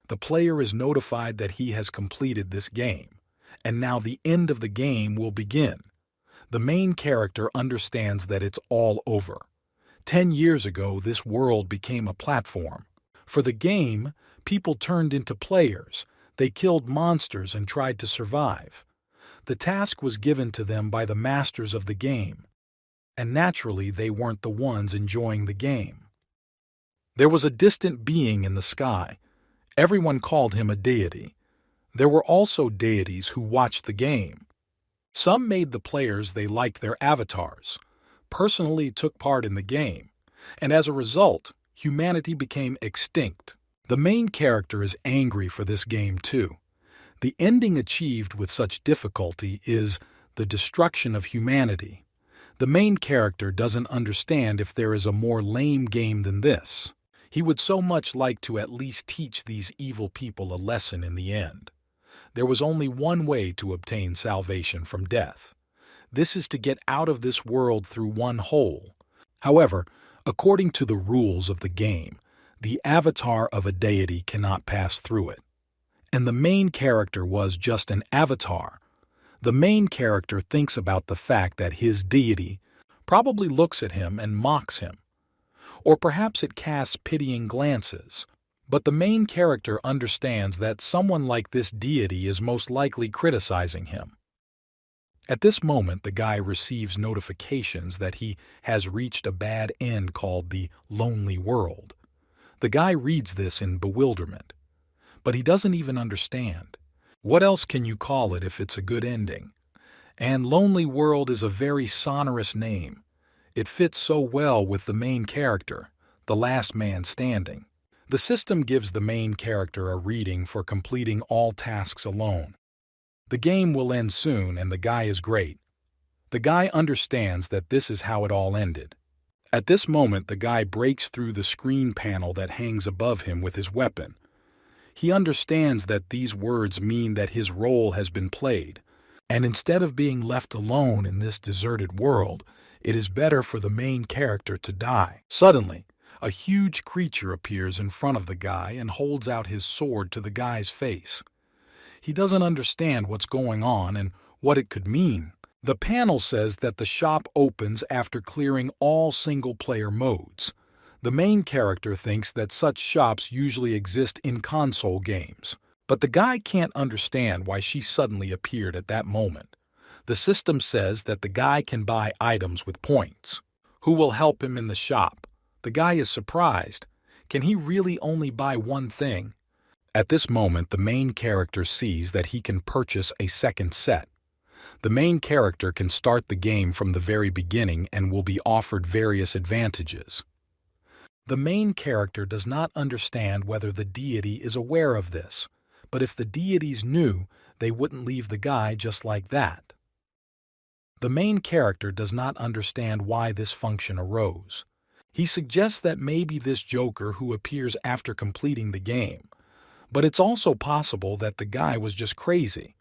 The player is notified that he has completed this game, and now the end of the game will begin. The main character understands that it's all over. 10 years ago, this world became a platform. For the game, people turned into players. They killed monsters and tried to survive. The task was given to them by the masters of the game, and naturally they weren't the ones enjoying the game. There was a distant being in the sky. Everyone called him a deity. There were also deities who watched the game. Some made the players they liked their avatars, personally took part in the game, and as a result, humanity became extinct. The main character is angry for this game too. The ending achieved with such difficulty is the destruction of humanity. The main character doesn't understand if there is a more lame game than this. He would so much like to at least teach these evil people a lesson in the end. There was only one way to obtain salvation from death. This is to get out of this world through one hole. However, according to the rules of the game, the avatar of a deity cannot pass through it. And the main character was just an avatar. The main character thinks about the fact that his deity probably looks at him and mocks him. Or perhaps it casts pitying glances. But the main character understands that someone like this deity is most likely criticizing him. At this moment, the guy receives notifications that he has reached a bad end called the lonely world. The guy reads this in bewilderment, but he doesn't even understand. What else can you call it if it's a good ending? And lonely world is a very sonorous name. It fits so well with the main character, the last man standing. The system gives the main character a reading for completing all tasks alone. The game will end soon and the guy is great. The guy understands that this is how it all ended. At this moment, the guy breaks through the screen panel that hangs above him with his weapon. He understands that these words mean that his role has been played, and instead of being left alone in this deserted world, it is better for the main character to die. Suddenly, a huge creature appears in front of the guy and holds out his sword to the guy's face. He doesn't understand what's going on and what it could mean. The panel says that the shop opens after clearing all single-player modes. The main character thinks that such shops usually exist in console games, but the guy can't understand why she suddenly appeared at that moment. The system says that the guy can buy items with points. Who will help him in the shop? The guy is surprised. Can he really only buy one thing? At this moment, the main character sees that he can purchase a second set. The main character can start the game from the very beginning and will be offered various advantages. The main character does not understand whether the deity is aware of this, but if the deities knew, they wouldn't leave the guy just like that. The main character does not understand why this function arose. He suggests that maybe this Joker who appears after completing the game, but it's also possible that the guy was just crazy.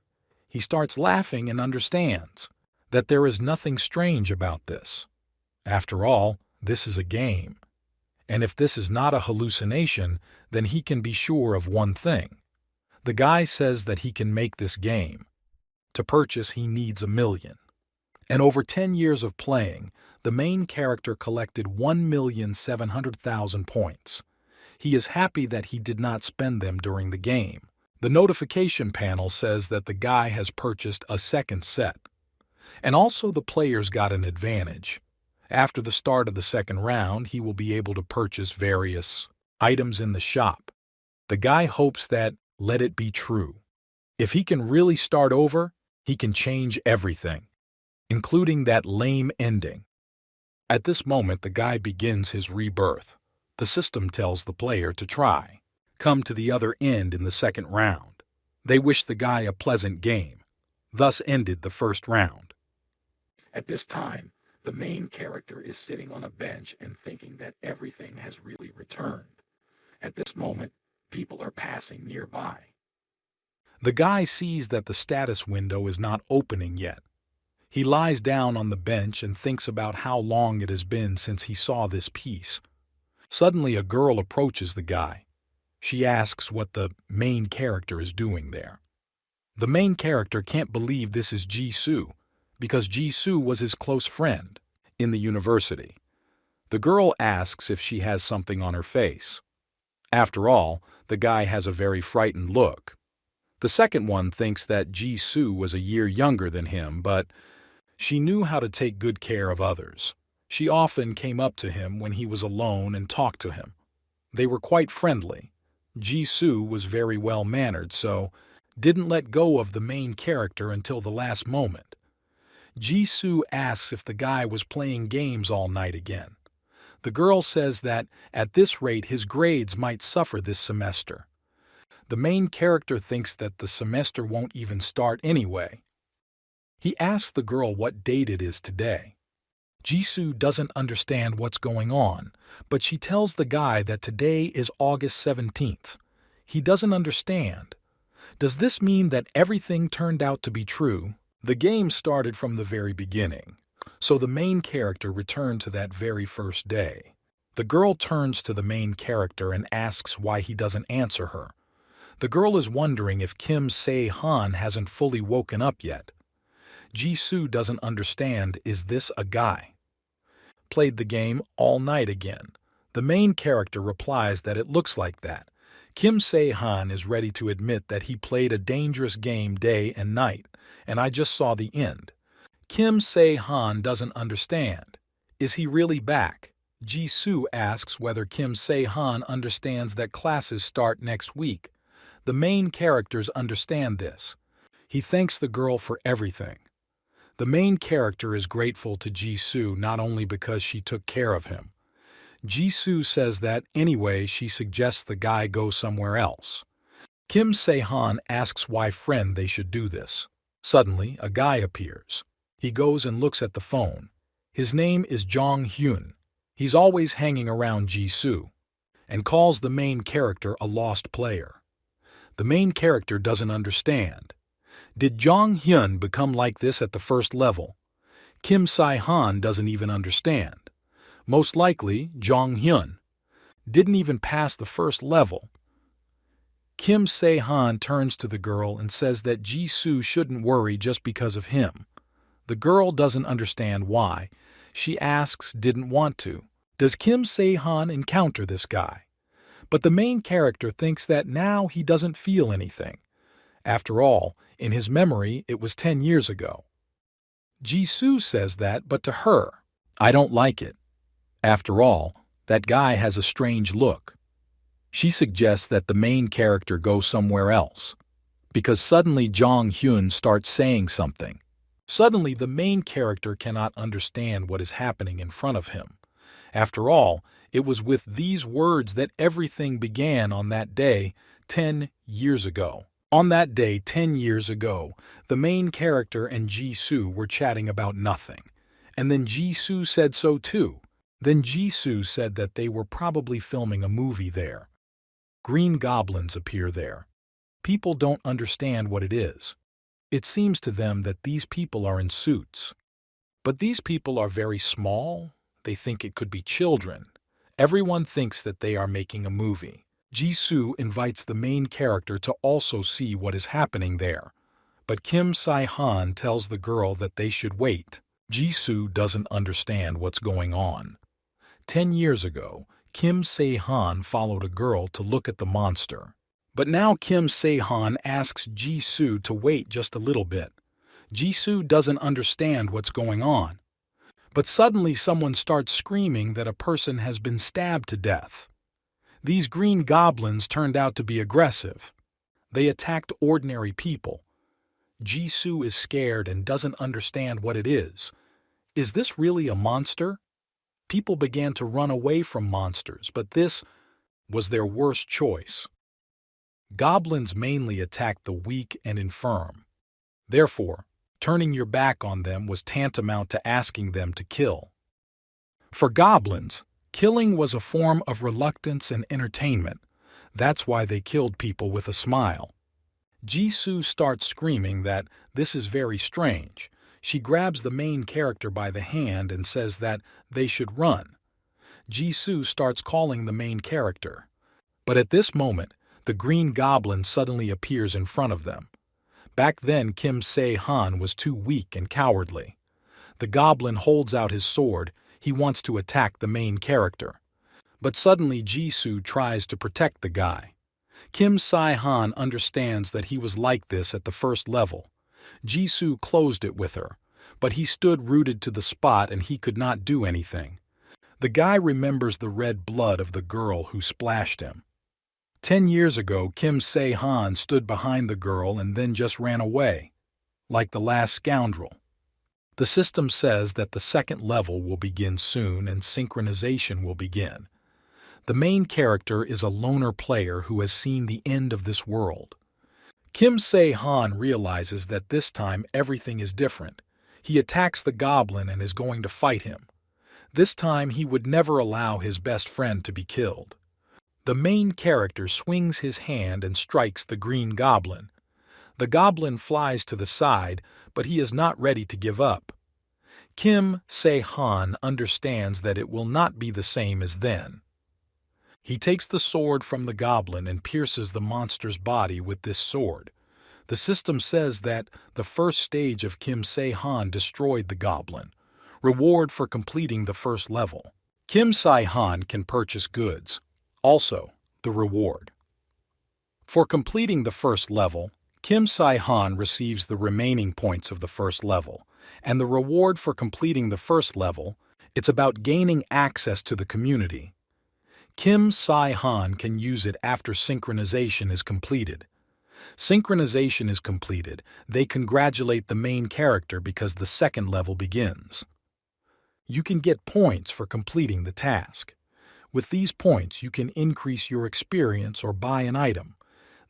He starts laughing and understands that there is nothing strange about this. After all, this is a game. And if this is not a hallucination, then he can be sure of one thing. The guy says that he can make this game. To purchase, he needs 1 million. And over 10 years of playing, the main character collected 1,700,000 points. He is happy that he did not spend them during the game. The notification panel says that the guy has purchased a second set. And also the players got an advantage. After the start of the second round, he will be able to purchase various items in the shop. The guy hopes that, let it be true. If he can really start over, he can change everything, including that lame ending. At this moment, the guy begins his rebirth. The system tells the player to try. Come to the other end in the second round. They wish the guy a pleasant game. Thus ended the first round. At this time, the main character is sitting on a bench and thinking that everything has really returned. At this moment, people are passing nearby. The guy sees that the status window is not opening yet. He lies down on the bench and thinks about how long it has been since he saw this piece. Suddenly, a girl approaches the guy. She asks what the main character is doing there. The main character can't believe this is Jisoo, because Jisoo was his close friend in the university. The girl asks if she has something on her face. After all, the guy has a very frightened look. The second one thinks that Jisoo was a year younger than him, but she knew how to take good care of others. She often came up to him when he was alone and talked to him. They were quite friendly. Jisoo was very well-mannered, so didn't let go of the main character until the last moment. Jisoo asks if the guy was playing games all night again. The girl says that at this rate his grades might suffer this semester. The main character thinks that the semester won't even start anyway. He asks the girl what date it is today. Jisoo doesn't understand what's going on, but she tells the guy that today is August 17th. He doesn't understand. Does this mean that everything turned out to be true? The game started from the very beginning, so the main character returned to that very first day. The girl turns to the main character and asks why he doesn't answer her. The girl is wondering if Kim Se-han hasn't fully woken up yet. Jisoo doesn't understand, is this a guy? Played the game all night again. The main character replies that it looks like that. Kim Se-han is ready to admit that he played a dangerous game day and night, and I just saw the end. Kim Se-han doesn't understand. Is he really back? Jisoo asks whether Kim Se-han understands that classes start next week. The main characters understand this. He thanks the girl for everything. The main character is grateful to Jisoo not only because she took care of him. Jisoo says that anyway she suggests the guy go somewhere else. Kim Se-han asks why friend they should do this. Suddenly, a guy appears. He goes and looks at the phone. His name is Jong Hyun. He's always hanging around Jisoo and calls the main character a lost player. The main character doesn't understand. Did Jong Hyun become like this at the first level? Kim Se-han doesn't even understand. Most likely, Jong Hyun didn't even pass the first level. Kim Se-han turns to the girl and says that Jisoo shouldn't worry just because of him. The girl doesn't understand why. She asks, didn't want to. Does Kim Se-han encounter this guy? But the main character thinks that now he doesn't feel anything. After all, in his memory, it was 10 years ago. Jisoo says that, but to her, I don't like it. After all, that guy has a strange look. She suggests that the main character go somewhere else, because suddenly Jong Hyun starts saying something. Suddenly, the main character cannot understand what is happening in front of him. After all, it was with these words that everything began on that day 10 years ago. On that day 10 years ago, the main character and Jisoo were chatting about nothing. And then Jisoo said so too. Then Jisoo said that they were probably filming a movie there. Green goblins appear there. People don't understand what it is. It seems to them that these people are in suits. But these people are very small. They think it could be children. Everyone thinks that they are making a movie. Jisoo invites the main character to also see what is happening there. But Kim Se-han tells the girl that they should wait. Jisoo doesn't understand what's going on. 10 years ago, Kim Se-han followed a girl to look at the monster. But now Kim Se-han asks Jisoo to wait just a little bit. Jisoo doesn't understand what's going on. But suddenly someone starts screaming that a person has been stabbed to death. These green goblins turned out to be aggressive. They attacked ordinary people. Jisoo is scared and doesn't understand what it is. Is this really a monster? People began to run away from monsters, but this was their worst choice. Goblins mainly attacked the weak and infirm. Therefore, turning your back on them was tantamount to asking them to kill. For goblins, killing was a form of reluctance and entertainment. That's why they killed people with a smile. Jisoo starts screaming that this is very strange. She grabs the main character by the hand and says that they should run. Jisoo starts calling the main character. But at this moment, the Green Goblin suddenly appears in front of them. Back then, Kim Se-han was too weak and cowardly. The goblin holds out his sword. He wants to attack the main character. But suddenly Jisoo tries to protect the guy. Kim Se-han understands that he was like this at the first level. Jisoo closed it with her, but he stood rooted to the spot and he could not do anything. The guy remembers the red blood of the girl who splashed him. 10 years ago, Kim Se-han stood behind the girl and then just ran away, like the last scoundrel. The system says that the second level will begin soon and synchronization will begin. The main character is a loner player who has seen the end of this world. Kim Se-han realizes that this time everything is different. He attacks the goblin and is going to fight him. This time he would never allow his best friend to be killed. The main character swings his hand and strikes the Green Goblin. The goblin flies to the side, but he is not ready to give up. Kim Se-han understands that it will not be the same as then. He takes the sword from the goblin and pierces the monster's body with this sword. The system says that the first stage of Kim Se-han destroyed the goblin. Reward for completing the first level. Kim Se-han can purchase goods. Also, the reward. For completing the first level, Kim Se-han receives the remaining points of the first level, and the reward for completing the first level, it's about gaining access to the community. Kim Se-han can use it after synchronization is completed. Synchronization is completed, they congratulate the main character because the second level begins. You can get points for completing the task. With these points, you can increase your experience or buy an item.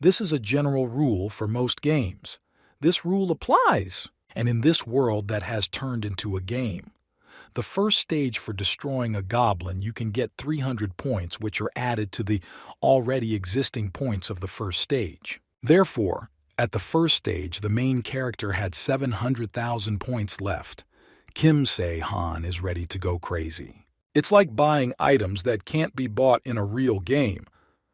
This is a general rule for most games. This rule applies, and in this world that has turned into a game. The first stage for destroying a goblin, you can get 300 points which are added to the already existing points of the first stage. Therefore, at the first stage, the main character had 700,000 points left. Kim Se-han is ready to go crazy. It's like buying items that can't be bought in a real game.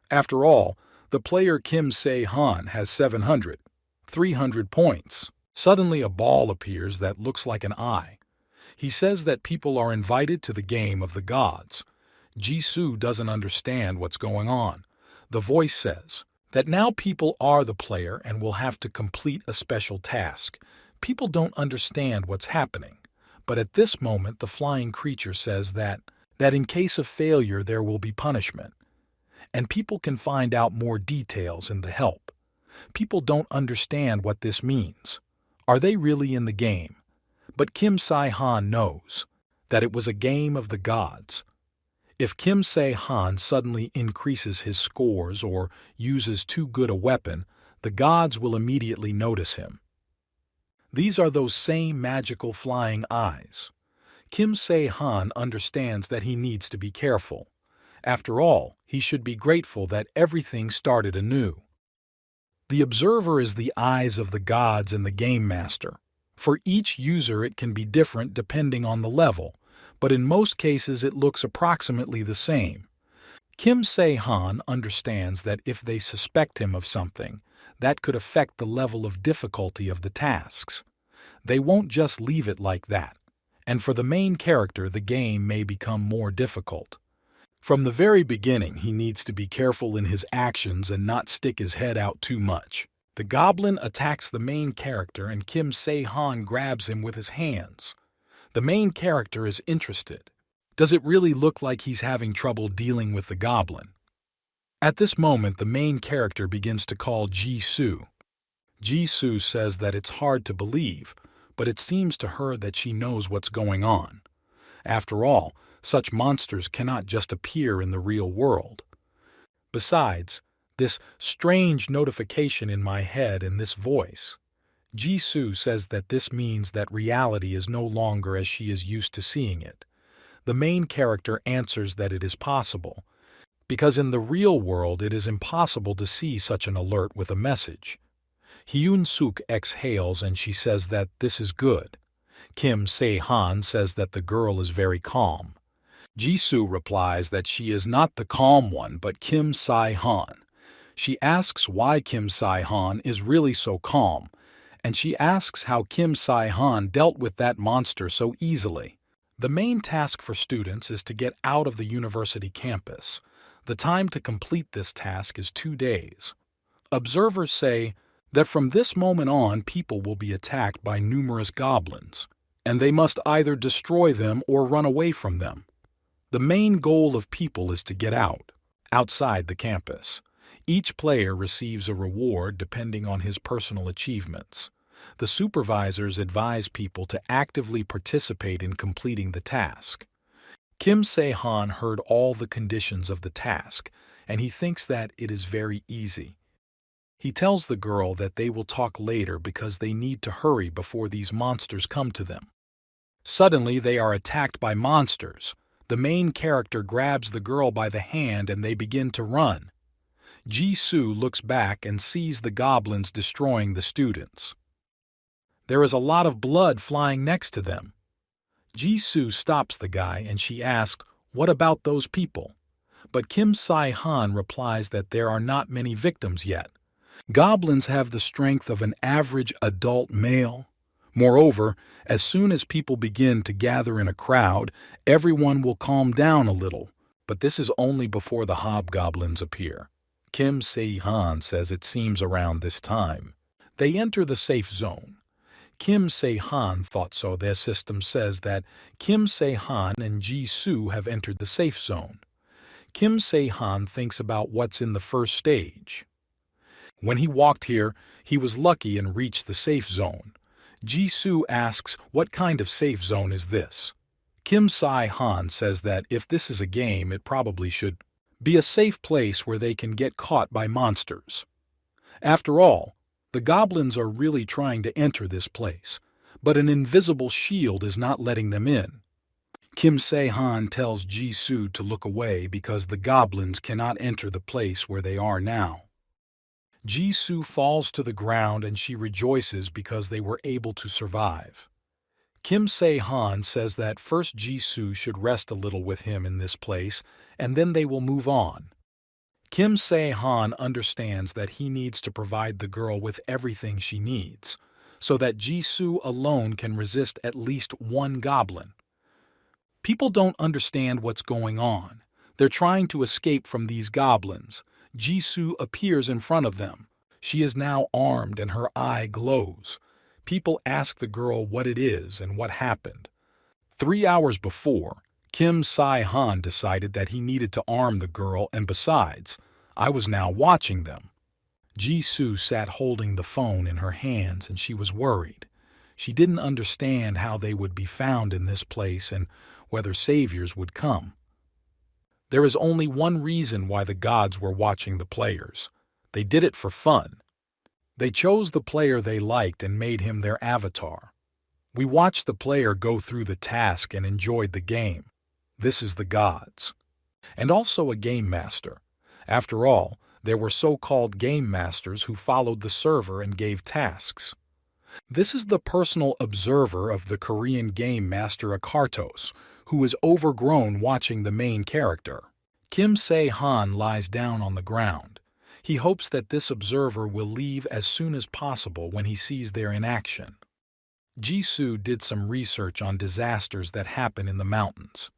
After all, the player Kim Se-han has 300 points. Suddenly a ball appears that looks like an eye. He says that people are invited to the game of the gods. Jisoo doesn't understand what's going on. The voice says that now people are the player and will have to complete a special task. People don't understand what's happening. But at this moment the flying creature says that in case of failure there will be punishment. And people can find out more details in the help. People don't understand what this means. Are they really in the game? But Kim Se-han knows that it was a game of the gods. If Kim Se-han suddenly increases his scores or uses too good a weapon, the gods will immediately notice him. These are those same magical flying eyes. Kim Se-han understands that he needs to be careful. After all, he should be grateful that everything started anew. The observer is the eyes of the gods and the game master. For each user it can be different depending on the level, but in most cases it looks approximately the same. Kim Se-han understands that if they suspect him of something, that could affect the level of difficulty of the tasks. They won't just leave it like that, and for the main character the game may become more difficult. From the very beginning he needs to be careful in his actions and not stick his head out too much. The goblin attacks the main character and Kim Se-han grabs him with his hands. The main character is interested. Does it really look like he's having trouble dealing with the goblin? At this moment the main character begins to call Jisoo. Jisoo says that it's hard to believe, but it seems to her that she knows what's going on. After all, such monsters cannot just appear in the real world. Besides, this strange notification in my head and this voice. Jisoo says that this means that reality is no longer as she is used to seeing it. The main character answers that it is possible, because in the real world it is impossible to see such an alert with a message. Hyun-suk exhales and she says that this is good. Kim Se-han says that the girl is very calm. Jisoo replies that she is not the calm one but Kim Se-han. She asks why Kim Se-han is really so calm, and she asks how Kim Se-han dealt with that monster so easily. The main task for students is to get out of the university campus. The time to complete this task is 2 days. Observers say that from this moment on people will be attacked by numerous goblins, and they must either destroy them or run away from them. The main goal of people is to get out, outside the campus. Each player receives a reward depending on his personal achievements. The supervisors advise people to actively participate in completing the task. Kim Se-han heard all the conditions of the task, and he thinks that it is very easy. He tells the girl that they will talk later because they need to hurry before these monsters come to them. Suddenly, they are attacked by monsters. The main character grabs the girl by the hand and they begin to run. Jisoo looks back and sees the goblins destroying the students. There is a lot of blood flying next to them. Jisoo stops the guy and she asks, "What about those people?" But Kim Se-han replies that there are not many victims yet. Goblins have the strength of an average adult male. Moreover, as soon as people begin to gather in a crowd, everyone will calm down a little, but this is only before the hobgoblins appear. Kim Se-han says it seems around this time. They enter the safe zone. Kim Se-han thought so. Their system says that Kim Se-han and Jisoo have entered the safe zone. Kim Se-han thinks about what's in the first stage. When he walked here, he was lucky and reached the safe zone. Jisoo asks, "What kind of safe zone is this?" Kim Se-han says that if this is a game, it probably should be a safe place where they can get caught by monsters. After all, the goblins are really trying to enter this place, but an invisible shield is not letting them in. Kim Se-han tells Jisoo to look away because the goblins cannot enter the place where they are now. Jisoo falls to the ground and she rejoices because they were able to survive. Kim Se-han says that first Jisoo should rest a little with him in this place, and then they will move on. Kim Se-han understands that he needs to provide the girl with everything she needs, so that Jisoo alone can resist at least one goblin. People don't understand what's going on. They're trying to escape from these goblins. Jisoo appears in front of them. She is now armed and her eye glows. People ask the girl what it is and what happened. 3 hours before, Kim Se-han decided that he needed to arm the girl, and besides, I was now watching them. Jisoo sat holding the phone in her hands and she was worried. She didn't understand how they would be found in this place and whether saviors would come. There is only one reason why the gods were watching the players. They did it for fun. They chose the player they liked and made him their avatar. We watched the player go through the task and enjoyed the game. This is the gods. And also a game master. After all, there were so-called game masters who followed the server and gave tasks. This is the personal observer of the Korean game master Akartos, who is overgrown watching the main character. Kim Se-han lies down on the ground. He hopes that this observer will leave as soon as possible when he sees their inaction. Jisoo did some research on disasters that happen in the mountains.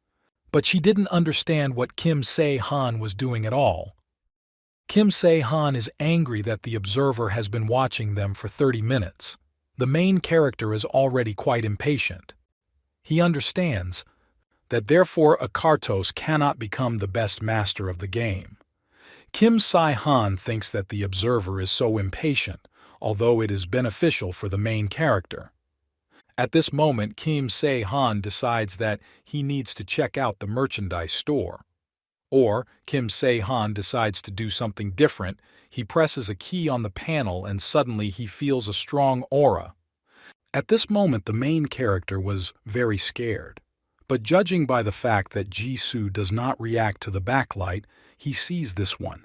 But she didn't understand what Kim Se-han was doing at all. Kim Se-han is angry that the observer has been watching them for 30 minutes. The main character is already quite impatient. He understands that therefore Akartos cannot become the best master of the game. Kim Se-han thinks that the observer is so impatient, although it is beneficial for the main character. At this moment, Kim Se-han decides that he needs to check out the merchandise store. Or, Kim Se-han decides to do something different. He presses a key on the panel and suddenly he feels a strong aura. At this moment, the main character was very scared. But judging by the fact that Jisoo does not react to the backlight, he sees this one.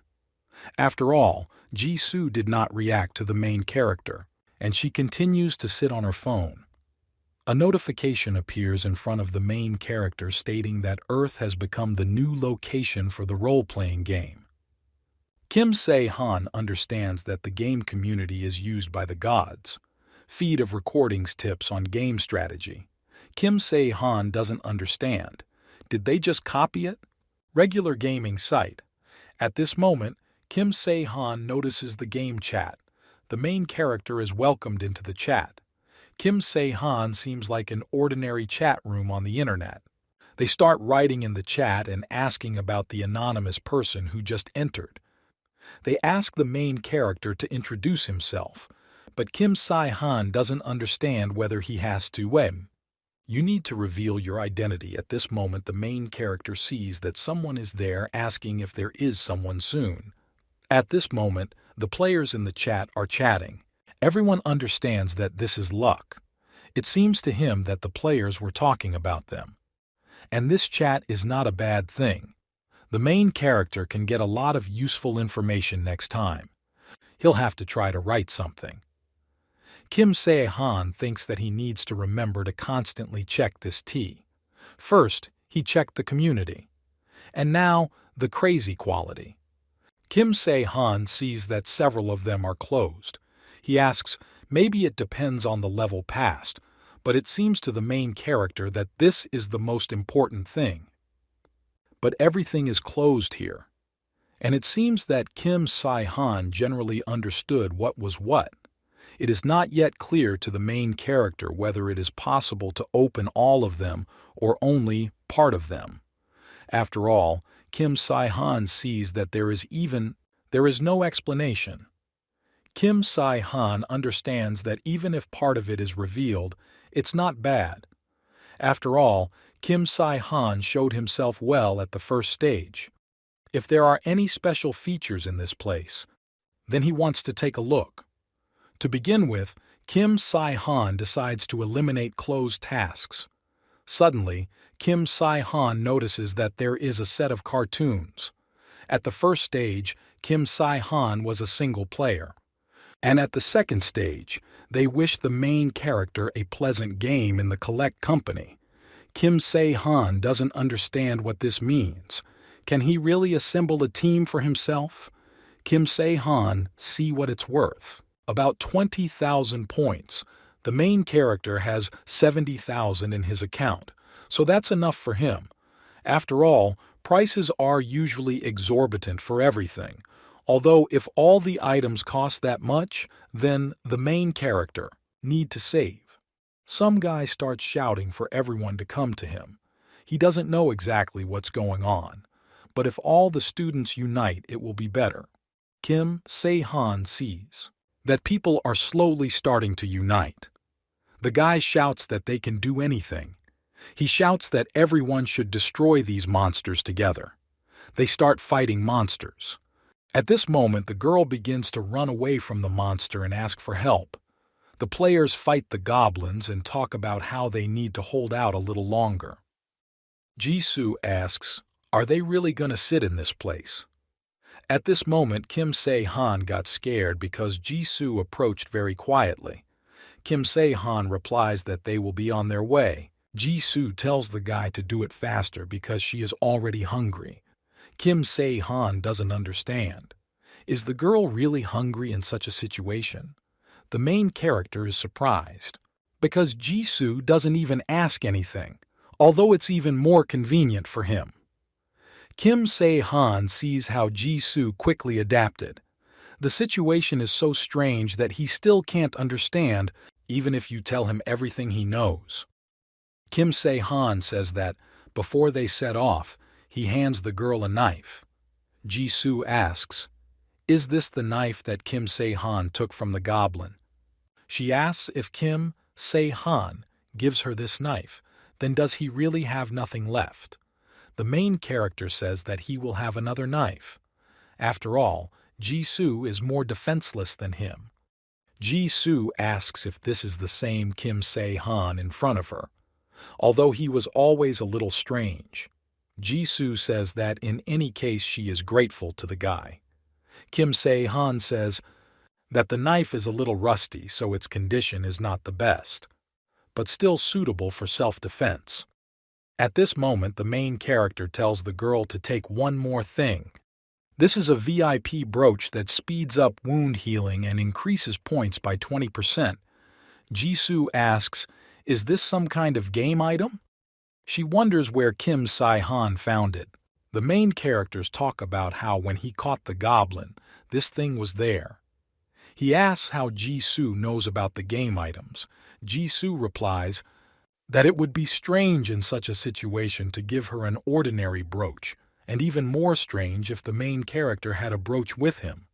After all, Jisoo did not react to the main character, and she continues to sit on her phone. A notification appears in front of the main character stating that Earth has become the new location for the role-playing game. Kim Se-han understands that the game community is used by the gods. Feed of recordings tips on game strategy. Kim Se-han doesn't understand. Did they just copy it? Regular gaming site. At this moment, Kim Se-han notices the game chat. The main character is welcomed into the chat. Kim Se-han seems like an ordinary chat room on the internet. They start writing in the chat and asking about the anonymous person who just entered. They ask the main character to introduce himself, but Kim Se-han doesn't understand whether he has to. You need to reveal your identity. At this moment, the main character sees that someone is there asking if there is someone soon. At this moment, the players in the chat are chatting. Everyone understands that this is luck. It seems to him that the players were talking about them. And this chat is not a bad thing. The main character can get a lot of useful information next time. He'll have to try to write something. Kim Se-han thinks that he needs to remember to constantly check this T. First, he checked the community. And now, the crazy quality. Kim Se-han sees that several of them are closed. He asks, maybe it depends on the level passed, but it seems to the main character that this is the most important thing. But everything is closed here. And it seems that Kim Se-han generally understood what was what. It is not yet clear to the main character whether it is possible to open all of them or only part of them. After all, Kim Se-han sees that there is no explanation. Kim Se-han understands that even if part of it is revealed, it's not bad. After all, Kim Se-han showed himself well at the first stage. If there are any special features in this place, then he wants to take a look. To begin with, Kim Se-han decides to eliminate closed tasks. Suddenly, Kim Se-han notices that there is a set of cartoons. At the first stage, Kim Se-han was a single player. And at the second stage, they wish the main character a pleasant game in the collect company. Kim Se-han doesn't understand what this means. Can he really assemble a team for himself? Kim Se-han see what it's worth. About 20,000 points. The main character has 70,000 in his account, so that's enough for him. After all, prices are usually exorbitant for everything. Although if all the items cost that much, then the main character need to save. Some guy starts shouting for everyone to come to him. He doesn't know exactly what's going on, but if all the students unite, it will be better. Kim Se-han sees that people are slowly starting to unite. The guy shouts that they can do anything. He shouts that everyone should destroy these monsters together. They start fighting monsters. At this moment, the girl begins to run away from the monster and ask for help. The players fight the goblins and talk about how they need to hold out a little longer. Jisoo asks, are they really going to sit in this place? At this moment, Kim Se-han got scared because Jisoo approached very quietly. Kim Se-han replies that they will be on their way. Jisoo tells the guy to do it faster because she is already hungry. Kim Se-han doesn't understand. Is the girl really hungry in such a situation? The main character is surprised because Jisoo doesn't even ask anything, although it's even more convenient for him. Kim Se-han sees how Jisoo quickly adapted. The situation is so strange that he still can't understand, even if you tell him everything he knows. Kim Se-han says that, before they set off, he hands the girl a knife. Jisoo asks, is this the knife that Kim Se-han took from the goblin? She asks if Kim Se-han gives her this knife, then does he really have nothing left? The main character says that he will have another knife. After all, Jisoo is more defenseless than him. Jisoo asks if this is the same Kim Se-han in front of her. Although he was always a little strange, Jisoo says that in any case she is grateful to the guy. Kim Se-han says that the knife is a little rusty, so its condition is not the best. but still suitable for self-defense. At this moment, the main character tells the girl to take one more thing. This is a VIP brooch that speeds up wound healing and increases points by 20%. Jisoo asks, "Is this some kind of game item?" She wonders where Kim Se-han found it. The main characters talk about how when he caught the goblin, this thing was there. He asks how Jisoo knows about the game items. Jisoo replies that it would be strange in such a situation to give her an ordinary brooch, and even more strange if the main character had a brooch with him.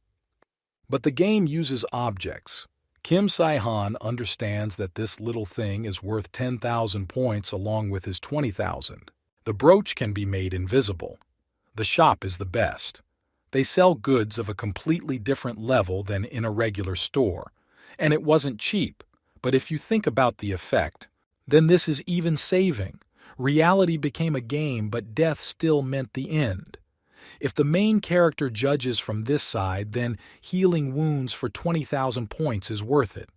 But the game uses objects. Kim Se-han understands that this little thing is worth 10,000 points along with his 20,000. The brooch can be made invisible. The shop is the best. They sell goods of a completely different level than in a regular store. And it wasn't cheap, but if you think about the effect, then this is even saving. Reality became a game, but death still meant the end. If the main character judges from this side, then healing wounds for 20,000 points is worth it.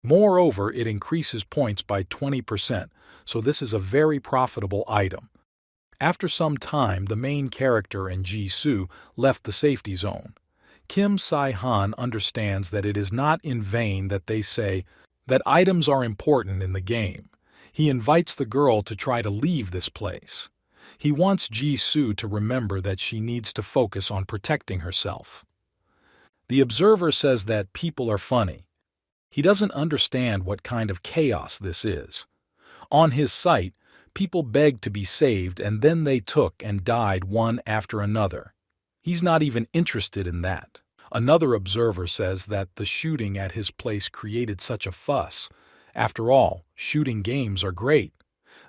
Moreover, it increases points by 20%, so this is a very profitable item. After some time, the main character and Jisoo left the safety zone. Kim Se-han understands that it is not in vain that they say that items are important in the game. He invites the girl to try to leave this place. He wants Jisoo to remember that she needs to focus on protecting herself. The observer says that people are funny. He doesn't understand what kind of chaos this is. On his site, people begged to be saved and then they took and died one after another. He's not even interested in that. Another observer says that the shooting at his place created such a fuss. After all, shooting games are great.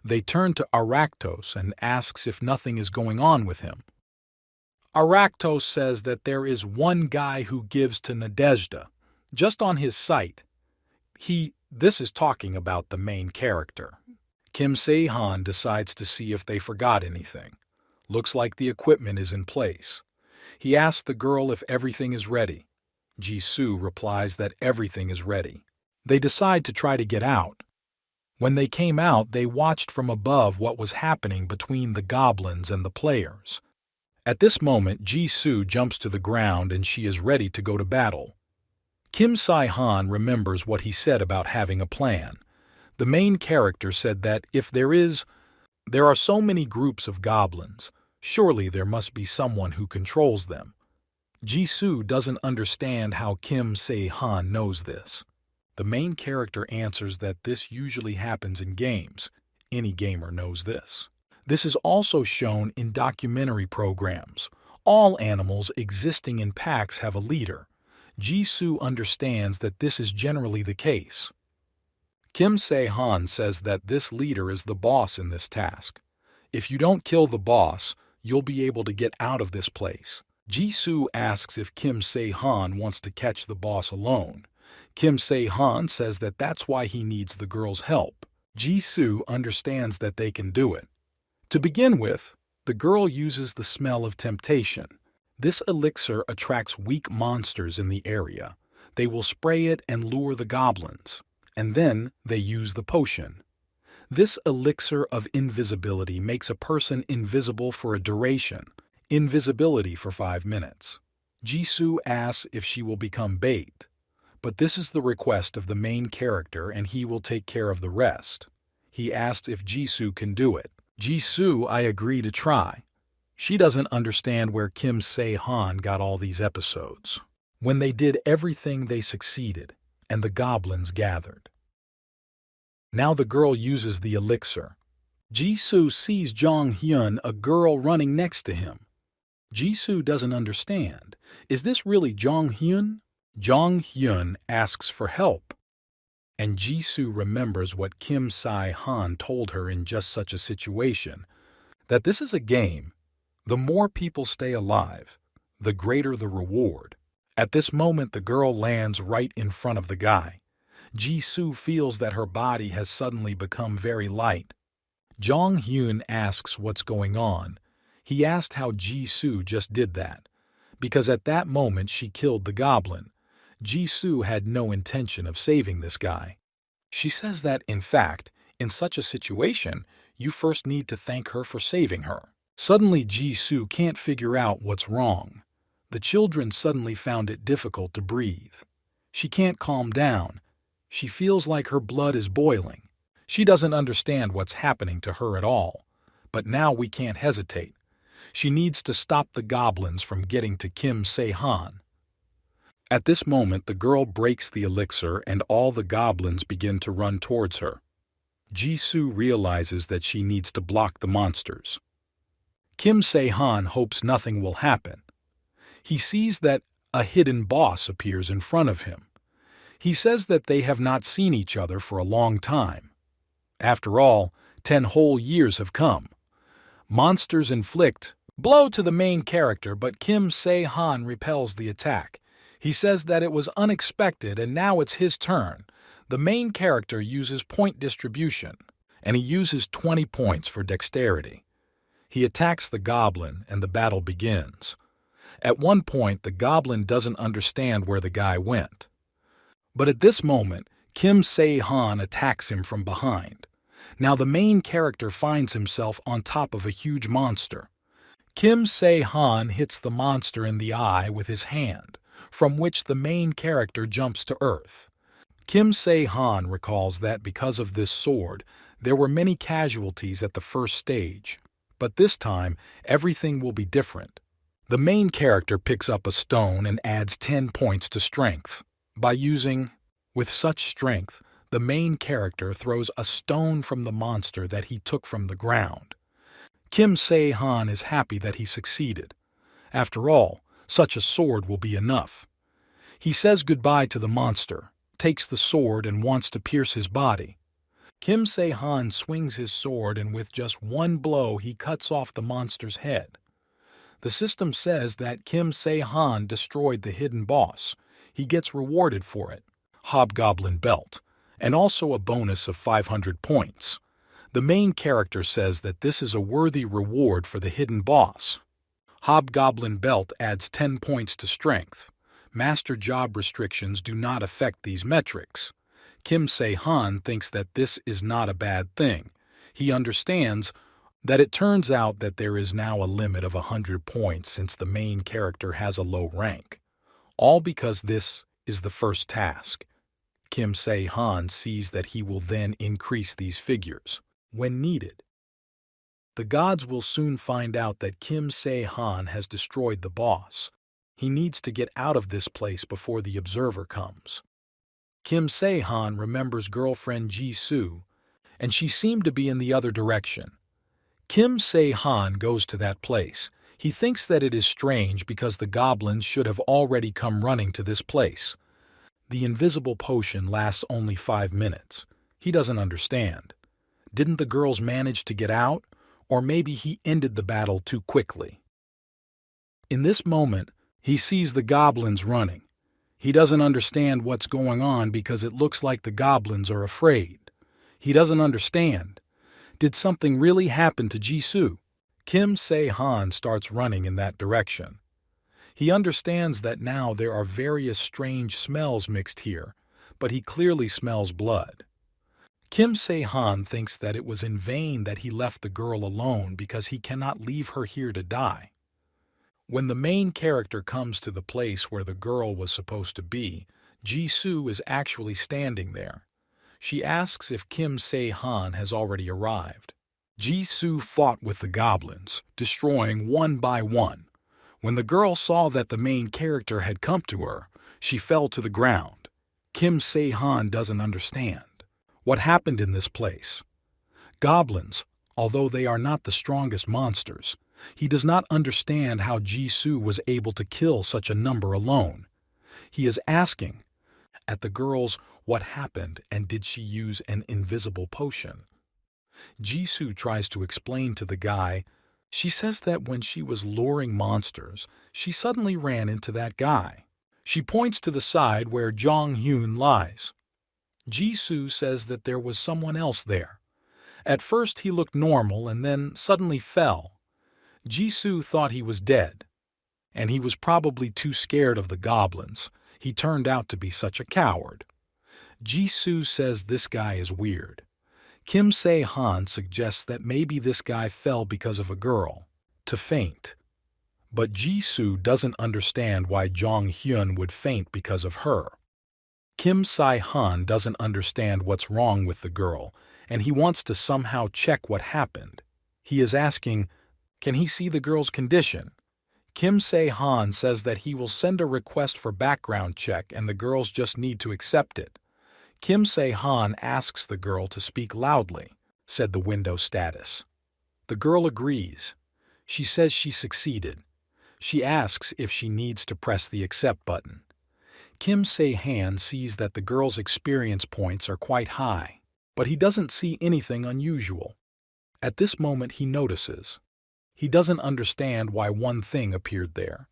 They turn to Aractos and asks if nothing is going on with him. Aractos says that there is one guy who gives to Nadezhda, just on his site. This is talking about the main character. Kim Se-han decides to see if they forgot anything. Looks like the equipment is in place. He asks the girl if everything is ready. Jisoo replies that everything is ready. They decide to try to get out. When they came out, they watched from above what was happening between the goblins and the players. At this moment, Jisoo jumps to the ground and she is ready to go to battle. Kim Se-han remembers what he said about having a plan. The main character said that if there are so many groups of goblins, surely there must be someone who controls them. Jisoo doesn't understand how Kim Se-han knows this. The main character answers that this usually happens in games. Any gamer knows this. This is also shown in documentary programs. All animals existing in packs have a leader. Jisoo understands that this is generally the case. Kim Se-han says that this leader is the boss in this task. If you don't kill the boss, you'll be able to get out of this place. Jisoo asks if Kim Se-han wants to catch the boss alone. Kim Se-han says that that's why he needs the girl's help. Jisoo understands that they can do it. To begin with, the girl uses the smell of temptation. This elixir attracts weak monsters in the area. They will spray it and lure the goblins. And then they use the potion. This elixir of invisibility makes a person invisible for a duration, invisibility for 5 minutes. Jisoo asks if she will become bait, but this is the request of the main character and he will take care of the rest. He asks if Jisoo can do it. Jisoo, I agree to try. She doesn't understand where Kim Se-han got all these episodes. When they did everything, they succeeded, and the goblins gathered. Now the girl uses the elixir. Jisoo sees Jong-hyun, a girl running next to him. Jisoo doesn't understand. Is this really Jong-hyun? Jong-hyun asks for help. And Jisoo remembers what Kim Se-han told her in just such a situation, that this is a game. The more people stay alive, the greater the reward. At this moment, the girl lands right in front of the guy. Jisoo feels that her body has suddenly become very light. Jong-hyun asks what's going on. He asked how Jisoo just did that, because at that moment she killed the goblin. Jisoo had no intention of saving this guy. She says that, in fact, In such a situation, you first need to thank her for saving her. Suddenly, Jisoo can't figure out what's wrong. The children suddenly found it difficult to breathe. She can't calm down. She feels like her blood is boiling. She doesn't understand what's happening to her at all. But now we can't hesitate. She needs to stop the goblins from getting to Kim Se-han. At this moment, the girl breaks the elixir and all the goblins begin to run towards her. Jisoo realizes that she needs to block the monsters. Kim Se-han hopes nothing will happen. He sees that a hidden boss appears in front of him. He says that they have not seen each other for a long time. After all, 10 whole years have come. Monsters inflict blow to the main character, but Kim Se-han repels the attack. He says that it was unexpected and now it's his turn. The main character uses point distribution, and he uses 20 points for dexterity. He attacks the goblin and the battle begins. At one point, the goblin doesn't understand where the guy went. But at this moment, Kim Se-han attacks him from behind. Now the main character finds himself on top of a huge monster. Kim Se-han hits the monster in the eye with his hand, from which the main character jumps to earth. Kim Se-han recalls that because of this sword, there were many casualties at the first stage. But this time, everything will be different. The main character picks up a stone and adds 10 points to strength. By using, with such strength, the main character throws a stone from the monster that he took from the ground. Kim Se-han is happy that he succeeded. After all, such a sword will be enough. He says goodbye to the monster, takes the sword and wants to pierce his body. Kim Se-han swings his sword and with just one blow he cuts off the monster's head. The system says that Kim Se-han destroyed the hidden boss. He gets rewarded for it, Hobgoblin Belt, and also a bonus of 500 points. The main character says that this is a worthy reward for the hidden boss. Hobgoblin Belt adds 10 points to strength. Master job restrictions do not affect these metrics. Kim Se-han thinks that this is not a bad thing. He understands that it turns out that there is now a limit of 100 points since the main character has a low rank. All because this is the first task. Kim Se-han sees that he will then increase these figures when needed. The gods will soon find out that Kim Se-han has destroyed the boss. He needs to get out of this place before the observer comes. Kim Se-han remembers girlfriend Jisoo, and she seemed to be in the other direction. Kim Se-han goes to that place. He thinks that it is strange because the goblins should have already come running to this place. The invisible potion lasts only 5 minutes. He doesn't understand. Didn't the girls manage to get out? Or maybe he ended the battle too quickly. In this moment, he sees the goblins running. He doesn't understand what's going on because it looks like the goblins are afraid. He doesn't understand. Did something really happen to Jisoo? Kim Se-han starts running in that direction. He understands that now there are various strange smells mixed here, but he clearly smells blood. Kim Se-han thinks that it was in vain that he left the girl alone because he cannot leave her here to die. When the main character comes to the place where the girl was supposed to be, Jisoo is actually standing there. She asks if Kim Se-han has already arrived. Jisoo fought with the goblins, destroying one by one. When the girl saw that the main character had come to her, she fell to the ground. Kim Se-han doesn't understand. What happened in this place? Goblins, although they are not the strongest monsters, he does not understand how Jisoo was able to kill such a number alone. He is asking at the girls what happened and did she use an invisible potion. Jisoo tries to explain to the guy. She says that when she was luring monsters, she suddenly ran into that guy. She points to the side where Jong-hyun lies. Jisoo says that there was someone else there. At first he looked normal and then suddenly fell. Jisoo thought he was dead, and he was probably too scared of the goblins. He turned out to be such a coward. Jisoo says this guy is weird. Kim Se-han suggests that maybe this guy fell because of a girl, to faint. But Ji-soo doesn't understand why Jong-hyun would faint because of her. Kim Se-han doesn't understand what's wrong with the girl, and he wants to somehow check what happened. He is asking, can he see the girl's condition? Kim Se-han says that he will send a request for background check and the girls just need to accept it. Kim Se-han asks the girl to speak loudly, said the window status. The girl agrees. She says she succeeded. She asks if she needs to press the accept button. Kim Se-han sees that the girl's experience points are quite high, but he doesn't see anything unusual. At this moment he notices. He doesn't understand why one thing appeared there.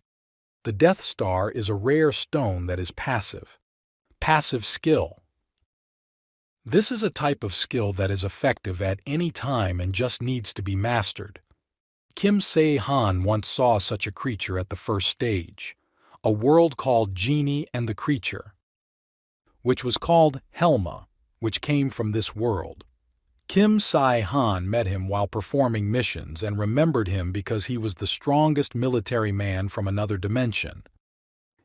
The Death Star is a rare stone that is passive. Passive skill. This is a type of skill that is effective at any time and just needs to be mastered. Kim Se-han once saw such a creature at the first stage, a world called Genie and the Creature, which was called Helma, which came from this world. Kim Se-han met him while performing missions and remembered him because he was the strongest military man from another dimension.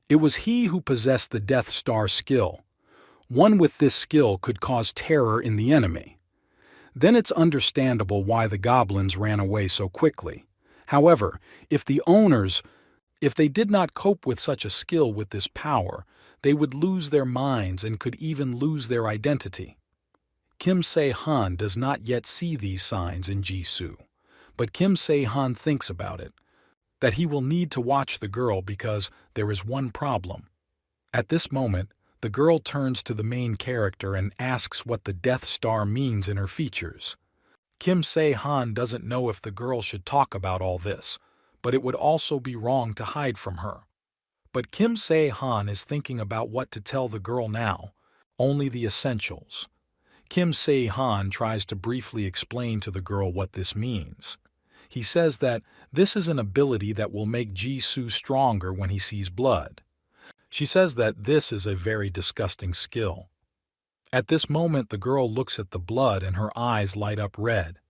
It was he who possessed the Death Star skill. One with this skill could cause terror in the enemy. Then it's understandable why the goblins ran away so quickly. However, if they did not cope with such a skill with this power, they would lose their minds and could even lose their identity. Kim Se-han does not yet see these signs in Ji-soo, but Kim Se-han thinks about it, that he will need to watch the girl because there is one problem. At this moment, the girl turns to the main character and asks what the Death Star means in her features. Kim Se-han doesn't know if the girl should talk about all this, but it would also be wrong to hide from her. But Kim Se-han is thinking about what to tell the girl now, only the essentials. Kim Se-han tries to briefly explain to the girl what this means. He says that this is an ability that will make Ji-soo stronger when he sees blood. She says that this is a very disgusting skill. At this moment, the girl looks at the blood and her eyes light up red.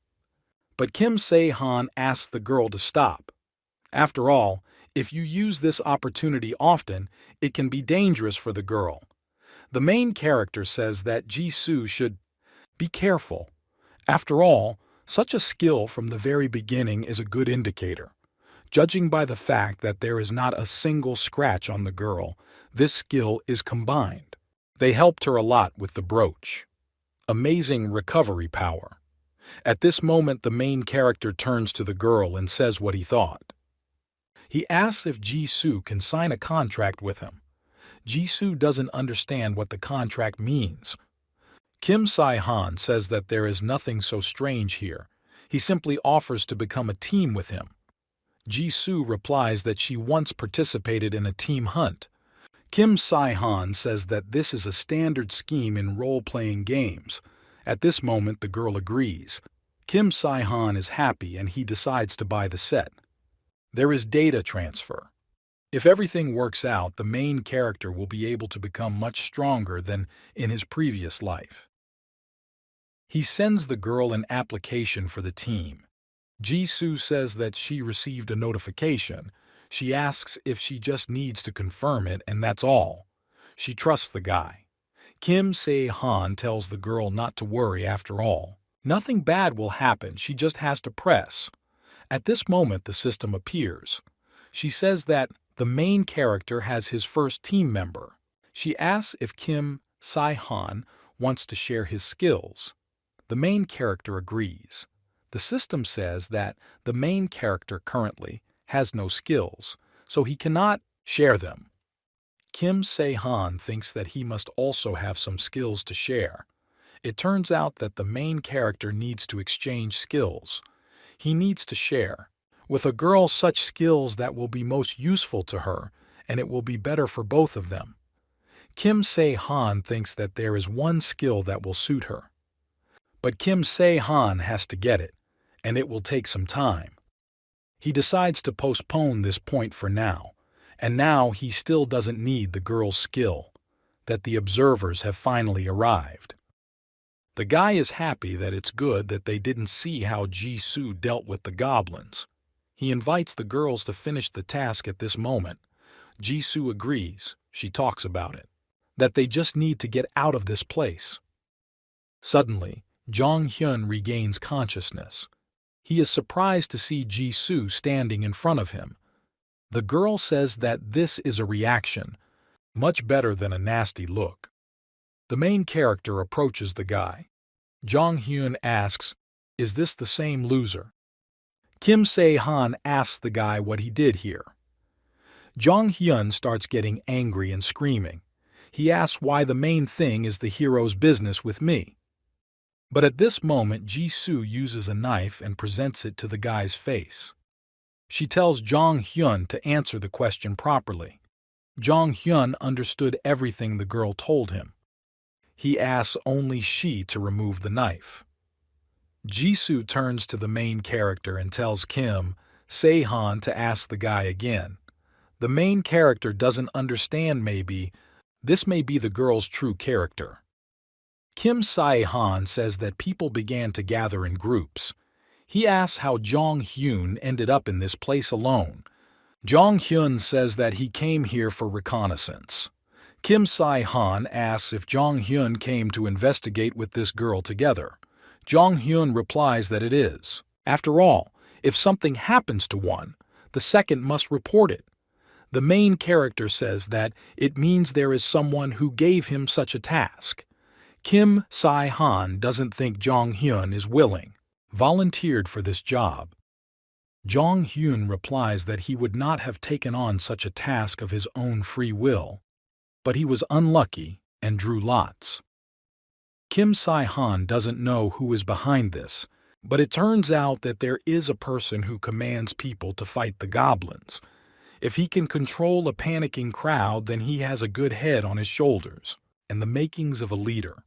But Kim Se-han asks the girl to stop. After all, if you use this opportunity often, it can be dangerous for the girl. The main character says that Ji-soo should be careful. After all, such a skill from the very beginning is a good indicator. Judging by the fact that there is not a single scratch on the girl, this skill is combined. They helped her a lot with the brooch. Amazing recovery power. At this moment, the main character turns to the girl and says what he thought. He asks if Ji-soo can sign a contract with him. Ji-soo doesn't understand what the contract means. Kim Se-han says that there is nothing so strange here. He simply offers to become a team with him. Ji-soo replies that she once participated in a team hunt. Kim Se-han says that this is a standard scheme in role-playing games. At this moment, the girl agrees. Kim Se-han is happy and he decides to buy the set. There is data transfer. If everything works out, the main character will be able to become much stronger than in his previous life. He sends the girl an application for the team. Ji-soo says that she received a notification. She asks if she just needs to confirm it, and that's all. She trusts the guy. Kim Se-han tells the girl not to worry after all. Nothing bad will happen, she just has to press. At this moment, the system appears. She says that the main character has his first team member. She asks if Kim Se-han wants to share his skills. The main character agrees. The system says that the main character currently has no skills, so he cannot share them. Kim Se-han thinks that he must also have some skills to share. It turns out that the main character needs to exchange skills. He needs to share with a girl such skills that will be most useful to her, and it will be better for both of them. Kim Se-han thinks that there is one skill that will suit her. But Kim Se-han has to get it, and it will take some time. He decides to postpone this point for now, and now he still doesn't need the girl's skill, that the observers have finally arrived. The guy is happy that it's good that they didn't see how Jisoo dealt with the goblins. He invites the girls to finish the task at this moment. Jisoo agrees. She talks about it. That they just need to get out of this place. Suddenly, Jong-hyun regains consciousness. He is surprised to see Jisoo standing in front of him. The girl says that this is a reaction, much better than a nasty look. The main character approaches the guy. Jong-hyun asks, "Is this the same loser?" Kim Se-han asks the guy what he did here. Jong-hyun starts getting angry and screaming. He asks why the main thing is the hero's business with me. But at this moment, Jisoo uses a knife and presents it to the guy's face. She tells Jong-hyun to answer the question properly. Jong-hyun understood everything the girl told him. He asks only she to remove the knife. Jisoo turns to the main character and tells Kim Se-han to ask the guy again. The main character doesn't understand this may be the girl's true character. Kim Se-han says that people began to gather in groups. He asks how Jong-hyun ended up in this place alone. Jong-hyun says that he came here for reconnaissance. Kim Se-han asks if Jong-hyun came to investigate with this girl together. Jong-hyun replies that it is. After all, if something happens to one, the second must report it. The main character says that it means there is someone who gave him such a task. Kim Se-han doesn't think Jong-hyun is volunteered for this job. Jong-hyun replies that he would not have taken on such a task of his own free will, but he was unlucky and drew lots. Kim Se-han doesn't know who is behind this, but it turns out that there is a person who commands people to fight the goblins. If he can control a panicking crowd, then he has a good head on his shoulders and the makings of a leader.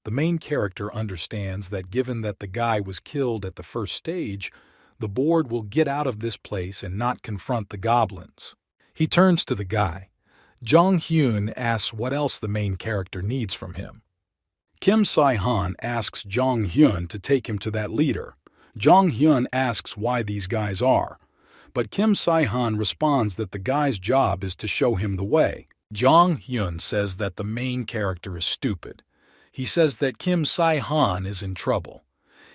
The main character understands that given that the guy was killed at the first stage, the board will get out of this place and not confront the goblins. He turns to the guy. Jong-hyun asks what else the main character needs from him. Kim Se-han asks Jong-hyun to take him to that leader. Jong-hyun asks why these guys are. But Kim Se-han responds that the guy's job is to show him the way. Jong-hyun says that the main character is stupid. He says that Kim Se-han is in trouble.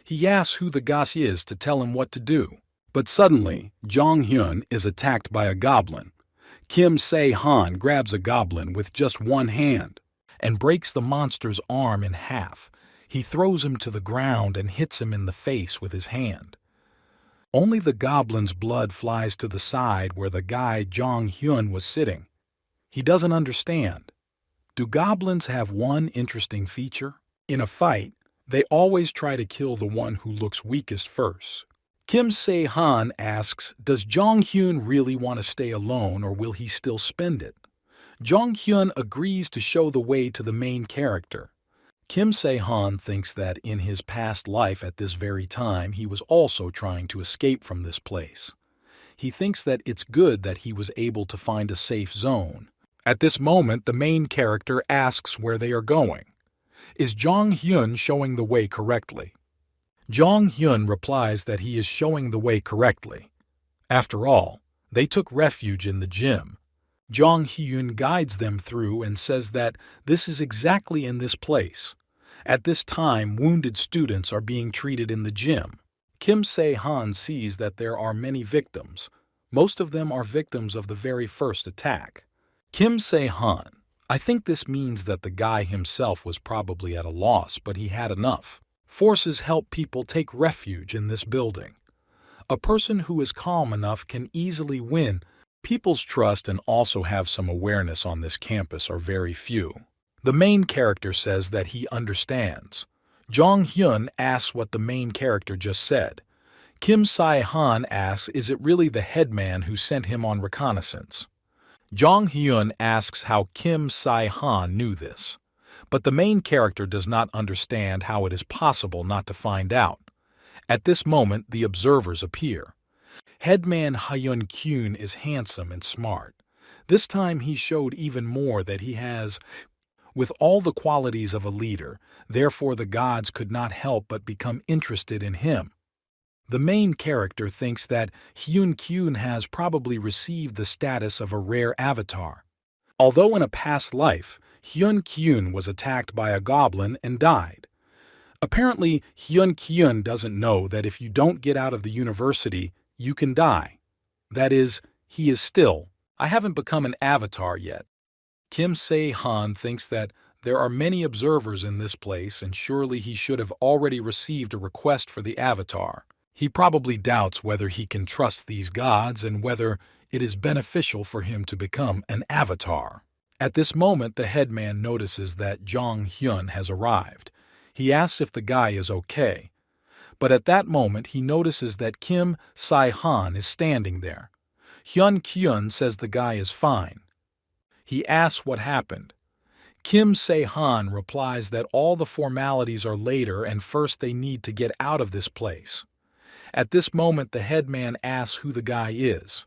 He asks who the guy is to tell him what to do. But suddenly, Jong-hyun is attacked by a goblin. Kim Se-han grabs a goblin with just one hand and breaks the monster's arm in half. He throws him to the ground and hits him in the face with his hand. Only the goblin's blood flies to the side where the guy Jong-hyun was sitting. He doesn't understand. Do goblins have one interesting feature? In a fight, they always try to kill the one who looks weakest first. Kim Se-han asks, does Jong-hyun really want to stay alone or will he still spend it? Jong-hyun agrees to show the way to the main character. Kim Se-han thinks that in his past life at this very time he was also trying to escape from this place. He thinks that it's good that he was able to find a safe zone. At this moment, the main character asks where they are going. Is Jong-hyun showing the way correctly? Jong-hyun replies that he is showing the way correctly. After all, they took refuge in the gym. Jong-hyun guides them through and says that this is exactly in this place. At this time, wounded students are being treated in the gym. Kim Se-han sees that there are many victims. Most of them are victims of the very first attack. Kim Se-han, I think this means that the guy himself was probably at a loss, but he had enough. Forces help people take refuge in this building. A person who is calm enough can easily win. People's trust and also have some awareness on this campus are very few. The main character says that he understands. Jong-hyun asks what the main character just said. Kim Se-han asks, is it really the headman who sent him on reconnaissance? Jong-hyun asks how Kim Se-han knew this. But the main character does not understand how it is possible not to find out. At this moment, the observers appear. Headman Hyun-kyun is handsome and smart. This time he showed even more that he has. with all the qualities of a leader, therefore the gods could not help but become interested in him. The main character thinks that Hyun-kyun has probably received the status of a rare avatar. Although in a past life, Hyun-kyun was attacked by a goblin and died. Apparently, Hyun-kyun doesn't know that if you don't get out of the university, you can die. That is, he is still, I haven't become an avatar yet. Kim Se-han thinks that there are many observers in this place and surely he should have already received a request for the avatar. He probably doubts whether he can trust these gods and whether it is beneficial for him to become an avatar. At this moment, the headman notices that Jong Hyun has arrived. He asks if the guy is okay. But at that moment, he notices that Kim Se-han is standing there. Hyun-kyun says the guy is fine. He asks what happened. Kim Se-han replies that all the formalities are later and first they need to get out of this place. At this moment, the headman asks who the guy is.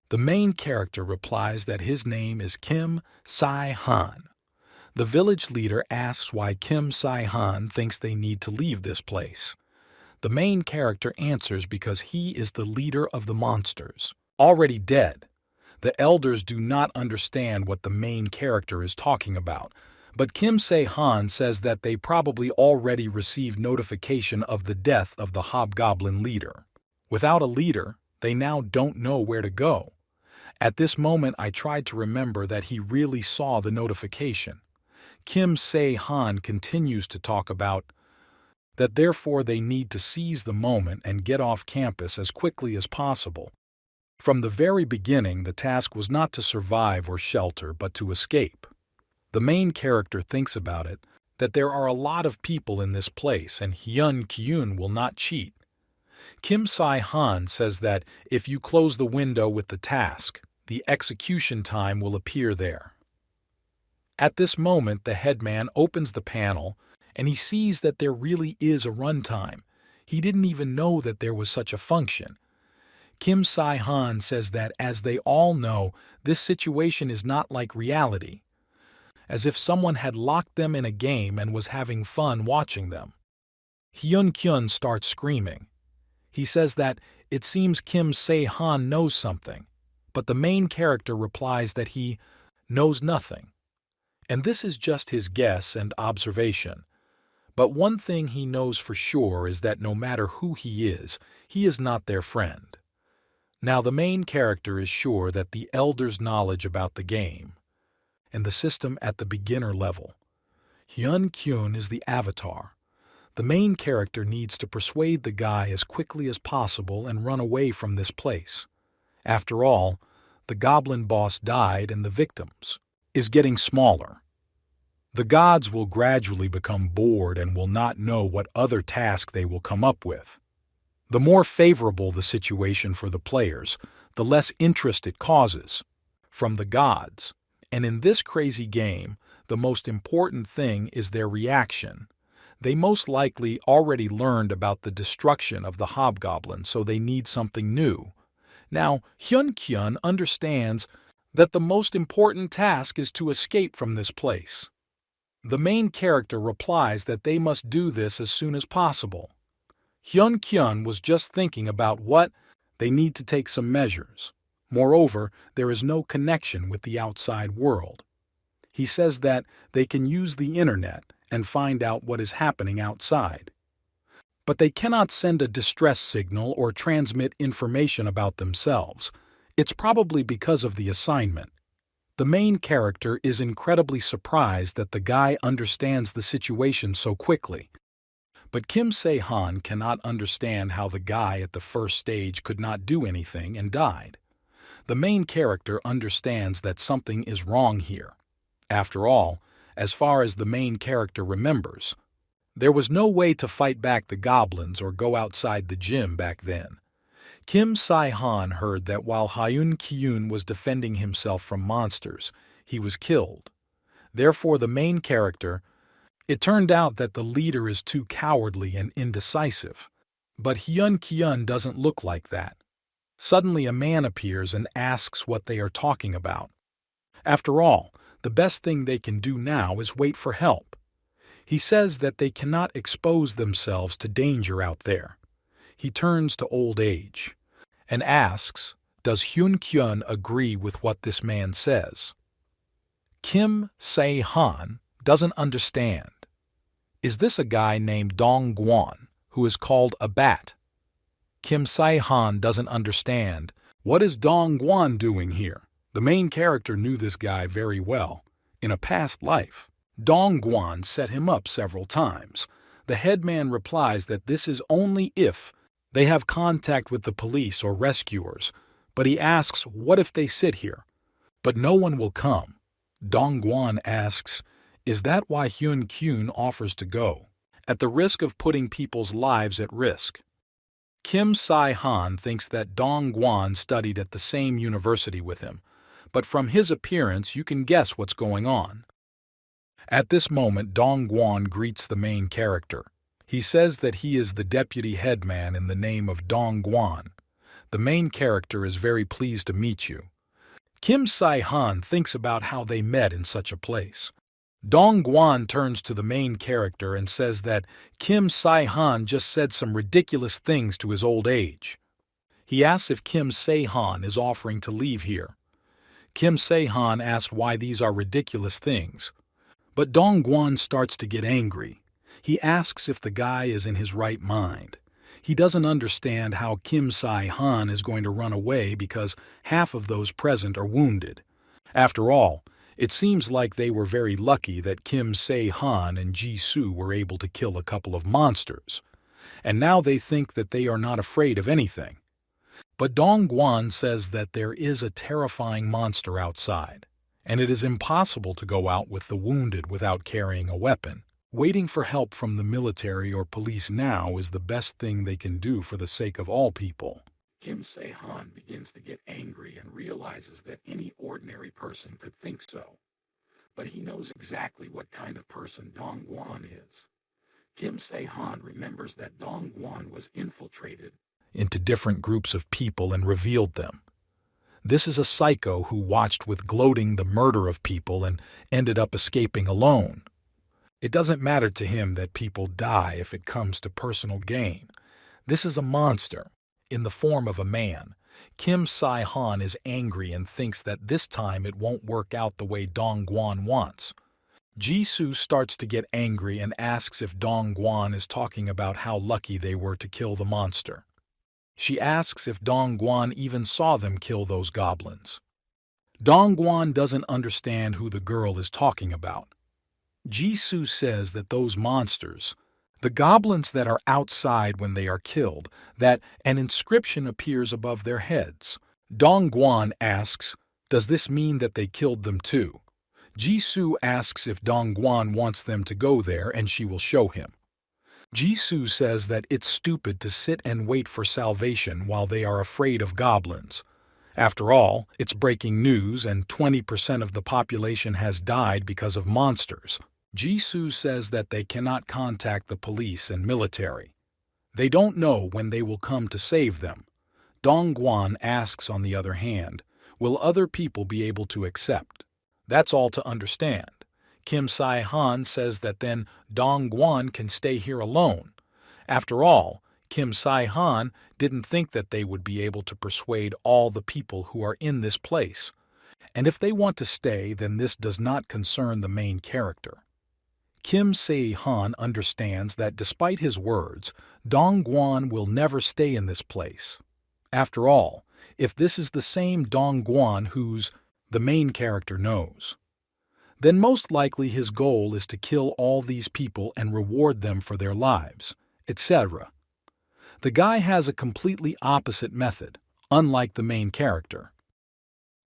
The main character replies that his name is Kim Se-han. The village leader asks why Kim Se-han thinks they need to leave this place. The main character answers because he is the leader of the monsters, already dead. The elders do not understand what the main character is talking about, but Kim Se-han says that they probably already received notification of the death of the hobgoblin leader. Without a leader, they now don't know where to go. At this moment, I tried to remember that he really saw the notification. Kim Se-han continues to talk about that therefore they need to seize the moment and get off campus as quickly as possible. From the very beginning, the task was not to survive or shelter, but to escape. The main character thinks about it, that there are a lot of people in this place and Hyun-kyun will not cheat. Kim Se-han says that if you close the window with the task, the execution time will appear there. At this moment, the headman opens the panel and he sees that there really is a runtime. He didn't even know that there was such a function. Kim Se-han says that, as they all know, this situation is not like reality, as if someone had locked them in a game and was having fun watching them. Hyun-kyun starts screaming. He says that it seems Kim Se-han knows something, but the main character replies that he knows nothing. And this is just his guess and observation. But one thing he knows for sure is that no matter who he is not their friend. Now the main character is sure that the elders' knowledge about the game and the system at the beginner level. Hyun-kyun is the avatar. The main character needs to persuade the guy as quickly as possible and run away from this place. After all, the goblin boss died and the victims is getting smaller. The gods will gradually become bored and will not know what other task they will come up with. The more favorable the situation for the players, the less interest it causes from the gods. And in this crazy game, the most important thing is their reaction. They most likely already learned about the destruction of the hobgoblin, so they need something new. Now, Hyun-kyun understands that the most important task is to escape from this place. The main character replies that they must do this as soon as possible. Hyun-kyun was just thinking about what they need to take some measures. Moreover, there is no connection with the outside world. He says that they can use the internet and find out what is happening outside. But they cannot send a distress signal or transmit information about themselves. It's probably because of the assignment. The main character is incredibly surprised that the guy understands the situation so quickly. But Kim Se-han cannot understand how the guy at the first stage could not do anything and died. The main character understands that something is wrong here. After all, as far as the main character remembers, there was no way to fight back the goblins or go outside the gym back then. Kim Se-han heard that while Hyun-kyun was defending himself from monsters, he was killed. Therefore, the main character, it turned out that the leader is too cowardly and indecisive. But Hyun-kyun doesn't look like that. Suddenly a man appears and asks what they are talking about. After all, The best thing they can do now is wait for help. He says that they cannot expose themselves to danger out there. He turns to old age and asks, does Hyun-kyun agree with what this man says? Kim Se-han doesn't understand. Is this a guy named Dong-gwan who is called a bat? Kim Se-han doesn't understand. What is Dong-gwan doing here? The main character knew this guy very well. In a past life, Dong-gwan set him up several times. The headman replies that this is only if they have contact with the police or rescuers, but he asks what if they sit here? But no one will come. Dong-gwan asks, is that why Hyun-kyun offers to go, at the risk of putting people's lives at risk? Kim Se-han thinks that Dong-gwan studied at the same university with him, but from his appearance you can guess what's going on. At this moment, Dong-gwan greets the main character. He says that he is the deputy headman in the name of Dong-gwan. The main character is very pleased to meet you. Kim Se-han thinks about how they met in such a place. Dong-gwan turns to the main character and says that Kim Se-han just said some ridiculous things to his old age. He asks if Kim Se-han is offering to leave here. Kim Se-han asks why these are ridiculous things. But Dong-gwan starts to get angry. He asks if the guy is in his right mind. He doesn't understand how Kim Se-han is going to run away because half of those present are wounded. After all, it seems like they were very lucky that Kim Se-han and Jisoo were able to kill a couple of monsters, and now they think that they are not afraid of anything. But Dong-gwan says that there is a terrifying monster outside, and it is impossible to go out with the wounded without carrying a weapon. Waiting for help from the military or police now is the best thing they can do for the sake of all people. Kim Se-han begins to get angry and realizes that any ordinary person could think so. But he knows exactly what kind of person Dong-gwan is. Kim Se-han remembers that Dong-gwan was infiltrated into different groups of people and revealed them. This is a psycho who watched with gloating the murder of people and ended up escaping alone. It doesn't matter to him that people die if it comes to personal gain. This is a monster in the form of a man. Kim Se-han is angry and thinks that this time it won't work out the way Dong-gwan wants. Jisoo starts to get angry and asks if Dong-gwan is talking about how lucky they were to kill the monster. She asks if Dong-gwan even saw them kill those goblins. Dong-gwan doesn't understand who the girl is talking about. Jisoo says that those monsters, the goblins that are outside when they are killed, that an inscription appears above their heads. Dong-gwan asks, does this mean that they killed them too? Jisoo asks if Dong-gwan wants them to go there and she will show him. Jisoo says that it's stupid to sit and wait for salvation while they are afraid of goblins. After all, it's breaking news and 20% of the population has died because of monsters. Jisoo says that they cannot contact the police and military. They don't know when they will come to save them. Dong-gwan asks, on the other hand, will other people be able to accept? That's all to understand. Kim Se-han says that then Dong-gwan can stay here alone. After all, Kim Se-han didn't think that they would be able to persuade all the people who are in this place. And if they want to stay, then this does not concern the main character. Kim Se-han understands that despite his words, Dong-gwan will never stay in this place. After all, if this is the same Dong-gwan who's the main character knows, then most likely his goal is to kill all these people and reward them for their lives, etc. The guy has a completely opposite method, unlike the main character.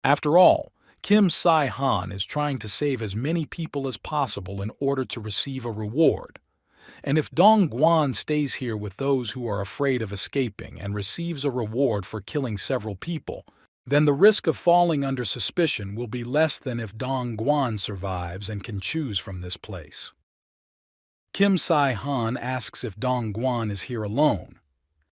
After all, Kim Se-han is trying to save as many people as possible in order to receive a reward. And if Dong-gwan stays here with those who are afraid of escaping and receives a reward for killing several people, then the risk of falling under suspicion will be less than if Dong-gwan survives and can choose from this place. Kim Se-han asks if Dong-gwan is here alone.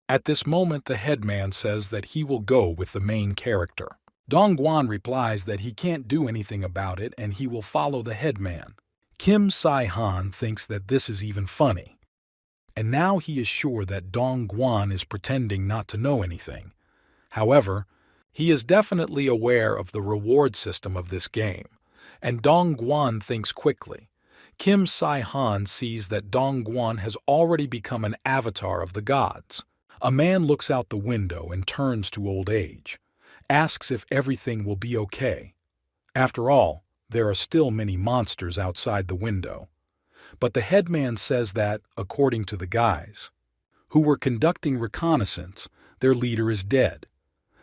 At this moment, the headman says that he will go with the main character. Dongguan replies that he can't do anything about it and he will follow the headman. Kim Se-han thinks that this is even funny. And now he is sure that Dongguan is pretending not to know anything. However, he is definitely aware of the reward system of this game, and Dongguan thinks quickly. Kim Se-han sees that Dongguan has already become an avatar of the gods. A man looks out the window and turns to old age, asks if everything will be okay. After all, there are still many monsters outside the window. But the headman says that, according to the guys who were conducting reconnaissance, their leader is dead.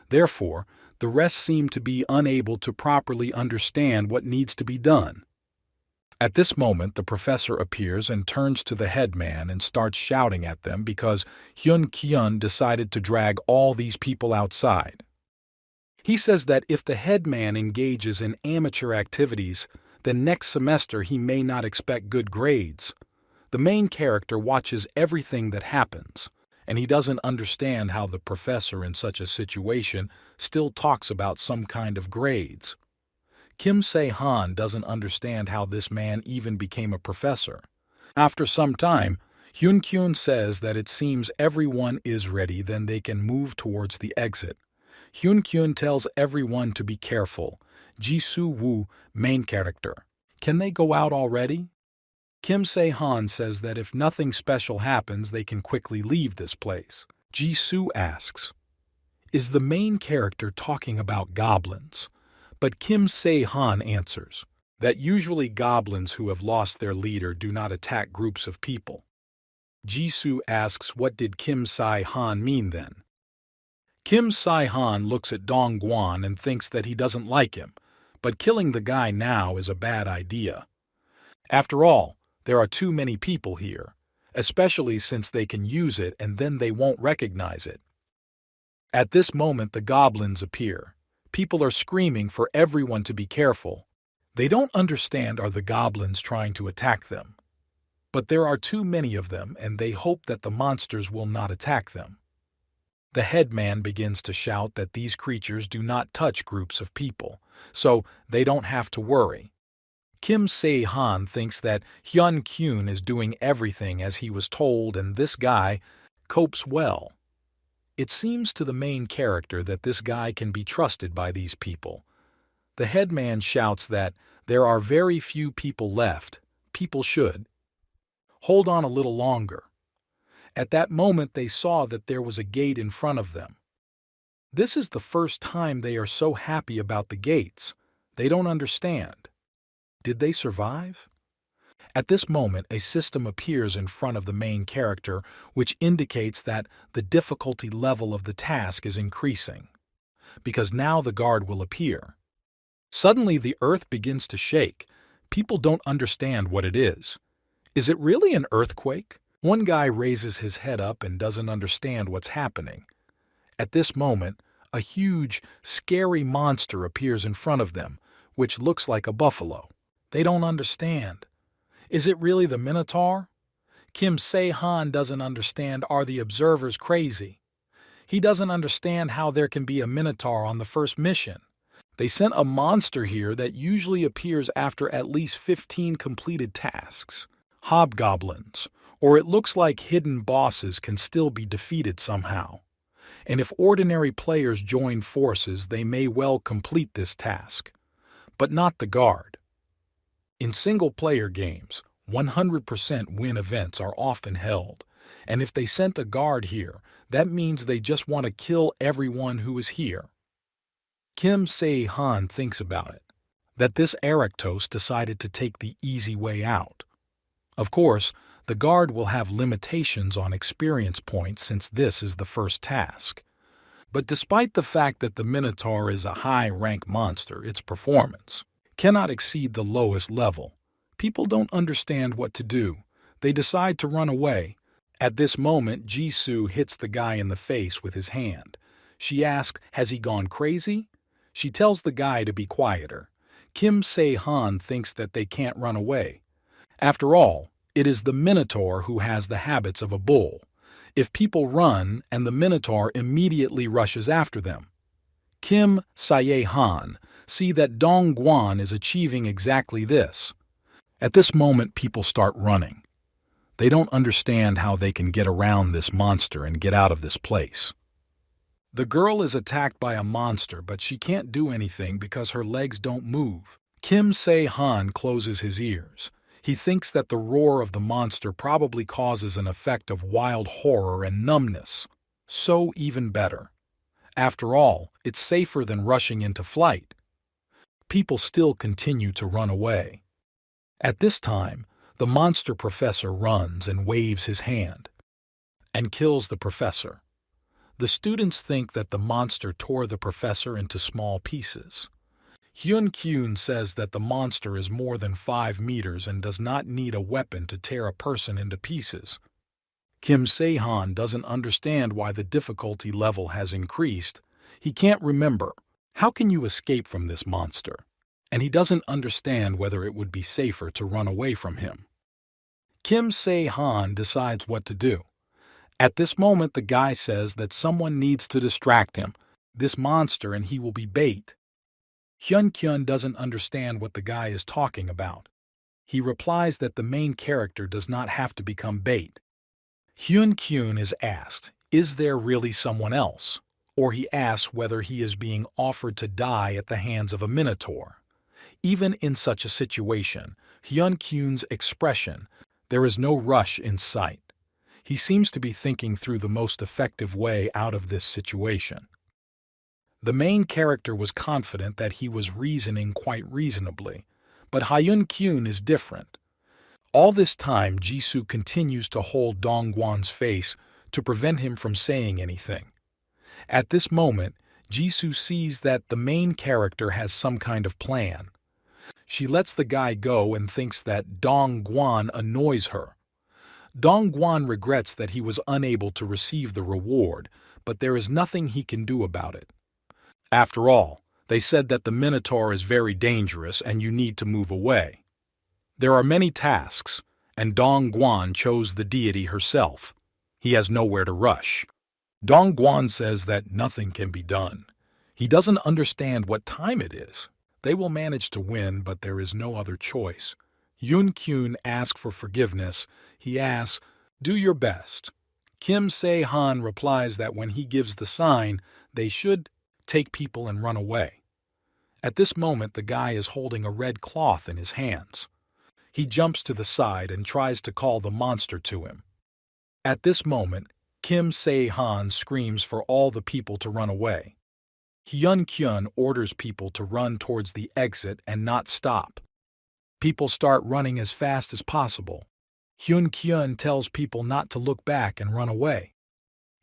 Therefore, the rest seem to be unable to properly understand what needs to be done. At this moment, the professor appears and turns to the headman and starts shouting at them because Hyun-kyun decided to drag all these people outside. He says that if the headman engages in amateur activities, then next semester he may not expect good grades. The main character watches everything that happens, and he doesn't understand how the professor in such a situation still talks about some kind of grades. Kim Se-han doesn't understand how this man even became a professor. After some time, Hyun-kyun says that it seems everyone is ready, then they can move towards the exit. Hyun-kyun tells everyone to be careful. Ji-soo-woo, main character. Can they go out already? Kim Se-han says that if nothing special happens, they can quickly leave this place. Ji-soo asks, is the main character talking about goblins? But Kim Se-han answers that usually goblins who have lost their leader do not attack groups of people. Ji-soo asks what did Kim Se-han mean then? Kim Se-han looks at Dongguan and thinks that he doesn't like him, but killing the guy now is a bad idea. After all, there are too many people here, especially since they can use it and then they won't recognize it. At this moment the goblins appear. People are screaming for everyone to be careful. They don't understand are the goblins trying to attack them. But there are too many of them and they hope that the monsters will not attack them. The headman begins to shout that these creatures do not touch groups of people, so they don't have to worry. Kim Se-han thinks that Hyun-kyun is doing everything as he was told and this guy copes well. It seems to the main character that this guy can be trusted by these people. The headman shouts that there are very few people left. People should hold on a little longer. At that moment they saw that there was a gate in front of them. This is the first time they are so happy about the gates. They don't understand. Did they survive? At this moment, a system appears in front of the main character, which indicates that the difficulty level of the task is increasing, because now the guard will appear. Suddenly, the earth begins to shake. People don't understand what it is. Is it really an earthquake? One guy raises his head up and doesn't understand what's happening. At this moment, a huge, scary monster appears in front of them, which looks like a buffalo. They don't understand. Is it really the Minotaur? Kim Se-han doesn't understand, are the observers crazy? He doesn't understand how there can be a Minotaur on the first mission. They sent a monster here that usually appears after at least 15 completed tasks. Hobgoblins, or it looks like hidden bosses, can still be defeated somehow. And if ordinary players join forces, they may well complete this task. But not the guard. In single-player games, 100% win events are often held, and if they sent a guard here, that means they just want to kill everyone who is here. Kim Se-han thinks about it, that this Erectos decided to take the easy way out. Of course, the guard will have limitations on experience points since this is the first task. But despite the fact that the Minotaur is a high-rank monster, its performance cannot exceed the lowest level. People don't understand what to do. They decide to run away. At this moment, Ji-soo hits the guy in the face with his hand. She asks, has he gone crazy? She tells the guy to be quieter. Kim Se-han thinks that they can't run away. After all, it is the Minotaur who has the habits of a bull. If people run and the Minotaur immediately rushes after them. Kim Sae-han see that Dong Guan is achieving exactly this. At this moment, people start running. They don't understand how they can get around this monster and get out of this place. The girl is attacked by a monster, but she can't do anything because her legs don't move. Kim Se-han closes his ears. He thinks that the roar of the monster probably causes an effect of wild horror and numbness. So even better. After all, it's safer than rushing into flight. People still continue to run away. At this time, the monster professor runs and waves his hand and kills the professor. The students think that the monster tore the professor into small pieces. Hyun-kyun says that the monster is more than 5 meters and does not need a weapon to tear a person into pieces. Kim Se-han doesn't understand why the difficulty level has increased. He can't remember. How can you escape from this monster? And he doesn't understand whether it would be safer to run away from him. Kim Se-han decides what to do. At this moment, the guy says that someone needs to distract him, this monster, and he will be bait. Hyun-kyun doesn't understand what the guy is talking about. He replies that the main character does not have to become bait. Hyun-kyun is asked, is there really someone else? Or he asks whether he is being offered to die at the hands of a minotaur. Even in such a situation, Hyun-kyun's expression, there is no rush in sight. He seems to be thinking through the most effective way out of this situation. The main character was confident that he was reasoning quite reasonably, but Hyun-kyun is different. All this time, Jisoo continues to hold Dong-gwan's face to prevent him from saying anything. At this moment, Jisoo sees that the main character has some kind of plan. She lets the guy go and thinks that Dong-gwan annoys her. Dong-gwan regrets that he was unable to receive the reward, but there is nothing he can do about it. After all, they said that the Minotaur is very dangerous and you need to move away. There are many tasks, and Dong-gwan chose the deity herself. He has nowhere to rush. Dong-gwan says that nothing can be done. He doesn't understand what time it is. They will manage to win, but there is no other choice. Hyun-kyun asks for forgiveness. He asks, do your best. Kim Se-han replies that when he gives the sign, they should take people and run away. At this moment, the guy is holding a red cloth in his hands. He jumps to the side and tries to call the monster to him. At this moment, Kim Se-han screams for all the people to run away. Hyun-kyun orders people to run towards the exit and not stop. People start running as fast as possible. Hyun-kyun tells people not to look back and run away.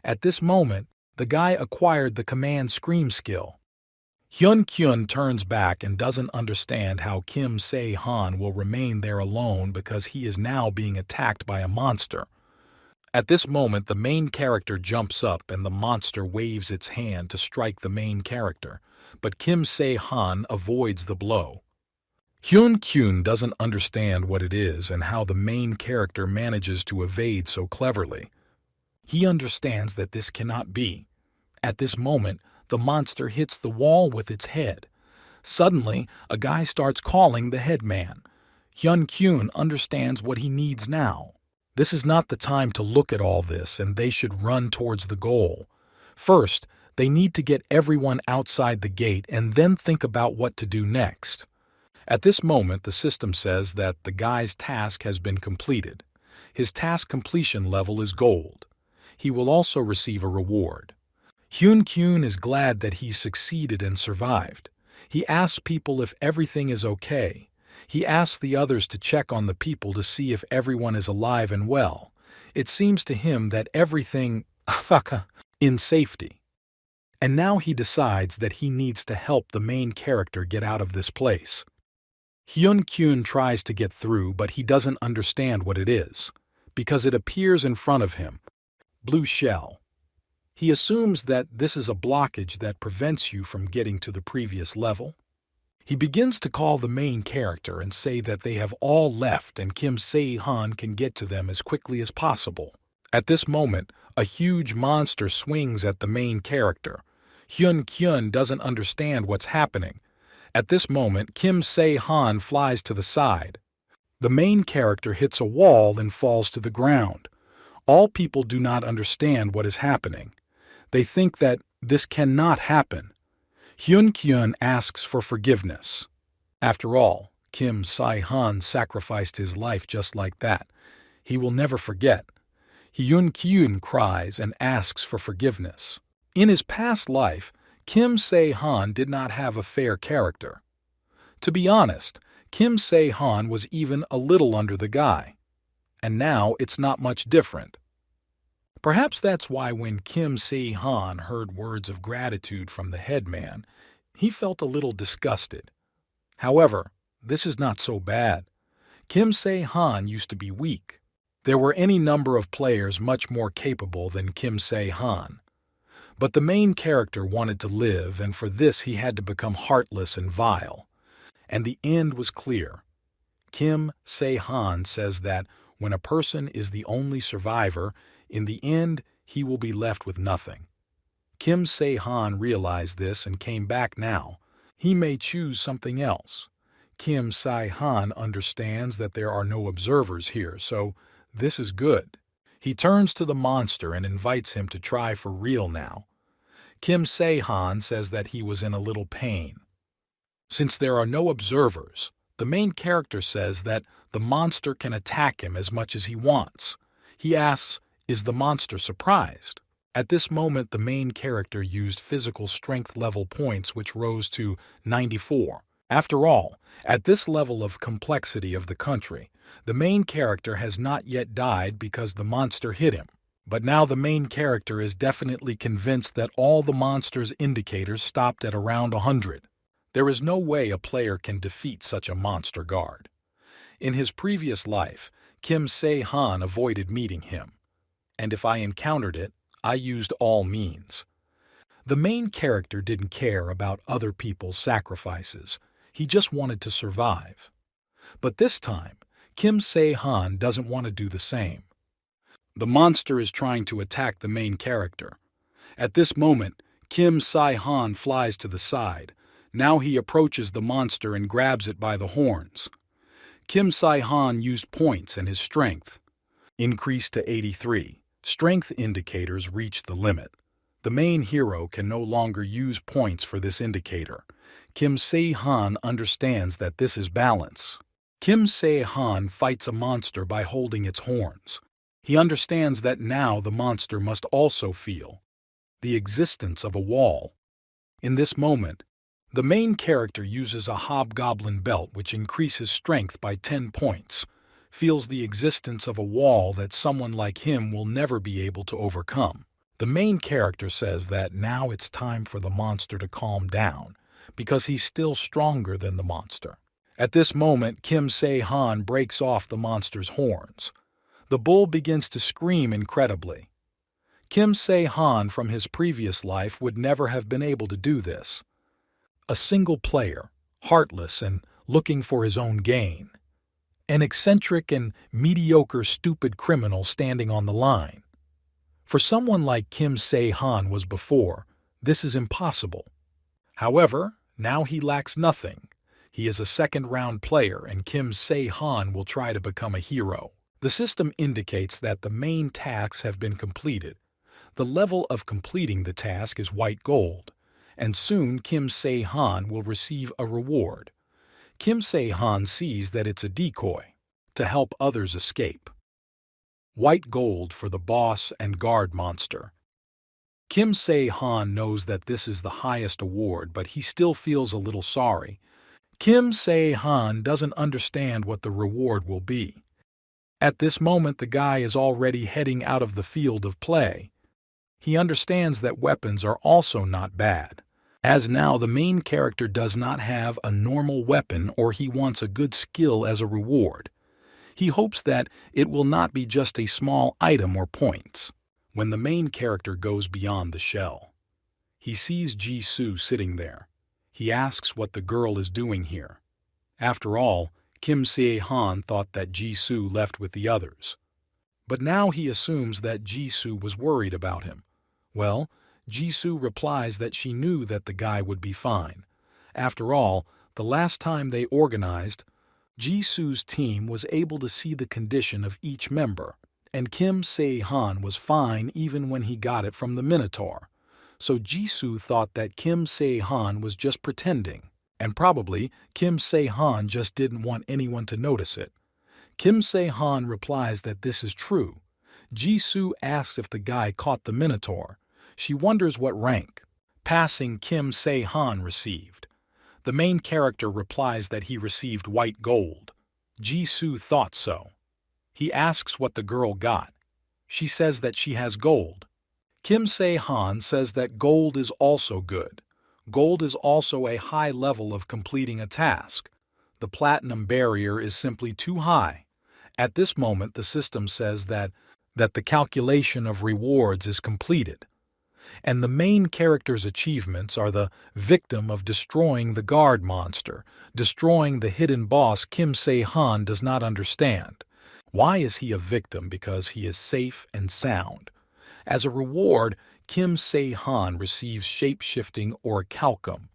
At this moment, the guy acquired the command scream skill. Hyun-kyun turns back and doesn't understand how Kim Se-han will remain there alone because he is now being attacked by a monster. At this moment, the main character jumps up and the monster waves its hand to strike the main character, but Kim Se-han avoids the blow. Hyun-kyun doesn't understand what it is and how the main character manages to evade so cleverly. He understands that this cannot be. At this moment, the monster hits the wall with its head. Suddenly, a guy starts calling the headman. Hyun-kyun understands what he needs now. This is not the time to look at all this, and they should run towards the goal. First, they need to get everyone outside the gate and then think about what to do next. At this moment, the system says that the guy's task has been completed. His task completion level is gold. He will also receive a reward. Hyun-kyun is glad that he succeeded and survived. He asks people if everything is okay. He asks the others to check on the people to see if everyone is alive and well. It seems to him that everything in safety. And now he decides that he needs to help the main character get out of this place. Hyun-kyun tries to get through, but he doesn't understand what it is, because it appears in front of him. Blue shell. He assumes that this is a blockage that prevents you from getting to the previous level. He begins to call the main character and say that they have all left and Kim Se-han can get to them as quickly as possible. At this moment, a huge monster swings at the main character. Hyun Kyun doesn't understand what's happening. At this moment, Kim Se-han flies to the side. The main character hits a wall and falls to the ground. All people do not understand what is happening. They think that this cannot happen. Hyun Kyun asks for forgiveness. After all, Kim Se-han sacrificed his life just like that. He will never forget. Hyun Kyun cries and asks for forgiveness. In his past life, Kim Se-han did not have a fair character. To be honest, Kim Se-han was even a little under the guy. And now it's not much different. Perhaps that's why when Kim Se-han heard words of gratitude from the headman, he felt a little disgusted. However, this is not so bad. Kim Se-han used to be weak. There were any number of players much more capable than Kim Se-han. But the main character wanted to live, and for this he had to become heartless and vile. And the end was clear. Kim Se-han says that when a person is the only survivor, in the end he will be left with nothing. Kim Se-han realized this and came back now. He may choose something else. Kim Se-han understands that there are no observers here, so this is good. He turns to the monster and invites him to try for real now. Kim Se-han says that he was in a little pain. Since there are no observers, the main character says that the monster can attack him as much as he wants. He asks, is the monster surprised? At this moment, the main character used physical strength level points, which rose to 94. After all, at this level of complexity of the country, the main character has not yet died because the monster hit him. But now the main character is definitely convinced that all the monster's indicators stopped at around 100. There is no way a player can defeat such a monster guard. In his previous life, Kim Se-han avoided meeting him. And if I encountered it, I used all means. The main character didn't care about other people's sacrifices. He just wanted to survive. But this time, Kim Se-han doesn't want to do the same. The monster is trying to attack the main character. At this moment, Kim Se-han flies to the side. Now he approaches the monster and grabs it by the horns. Kim Se-han used points and his strength increased to 83. Strength indicators reach the limit. The main hero can no longer use points for this indicator. Kim Se-han understands that this is balance. Kim Se-han fights a monster by holding its horns. He understands that now the monster must also feel the existence of a wall. In this moment, the main character uses a hobgoblin belt which increases strength by 10 points, feels the existence of a wall that someone like him will never be able to overcome. The main character says that now it's time for the monster to calm down, because he's still stronger than the monster. At this moment, Kim Se-han breaks off the monster's horns. The bull begins to scream incredibly. Kim Se-han from his previous life would never have been able to do this. A single player, heartless and looking for his own gain. An eccentric and mediocre stupid criminal standing on the line. For someone like Kim Se-han was before, this is impossible. However, now he lacks nothing. He is a second-round player and Kim Se-han will try to become a hero. The system indicates that the main tasks have been completed. The level of completing the task is white gold, and soon Kim Se-han will receive a reward. Kim Se-han sees that it's a decoy to help others escape. White gold for the boss and guard monster. Kim Se-han knows that this is the highest award, but he still feels a little sorry. Kim Se-han doesn't understand what the reward will be. At this moment, the guy is already heading out of the field of play. He understands that weapons are also not bad, as now the main character does not have a normal weapon or he wants a good skill as a reward. He hopes that it will not be just a small item or points. When the main character goes beyond the shell, he sees Jisoo sitting there. He asks what the girl is doing here. After all, Kim Se-han thought that Jisoo left with the others. But now he assumes that Jisoo was worried about him. Well, Jisoo replies that she knew that the guy would be fine. After all, the last time they organized, Jisoo's team was able to see the condition of each member, and Kim Se-han was fine even when he got it from the Minotaur. So Jisoo thought that Kim Se-han was just pretending, and probably Kim Se-han just didn't want anyone to notice it. Kim Se-han replies that this is true. Jisoo asks if the guy caught the Minotaur. She wonders what rank passing Kim Se-han received. The main character replies that he received white gold. Jisoo thought so. He asks what the girl got. She says that she has gold. Kim Se-han says that gold is also good. Gold is also a high level of completing a task. The platinum barrier is simply too high. At this moment, the system says that the calculation of rewards is completed, and the main character's achievements are the victim of destroying the guard monster, destroying the hidden boss. Kim Se-han does not understand. Why is he a victim? Because he is safe and sound. As a reward, Kim Se-han receives shape-shifting orichalcum.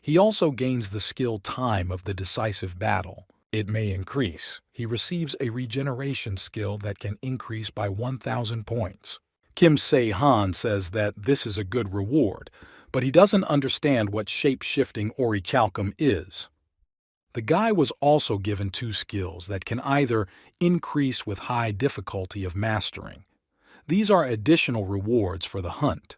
He also gains the skill time of the decisive battle. It may increase. He receives a regeneration skill that can increase by 1,000 points. Kim Se-han says that this is a good reward, but he doesn't understand what shape-shifting orichalcum is. The guy was also given 2 skills that can either increase with high difficulty of mastering. These are additional rewards for the hunt,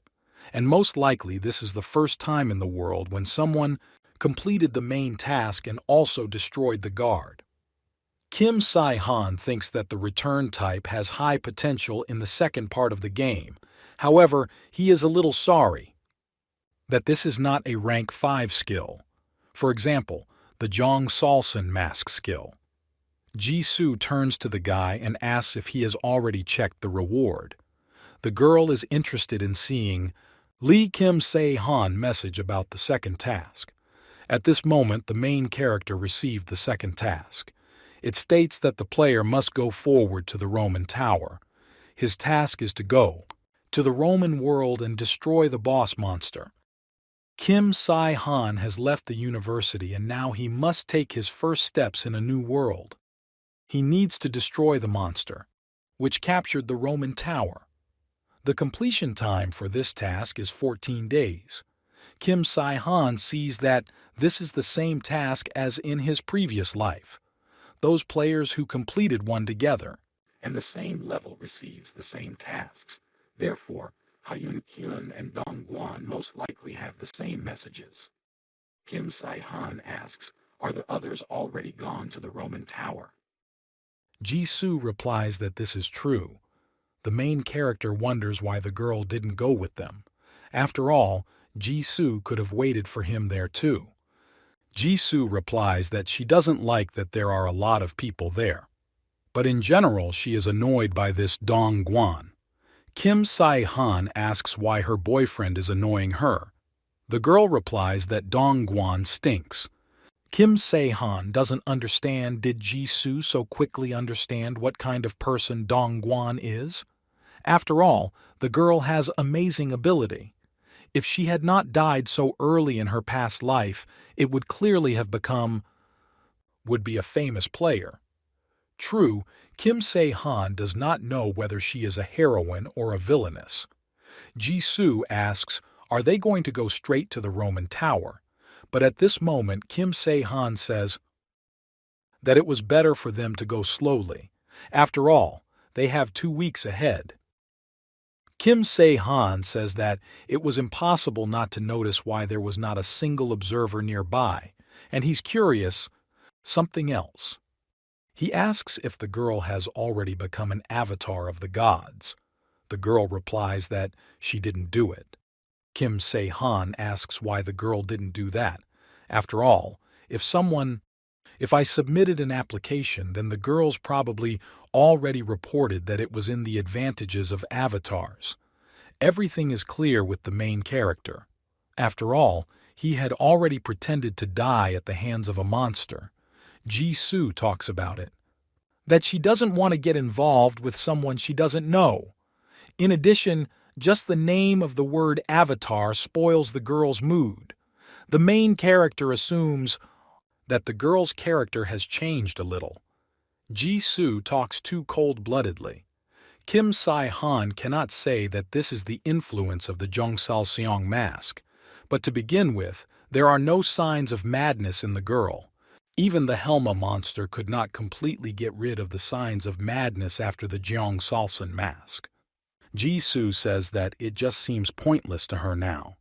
and most likely this is the first time in the world when someone completed the main task and also destroyed the guard. Kim Se-han thinks that the return type has high potential in the second part of the game. However, he is a little sorry that this is not a rank 5 skill. For example, the Jong Salson mask skill. Jisoo turns to the guy and asks if he has already checked the reward. The girl is interested in seeing Lee Kim Se-han message about the second task. At this moment, the main character received the second task. It states that the player must go forward to the Roman Tower. His task is to go to the Roman world and destroy the boss monster. Kim Se-han has left the university and now he must take his first steps in a new world. He needs to destroy the monster, which captured the Roman Tower. The completion time for this task is 14 days. Kim Se-han sees that this is the same task as in his previous life. Those players who completed one together and the same level receives the same tasks. Therefore, Hyun-kyun and Dong-gwan most likely have the same messages. Kim Se-han asks, are the others already gone to the Roman Tower? Jisoo replies that this is true. The main character wonders why the girl didn't go with them. After all, Jisoo could have waited for him there too. Jisoo replies that she doesn't like that there are a lot of people there. But in general, she is annoyed by this Dong-gwan. Kim Se-han asks why her boyfriend is annoying her. The girl replies that Dong-gwan stinks. Kim Se-han doesn't understand. Did Jisoo so quickly understand what kind of person Dong-gwan is? After all, the girl has amazing ability. If she had not died so early in her past life, it would clearly have would be a famous player. True, Kim Se-han does not know whether she is a heroine or a villainess. Jisoo asks, are they going to go straight to the Roman Tower? But at this moment, Kim Se-han says that it was better for them to go slowly. After all, they have 2 weeks ahead. Kim Se-han says that it was impossible not to notice why there was not a single observer nearby, and he's curious something else. He asks if the girl has already become an avatar of the gods. The girl replies that she didn't do it. Kim Se-han asks why the girl didn't do that. After all, if I submitted an application, then the girls probably already reported that it was in the advantages of avatars. Everything is clear with the main character. After all, he had already pretended to die at the hands of a monster. Jisoo talks about it, that she doesn't want to get involved with someone she doesn't know. In addition, Just the name of the word avatar spoils the girl's mood. The main character assumes that the girl's character has changed a little. Jisoo talks too cold-bloodedly. Kim Se-han cannot say that this is the influence of the Jongsalseong mask. But to begin with, there are no signs of madness in the girl. Even the Helma monster could not completely get rid of the signs of madness after the Jongsalsen mask. Jisoo says that it just seems pointless to her now.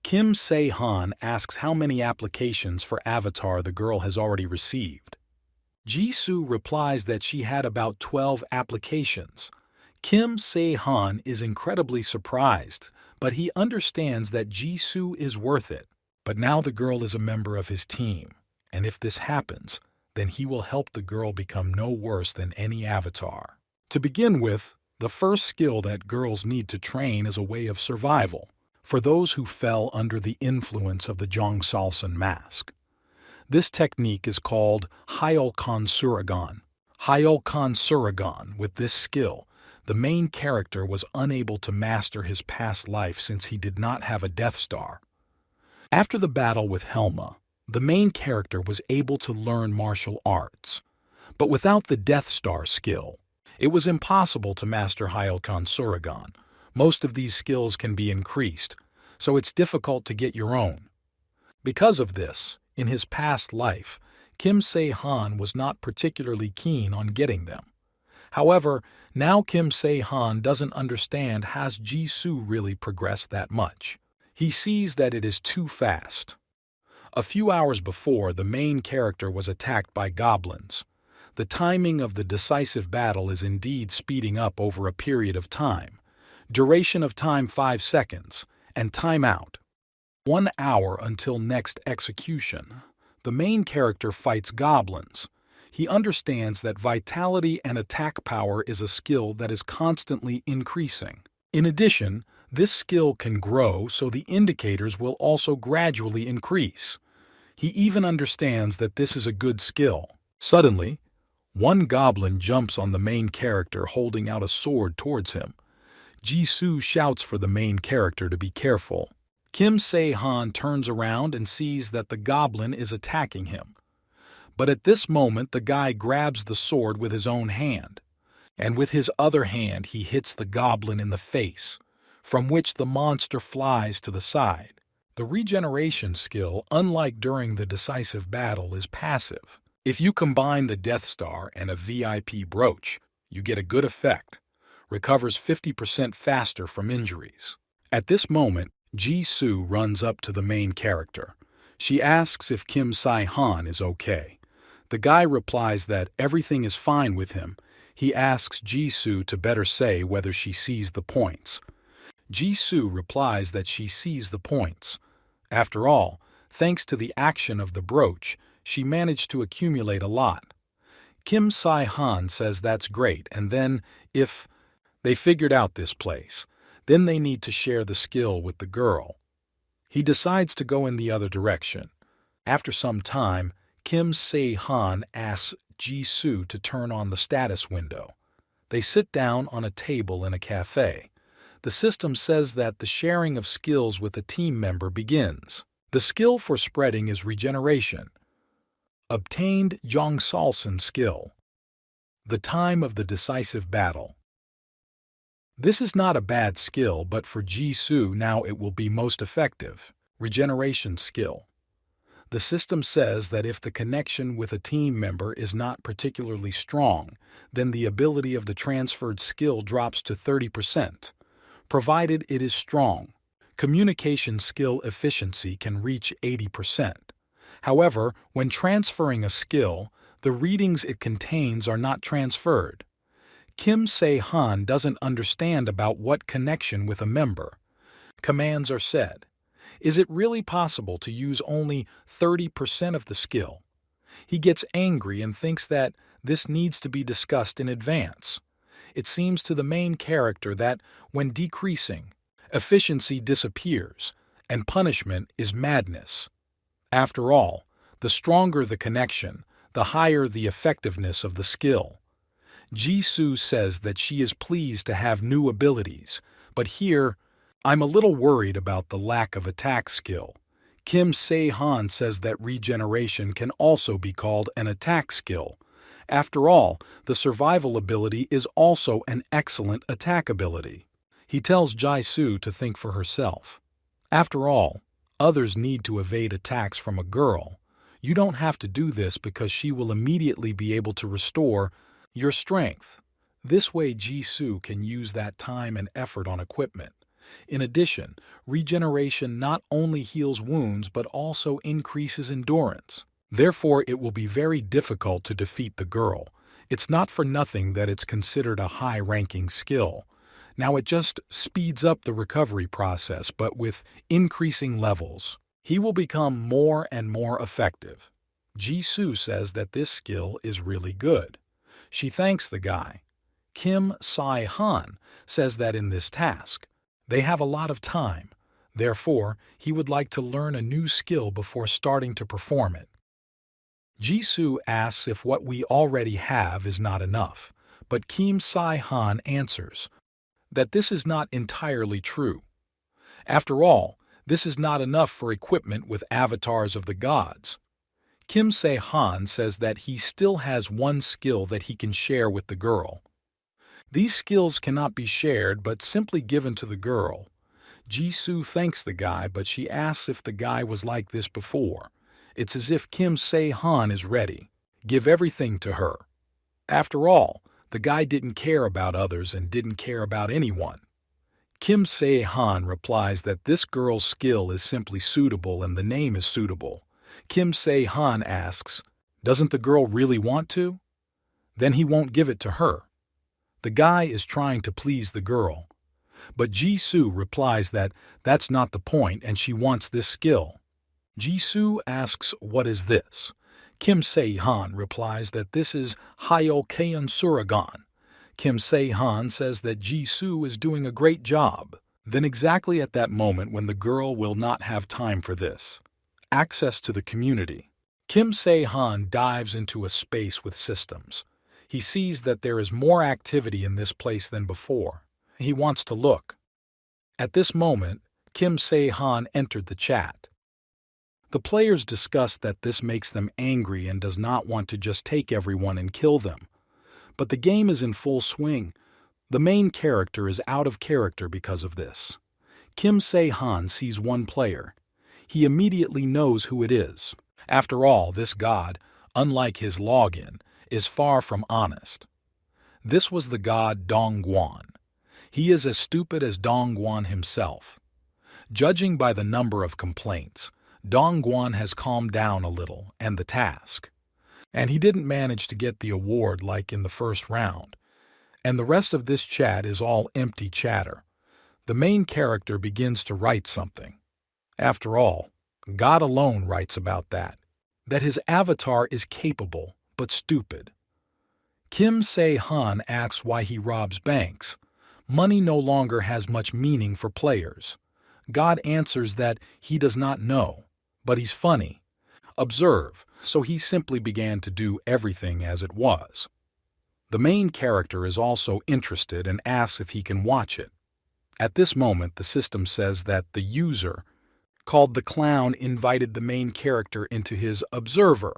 Kim Se-han asks how many applications for Avatar the girl has already received. Jisoo replies that she had about 12 applications. Kim Se-han is incredibly surprised, but he understands that Jisoo is worth it. But now the girl is a member of his team, and if this happens, then he will help the girl become no worse than any avatar. To begin with, the first skill that girls need to train is a way of survival for those who fell under the influence of the Jongsalsen mask. This technique is called Hyolkan Suragan. Hyolkan Suragan. With this skill, the main character was unable to master his past life since he did not have a Death Star. After the battle with Helma, the main character was able to learn martial arts. But without the Death Star skill, it was impossible to master Hyolkan Suragan. Most of these skills can be increased, so it's difficult to get your own. Because of this, in his past life, Kim Se-han was not particularly keen on getting them. However, now Kim Se-han doesn't understand has Jisoo really progressed that much. He sees that it is too fast. A few hours before, the main character was attacked by goblins. The timing of the decisive battle is indeed speeding up over a period of time. Duration of time 5 seconds, and time out. 1 hour until next execution. The main character fights goblins. He understands that vitality and attack power is a skill that is constantly increasing. In addition, this skill can grow, so the indicators will also gradually increase. He even understands that this is a good skill. Suddenly, one goblin jumps on the main character holding out a sword towards him. Jisoo shouts for the main character to be careful. Kim Se-han turns around and sees that the goblin is attacking him. But at this moment the guy grabs the sword with his own hand, and with his other hand he hits the goblin in the face, from which the monster flies to the side. The regeneration skill, unlike during the decisive battle, is passive. If you combine the Death Star and a VIP brooch, you get a good effect. Recovers 50% faster from injuries. At this moment, Jisoo runs up to the main character. She asks if Kim Se-han is okay. The guy replies that everything is fine with him. He asks Jisoo to better say whether she sees the points. Jisoo replies that she sees the points. After all, thanks to the action of the brooch, she managed to accumulate a lot. Kim Se-han says that's great, and then, if they figured out this place, then they need to share the skill with the girl. He decides to go in the other direction. After some time, Kim Se-han asks Jisoo to turn on the status window. They sit down on a table in a cafe. The system says that the sharing of skills with a team member begins. The skill for spreading is regeneration. Obtained Jongsalsen skill. The time of the decisive battle. This is not a bad skill, but for Jisoo now it will be most effective. Regeneration skill. The system says that if the connection with a team member is not particularly strong, then the ability of the transferred skill drops to 30%, provided it is strong. Communication skill efficiency can reach 80%. However, when transferring a skill, the readings it contains are not transferred. Kim Se-han doesn't understand about what connection with a member. Commands are said. Is it really possible to use only 30% of the skill? He gets angry and thinks that this needs to be discussed in advance. It seems to the main character that, when decreasing, efficiency disappears, and punishment is madness. After all, the stronger the connection, the higher the effectiveness of the skill. Jisoo says that she is pleased to have new abilities, But here, I'm a little worried about the lack of attack skill. Kim Se-han says that regeneration can also be called an attack skill. After all, the survival ability is also an excellent attack ability. He tells Ji-soo to think for herself. After all, others need to evade attacks from a girl. You don't have to do this because she will immediately be able to restore your strength. This way Ji-soo can use that time and effort on equipment. In addition, regeneration not only heals wounds but also increases endurance. Therefore, it will be very difficult to defeat the girl. It's not for nothing that it's considered a high-ranking skill. Now it just speeds up the recovery process, but with increasing levels. He will become more and more effective. Ji-soo says that this skill is really good. She thanks the guy. Kim Se-han says that in this task, they have a lot of time. Therefore, he would like to learn a new skill before starting to perform it. Ji-soo asks if what we already have is not enough, but Kim Se-han answers that this is not entirely true. After all, this is not enough for equipment with avatars of the gods. Kim Se-han says that he still has one skill that he can share with the girl. These skills cannot be shared but simply given to the girl. Ji-soo thanks the guy, but she asks if the guy was like this before. It's as if Kim Se-han is ready. Give everything to her. After all, the guy didn't care about others and didn't care about anyone. Kim Se-han replies that this girl's skill is simply suitable and the name is suitable. Kim Se-han asks, doesn't the girl really want to? Then he won't give it to her. The guy is trying to please the girl. But Ji-soo replies that that's not the point and she wants this skill. Ji-soo asks, what is this? Kim Se-han replies that this is Hyokeon Suragon. Kim Se-han says that Ji-soo is doing a great job. Then exactly at that moment when the girl will not have time for this. Access to the community. Kim Se-han dives into a space with systems. He sees that there is more activity in this place than before. He wants to look. At this moment, Kim Se-han entered the chat. The players discuss that this makes them angry and does not want to just take everyone and kill them. But the game is in full swing. The main character is out of character because of this. Kim Se-han sees one player. He immediately knows who it is. After all, this god, unlike his login, is far from honest. This was the god Dongguan. He is as stupid as Dongguan himself. Judging by the number of complaints, Dongguan has calmed down a little and the task. And he didn't manage to get the award like in the first round. And the rest of this chat is all empty chatter. The main character begins to write something. After all, God alone writes about that his avatar is capable but stupid. Kim Se-han asks why he robs banks. Money no longer has much meaning for players. God answers that he does not know, but he's funny. Observe, so he simply began to do everything as it was. The main character is also interested and asks if he can watch it. At this moment, the system says that the user, called the clown, invited the main character into his observer.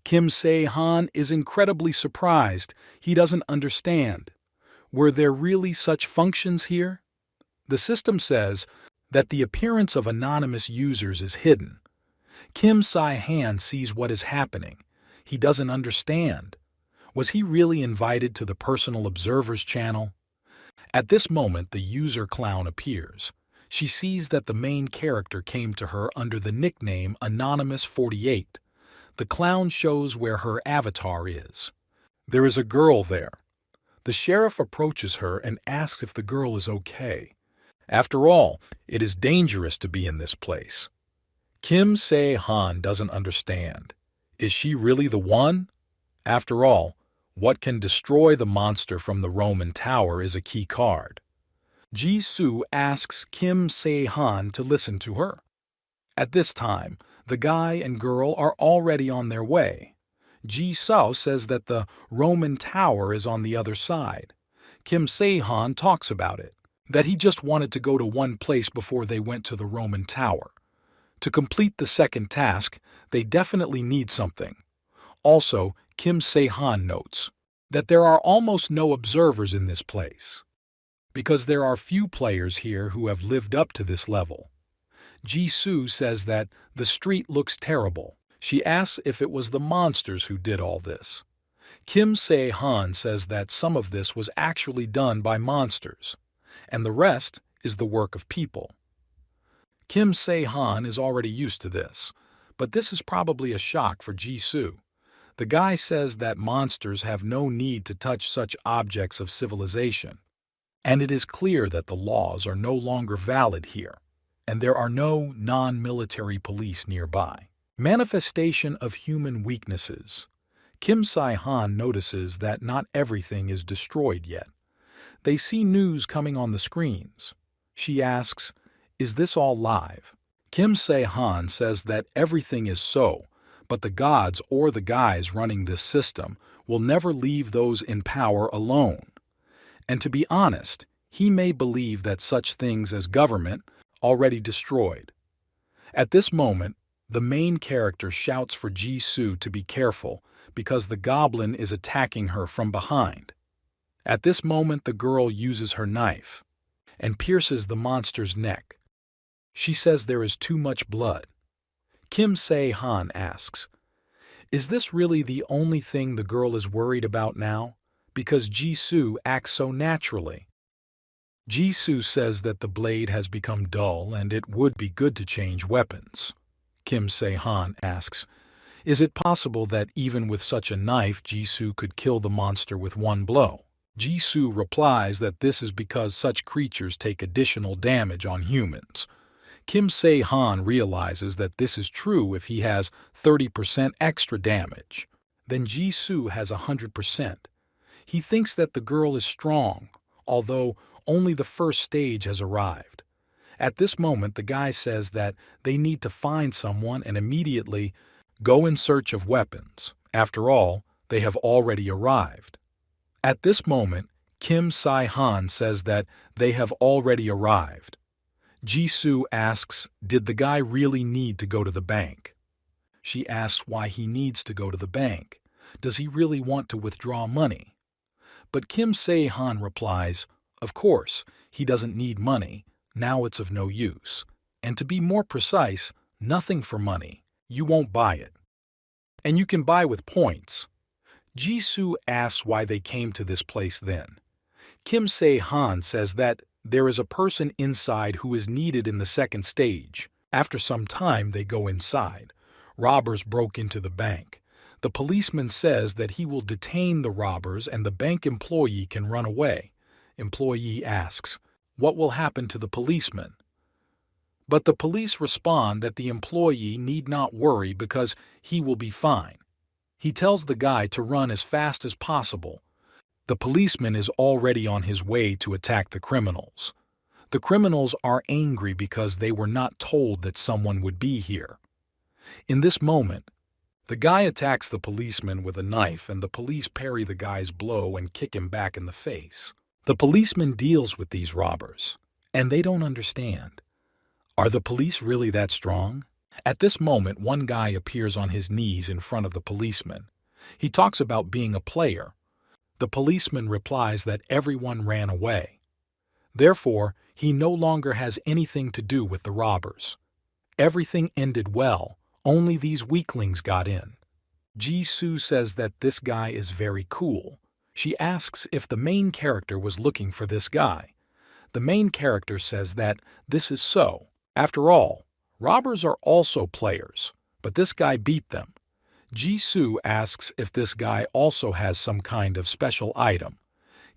Kim Se-han is incredibly surprised. He doesn't understand. Were there really such functions here? The system says that the appearance of anonymous users is hidden. Kim Se-han sees what is happening. He doesn't understand. Was he really invited to the personal observer's channel? At this moment, the user clown appears. She sees that the main character came to her under the nickname Anonymous48. The clown shows where her avatar is. There is a girl there. The sheriff approaches her and asks if the girl is okay. After all, it is dangerous to be in this place. Kim Se-han doesn't understand. Is she really the one? After all, what can destroy the monster from the Roman tower is a key card. Ji-soo asks Kim Se-han to listen to her. At this time, the guy and girl are already on their way. Ji-soo says that the Roman tower is on the other side. Kim Se-han talks about it. that he just wanted to go to one place before they went to the Roman Tower. To complete the second task, they definitely need something. Also, Kim Se-han notes that there are almost no observers in this place, because there are few players here who have lived up to this level. Jisoo says that the street looks terrible. She asks if it was the monsters who did all this. Kim Se-han says that some of this was actually done by monsters, and the rest is the work of people. Kim Se-han is already used to this, but this is probably a shock for Jisoo. The guy says that monsters have no need to touch such objects of civilization, and it is clear that the laws are no longer valid here, and there are no non-military police nearby. Manifestation of human weaknesses. Kim Se-han notices that not everything is destroyed yet. They see news coming on the screens. She asks, "Is this all live?" Kim Se-han says that everything is so, but the gods or the guys running this system will never leave those in power alone. And to be honest, he may believe that such things as government already destroyed. At this moment, the main character shouts for Jisoo to be careful because the goblin is attacking her from behind. At this moment, the girl uses her knife and pierces the monster's neck. She says there is too much blood. Kim Se-han asks, "Is this really the only thing the girl is worried about now? Because Jisoo acts so naturally." Jisoo says that the blade has become dull and it would be good to change weapons. Kim Se-han asks, "Is it possible that even with such a knife Jisoo could kill the monster with one blow?" Jisoo replies that this is because such creatures take additional damage on humans. Kim Se-han realizes that this is true if he has 30% extra damage. Then Jisoo has 100%. He thinks that the girl is strong, although only the first stage has arrived. At this moment, the guy says that they need to find someone and immediately go in search of weapons. After all, they have already arrived. At this moment, Kim Se-han says that they have already arrived. Jisoo asks, did the guy really need to go to the bank? She asks why he needs to go to the bank. Does he really want to withdraw money? But Kim Se-han replies, of course, he doesn't need money. Now it's of no use. And to be more precise, nothing for money. You won't buy it. And you can buy with points. Jisoo asks why they came to this place then. Kim Se-han says that there is a person inside who is needed in the second stage. After some time, they go inside. Robbers broke into the bank. The policeman says that he will detain the robbers and the bank employee can run away. Employee asks, what will happen to the policeman? But the police respond that the employee need not worry because he will be fine. He tells the guy to run as fast as possible. The policeman is already on his way to attack the criminals. The criminals are angry because they were not told that someone would be here. In this moment, the guy attacks the policeman with a knife and the police parry the guy's blow and kick him back in the face. The policeman deals with these robbers, and they don't understand. Are the police really that strong? At this moment, one guy appears on his knees in front of the policeman. He talks about being a player. The policeman replies that everyone ran away. Therefore, he no longer has anything to do with the robbers. Everything ended well, only these weaklings got in. Jisoo says that this guy is very cool. She asks if the main character was looking for this guy. The main character says that this is so. After all, robbers are also players, but this guy beat them. Jisoo asks if this guy also has some kind of special item.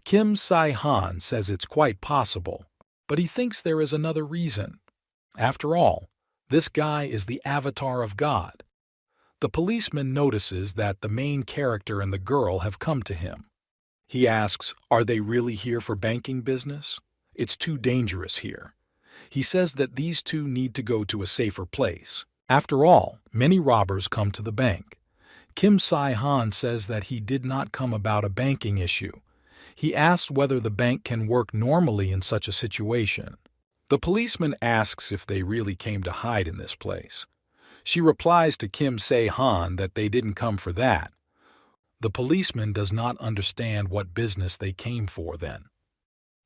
Kim Se-han says it's quite possible, but he thinks there is another reason. After all, this guy is the avatar of God. The policeman notices that the main character and the girl have come to him. He asks, are they really here for banking business? It's too dangerous here. He says that these two need to go to a safer place. After all, many robbers come to the bank. Kim Se-han says that he did not come about a banking issue. He asks whether the bank can work normally in such a situation. The policeman asks if they really came to hide in this place. She replies to Kim Se-han that they didn't come for that. The policeman does not understand what business they came for then.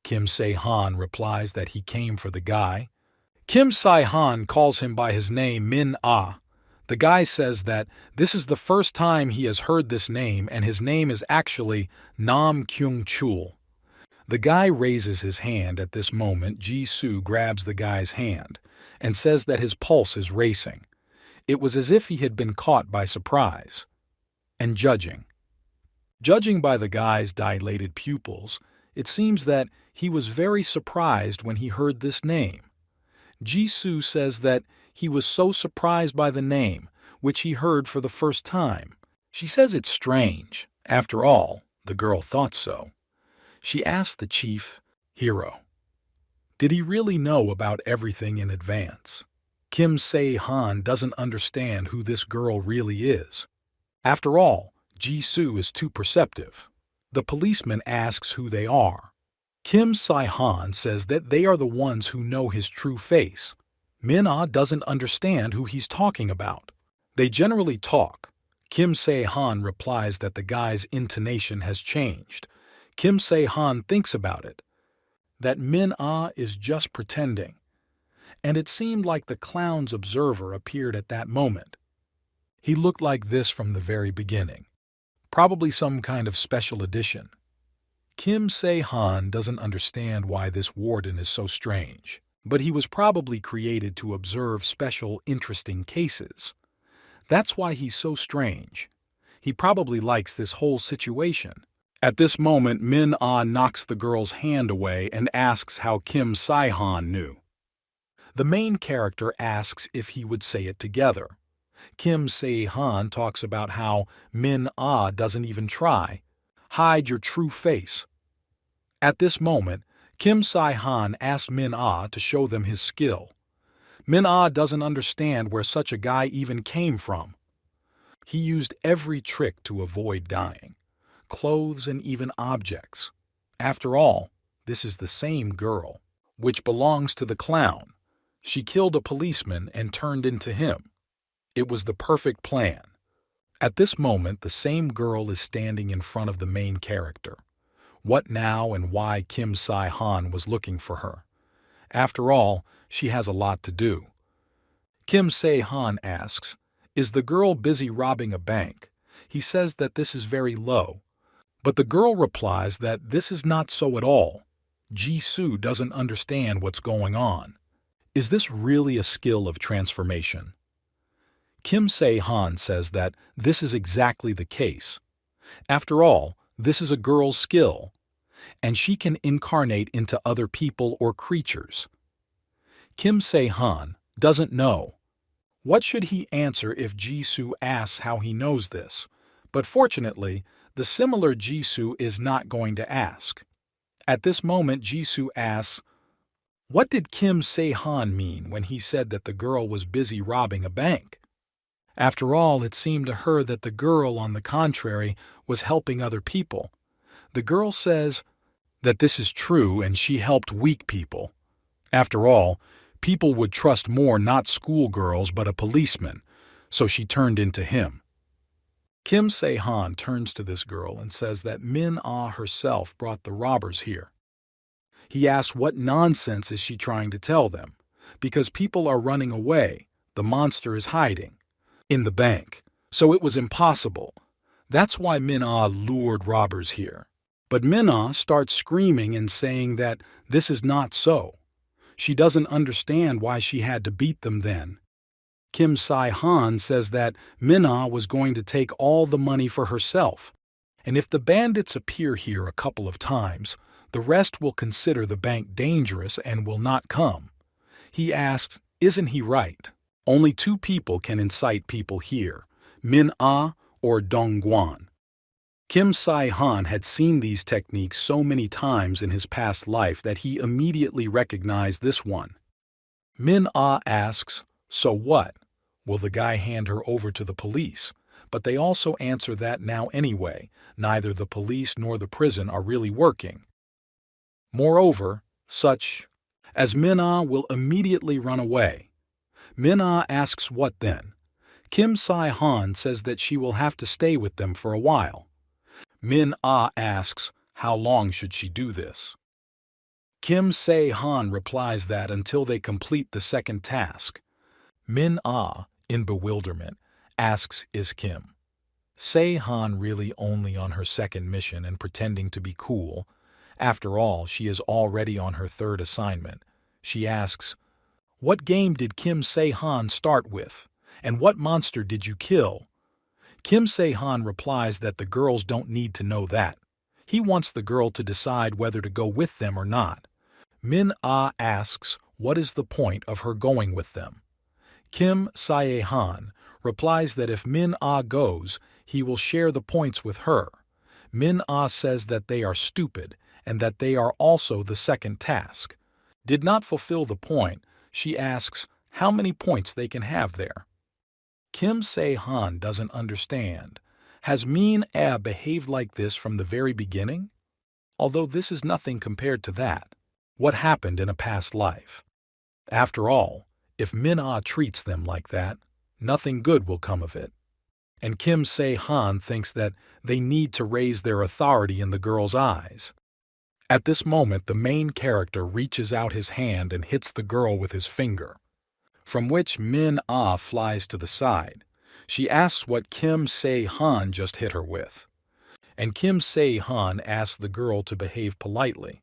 Kim Se-han replies that he came for the guy. Kim Se-han calls him by his name Min-ah. The guy says that this is the first time he has heard this name and his name is actually Nam Kyung-chul. The guy raises his hand at this moment. Ji-soo grabs the guy's hand and says that his pulse is racing. It was as if he had been caught by surprise. And judging by the guy's dilated pupils, it seems that he was very surprised when he heard this name. Ji-soo says that he was so surprised by the name, which he heard for the first time. She says it's strange. After all, the girl thought so. She asked the chief, Hero, did he really know about everything in advance? Kim Se-han doesn't understand who this girl really is. After all, Ji-soo is too perceptive. The policeman asks who they are. Kim Se-han says that they are the ones who know his true face. Min-ah doesn't understand who he's talking about. They generally talk. Kim Se-han replies that the guy's intonation has changed. Kim Se-han thinks about it, that Min-ah is just pretending. And it seemed like the clown's observer appeared at that moment. He looked like this from the very beginning. Probably some kind of special edition. Kim Se-han doesn't understand why this warden is so strange, but he was probably created to observe special, interesting cases. That's why he's so strange. He probably likes this whole situation. At this moment, Min-ah knocks the girl's hand away and asks how Kim Se-han knew. The main character asks if he would say it together. Kim Se-han talks about how Min-ah doesn't even try. Hide your true face. At this moment, Kim Se-han asks Min-ah to show them his skill. Min-ah doesn't understand where such a guy even came from. He used every trick to avoid dying. Clothes and even objects. After all, this is the same girl, which belongs to the clown. She killed a policeman and turned into him. It was the perfect plan. At this moment, the same girl is standing in front of the main character. What now and why Kim Se-han was looking for her? After all, she has a lot to do. Kim Se-han asks, is the girl busy robbing a bank? He says that this is very low. But the girl replies that this is not so at all. Ji-soo doesn't understand what's going on. Is this really a skill of transformation? Kim Se-han says that this is exactly the case. After all, this is a girl's skill, and she can incarnate into other people or creatures. Kim Se-han doesn't know. What should he answer if Ji-soo asks how he knows this? But fortunately, the similar Ji-soo is not going to ask. At this moment, Ji-soo asks, what did Kim Se-han mean when he said that the girl was busy robbing a bank? After all, it seemed to her that the girl, on the contrary, was helping other people. The girl says that this is true and she helped weak people. After all, people would trust more not schoolgirls but a policeman, so she turned into him. Kim Se-han turns to this girl and says that Min-ah herself brought the robbers here. He asks what nonsense is she trying to tell them, because people are running away, the monster is hiding in the bank, so it was impossible. That's why Min-ah lured robbers here. But Min-ah starts screaming and saying that this is not so. She doesn't understand why she had to beat them then. Kim Se-han says that Min-ah was going to take all the money for herself, and if the bandits appear here a couple of times, the rest will consider the bank dangerous and will not come. He asks, isn't he right? Only two people can incite people here, Min-ah or Dong-guan. Kim Se-han had seen these techniques so many times in his past life that he immediately recognized this one. Min-ah asks, so what? Will the guy hand her over to the police? but they also answer that now anyway, neither the police nor the prison are really working. Moreover, such as Min-ah will immediately run away. Min-ah asks what then. Kim Si-han says that she will have to stay with them for a while. Min-ah asks how long should she do this. Kim Se-han replies that until they complete the second task. Min-ah, in bewilderment, asks is Kim Se-han really only on her second mission and pretending to be cool? After all, she is already on her third assignment. She asks, "What game did Kim Se-han start with? And what monster did you kill?" Kim Se-han replies that the girls don't need to know that. He wants the girl to decide whether to go with them or not. Min-ah asks what is the point of her going with them. Kim Se-han replies that if Min-ah goes, he will share the points with her. Min-ah says that they are stupid and that they are also the second task. Did not fulfill the point, she asks how many points they can have there. Kim Se-han doesn't understand. Has Min-ah behaved like this from the very beginning? Although this is nothing compared to that. What happened in a past life? After all, if Min-ah treats them like that, nothing good will come of it. And Kim Se-han thinks that they need to raise their authority in the girl's eyes. At this moment, the main character reaches out his hand and hits the girl with his finger, from which Min-ah flies to the side. She asks what Kim Se-han just hit her with. And Kim Se-han asks the girl to behave politely.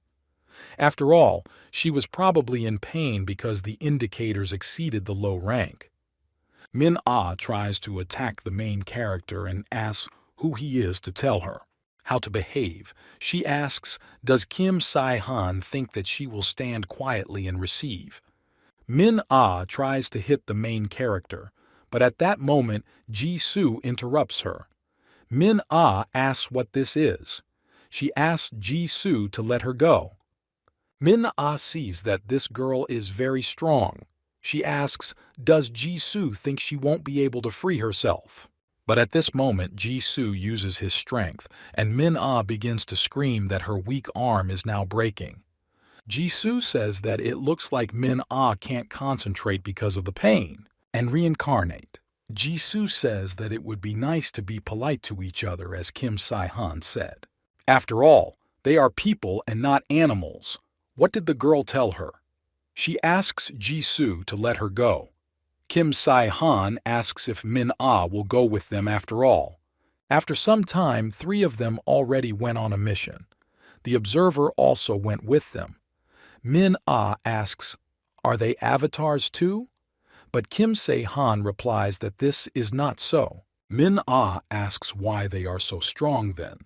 After all, she was probably in pain because the indicators exceeded the low rank. Min-ah tries to attack the main character and asks who he is to tell her how to behave. She asks, does Kim Se-han think that she will stand quietly and receive? Min-ah tries to hit the main character, but at that moment Ji-soo interrupts her. Min-ah asks what this is. She asks Ji-soo to let her go. Min-ah sees that this girl is very strong. She asks, does Ji-soo think she won't be able to free herself? But at this moment Ji-soo uses his strength, and Min-ah begins to scream that her weak arm is now breaking. Ji-soo says that it looks like Min-ah can't concentrate because of the pain, and reincarnate. Ji-soo says that it would be nice to be polite to each other, as Kim Se-han said. After all, they are people and not animals. What did the girl tell her? She asks Ji-soo to let her go. Kim Se-han asks if Min-ah will go with them after all. After some time, 3 of them already went on a mission. The observer also went with them. Min-ah asks, are they avatars too? But Kim Se-han replies that this is not so. Min-ah asks why they are so strong then.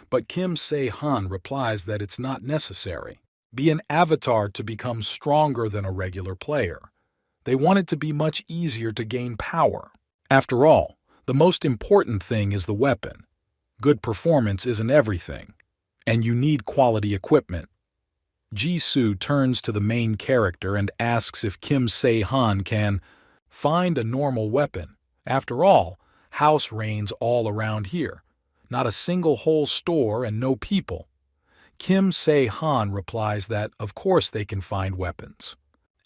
But Kim Se-han replies that it's not necessary. Be an avatar to become stronger than a regular player. They want it to be much easier to gain power. After all, the most important thing is the weapon. Good performance isn't everything, and you need quality equipment. Ji-soo turns to the main character and asks if Kim Se-han can find a normal weapon. After all, house reigns all around here. Not a single whole store and no people. Kim Se-han replies that, of course, they can find weapons.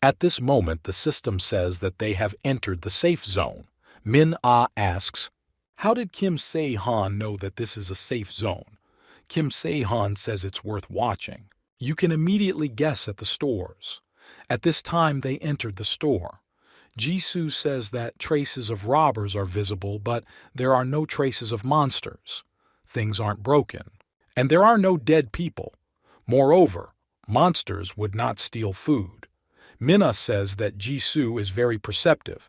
At this moment, the system says that they have entered the safe zone. Min-ah asks, how did Kim Se-han know that this is a safe zone? Kim Se-han says it's worth watching. You can immediately guess at the stores. At this time, they entered the store. Ji-soo says that traces of robbers are visible, but there are no traces of monsters. Things aren't broken. And there are no dead people. Moreover, monsters would not steal food. Minna says that Ji-soo is very perceptive.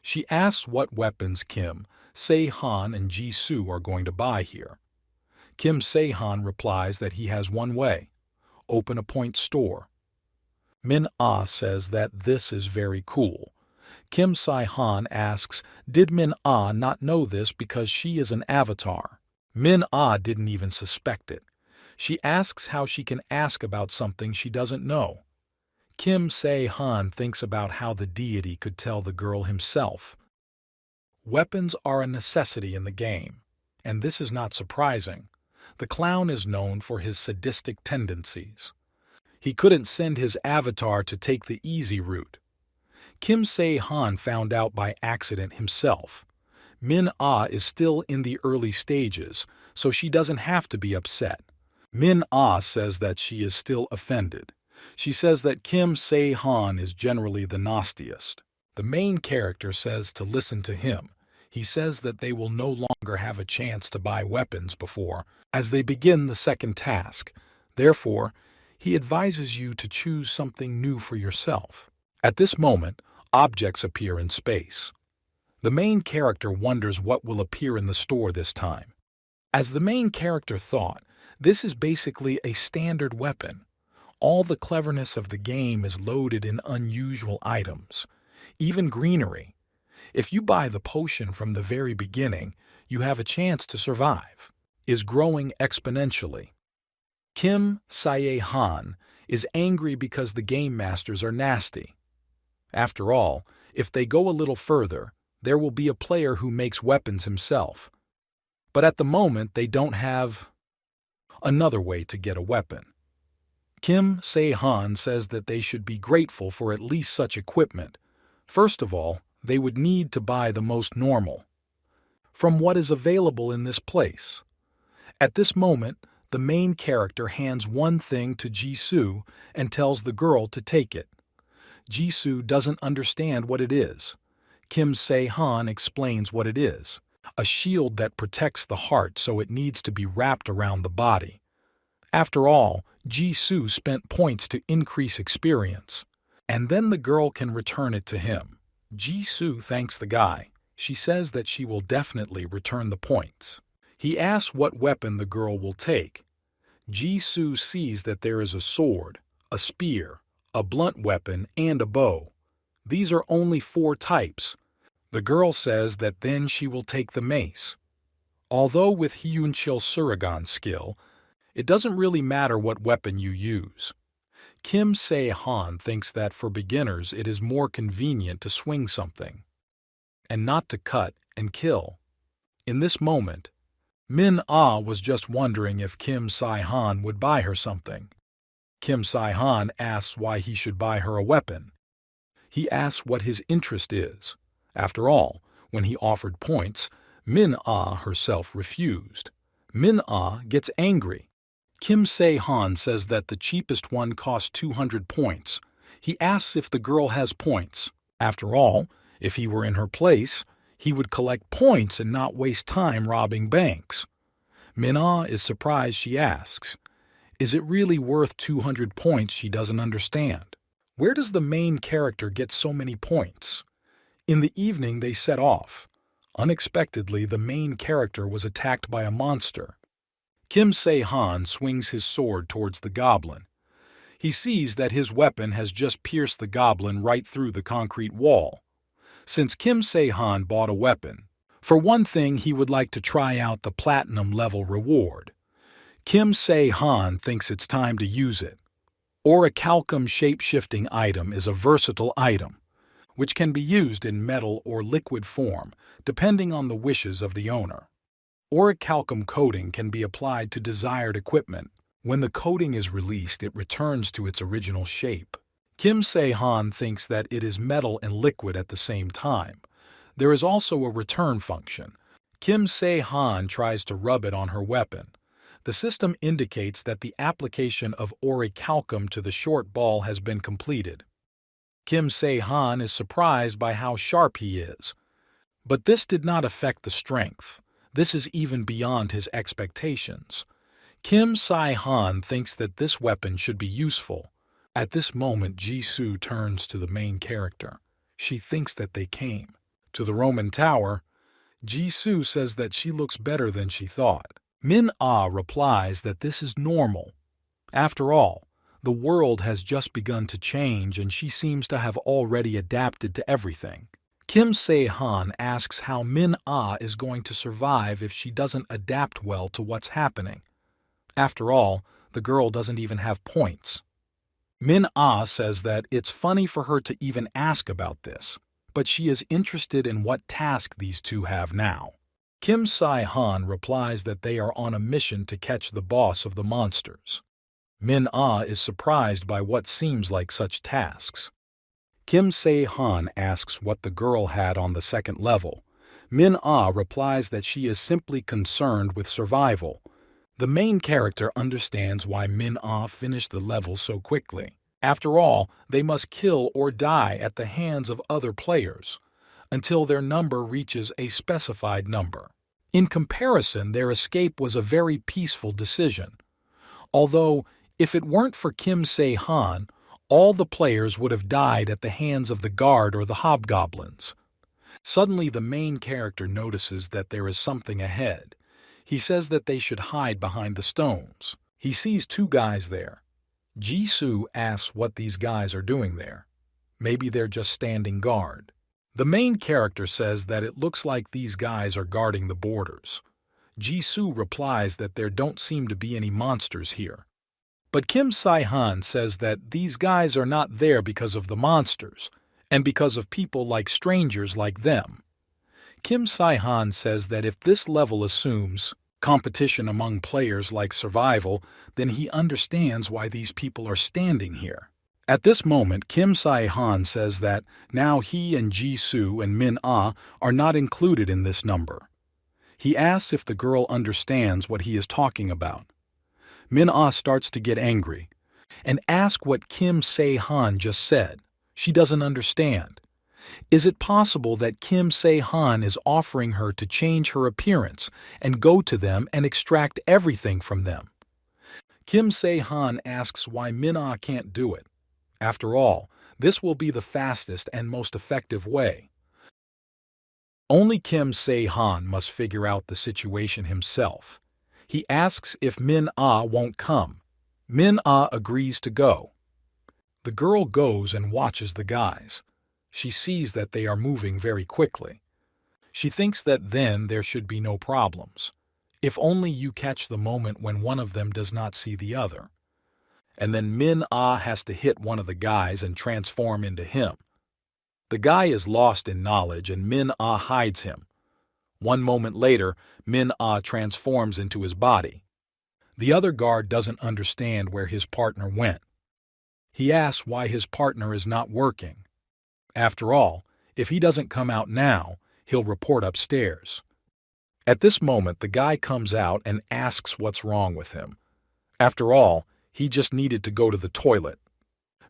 She asks what weapons Kim Se-han and Ji-soo are going to buy here. Kim Se-han replies that he has one way: open a point store. Min-ah says that this is very cool. Kim Se-han asks, did Min-ah not know this because she is an avatar? Min-ah didn't even suspect it. She asks how she can ask about something she doesn't know. Kim Se-han thinks about how the deity could tell the girl himself. Weapons are a necessity in the game, and this is not surprising. The clown is known for his sadistic tendencies. He couldn't send his avatar to take the easy route. Kim Se-han found out by accident himself. Min-ah is still in the early stages, so she doesn't have to be upset. Min-ah says that she is still offended. She says that Kim Se-han is generally the nastiest. The main character says to listen to him. He says that they will no longer have a chance to buy weapons before, as they begin the second task. Therefore, he advises you to choose something new for yourself. At this moment, objects appear in space. The main character wonders what will appear in the store this time. As the main character thought, this is basically a standard weapon. All the cleverness of the game is loaded in unusual items, even greenery. If you buy the potion from the very beginning, you have a chance to survive. Is growing exponentially. Kim Se-han is angry because the game masters are nasty. After all, if they go a little further, there will be a player who makes weapons himself. But at the moment, they don't have another way to get a weapon. Kim Se-han says that they should be grateful for at least such equipment. First of all, they would need to buy the most normal from what is available in this place. At this moment, the main character hands one thing to Jisoo and tells the girl to take it. Jisoo doesn't understand what it is. Kim Se-han explains what it is: a shield that protects the heart, so it needs to be wrapped around the body. After all, Jisoo spent points to increase experience, and then the girl can return it to him. Jisoo thanks the guy. She says that she will definitely return the points. He asks what weapon the girl will take. Jisoo sees that there is a sword, a spear, a blunt weapon, and a bow. These are only 4 types. The girl says that then she will take the mace. Although with Hyunchil Surigan's skill, it doesn't really matter what weapon you use. Kim Se-han thinks that for beginners it is more convenient to swing something, and not to cut and kill. In this moment, Min-ah was just wondering if Kim Se-han would buy her something. Kim Se-han asks why he should buy her a weapon. He asks what his interest is. After all, when he offered points, Min-ah herself refused. Min-ah gets angry. Kim Se-han says that the cheapest one costs 200 points. He asks if the girl has points. After all, if he were in her place, he would collect points and not waste time robbing banks. Min-ah is surprised. She asks, is it really worth 200 points? She doesn't understand. Where does the main character get so many points? In the evening they set off. Unexpectedly, the main character was attacked by a monster. Kim Se-han swings his sword towards the goblin. He sees that his weapon has just pierced the goblin right through the concrete wall. Since Kim Se-han bought a weapon, for one thing he would like to try out the platinum level reward. Kim Se-han thinks it's time to use it. Orichalcum shape-shifting item is a versatile item, which can be used in metal or liquid form, depending on the wishes of the owner. Orichalcum coating can be applied to desired equipment. When the coating is released, it returns to its original shape. Kim Se-han thinks that it is metal and liquid at the same time. There is also a return function. Kim Se-han tries to rub it on her weapon. The system indicates that the application of orichalcum to the short ball has been completed. Kim Se-han is surprised by how sharp he is. But this did not affect the strength. This is even beyond his expectations. Kim Se-han thinks that this weapon should be useful. At this moment, Jisoo turns to the main character. She thinks that they came to the Roman Tower. Jisoo says that she looks better than she thought. Min-ah replies that this is normal. After all, the world has just begun to change and she seems to have already adapted to everything. Kim Se-han asks how Min-ah is going to survive if she doesn't adapt well to what's happening. After all, the girl doesn't even have points. Min-ah says that it's funny for her to even ask about this, but she is interested in what task these two have now. Kim Si-han replies that they are on a mission to catch the boss of the monsters. Min-ah is surprised by what seems like such tasks. Kim Se-han asks what the girl had on the second level. Min-ah replies that she is simply concerned with survival. The main character understands why Min-ah finished the level so quickly. After all, they must kill or die at the hands of other players, until their number reaches a specified number. In comparison, their escape was a very peaceful decision. Although, if it weren't for Kim Se-han, all the players would have died at the hands of the guard or the hobgoblins. Suddenly, the main character notices that there is something ahead. He says that they should hide behind the stones. He sees two guys there. Jisoo asks what these guys are doing there. Maybe they're just standing guard. The main character says that it looks like these guys are guarding the borders. Jisoo replies that there don't seem to be any monsters here. But Kim Si-han says that these guys are not there because of the monsters, and because of people like strangers like them. Kim Si-han says that if this level assumes competition among players like survival, then he understands why these people are standing here. At this moment, Kim Si-han says that now he and Jisoo and Min-ah are not included in this number. He asks if the girl understands what he is talking about. Min-ah starts to get angry and asks what Kim Se-han just said. She doesn't understand. Is it possible that Kim Se-han is offering her to change her appearance and go to them and extract everything from them? Kim Se-han asks why Min-ah can't do it. After all, this will be the fastest and most effective way. Only Kim Se-han must figure out the situation himself. He asks if Min-ah won't come. Min-ah agrees to go. The girl goes and watches the guys. She sees that they are moving very quickly. She thinks that then there should be no problems, if only you catch the moment when one of them does not see the other. And then Min-ah has to hit one of the guys and transform into him. The guy is lost in knowledge and Min-ah hides him. One moment later, Min-ah transforms into his body. The other guard doesn't understand where his partner went. He asks why his partner is not working. After all, if he doesn't come out now, he'll report upstairs. At this moment, the guy comes out and asks what's wrong with him. After all, he just needed to go to the toilet.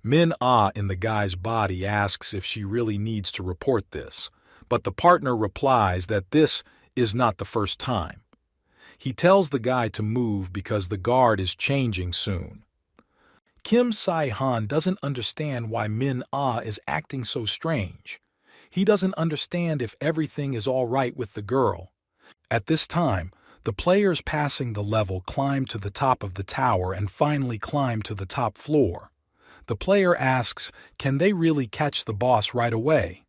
Min-ah in the guy's body asks if she really needs to report this, but the partner replies that this is not the first time. He tells the guy to move because the guard is changing soon. Kim Si-han doesn't understand why Min-ah is acting so strange. He doesn't understand if everything is all right with the girl. At this time, the players passing the level climb to the top of the tower and finally climb to the top floor. The player asks, can they really catch the boss right away?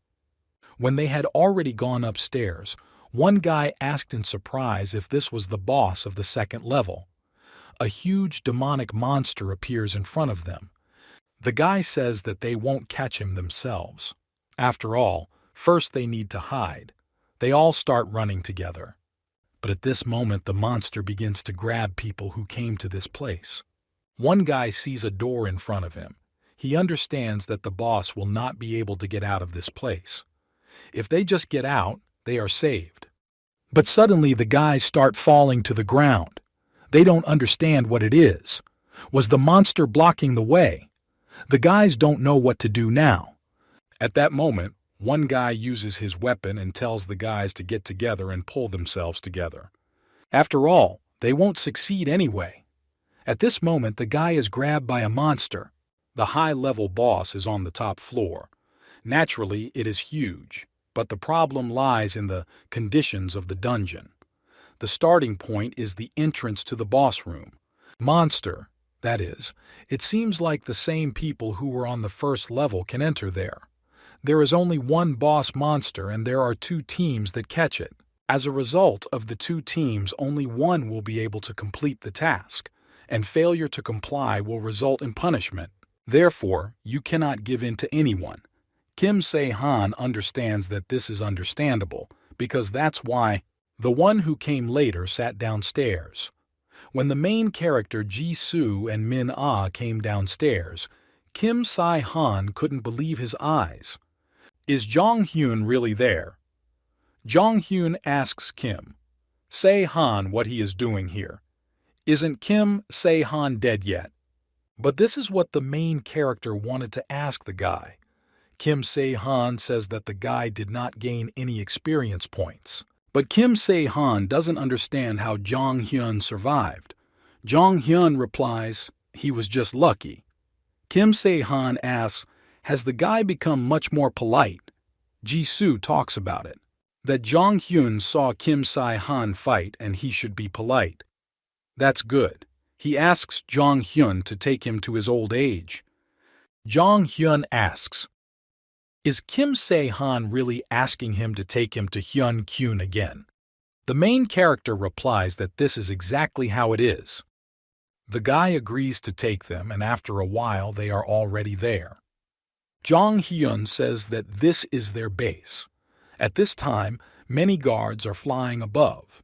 When they had already gone upstairs, one guy asked in surprise if this was the boss of the second level. A huge demonic monster appears in front of them. The guy says that they won't catch him themselves. After all, first they need to hide. They all start running together. But at this moment, the monster begins to grab people who came to this place. One guy sees a door in front of him. He understands that the boss will not be able to get out of this place. If they just get out, they are saved. But suddenly the guys start falling to the ground. They don't understand what it is. Was the monster blocking the way? The guys don't know what to do now. At that moment, one guy uses his weapon and tells the guys to get together and pull themselves together. After all, they won't succeed anyway. At this moment, the guy is grabbed by a monster. The high-level boss is on the top floor. Naturally, it is huge, but the problem lies in the conditions of the dungeon. The starting point is the entrance to the boss room. Monster, that is, it seems like the same people who were on the first level can enter there. There is only one boss monster and there are two teams that catch it. As a result of the two teams, only one will be able to complete the task, and failure to comply will result in punishment. Therefore, you cannot give in to anyone. Kim Se-han understands that this is understandable, because that's why the one who came later sat downstairs. When the main character Ji-soo and Min-ah came downstairs, Kim Se-han couldn't believe his eyes. Is Jong-hyun really there? Jong-hyun asks Kim Se-han what he is doing here. Isn't Kim Se-han dead yet? But this is what the main character wanted to ask the guy. Kim Se-han says that the guy did not gain any experience points. But Kim Se-han doesn't understand how Jong-hyun survived. Jong-hyun replies, he was just lucky. Kim Se-han asks, has the guy become much more polite? Ji-soo talks about it. That Jong-hyun saw Kim Se-han fight and he should be polite. That's good. He asks Jong-hyun to take him to his old age. Jong-hyun asks, is Kim Se-han really asking him to take him to Hyun-kyun again? The main character replies that this is exactly how it is. The guy agrees to take them, and after a while they are already there. Jong-hyun says that this is their base. At this time, many guards are flying above.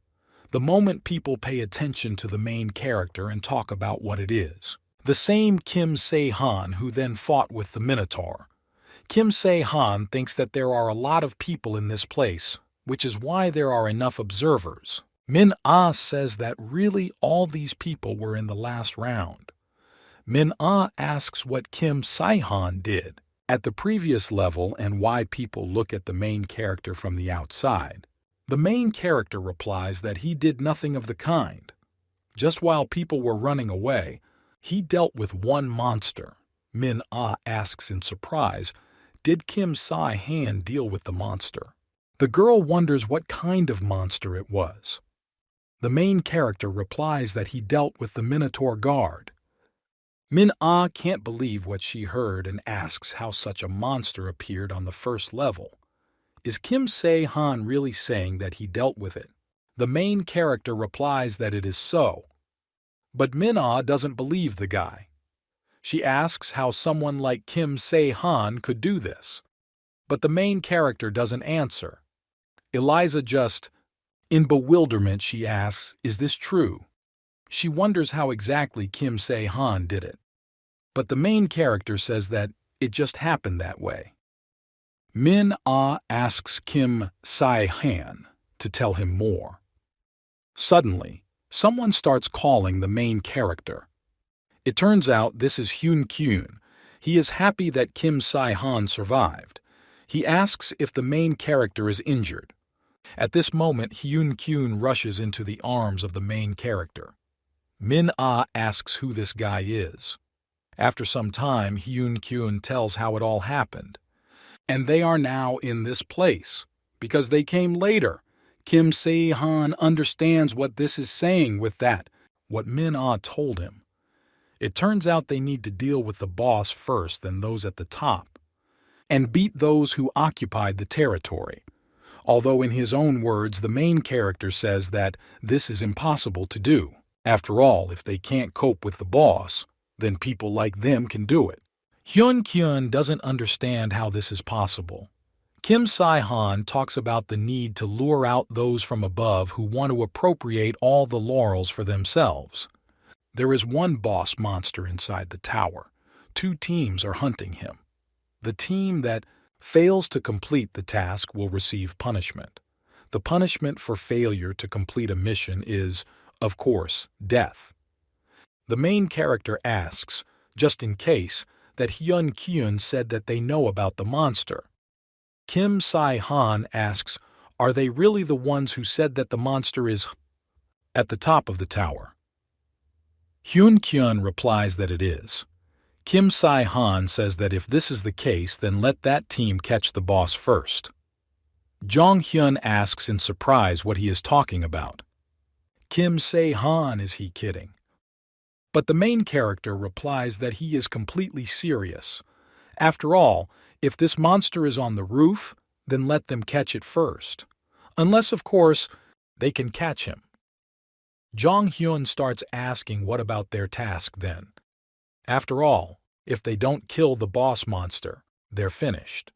The moment people pay attention to the main character and talk about what it is. The same Kim Se-han who then fought with the Minotaur. Kim Se-han thinks that there are a lot of people in this place, which is why there are enough observers. Min-ah says that really all these people were in the last round. Min-ah asks what Kim Se-han did at the previous level and why people look at the main character from the outside. The main character replies that he did nothing of the kind. Just while people were running away, he dealt with one monster. Min-ah asks in surprise, did Kim Se-han deal with the monster? The girl wonders what kind of monster it was. The main character replies that he dealt with the Minotaur guard. Min-ah can't believe what she heard and asks how such a monster appeared on the first level. Is Kim Se-han really saying that he dealt with it? The main character replies that it is so. But Min-ah doesn't believe the guy. She asks how someone like Kim Se-han could do this. But the main character doesn't answer. Eliza just, in bewilderment, she asks, is this true? She wonders how exactly Kim Se-han did it. But the main character says that it just happened that way. Min-ah asks Kim Se-han to tell him more. Suddenly, someone starts calling the main character. It turns out this is Hyun-kyun. He is happy that Kim Se-han survived. He asks if the main character is injured. At this moment, Hyun-kyun rushes into the arms of the main character. Min-ah asks who this guy is. After some time, Hyun-kyun tells how it all happened. And they are now in this place, because they came later. Kim Se-han understands what this is saying with that, what Min-ah told him. It turns out they need to deal with the boss first, then those at the top, and beat those who occupied the territory. Although in his own words, the main character says that this is impossible to do. After all, if they can't cope with the boss, then people like them can do it. Hyun-kyun doesn't understand how this is possible. Kim Se-han talks about the need to lure out those from above who want to appropriate all the laurels for themselves. There is one boss monster inside the tower. 2 teams are hunting him. The team that fails to complete the task will receive punishment. The punishment for failure to complete a mission is, of course, death. The main character asks, just in case, that Hyun-kyun said that they know about the monster. Kim Se-han asks, are they really the ones who said that the monster is at the top of the tower? Hyun-kyun replies that it is. Kim Se-han says that if this is the case, then let that team catch the boss first. Jong-hyun asks in surprise what he is talking about. Kim Se-han, is he kidding? But the main character replies that he is completely serious. After all, if this monster is on the roof, then let them catch it first. Unless, of course, they can catch him. Jong-hyun starts asking what about their task then. After all, if they don't kill the boss monster, they're finished.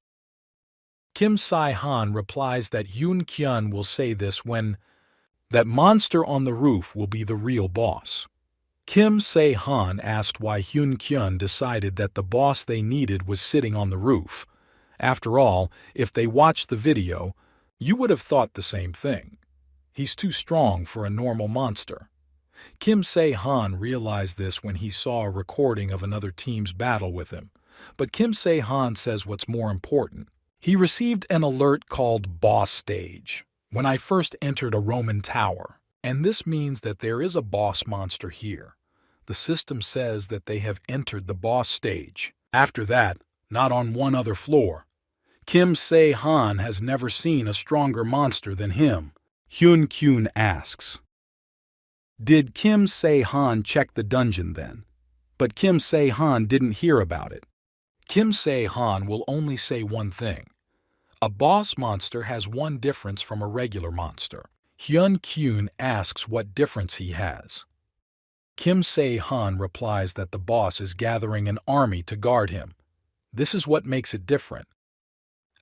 Kim Si-han replies that Yoon Kyun will say this when that monster on the roof will be the real boss. Kim Se-han asked why Hyun Kyun decided that the boss they needed was sitting on the roof. After all, if they watched the video, you would have thought the same thing. He's too strong for a normal monster. Kim Se-han realized this when he saw a recording of another team's battle with him. But Kim Se-han says what's more important. He received an alert called Boss Stage when I first entered a Roman tower, and this means that there is a boss monster here. The system says that they have entered the boss stage. After that, not on one other floor. Kim Se-han has never seen a stronger monster than him. Hyun Kyun asks, "Did Kim Se-han check the dungeon then?" But Kim Se-han didn't hear about it. Kim Se-han will only say one thing. A boss monster has one difference from a regular monster. Hyun Kyun asks what difference he has. Kim Se-han replies that the boss is gathering an army to guard him. This is what makes it different.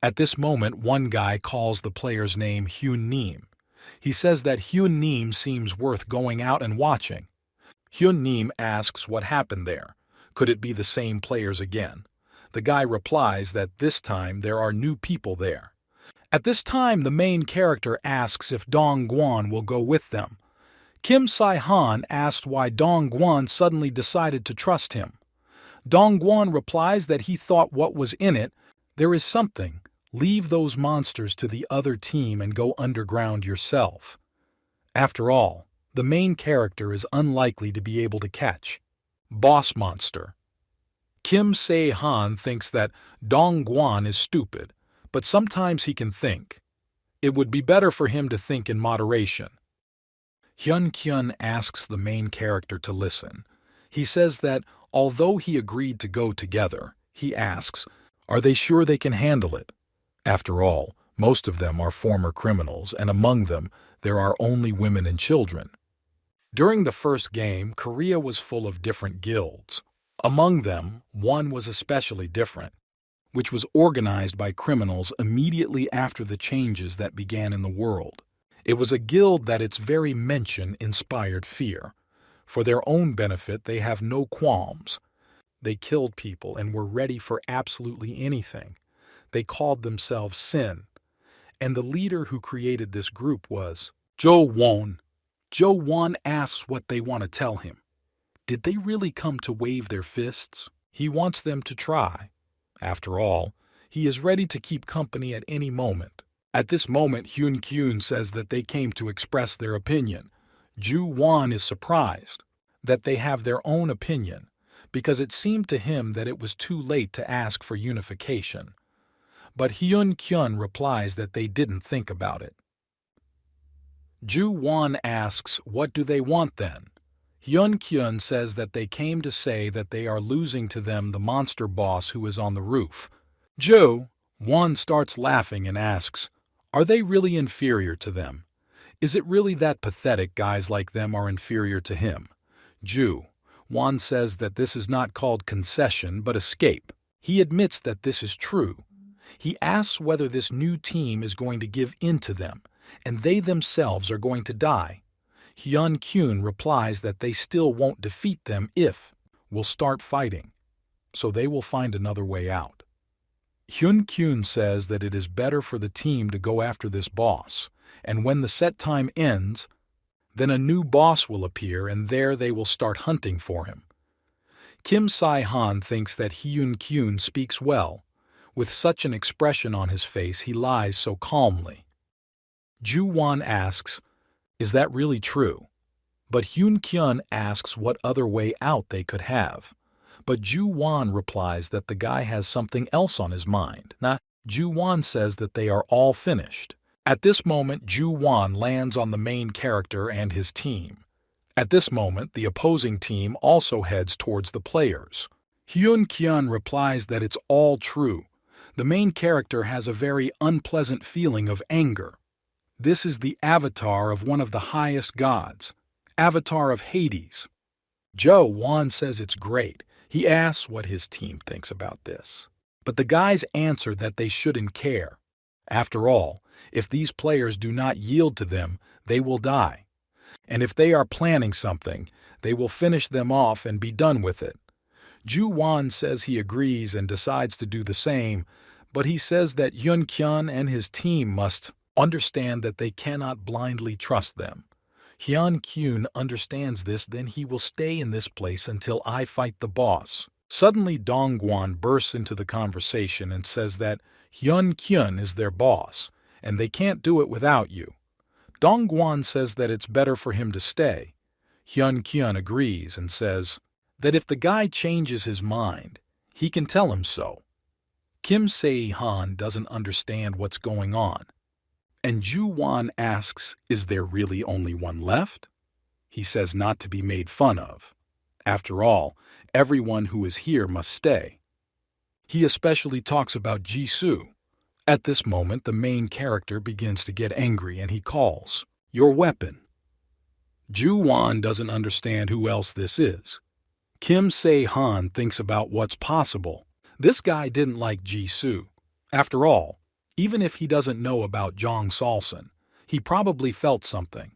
At this moment, one guy calls the player's name Hyun Neem. He says that Hyun Neem seems worth going out and watching. Hyun Neem asks what happened there. Could it be the same players again? The guy replies that this time there are new people there. At this time, the main character asks if Dong Guan will go with them. Kim Si-han asked why Dong Guan suddenly decided to trust him. Dong Guan replies that he thought what was in it. There is something. Leave those monsters to the other team and go underground yourself. After all, the main character is unlikely to be able to catch. Boss monster. Kim Se-han thinks that Dong Guan is stupid, but sometimes he can think. It would be better for him to think in moderation. Hyun Kyun asks the main character to listen. He says that although he agreed to go together, he asks, are they sure they can handle it? After all, most of them are former criminals, and among them, there are only women and children. During the first game, Korea was full of different guilds. Among them, one was especially different, which was organized by criminals immediately after the changes that began in the world. It was a guild that its very mention inspired fear. For their own benefit, they have no qualms. They killed people and were ready for absolutely anything. They called themselves Sin. And the leader who created this group was Jo Won. Jo Won asks what they want to tell him. Did they really come to wave their fists? He wants them to try. After all, he is ready to keep company at any moment. At this moment, Hyun Kyun says that they came to express their opinion. Ju Won is surprised that they have their own opinion, because it seemed to him that it was too late to ask for unification. But Hyun Kyun replies that they didn't think about it. Ju Won asks, what do they want then? Hyun Kyun says that they came to say that they are losing to them the monster boss who is on the roof. Ju Won starts laughing and asks, are they really inferior to them? Is it really that pathetic guys like them are inferior to him? Ju Won says that this is not called concession but escape. He admits that this is true. He asks whether this new team is going to give in to them, and they themselves are going to die. Hyun Kyun replies that they still won't defeat them if we'll start fighting, so they will find another way out. Hyun Kyun says that it is better for the team to go after this boss, and when the set time ends, then a new boss will appear and there they will start hunting for him. Kim Si-han thinks that Hyun Kyun speaks well. With such an expression on his face, he lies so calmly. Ju Won asks, is that really true? But Hyun Kyun asks what other way out they could have. But Ju Won replies that the guy has something else on his mind. Ju Won says that they are all finished. At this moment, Ju Won lands on the main character and his team. At this moment, the opposing team also heads towards the players. Hyun Kyun replies that it's all true. The main character has a very unpleasant feeling of anger. This is the avatar of one of the highest gods, avatar of Hades. Jo Won says it's great. He asks what his team thinks about this. But the guys answer that they shouldn't care. After all, if these players do not yield to them, they will die. And if they are planning something, they will finish them off and be done with it. Ju-won says he agrees and decides to do the same, but he says that Hyun-kyun and his team must understand that they cannot blindly trust them. Hyun-kyun understands this, then he will stay in this place until I fight the boss. Suddenly Dong-gwan bursts into the conversation and says that Hyun-kyun is their boss, and they can't do it without you. Dong-gwan says that it's better for him to stay. Hyun-kyun agrees and says that if the guy changes his mind, he can tell him so. Kim Se-han doesn't understand what's going on. And Ju-won asks, is there really only one left? He says not to be made fun of. After all, everyone who is here must stay. He especially talks about Jisoo. At this moment, the main character begins to get angry and he calls, your weapon. Ju-won doesn't understand who else this is. Kim Se-han thinks about what's possible. This guy didn't like Jisoo. After all, even if he doesn't know about Jong Salson, he probably felt something.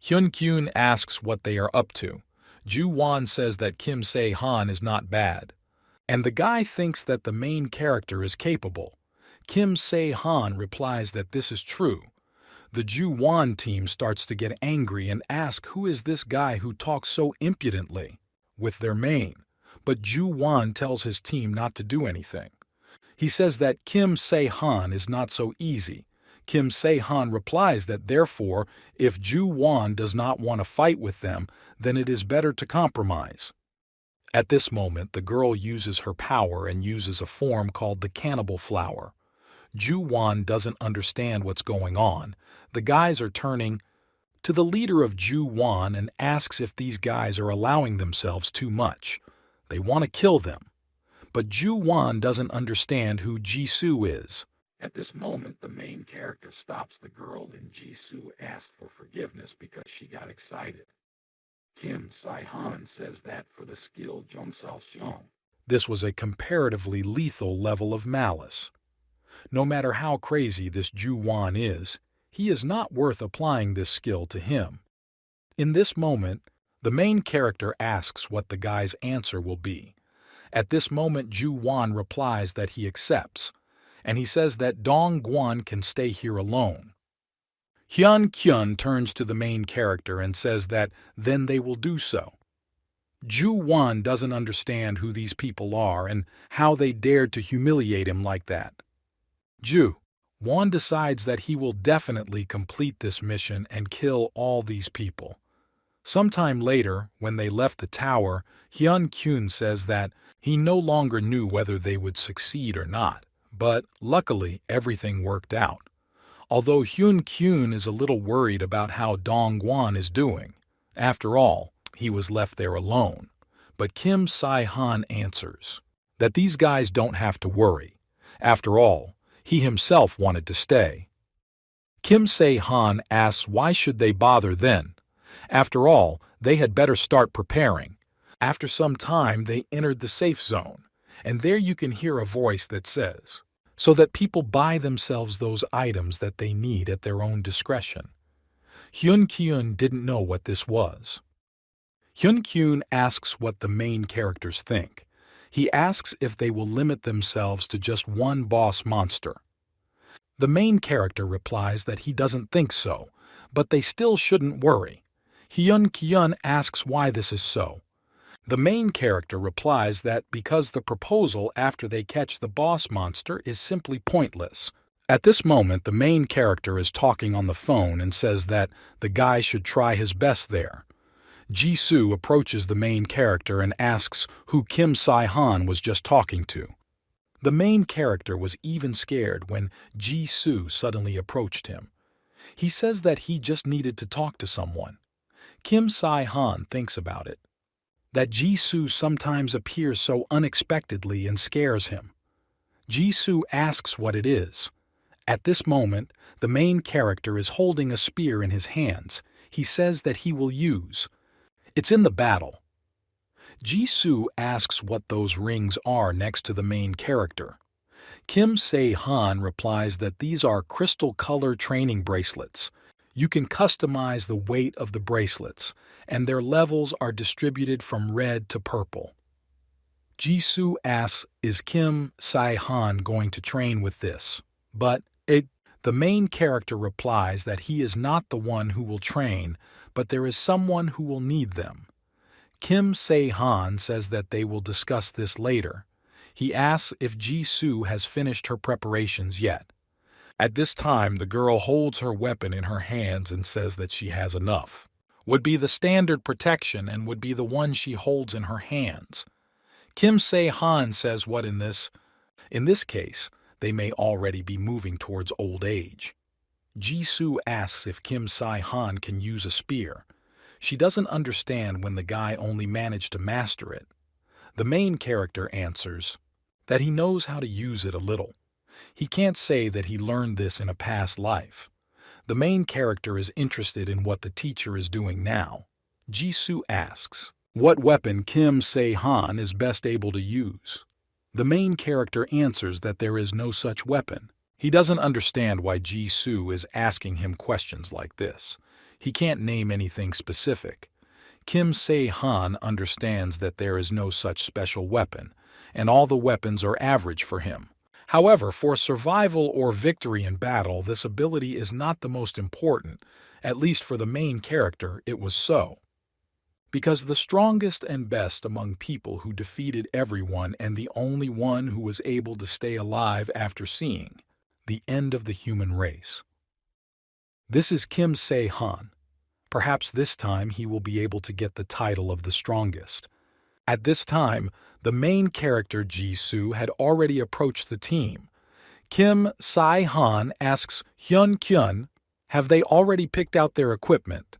Hyun-kyun asks what they are up to. Ju-won says that Kim Se-han is not bad. And the guy thinks that the main character is capable. Kim Se-han replies that this is true. The Ju-won team starts to get angry and ask who is this guy who talks so impudently with their main. But Ju-won tells his team not to do anything. He says that Kim Se-han is not so easy. Kim Se-han replies that therefore, if Ju-won does not want to fight with them, then it is better to compromise. At this moment, the girl uses her power and uses a form called the cannibal flower. Ju-won doesn't understand what's going on. The guys are turning to the leader of Ju-won and asks if these guys are allowing themselves too much. They want to kill them. But Ju-won doesn't understand who Jisoo is. At this moment, the main character stops the girl and Jisoo asks for forgiveness because she got excited. Kim Se-han says that for the skill Jong Sal-seong. This was a comparatively lethal level of malice. No matter how crazy this Ju-won is, he is not worth applying this skill to him. In this moment, the main character asks what the guy's answer will be. At this moment, Ju-won replies that he accepts, and he says that Dong-gwan can stay here alone. Hyun-kyun turns to the main character and says that then they will do so. Ju-won doesn't understand who these people are and how they dared to humiliate him like that. Ju-won decides that he will definitely complete this mission and kill all these people. Sometime later, when they left the tower, Hyun-kyun says that he no longer knew whether they would succeed or not, but luckily everything worked out. Although Hyun-kyun is a little worried about how Dong-gwan is doing. After all, he was left there alone. But Kim Se-han answers that these guys don't have to worry. After all, he himself wanted to stay. Kim Se-han asks why should they bother then? After all, they had better start preparing. After some time, they entered the safe zone, and there you can hear a voice that says, so that people buy themselves those items that they need at their own discretion. Hyun-kyun didn't know what this was. Hyun-kyun asks what the main characters think. He asks if they will limit themselves to just one boss monster. The main character replies that he doesn't think so, but they still shouldn't worry. Hyun-kyun asks why this is so. The main character replies that because the proposal after they catch the boss monster is simply pointless. At this moment, the main character is talking on the phone and says that the guy should try his best there. Jisoo approaches the main character and asks who Kim Se-han was just talking to. The main character was even scared when Jisoo suddenly approached him. He says that he just needed to talk to someone. Kim Se-han thinks about it. That Jisoo sometimes appears so unexpectedly and scares him. Jisoo asks what it is. At this moment, the main character is holding a spear in his hands. He says that he will use. It's in the battle. Jisoo asks what those rings are next to the main character. Kim Se-han replies that these are crystal color training bracelets. You can customize the weight of the bracelets, and their levels are distributed from red to purple. Jisoo asks, is Kim Se-han going to train with this? But the main character replies that he is not the one who will train, but there is someone who will need them. Kim Se-han says that they will discuss this later. He asks if Jisoo has finished her preparations yet. At this time, the girl holds her weapon in her hands and says that she has enough. Would be the standard protection and would be the one she holds in her hands. Kim Se-han says what in this case, they may already be moving towards old age. Jisoo asks if Kim Se-han can use a spear. She doesn't understand when the guy only managed to master it. The main character answers that he knows how to use it a little. He can't say that he learned this in a past life. The main character is interested in what the teacher is doing now. Jisoo asks what weapon Kim Se-han is best able to use. The main character answers that there is no such weapon. He doesn't understand why Jisoo is asking him questions like this. He can't name anything specific. Kim Se-han understands that there is no such special weapon, and all the weapons are average for him. However, for survival or victory in battle, this ability is not the most important. At least for the main character, it was so. Because the strongest and best among people who defeated everyone and the only one who was able to stay alive after seeing the end of the human race. This is Kim Se-han. Perhaps this time he will be able to get the title of the strongest. At this time, the main character Jisoo had already approached the team. Kim Se-han asks Hyun-kyun, have they already picked out their equipment?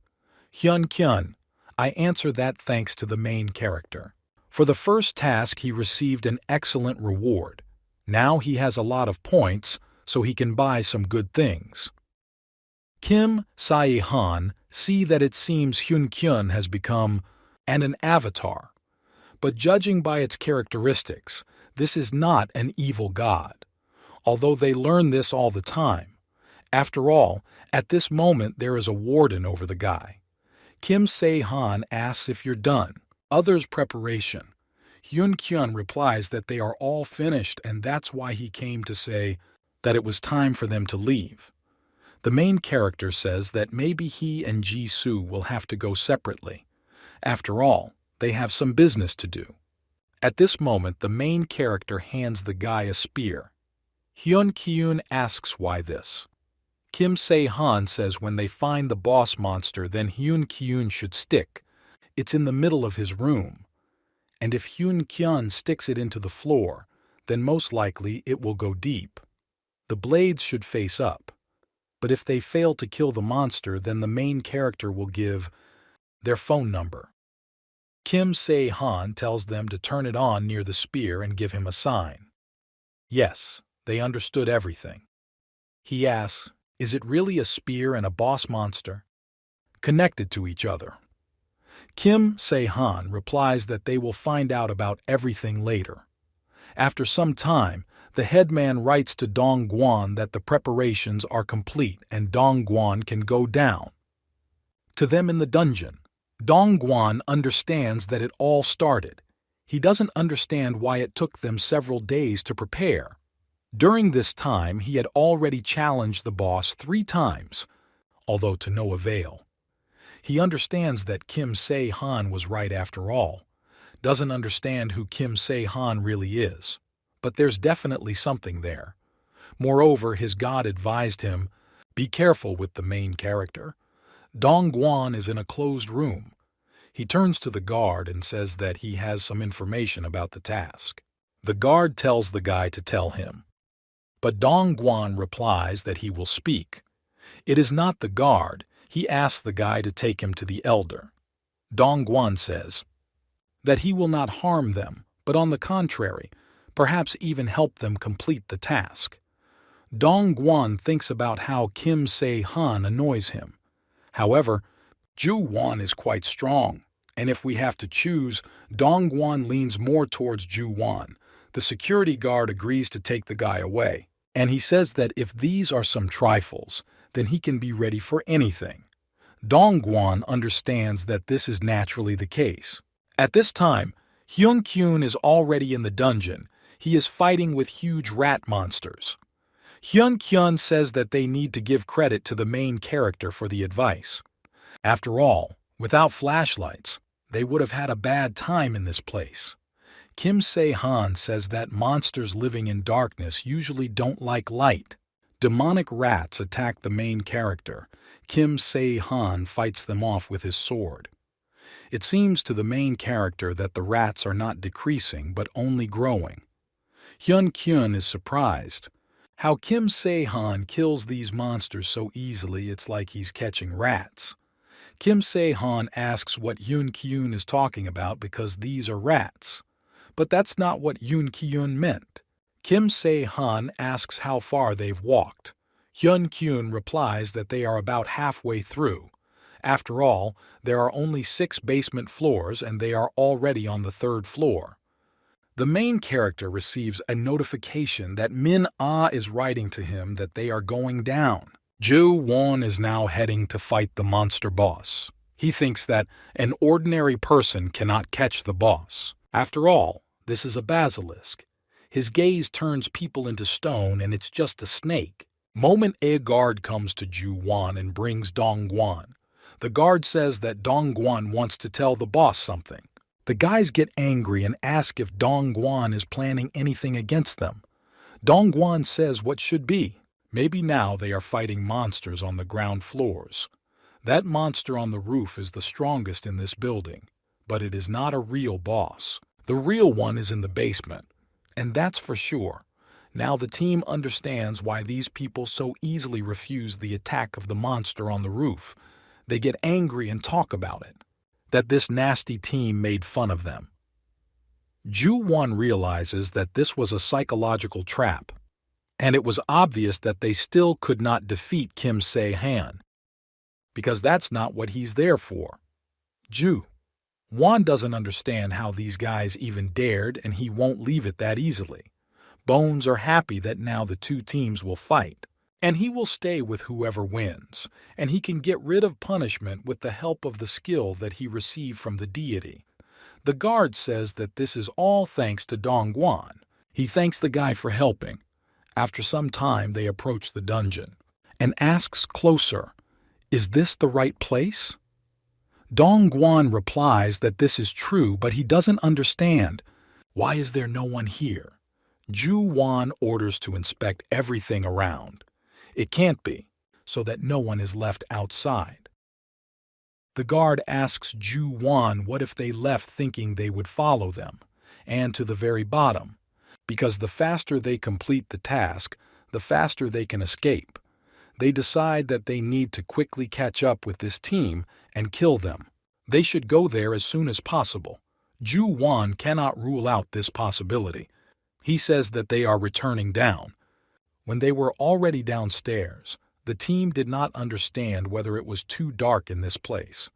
Hyun-kyun, I answer that thanks to the main character. For the first task he received an excellent reward. Now he has a lot of points, so he can buy some good things. Kim Se-han see that it seems Hyun-kyun has become an avatar. But judging by its characteristics, this is not an evil god, although they learn this all the time. After all, at this moment there is a warden over the guy. Kim Se-han asks if you're done. Others' preparation. Hyun-kyun replies that they are all finished and that's why he came to say that it was time for them to leave. The main character says that maybe he and Jisoo will have to go separately. After all, they have some business to do. At this moment, the main character hands the guy a spear. Hyun-kyun asks why this. Kim Se-han says when they find the boss monster, then Hyun-kyun should stick. It's in the middle of his room. And if Hyun-kyun sticks it into the floor, then most likely it will go deep. The blades should face up. But if they fail to kill the monster, then the main character will give their phone number. Kim Se-han tells them to turn it on near the spear and give him a sign. Yes, they understood everything. He asks, is it really a spear and a boss monster? Connected to each other. Kim Se-han replies that they will find out about everything later. After some time, the headman writes to Dong-gwan that the preparations are complete and Dong-gwan can go down. To them in the dungeon, Dong-gwan understands that it all started. He doesn't understand why it took them several days to prepare. During this time, he had already challenged the boss 3 times, although to no avail. He understands that Kim Se-han was right after all. Doesn't understand who Kim Se-han really is. But there's definitely something there. Moreover, his god advised him, be careful with the main character. Dong-gwan is in a closed room. He turns to the guard and says that he has some information about the task. The guard tells the guy to tell him. But Dong-gwan replies that he will speak. It is not the guard. He asks the guy to take him to the elder. Dong-gwan says that he will not harm them, but on the contrary, perhaps even help them complete the task. Dong-gwan thinks about how Kim Se-han annoys him. However, Ju-won is quite strong, and if we have to choose, Dong-gwan leans more towards Ju-won, The security guard agrees to take the guy away, and he says that if these are some trifles, then he can be ready for anything. Dongguan understands that this is naturally the case. At this time, Hyun-kyun is already in the dungeon. He is fighting with huge rat monsters. Hyun-kyun says that they need to give credit to the main character for the advice. After all, without flashlights, they would have had a bad time in this place. Kim Se-han says that monsters living in darkness usually don't like light. Demonic rats attack the main character. Kim Se-han fights them off with his sword. It seems to the main character that the rats are not decreasing but only growing. Hyun-kyun is surprised. How Kim Se-han kills these monsters so easily, it's like he's catching rats. Kim Se-han asks what Hyun-kyun is talking about because these are rats. But that's not what Hyun-kyun meant. Kim Se-han asks how far they've walked. Hyun-kyun replies that they are about halfway through. After all, there are only 6 basement floors and they are already on the 3rd floor. The main character receives a notification that Min-ah is writing to him that they are going down. Ju-won is now heading to fight the monster boss. He thinks that an ordinary person cannot catch the boss. After all, this is a basilisk. His gaze turns people into stone and it's just a snake. Moment a guard comes to Ju-won and brings Dongguan. The guard says that Dongguan wants to tell the boss something. The guys get angry and ask if Dongguan is planning anything against them. Dongguan says what should be. Maybe now they are fighting monsters on the ground floors. That monster on the roof is the strongest in this building, but it is not a real boss. The real one is in the basement, and that's for sure. Now the team understands why these people so easily refuse the attack of the monster on the roof. They get angry and talk about it, that this nasty team made fun of them. Ju-won realizes that this was a psychological trap, and it was obvious that they still could not defeat Kim Se-han, because that's not what he's there for. Ju-won doesn't understand how these guys even dared, and he won't leave it that easily. Bones are happy that now the 2 teams will fight, and he will stay with whoever wins, and he can get rid of punishment with the help of the skill that he received from the deity. The guard says that this is all thanks to Dongguan. He thanks the guy for helping. After some time, they approach the dungeon and asks closer, "Is this the right place?" Dongguan replies that this is true, but he doesn't understand. Why is there no one here? Ju-won orders to inspect everything around. It can't be, so that no one is left outside. The guard asks Ju-won what if they left thinking they would follow them, and to the very bottom, because the faster they complete the task, the faster they can escape. They decide that they need to quickly catch up with this team and kill them. They should go there as soon as possible. Ju-won cannot rule out this possibility. He says that they are returning down. When they were already downstairs, the team did not understand whether it was too dark in this place.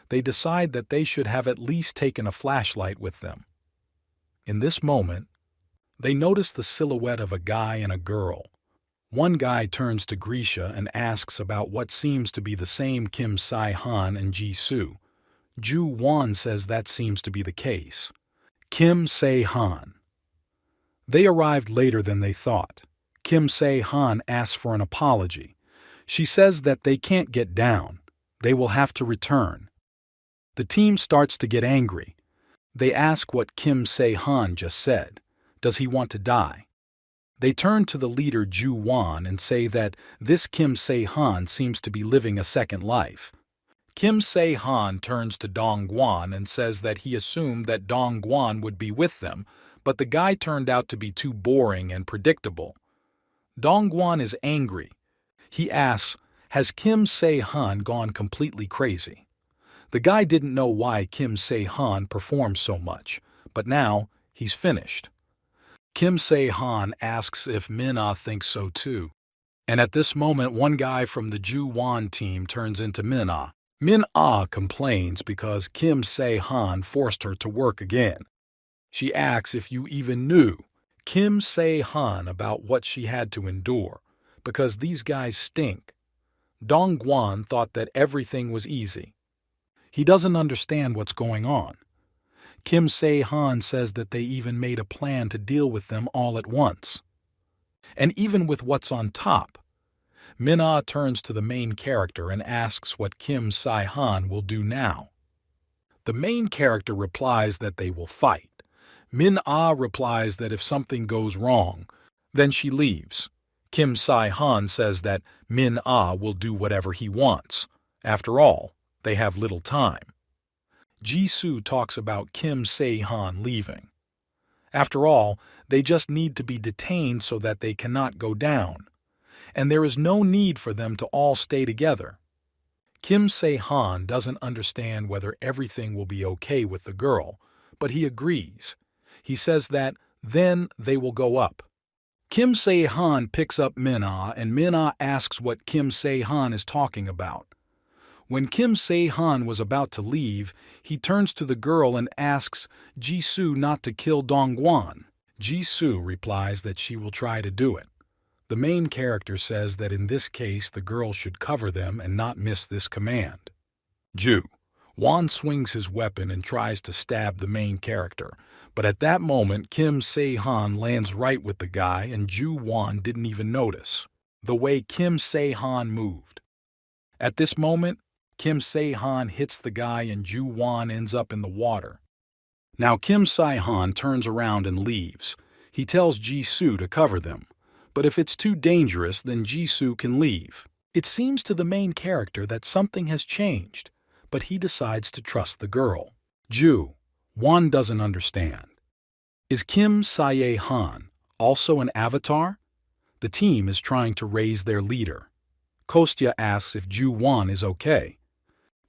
They decide that they should have at least taken a flashlight with them. In this moment, they notice the silhouette of a guy and a girl. One guy turns to Grisha and asks about what seems to be the same Kim Se-han and Ji-soo. Ju-won says that seems to be the case. Kim Se-han. They arrived later than they thought. Kim Se-han asks for an apology. She says that they can't get down. They will have to return. The team starts to get angry. They ask what Kim Se-han just said. Does he want to die? They turn to the leader Ju-won and say that this Kim Se-han seems to be living a second life. Kim Se-han turns to Dongguan and says that he assumed that Dongguan would be with them, but the guy turned out to be too boring and predictable. Dongguan is angry. He asks, has Kim Se-han gone completely crazy? The guy didn't know why Kim Se-han performed so much, but now he's finished. Kim Se-han asks if Min-ah thinks so too. And at this moment, one guy from the Ju-won team turns into Min-ah. Min-ah complains because Kim Se-han forced her to work again. She asks if you even knew Kim Se-han about what she had to endure, because these guys stink. Dong-gwan thought that everything was easy. He doesn't understand what's going on. Kim Se-han says that they even made a plan to deal with them all at once. And even with what's on top, Min-ah turns to the main character and asks what Kim Se-han will do now. The main character replies that they will fight. Min-ah replies that if something goes wrong, then she leaves. Kim Se-han says that Min-ah will do whatever he wants. After all, they have little time. Jisoo talks about Kim Se-han leaving. After all, they just need to be detained so that they cannot go down. And there is no need for them to all stay together. Kim Se-han doesn't understand whether everything will be okay with the girl, but he agrees. He says that then they will go up. Kim Se-han picks up Min-ah, and Min-ah asks what Kim Se-han is talking about. When Kim Se-han was about to leave, he turns to the girl and asks Jisoo not to kill Dong-gwan. Jisoo replies that she will try to do it. The main character says that in this case the girl should cover them and not miss this command. Ju-won swings his weapon and tries to stab the main character, but at that moment Kim Se-han lands right with the guy and Ju-won didn't even notice the way Kim Se-han moved. At this moment, Kim Se-han hits the guy and Ju-won ends up in the water. Now Kim Se-han turns around and leaves. He tells Jisoo to cover them, but if it's too dangerous, then Jisoo can leave. It seems to the main character that something has changed, but he decides to trust the girl. Ju-won doesn't understand. Is Kim Se-han also an avatar? The team is trying to raise their leader. Kostya asks if Ju-won is okay.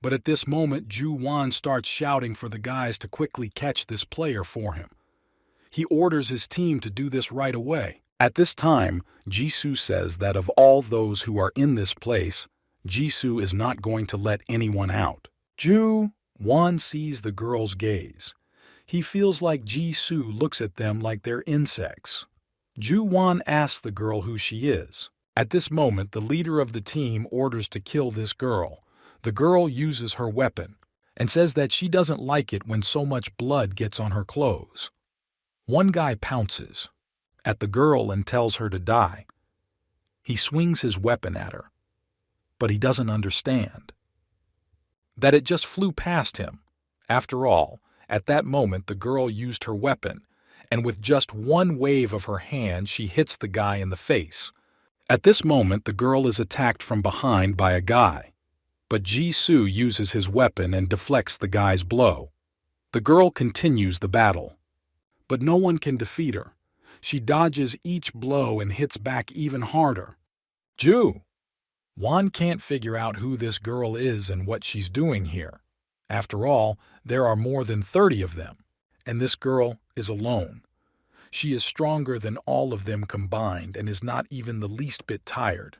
But at this moment, Ju-won starts shouting for the guys to quickly catch this player for him. He orders his team to do this right away. At this time, Jisoo says that of all those who are in this place, Jisoo is not going to let anyone out. Ju-won sees the girl's gaze. He feels like Jisoo looks at them like they're insects. Ju-won asks the girl who she is. At this moment, the leader of the team orders to kill this girl. The girl uses her weapon and says that she doesn't like it when so much blood gets on her clothes. One guy pounces at the girl and tells her to die. He swings his weapon at her, but he doesn't understand that it just flew past him. After all, at that moment the girl used her weapon, and with just one wave of her hand she hits the guy in the face. At this moment the girl is attacked from behind by a guy, but Jisoo uses his weapon and deflects the guy's blow. The girl continues the battle, but no one can defeat her. She dodges each blow and hits back even harder. Ju-won can't figure out who this girl is and what she's doing here. After all, there are more than 30 of them, and this girl is alone. She is stronger than all of them combined and is not even the least bit tired.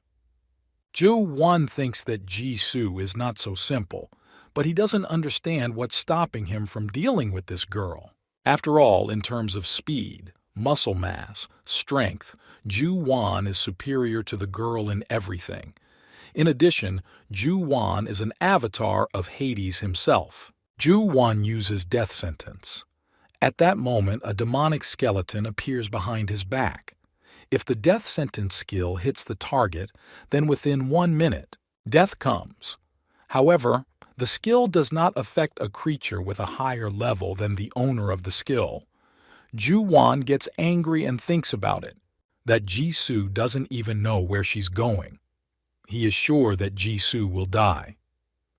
Ju-won thinks that Jisoo is not so simple, but he doesn't understand what's stopping him from dealing with this girl. After all, in terms of speed, muscle mass, strength, Ju-won is superior to the girl in everything. In addition, Ju-won is an avatar of Hades himself. Ju-won uses death sentence. At that moment, a demonic skeleton appears behind his back. If the death sentence skill hits the target, then within 1 minute, death comes. However, the skill does not affect a creature with a higher level than the owner of the skill. Ju-won gets angry and thinks about it, that Jisoo doesn't even know where she's going. He is sure that Jisoo will die.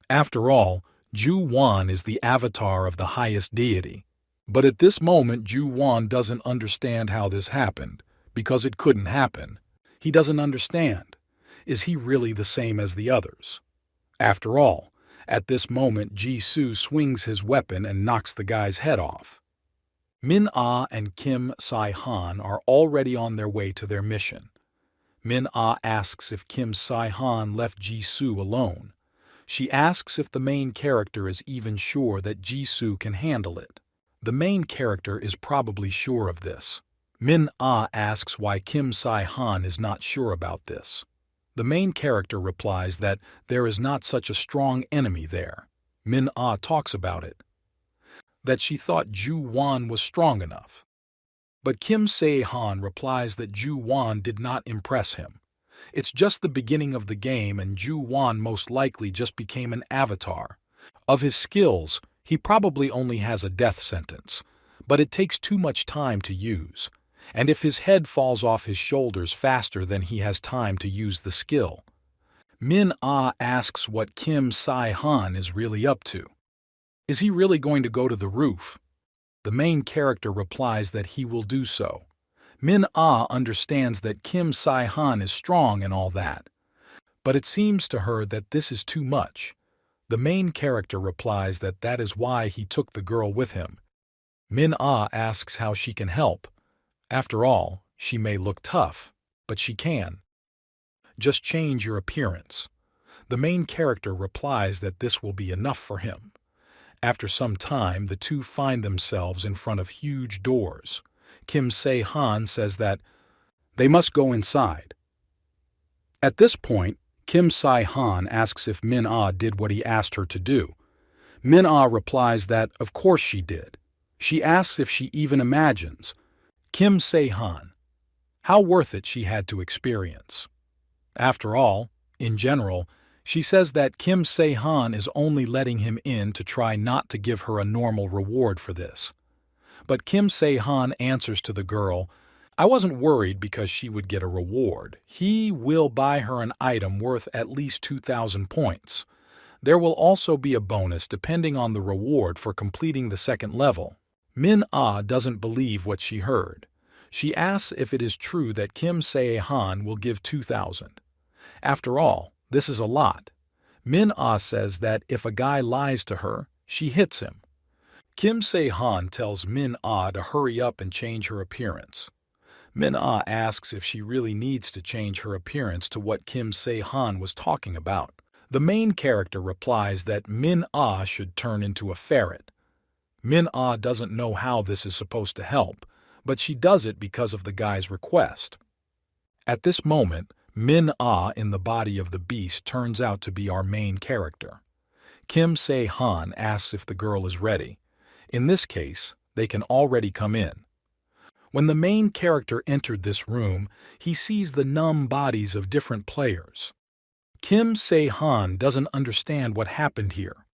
After all, Ju-won is the avatar of the highest deity. But at this moment, Ju-won doesn't understand how this happened, because it couldn't happen. He doesn't understand. Is he really the same as the others? After all, at this moment, Jisoo swings his weapon and knocks the guy's head off. Min-ah and Kim Se-han are already on their way to their mission. Min-ah asks if Kim Se-han left Jisoo alone. She asks if the main character is even sure that Jisoo can handle it. The main character is probably sure of this. Min-ah asks why Kim Si-han is not sure about this. The main character replies that there is not such a strong enemy there. Min-ah talks about it, that she thought Ju-won was strong enough. But Kim Se-han replies that Ju-won did not impress him. It's just the beginning of the game and Ju-won most likely just became an avatar. Of his skills, he probably only has a death sentence, but it takes too much time to use. And if his head falls off his shoulders faster than he has time to use the skill. Min-ah asks what Kim Si-han is really up to. Is he really going to go to the roof? The main character replies that he will do so. Min-ah understands that Kim Si-han is strong and all that, but it seems to her that this is too much. The main character replies that that is why he took the girl with him. Min-ah asks how she can help. After all, she may look tough, but she can. Just change your appearance. The main character replies that this will be enough for him. After some time, the two find themselves in front of huge doors. Kim Se-han says that they must go inside. At this point, Kim Si-han asks if Min-ah did what he asked her to do. Min-ah replies that of course she did. She asks if she even imagines. Kim Se-han, how worth it she had to experience. After all, in general, she says that Kim Se-han is only letting him in to try not to give her a normal reward for this. But Kim Se-han answers to the girl, I wasn't worried because she would get a reward. He will buy her an item worth at least 2,000 points. There will also be a bonus depending on the reward for completing the second level. Min-ah doesn't believe what she heard. She asks if it is true that Kim Se-han will give 2,000. After all, this is a lot. Min-ah says that if a guy lies to her, she hits him. Kim Se-han tells Min-ah to hurry up and change her appearance. Min-ah asks if she really needs to change her appearance to what Kim Se-han was talking about. The main character replies that Min-ah should turn into a ferret. Min-ah doesn't know how this is supposed to help, but she does it because of the guy's request. At this moment, Min-ah in the body of the beast turns out to be our main character. Kim Se-han asks if the girl is ready. In this case, they can already come in. When the main character entered this room, he sees the numb bodies of different players. Kim Se-han doesn't understand what happened here.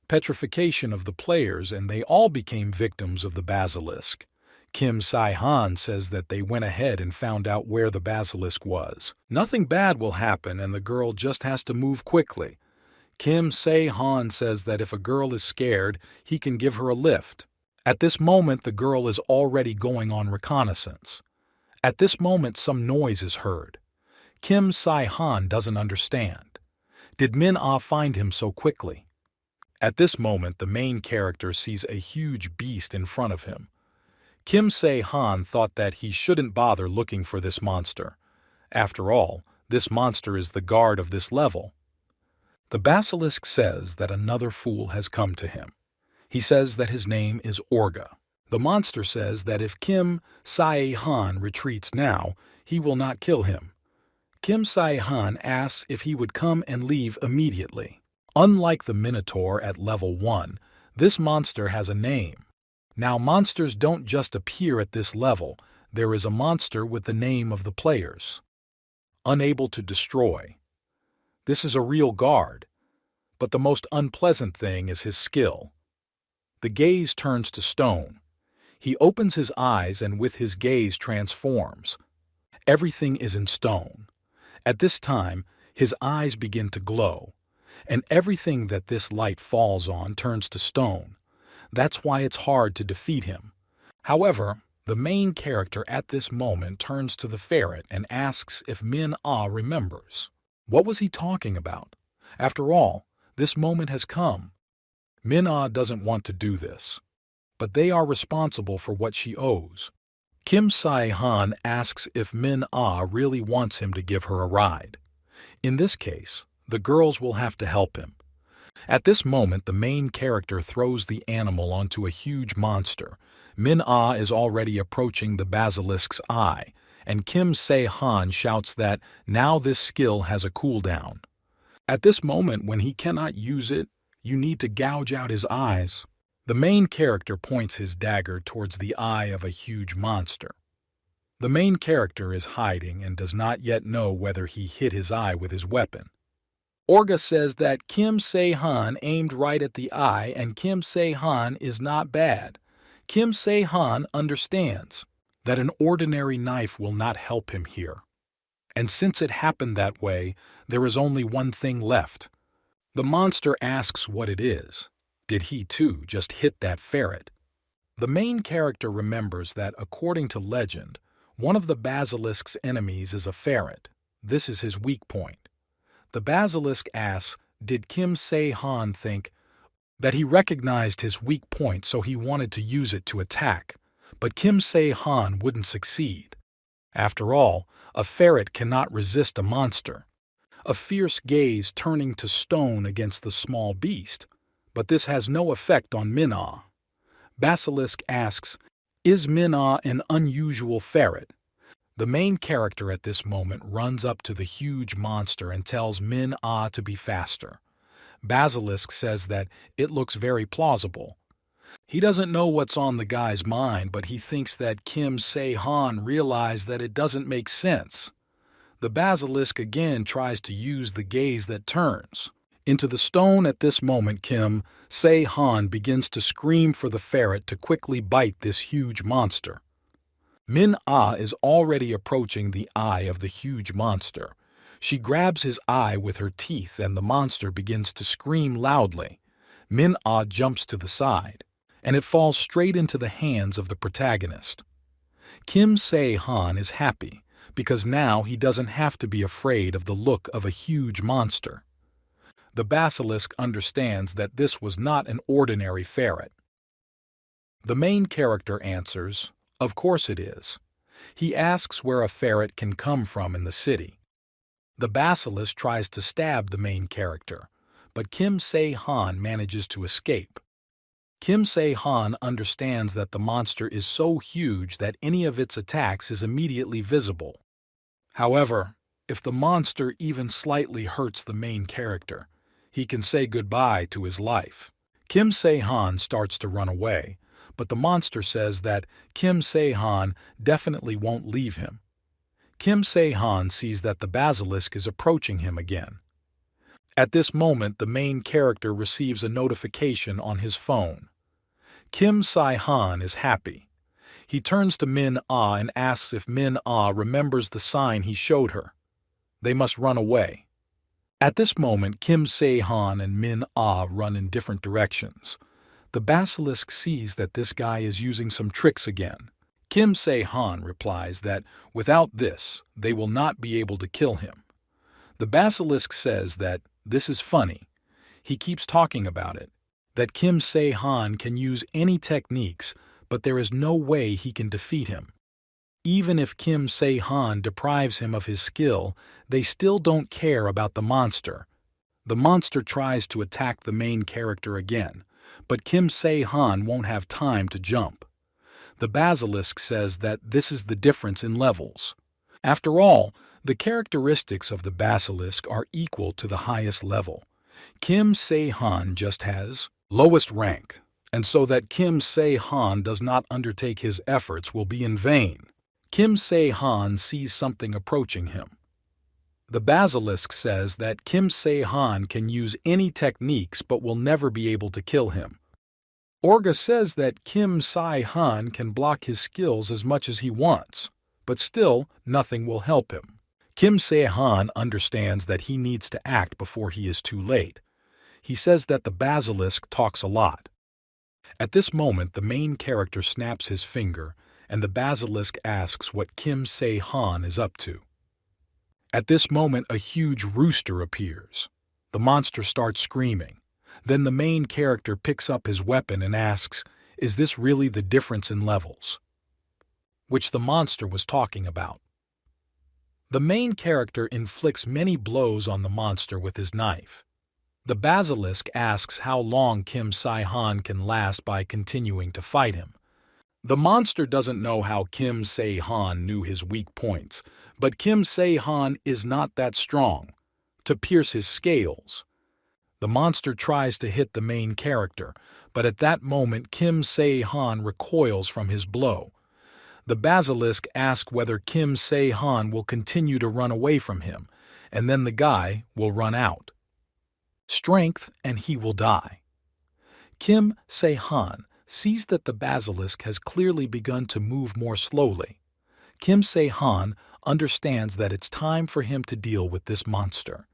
Petrification of the players, and they all became victims of the basilisk. Kim Si-han says that they went ahead and found out where the basilisk was. Nothing bad will happen and the girl just has to move quickly. Kim Se-han says that if a girl is scared, he can give her a lift. At this moment, the girl is already going on reconnaissance. At this moment, some noise is heard. Kim Si-han doesn't understand. Did Min-ah find him so quickly? At this moment, the main character sees a huge beast in front of him. Kim Se-han thought that he shouldn't bother looking for this monster. After all, this monster is the guard of this level. The basilisk says that another fool has come to him. He says that his name is Orga. The monster says that if Kim Si-han retreats now, he will not kill him. Kim Si-han asks if he would come and leave immediately. Unlike the Minotaur at level 1, this monster has a name. Now, monsters don't just appear at this level. There is a monster with the name of the players. Unable to destroy. This is a real guard. But the most unpleasant thing is his skill. The gaze turns to stone. He opens his eyes and with his gaze transforms. Everything is in stone. At this time, his eyes begin to glow. And everything that this light falls on turns to stone. That's why it's hard to defeat him. However, the main character at this moment turns to the ferret and asks if Min-ah remembers. What was he talking about? After all, this moment has come. Min-ah doesn't want to do this, but they are responsible for what she owes. Kim Si-han asks if Min-ah really wants him to give her a ride. In this case, the girls will have to help him. At this moment, the main character throws the animal onto a huge monster. Min-Ah is already approaching the basilisk's eye, and Kim Se-han shouts that now this skill has a cooldown. At this moment, when he cannot use it, you need to gouge out his eyes. The main character points his dagger towards the eye of a huge monster. The main character is hiding and does not yet know whether he hit his eye with his weapon. Orga says that Kim Se-han aimed right at the eye and Kim Se-han is not bad. Kim Se-han understands that an ordinary knife will not help him here. And since it happened that way, there is only one thing left. The monster asks what it is. Did he too just hit that ferret? The main character remembers that according to legend, one of the basilisk's enemies is a ferret. This is his weak point. The basilisk asks, did Kim Se-han think that he recognized his weak point so he wanted to use it to attack, but Kim Se-han wouldn't succeed. After all, a ferret cannot resist a monster. A fierce gaze turning to stone against the small beast, but this has no effect on Min-Ah. Basilisk asks, is Min-Ah an unusual ferret? The main character at this moment runs up to the huge monster and tells Min-Ah to be faster. Basilisk says that it looks very plausible. He doesn't know what's on the guy's mind, but he thinks that Kim Se-han realized that it doesn't make sense. The basilisk again tries to use the gaze that turns into the stone. At this moment, Kim Se-han begins to scream for the ferret to quickly bite this huge monster. Min-Ah is already approaching the eye of the huge monster. She grabs his eye with her teeth and the monster begins to scream loudly. Min-Ah jumps to the side, and it falls straight into the hands of the protagonist. Kim Se-han is happy because now he doesn't have to be afraid of the look of a huge monster. The basilisk understands that this was not an ordinary ferret. The main character answers, of course it is. He asks where a ferret can come from in the city. The basilisk tries to stab the main character, but Kim Se-han manages to escape. Kim Se-han understands that the monster is so huge that any of its attacks is immediately visible. However, if the monster even slightly hurts the main character, he can say goodbye to his life. Kim Se-han starts to run away, but the monster says that Kim Se-han definitely won't leave him. Kim Se-han sees that the basilisk is approaching him again. At this moment, the main character receives a notification on his phone. Kim Se-han is happy. He turns to Min-Ah and asks if Min-Ah remembers the sign he showed her. They must run away. At this moment, Kim Se-han and Min-Ah run in different directions. The basilisk sees that this guy is using some tricks again. Kim Se-han replies that without this, they will not be able to kill him. The basilisk says that this is funny. He keeps talking about it, that Kim Se-han can use any techniques, but there is no way he can defeat him. Even if Kim Se-han deprives him of his skill, they still don't care about the monster. The monster tries to attack the main character again, but Kim Se-han won't have time to jump. The basilisk says that this is the difference in levels. After all, the characteristics of the basilisk are equal to the highest level. Kim Se-han just has lowest rank, and so that Kim Se-han does not undertake his efforts will be in vain. Kim Se-han sees something approaching him. The basilisk says that Kim Se-han can use any techniques but will never be able to kill him. Orga says that Kim Se-han can block his skills as much as he wants, but still nothing will help him. Kim Se-han understands that he needs to act before he is too late. He says that the basilisk talks a lot. At this moment, the main character snaps his finger, and the basilisk asks what Kim Se-han is up to. At this moment, a huge rooster appears. The monster starts screaming. Then the main character picks up his weapon and asks, "Is this really the difference in levels?" which the monster was talking about. The main character inflicts many blows on the monster with his knife. The basilisk asks how long Kim Se-han can last by continuing to fight him. The monster doesn't know how Kim Se-han knew his weak points, but Kim Se-han is not that strong to pierce his scales. The monster tries to hit the main character, but at that moment Kim Se-han recoils from his blow. The basilisk asks whether Kim Se-han will continue to run away from him, and then the guy will run out. Strength, and he will die. Kim Se-han sees that the basilisk has clearly begun to move more slowly. Kim Se-han understands that it's time for him to deal with this monster.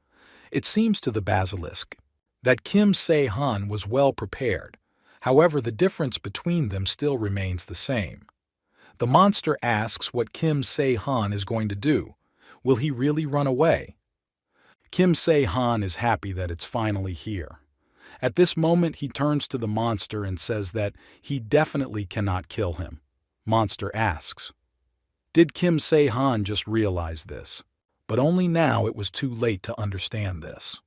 It seems to the basilisk that Kim Se-han was well prepared. However, the difference between them still remains the same. The monster asks what Kim Se-han is going to do. Will he really run away? Kim Se-han is happy that it's finally here. At this moment, he turns to the monster and says that he definitely cannot kill him. Monster asks, did Kim Se-han just realize this? But only now it was too late to understand this.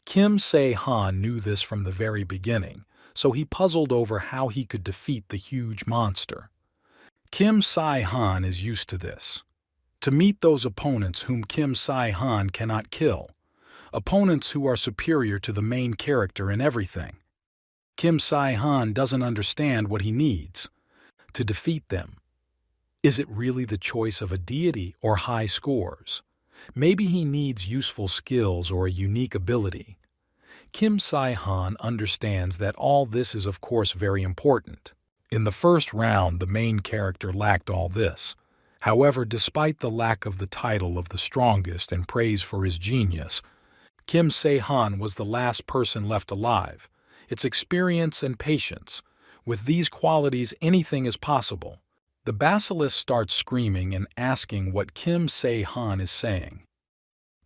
Kim Se-han knew this from the very beginning, so he puzzled over how he could defeat the huge monster. Kim Se-han is used to this. To meet those opponents whom Kim Se-han cannot kill. Opponents who are superior to the main character in everything. Kim Se-han doesn't understand what he needs to defeat them. Is it really the choice of a deity or high scores? Maybe he needs useful skills or a unique ability. Kim Se-han understands that all this is of course very important. In the first round, the main character lacked all this. However, despite the lack of the title of the strongest and praise for his genius, Kim Se-han was the last person left alive. It's experience and patience. With these qualities, anything is possible. The basilisk starts screaming and asking what Kim Se-han is saying.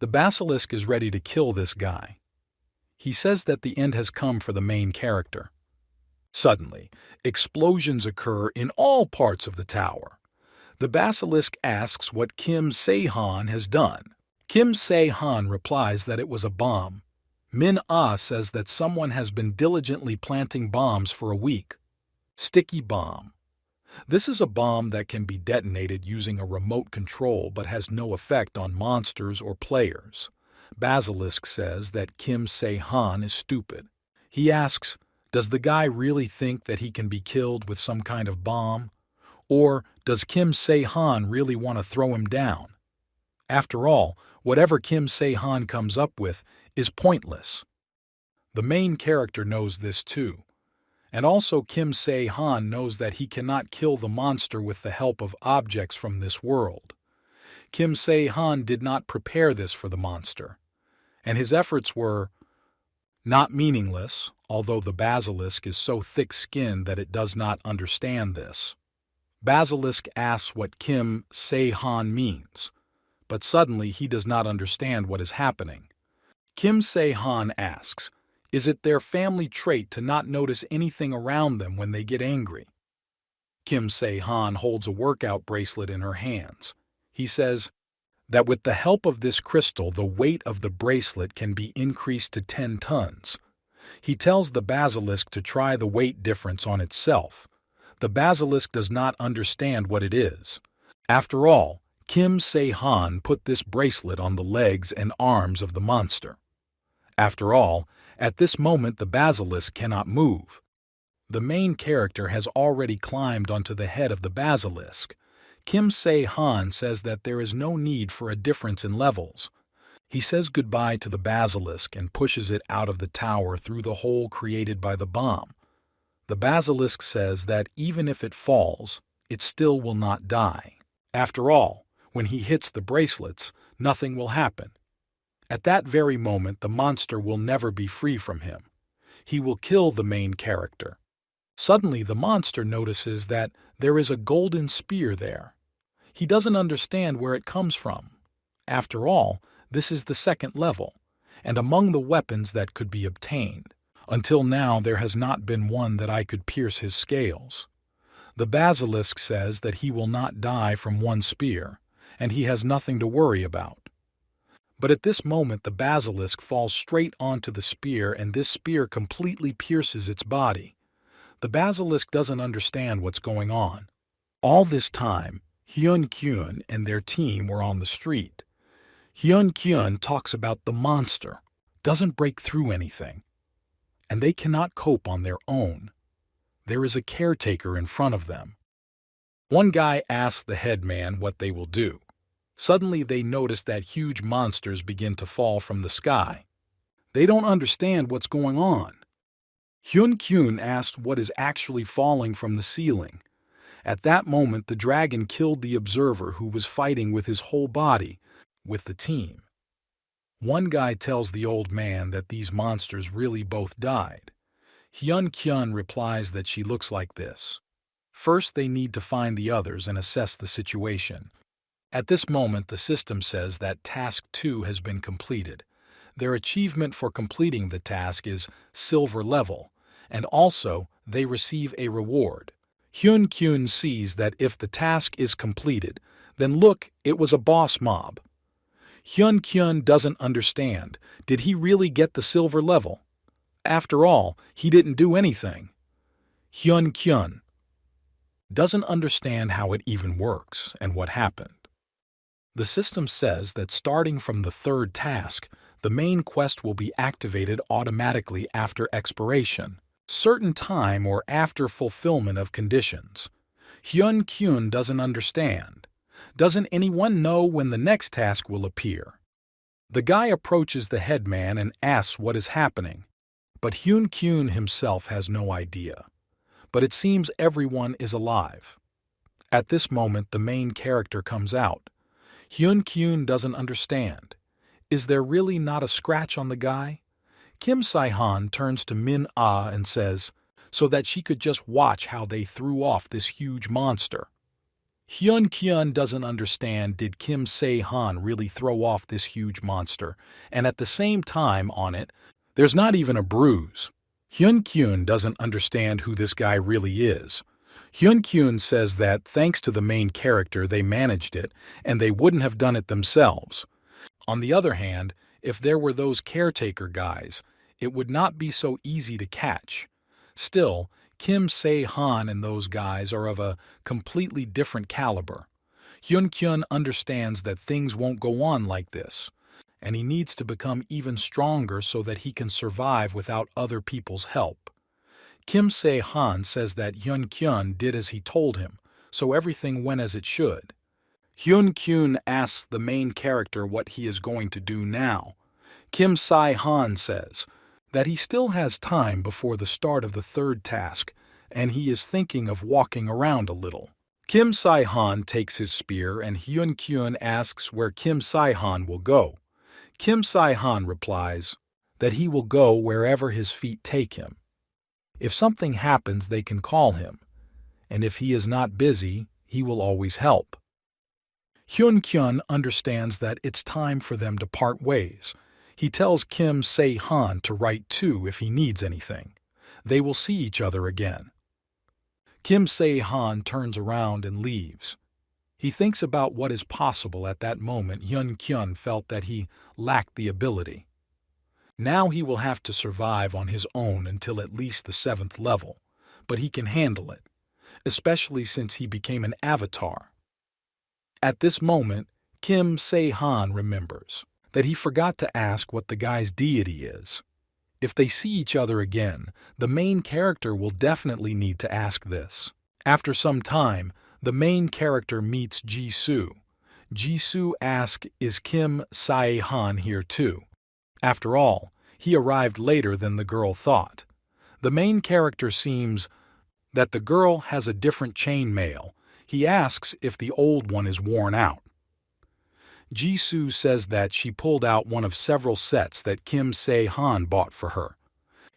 The basilisk is ready to kill this guy. He says that the end has come for the main character. Suddenly, explosions occur in all parts of the tower. The basilisk asks what Kim Se-han has done. Kim Se-han replies that it was a bomb. Manhwa says that someone has been diligently planting bombs for a week. Sticky bomb. This is a bomb that can be detonated using a remote control but has no effect on monsters or players. Basilisk says that Kim Se-han is stupid. He asks, does the guy really think that he can be killed with some kind of bomb? Or does Kim Se-han really want to throw him down? After all, whatever Kim Se-han comes up with is pointless. The main character knows this too. And also Kim Se-han knows that he cannot kill the monster with the help of objects from this world. Kim Se-han did not prepare this for the monster, and his efforts were not meaningless, although the basilisk is so thick-skinned that it does not understand this. Basilisk asks what Kim Se-han means, but suddenly he does not understand what is happening. Kim Se-han asks, is it their family trait to not notice anything around them when they get angry? Kim Se-han holds a workout bracelet in her hands. He says that with the help of this crystal, the weight of the bracelet can be increased to 10 tons. He tells the basilisk to try the weight difference on itself. The basilisk does not understand what it is. After all, Kim Se-han put this bracelet on the legs and arms of the monster. After all, at this moment the basilisk cannot move. The main character has already climbed onto the head of the basilisk. Kim Se-han says that there is no need for a difference in levels. He says goodbye to the basilisk and pushes it out of the tower through the hole created by the bomb. The basilisk says that even if it falls, it still will not die. After all, when he hits the bracelets, nothing will happen. At that very moment, the monster will never be free from him. He will kill the main character. Suddenly, the monster notices that there is a golden spear there. He doesn't understand where it comes from. After all, this is the second level, and among the weapons that could be obtained. Until now, there has not been one that I could pierce his scales. The basilisk says that he will not die from one spear, and he has nothing to worry about. But at this moment the basilisk falls straight onto the spear, and this spear completely pierces its body. The basilisk doesn't understand what's going on. All this time, Hyun-kyun and their team were on the street. Hyun-kyun talks about the monster, doesn't break through anything, and they cannot cope on their own. There is a caretaker in front of them. One guy asks the headman what they will do. Suddenly they notice that huge monsters begin to fall from the sky. They don't understand what's going on. Hyun-kyun asks what is actually falling from the ceiling. At that moment the dragon killed the observer, who was fighting with his whole body with the team. One guy tells the old man that these monsters really both died. Hyun-kyun replies that she looks like this. First they need to find the others and assess the situation. At this moment the system says that task 2 has been completed. Their achievement for completing the task is silver level, and also they receive a reward. Hyun-kyun sees that if the task is completed, then look, it was a boss mob. Hyun-kyun doesn't understand. Did he really get the silver level? After all, he didn't do anything. Hyun-kyun doesn't understand how it even works and what happened. The system says that starting from the third task, the main quest will be activated automatically after expiration, certain time, or after fulfillment of conditions. Hyun-kyun doesn't understand. Doesn't anyone know when the next task will appear? The guy approaches the headman and asks what is happening, but Hyun-kyun himself has no idea. But it seems everyone is alive. At this moment the main character comes out. Hyun-kyun doesn't understand. Is there really not a scratch on the guy? Kim Si-han turns to Min-ah and says, so that she could just watch how they threw off this huge monster. Hyun-kyun doesn't understand, did Kim Si-han really throw off this huge monster, and at the same time on it, there's not even a bruise. Hyun-kyun doesn't understand who this guy really is. Hyun-kyun says that thanks to the main character they managed it, and they wouldn't have done it themselves. On the other hand, if there were those caretaker guys, it would not be so easy to catch. Still, Kim Si-han and those guys are of a completely different caliber. Hyun-kyun understands that things won't go on like this, and he needs to become even stronger so that he can survive without other people's help. Kim Si-han says that Hyun-kyun did as he told him, so everything went as it should. Hyun-kyun asks the main character what he is going to do now. Kim Si-han says that he still has time before the start of the third task, and he is thinking of walking around a little. Kim Si-han takes his spear, and Hyun-kyun asks where Kim Si-han will go. Kim Si-han replies that he will go wherever his feet take him. If something happens, they can call him, and if he is not busy, he will always help. Hyun-kyun understands that it's time for them to part ways. He tells Kim Si-han to write too if he needs anything. They will see each other again. Kim Si-han turns around and leaves. He thinks about what is possible. At that moment, Hyun-kyun felt that he lacked the ability. Now he will have to survive on his own until at least the 7th level, but he can handle it, especially since he became an avatar. At this moment, Kim Si-han remembers that he forgot to ask what the guy's deity is. If they see each other again, the main character will definitely need to ask this. After some time, the main character meets Jisoo. Jisoo asks, is Kim Si-han here too? After all, he arrived later than the girl thought. The main character seems that the girl has a different chainmail. He asks if the old one is worn out. Jisoo says that she pulled out one of several sets that Kim Si-han bought for her.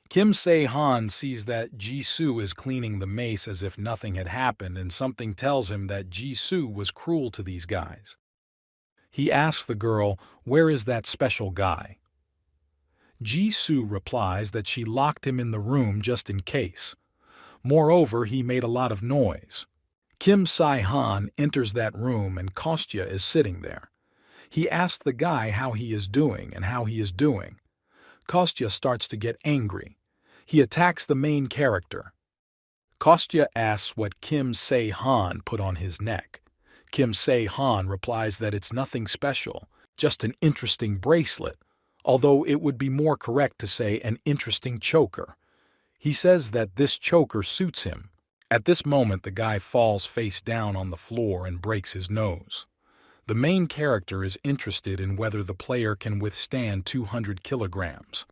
Kim Si-han sees that Jisoo is cleaning the mace as if nothing had happened, and something tells him that Jisoo was cruel to these guys. He asks the girl, where is that special guy? Jisoo replies that she locked him in the room just in case. Moreover, he made a lot of noise. Kim Si-han enters that room and Kostya is sitting there. He asks the guy how he is doing and how he is doing. Kostya starts to get angry. He attacks the main character. Kostya asks what Kim Se-han put on his neck. Kim Se-han replies that it's nothing special, just an interesting bracelet, although it would be more correct to say an interesting choker. He says that this choker suits him. At this moment, the guy falls face down on the floor and breaks his nose. The main character is interested in whether the player can withstand 200 kilograms.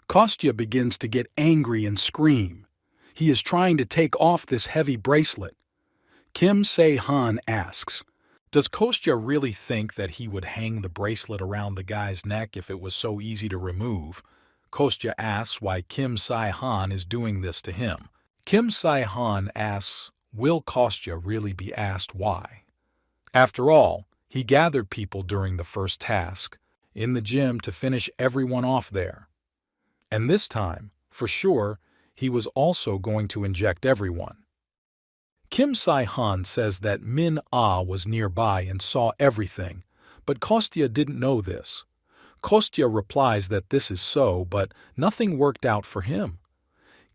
Kostya begins to get angry and scream. He is trying to take off this heavy bracelet. Kim Se-han asks, "Does Kostya really think that he would hang the bracelet around the guy's neck if it was so easy to remove?" Kostya asks why Kim Se-han is doing this to him. Kim Se-han asks, will Kostya really be asked why? After all, he gathered people during the first task, in the gym, to finish everyone off there. And this time, for sure, he was also going to inject everyone. Kim Se-han says that Min-ah was nearby and saw everything, but Kostya didn't know this. Kostya replies that this is so, but nothing worked out for him.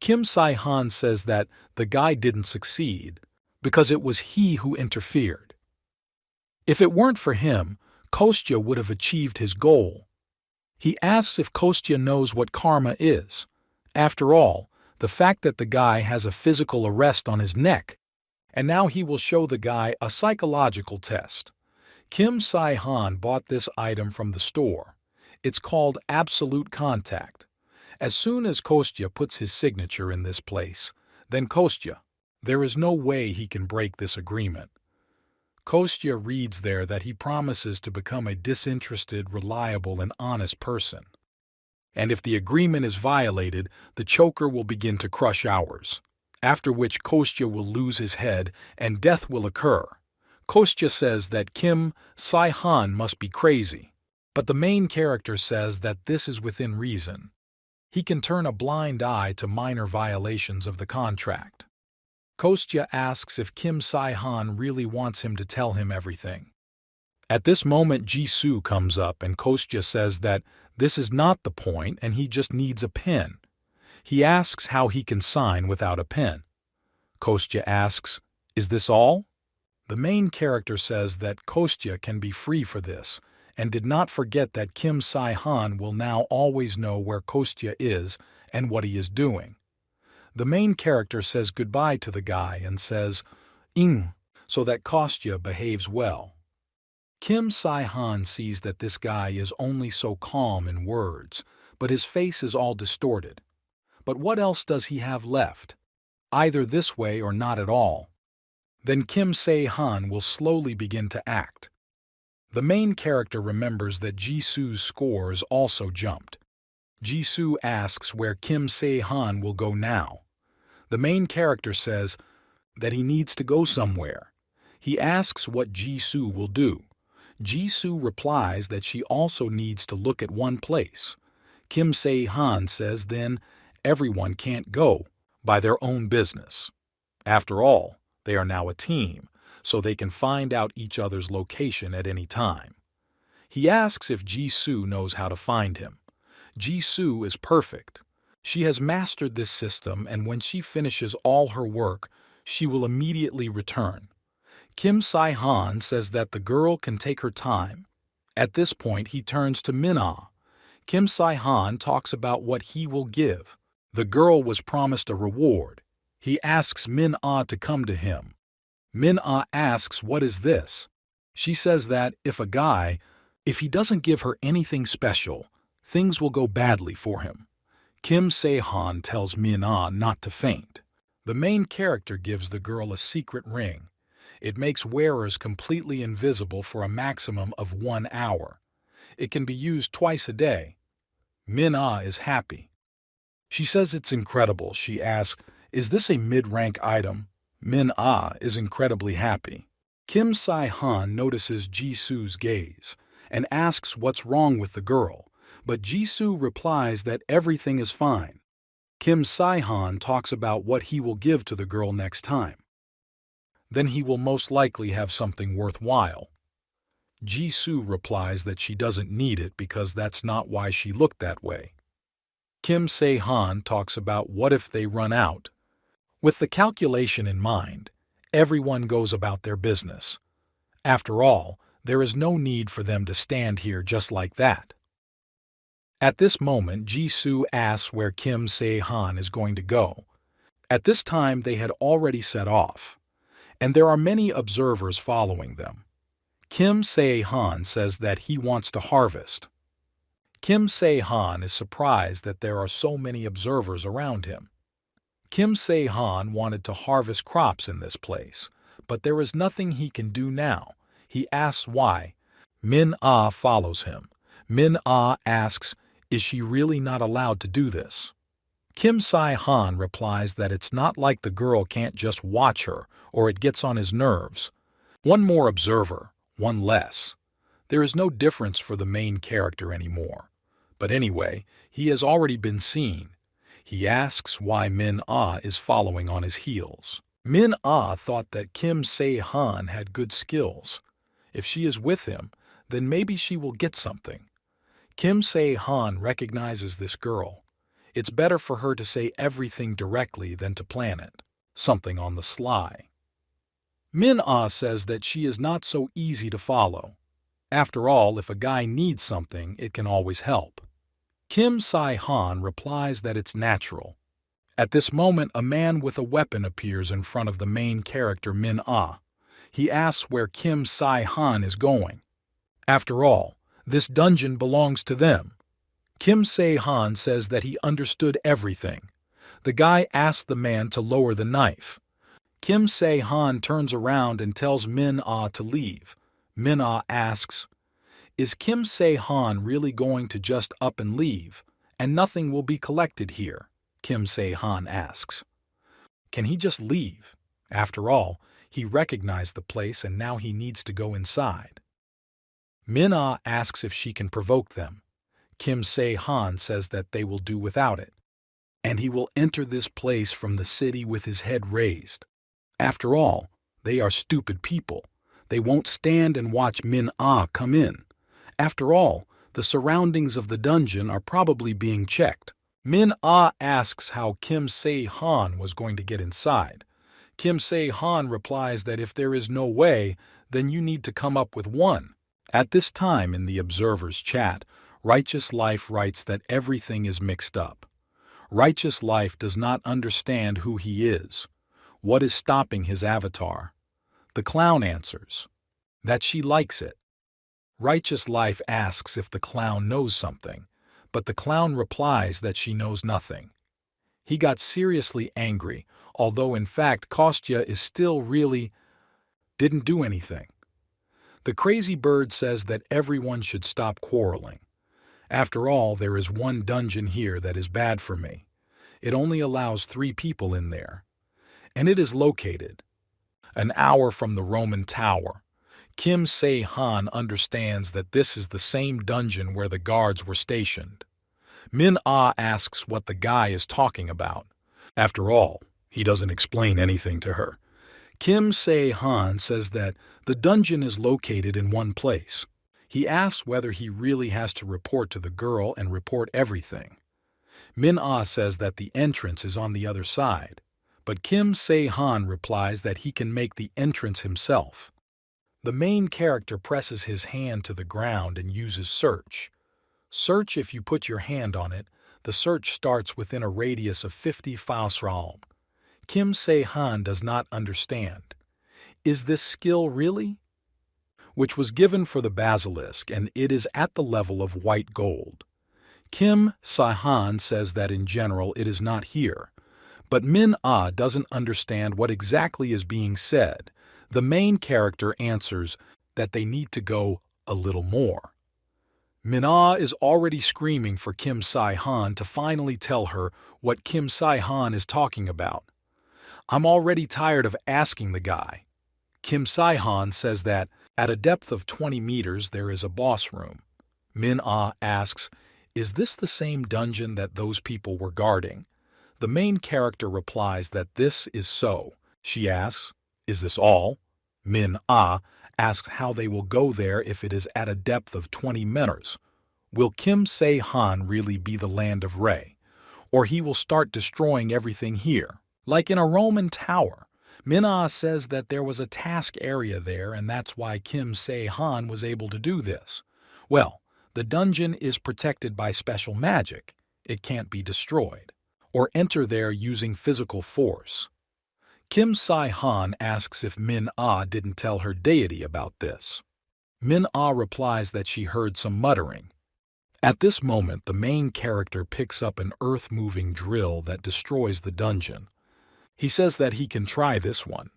Kim Se-han says that the guy didn't succeed because it was he who interfered. If it weren't for him, Kostya would have achieved his goal. He asks if Kostya knows what karma is. After all, the fact that the guy has a physical arrest on his neck, and now he will show the guy a psychological test. Kim Se-han bought this item from the store. It's called Absolute Contact. As soon as Kostya puts his signature in this place, then Kostya, there is no way he can break this agreement. Kostya reads there that he promises to become a disinterested, reliable, and honest person. And if the agreement is violated, the choker will begin to crush hours, after which Kostya will lose his head and death will occur. Kostya says that Kim Se-han must be crazy, but the main character says that this is within reason. He can turn a blind eye to minor violations of the contract. Kostya asks if Kim Se-han really wants him to tell him everything. At this moment, Jisoo comes up and Kostya says that this is not the point and he just needs a pen. He asks how he can sign without a pen. Kostya asks, "Is this all?" The main character says that Kostya can be free for this, and did not forget that Kim Se-han will now always know where Kostya is and what he is doing. The main character says goodbye to the guy and says, so that Kostya behaves well. Kim Se-han sees that this guy is only so calm in words, but his face is all distorted. But what else does he have left? Either this way or not at all. Then Kim Se-han will slowly begin to act. The main character remembers that Jisoo's scores also jumped. Jisoo asks where Kim Se-han will go now. The main character says that he needs to go somewhere. He asks what Jisoo will do. Jisoo replies that she also needs to look at one place. Kim Se-han says then everyone can't go by their own business. After all, they are now a team, so they can find out each other's location at any time. He asks if Jisoo knows how to find him. Jisoo is perfect. She has mastered this system, and when she finishes all her work, she will immediately return. Kim Se-han says that the girl can take her time. At this point, he turns to Min-ah. Kim Se-han talks about what he will give. The girl was promised a reward. He asks Min-ah to come to him. Min-ah asks what is this. She says that if he doesn't give her anything special, things will go badly for him. Kim Se-han tells Min-ah not to faint. The main character gives the girl a secret ring. It makes wearers completely invisible for a maximum of 1 hour. It can be used twice a day. Min-ah is happy. She says it's incredible. She asks, "Is this a mid-rank item?" Min-ah is incredibly happy. Kim Se-han notices Jisoo's gaze and asks what's wrong with the girl, but Jisoo replies that everything is fine. Kim Se-han talks about what he will give to the girl next time. Then he will most likely have something worthwhile. Jisoo replies that she doesn't need it because that's not why she looked that way. Kim Se-han talks about what if they run out. With the calculation in mind, everyone goes about their business. After all, there is no need for them to stand here just like that. At this moment, Jisoo asks where Kim Se-han is going to go. At this time, they had already set off, and there are many observers following them. Kim Se-han says that he wants to harvest. Kim Se-han is surprised that there are so many observers around him. Kim Se-han wanted to harvest crops in this place, but there is nothing he can do now. He asks why. Min-ah follows him. Min-ah asks, is she really not allowed to do this? Kim Se-han replies that it's not like the girl can't just watch her or it gets on his nerves. One more observer, one less. There is no difference for the main character anymore. But anyway, he has already been seen. He asks why Min-ah is following on his heels. Min-ah thought that Kim Se-han had good skills. If she is with him, then maybe she will get something. Kim Se-han recognizes this girl. It's better for her to say everything directly than to plan it, something on the sly. Min-ah says that she is not so easy to follow. After all, if a guy needs something, it can always help. Kim Se-han replies that it's natural. At this moment, a man with a weapon appears in front of the main character Min-ah. He asks where Kim Se-han is going. After all, this dungeon belongs to them. Kim Se-han says that he understood everything. The guy asks the man to lower the knife. Kim Se-han turns around and tells Min-ah to leave. Min-ah asks, is Kim Se-han really going to just up and leave, and nothing will be collected here? Kim Se-han asks. Can he just leave? After all, he recognized the place and now he needs to go inside. Min-ah asks if she can provoke them. Kim Se-han says that they will do without it, and he will enter this place from the city with his head raised. After all, they are stupid people. They won't stand and watch Min-ah come in. After all, the surroundings of the dungeon are probably being checked. Min-ah asks how Kim Se-han was going to get inside. Kim Se-han replies that if there is no way, then you need to come up with one. At this time in the observers' chat, Righteous Life writes that everything is mixed up. Righteous Life does not understand who he is. What is stopping his avatar? The clown answers that she likes it. Righteous Life asks if the clown knows something, but the clown replies that she knows nothing. He got seriously angry, although in fact Kostya is still really didn't do anything. The crazy bird says that everyone should stop quarreling. After all, there is one dungeon here that is bad for me. It only allows 3 people in there. And it is located an hour from the Roman Tower. Kim Se-han understands that this is the same dungeon where the guards were stationed. Min-ah asks what the guy is talking about. After all, he doesn't explain anything to her. Kim Se-han says that the dungeon is located in one place. He asks whether he really has to report to the girl and report everything. Min-ah says that the entrance is on the other side, but Kim Se-han replies that he can make the entrance himself. The main character presses his hand to the ground and uses search. Search, if you put your hand on it, the search starts within a radius of 50 faustral. Kim Se-han does not understand. Is this skill really? Which was given for the basilisk, and it is at the level of white gold. Kim Se-han says that in general it is not here, but Min-ah doesn't understand what exactly is being said. The main character answers that they need to go a little more. Min-ah is already screaming for Kim Se-han to finally tell her what Kim Se-han is talking about. I'm already tired of asking the guy. Kim Se-han says that at a depth of 20 meters there is a boss room. Min-ah asks, is this the same dungeon that those people were guarding? The main character replies that this is so. She asks, is this all? Min-ah asks how they will go there if it is at a depth of 20 meters. Will Kim Se-han really be the land of Rei? Or he will start destroying everything here? Like in a Roman tower, Min-ah says that there was a task area there and that's why Kim Se-han was able to do this. Well, the dungeon is protected by special magic. It can't be destroyed. Or enter there using physical force. Kim Se-han asks if Min-ah didn't tell her deity about this. Min-ah replies that she heard some muttering. At this moment, the main character picks up an earth-moving drill that destroys the dungeon. He says that he can try this one.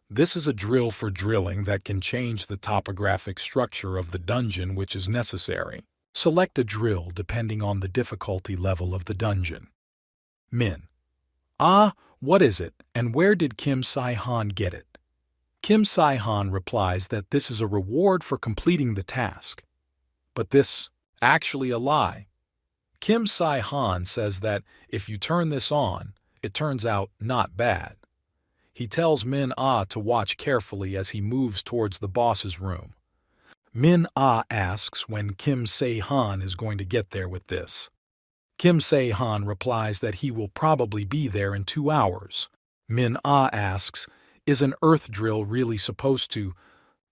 This is a drill for drilling that can change the topographic structure of the dungeon which is necessary. Select a drill depending on the difficulty level of the dungeon. Min. Ah, what is it, and where did Kim Se-han get it? Kim Se-han replies that this is a reward for completing the task. But this actually a lie. Kim Se-han says that if you turn this on, it turns out not bad. He tells Min-ah to watch carefully as he moves towards the boss's room. Min-ah asks when Kim Se-han is going to get there with this. Kim Se-han replies that he will probably be there in 2 hours. Min-ah asks, is an earth drill really supposed to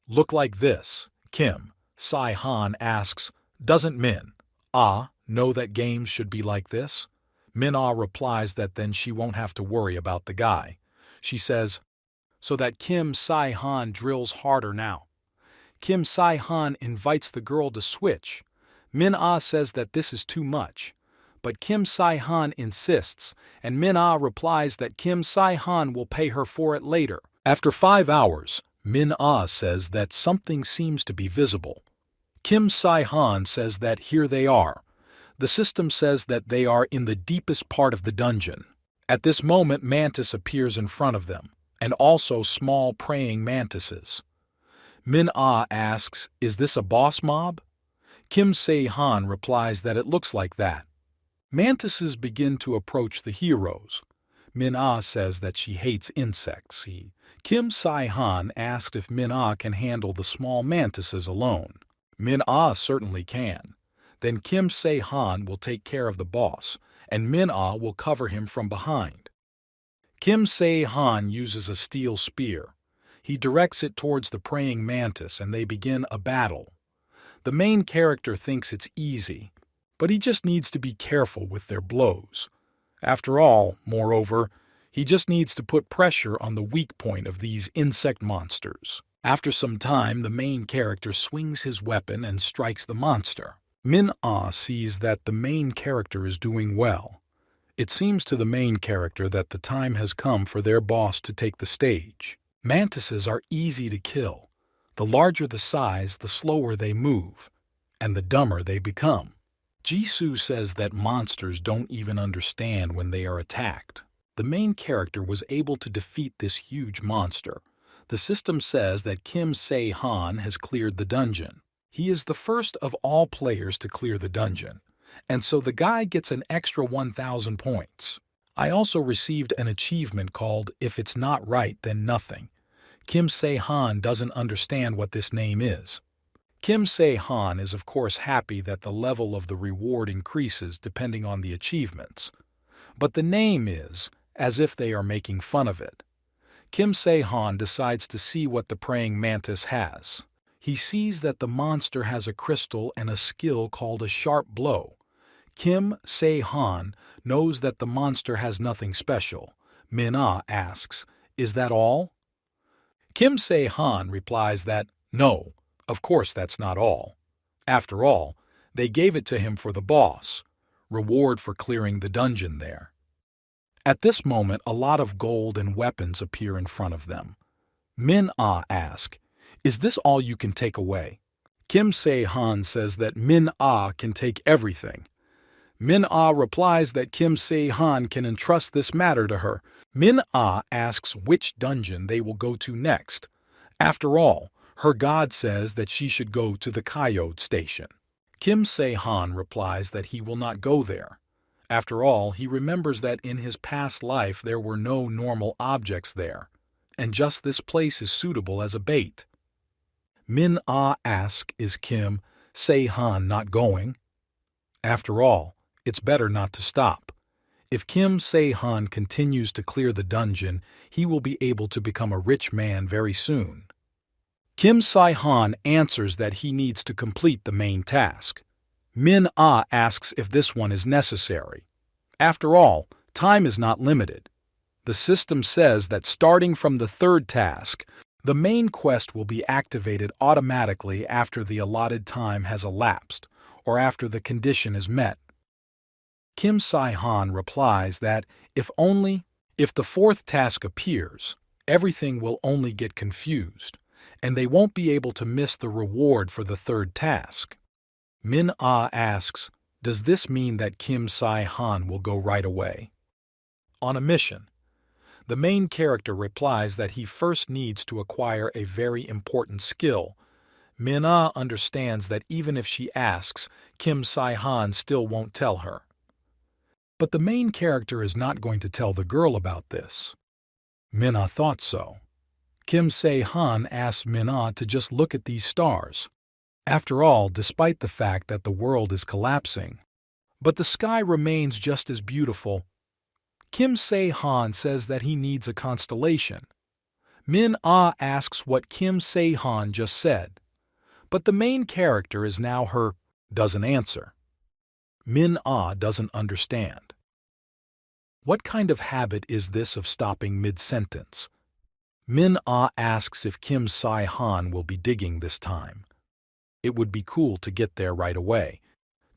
look like this? Kim Se-han asks, doesn't Min-ah know that games should be like this? Min-ah replies that then she won't have to worry about the guy. She says, so that Kim Se-han drills harder now. Kim Se-han invites the girl to switch. Min-ah says that this is too much. But Kim Se-han insists, and Min-ah replies that Kim Se-han will pay her for it later. After 5 hours, Min-ah says that something seems to be visible. Kim Se-han says that here they are. The system says that they are in the deepest part of the dungeon. At this moment, Mantis appears in front of them, and also small praying mantises. Min-ah asks, is this a boss mob? Kim Se-han replies that it looks like that. Mantises begin to approach the heroes. Min-ah says that she hates insects. Kim Se-han asks if Min-ah can handle the small mantises alone. Min-ah certainly can. Then Kim Se-han will take care of the boss, and Min-ah will cover him from behind. Kim Se-han uses a steel spear. He directs it towards the praying mantis and they begin a battle. The main character thinks it's easy, but he just needs to be careful with their blows. After all, moreover, he just needs to put pressure on the weak point of these insect monsters. After some time, the main character swings his weapon and strikes the monster. Min-ah sees that the main character is doing well. It seems to the main character that the time has come for their boss to take the stage. Mantises are easy to kill. The larger the size, the slower they move, and the dumber they become. Jisoo says that monsters don't even understand when they are attacked. The main character was able to defeat this huge monster. The system says that Kim Se-han has cleared the dungeon. He is the first of all players to clear the dungeon, and so the guy gets an extra 1,000 points. I also received an achievement called If It's Not Right, Then Nothing. Kim Se-han doesn't understand what this name is. Kim Se-han is of course happy that the level of the reward increases depending on the achievements. But the name is as if they are making fun of it. Kim Se-han decides to see what the praying mantis has. He sees that the monster has a crystal and a skill called a sharp blow. Kim Se-han knows that the monster has nothing special. Min-ah asks, is that all? Kim Se-han replies that, no, of course that's not all. After all, they gave it to him for the boss, reward for clearing the dungeon there. At this moment, a lot of gold and weapons appear in front of them. Min-ah asks, is this all you can take away? Kim Se-han says that Min-ah can take everything. Min-ah replies that Kim Se-han can entrust this matter to her. Min-ah asks which dungeon they will go to next. After all, her god says that she should go to the Coyote station. Kim Se-han replies that he will not go there. After all, he remembers that in his past life there were no normal objects there, and just this place is suitable as a bait. Min-ah asks, is Kim Se-han not going? After all, it's better not to stop. If Kim Se-han continues to clear the dungeon, he will be able to become a rich man very soon. Kim Se-han answers that he needs to complete the main task. Min-ah asks if this one is necessary. After all, time is not limited. The system says that starting from the third task, the main quest will be activated automatically after the allotted time has elapsed, or after the condition is met. Kim Se-han replies that if the fourth task appears, everything will only get confused, and they won't be able to miss the reward for the third task. Min-ah asks, does this mean that Kim Se-han will go right away? On a mission, the main character replies that he first needs to acquire a very important skill. Min-ah understands that even if she asks, Kim Se-han still won't tell her. But the main character is not going to tell the girl about this. Min-ah thought so. Kim Se-han asks Min-ah to just look at these stars. After all, despite the fact that the world is collapsing, but the sky remains just as beautiful. Kim Se-han says that he needs a constellation. Min-ah asks what Kim Se-han just said, but the main character is now doesn't answer. Min-ah doesn't understand. What kind of habit is this of stopping mid-sentence? Min-ah asks if Kim Se-han will be digging this time. It would be cool to get there right away.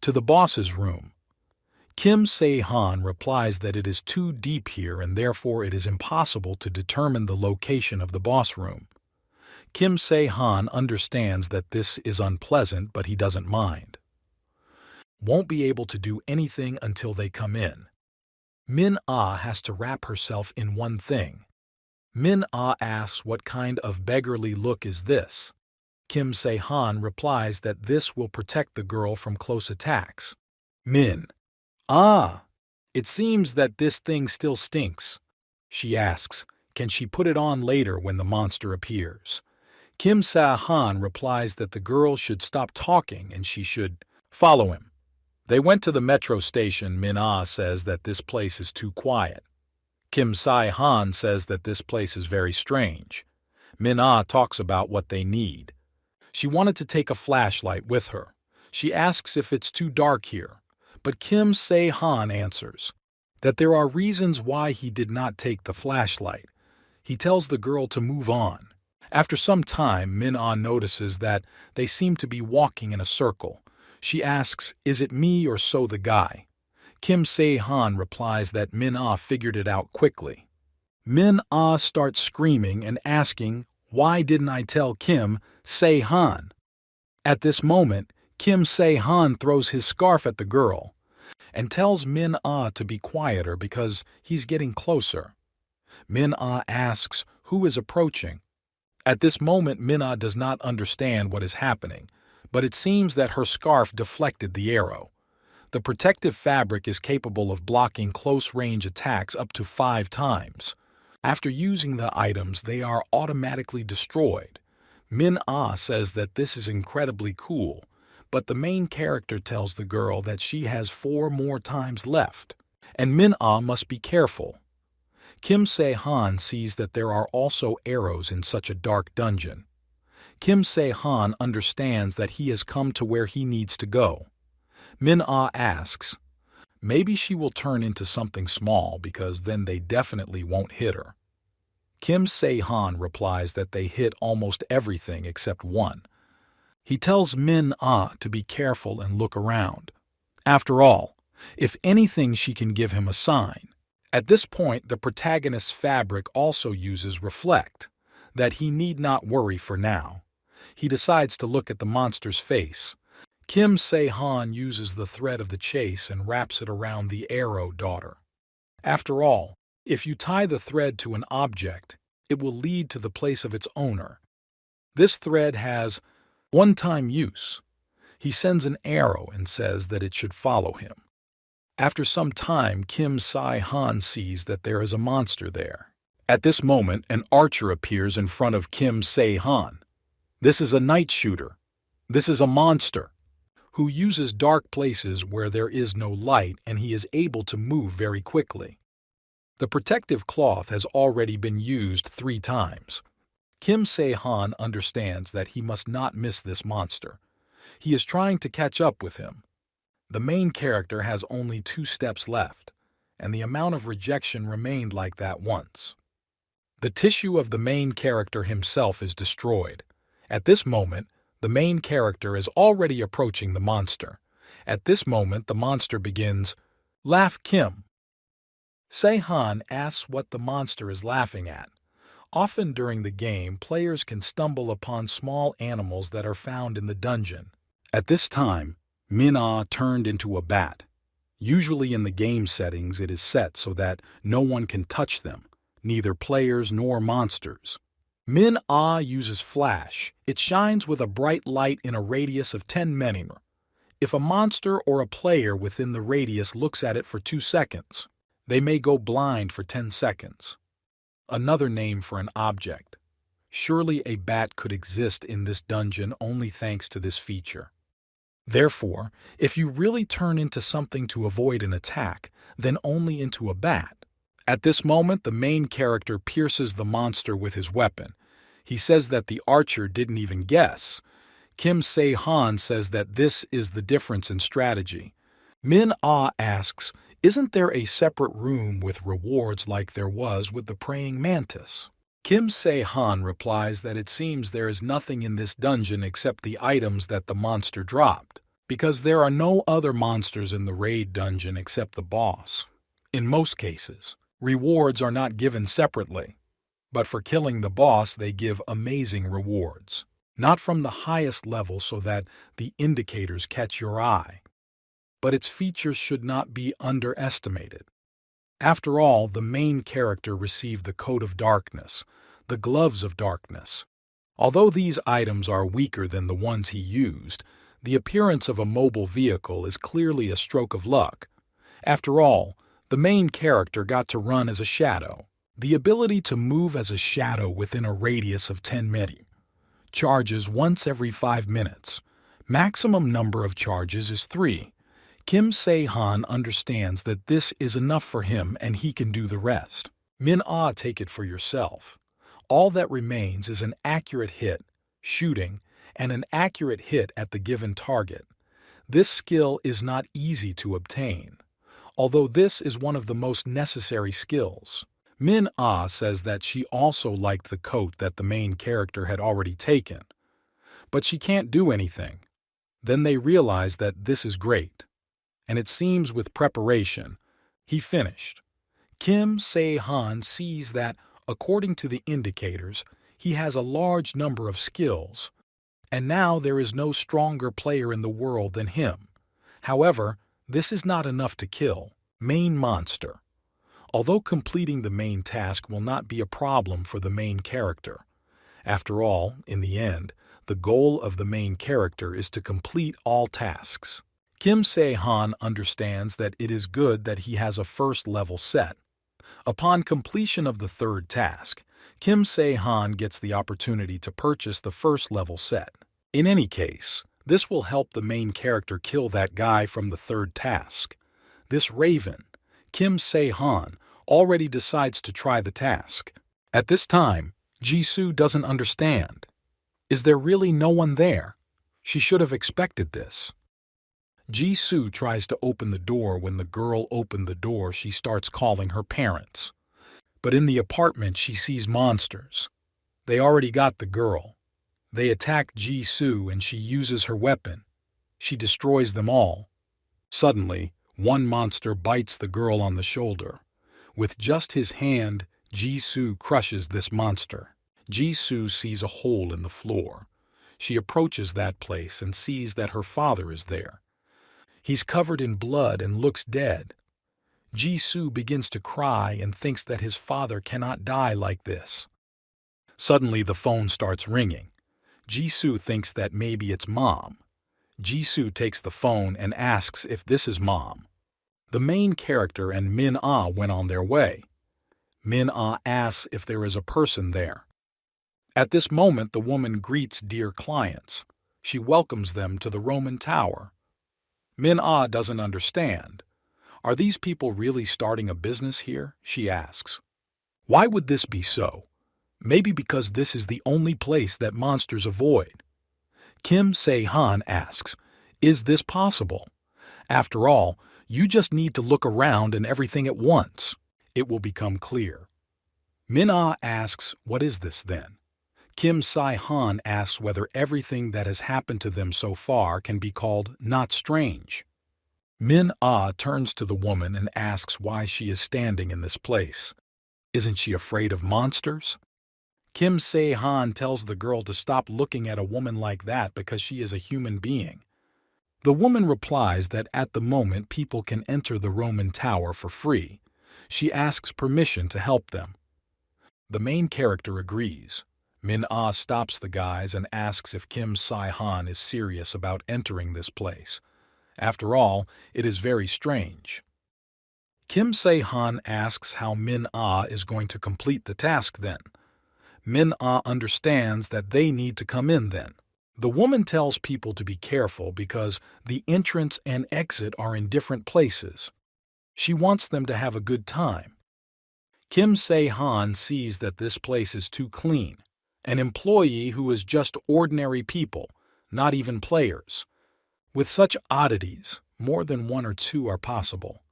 To the boss's room. Kim Se-han replies that it is too deep here and therefore it is impossible to determine the location of the boss room. Kim Se-han understands that this is unpleasant, but he doesn't mind. Won't be able to do anything until they come in. Min-ah has to wrap herself in one thing. Min-ah asks what kind of beggarly look is this. Kim Se-han replies that this will protect the girl from close attacks. Min-ah, it seems that this thing still stinks. She asks, can she put it on later when the monster appears? Kim Se-han replies that the girl should stop talking and she should follow him. They went to the metro station. Min-ah says that this place is too quiet. Kim Se-han says that this place is very strange. Min-ah talks about what they need. She wanted to take a flashlight with her. She asks if it's too dark here, but Kim Se-han answers that there are reasons why he did not take the flashlight. He tells the girl to move on. After some time, Min-ah notices that they seem to be walking in a circle. She asks, is it me or so the guy? Kim Se-han replies that Min-ah figured it out quickly. Min-ah starts screaming and asking, why didn't I tell Kim Se-han? At this moment, Kim Se-han throws his scarf at the girl and tells Min-ah to be quieter because he's getting closer. Min-ah asks who is approaching. At this moment, Min-ah does not understand what is happening, but it seems that her scarf deflected the arrow. The protective fabric is capable of blocking close-range attacks up to 5 times. After using the items, they are automatically destroyed. Min-ah says that this is incredibly cool, but the main character tells the girl that she has 4 more times left, and Min-ah must be careful. Kim Se-han sees that there are also arrows in such a dark dungeon. Kim Se-han understands that he has come to where he needs to go. Min-ah asks, maybe she will turn into something small because then they definitely won't hit her. Kim Se-han replies that they hit almost everything except one. He tells Min-ah to be careful and look around. After all, if anything, she can give him a sign. At this point, the protagonist's fabric also uses reflect, that he need not worry for now. He decides to look at the monster's face. Kim Se-han uses the thread of the chase and wraps it around the arrow daughter. After all, if you tie the thread to an object, it will lead to the place of its owner. This thread has one-time use. He sends an arrow and says that it should follow him. After some time, Kim Se-han sees that there is a monster there. At this moment, an archer appears in front of Kim Se-han. This is a night shooter. This is a monster who uses dark places where there is no light and he is able to move very quickly. The protective cloth has already been used 3 times. Kim Se-han understands that he must not miss this monster. He is trying to catch up with him. The main character has only 2 steps left, and the amount of rejection remained like that once. The tissue of the main character himself is destroyed. At this moment, the main character is already approaching the monster. At this moment, the monster begins, "Laugh, Kim." Se-han asks what the monster is laughing at. Often during the game, players can stumble upon small animals that are found in the dungeon. At this time, Min-ah turned into a bat. Usually in the game settings, it is set so that no one can touch them, neither players nor monsters. Min-ah uses flash. It shines with a bright light in a radius of 10 meter. If a monster or a player within the radius looks at it for 2 seconds, they may go blind for 10 seconds. Another name for an object. Surely a bat could exist in this dungeon only thanks to this feature. Therefore, if you really turn into something to avoid an attack, then only into a bat. At this moment, the main character pierces the monster with his weapon. He says that the archer didn't even guess. Kim Se-han says that this is the difference in strategy. Min-ah asks, "Isn't there a separate room with rewards like there was with the praying mantis?" Kim Se-han replies that it seems there is nothing in this dungeon except the items that the monster dropped, because there are no other monsters in the raid dungeon except the boss. In most cases, rewards are not given separately, but for killing the boss they give amazing rewards, not from the highest level so that the indicators catch your eye, but its features should not be underestimated. After all, the main character received the coat of darkness, the gloves of darkness. Although these items are weaker than the ones he used, the appearance of a mobile vehicle is clearly a stroke of luck. After all, the main character got to run as a shadow. The ability to move as a shadow within a radius of 10 meters. Charges once every 5 minutes. Maximum number of charges is 3. Kim Se-han understands that this is enough for him and he can do the rest. Min-ah, take it for yourself. All that remains is an accurate hit, shooting, and an accurate hit at the given target. This skill is not easy to obtain, although this is one of the most necessary skills. Min-ah says that she also liked the coat that the main character had already taken, but she can't do anything. Then they realize that this is great, and it seems with preparation, he finished. Kim Se-han sees that, according to the indicators, he has a large number of skills, and now there is no stronger player in the world than him. However, this is not enough to kill. Main monster. Although completing the main task will not be a problem for the main character. After all, in the end, the goal of the main character is to complete all tasks. Kim Se-han understands that it is good that he has a first level set. Upon completion of the 3rd task, Kim Se-han gets the opportunity to purchase the first level set. In any case, this will help the main character kill that guy from the 3rd task. This raven, Kim Se-han, already decides to try the task. At this time, Jisoo doesn't understand. Is there really no one there? She should have expected this. Jisoo tries to open the door. When the girl opened the door, she starts calling her parents. But in the apartment, she sees monsters. They already got the girl. They attack Jisoo and she uses her weapon. She destroys them all. Suddenly, one monster bites the girl on the shoulder. With just his hand, Jisoo crushes this monster. Jisoo sees a hole in the floor. She approaches that place and sees that her father is there. He's covered in blood and looks dead. Jisoo begins to cry and thinks that his father cannot die like this. Suddenly the phone starts ringing. Jisoo thinks that maybe it's Mom. Jisoo takes the phone and asks if this is Mom. The main character and Min-ah went on their way. Min-ah asks if there is a person there. At this moment, the woman greets dear clients. She welcomes them to the Roman Tower. Min-ah doesn't understand. Are these people really starting a business here? She asks. Why would this be so? Maybe because this is the only place that monsters avoid. Kim Se-han asks, is this possible? After all, you just need to look around and everything at once. It will become clear. Min-ah asks, what is this then? Kim Se-han asks whether everything that has happened to them so far can be called not strange. Min-ah turns to the woman and asks why she is standing in this place. Isn't she afraid of monsters? Kim Se-han tells the girl to stop looking at a woman like that because she is a human being. The woman replies that at the moment people can enter the Roman Tower for free. She asks permission to help them. The main character agrees. Min-ah stops the guys and asks if Kim Se-han is serious about entering this place. After all, it is very strange. Kim Se-han asks how Min-ah is going to complete the task then. Min-ah understands that they need to come in then. The woman tells people to be careful because the entrance and exit are in different places. She wants them to have a good time. Kim Se-han sees that this place is too clean. An employee who is just ordinary people, not even players. With such oddities, more than one or two are possible.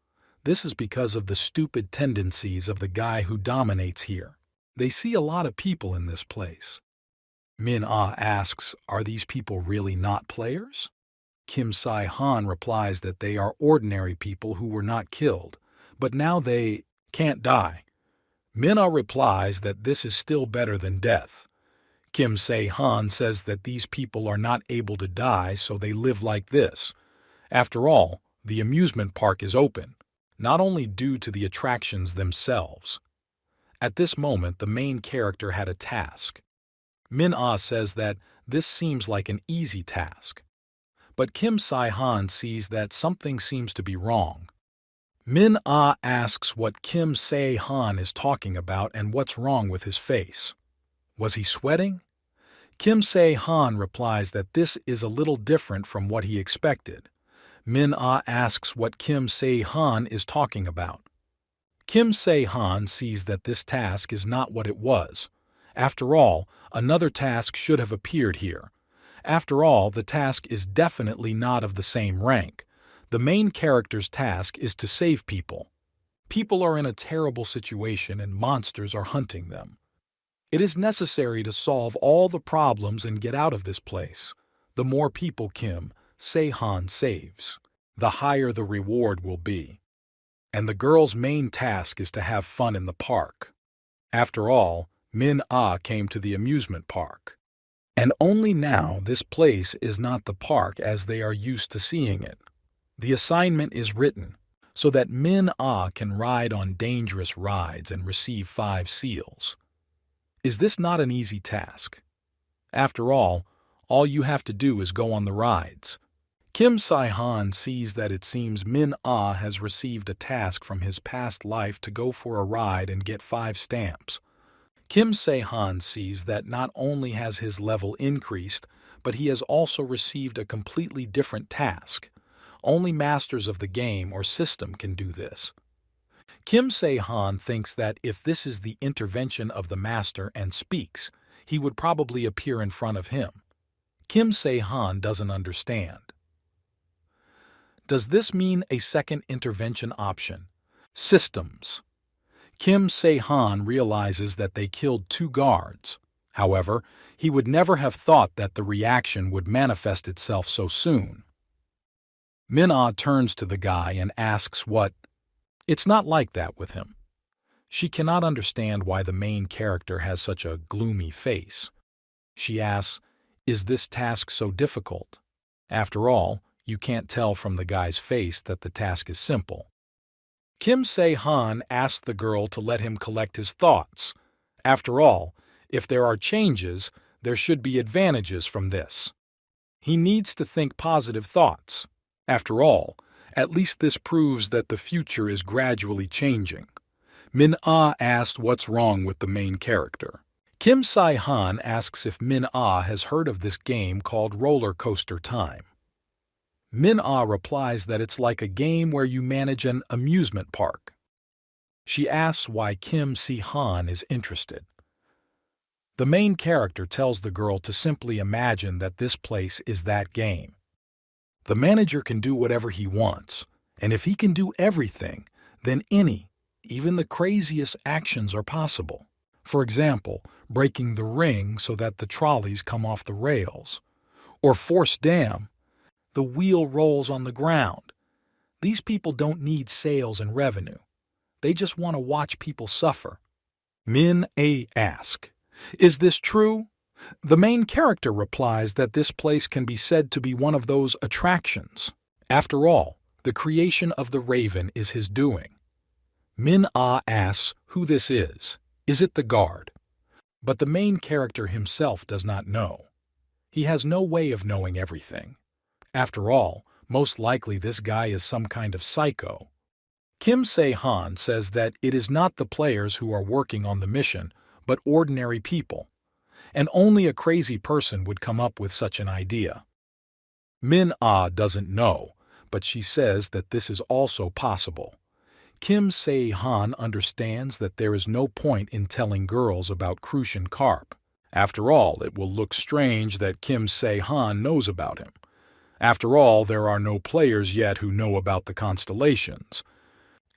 This is because of the stupid tendencies of the guy who dominates here. They see a lot of people in this place. Min-ah asks, are these people really not players? Kim Se-han replies that they are ordinary people who were not killed, but now they can't die. Min-ah replies that this is still better than death. Kim Se-han says that these people are not able to die, so they live like this. After all, the amusement park is open, not only due to the attractions themselves. At this moment, the main character had a task. Min-ah says that this seems like an easy task. But Kim Se-han sees that something seems to be wrong. Min-ah asks what Kim Se-han is talking about and what's wrong with his face. Was he sweating? Kim Se-han replies that this is a little different from what he expected. Min-ah asks what Kim Se-han is talking about. Kim Se-han sees that this task is not what it was. After all, another task should have appeared here. After all, the task is definitely not of the same rank. The main character's task is to save people. People are in a terrible situation and monsters are hunting them. It is necessary to solve all the problems and get out of this place. The more people Kim Se-han saves, the higher the reward will be. And the girl's main task is to have fun in the park. After all, Min-ah came to the amusement park. And only now this place is not the park as they are used to seeing it. The assignment is written so that Min-ah can ride on dangerous rides and receive 5 seals. Is this not an easy task? After all you have to do is go on the rides. Kim Se-han sees that it seems Min-ah has received a task from his past life to go for a ride and get 5 stamps. Kim Se-han sees that not only has his level increased, but he has also received a completely different task. Only masters of the game or system can do this. Kim Se-han thinks that if this is the intervention of the master and speaks, he would probably appear in front of him. Kim Se-han doesn't understand. Does this mean a second intervention option? Systems. Kim Se-han realizes that they killed 2 guards. However, he would never have thought that the reaction would manifest itself so soon. Min-ah turns to the guy and asks what. It's not like that with him. She cannot understand why the main character has such a gloomy face. She asks, is this task so difficult? After all, you can't tell from the guy's face that the task is simple. Kim Se-han asks the girl to let him collect his thoughts. After all, if there are changes, there should be advantages from this. He needs to think positive thoughts. After all, at least this proves that the future is gradually changing. Min-ah asked what's wrong with the main character. Kim Se-han asks if Min-ah has heard of this game called Roller Coaster Time. Min-ah replies that it's like a game where you manage an amusement park. She asks why Kim Se-han is interested. The main character tells the girl to simply imagine that this place is that game. The manager can do whatever he wants, and if he can do everything, then even the craziest actions are possible. For example, breaking the ring so that the trolleys come off the rails, or force damn, the wheel rolls on the ground. These people don't need sales and revenue. They just want to watch people suffer. Min-ah asks, "Is this true?" The main character replies that this place can be said to be one of those attractions. After all, the creation of the raven is his doing. Min-ah asks who this is. Is it the guard? But the main character himself does not know. He has no way of knowing everything. After all, most likely this guy is some kind of psycho. Kim Se-han says that it is not the players who are working on the mission, but ordinary people, and only a crazy person would come up with such an idea. Min-ah doesn't know, but she says that this is also possible. Kim Se-han understands that there is no point in telling girls about Crucian Carp. After all, it will look strange that Kim Se-han knows about him. After all, there are no players yet who know about the constellations.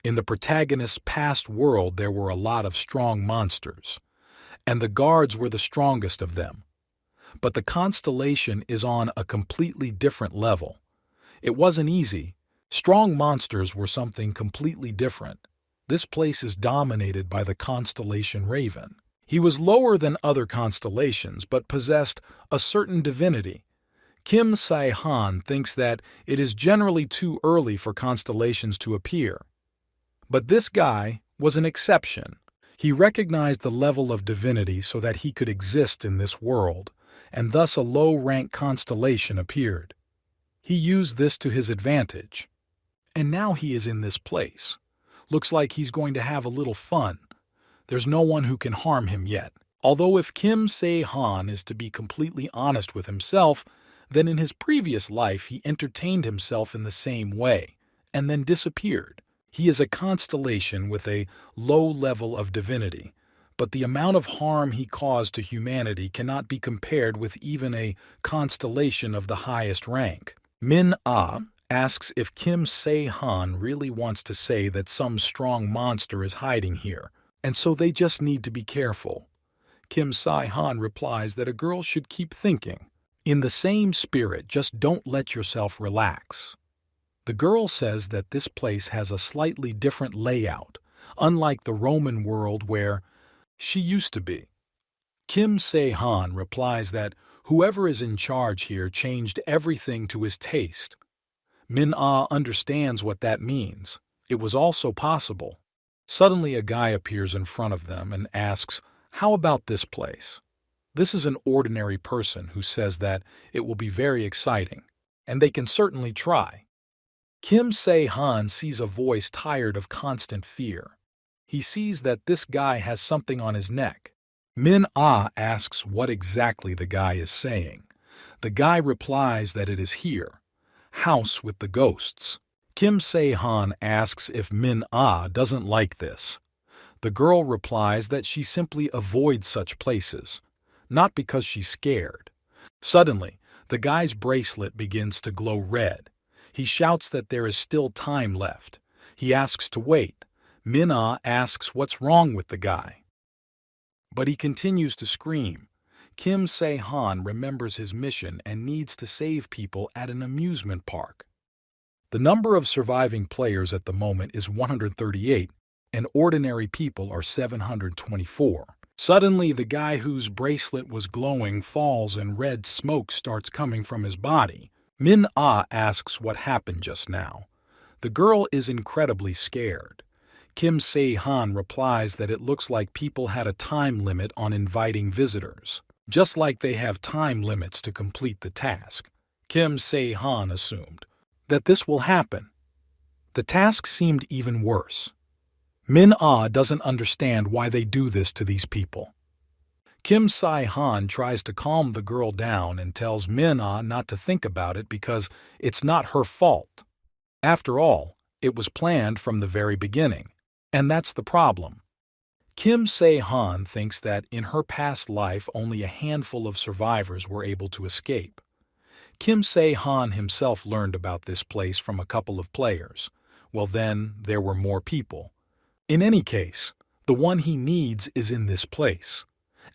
In the protagonist's past world, there were a lot of strong monsters, and the guards were the strongest of them. But the constellation is on a completely different level. It wasn't easy. Strong monsters were something completely different. This place is dominated by the constellation Raven. He was lower than other constellations, but possessed a certain divinity. Kim Se-han thinks that it is generally too early for constellations to appear. But this guy was an exception. He recognized the level of divinity so that he could exist in this world, and thus a low-rank constellation appeared. He used this to his advantage. And now he is in this place. Looks like he's going to have a little fun. There's no one who can harm him yet. Although if Kim Se-han is to be completely honest with himself, then in his previous life he entertained himself in the same way, and then disappeared. He is a constellation with a low level of divinity, but the amount of harm he caused to humanity cannot be compared with even a constellation of the highest rank. Min-ah asks if Kim Se-han really wants to say that some strong monster is hiding here, and so they just need to be careful. Kim Se-han replies that a girl should keep thinking. In the same spirit, just don't let yourself relax. The girl says that this place has a slightly different layout, unlike the Roman world where she used to be. Kim Se-han replies that whoever is in charge here changed everything to his taste. Min-ah understands what that means. It was also possible. Suddenly a guy appears in front of them and asks, "How about this place?" This is an ordinary person who says that it will be very exciting, and they can certainly try. Kim Se-han sees a voice tired of constant fear. He sees that this guy has something on his neck. Min-ah asks what exactly the guy is saying. The guy replies that it is here, House with the Ghosts. Kim Se-han asks if Min-ah doesn't like this. The girl replies that she simply avoids such places, not because she's scared. Suddenly, the guy's bracelet begins to glow red. He shouts that there is still time left. He asks to wait. Min-ah asks what's wrong with the guy. But he continues to scream. Kim Se-han remembers his mission and needs to save people at an amusement park. The number of surviving players at the moment is 138, and ordinary people are 724. Suddenly, the guy whose bracelet was glowing falls and red smoke starts coming from his body. Min-ah asks what happened just now. The girl is incredibly scared. Kim Se-han replies that it looks like people had a time limit on inviting visitors, just like they have time limits to complete the task. Kim Se-han assumed that this will happen. The task seemed even worse. Min-ah doesn't understand why they do this to these people. Kim Se-han tries to calm the girl down and tells Min-ah not to think about it because it's not her fault. After all, it was planned from the very beginning. And that's the problem. Kim Se-han thinks that in her past life only a handful of survivors were able to escape. Kim Se-han himself learned about this place from a couple of players. Well, then, there were more people. In any case, the one he needs is in this place.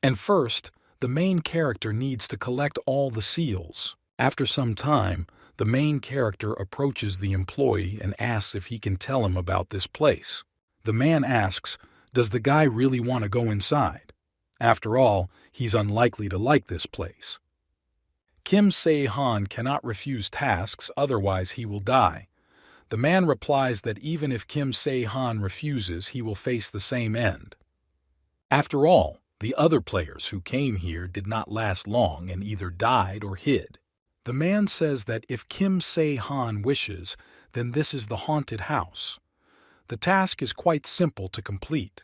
And first, the main character needs to collect all the seals. After some time, the main character approaches the employee and asks if he can tell him about this place. The man asks, does the guy really want to go inside? After all, he's unlikely to like this place. Kim Se-han cannot refuse tasks, otherwise he will die. The man replies that even if Kim Se-han refuses, he will face the same end. After all, the other players who came here did not last long and either died or hid. The man says that if Kim Se-han wishes, then this is the haunted house. The task is quite simple to complete.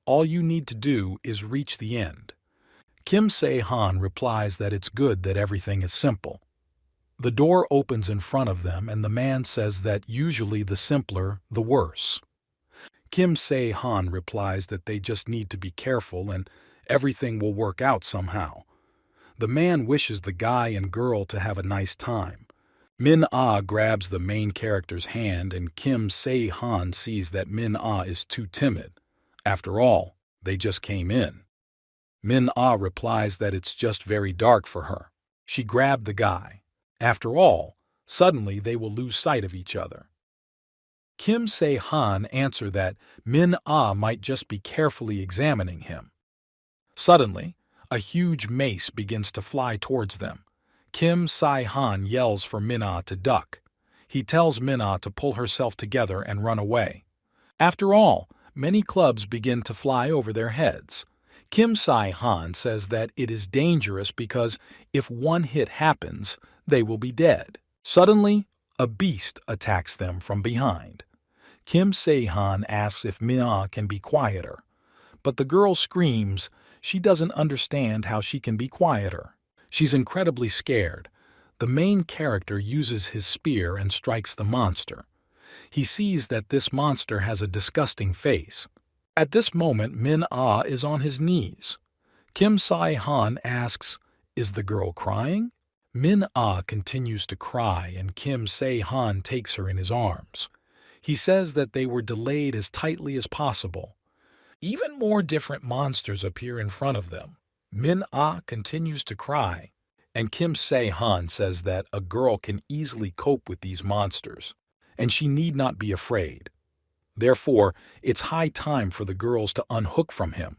All you need to do is reach the end. Kim Se-han replies that it's good that everything is simple. The door opens in front of them and the man says that usually the simpler, the worse. Kim Se-han replies that they just need to be careful and everything will work out somehow. The man wishes the guy and girl to have a nice time. Min-ah grabs the main character's hand and Kim Se-han sees that Min-ah is too timid. After all, they just came in. Min-ah replies that it's just very dark for her. She grabbed the guy. After all, suddenly they will lose sight of each other. Kim Se-han answers that Min-ah might just be carefully examining him. Suddenly, a huge mace begins to fly towards them. Kim Se-han yells for Min-ah to duck. He tells Min-ah to pull herself together and run away. After all, many clubs begin to fly over their heads. Kim Se-han says that it is dangerous because if one hit happens, they will be dead. Suddenly, a beast attacks them from behind. Kim Se-han asks if Min-ah can be quieter. But the girl screams she doesn't understand how she can be quieter. She's incredibly scared. The main character uses his spear and strikes the monster. He sees that this monster has a disgusting face. At this moment, Min-ah is on his knees. Kim Se-han asks, is the girl crying? Min-ah continues to cry and Kim Se-han takes her in his arms. He says that they were delayed as tightly as possible. Even more different monsters appear in front of them. Min-ah continues to cry, and Kim Se-han says that a girl can easily cope with these monsters, and she need not be afraid. Therefore, it's high time for the girls to unhook from him.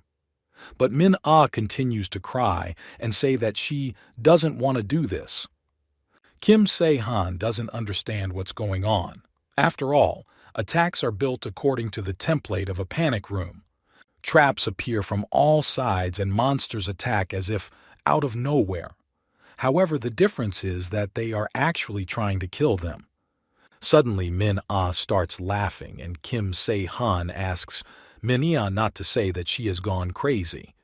But Min-ah continues to cry and say that she doesn't want to do this. Kim Se-han doesn't understand what's going on. After all, attacks are built according to the template of a panic room. Traps appear from all sides and monsters attack as if out of nowhere. However, the difference is that they are actually trying to kill them. Suddenly, Min-ah starts laughing and Kim Se-han asks Min-ah not to say that she has gone crazy.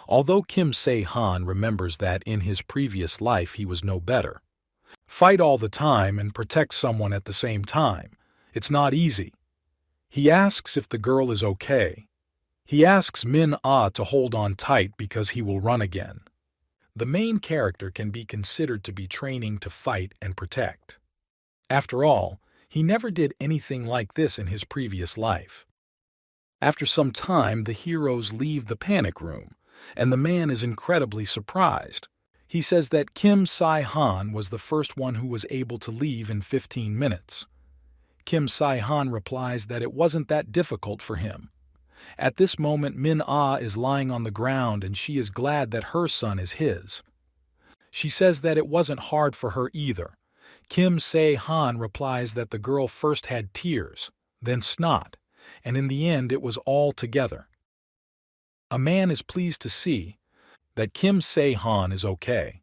Although Kim Se-han remembers that in his previous life he was no better. Fight all the time and protect someone at the same time. It's not easy. He asks if the girl is okay. He asks Min-ah to hold on tight because he will run again. The main character can be considered to be training to fight and protect. After all, he never did anything like this in his previous life. After some time, the heroes leave the panic room, and the man is incredibly surprised. He says that Kim Se-han was the first one who was able to leave in 15 minutes. Kim Se-han replies that it wasn't that difficult for him. At this moment, Min-ah is lying on the ground and she is glad that her son is his. She says that it wasn't hard for her either. Kim Se-han replies that the girl first had tears, then snot, and in the end it was all together. A man is pleased to see that Kim Se-han is okay.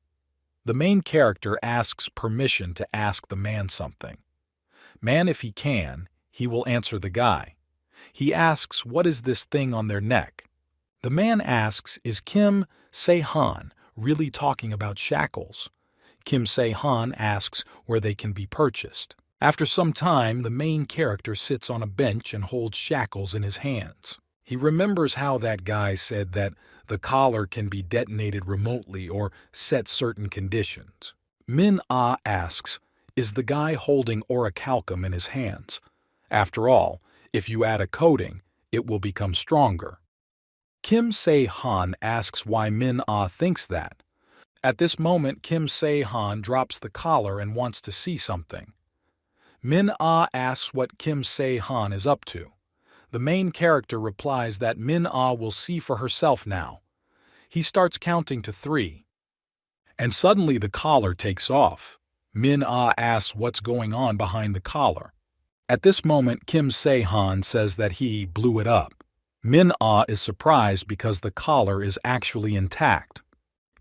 The main character asks permission to ask the man something. Man, if he can, he will answer the guy. He asks what is this thing on their neck. The man asks, is Kim Se-han really talking about shackles? Kim Se-han asks where they can be purchased. After some time, the main character sits on a bench and holds shackles in his hands. He remembers how that guy said that the collar can be detonated remotely or set certain conditions. Min-ah asks, is the guy holding orichalcum in his hands? After all, if you add a coating, it will become stronger. Kim Se-han asks why Min-ah thinks that. At this moment, Kim Se-han drops the collar and wants to see something. Min-ah asks what Kim Se-han is up to. The main character replies that Min-ah will see for herself now. He starts counting to 3. And suddenly the collar takes off. Min-ah asks what's going on behind the collar. At this moment, Kim Se-han says that he blew it up. Min-ah is surprised because the collar is actually intact.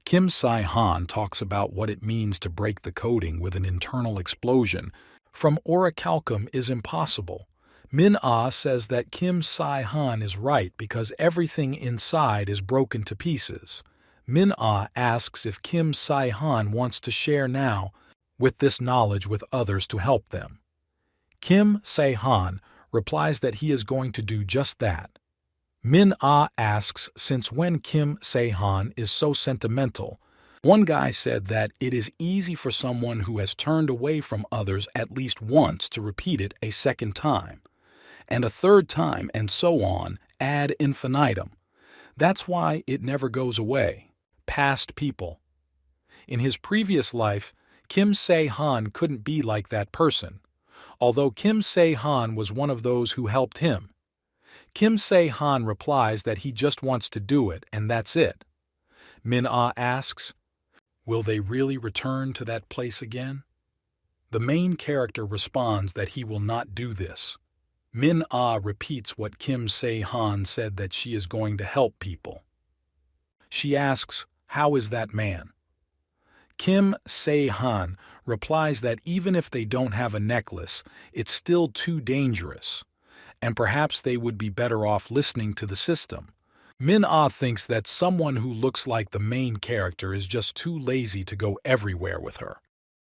Kim Se-han talks about what it means to break the coating with an internal explosion from orichalcum is impossible. Min-ah says that Kim Se-han is right because everything inside is broken to pieces. Min-ah asks if Kim Se-han wants to share now with this knowledge with others to help them. Kim Se-han replies that he is going to do just that. Min-ah asks since when Kim Se-han is so sentimental. One guy said that it is easy for someone who has turned away from others at least once to repeat it a second time, and a third time, and so on, ad infinitum. That's why it never goes away. Past people. In his previous life, Kim Se-han couldn't be like that person, although Kim Se-han was one of those who helped him. Kim Se-han replies that he just wants to do it, and that's it. Min-ah asks, will they really return to that place again? The main character responds that he will not do this. Min-ah repeats what Kim Se-han said that she is going to help people. She asks, how is that man? Kim Se-han replies that even if they don't have a necklace, it's still too dangerous, and perhaps they would be better off listening to the system. Min-ah thinks that someone who looks like the main character is just too lazy to go everywhere with her.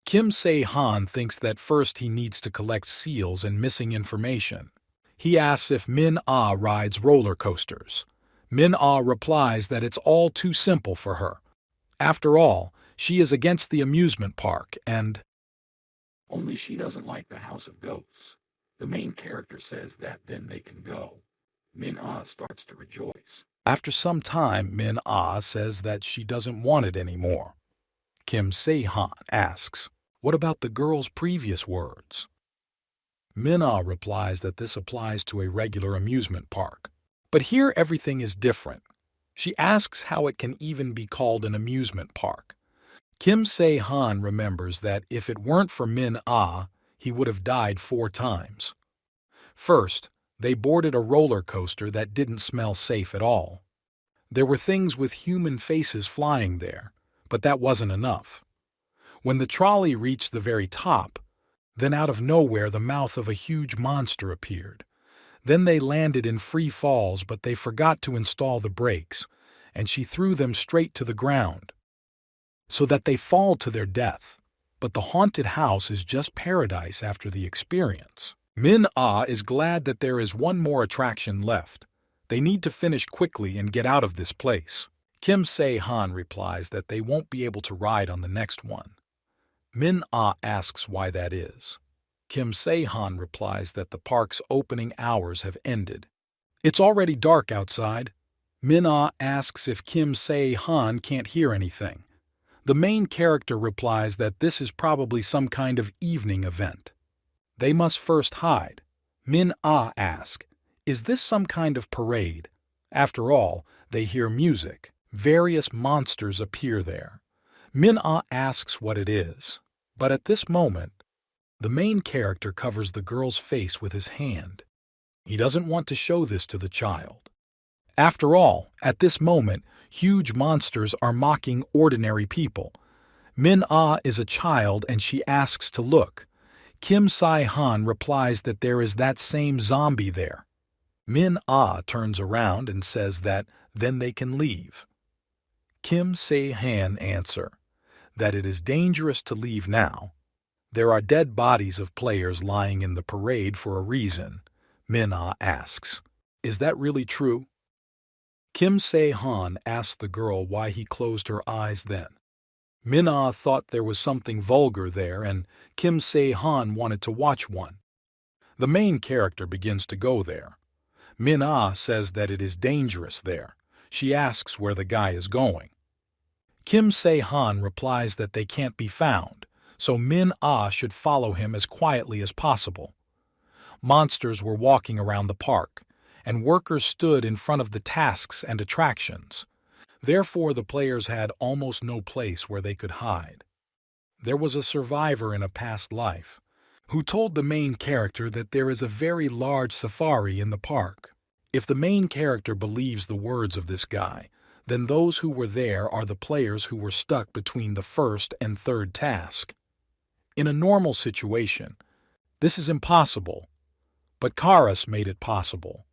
Kim Se-han thinks that first he needs to collect seals and missing information. He asks if Min-ah rides roller coasters. Min-ah replies that it's all too simple for her. After all, she is against the amusement park and only she doesn't like the House of Ghosts. The main character says that then they can go. Min-ah starts to rejoice. After some time, Min-ah says that she doesn't want it anymore. Kim Se-han asks, what about the girl's previous words? Min-ah replies that this applies to a regular amusement park. But here everything is different. She asks how it can even be called an amusement park. Kim Se-han remembers that if it weren't for Min-ah, he would have died 4 times. First, they boarded a roller coaster that didn't smell safe at all. There were things with human faces flying there, but that wasn't enough. When the trolley reached the very top, then out of nowhere the mouth of a huge monster appeared. Then they landed in free falls, but they forgot to install the brakes, and she threw them straight to the ground, so that they fall to their death. But the haunted house is just paradise after the experience. Min-ah is glad that there is one more attraction left. They need to finish quickly and get out of this place. Kim Se-han replies that they won't be able to ride on the next one. Min-ah asks why that is. Kim Se-han replies that the park's opening hours have ended. It's already dark outside. Min-ah asks if Kim Se-han can't hear anything. The main character replies that this is probably some kind of evening event. They must first hide. Min-ah asks, is this some kind of parade? After all, they hear music. Various monsters appear there. Min-ah asks what it is. But at this moment, the main character covers the girl's face with his hand. He doesn't want to show this to the child. After all, at this moment, huge monsters are mocking ordinary people. Min-ah is a child and she asks to look. Kim Se-han replies that there is that same zombie there. Min-ah turns around and says that then they can leave. Kim Se-han answer that it is dangerous to leave now. There are dead bodies of players lying in the parade for a reason. Min-ah asks, is that really true? Kim Se-han asks the girl why he closed her eyes then. Min-ah thought there was something vulgar there and Kim Se-han wanted to watch one. The main character begins to go there. Min-ah says that it is dangerous there. She asks where the guy is going. Kim Se-han replies that they can't be found, so Min-ah should follow him as quietly as possible. Monsters were walking around the park, and workers stood in front of the tasks and attractions. Therefore, the players had almost no place where they could hide. There was a survivor in a past life who told the main character that there is a very large safari in the park. If the main character believes the words of this guy, then those who were there are the players who were stuck between the first and third task. In a normal situation, this is impossible, but Karas made it possible.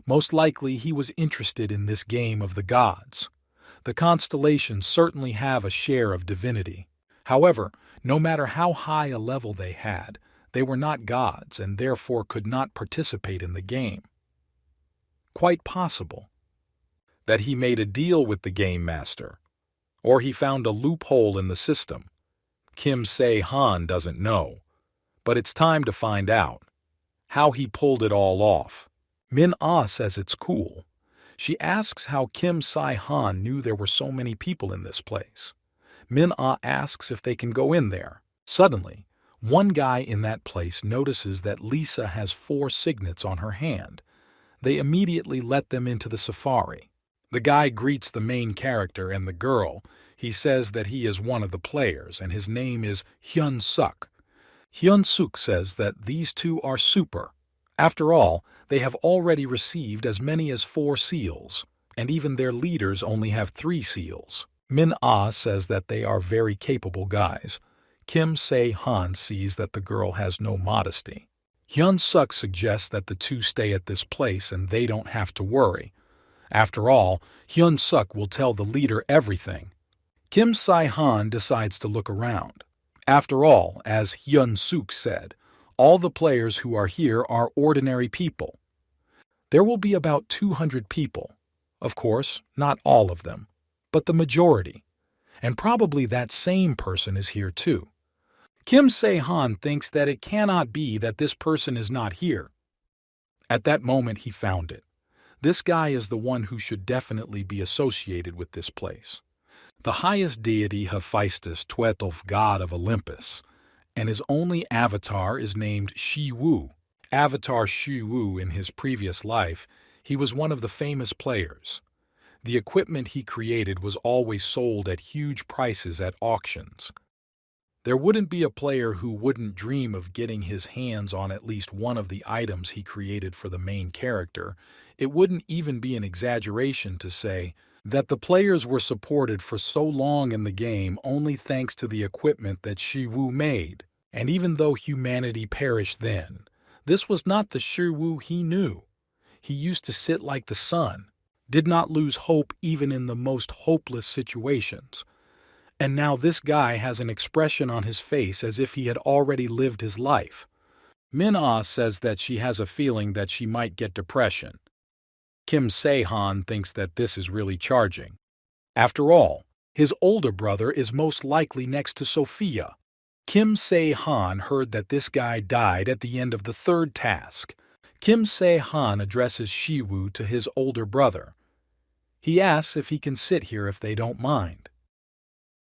Most likely he was interested in this game of the gods. The constellations certainly have a share of divinity. However, no matter how high a level they had, they were not gods and therefore could not participate in the game. Quite possible that he made a deal with the game master, or he found a loophole in the system. Kim Se-han doesn't know, but it's time to find out how he pulled it all off. Min-ah says it's cool. She asks how Kim Se-han knew there were so many people in this place. Min-ah asks if they can go in there. Suddenly, one guy in that place notices that Lisa has 4 signets on her hand. They immediately let them into the safari. The guy greets the main character and the girl. He says that he is one of the players and his name is Hyun-suk. Hyun-suk says that these two are super. After all, they have already received as many as 4 seals, and even their leaders only have 3 seals. Min-ah says that they are very capable guys. Kim Se-han sees that the girl has no modesty. Hyun-suk suggests that the two stay at this place and they don't have to worry. After all, Hyun-suk will tell the leader everything. Kim Se-han decides to look around. After all, as Hyun-suk said, all the players who are here are ordinary people. There will be about 200 people. Of course, not all of them, but the majority. And probably that same person is here too. Kim Se-han thinks that it cannot be that this person is not here. At that moment he found it. This guy is the one who should definitely be associated with this place. The highest deity Hephaestus, 12th god of Olympus, and his only avatar is named Shi-woo. Avatar Shi-woo in his previous life, he was one of the famous players. The equipment he created was always sold at huge prices at auctions. There wouldn't be a player who wouldn't dream of getting his hands on at least one of the items he created for the main character. It wouldn't even be an exaggeration to say that the players were supported for so long in the game only thanks to the equipment that Shi-woo made. And even though humanity perished then, this was not the Shi-woo he knew. He used to sit like the sun, did not lose hope even in the most hopeless situations. And now this guy has an expression on his face as if he had already lived his life. Min-ah says that she has a feeling that she might get depression. Kim Se-han thinks that this is really charging. After all, his older brother is most likely next to Sophia. Kim Se-han heard that this guy died at the end of the 3rd task. Kim Se-han addresses Shi-woo to his older brother. He asks if he can sit here if they don't mind.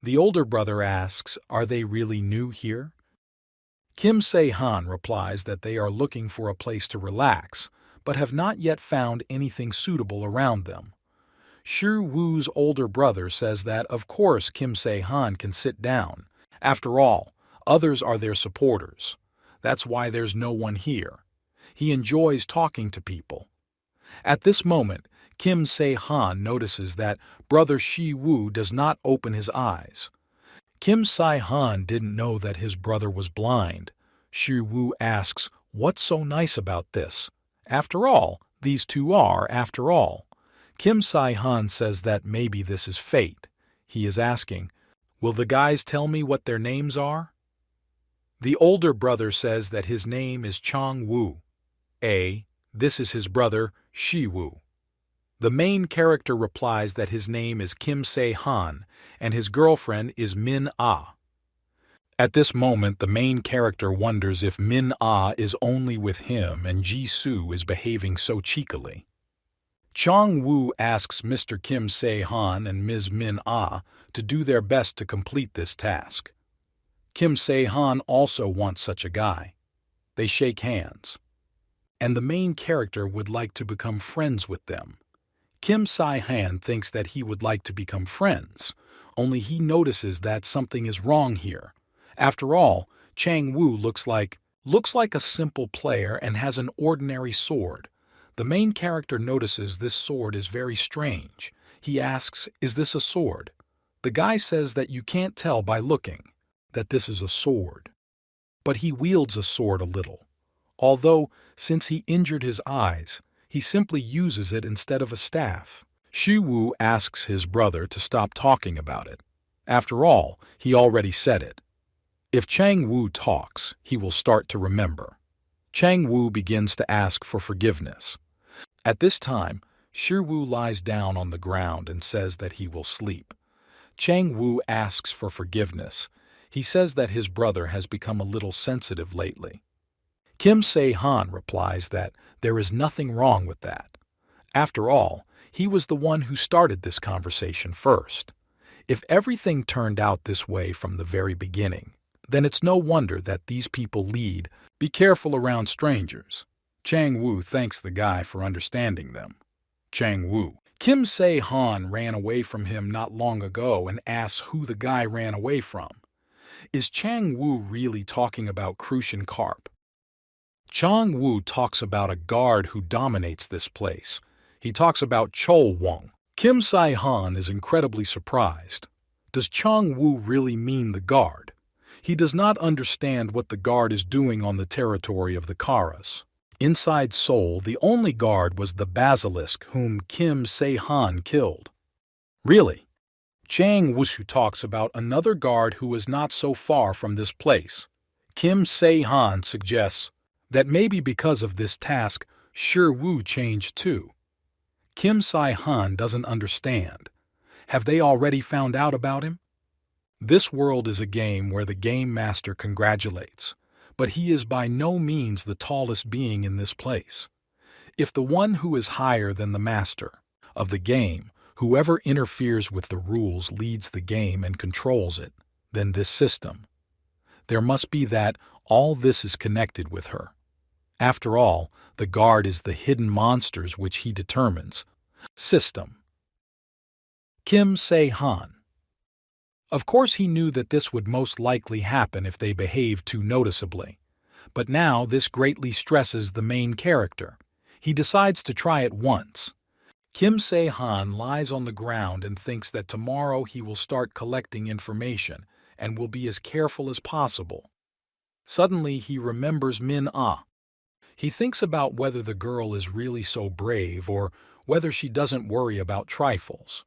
The older brother asks, are they really new here? Kim Se-han replies that they are looking for a place to relax, but have not yet found anything suitable around them. Shi-woo's older brother says that, of course, Kim Se-han can sit down. After all, others are their supporters. That's why there's no one here. He enjoys talking to people. At this moment, Kim Se-han notices that brother Shi-woo does not open his eyes. Kim Se-han didn't know that his brother was blind. Shi-woo asks, what's so nice about this? After all, these two are, after all. Kim Si-han says that maybe this is fate. He is asking, "Will the guys tell me what their names are?" The older brother says that his name is Chang-woo. This is his brother, Shi-woo. The main character replies that his name is Kim Se-han and his girlfriend is Min-ah. At this moment, the main character wonders if Min-ah is only with him and Ji-soo is behaving so cheekily. Chang-woo asks Mr. Kim Se-han and Ms. Min-ah to do their best to complete this task. Kim Se-han also wants such a guy. They shake hands. And the main character would like to become friends with them. Kim Si-han thinks that he would like to become friends, only he notices that something is wrong here. After all, Chang-woo looks like a simple player and has an ordinary sword. The main character notices this sword is very strange. He asks, "Is this a sword?" The guy says that you can't tell by looking that this is a sword. But he wields a sword a little. Although, since he injured his eyes, he simply uses it instead of a staff. Shi-woo asks his brother to stop talking about it. After all, he already said it. If Chang-woo talks, he will start to remember. Chang-woo begins to ask for forgiveness. At this time, Shi-woo lies down on the ground and says that he will sleep. Chang-woo asks for forgiveness. He says that his brother has become a little sensitive lately. Kim Se-han replies that there is nothing wrong with that. After all, he was the one who started this conversation first. If everything turned out this way from the very beginning, then it's no wonder that these people lead, "Be careful around strangers." Chang-woo thanks the guy for understanding them. Chang-woo. Kim Se-han ran away from him not long ago and asks who the guy ran away from. Is Chang-woo really talking about Crucian Carp? Chang-woo talks about a guard who dominates this place. He talks about Chol-wong. Kim Si-han is incredibly surprised. Does Chang-woo really mean the guard? He does not understand what the guard is doing on the territory of the Karas. Inside Seoul, the only guard was the basilisk whom Kim Se-han killed. Really? Chang-woo talks about another guard who is not so far from this place. Kim Se-han suggests that maybe because of this task, Shi-woo changed too. Kim Si-han doesn't understand. Have they already found out about him? This world is a game where the game master congratulates, but he is by no means the tallest being in this place. If the one who is higher than the master of the game, whoever interferes with the rules leads the game and controls it, then this system. There must be that all this is connected with her. After all, the guard is the hidden monsters which he determines. System. Kim Se-han. Of course he knew that this would most likely happen if they behaved too noticeably. But now this greatly stresses the main character. He decides to try it once. Kim Se-han lies on the ground and thinks that tomorrow he will start collecting information and will be as careful as possible. Suddenly he remembers Min-ah. He thinks about whether the girl is really so brave or whether she doesn't worry about trifles.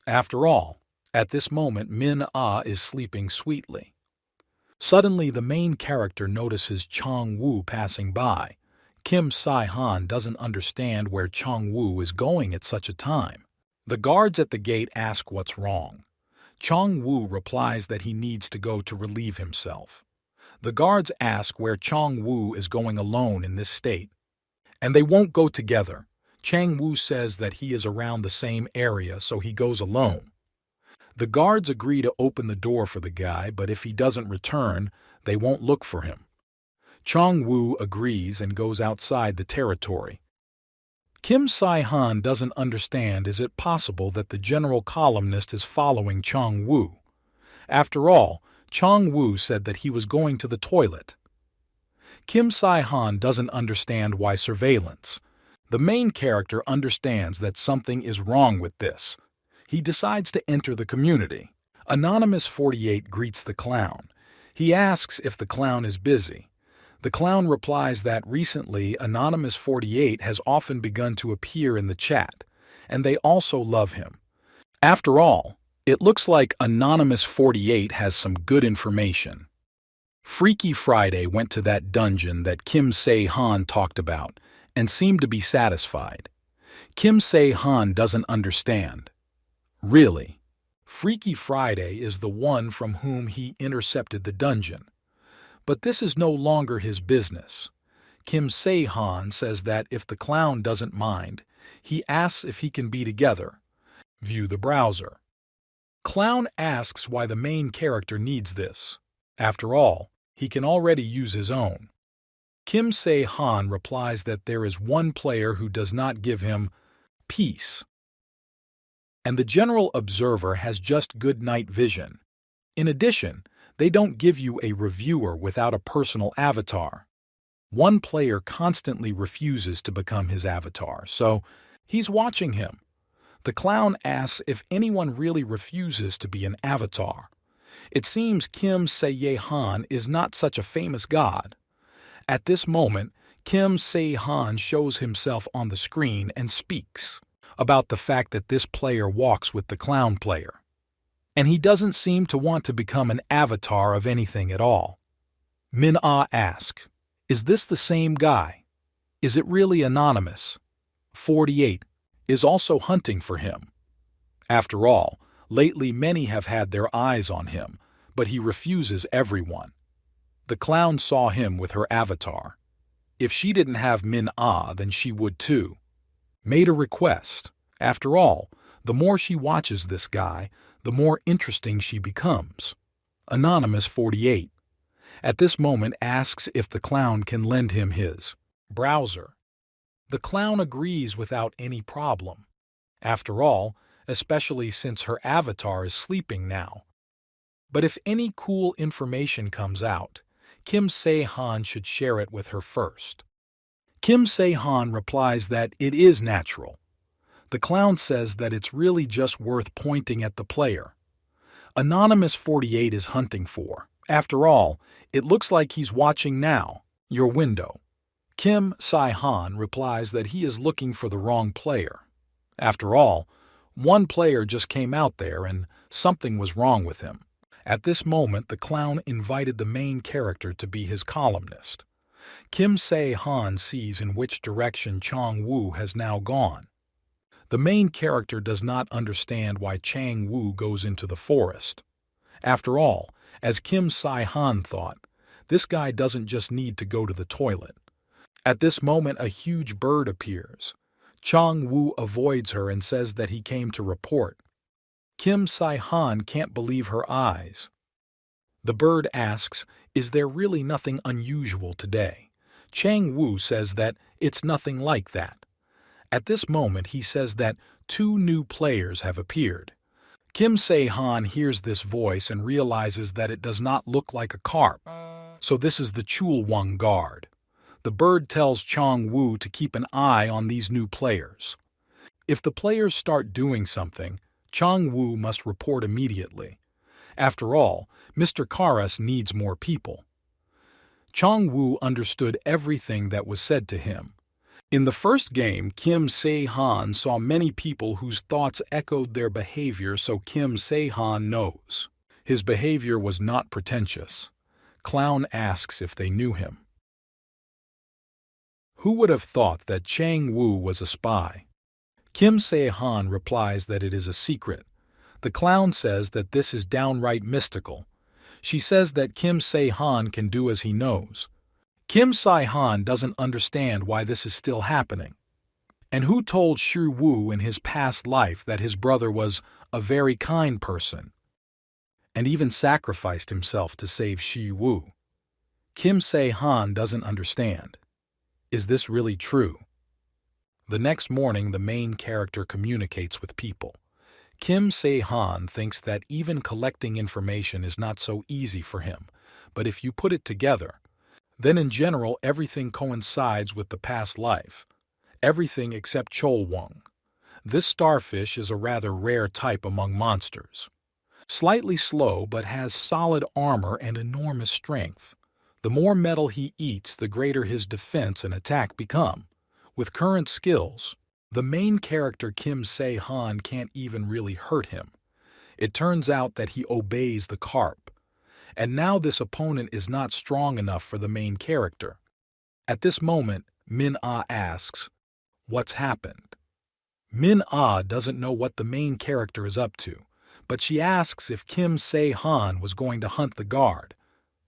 After all, at this moment Min-ah is sleeping sweetly. Suddenly the main character notices Chang-woo passing by. Kim Si-han doesn't understand where Chang-woo is going at such a time. The guards at the gate ask what's wrong. Chang-woo replies that he needs to go to relieve himself. The guards ask where Chang-woo is going alone in this state. And they won't go together. Chang-woo says that he is around the same area, so he goes alone. The guards agree to open the door for the guy, but if he doesn't return, they won't look for him. Chang-woo agrees and goes outside the territory. Kim Si-han doesn't understand, is it possible that the general columnist is following Chang-woo? After all, Chang-woo said that he was going to the toilet. Kim Si-han doesn't understand why surveillance. The main character understands that something is wrong with this. He decides to enter the community. Anonymous 48 greets the clown. He asks if the clown is busy. The clown replies that recently Anonymous 48 has often begun to appear in the chat, and they also love him. After all, it looks like Anonymous 48 has some good information. Freaky Friday went to that dungeon that Kim Se-han talked about and seemed to be satisfied. Kim Se-han doesn't understand. Really? Freaky Friday is the one from whom he intercepted the dungeon. But this is no longer his business. Kim Se-han says that if the clown doesn't mind, he asks if he can be together. View the browser. Clown asks why the main character needs this. After all, he can already use his own. Kim Se-han replies that there is one player who does not give him peace. And the general observer has just good night vision. In addition, they don't give you a reviewer without a personal avatar. One player constantly refuses to become his avatar, so he's watching him. The clown asks if anyone really refuses to be an avatar. It seems Kim Se-han is not such a famous god. At this moment, Kim Se-han shows himself on the screen and speaks about the fact that this player walks with the clown player. And he doesn't seem to want to become an avatar of anything at all. Manhwa asks, "Is this the same guy? Is it really Anonymous 48 is also hunting for him?" After all, lately many have had their eyes on him, but he refuses everyone. The clown saw him with her avatar. If she didn't have Manhwa, then she would too. Made a request. After all, the more she watches this guy, the more interesting she becomes. Anonymous 48. At this moment asks if the clown can lend him his browser. The clown agrees without any problem. After all, especially since her avatar is sleeping now. But if any cool information comes out, Kim Se-han should share it with her first. Kim Se-han replies that it is natural. The clown says that it's really just worth pointing at the player. Anonymous 48 is hunting for. After all, it looks like he's watching now, your window. Kim Se-han replies that he is looking for the wrong player. After all, one player just came out there and something was wrong with him. At this moment, the clown invited the main character to be his columnist. Kim Se-han sees in which direction Chang-woo has now gone. The main character does not understand why Chang-woo goes into the forest. After all, as Kim Se-han thought, this guy doesn't just need to go to the toilet. At this moment, a huge bird appears. Chang-woo avoids her and says that he came to report. Kim Se-han can't believe her eyes. The bird asks, "Is there really nothing unusual today?" Chang-woo says that it's nothing like that. At this moment, he says that 2 new players have appeared. Kim Se-han hears this voice and realizes that it does not look like a carp. So this is the Chulwang guard. The bird tells Chang-woo to keep an eye on these new players. If the players start doing something, Chang-woo must report immediately. After all, Mr. Karas needs more people. Chang-woo understood everything that was said to him. In the first game, Kim Se-han saw many people whose thoughts echoed their behavior, so Kim Se-han knows. His behavior was not pretentious. Clown asks if they knew him. Who would have thought that Chang-woo was a spy? Kim Se-han replies that it is a secret. The clown says that this is downright mystical. She says that Kim Se-han can do as he knows. Kim Se-han doesn't understand why this is still happening. And who told Shi-woo in his past life that his brother was a very kind person, and even sacrificed himself to save Shi-woo? Kim Se-han doesn't understand. Is this really true? The next morning, the main character communicates with people. Kim Se-han thinks that even collecting information is not so easy for him, but if you put it together, then in general everything coincides with the past life. Everything except Cholwung. This starfish is a rather rare type among monsters. Slightly slow but has solid armor and enormous strength. The more metal he eats, the greater his defense and attack become. With current skills, The main character Kim Se-han can't even really hurt him. It turns out that he obeys the carp. And now this opponent is not strong enough for the main character. At this moment, Min-ah asks, "What's happened?" Min-ah doesn't know what the main character is up to, but she asks if Kim Se-han was going to hunt the guard.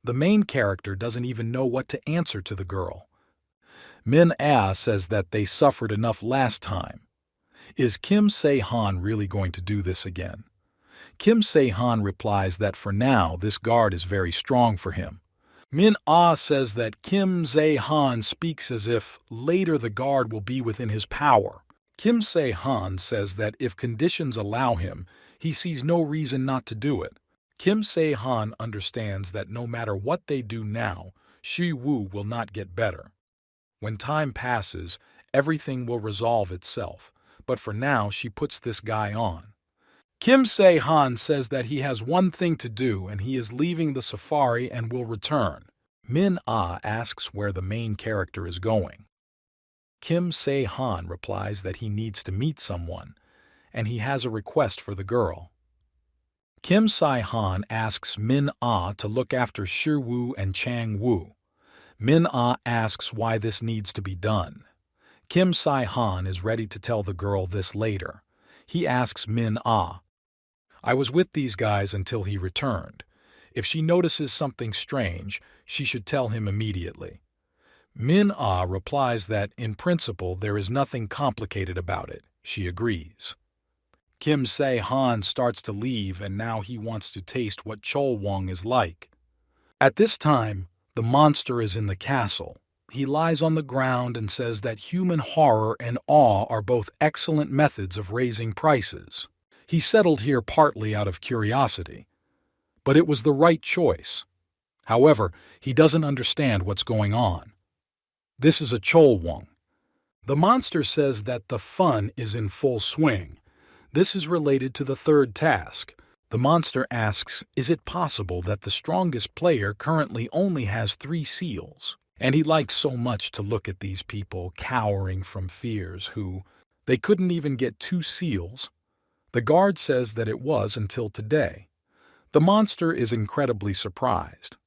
The main character doesn't even know what to answer to the girl. Min-ah says that they suffered enough last time. Is Kim Se-han really going to do this again? Kim Se-han replies that for now this guard is very strong for him. Min-ah says that Kim Se-han speaks as if later the guard will be within his power. Kim Se-han says that if conditions allow him, he sees no reason not to do it. Kim Se-han understands that no matter what they do now, Shi-woo will not get better. When time passes, everything will resolve itself, but for now she puts this guy on. Kim Se-han says that he has one thing to do and he is leaving the safari and will return. Min-ah asks where the main character is going. Kim Se-han replies that he needs to meet someone, and he has a request for the girl. Kim Se-han asks Min-ah to look after Shi-woo and Chang-woo. Min-ah asks why this needs to be done. Kim Se-han is ready to tell the girl this later. He asks Min-ah, "I was with these guys until he returned. If she notices something strange, she should tell him immediately." Min-ah replies that, in principle, there is nothing complicated about it. She agrees. Kim Se-han starts to leave and now he wants to taste what Chol-wong is like. At this time, the monster is in the castle. He lies on the ground and says that human horror and awe are both excellent methods of raising prices. He settled here partly out of curiosity. But it was the right choice. However, he doesn't understand what's going on. This is a Chol-wong. The monster says that the fun is in full swing. This is related to the third task. The monster asks, is it possible that the strongest player currently only has 3 seals? And he likes so much to look at these people cowering from fears who, they couldn't even get 2 seals. The guard says that it was until today. The monster is incredibly surprised.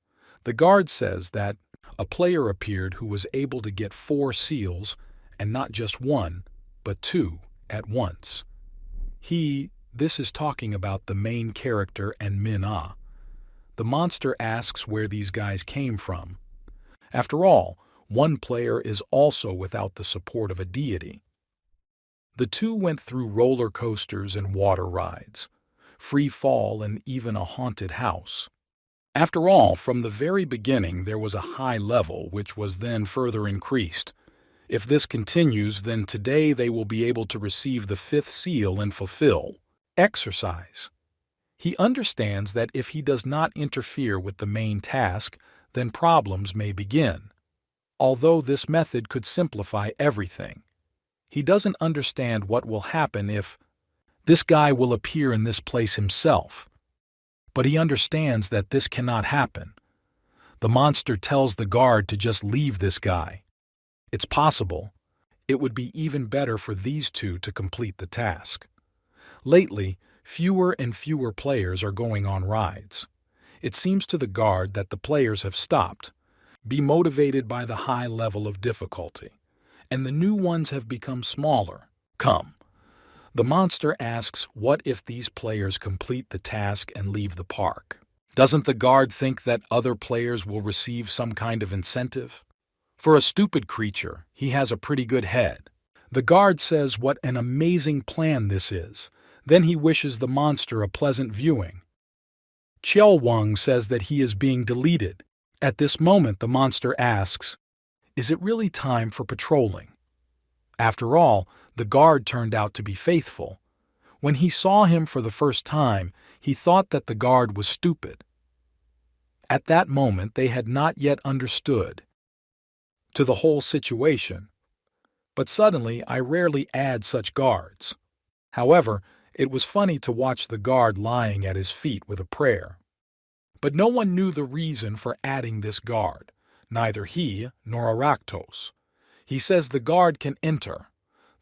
The guard says that a player appeared who was able to get 4 seals, and not just 1, but 2 at once. This is talking about the main character and Min-ah. The monster asks where these guys came from. After all, one player is also without the support of a deity. The 2 went through roller coasters and water rides, free fall and even a haunted house. After all, from the very beginning there was a high level which was then further increased. If this continues, then today they will be able to receive the 5th seal and fulfill exercise. He understands that if he does not interfere with the main task, then problems may begin. Although this method could simplify everything, he doesn't understand what will happen if this guy will appear in this place himself. But he understands that this cannot happen. The monster tells the guard to just leave this guy. It's possible. It would be even better for these 2 to complete the task. Lately, fewer and fewer players are going on rides. It seems to the guard that the players have stopped, be motivated by the high level of difficulty, and the new ones have become smaller. Come. The monster asks what if these players complete the task and leave the park. Doesn't the guard think that other players will receive some kind of incentive? For a stupid creature, he has a pretty good head. The guard says what an amazing plan this is. Then he wishes the monster a pleasant viewing. Chol-wong says that he is being deleted. At this moment, the monster asks, is it really time for patrolling? After all, the guard turned out to be faithful. When he saw him for the first time, he thought that the guard was stupid. At that moment, they had not yet understood to the whole situation. But suddenly, I rarely add such guards. However, it was funny to watch the guard lying at his feet with a prayer. But no one knew the reason for adding this guard, neither he nor Aractos. He says the guard can enter.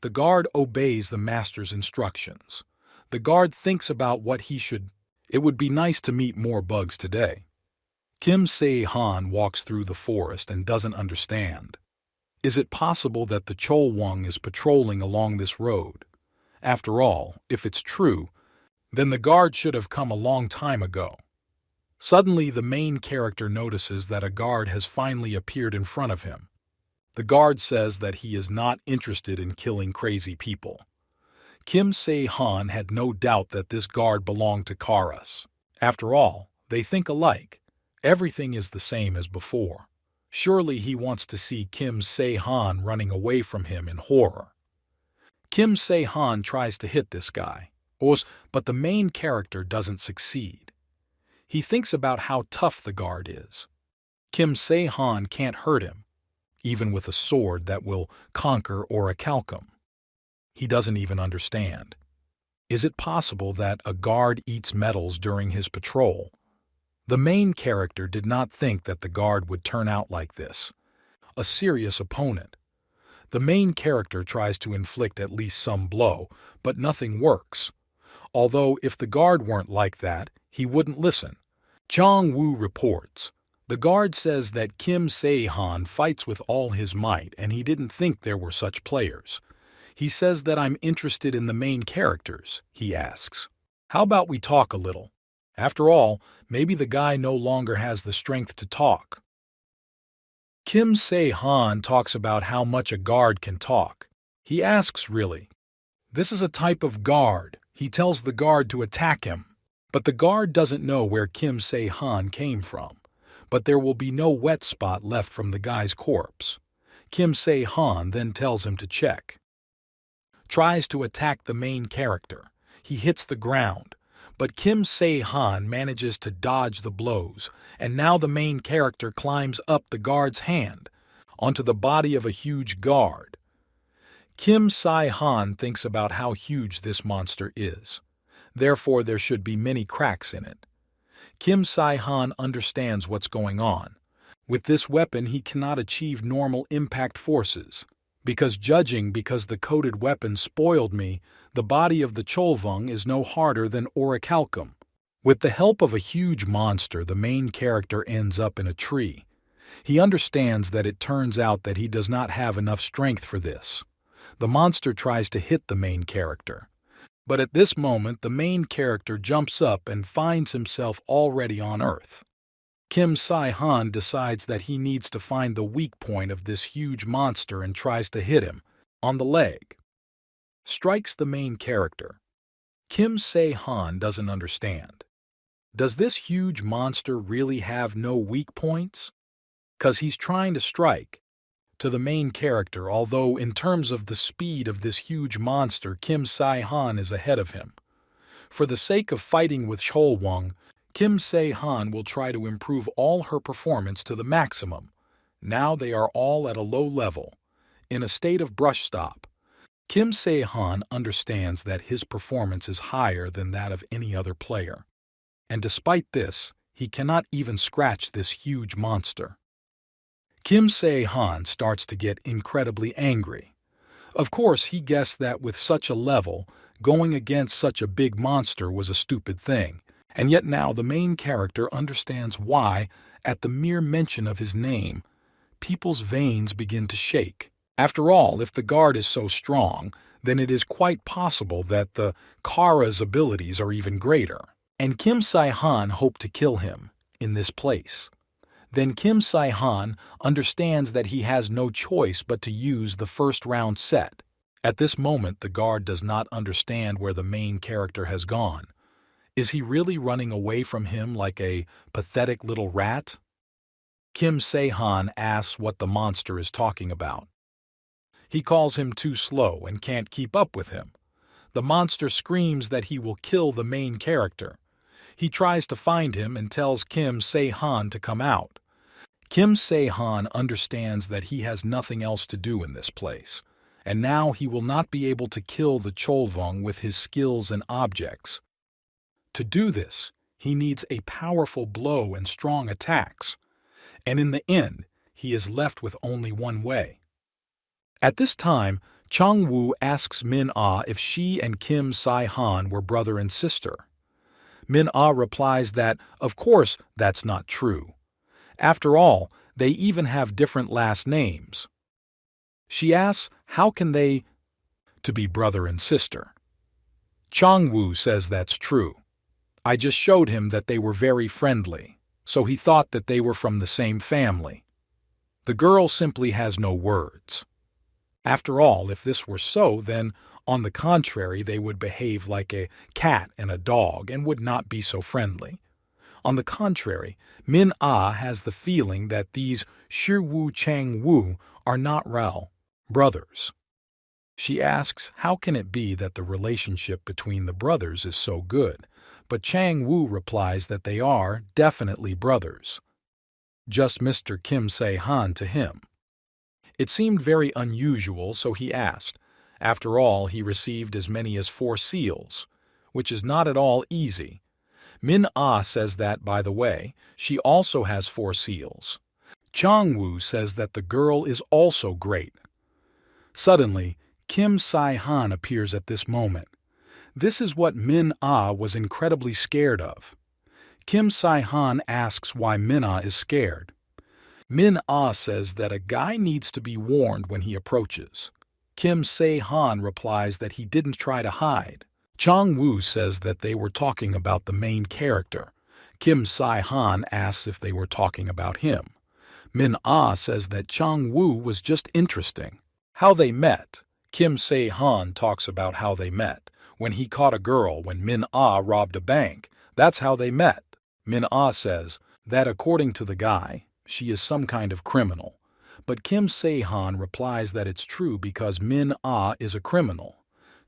The guard obeys the master's instructions. The guard thinks about what he should. It would be nice to meet more bugs today. Kim Se-han walks through the forest and doesn't understand. Is it possible that the Cholwung is patrolling along this road? After all, if it's true, then the guard should have come a long time ago. Suddenly, the main character notices that a guard has finally appeared in front of him. The guard says that he is not interested in killing crazy people. Kim Se-han had no doubt that this guard belonged to Karas. After all, they think alike. Everything is the same as before. Surely he wants to see Kim Se-han running away from him in horror. Kim Se-han tries to hit this guy, but the main character doesn't succeed. He thinks about how tough the guard is. Kim Se-han can't hurt him, even with a sword that will conquer orichalcum. He doesn't even understand. Is it possible that a guard eats metals during his patrol? The main character did not think that the guard would turn out like this. A serious opponent. The main character tries to inflict at least some blow, but nothing works. Although if the guard weren't like that, he wouldn't listen. Jong Woo reports. The guard says that Kim Se-han fights with all his might and he didn't think there were such players. He says that I'm interested in the main characters, he asks. How about we talk a little? After all, maybe the guy no longer has the strength to talk. Kim Se-han talks about how much a guard can talk. He asks really. This is a type of guard. He tells the guard to attack him. But the guard doesn't know where Kim Se-han came from. But there will be no wet spot left from the guy's corpse. Kim Se-han then tells him to check. Tries to attack the main character. He hits the ground. But Kim Se-han manages to dodge the blows, and now the main character climbs up the guard's hand, onto the body of a huge guard. Kim Se-han thinks about how huge this monster is. Therefore, there should be many cracks in it. Kim Se-han understands what's going on. With this weapon, he cannot achieve normal impact forces. Because the coated weapon spoiled me, the body of the Cholwung is no harder than orichalcum. With the help of a huge monster, the main character ends up in a tree. He understands that it turns out that he does not have enough strength for this. The monster tries to hit the main character. But at this moment, the main character jumps up and finds himself already on Earth. Kim Se-han decides that he needs to find the weak point of this huge monster and tries to hit him, on the leg. Strikes the main character. Kim Se-han doesn't understand. Does this huge monster really have no weak points? 'Cause he's trying to strike. To the main character, although in terms of the speed of this huge monster, Kim Se-han is ahead of him. For the sake of fighting with Cholwung, Kim Se-han will try to improve all her performance to the maximum. Now they are all at a low level, in a state of brush stop. Kim Se-han understands that his performance is higher than that of any other player. And despite this, he cannot even scratch this huge monster. Kim Se-han starts to get incredibly angry. Of course, he guessed that with such a level, going against such a big monster was a stupid thing. And yet now the main character understands why, at the mere mention of his name, people's veins begin to shake. After all, if the guard is so strong, then it is quite possible that the Kara's abilities are even greater. And Kim Se-han hoped to kill him, in this place. Then Kim Se-han understands that he has no choice but to use the first round set. At this moment, the guard does not understand where the main character has gone. Is he really running away from him like a pathetic little rat? Kim Se-han asks what the monster is talking about. He calls him too slow and can't keep up with him. The monster screams that he will kill the main character. He tries to find him and tells Kim Se-han to come out. Kim Se-han understands that he has nothing else to do in this place, and now he will not be able to kill the Cholwung with his skills and objects. To do this, he needs a powerful blow and strong attacks, and in the end, he is left with only one way. At this time, Chang-woo asks Min-ah if she and Kim Si-han were brother and sister. Min-ah replies that, of course, that's not true. After all, they even have different last names. She asks, how can they to be brother and sister? Chang-woo says that's true. I just showed him that they were very friendly, so he thought that they were from the same family. The girl simply has no words. After all, if this were so, then, on the contrary, they would behave like a cat and a dog and would not be so friendly. On the contrary, Min-ah has the feeling that these Shi-woo Chang-woo are not real brothers. She asks how can it be that the relationship between the brothers is so good, but Chang-woo replies that they are definitely brothers. Just Mr. Kim Se-han to him. It seemed very unusual, so he asked. After all, he received as many as 4 seals, which is not at all easy. Min-ah says that, by the way, she also has 4 seals. Chang-woo says that the girl is also great. Suddenly, Kim Si-han appears at this moment. This is what Min-ah was incredibly scared of. Kim Si-han asks why Min-ah is scared. Min-ah says that a guy needs to be warned when he approaches. Kim Se-han replies that he didn't try to hide. Chang-woo says that they were talking about the main character. Kim Si-han asks if they were talking about him. Min-ah says that Chang-woo was just interesting. How they met. Kim Se-han talks about how they met. When he caught a girl when Min-ah robbed a bank, that's how they met. Min-ah says that according to the guy, she is some kind of criminal. But Kim Se-han replies that it's true because Min-ah is a criminal.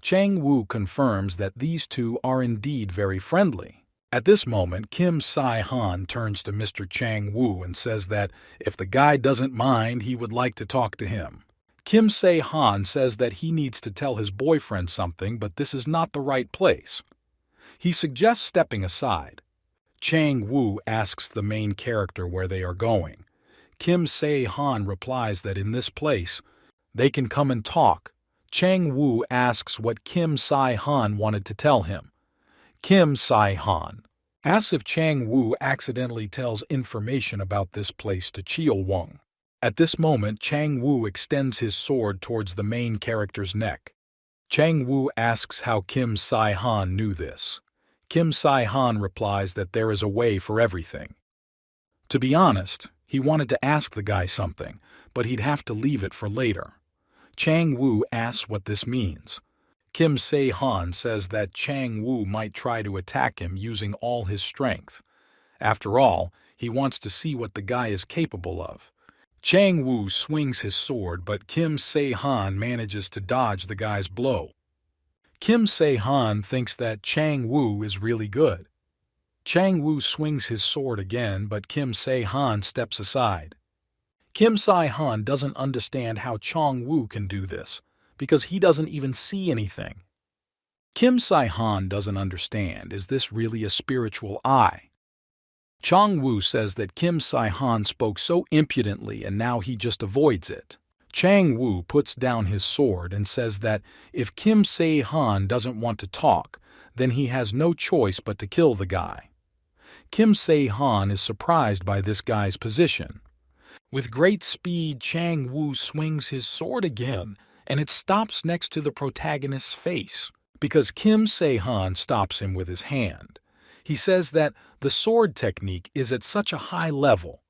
Chang-woo confirms that these two are indeed very friendly. At this moment, Kim Si-han turns to Mr. Chang-woo and says that if the guy doesn't mind, he would like to talk to him. Kim Se-han says that he needs to tell his boyfriend something, but this is not the right place. He suggests stepping aside. Chang-woo asks the main character where they are going. Kim Se-han replies that in this place, they can come and talk. Chang-woo asks what Kim Si-han wanted to tell him. Kim Si-han asks if Chang-woo accidentally tells information about this place to Cheol-wong. At this moment, Chang-woo extends his sword towards the main character's neck. Chang-woo asks how Kim Si-han knew this. Kim Si-han replies that there is a way for everything. To be honest, he wanted to ask the guy something, but he'd have to leave it for later. Chang-woo asks what this means. Kim Se-han says that Chang-woo might try to attack him using all his strength. After all, he wants to see what the guy is capable of. Chang-woo swings his sword, but Kim Se-han manages to dodge the guy's blow. Kim Se-han thinks that Chang-woo is really good. Chang-woo swings his sword again, but Kim Se-han steps aside. Kim Si-han doesn't understand how Chang-woo can do this, because he doesn't even see anything. Kim Si-han doesn't understand, is this really a spiritual eye? Chang-woo says that Kim Si-han spoke so impudently and now he just avoids it. Chang-woo puts down his sword and says that if Kim Se-han doesn't want to talk, then he has no choice but to kill the guy. Kim Se-han is surprised by this guy's position. With great speed, Chang-woo swings his sword again, and it stops next to the protagonist's face, because Kim Se-han stops him with his hand. He says that the sword technique is at such a high level.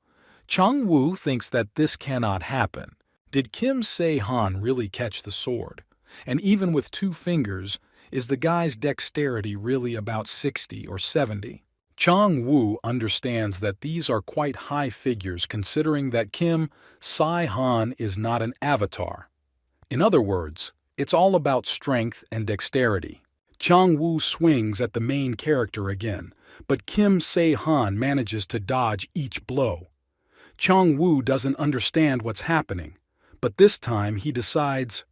Chang-woo thinks that this cannot happen. Did Kim Se-han really catch the sword? And even with 2 fingers, is the guy's dexterity really about 60 or 70? Chang-woo understands that these are quite high figures considering that Kim Si-han is not an avatar. In other words, it's all about strength and dexterity. Chang-woo swings at the main character again, but Kim Se-han manages to dodge each blow. Chang-woo doesn't understand what's happening, but this time he decides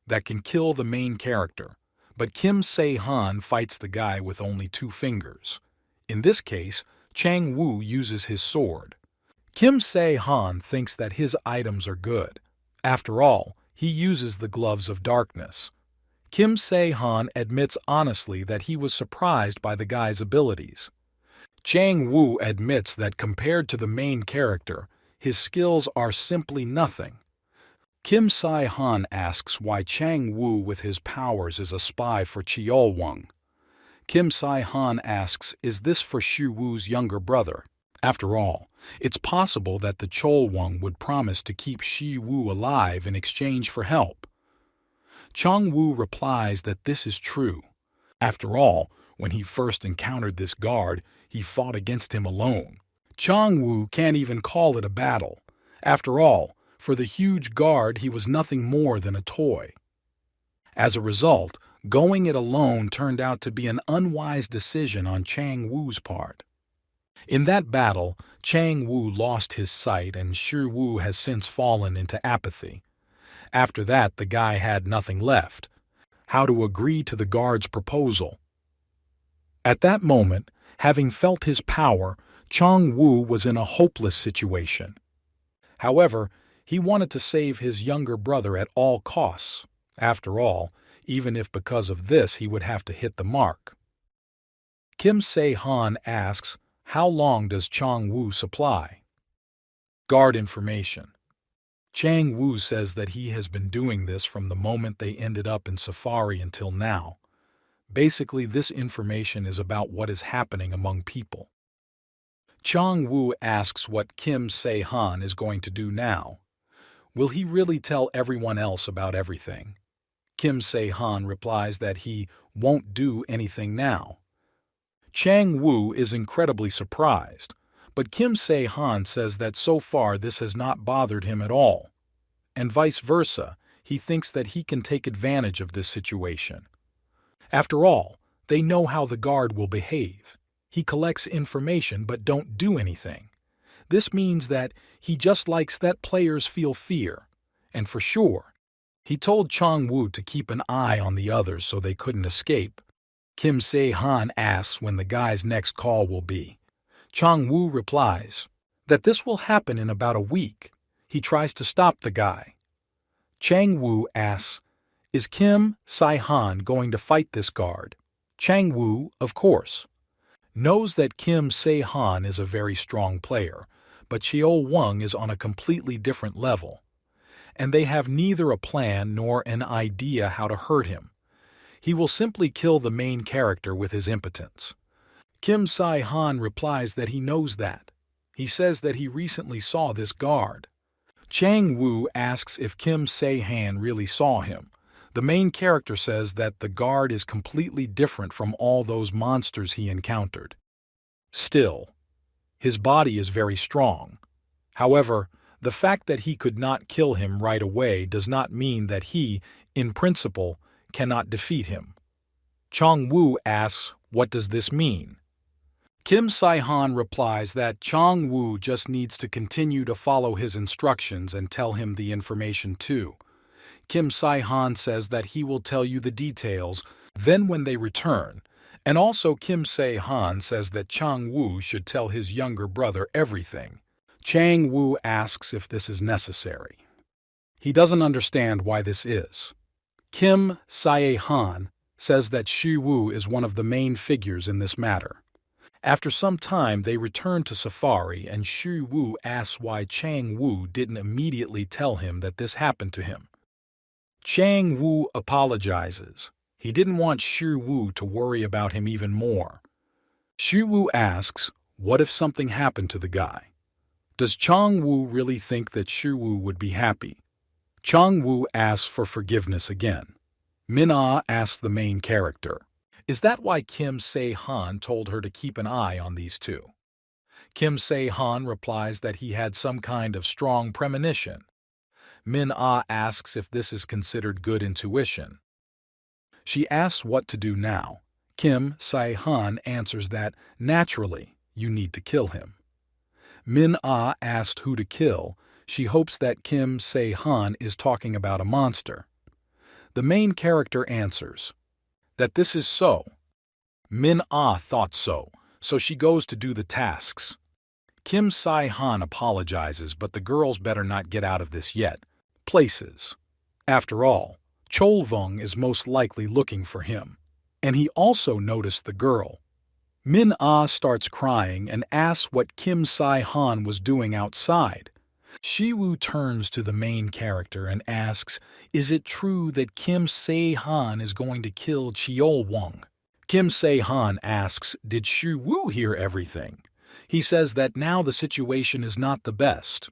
that can kill the main character, but Kim Se-han fights the guy with only 2 fingers. In this case, Chang-woo uses his sword. Kim Se-han thinks that his items are good. After all, He uses the gloves of darkness. Kim Se-han admits honestly that he was surprised by the guy's abilities. Chang Woo admits that compared to the main character, his skills are simply nothing. Kim Se-han asks why Chang Woo with his powers is a spy for Cheol-won. Kim Se-han asks, is this for Shi Woo's younger brother? After all, it's possible that the Cheol-won would promise to keep Shi Woo alive in exchange for help. Chang Woo replies that this is true. After all, when he first encountered this guard, he fought against him alone. Chang Woo can't even call it a battle. After all, for the huge guard he was nothing more than a toy. As a result, going it alone turned out to be an unwise decision on Chang Woo's part. In that battle, Chang Woo lost his sight and Shi Woo has since fallen into apathy. After that, the guy had nothing left. How to agree to the guard's proposal. At that moment, having felt his power, Chang Woo was in a hopeless situation. However, he wanted to save his younger brother at all costs. After all, even if because of this he would have to hit the mark. Kim Se-han asks, how long does Chang Woo supply? Guard information. Chang Woo says that he has been doing this from the moment they ended up in Safari until now. Basically, this information is about what is happening among people. Chang Woo asks what Kim Se-han is going to do now. Will he really tell everyone else about everything? Kim Se-han replies that he won't do anything now. Chang Woo is incredibly surprised, but Kim Se-han says that so far this has not bothered him at all. And vice versa, he thinks that he can take advantage of this situation. After all, they know how the guard will behave. He collects information but don't do anything. This means that he just likes that players feel fear. And for sure, he told Chang Woo to keep an eye on the others so they couldn't escape. Kim Se-han asks when the guy's next call will be. Chang Woo replies that this will happen in about a week. He tries to stop the guy. Chang Woo asks, is Kim Se-han going to fight this guard? Chang Woo, of course, knows that Kim Se-han is a very strong player, but Cheol-won is on a completely different level. And they have neither a plan nor an idea how to hurt him. He will simply kill the main character with his impotence. Kim Se-han replies that he knows that. He says that he recently saw this guard. Chang Woo asks if Kim Se-han really saw him. The main character says that the guard is completely different from all those monsters he encountered. Still, his body is very strong. However, the fact that he could not kill him right away does not mean that he, in principle, cannot defeat him. Chang Woo asks, what does this mean? Kim Se-han replies that Chang Woo just needs to continue to follow his instructions and tell him the information too. Kim Se-han says that he will tell you the details, then when they return. And also Kim Se-han says that Chang Woo should tell his younger brother everything. Chang Woo asks if this is necessary. He doesn't understand why this is. Kim Se-han says that Shi Woo is one of the main figures in this matter. After some time, they return to Safari and Shi Woo asks why Chang Woo didn't immediately tell him that this happened to him. Chang Woo apologizes. He didn't want Shi Woo to worry about him even more. Shi Woo asks, what if something happened to the guy? Does Chang Woo really think that Shi Woo would be happy? Chang Woo asks for forgiveness again. Min-ah asks the main character, is that why Kim Se-han told her to keep an eye on these two? Kim Se-han replies that he had some kind of strong premonition. Min-ah asks if this is considered good intuition. She asks what to do now. Kim Se-han answers that, naturally, you need to kill him. Min-ah asked who to kill. She hopes that Kim Se-han is talking about a monster. The main character answers that this is so. Min-ah thought so she goes to do the tasks. Kim Se-han apologizes, but the girls better not get out of this yet. Places. After all, Cholvung is most likely looking for him. And he also noticed the girl. Min-ah starts crying and asks what Kim Sai-han was doing outside. Shi-woo turns to the main character and asks, is it true that Kim Se-han is going to kill Cheol-wung? Kim Se-han asks, did Shi-woo hear everything? He says that now the situation is not the best.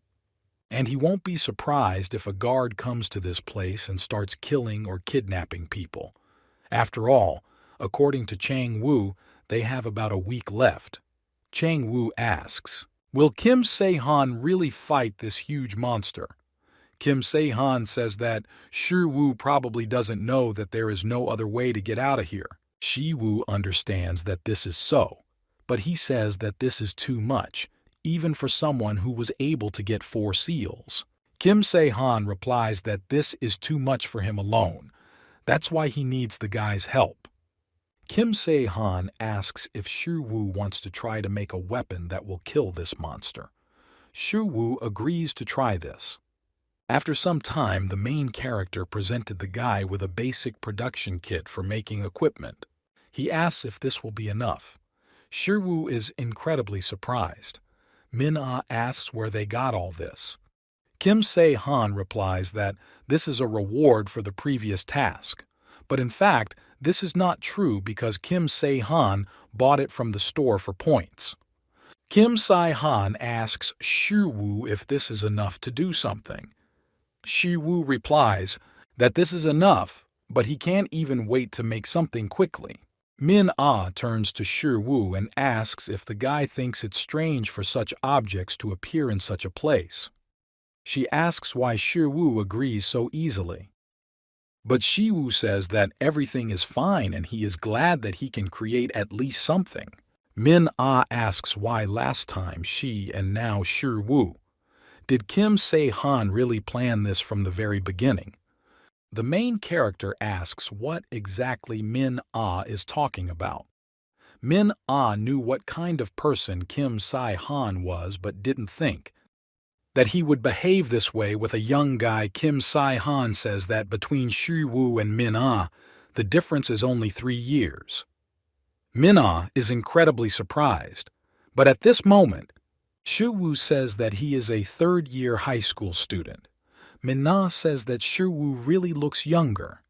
And he won't be surprised if a guard comes to this place and starts killing or kidnapping people. After all, according to Chang-woo, they have about a week left. Chang-woo asks, will Kim Se-han really fight this huge monster? Kim Se-han says that Shi-woo probably doesn't know that there is no other way to get out of here. Shi-woo understands that this is so, but he says that this is too much, even for someone who was able to get 4 seals. Kim Se-han replies that this is too much for him alone. That's why he needs the guy's help. Kim Se-han asks if Shi-woo wants to try to make a weapon that will kill this monster. Shi-woo agrees to try this. After some time, the main character presented the guy with a basic production kit for making equipment. He asks if this will be enough. Shi-woo is incredibly surprised. Min-ah asks where they got all this. Kim Se-han replies that this is a reward for the previous task. But in fact, this is not true because Kim Se-han bought it from the store for points. Kim Se-han asks Shi-woo if this is enough to do something. Shi-woo replies that this is enough, but he can't even wait to make something quickly. Min-ah turns to Shi-woo and asks if the guy thinks it's strange for such objects to appear in such a place. She asks why Shi-woo agrees so easily. But Shi-woo says that everything is fine and he is glad that he can create at least something. Min-ah asks why last time she and now Shi-woo. Did Kim Se-han really plan this from the very beginning? The main character asks what exactly Min-ah is talking about. Min-ah knew what kind of person Kim Se-han was but didn't think that he would behave this way with a young guy. Kim Se-han says that between Shi-woo and Min-ah, the difference is only 3 years. Min-ah is incredibly surprised, but at this moment, Shi-woo says that he is a third-year high school student. Min-ah says that Shi-woo really looks younger.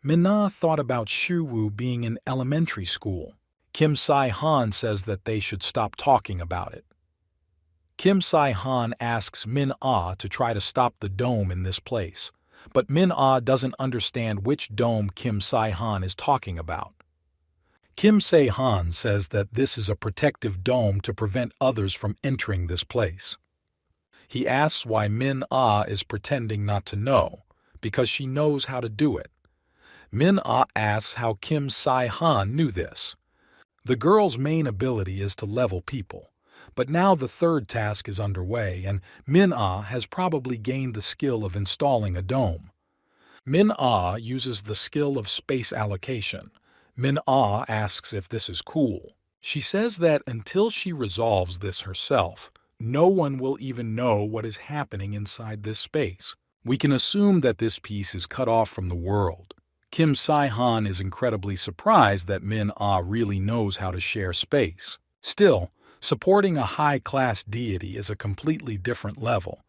Min-ah thought about Shi-woo being in elementary school. Kim Se-han says that they should stop talking about it. Kim Se-han asks Min-ah to try to stop the dome in this place, but Min-ah doesn't understand which dome Kim Se-han is talking about. Kim Se-han says that this is a protective dome to prevent others from entering this place. He asks why Min-ah is pretending not to know, because she knows how to do it. Min-ah asks how Kim Se-han knew this. The girl's main ability is to level people, but now the third task is underway and Min-ah has probably gained the skill of installing a dome. Min-ah uses the skill of space allocation. Min-ah asks if this is cool. She says that until she resolves this herself, no one will even know what is happening inside this space. We can assume that this piece is cut off from the world. Kim Se-han is incredibly surprised that Min-ah really knows how to share space. Still, supporting a high-class deity is a completely different level.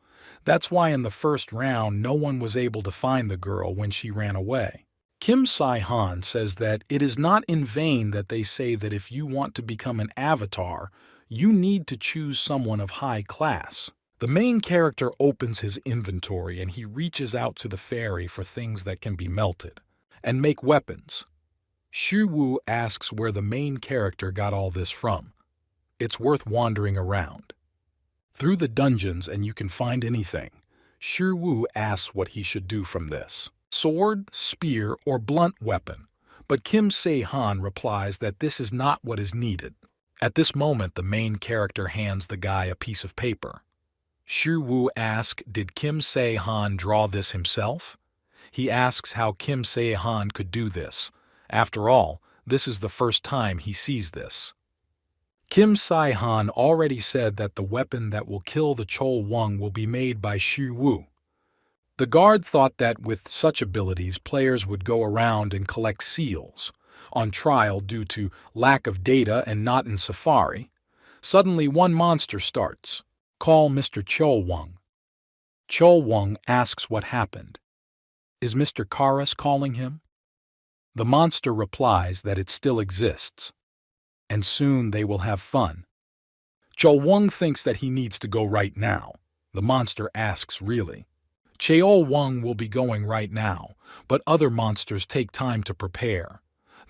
That's why in the first round no one was able to find the girl when she ran away. Kim Se-han says that it is not in vain that they say that if you want to become an avatar, you need to choose someone of high class. The main character opens his inventory and he reaches out to the fairy for things that can be melted and make weapons. Shi-woo asks where the main character got all this from. It's worth wandering around through the dungeons and you can find anything. Shi-woo asks what he should do from this. Sword, spear, or blunt weapon, but Kim Se-han replies that this is not what is needed. At this moment, the main character hands the guy a piece of paper. Shi-woo asks, did Kim Se-han draw this himself? He asks how Kim Se-han could do this. After all, this is the first time he sees this. Kim Se-han already said that the weapon that will kill the Chol-wung will be made by Shi-woo. The guard thought that with such abilities, players would go around and collect seals. On trial due to lack of data and not in Safari, suddenly one monster starts. Call Mr. Chol-Wung. Chol-Wung asks what happened. Is Mr. Karas calling him? The monster replies that it still exists, and soon they will have fun. Chol-Wung thinks that he needs to go right now. The monster asks really. Chol-Wung will be going right now, but other monsters take time to prepare.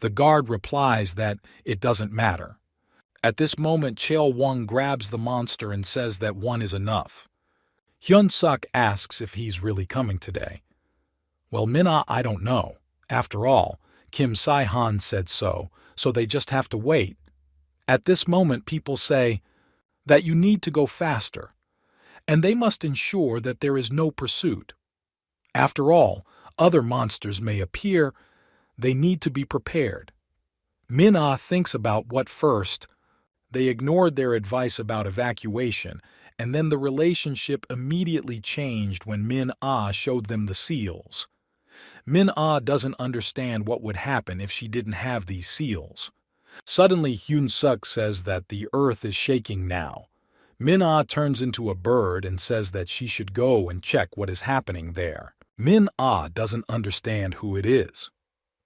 The guard replies that it doesn't matter. At this moment, Chol-Wung grabs the monster and says that one is enough. Hyun-Suk asks if he's really coming today. Well, Mina, I don't know. After all, Kim Si-han said so they just have to wait. At this moment, people say that you need to go faster, and they must ensure that there is no pursuit. After all, other monsters may appear. They need to be prepared. Min-ah thinks about what first. They ignored their advice about evacuation, and then the relationship immediately changed when Min-ah showed them the seals. Min-ah doesn't understand what would happen if she didn't have these seals. Suddenly, Hyun-Suk says that the earth is shaking now. Min-ah turns into a bird and says that she should go and check what is happening there. Min-ah doesn't understand who it is.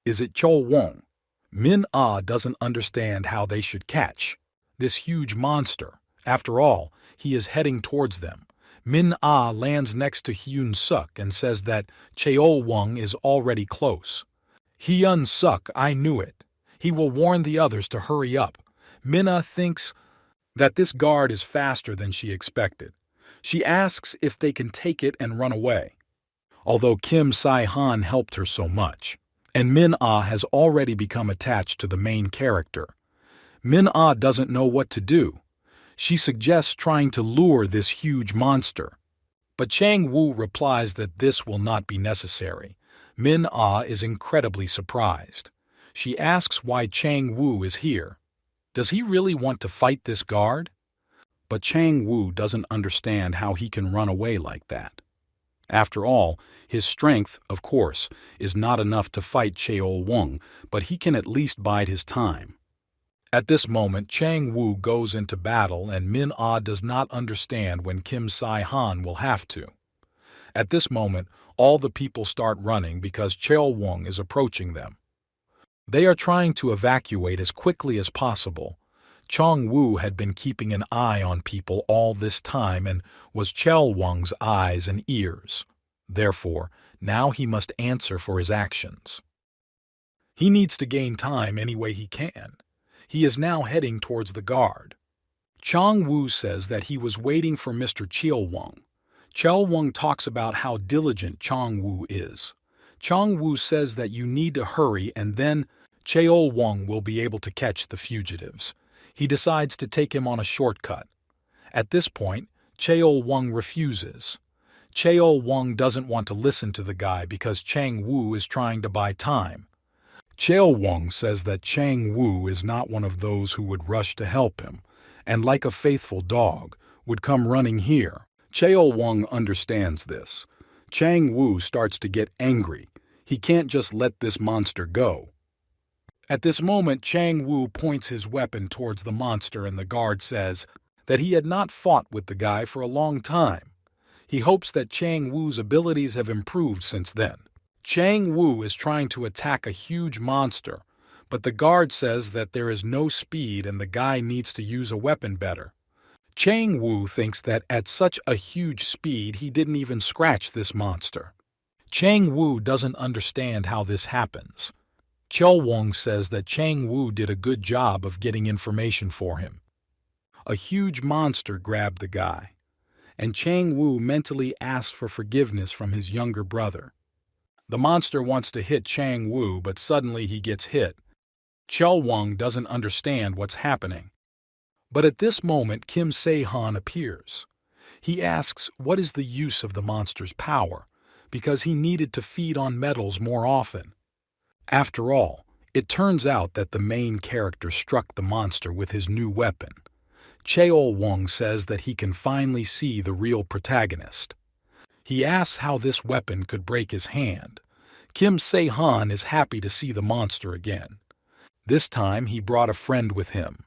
Is it Chol-Wung? Min-ah doesn't understand how they should catch this huge monster. After all, he is heading towards them. Min-ah lands next to Hyun-Suk and says that Chol-Wung is already close. Hyun-Suk, I knew it. He will warn the others to hurry up. Min-ah thinks that this guard is faster than she expected. She asks if they can take it and run away. Although Kim Si-han helped her so much, and Min-ah has already become attached to the main character. Min-ah doesn't know what to do. She suggests trying to lure this huge monster. But Chang-woo replies that this will not be necessary. Min-ah is incredibly surprised. She asks why Chang-woo is here. Does he really want to fight this guard? But Chang-woo doesn't understand how he can run away like that. After all, his strength, of course, is not enough to fight Chol-Wung, but he can at least bide his time. At this moment, Chang-woo goes into battle and Min-ah does not understand when Kim Si-han will have to. At this moment, all the people start running because Chol-Wung is approaching them. They are trying to evacuate as quickly as possible. Chong-woo had been keeping an eye on people all this time and was Chol-Wung's eyes and ears. Therefore, now he must answer for his actions. He needs to gain time any way he can. He is now heading towards the guard. Chong-woo says that he was waiting for Mr. Chol-Wung. Chol-Wung talks about how diligent Chong-woo is. Chong-woo says that you need to hurry and then Chol-Wung will be able to catch the fugitives. He decides to take him on a shortcut. At this point, Chol-Wung refuses. Chol-Wung doesn't want to listen to the guy because Chang-woo is trying to buy time. Chol-Wung says that Chang-woo is not one of those who would rush to help him, and like a faithful dog, would come running here. Chol-Wung understands this. Chang-woo starts to get angry. He can't just let this monster go. At this moment, Chang-woo points his weapon towards the monster and the guard says that he had not fought with the guy for a long time. He hopes that Chang-woo's abilities have improved since then. Chang-woo is trying to attack a huge monster, but the guard says that there is no speed and the guy needs to use a weapon better. Chang-woo thinks that at such a huge speed he didn't even scratch this monster. Chang-woo doesn't understand how this happens. Chol-Wung says that Chang-woo did a good job of getting information for him. A huge monster grabbed the guy, and Chang-woo mentally asks for forgiveness from his younger brother. The monster wants to hit Chang-woo, but suddenly he gets hit. Chol-Wung doesn't understand what's happening. But at this moment, Kim Se-han appears. He asks what is the use of the monster's power, because he needed to feed on metals more often. After all, it turns out that the main character struck the monster with his new weapon. Chol-Wung says that he can finally see the real protagonist. He asks how this weapon could break his hand. Kim Se-han is happy to see the monster again. This time he brought a friend with him.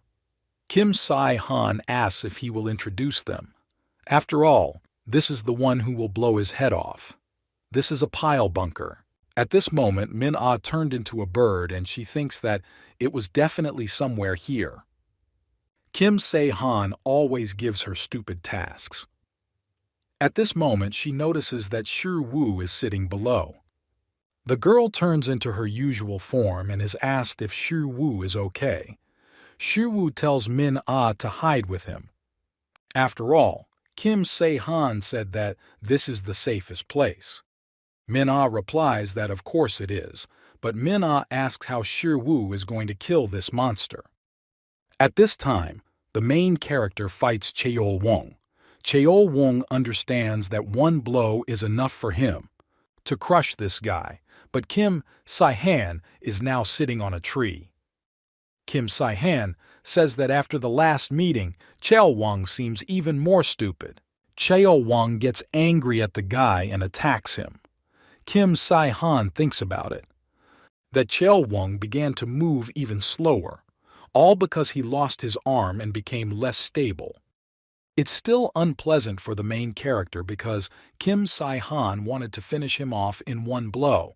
Kim Se-han asks if he will introduce them. After all, this is the one who will blow his head off. This is a pile bunker. At this moment, Min-ah turned into a bird and she thinks that it was definitely somewhere here. Kim Se-han always gives her stupid tasks. At this moment, she notices that Shi-woo is sitting below. The girl turns into her usual form and is asked if Shi-woo is okay. Shi-woo tells Min-ah to hide with him. After all, Kim Se-han said that this is the safest place. Min-ah replies that of course it is, but Min-ah asks how Shi-woo is going to kill this monster. At this time, the main character fights Cheol-wong. Cheol-wong understands that one blow is enough for him to crush this guy, but Kim Se-han is now sitting on a tree. Kim Se-han says that after the last meeting, Cheol-wong seems even more stupid. Cheol-wong gets angry at the guy and attacks him. Kim Se-han thinks about it. That Cheol-wong began to move even slower, all because he lost his arm and became less stable. It's still unpleasant for the main character because Kim Se-han wanted to finish him off in one blow.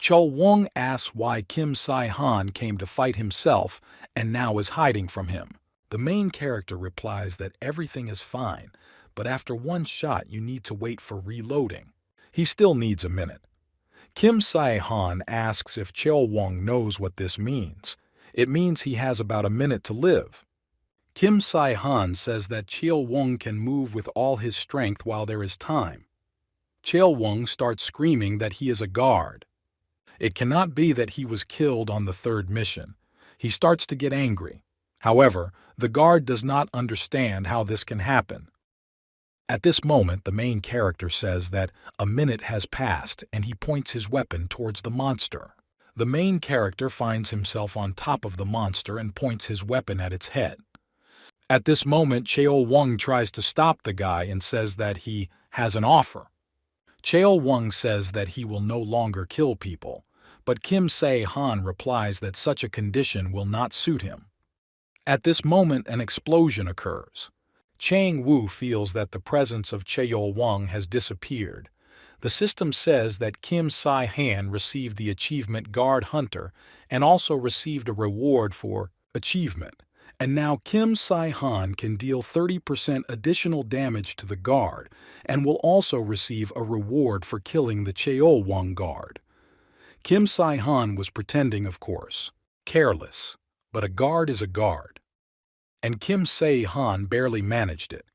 Cheol-wong asks why Kim Se-han came to fight himself and now is hiding from him. The main character replies that everything is fine, but after one shot you need to wait for reloading. He still needs a minute. Kim Se-han asks if Cheol-wong knows what this means. It means he has about a minute to live. Kim Se-han says that Cheol-wong can move with all his strength while there is time. Cheol-wong starts screaming that he is a guard. It cannot be that he was killed on the third mission. He starts to get angry. However, the guard does not understand how this can happen. At this moment, the main character says that a minute has passed and he points his weapon towards the monster. The main character finds himself on top of the monster and points his weapon at its head. At this moment, Cheol-wong tries to stop the guy and says that he has an offer. Cheol-wong says that he will no longer kill people, but Kim Se-han replies that such a condition will not suit him. At this moment, an explosion occurs. Chang-woo feels that the presence of Cheol-wong has disappeared. The system says that Kim Se-han received the achievement Guard Hunter and also received a reward for achievement. And now Kim Se-han can deal 30% additional damage to the guard and will also receive a reward for killing the Cheol-wong guard. Kim Se-han was pretending, of course, careless, but a guard is a guard. And Kim Se-han barely managed it.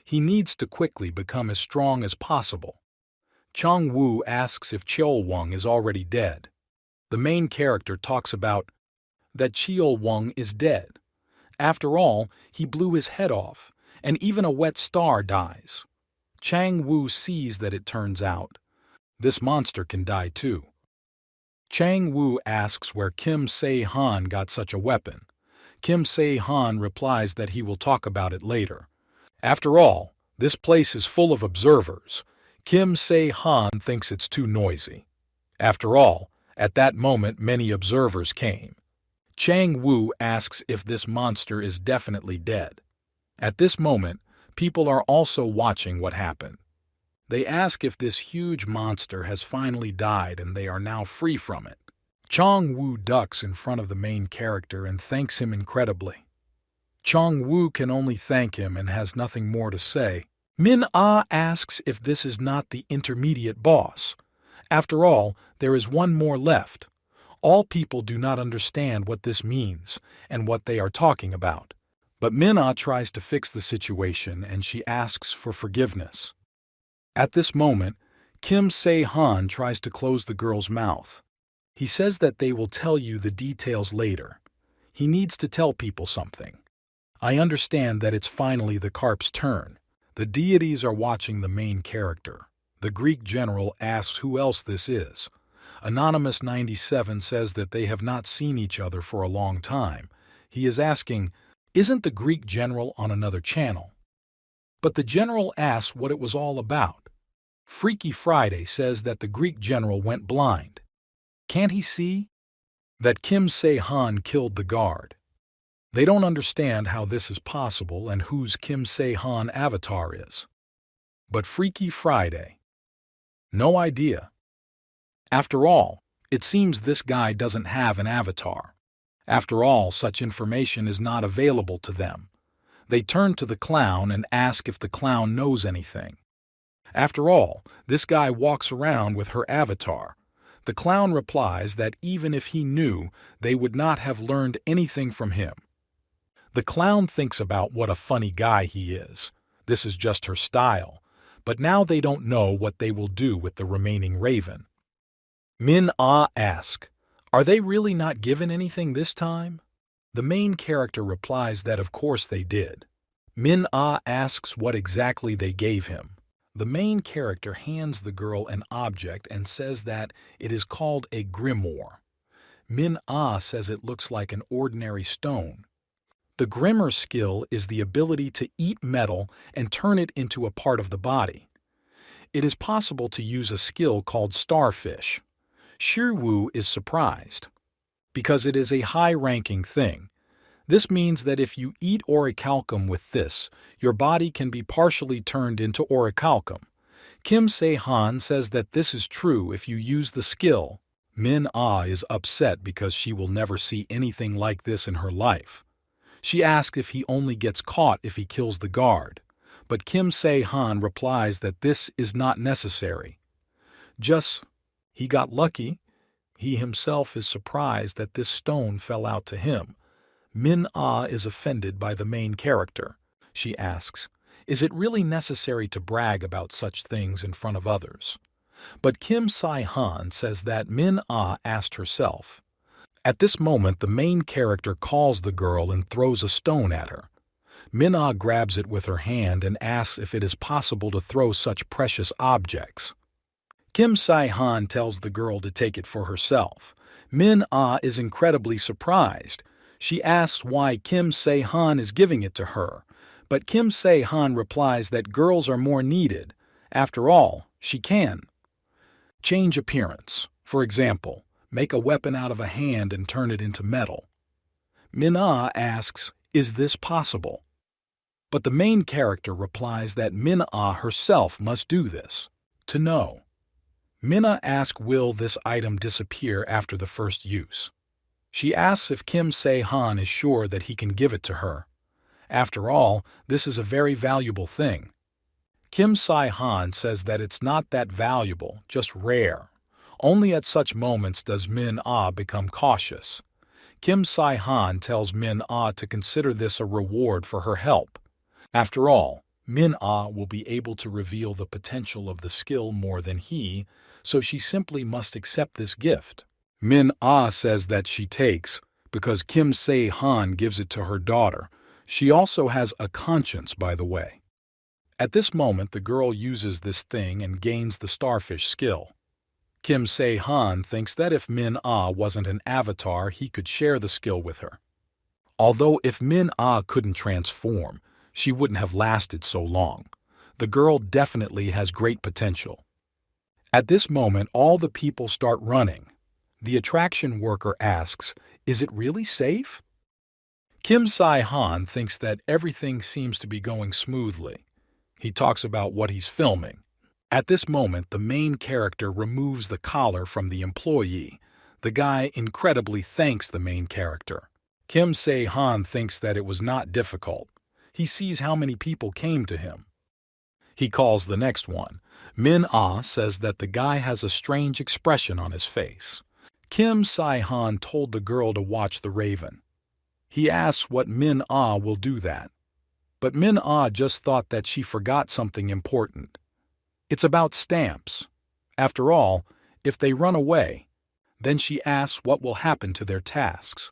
He needs to quickly become as strong as possible. Chang-woo asks if Cheol-wong is already dead. The main character talks about that Cheol-wong is dead. After all, he blew his head off, and even a wet star dies. Chang-woo sees that it turns out this monster can die too. Chang-woo asks where Kim Se-han got such a weapon. Kim Se-han replies that he will talk about it later. After all, this place is full of observers. Kim Se-han thinks it's too noisy. After all, at that moment many observers came. Chang-woo asks if this monster is definitely dead. At this moment, people are also watching what happened. They ask if this huge monster has finally died and they are now free from it. Chang-woo ducks in front of the main character and thanks him incredibly. Chang-woo can only thank him and has nothing more to say. Min-ah asks if this is not the intermediate boss. After all, there is one more left. All people do not understand what this means and what they are talking about. But Min-ah tries to fix the situation and she asks for forgiveness. At this moment, Kim Se-han tries to close the girl's mouth. He says that they will tell you the details later. He needs to tell people something. I understand that it's finally the carp's turn. The deities are watching the main character. The Greek general asks who else this is. Anonymous 97 says that they have not seen each other for a long time. He is asking, isn't the Greek general on another channel? But the general asks what it was all about. Freaky Friday says that the Greek general went blind. Can't he see that Kim Se-han killed the guard? They don't understand how this is possible and whose Kim Se-han avatar is. But Freaky Friday, no idea. After all, it seems this guy doesn't have an avatar. After all, such information is not available to them. They turn to the clown and ask if the clown knows anything. After all, this guy walks around with her avatar. The clown replies that even if he knew, they would not have learned anything from him. The clown thinks about what a funny guy he is. This is just her style. But now they don't know what they will do with the remaining raven. Min-ah asks, "Are they really not given anything this time?" The main character replies that of course they did. Min-ah asks what exactly they gave him. The main character hands the girl an object and says that it is called a grimoire. Min-ah says it looks like an ordinary stone. The grimoire skill is the ability to eat metal and turn it into a part of the body. It is possible to use a skill called starfish. Shirwu is surprised, because it is a high-ranking thing. This means that if you eat orichalcum with this, your body can be partially turned into orichalcum. Kim Se-han says that this is true if you use the skill. Min-ah is upset because she will never see anything like this in her life. She asks if he only gets caught if he kills the guard, but Kim Se-han replies that this is not necessary. Just, he got lucky. He himself is surprised that this stone fell out to him. Min-ah is offended by the main character. She asks, "Is it really necessary to brag about such things in front of others?" But Kim Se-han says that Min-ah asked herself. At this moment, the main character calls the girl and throws a stone at her. Min-ah grabs it with her hand and asks if it is possible to throw such precious objects. Kim Se-han tells the girl to take it for herself. Min-ah is incredibly surprised. She asks why Kim Se-han is giving it to her, but Kim Se-han replies that girls are more needed. After all, she can change appearance. For example, make a weapon out of a hand and turn it into metal. Min-ah asks, "Is this possible?" But the main character replies that Min-ah herself must do this, to know. Min-ah asks will this item disappear after the first use. She asks if Kim Se-han is sure that he can give it to her. After all, this is a very valuable thing. Kim Se-han says that it's not that valuable, just rare. Only at such moments does Min-ah become cautious. Kim Se-han tells Min-ah to consider this a reward for her help. After all, Min-ah will be able to reveal the potential of the skill more than he, so she simply must accept this gift. Min-ah says that she takes, because Kim Se-han gives it to her daughter. She also has a conscience, by the way. At this moment, the girl uses this thing and gains the starfish skill. Kim Se-han thinks that if Min-ah wasn't an avatar, he could share the skill with her. Although if Min-ah couldn't transform, she wouldn't have lasted so long. The girl definitely has great potential. At this moment, all the people start running. The attraction worker asks, "Is it really safe?" Kim Se-han thinks that everything seems to be going smoothly. He talks about what he's filming. At this moment, the main character removes the collar from the employee. The guy incredibly thanks the main character. Kim Se-han thinks that it was not difficult. He sees how many people came to him. He calls the next one. Min-ah says that the guy has a strange expression on his face. Kim Se-han told the girl to watch the raven. He asks what Min-ah will do that. But Min-ah just thought that she forgot something important. It's about stamps. After all, if they run away, then she asks what will happen to their tasks.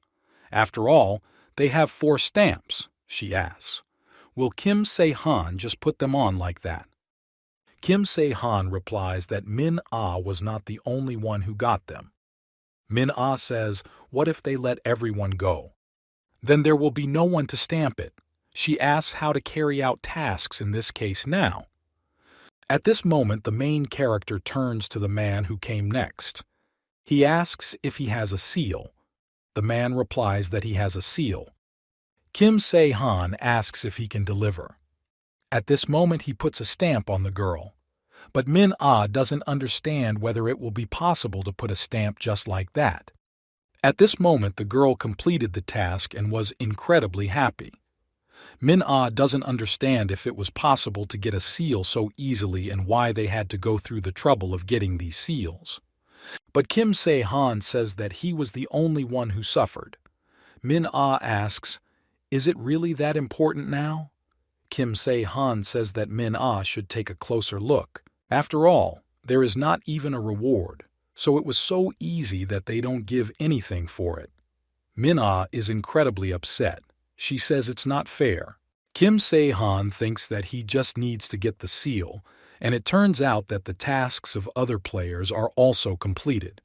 After all, they have 4 stamps, she asks. Will Kim Se-han just put them on like that? Kim Se-han replies that Min-ah was not the only one who got them. Min-ah says, what if they let everyone go? Then there will be no one to stamp it. She asks how to carry out tasks in this case now. At this moment, the main character turns to the man who came next. He asks if he has a seal. The man replies that he has a seal. Kim Se-han asks if he can deliver. At this moment, he puts a stamp on the girl. But Min-ah doesn't understand whether it will be possible to put a stamp just like that. At this moment, the girl completed the task and was incredibly happy. Min-ah doesn't understand if it was possible to get a seal so easily and why they had to go through the trouble of getting these seals. But Kim Se-han says that he was the only one who suffered. Min-ah asks, "Is it really that important now?" Kim Se-han says that Min-ah should take a closer look. After all, there is not even a reward, so it was so easy that they don't give anything for it. Min-ah is incredibly upset. She says it's not fair. Kim Se-han thinks that he just needs to get the seal, and it turns out that the tasks of other players are also completed.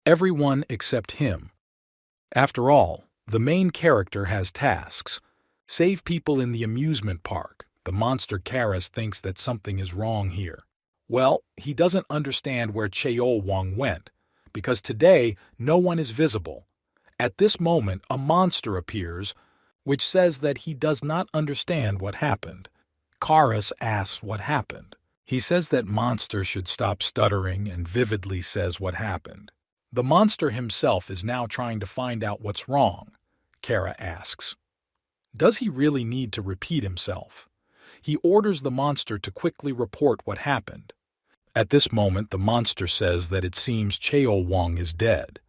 Everyone except him. After all, the main character has tasks. Save people in the amusement park. The monster Karas thinks that something is wrong here. Well, he doesn't understand where Cheol-wong went, because today no one is visible. At this moment, a monster appears, which says that he does not understand what happened. Karas asks what happened. He says that monster should stop stuttering and vividly says what happened. The monster himself is now trying to find out what's wrong. Kara asks. Does he really need to repeat himself? He orders the monster to quickly report what happened. At this moment, the monster says that it seems Cheol-wong is dead.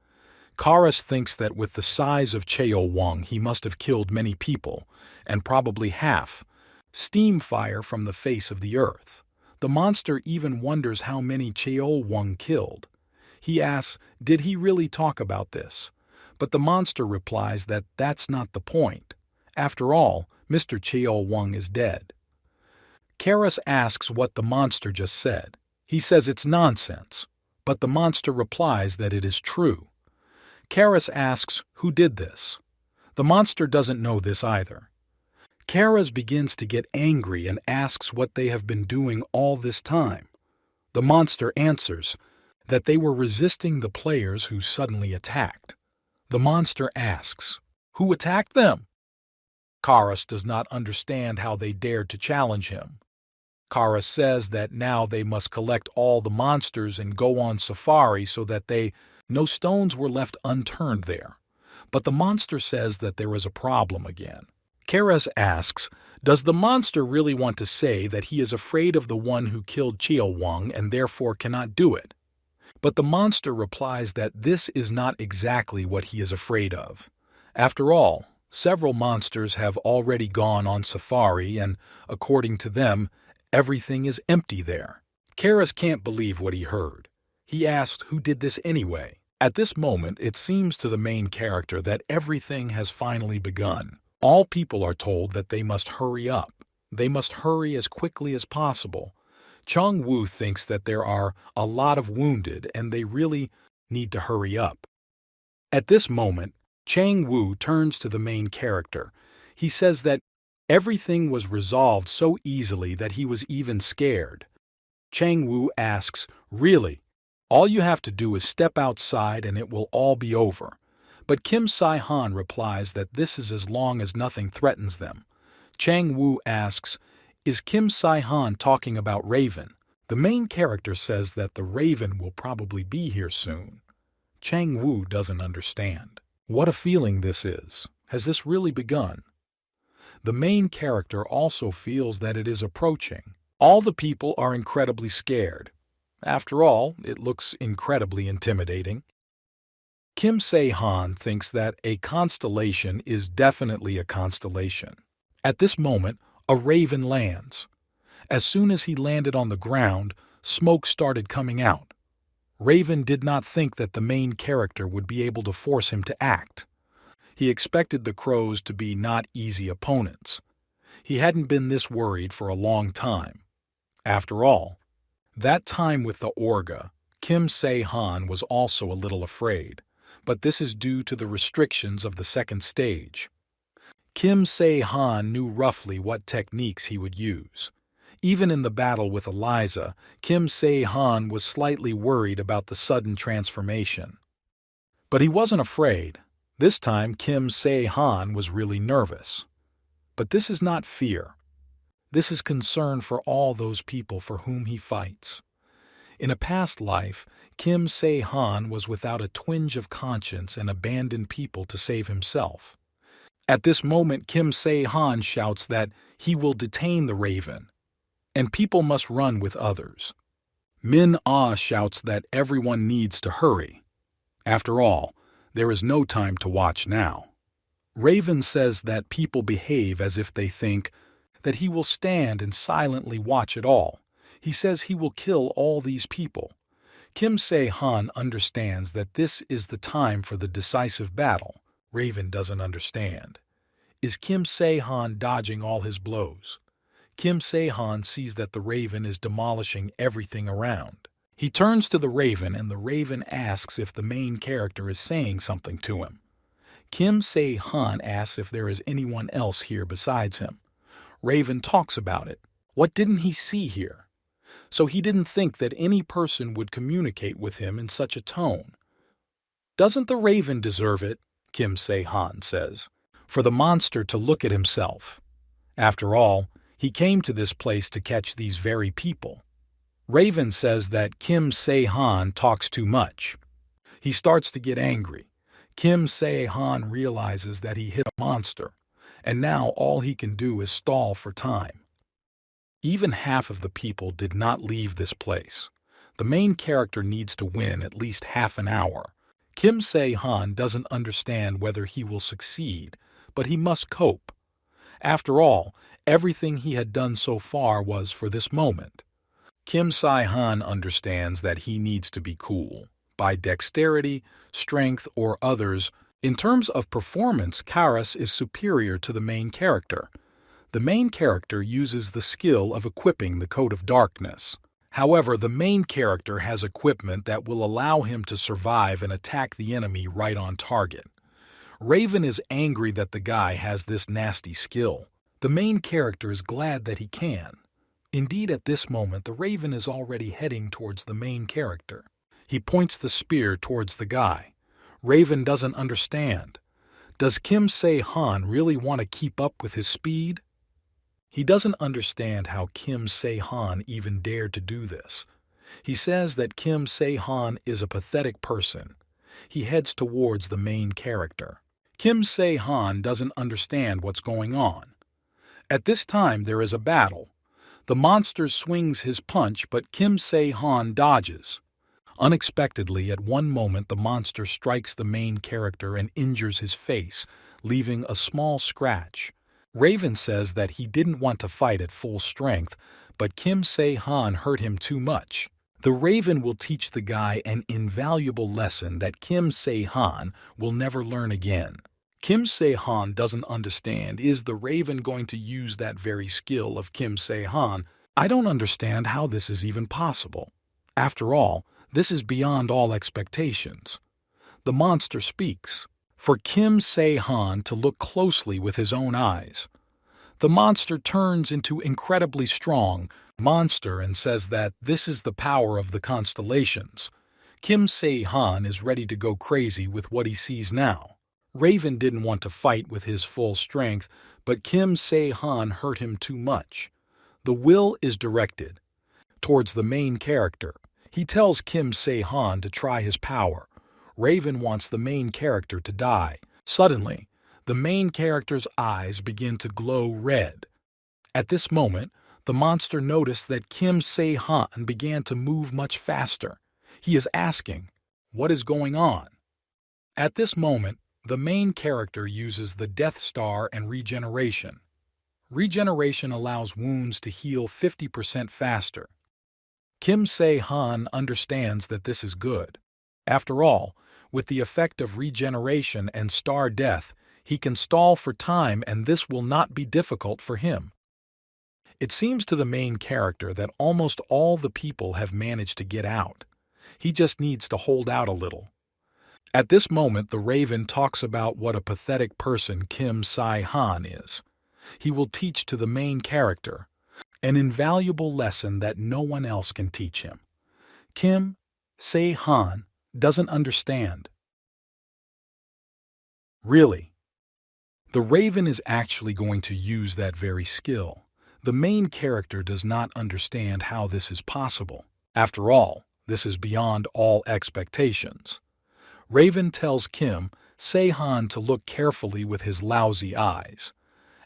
Karas thinks that with the size of Cheol-wong, he must have killed many people, and probably half. Steam fire from the face of the earth. The monster even wonders how many Cheol-wong killed. He asks, did he really talk about this? But the monster replies that that's not the point. After all, Mr. Cheol-wong is dead. Karas asks what the monster just said. He says it's nonsense, but the monster replies that it is true. Karas asks who did this. The monster doesn't know this either. Karas begins to get angry and asks what they have been doing all this time. The monster answers that they were resisting the players who suddenly attacked. The monster asks, who attacked them? Karas does not understand how they dared to challenge him. Karas says that now they must collect all the monsters and go on safari so that no stones were left unturned there. But the monster says that there is a problem again. Karas asks, does the monster really want to say that he is afraid of the one who killed Cheol-wong and therefore cannot do it? But the monster replies that this is not exactly what he is afraid of. After all, several monsters have already gone on safari and, according to them, everything is empty there. Karas can't believe what he heard. He asks who did this anyway. At this moment, it seems to the main character that everything has finally begun. All people are told that they must hurry up. They must hurry as quickly as possible. Chong-woo thinks that there are a lot of wounded and they really need to hurry up. At this moment, Chang-woo turns to the main character. He says that everything was resolved so easily that he was even scared. Chang-woo asks, really? All you have to do is step outside and it will all be over. But Kim Se-han replies that this is as long as nothing threatens them. Chang-woo asks, is Kim Se-han talking about Raven? The main character says that the Raven will probably be here soon. Chang-woo doesn't understand. What a feeling this is. Has this really begun? The main character also feels that it is approaching. All the people are incredibly scared. After all, it looks incredibly intimidating. Kim Se-han thinks that a constellation is definitely a constellation. At this moment, a raven lands. As soon as he landed on the ground, smoke started coming out. Raven did not think that the main character would be able to force him to act. He expected the crows to be not easy opponents. He hadn't been this worried for a long time. After all, that time with the Orga, Kim Se-han was also a little afraid, but this is due to the restrictions of the second stage. Kim Se-han knew roughly what techniques he would use. Even in the battle with Eliza, Kim Se-han was slightly worried about the sudden transformation. But he wasn't afraid. This time Kim Se-han was really nervous. But this is not fear. This is concern for all those people for whom he fights. In a past life, Kim Se-han was without a twinge of conscience and abandoned people to save himself. At this moment, Kim Se-han shouts that he will detain the raven, and people must run with others. Min-ah shouts that everyone needs to hurry. After all, there is no time to watch now. Raven says that people behave as if they think that he will stand and silently watch it all. He says he will kill all these people. Kim Se-han understands that this is the time for the decisive battle. Raven doesn't understand. Is Kim Se-han dodging all his blows? Kim Se-han sees that the raven is demolishing everything around. He turns to the raven and the raven asks if the main character is saying something to him. Kim Se-han asks if there is anyone else here besides him. Raven talks about it. What didn't he see here? So he didn't think that any person would communicate with him in such a tone. Doesn't the raven deserve it, Kim Se-han says, for the monster to look at himself? After all, he came to this place to catch these very people. Raven says that Kim Se-han talks too much. He starts to get angry. Kim Se-han realizes that he hit a monster, and now all he can do is stall for time. Even half of the people did not leave this place. The main character needs to win at least half an hour. Kim Se-han doesn't understand whether he will succeed, but he must cope. After all, everything he had done so far was for this moment. Kim Se-han understands that he needs to be cool. By dexterity, strength, or others, in terms of performance, Karas is superior to the main character. The main character uses the skill of equipping the Coat of Darkness. However, the main character has equipment that will allow him to survive and attack the enemy right on target. Raven is angry that the guy has this nasty skill. The main character is glad that he can. Indeed, at this moment, the raven is already heading towards the main character. He points the spear towards the guy. Raven doesn't understand. Does Kim Se-han really want to keep up with his speed? He doesn't understand how Kim Se-han even dared to do this. He says that Kim Se-han is a pathetic person. He heads towards the main character. Kim Se-han doesn't understand what's going on. At this time, there is a battle. The monster swings his punch, but Kim Se-han dodges. Unexpectedly, at one moment, the monster strikes the main character and injures his face, leaving a small scratch. Raven says that he didn't want to fight at full strength, but Kim Se-han hurt him too much. The raven will teach the guy an invaluable lesson that Kim Se-han will never learn again. Kim Se-han doesn't understand. Is the raven going to use that very skill of Kim Se-han? I don't understand how this is even possible. After all, this is beyond all expectations. The monster speaks. For Kim Se-han to look closely with his own eyes. The monster turns into incredibly strong monster and says that this is the power of the constellations. Kim Se-han is ready to go crazy with what he sees now. Raven didn't want to fight with his full strength, but Kim Se-han hurt him too much. The will is directed towards the main character. He tells Kim Se-han to try his power. Raven wants the main character to die. Suddenly, the main character's eyes begin to glow red. At this moment, the monster noticed that Kim Se-han began to move much faster. He is asking, "What is going on?" At this moment, the main character uses the Death Star and regeneration. Regeneration allows wounds to heal 50% faster. Kim Se-han understands that this is good. After all, with the effect of regeneration and star death, he can stall for time and this will not be difficult for him. It seems to the main character that almost all the people have managed to get out. He just needs to hold out a little. At this moment, the raven talks about what a pathetic person Kim Se-han is. He will teach to the main character. an invaluable lesson that no one else can teach him. Kim Se-han doesn't understand. Really? The Raven is actually going to use that very skill. The main character does not understand how this is possible. After all, this is beyond all expectations. Raven tells Kim Se-han to look carefully with his lousy eyes.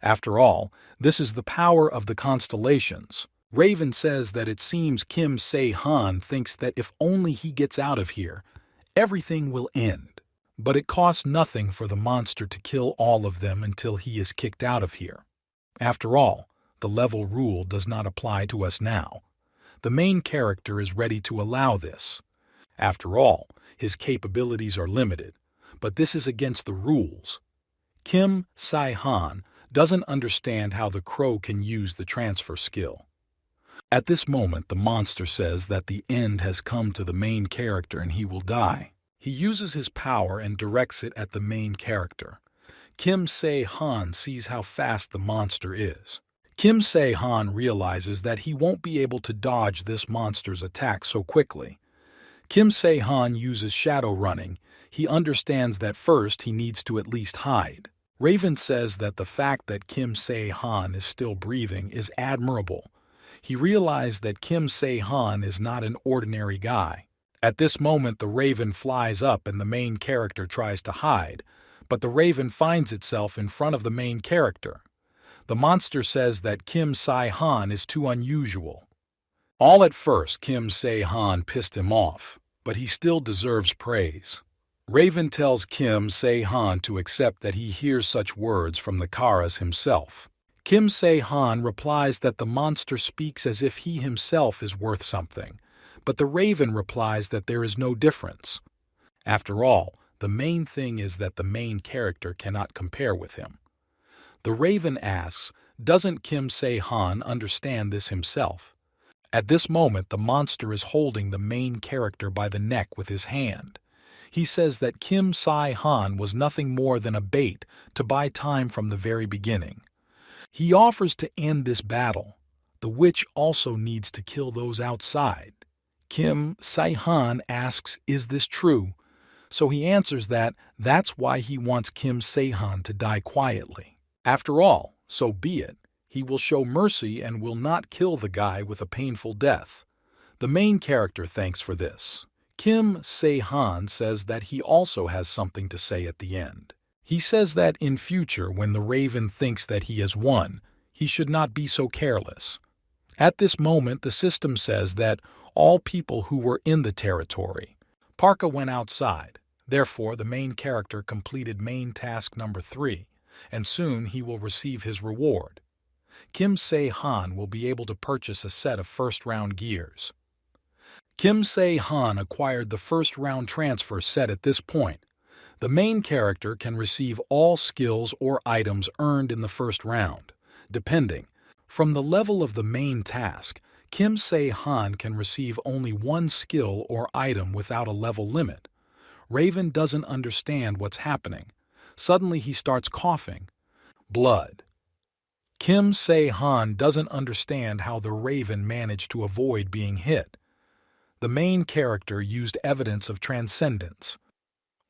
After all, this is the power of the constellations. Raven says that it seems Kim Se-han thinks that if only he gets out of here, everything will end. But it costs nothing for the monster to kill all of them until he is kicked out of here. After all, the level rule does not apply to us now. The main character is ready to allow this. After all, his capabilities are limited, but this is against the rules. Kim Se-han doesn't understand how the crow can use the transfer skill. At this moment, the monster says that the end has come to the main character and he will die. He uses his power and directs it at the main character. Kim Se-han sees how fast the monster is. Kim Se-han realizes that he won't be able to dodge this monster's attack so quickly. Kim Se-han uses shadow running. He understands that first he needs to at least hide. Raven says that the fact that Kim Se-han is still breathing is admirable. He realized that Kim Se-han is not an ordinary guy. At this moment, the Raven flies up and the main character tries to hide, but the Raven finds itself in front of the main character. The monster says that Kim Se-han is too unusual. All at first, Kim Se-han pissed him off, but he still deserves praise. Raven tells Kim Se-han to accept that he hears such words from the Karas himself. Kim Se-han replies that the monster speaks as if he himself is worth something, but the Raven replies that there is no difference. After all, the main thing is that the main character cannot compare with him. The Raven asks, doesn't Kim Se-han understand this himself? At this moment, the monster is holding the main character by the neck with his hand. He says that Kim Se-han was nothing more than a bait to buy time from the very beginning. He offers to end this battle. The witch also needs to kill those outside. Kim Se-han asks, is this true? So he answers that that's why he wants Kim Se-han to die quietly. After all, so be it. He will show mercy and will not kill the guy with a painful death. The main character thanks for this. Kim Se-han says that he also has something to say at the end. He says that in future, when the Raven thinks that he has won, he should not be so careless. At this moment, the system says that all people who were in the territory. Parka went outside. Therefore, the main character completed main task number 3, and soon he will receive his reward. Kim Se-han will be able to purchase a set of first-round gears. Kim Se-han acquired the first-round transfer set at this point. The main character can receive all skills or items earned in the first round, depending. From the level of the main task, Kim Se-han can receive only one skill or item without a level limit. Raven doesn't understand what's happening. Suddenly he starts coughing. Blood. Kim Se-han doesn't understand how the Raven managed to avoid being hit. The main character used evidence of transcendence.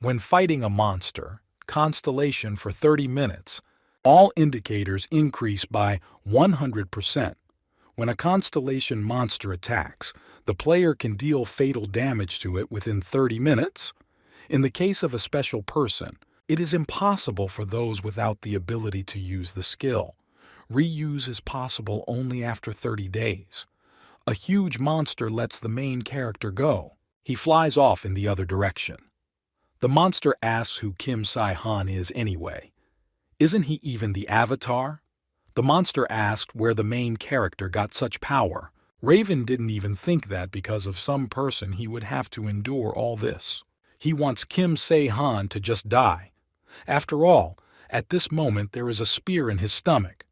When fighting a monster, constellation for 30 minutes, all indicators increase by 100%. When a constellation monster attacks, the player can deal fatal damage to it within 30 minutes. In the case of a special person, it is impossible for those without the ability to use the skill. Reuse is possible only after 30 days. A huge monster lets the main character go. He flies off in the other direction. The monster asks who Kim Se-han is anyway. Isn't he even the Avatar? The monster asked where the main character got such power. Raven didn't even think that because of some person he would have to endure all this. He wants Kim Se-han to just die. After all, at this moment there is a spear in his stomach.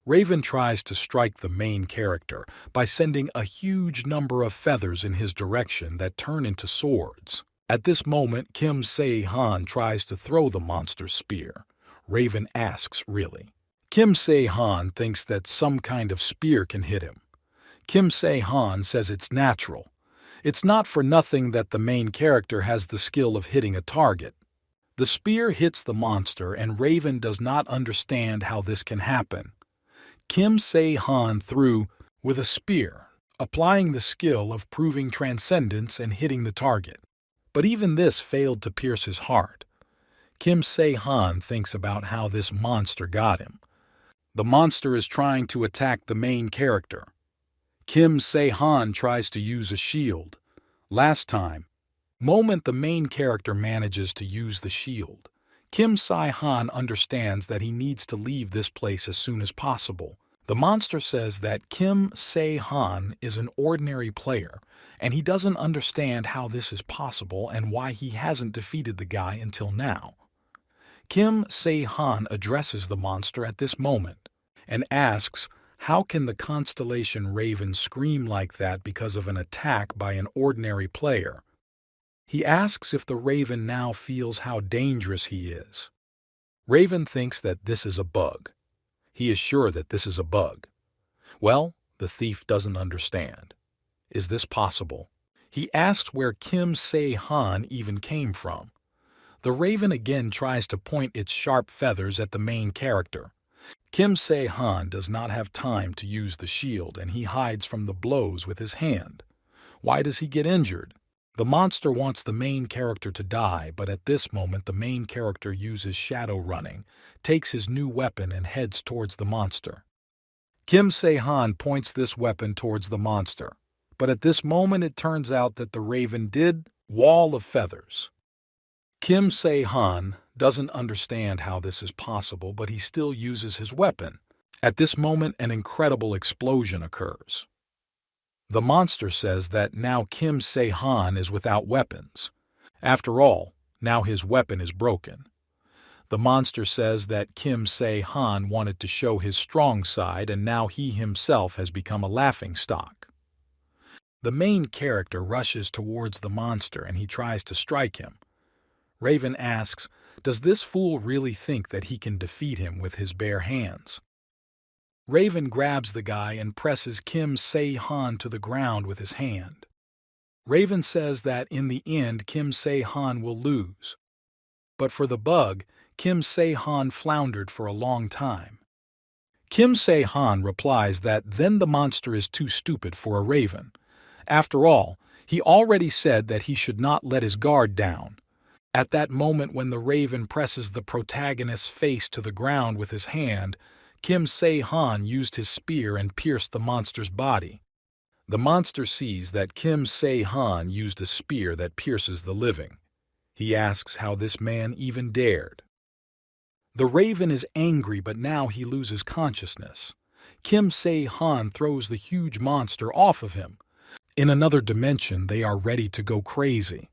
Raven tries to strike the main character by sending a huge number of feathers in his direction that turn into swords. At this moment, Kim Se-han tries to throw the monster's spear. Raven asks, really? Kim Se-han thinks that some kind of spear can hit him. Kim Se-han says it's natural. It's not for nothing that the main character has the skill of hitting a target. The spear hits the monster and Raven does not understand how this can happen. Kim Se-han threw with a spear, applying the skill of proving transcendence and hitting the target. But even this failed to pierce his heart. Kim Se-han thinks about how this monster got him. The monster is trying to attack the main character. Kim Se-han tries to use a shield. Last moment the main character manages to use the shield. Kim Se-han understands that he needs to leave this place as soon as possible. The monster says that Kim Se-han is an ordinary player, and he doesn't understand how this is possible and why he hasn't defeated the guy until now. Kim Se-han addresses the monster at this moment and asks, how can the constellation Raven scream like that because of an attack by an ordinary player? He asks if the Raven now feels how dangerous he is. Raven thinks that this is a bug. He is sure that this is a bug. Well, the thief doesn't understand. Is this possible? He asks where Kim Se-han even came from. The Raven again tries to point its sharp feathers at the main character. Kim Se-han does not have time to use the shield and he hides from the blows with his hand. Why does he get injured? The monster wants the main character to die, but at this moment the main character uses shadow running, takes his new weapon and heads towards the monster. Kim Se-han points this weapon towards the monster, but at this moment it turns out that the Raven did wall of feathers. Kim Se-han doesn't understand how this is possible, but he still uses his weapon. At this moment an incredible explosion occurs. The monster says that now Kim Se-han is without weapons. After all, now his weapon is broken. The monster says that Kim Se-han wanted to show his strong side and now he himself has become a laughingstock. The main character rushes towards the monster and he tries to strike him. Raven asks, does this fool really think that he can defeat him with his bare hands? Raven grabs the guy and presses Kim Se-han to the ground with his hand. Raven says that in the end Kim Se-han will lose. But for the bug, Kim Se-han floundered for a long time. Kim Se-han replies that then the monster is too stupid for a Raven. After all, he already said that he should not let his guard down. At that moment when the Raven presses the protagonist's face to the ground with his hand, Kim Se-han used his spear and pierced the monster's body. The monster sees that Kim Se-han used a spear that pierces the living. He asks how this man even dared. The Raven is angry, but now he loses consciousness. Kim Se-han throws the huge monster off of him. In another dimension, they are ready to go crazy.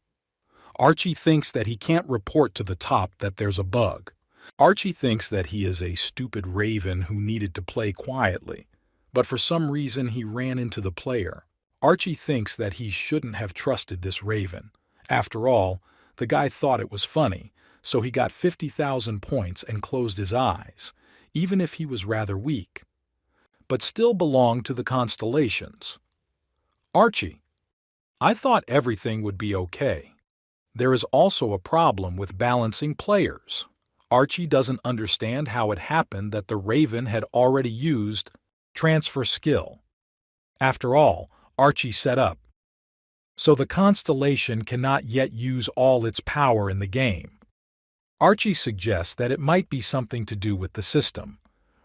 Archie thinks that he can't report to the top that there's a bug. Archie thinks that he is a stupid Raven who needed to play quietly, but for some reason he ran into the player. Archie thinks that he shouldn't have trusted this Raven. After all, the guy thought it was funny, so he got 50,000 points and closed his eyes, even if he was rather weak, but still belonged to the constellations. Archie, I thought everything would be okay. There is also a problem with balancing players. Archie doesn't understand how it happened that the Raven had already used transfer skill. After all, Archie set up. So the constellation cannot yet use all its power in the game. Archie suggests that it might be something to do with the system.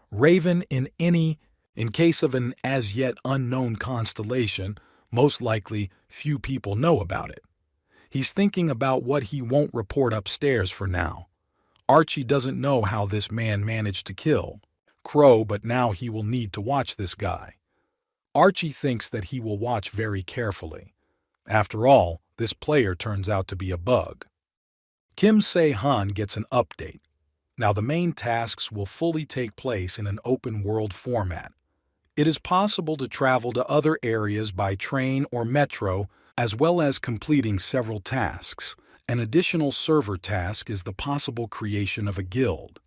Raven in case of an as yet unknown constellation, most likely few people know about it. He's thinking about what he won't report upstairs for now. Archie doesn't know how this man managed to kill Crow, but now he will need to watch this guy. Archie thinks that he will watch very carefully. After all, this player turns out to be a bug. Kim Se-han gets an update. Now the main tasks will fully take place in an open-world format. It is possible to travel to other areas by train or metro, as well as completing several tasks. An additional server task is the possible creation of a guild.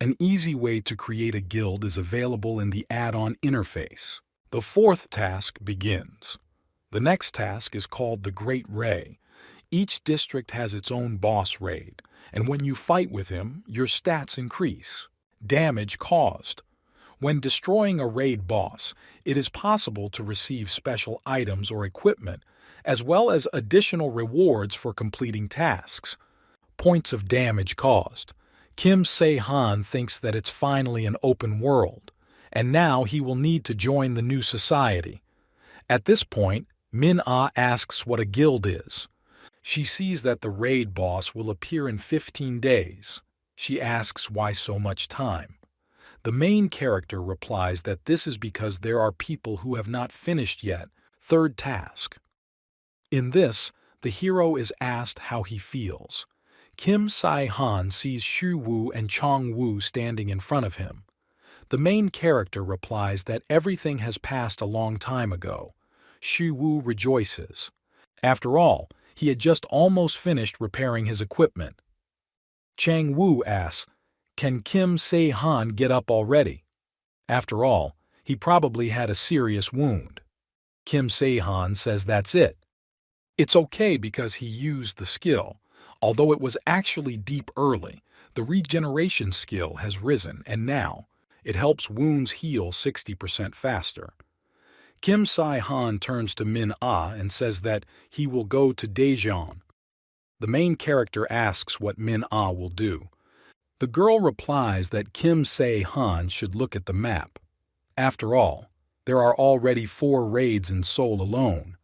An easy way to create a guild is available in the add-on interface. The fourth task begins. The next task is called the Great Ray. Each district has its own boss raid, and when you fight with him, your stats increase. Damage caused. When destroying a raid boss, it is possible to receive special items or equipment, as well as additional rewards for completing tasks. Points of damage caused. Kim Se-han thinks that it's finally an open world, and now he will need to join the new society. At this point, Min-ah asks what a guild is. She sees that the raid boss will appear in 15 days. She asks why so much time. The main character replies that this is because there are people who have not finished yet. Third task. In this, the hero is asked how he feels. Kim Se-han sees Shu-woo and Chong-woo standing in front of him. The main character replies that everything has passed a long time ago. Shu-woo rejoices. After all, he had just almost finished repairing his equipment. Chang-woo asks, "Can Kim Se-han get up already?" After all, he probably had a serious wound. Kim Se-han says that's it. It's okay because he used the skill. Although it was actually deep early, the regeneration skill has risen, and now it helps wounds heal 60% faster. Kim Se-han turns to Min-ah and says that he will go to Daejeon. The main character asks what Min-ah will do. The girl replies that Kim Se-han should look at the map. After all, there are already 4 raids in Seoul alone.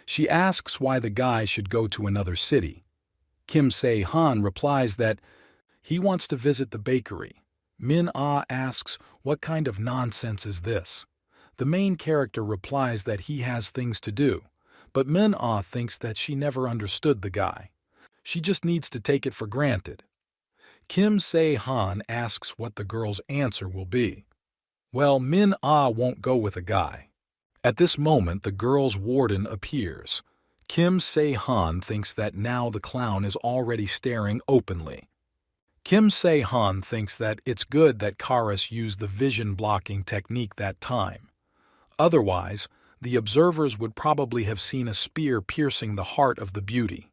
She asks why the guy should go to another city. Kim Se-han replies that he wants to visit the bakery. Min-ah asks what kind of nonsense is this. The main character replies that he has things to do, but Min-ah thinks that she never understood the guy. She just needs to take it for granted. Kim Se-han asks what the girl's answer will be. Well, Min-ah won't go with a guy. At this moment, the girl's warden appears. Kim Se-han thinks that now the clown is already staring openly. Kim Se-han thinks that it's good that Karis used the vision-blocking technique that time. Otherwise, the observers would probably have seen a spear piercing the heart of the beauty.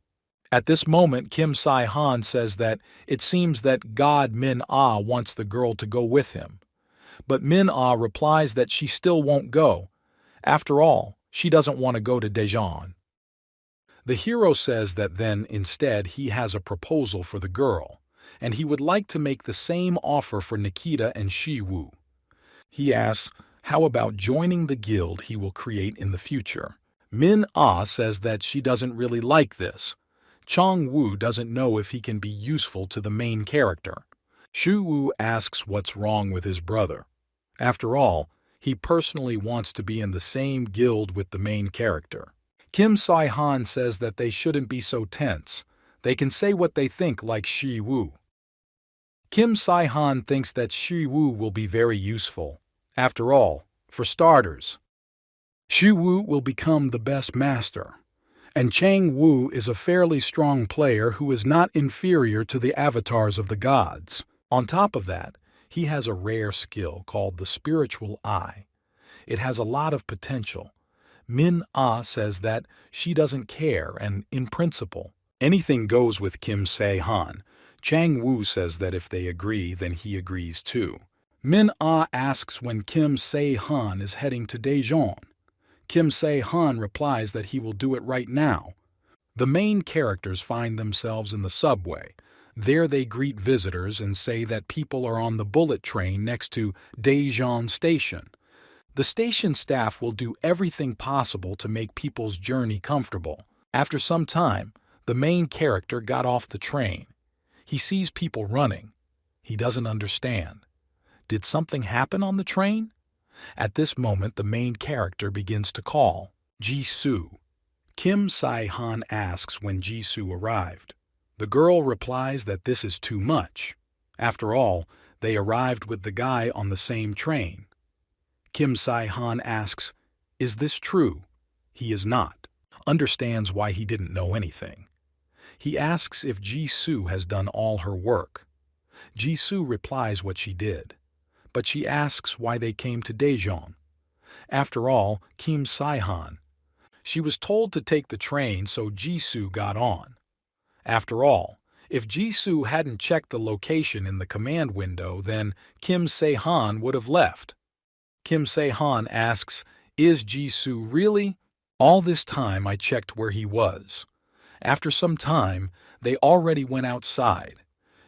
At this moment, Kim Se-han says that it seems that God Min-ah wants the girl to go with him. But Min-ah replies that she still won't go. After all, she doesn't want to go to Daejeon. The hero says that then, instead, he has a proposal for the girl, and he would like to make the same offer for Nikita and Shi-woo. He asks, how about joining the guild he will create in the future? Min-ah says that she doesn't really like this. Chong-woo doesn't know if he can be useful to the main character. Shu-woo asks what's wrong with his brother. After all, he personally wants to be in the same guild with the main character. Kim Se-han says that they shouldn't be so tense. They can say what they think like Shi-woo. Kim Se-han thinks that Shi-woo will be very useful. After all, for starters, Shi-woo will become the best master, and Chang-woo is a fairly strong player who is not inferior to the avatars of the gods. On top of that, he has a rare skill called the spiritual eye. It has a lot of potential. Min-ah says that she doesn't care, and in principle, anything goes with Kim Se-han. Chang-woo says that if they agree, then he agrees too. Min-ah asks when Kim Se-han is heading to Daejeon. Kim Se-han replies that he will do it right now. The main characters find themselves in the subway. There they greet visitors and say that people are on the bullet train next to Daejeon Station. The station staff will do everything possible to make people's journey comfortable. After some time, the main character got off the train. He sees people running. He doesn't understand. Did something happen on the train? At this moment, the main character begins to call, Jisoo. Kim Se-han asks when Jisoo arrived. The girl replies that this is too much. After all, they arrived with the guy on the same train. Kim Se-han asks, is this true? He is not. Understands why he didn't know anything. He asks if Jisoo has done all her work. Jisoo replies what she did, but she asks why they came to Daejeon. After all, Kim Se-han. She was told to take the train, so Jisoo got on. After all, if Jisoo hadn't checked the location in the command window, then Kim Se-han would have left. Kim Se-han asks, "Is Jisoo really?" "All this time I checked where he was." After some time, they already went outside.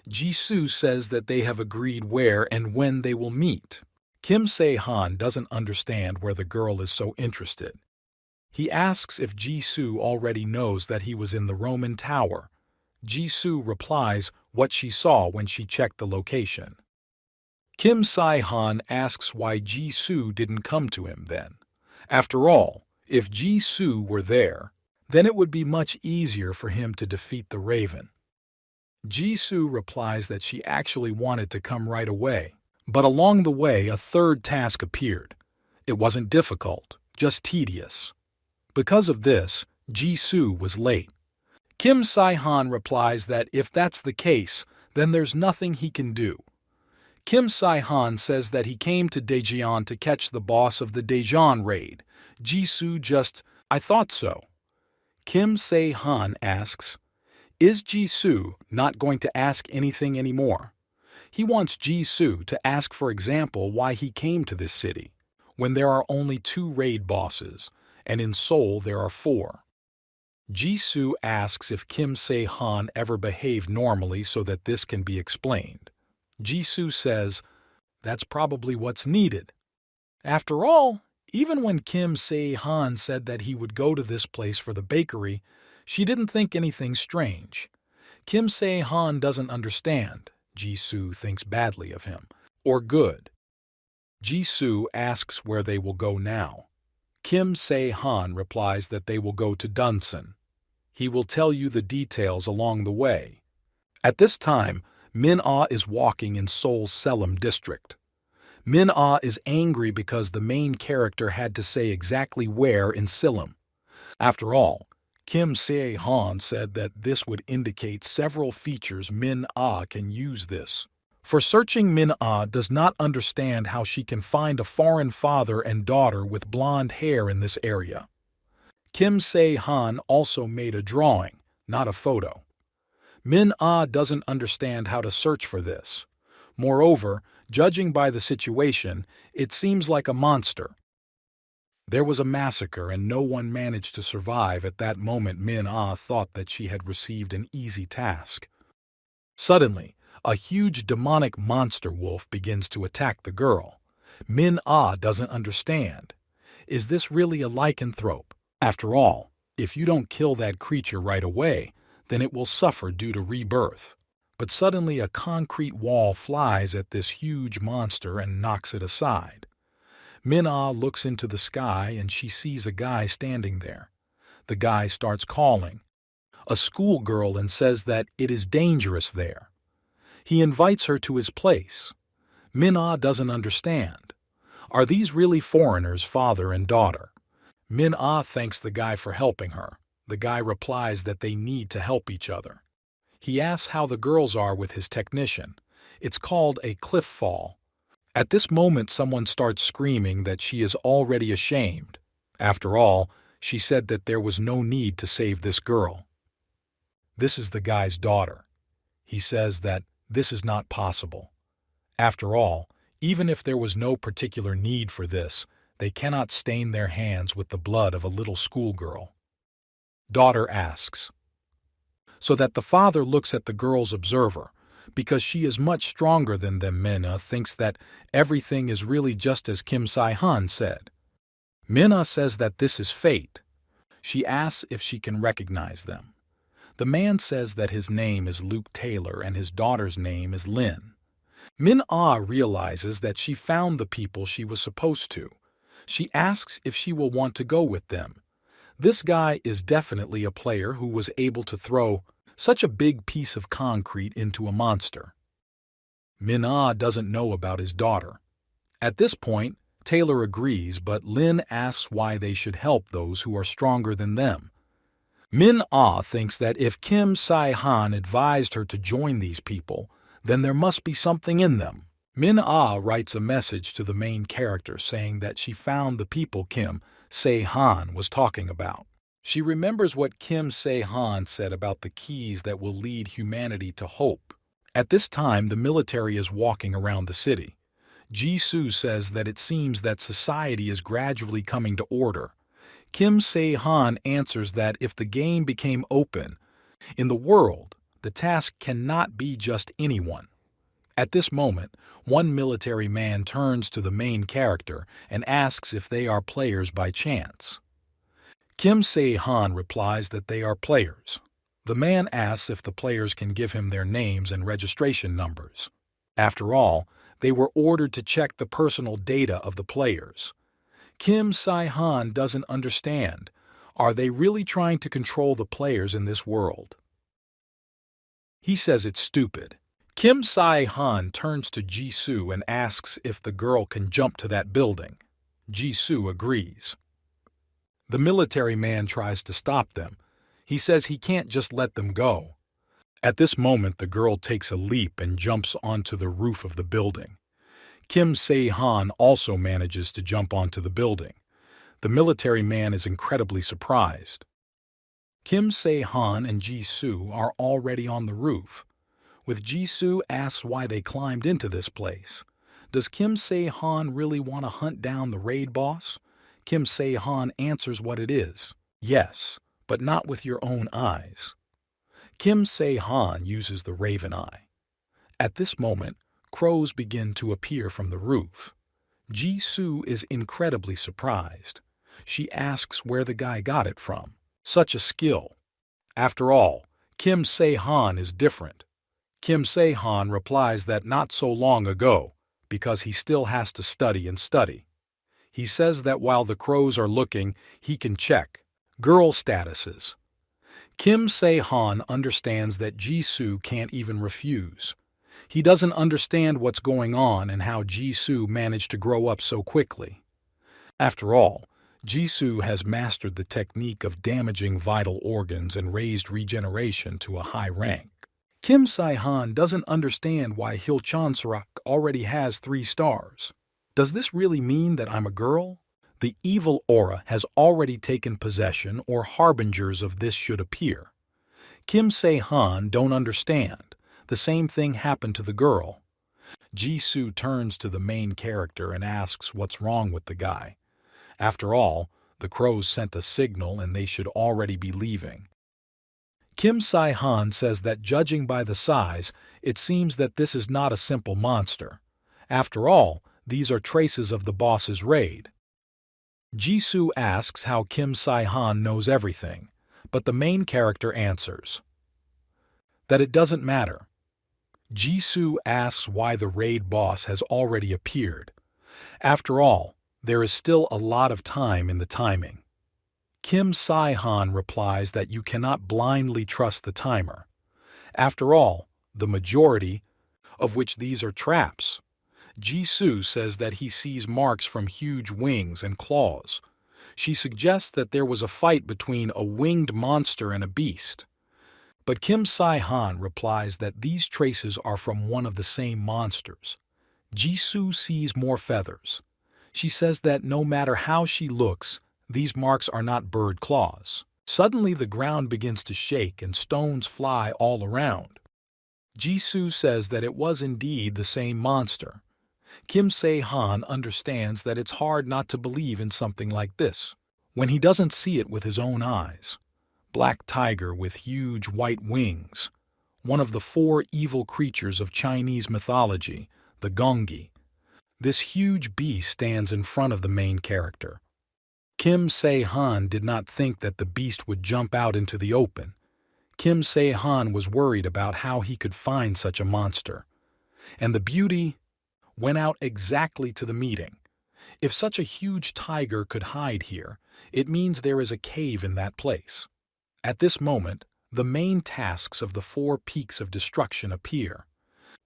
Jisoo says that they have agreed where and when they will meet. Kim Se-han doesn't understand where the girl is so interested. He asks if Jisoo already knows that he was in the Roman Tower. Jisoo replies what she saw when she checked the location. Kim Se-han asks why Jisoo didn't come to him then. After all, if Jisoo were there, then it would be much easier for him to defeat the Raven. Jisoo replies that she actually wanted to come right away, but along the way a third task appeared. It wasn't difficult, just tedious. Because of this, Jisoo was late. Kim Se-han replies that if that's the case, then there's nothing he can do. Kim Se-han says that he came to Daejeon to catch the boss of the Daejeon raid. Jisoo just, "I thought so." Kim Se-han asks, is Jisoo not going to ask anything anymore? He wants Jisoo to ask, for example, why he came to this city, when there are only 2 raid bosses, and in Seoul there are 4. Jisoo asks if Kim Se-han ever behaved normally so that this can be explained. Jisoo says, that's probably what's needed. After all, even when Kim Se-han said that he would go to this place for the bakery, she didn't think anything strange. Kim Se-han doesn't understand. Jisoo thinks badly of him, or good. Jisoo asks where they will go now. Kim Se-han replies that they will go to Dunsan. He will tell you the details along the way. At this time, Min-ah is walking in Seoul's Selim district. Min-ah is angry because the main character had to say exactly where in Selim. After all, Kim Se-han said that this would indicate several features Min-ah can use this. For searching, Min-ah does not understand how she can find a foreign father and daughter with blonde hair in this area. Kim Se-han also made a drawing, not a photo. Min-ah doesn't understand how to search for this. Moreover, judging by the situation, it seems like a monster. There was a massacre and no one managed to survive. At that moment, Min-ah thought that she had received an easy task. Suddenly, a huge demonic monster wolf begins to attack the girl. Min-ah doesn't understand. Is this really a lycanthrope? After all, if you don't kill that creature right away, then it will suffer due to rebirth. But suddenly a concrete wall flies at this huge monster and knocks it aside. Min-ah looks into the sky and she sees a guy standing there. The guy starts calling a schoolgirl and says that it is dangerous there. He invites her to his place. Min-ah doesn't understand. Are these really foreigners, father and daughter? Min-ah thanks the guy for helping her. The guy replies that they need to help each other. He asks how the girls are with his technician. It's called a cliff fall. At this moment, someone starts screaming that she is already ashamed. After all, she said that there was no need to save this girl. This is the guy's daughter. He says that this is not possible. After all, even if there was no particular need for this, they cannot stain their hands with the blood of a little schoolgirl. Daughter asks, so that the father looks at the girl's observer. Because she is much stronger than them, Min-ah thinks that everything is really just as Kim Se-han said. Min-ah says that this is fate. She asks if she can recognize them. The man says that his name is Luke Taylor and his daughter's name is Lynn. Min-ah realizes that she found the people she was supposed to. She asks if she will want to go with them. This guy is definitely a player who was able to throw such a big piece of concrete into a monster. Min-ah doesn't know about his daughter. At this point, Taylor agrees, but Lin asks why they should help those who are stronger than them. Min-ah thinks that if Kim Se-han advised her to join these people, Then there must be something in them. Min-ah writes a message to the main character saying that she found the people Kim Se-han was talking about. She remembers what Kim Se-han said about the keys that will lead humanity to hope. At this time, the military is walking around the city. Jisoo says that it seems that society is gradually coming to order. Kim Se-han answers that if the game became open, in the world, the task cannot be just anyone. At this moment, one military man turns to the main character and asks if they are players by chance. Kim Se-han replies that they are players. The man asks if the players can give him their names and registration numbers. After all, they were ordered to check the personal data of the players. Kim Se-han doesn't understand. Are they really trying to control the players in this world? He says it's stupid. Kim Se-han turns to Jisoo and asks if the girl can jump to that building. Jisoo agrees. The military man tries to stop them. He says he can't just let them go. At this moment, the girl takes a leap and jumps onto the roof of the building. Kim Se-han also manages to jump onto the building. The military man is incredibly surprised. Kim Se-han and Jisoo are already on the roof. With Jisoo asks why they climbed into this place. Does Kim Se-han really want to hunt down the raid boss? Kim Se-han answers what it is. Yes, but not with your own eyes. Kim Se-han uses the raven eye. At this moment, crows begin to appear from the roof. Jisoo is incredibly surprised. She asks where the guy got it from. Such a skill. After all, Kim Se-han is different. Kim Se-han replies that not so long ago, because he still has to study and study. He says that while the crows are looking, he can check girl statuses. Kim Se-han understands that Jisoo can't even refuse. He doesn't understand what's going on and how Jisoo managed to grow up so quickly. After all, Jisoo has mastered the technique of damaging vital organs and raised regeneration to a high rank. Kim Se-han doesn't understand why Hilchonserak already has 3 stars. Does this really mean that I'm a girl? The evil aura has already taken possession, or harbingers of this should appear. Kim Se-han don't understand. The same thing happened to the girl. Jisoo turns to the main character and asks what's wrong with the guy. After all, the crows sent a signal and they should already be leaving. Kim Se-han says that judging by the size, it seems that this is not a simple monster. After all, these are traces of the boss's raid. Jisoo asks how Kim Se-han knows everything, but the main character answers that it doesn't matter. Jisoo asks why the raid boss has already appeared. After all, there is still a lot of time in the timing. Kim Se-han replies that you cannot blindly trust the timer. After all, the majority, of which these are traps. Jisoo says that he sees marks from huge wings and claws. She suggests that there was a fight between a winged monster and a beast. But Kim Se-han replies that these traces are from one of the same monsters. Jisoo sees more feathers. She says that no matter how she looks, these marks are not bird claws. Suddenly the ground begins to shake and stones fly all around. Jisoo says that it was indeed the same monster. Kim Se-han understands that it's hard not to believe in something like this when he doesn't see it with his own eyes. Black tiger with huge white wings, one of the 4 evil creatures of Chinese mythology, the Gongi. This huge beast stands in front of the main character. Kim Se-han did not think that the beast would jump out into the open. Kim Se-han was worried about how he could find such a monster. And the beauty went out exactly to the meeting. If such a huge tiger could hide here, it means there is a cave in that place. At this moment, the main tasks of the 4 peaks of destruction appear.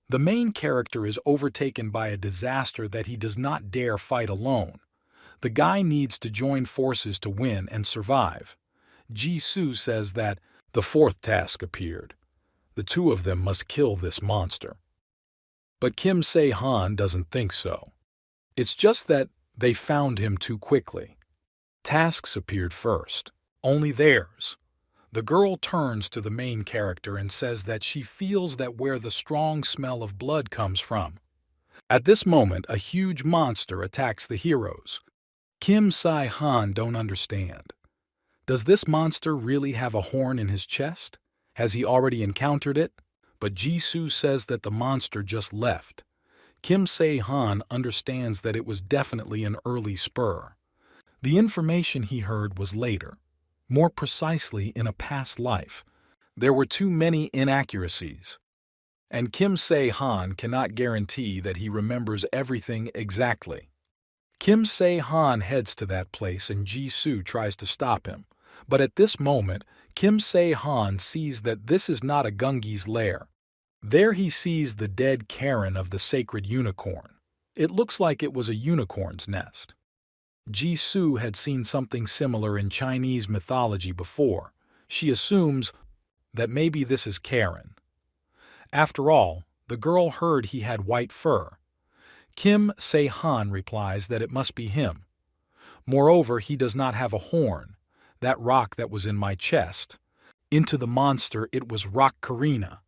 The main character is overtaken by a disaster that he does not dare fight alone. The guy needs to join forces to win and survive. Jisoo says that the 4th task appeared. The 2 of them must kill this monster. But Kim Se-han doesn't think so. It's just that they found him too quickly. Tasks appeared first, only theirs. The girl turns to the main character and says that she feels that where the strong smell of blood comes from. At this moment, a huge monster attacks the heroes. Kim Se-han don't understand. Does this monster really have a horn in his chest? Has he already encountered it? But Jisoo says that the monster just left. Kim Se-han understands that it was definitely an early spur. The information he heard was later, more precisely in a past life. There were too many inaccuracies. And Kim Se-han cannot guarantee that he remembers everything exactly. Kim Se-han heads to that place and Jisoo tries to stop him. But at this moment, Kim Se-han sees that this is not a Gungi's lair. There he sees the dead Karen of the sacred unicorn. It looks like it was a unicorn's nest. Jisoo had seen something similar in Chinese mythology before. She assumes that maybe this is Karen. After all, the girl heard he had white fur. Kim Se-han replies that it must be him. Moreover, he does not have a horn, that rock that was in my chest. Into the monster it was Rock Karina.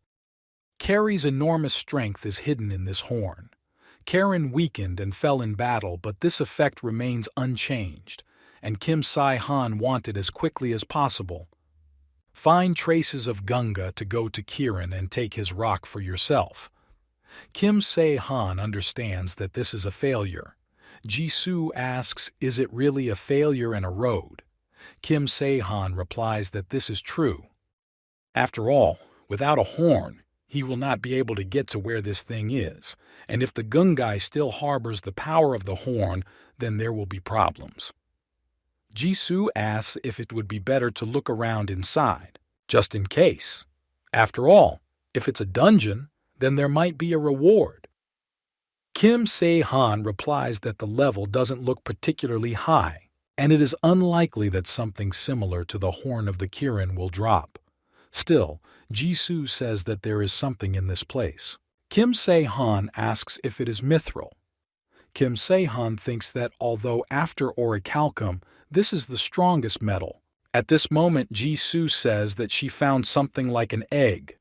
Carrie's enormous strength is hidden in this horn. Karen weakened and fell in battle, but this effect remains unchanged, and Kim Se-han wanted as quickly as possible. Find traces of Gunga to go to Kirin and take his rock for yourself. Kim Se-han understands that this is a failure. Jisoo asks, is it really a failure and a road? Kim Se-han replies that this is true. After all, without a horn, he will not be able to get to where this thing is, and if the Gungai still harbors the power of the horn, then there will be problems. Jisoo asks if it would be better to look around inside, just in case. After all, if it's a dungeon, then there might be a reward. Kim Se-han replies that the level doesn't look particularly high, and it is unlikely that something similar to the horn of the Kirin will drop. Still, Jisoo says that there is something in this place. Kim Se-han asks if it is mithril. Kim Se-han thinks that although after orichalcum, this is the strongest metal. At this moment, Jisoo says that she found something like an egg.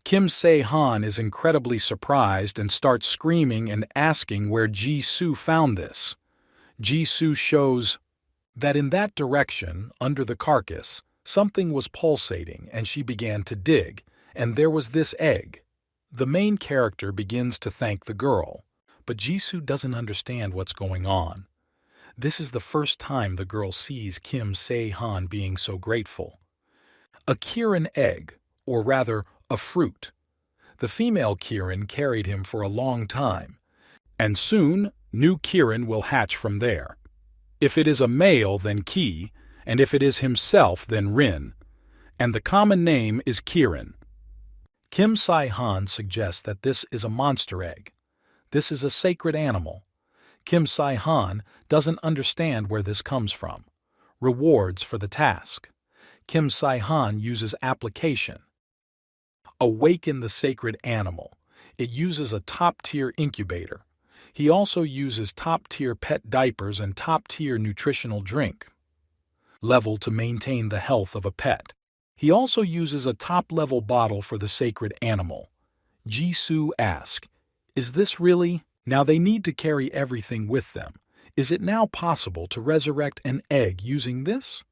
Kim Se-han is incredibly surprised and starts screaming and asking where Jisoo found this. Jisoo shows that in that direction, under the carcass, something was pulsating and she began to dig, and there was this egg. The main character begins to thank the girl, but Jisoo doesn't understand what's going on. This is the first time the girl sees Kim Se-han being so grateful. A Kirin egg, or rather, a fruit. The female Kirin carried him for a long time, and soon new Kirin will hatch from there. If it is a male, then Ki, and if it is himself, then Rin, and the common name is Kirin. Kim Se-han suggests that this is a monster egg. This is a sacred animal. Kim Se-han doesn't understand where this comes from. Rewards for the task. Kim Se-han uses application. Awaken the sacred animal. It uses a top-tier incubator. He also uses top-tier pet diapers and top-tier nutritional drink. Level to maintain the health of a pet. He also uses a top-level bottle for the sacred animal. Jisoo asks, is this really? Now they need to carry everything with them. Is it now possible to resurrect an egg using this?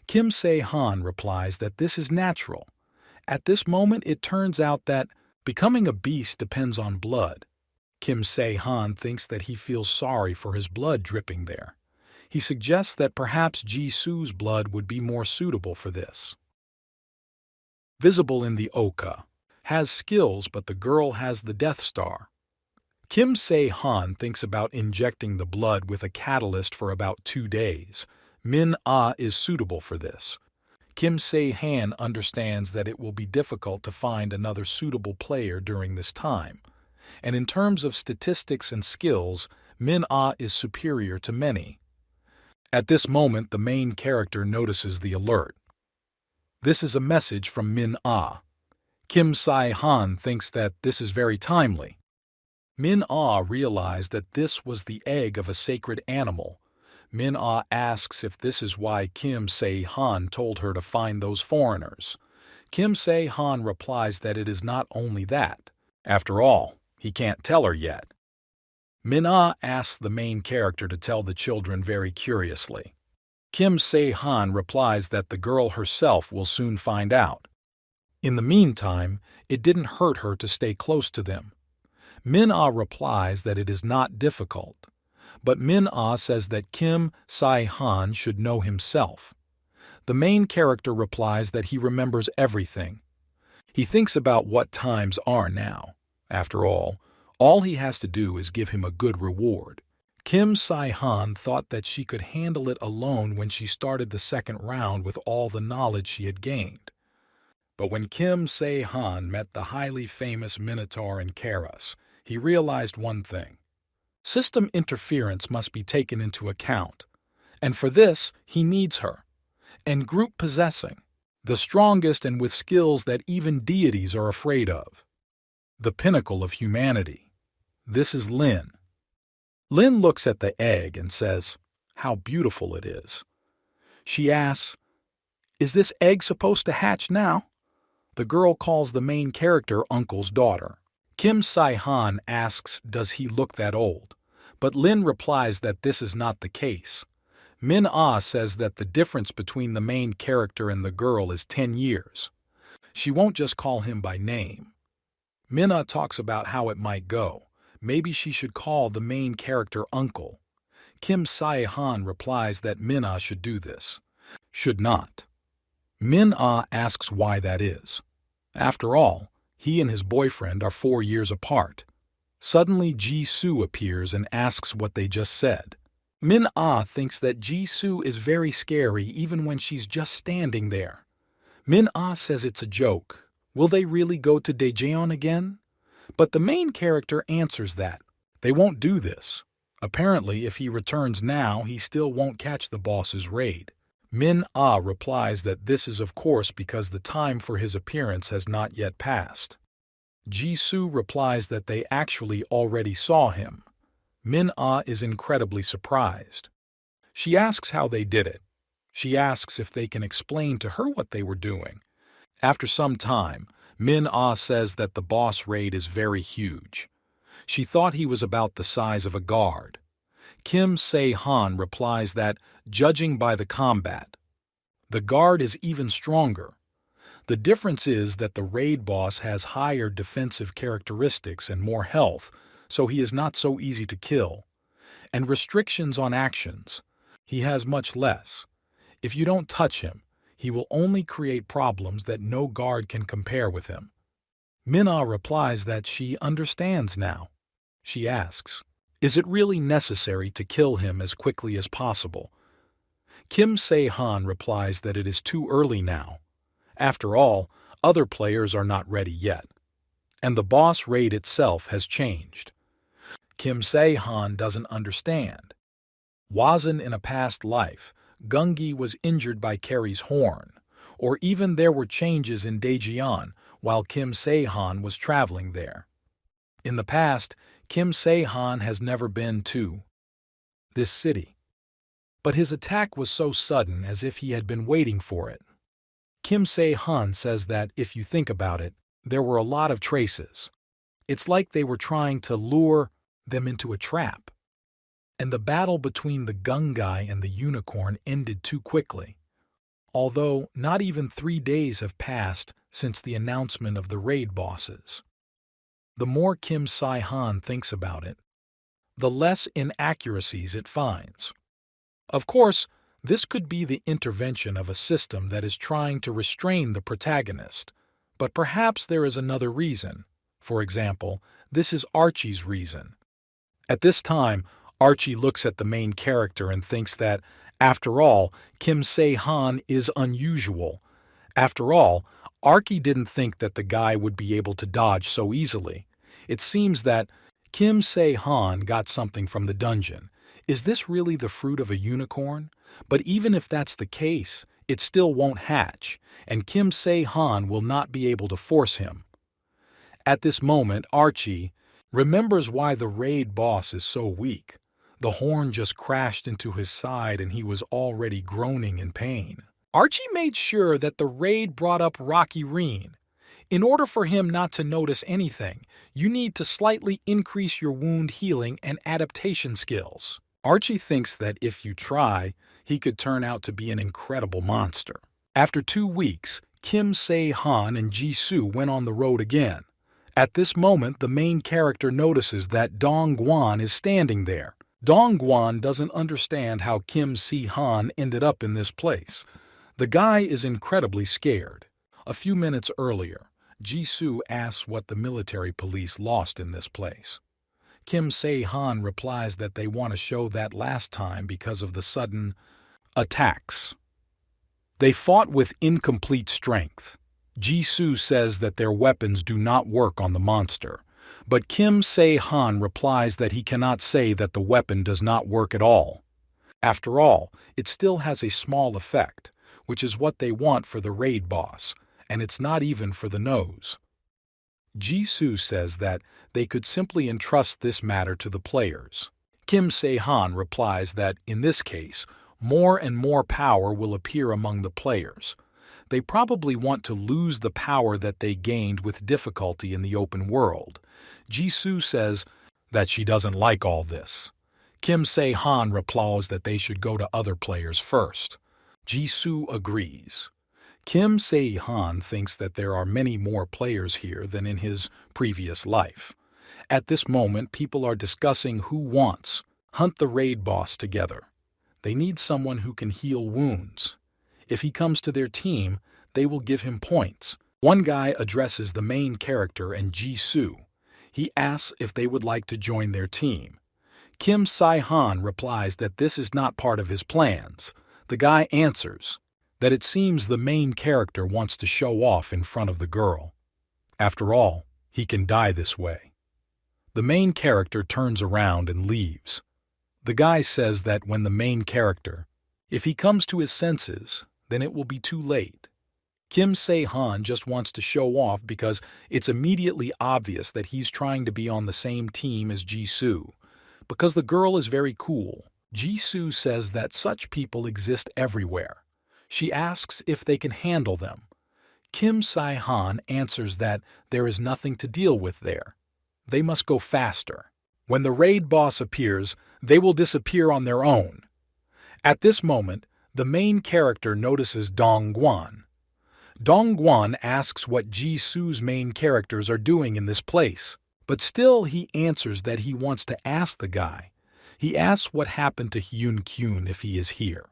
Kim Se-han replies that this is natural. At this moment, it turns out that becoming a beast depends on blood. Kim Se-han thinks that he feels sorry for his blood dripping there. He suggests that perhaps Jisoo's blood would be more suitable for this. Visible in the Oka. Has skills, but the girl has the Death Star. Kim Se-han thinks about injecting the blood with a catalyst for about 2 days. Min-ah is suitable for this. Kim Se-han understands that it will be difficult to find another suitable player during this time. And in terms of statistics and skills, Min-ah is superior to many. At this moment, the main character notices the alert. This is a message from Min-ah. Kim Se-han thinks that this is very timely. Min-ah realized that this was the egg of a sacred animal. Min-ah asks if this is why Kim Se-han told her to find those foreigners. Kim Se-han replies that it is not only that. After all, he can't tell her yet. Min-ah asks the main character to tell the children very curiously. Kim Se-han replies that the girl herself will soon find out. In the meantime, it didn't hurt her to stay close to them. Min-ah replies that it is not difficult, but Min-ah says that Kim Se-han should know himself. The main character replies that he remembers everything. He thinks about what times are now. After all he has to do is give him a good reward. Kim Se-han thought that she could handle it alone when she started the second round with all the knowledge she had gained. But when Kim Se-han met the highly famous Minotaur in Karas, he realized one thing. System interference must be taken into account, and for this he needs her. And group possessing, the strongest and with skills that even deities are afraid of. The pinnacle of humanity. This is Lin. Lin looks at the egg and says, "How beautiful it is." She asks, "Is this egg supposed to hatch now?" The girl calls the main character Uncle's daughter. Kim Se-han asks, does he look that old? But Lin replies that this is not the case. Min-ah says that the difference between the main character and the girl is 10 years. She won't just call him by name. Min-ah talks about how it might go. Maybe she should call the main character Uncle. Kim Se-han replies that Min-ah should do this. Should not. Min-ah asks why that is. After all, he and his boyfriend are 4 years apart. Suddenly Ji-soo appears and asks what they just said. Min-ah thinks that Ji-soo is very scary even when she's just standing there. Min-ah says it's a joke. Will they really go to Daejeon again? But the main character answers that. They won't do this. Apparently, if he returns now, he still won't catch the boss's raid. Min-ah replies that this is of course because the time for his appearance has not yet passed. Ji-soo replies that they actually already saw him. Min-ah is incredibly surprised. She asks how they did it. She asks if they can explain to her what they were doing. After some time, Min-ah says that the boss raid is very huge. She thought he was about the size of a guard. Kim Se-han replies that, judging by the combat, the guard is even stronger. The difference is that the raid boss has higher defensive characteristics and more health, so he is not so easy to kill. And restrictions on actions. He has much less. If you don't touch him, he will only create problems that no guard can compare with him. Min-ah replies that she understands now. She asks, is it really necessary to kill him as quickly as possible? Kim Se-han replies that it is too early now. After all, other players are not ready yet. And the boss raid itself has changed. Kim Se-han doesn't understand. Wasn't in a past life, Gungi was injured by Carrie's horn, or even there were changes in Daejeon while Kim Se-han was traveling there. In the past, Kim Se-han has never been to this city. But his attack was so sudden as if he had been waiting for it. Kim Se-han says that, if you think about it, there were a lot of traces. It's like they were trying to lure them into a trap. And the battle between the Gungai and the unicorn ended too quickly. Although not even 3 days have passed since the announcement of the raid bosses. The more Kim Se-han thinks about it, the less inaccuracies it finds. Of course, this could be the intervention of a system that is trying to restrain the protagonist, but perhaps there is another reason. For example, this is Archie's reason. At this time, Archie looks at the main character and thinks that, after all, Kim Se-han is unusual. After all, Archie didn't think that the guy would be able to dodge so easily. It seems that Kim Se-han got something from the dungeon. Is this really the fruit of a unicorn? But even if that's the case, it still won't hatch, and Kim Se-han will not be able to force him. At this moment, Archie, remembers why the raid boss is so weak. The horn just crashed into his side and he was already groaning in pain. Archie made sure that the raid brought up Rocky Reen. In order for him not to notice anything, you need to slightly increase your wound healing and adaptation skills. Archie thinks that if you try, he could turn out to be an incredible monster. After 2 weeks, Kim Se-han and Ji-soo went on the road again. At this moment, the main character notices that Dong-gwan is standing there. Dong-gwan doesn't understand how Kim Se-han ended up in this place. The guy is incredibly scared. A few minutes earlier, Ji-soo asks what the military police lost in this place. Kim Se-han replies that they want to show that last time because of the sudden attacks. They fought with incomplete strength. Ji-soo says that their weapons do not work on the monster, but Kim Se-han replies that he cannot say that the weapon does not work at all. After all, it still has a small effect, which is what they want for the raid boss, and it's not even for the nose. Ji-soo says that they could simply entrust this matter to the players. Kim Se-han replies that, in this case, more and more power will appear among the players. They probably want to lose the power that they gained with difficulty in the open world. Ji-soo says that she doesn't like all this. Kim Se-han replies that they should go to other players first. Ji-soo agrees. Kim Se-han thinks that there are many more players here than in his previous life. At this moment, people are discussing who wants hunt the raid boss together. They need someone who can heal wounds. If he comes to their team, they will give him points. One guy addresses the main character and Ji-soo. He asks if they would like to join their team. Kim Se-han replies that this is not part of his plans. The guy answers that it seems the main character wants to show off in front of the girl. After all, he can die this way. The main character turns around and leaves. The guy says that when the main character, if he comes to his senses, then it will be too late. Kim Se-han just wants to show off because it's immediately obvious that he's trying to be on the same team as Ji-soo. Because the girl is very cool, Ji-soo says that such people exist everywhere. She asks if they can handle them. Kim Se-han answers that there is nothing to deal with there. They must go faster. When the raid boss appears, they will disappear on their own. At this moment, the main character notices Dong-gwan. Dong-gwan asks what Ji-soo's main characters are doing in this place, but still he answers that he wants to ask the guy. He asks what happened to Hyun-kyun if he is here.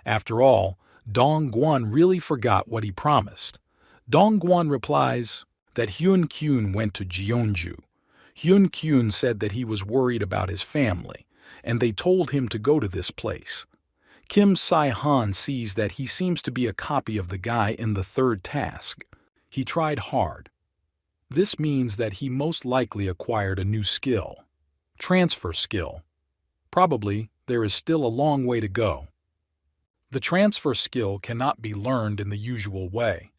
After all, Dong-gwan really forgot what he promised. Dong-gwan replies that Hyun-kyun went to Jeonju. Hyun-kyun said that he was worried about his family, and they told him to go to this place. Kim Se-han sees that he seems to be a copy of the guy in the third task. He tried hard. This means that he most likely acquired a new skill. Transfer skill. Probably, there is still a long way to go. The transfer skill cannot be learned in the usual way.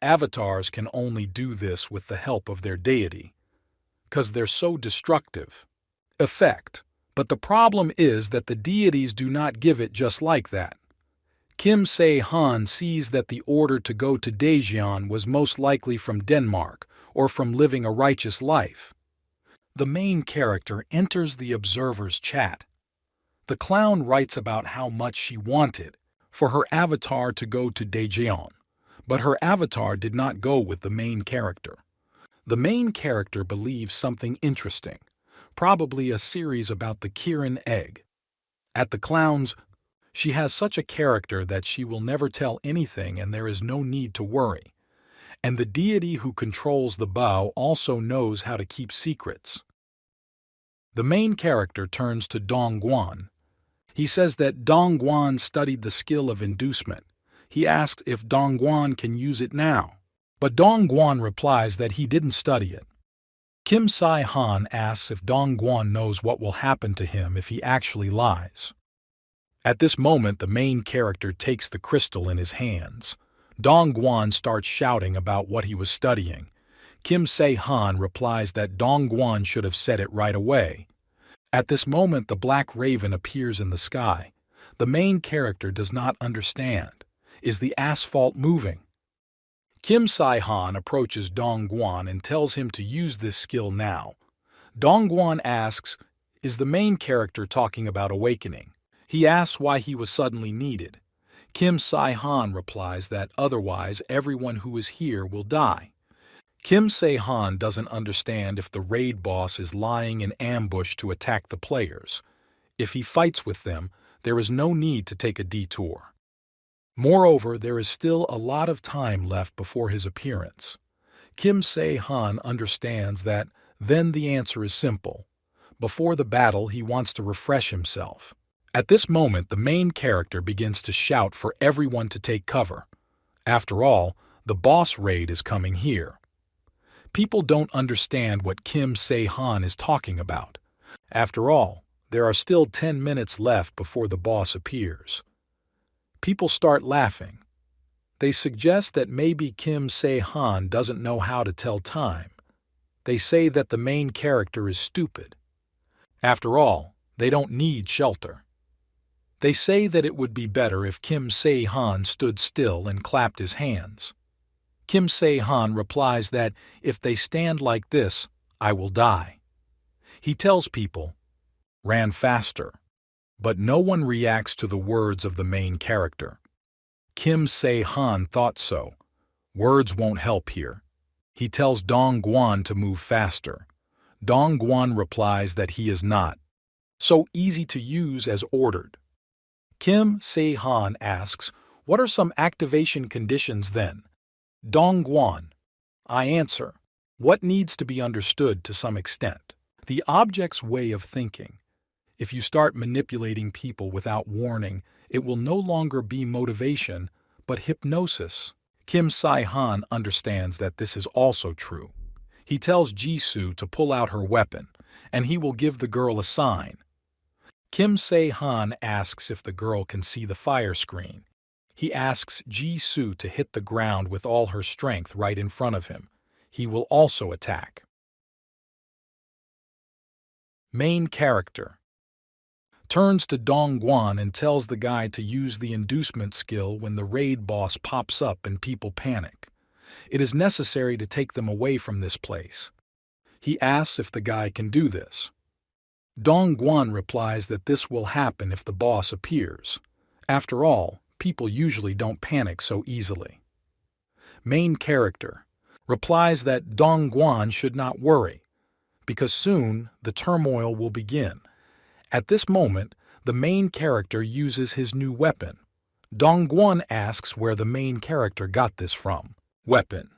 Avatars can only do this with the help of their deity, because they're so destructive. Effect. But the problem is that the deities do not give it just like that. Kim Se-han sees that the order to go to Daejeon was most likely from Denmark or from living a righteous life. The main character enters the observer's chat. The clown writes about how much she wanted for her avatar to go to Daejeon, but her avatar did not go with the main character. The main character believes something interesting, probably a series about the Kirin egg. At the clown's, she has such a character that she will never tell anything and there is no need to worry. And the deity who controls the bow also knows how to keep secrets. The main character turns to Dong-gwan. He says that Dong-gwan studied the skill of inducement. He asks if Dong-gwan can use it now, but Dong-gwan replies that he didn't study it. Kim Se-han asks if Dong-gwan knows what will happen to him if he actually lies. At this moment, the main character takes the crystal in his hands. Dong-gwan starts shouting about what he was studying. Kim Se-han replies that Dong-gwan should have said it right away. At this moment, the black raven appears in the sky. The main character does not understand. Is the asphalt moving? Kim Se-han approaches Dong-gwan and tells him to use this skill now. Dong-gwan asks, is the main character talking about awakening? He asks why he was suddenly needed. Kim Se-han replies that otherwise everyone who is here will die. Kim Se-han doesn't understand if the raid boss is lying in ambush to attack the players. If he fights with them, there is no need to take a detour. Moreover, there is still a lot of time left before his appearance. Kim Se-han understands that then the answer is simple. Before the battle, he wants to refresh himself. At this moment, the main character begins to shout for everyone to take cover. After all, the boss raid is coming here. People don't understand what Kim Se-han is talking about. After all, there are still 10 minutes left before the boss appears. People start laughing. They suggest that maybe Kim Se-han doesn't know how to tell time. They say that the main character is stupid. After all, they don't need shelter. They say that it would be better if Kim Se-han stood still and clapped his hands. Kim Se-han replies that if they stand like this, I will die. He tells people, ran faster. But no one reacts to the words of the main character. Kim Se-han thought so. Words won't help here. He tells Dong-gwan to move faster. Dong-gwan replies that he is not. So easy to use as ordered. Kim Se-han asks, what are some activation conditions then? Dong-gwan, I answer, what needs to be understood to some extent? The object's way of thinking. If you start manipulating people without warning, it will no longer be motivation, but hypnosis. Kim Se-han understands that this is also true. He tells Jisoo to pull out her weapon, and he will give the girl a sign. Kim Se-han asks if the girl can see the fire screen. He asks Jisoo to hit the ground with all her strength right in front of him. He will also attack. Main character turns to Dong-gwan and tells the guy to use the inducement skill when the raid boss pops up and people panic. It is necessary to take them away from this place. He asks if the guy can do this. Dong-gwan replies that this will happen if the boss appears. After all, people usually don't panic so easily. Main character replies that Dong-gwan should not worry, because soon the turmoil will begin. At this moment, the main character uses his new weapon. Dong-gwan asks where the main character got this from. Weapon.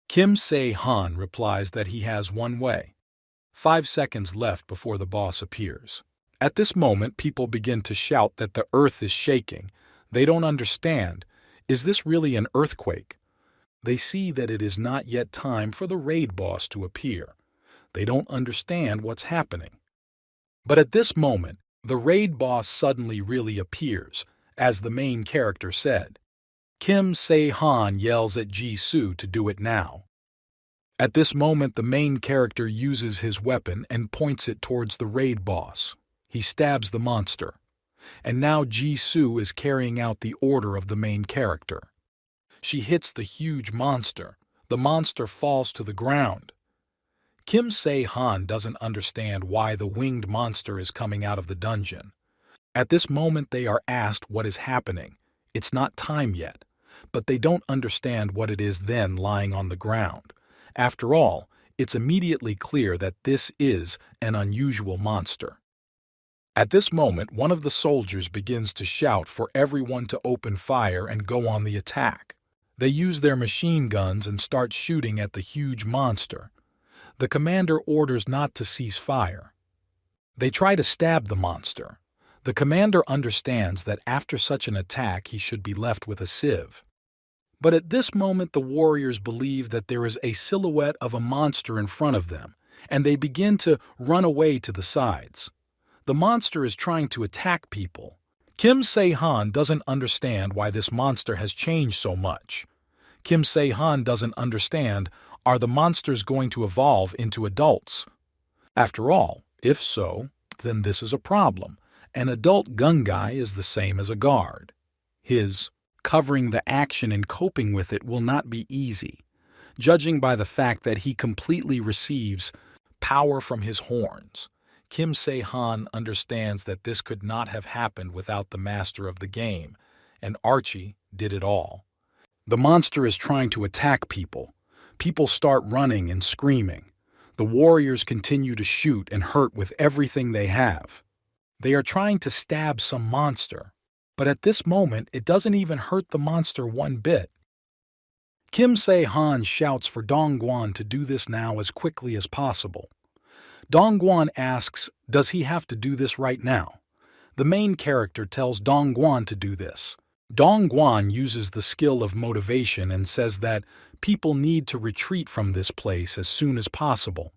Kim Se-han replies that he has one way. 5 seconds left before the boss appears. At this moment, people begin to shout that the earth is shaking. They don't understand. Is this really an earthquake? They see that it is not yet time for the raid boss to appear. They don't understand what's happening. But at this moment, the raid boss suddenly really appears, as the main character said. Kim Se-han yells at Jisoo to do it now. At this moment, the main character uses his weapon and points it towards the raid boss. He stabs the monster. And now Jisoo is carrying out the order of the main character. She hits the huge monster. The monster falls to the ground. Kim Se-han doesn't understand why the winged monster is coming out of the dungeon. At this moment they are asked what is happening. It's not time yet, but they don't understand what it is then lying on the ground. After all, it's immediately clear that this is an unusual monster. At this moment, one of the soldiers begins to shout for everyone to open fire and go on the attack. They use their machine guns and start shooting at the huge monster. The commander orders not to cease fire. They try to stab the monster. The commander understands that after such an attack he should be left with a sieve. But at this moment the warriors believe that there is a silhouette of a monster in front of them, and they begin to run away to the sides. The monster is trying to attack people. Kim Se-han doesn't understand why this monster has changed so much. Kim Se-han doesn't understand Are the monsters going to evolve into adults? After all, if so, then this is a problem. An adult Gungai is the same as a guard. His covering the action and coping with it will not be easy, judging by the fact that he completely receives power from his horns. Kim Se-han understands that this could not have happened without the master of the game, and Archie did it all. The monster is trying to attack people. People start running and screaming. The warriors continue to shoot and hurt with everything they have. They are trying to stab some monster, but at this moment it doesn't even hurt the monster one bit. Kim Se-han shouts for Dongguan to do this now as quickly as possible. Dongguan asks, does he have to do this right now? The main character tells Dongguan to do this. Dongguan uses the skill of motivation and says that people need to retreat from this place as soon as possible.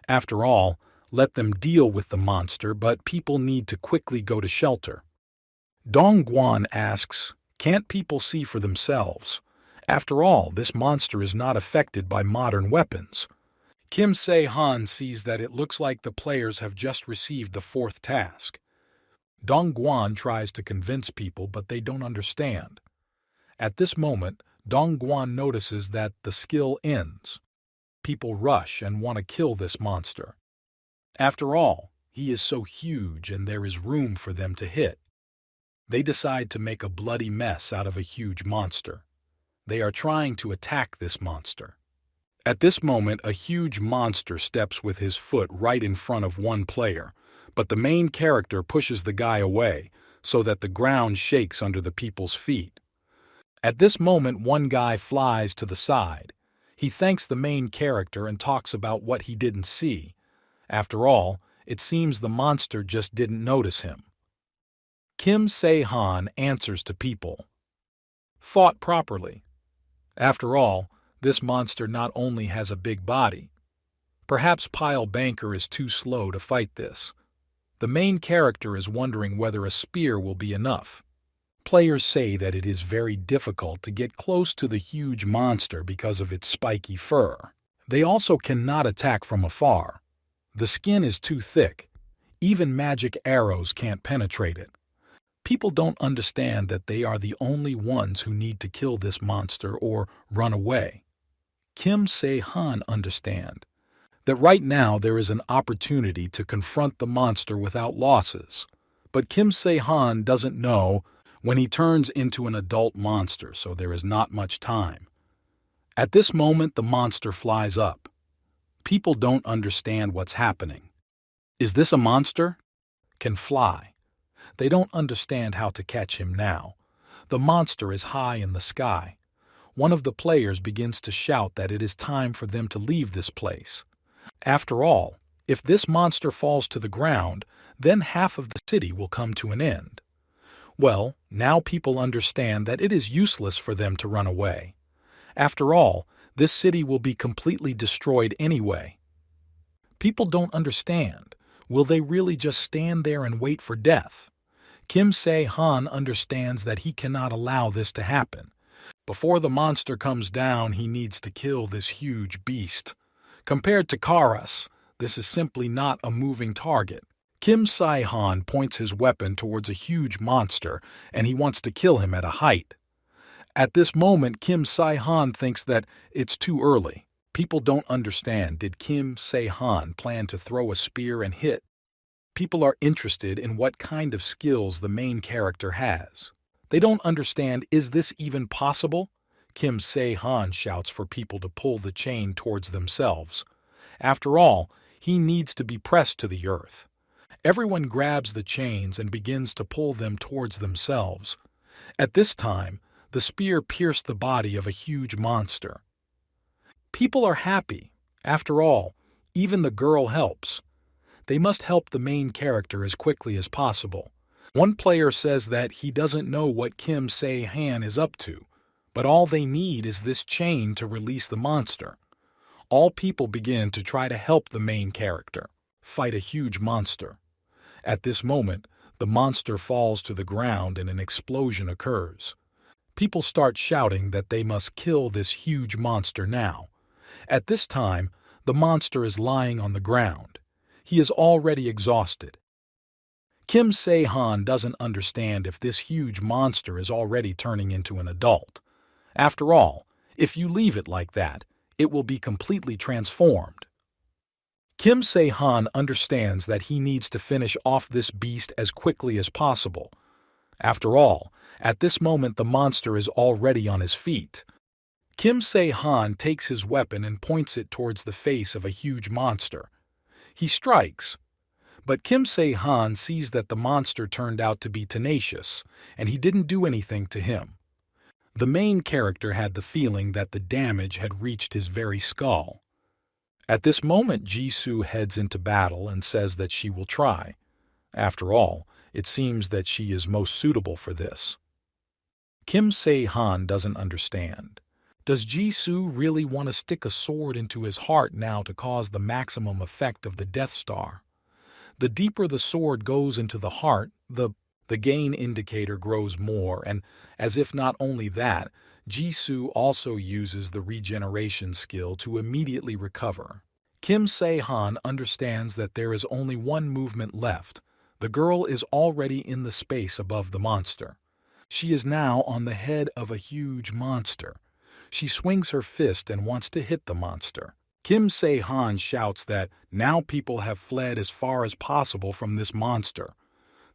After all, let them deal with the monster, but people need to quickly go to shelter. Dongguan asks, can't people see for themselves? After all, this monster is not affected by modern weapons. Kim Se-han sees that it looks like the players have just received the fourth task. Dongguan tries to convince people, but they don't understand. At this moment, Dongguan notices that the skill ends. People rush and want to kill this monster. After all, he is so huge and there is room for them to hit. They decide to make a bloody mess out of a huge monster. They are trying to attack this monster. At this moment, a huge monster steps with his foot right in front of one player, but the main character pushes the guy away so that the ground shakes under the people's feet. At this moment, one guy flies to the side. He thanks the main character and talks about what he didn't see. After all, it seems the monster just didn't notice him. Kim Se-han answers to people. Fought properly. After all, this monster not only has a big body. Perhaps Pile Banker is too slow to fight this. The main character is wondering whether a spear will be enough. Players say that it is very difficult to get close to the huge monster because of its spiky fur. They also cannot attack from afar. The skin is too thick. Even magic arrows can't penetrate it. People don't understand that they are the only ones who need to kill this monster or run away. Kim Se-han understands that right now there is an opportunity to confront the monster without losses. But Kim Se-han doesn't know when he turns into an adult monster, so there is not much time. At this moment, the monster flies up. People don't understand what's happening. Is this a monster? Can fly. They don't understand how to catch him now. The monster is high in the sky. One of the players begins to shout that it is time for them to leave this place. After all, if this monster falls to the ground, then half of the city will come to an end. Well, now people understand that it is useless for them to run away. After all, this city will be completely destroyed anyway. People don't understand. Will they really just stand there and wait for death? Kim Se-han understands that he cannot allow this to happen. Before the monster comes down, he needs to kill this huge beast. Compared to Karas, this is simply not a moving target. Kim Se-han points his weapon towards a huge monster, and he wants to kill him at a height. At this moment, Kim Se-han thinks that it's too early. People don't understand. Did Kim Se-han plan to throw a spear and hit? People are interested in what kind of skills the main character has. They don't understand, is this even possible? Kim Se-han shouts for people to pull the chain towards themselves. After all, he needs to be pressed to the earth. Everyone grabs the chains and begins to pull them towards themselves. At this time, the spear pierced the body of a huge monster. People are happy. After all, even the girl helps. They must help the main character as quickly as possible. One player says that he doesn't know what Kim Se-han is up to, but all they need is this chain to release the monster. All people begin to try to help the main character fight a huge monster. At this moment, the monster falls to the ground and an explosion occurs. People start shouting that they must kill this huge monster now. At this time, the monster is lying on the ground. He is already exhausted. Kim Se-han doesn't understand if this huge monster is already turning into an adult. After all, if you leave it like that, it will be completely transformed. Kim Se-han understands that he needs to finish off this beast as quickly as possible. After all, at this moment the monster is already on his feet. Kim Se-han takes his weapon and points it towards the face of a huge monster. He strikes, but Kim Se-han sees that the monster turned out to be tenacious, and he didn't do anything to him. The main character had the feeling that the damage had reached his very skull. At this moment, Jisoo heads into battle and says that she will try. After all, it seems that she is most suitable for this. Kim Se-han doesn't understand. Does Jisoo really want to stick a sword into his heart now to cause the maximum effect of the Death Star? The deeper the sword goes into the heart, the gain indicator grows more, and as if not only that, Jisoo also uses the regeneration skill to immediately recover. Kim Se-han understands that there is only one movement left. The girl is already in the space above the monster. She is now on the head of a huge monster. She swings her fist and wants to hit the monster. Kim Se-han shouts that now people have fled as far as possible from this monster.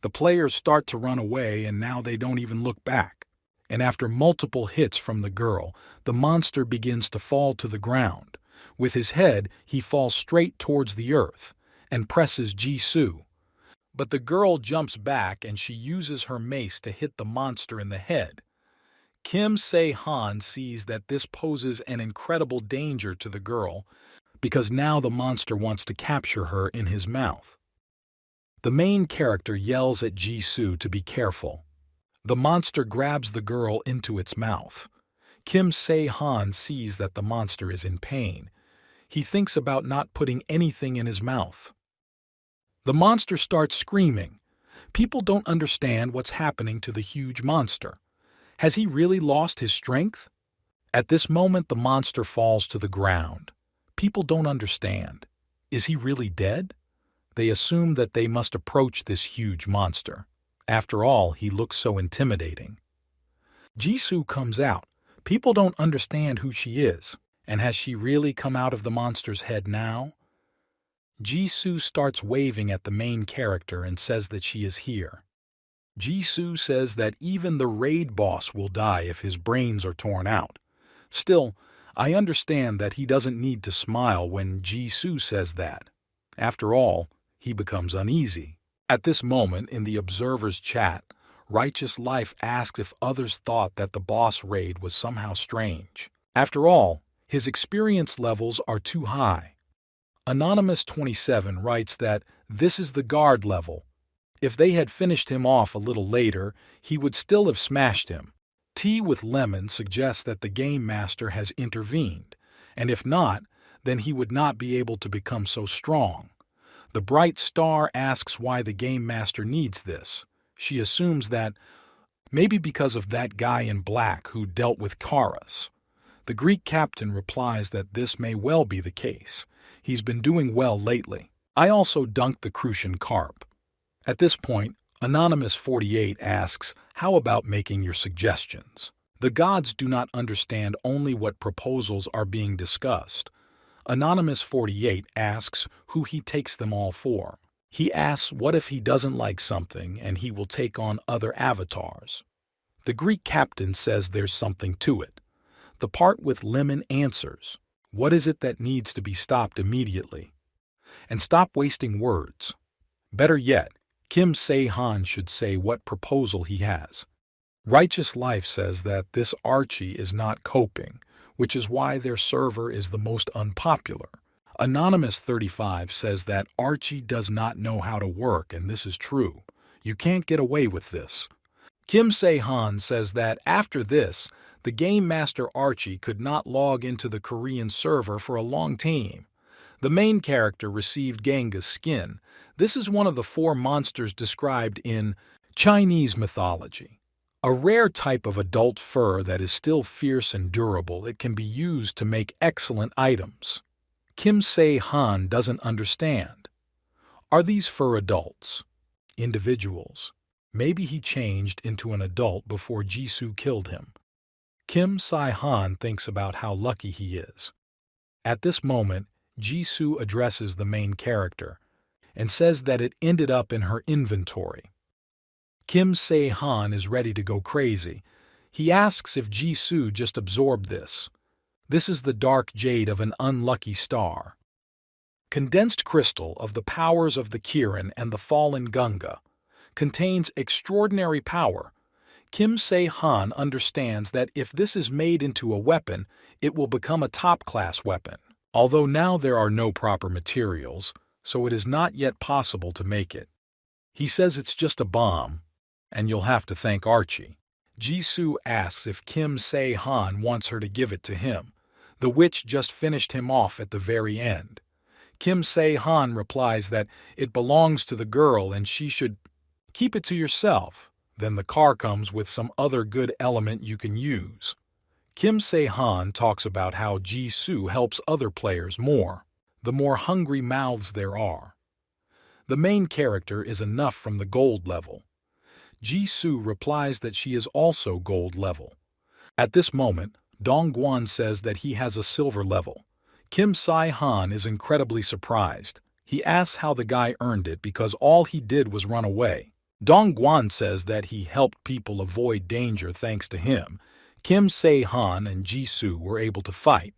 The players start to run away and now they don't even look back. And after multiple hits from the girl, the monster begins to fall to the ground. With his head, he falls straight towards the earth and presses Jisoo. But the girl jumps back and she uses her mace to hit the monster in the head. Kim Se-han sees that this poses an incredible danger to the girl because now the monster wants to capture her in his mouth. The main character yells at Jisoo to be careful. The monster grabs the girl into its mouth. Kim Se-han sees that the monster is in pain. He thinks about not putting anything in his mouth. The monster starts screaming. People don't understand what's happening to the huge monster. Has he really lost his strength? At this moment, the monster falls to the ground. People don't understand. Is he really dead? They assume that they must approach this huge monster. After all, he looks so intimidating. Jisoo comes out. People don't understand who she is. And has she really come out of the monster's head now? Jisoo starts waving at the main character and says that she is here. Jisoo says that even the raid boss will die if his brains are torn out. Still, I understand that he doesn't need to smile when Jisoo says that. After all, he becomes uneasy. At this moment, in the observer's chat, Righteous Life asks if others thought that the boss raid was somehow strange. After all, his experience levels are too high. Anonymous27 writes that this is the guard level. If they had finished him off a little later, he would still have smashed him. Tea with Lemon suggests that the Game Master has intervened, and if not, then he would not be able to become so strong. The Bright Star asks why the Game Master needs this. She assumes that maybe because of that guy in black who dealt with Karas. The Greek captain replies that this may well be the case. He's been doing well lately. I also dunked the Crucian carp. At this point, Anonymous48 asks, how about making your suggestions? The gods do not understand only what proposals are being discussed. Anonymous48 asks who he takes them all for. He asks what if he doesn't like something and he will take on other avatars. The Greek captain says there's something to it. The part with Lemon answers, what is it that needs to be stopped immediately? And stop wasting words. Better yet, Kim Se-han should say what proposal he has. Righteous Life says that this Archie is not coping, which is why their server is the most unpopular. Anonymous35 says that Archie does not know how to work, and this is true. You can't get away with this. Kim Se-han says that after this, the Game Master Archie could not log into the Korean server for a long time. The main character received Genga's skin. This is one of the 4 monsters described in Chinese mythology. A rare type of adult fur that is still fierce and durable. It can be used to make excellent items. Kim Se-han doesn't understand. Are these fur adults? Individuals. Maybe he changed into an adult before Jisoo killed him. Kim Se-han thinks about how lucky he is. At this moment, Jisoo addresses the main character and says that it ended up in her inventory. Kim Se-han is ready to go crazy. He asks if Jisoo just absorbed this. This is the dark jade of an unlucky star. Condensed crystal of the powers of the Kirin and the fallen Gunga. Contains extraordinary power. Kim Se-han understands that if this is made into a weapon, it will become a top-class weapon. Although now there are no proper materials, so it is not yet possible to make it. He says it's just a bomb, and you'll have to thank Archie. Jisoo asks if Kim Se-han wants her to give it to him. The witch just finished him off at the very end. Kim Se-han replies that it belongs to the girl and she should keep it to yourself. Then the car comes with some other good element you can use. Kim Se-han talks about how Jisoo helps other players more, the more hungry mouths there are. The main character is enough from the gold level. Jisoo replies that she is also gold level. At this moment, Dongguan says that he has a silver level. Kim Se-han is incredibly surprised. He asks how the guy earned it because all he did was run away. Dongguan says that he helped people avoid danger thanks to him. Kim Se-han and Jisoo were able to fight.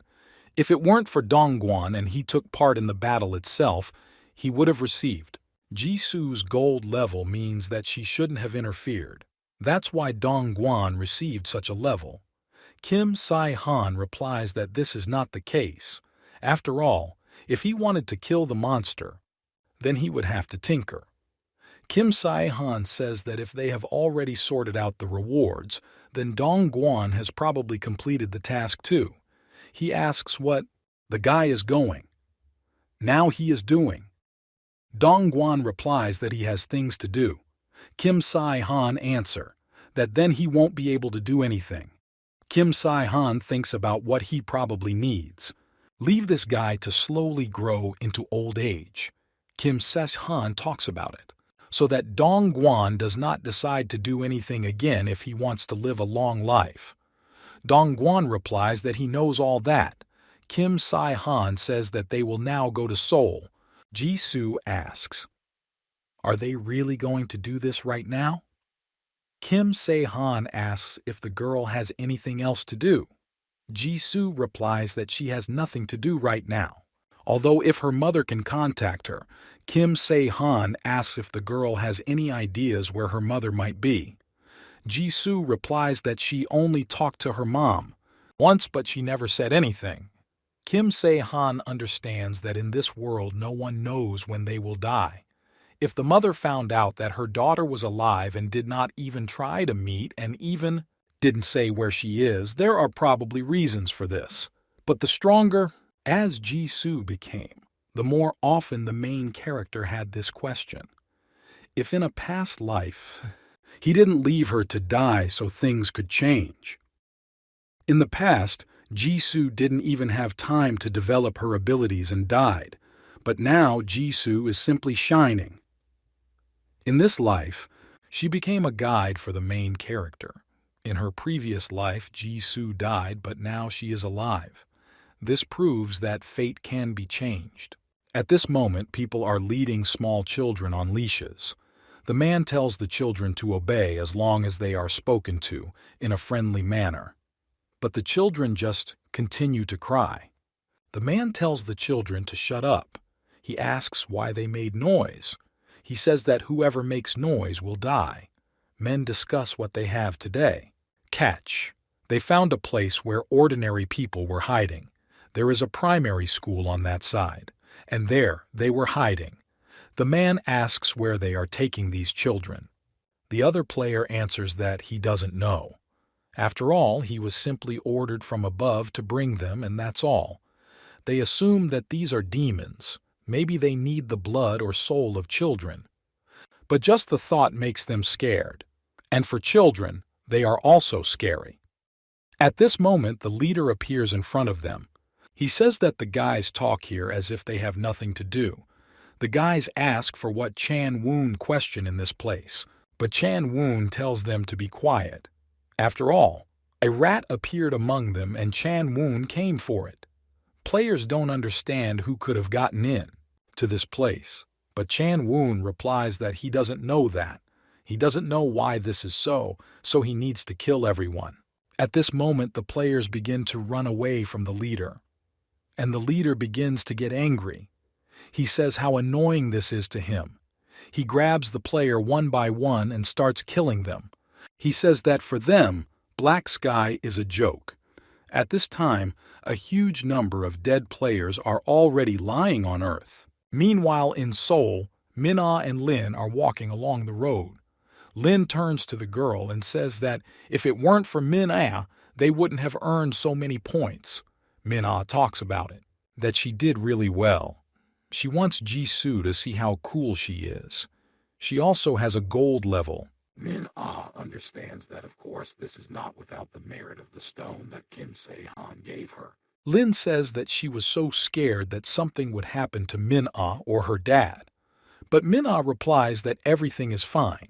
If it weren't for Dongguan and he took part in the battle itself, he would have received. Jisoo's gold level means that she shouldn't have interfered. That's why Dongguan received such a level. Kim Se-han replies that this is not the case. After all, if he wanted to kill the monster, then he would have to tinker. Kim Se-han says that if they have already sorted out the rewards, then Dongguan has probably completed the task too. He asks what the guy is going. Now he is doing. Dongguan replies that he has things to do. Kim Se-han answers that then he won't be able to do anything. Kim Se-han thinks about what he probably needs. Leave this guy to slowly grow into old age. Kim Se-han talks about it, so that Dongguan does not decide to do anything again if he wants to live a long life. Dongguan replies that he knows all that. Kim Se-han says that they will now go to Seoul. Jisoo asks, are they really going to do this right now? Kim Se-han asks if the girl has anything else to do. Jisoo replies that she has nothing to do right now. Although if her mother can contact her, Kim Se-han asks if the girl has any ideas where her mother might be. Jisoo replies that she only talked to her mom once, but she never said anything. Kim Se-han understands that in this world no one knows when they will die. If the mother found out that her daughter was alive and did not even try to meet and even didn't say where she is, there are probably reasons for this. But the stronger as Jisoo became, the more often the main character had this question. If in a past life, he didn't leave her to die so things could change. In the past, Jisoo didn't even have time to develop her abilities and died, but now Jisoo is simply shining. In this life, she became a guide for the main character. In her previous life, Jisoo died, but now she is alive. This proves that fate can be changed. At this moment, people are leading small children on leashes. The man tells the children to obey as long as they are spoken to in a friendly manner. But the children just continue to cry. The man tells the children to shut up. He asks why they made noise. He says that whoever makes noise will die. Men discuss what they have today. Catch. They found a place where ordinary people were hiding. There is a primary school on that side, and there they were hiding. The man asks where they are taking these children. The other player answers that he doesn't know. After all, he was simply ordered from above to bring them, and that's all. They assume that these are demons. Maybe they need the blood or soul of children. But just the thought makes them scared. And for children, They are also scary. At this moment, the leader appears in front of them. He says that the guys talk here as if they have nothing to do. The guys ask for what Chan Woon question in this place, but Chan Woon tells them to be quiet. After all, a rat appeared among them and Chan Woon came for it. Players don't understand who could have gotten in to this place, but Chan Woon replies that he doesn't know that. He doesn't know why this is so he needs to kill everyone. At this moment, the players begin to run away from the leader, and the leader begins to get angry. He says how annoying this is to him. He grabs the player one by one and starts killing them. He says that for them, Black Sky is a joke. At this time, a huge number of dead players are already lying on Earth. Meanwhile, in Seoul, Min-ah and Lin are walking along the road. Lin turns to the girl and says that if it weren't for Min-ah, they wouldn't have earned so many points. Min-ah talks about it, that she did really well. She wants Jisoo to see how cool she is. She also has a gold level. Min-ah understands that, of course, this is not without the merit of the stone that Kim Se-han gave her. Lin says that she was so scared that something would happen to Min-ah or her dad. But Min-ah replies that everything is fine,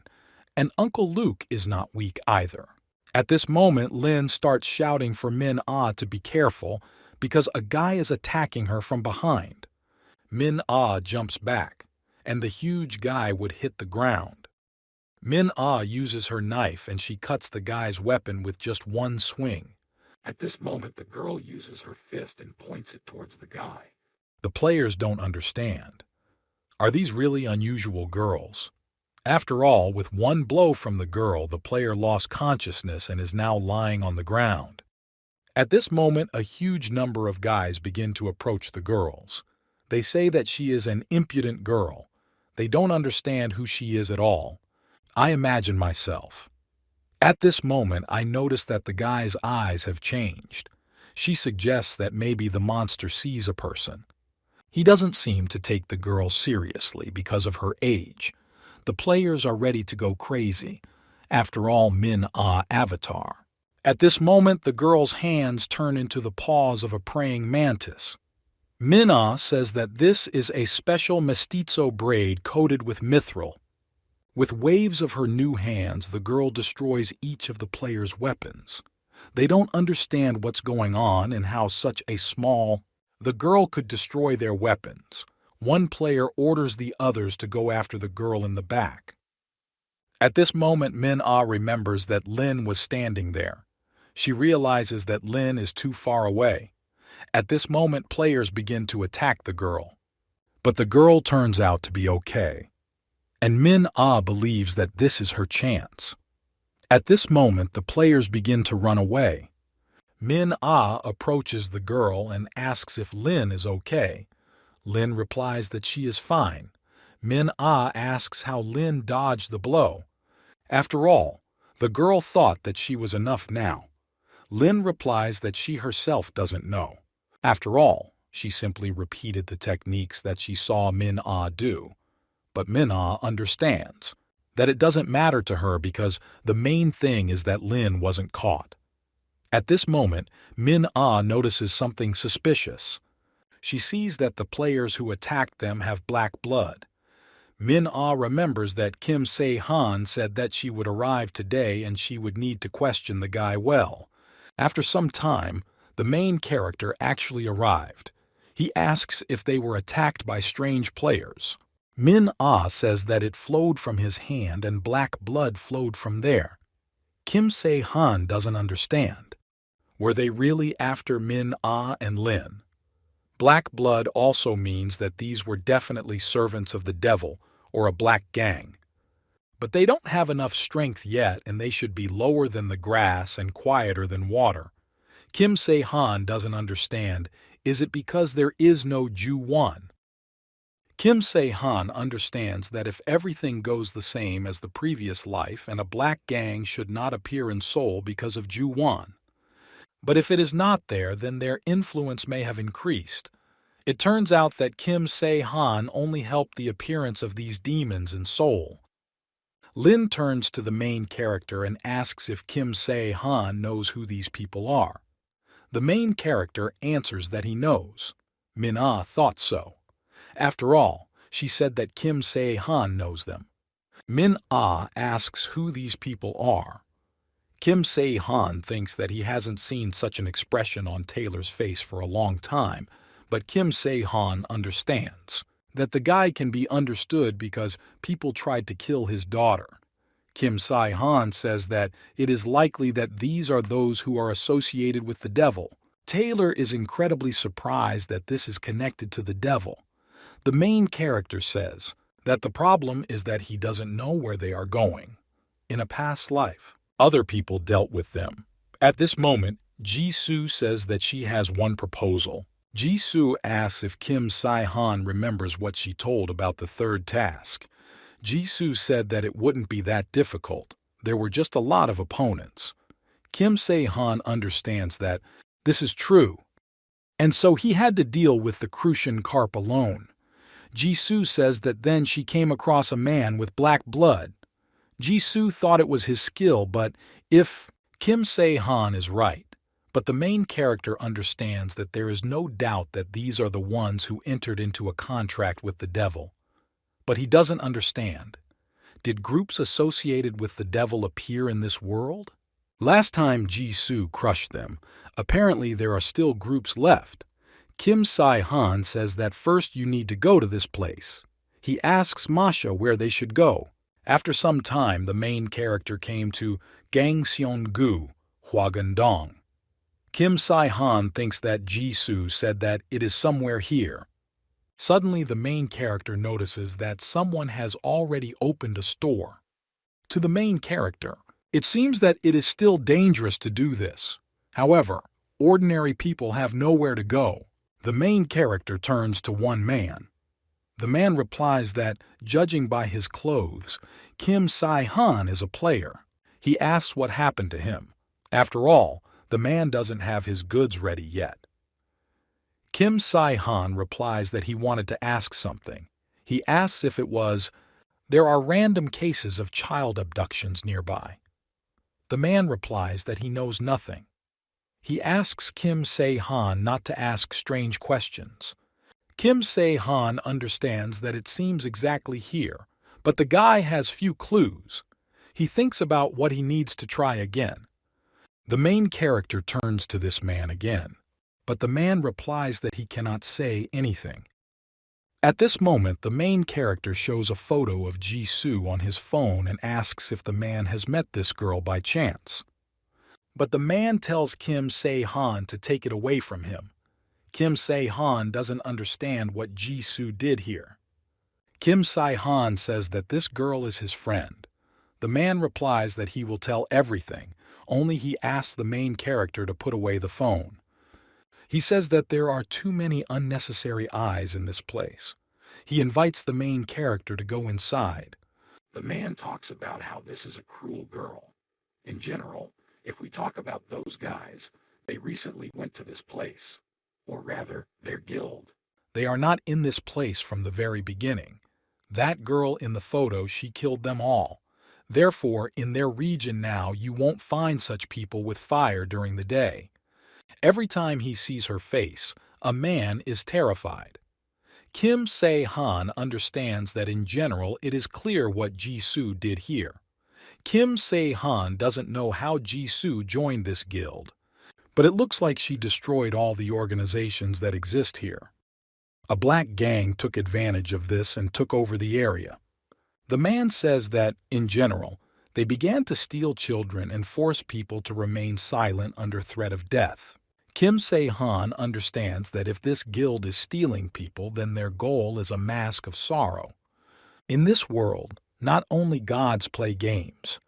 and Uncle Luke is not weak either. At this moment, Lin starts shouting for Min-ah to be careful because a guy is attacking her from behind. Min-ah jumps back, and the huge guy would hit the ground. Min-ah uses her knife and she cuts the guy's weapon with just one swing. At this moment, the girl uses her fist and points it towards the guy. The players don't understand. Are these really unusual girls? After all, with one blow from the girl, the player lost consciousness and is now lying on the ground. At this moment, a huge number of guys begin to approach the girls. They say that she is an impudent girl. They don't understand who she is at all. I imagine myself. At this moment, I notice that the guy's eyes have changed. She suggests that maybe the monster sees a person. He doesn't seem to take the girl seriously because of her age. The players are ready to go crazy. After all, Min-ah avatar. At this moment, the girl's hands turn into the paws of a praying mantis. Min-ah says that this is a special mestizo braid coated with mithril. With waves of her new hands, the girl destroys each of the players' weapons. They don't understand what's going on and how such a small... The girl could destroy their weapons. One player orders the others to go after the girl in the back. At this moment, Min-ah remembers that Lin was standing there. She realizes that Lin is too far away. At this moment, players begin to attack the girl. But the girl turns out to be okay. And Min-ah believes that this is her chance. At this moment, the players begin to run away. Min-ah approaches the girl and asks if Lin is okay. Lin replies that she is fine. Min-ah asks how Lin dodged the blow. After all, the girl thought that she was enough now. Lin replies that she herself doesn't know. After all, she simply repeated the techniques that she saw Min-ah do. But Min-ah understands that it doesn't matter to her because the main thing is that Lin wasn't caught. At this moment, Min-ah notices something suspicious. She sees that the players who attacked them have black blood. Min-ah remembers that Kim Se-han said that she would arrive today and she would need to question the guy well. After some time, the main character actually arrived. He asks if they were attacked by strange players. Min-ah says that it flowed from his hand and black blood flowed from there. Kim Se-han doesn't understand. Were they really after Min-ah and Lin? Black blood also means that these were definitely servants of the devil or a black gang. But they don't have enough strength yet and they should be lower than the grass and quieter than water. Kim Se-han doesn't understand. Is it because there is no Ju-won? Kim Se-han understands that if everything goes the same as the previous life and a black gang should not appear in Seoul because of Ju-won. But if it is not there, then their influence may have increased. It turns out that Kim Se-han only helped the appearance of these demons in Seoul. Lin turns to the main character and asks if Kim Se-han knows who these people are. The main character answers that he knows. Min-ah thought so. After all, she said that Kim Se-han knows them. Min-ah asks who these people are. Kim Se-han thinks that he hasn't seen such an expression on Taylor's face for a long time, but Kim Se-han understands that the guy can be understood because people tried to kill his daughter. Kim Se-han says that it is likely that these are those who are associated with the devil. Taylor is incredibly surprised that this is connected to the devil. The main character says that the problem is that he doesn't know where they are going. In a past life, other people dealt with them. At this moment, Jisoo says that she has one proposal. Jisoo asks if Kim Se-han remembers what she told about the third task. Jisoo said that it wouldn't be that difficult. There were just a lot of opponents. Kim Se-han understands that this is true, and so he had to deal with the Crucian carp alone. Jisoo says that then she came across a man with black blood. Jisoo thought it was his skill, but if Kim Se-han is right, but the main character understands that there is no doubt that these are the ones who entered into a contract with the devil. But he doesn't understand. Did groups associated with the devil appear in this world? Last time Jisoo crushed them, apparently there are still groups left. Kim Se-han says that first you need to go to this place. He asks Masha where they should go. After some time, the main character came to Gangseong-gu, Hwagandong. Kim Se-han thinks that Jisoo said that it is somewhere here. Suddenly, the main character notices that someone has already opened a store. To the main character, it seems that it is still dangerous to do this. However, ordinary people have nowhere to go. The main character turns to one man. The man replies that, judging by his clothes, Kim Se-han is a player. He asks what happened to him. After all, the man doesn't have his goods ready yet. Kim Se-han replies that he wanted to ask something. He asks if it was, there are random cases of child abductions nearby. The man replies that he knows nothing. He asks Kim Se-han not to ask strange questions. Kim Se-han understands that it seems exactly here, but the guy has few clues. He thinks about what he needs to try again. The main character turns to this man again, but the man replies that he cannot say anything. At this moment, the main character shows a photo of Jisoo on his phone and asks if the man has met this girl by chance. But the man tells Kim Se-han to take it away from him. Kim Se-han doesn't understand what Jisoo did here. Kim Se-han says that this girl is his friend. The man replies that he will tell everything, only he asks the main character to put away the phone. He says that there are too many unnecessary eyes in this place. He invites the main character to go inside. The man talks about how this is a cruel girl. In general, if we talk about those guys, they recently went to this place. Or rather, their guild. They are not in this place from the very beginning. That girl in the photo, she killed them all. Therefore, in their region now, you won't find such people with fire during the day. Every time he sees her face, a man is terrified. Kim Se-han understands that in general it is clear what Jisoo did here. Kim Se-han doesn't know how Jisoo joined this guild, but it looks like she destroyed all the organizations that exist here. A black gang took advantage of this and took over the area. The man says that, in general, they began to steal children and force people to remain silent under threat of death. Kim Se-han understands that if this guild is stealing people, then their goal is a mask of sorrow. In this world, not only gods play games.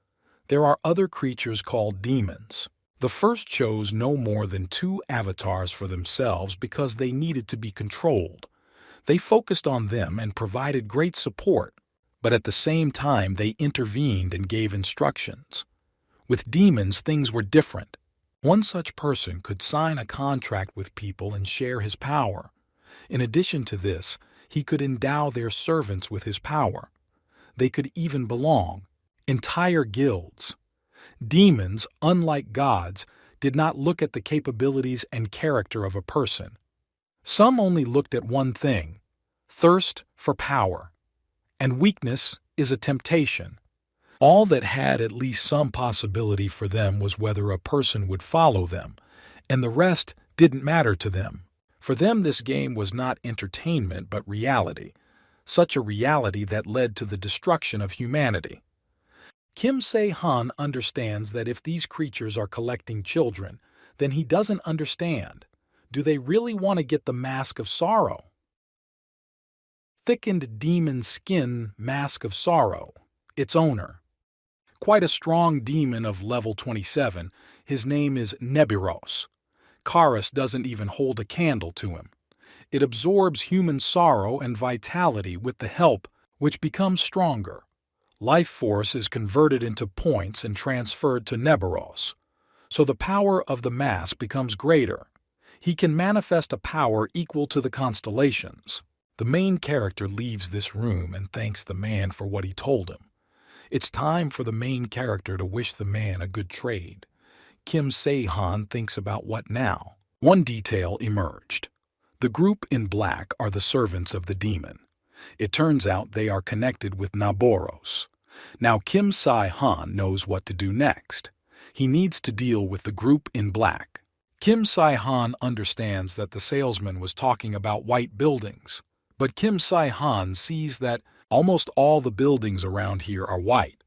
There are other creatures called demons. The first chose no more than 2 avatars for themselves because they needed to be controlled. They focused on them and provided great support. But at the same time, they intervened and gave instructions. With demons, things were different. One such person could sign a contract with people and share his power. In addition to this, he could endow their servants with his power. They could even belong. Entire guilds. Demons, unlike gods, did not look at the capabilities and character of a person. Some only looked at one thing: thirst for power. And weakness is a temptation. All that had at least some possibility for them was whether a person would follow them, and the rest didn't matter to them. For them, this game was not entertainment but reality, such a reality that led to the destruction of humanity. Kim Se-han understands that if these creatures are collecting children, then he doesn't understand. Do they really want to get the Mask of Sorrow? Thickened demon skin Mask of Sorrow. Its owner. Quite a strong demon of level 27, his name is Nebiros. Karis doesn't even hold a candle to him. It absorbs human sorrow and vitality with the help, which becomes stronger. Life force is converted into points and transferred to Nebiros. So the power of the mask becomes greater. He can manifest a power equal to the constellations. The main character leaves this room and thanks the man for what he told him. It's time for the main character to wish the man a good trade. Kim Se-han thinks about what now. One detail emerged. The group in black are the servants of the demon. It turns out they are connected with Naboros. Now Kim Se-han knows what to do next. He needs to deal with the group in black. Kim Se-han understands that the salesman was talking about white buildings, but Kim Se-han sees that almost all the buildings around here are white.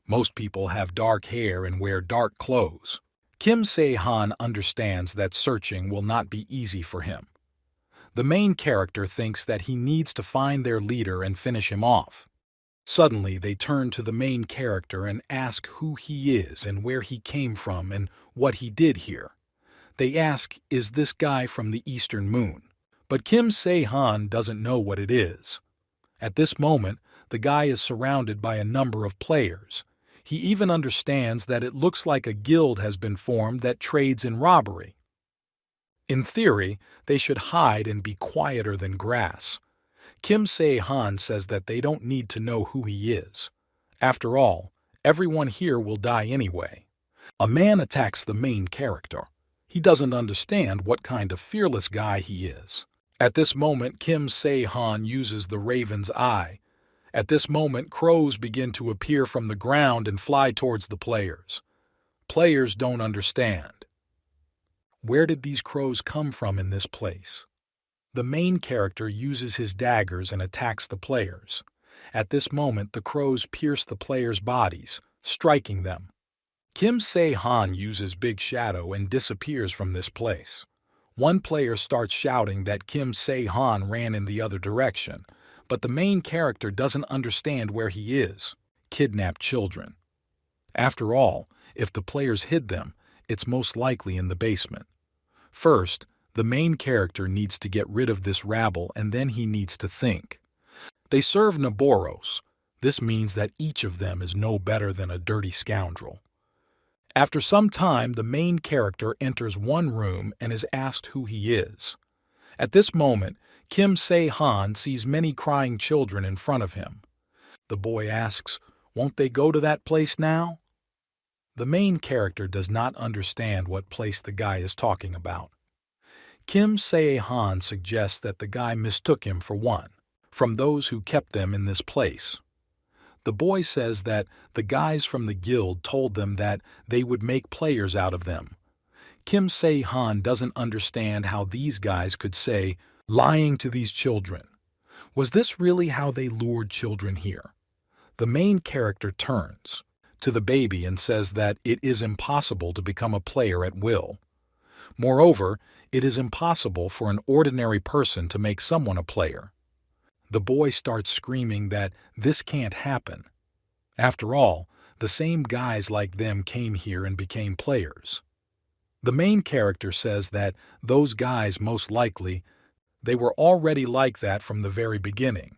Most people have dark hair and wear dark clothes. Kim Se-han understands that searching will not be easy for him. The main character thinks that he needs to find their leader and finish him off. Suddenly, they turn to the main character and ask who he is and where he came from and what he did here. They ask, is this guy from the Eastern Moon? But Kim Se-han doesn't know what it is. At this moment, the guy is surrounded by a number of players. He even understands that it looks like a guild has been formed that trades in robbery. In theory, they should hide and be quieter than grass. Kim Se-han says that they don't need to know who he is. After all, everyone here will die anyway. A man attacks the main character. He doesn't understand what kind of fearless guy he is. At this moment, Kim Se-han uses the Raven's Eye. At this moment, crows begin to appear from the ground and fly towards the players. Players don't understand. Where did these crows come from in this place? The main character uses his daggers and attacks the players. At this moment, the crows pierce the players' bodies, striking them. Kim Se-han uses Big Shadow and disappears from this place. One player starts shouting that Kim Se-han ran in the other direction, but the main character doesn't understand where he is. Kidnapped children. After all, if the players hid them, it's most likely in the basement. First, the main character needs to get rid of this rabble and then he needs to think. They serve Naboros. This means that each of them is no better than a dirty scoundrel. After some time, the main character enters one room and is asked who he is. At this moment, Kim Se-han sees many crying children in front of him. The boy asks, "Won't they go to that place now?" The main character does not understand what place the guy is talking about. Kim Se-han suggests that the guy mistook him for one, from those who kept them in this place. The boy says that the guys from the guild told them that they would make players out of them. Kim Se-han doesn't understand how these guys could say, lying to these children. Was this really how they lured children here? The main character turns to the baby and says that it is impossible to become a player at will. Moreover, it is impossible for an ordinary person to make someone a player. The boy starts screaming that this can't happen. After all, the same guys like them came here and became players. The main character says that those guys most likely, they were already like that from the very beginning.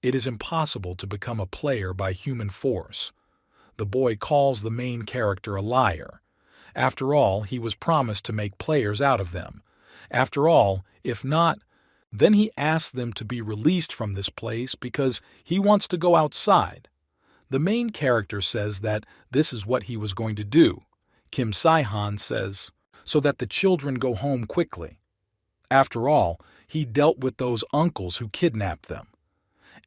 It is impossible to become a player by human force. The boy calls the main character a liar. After all, he was promised to make players out of them. After all, if not, then he asks them to be released from this place because he wants to go outside. The main character says that this is what he was going to do. Kim Se-han says, so that the children go home quickly. After all, he dealt with those uncles who kidnapped them.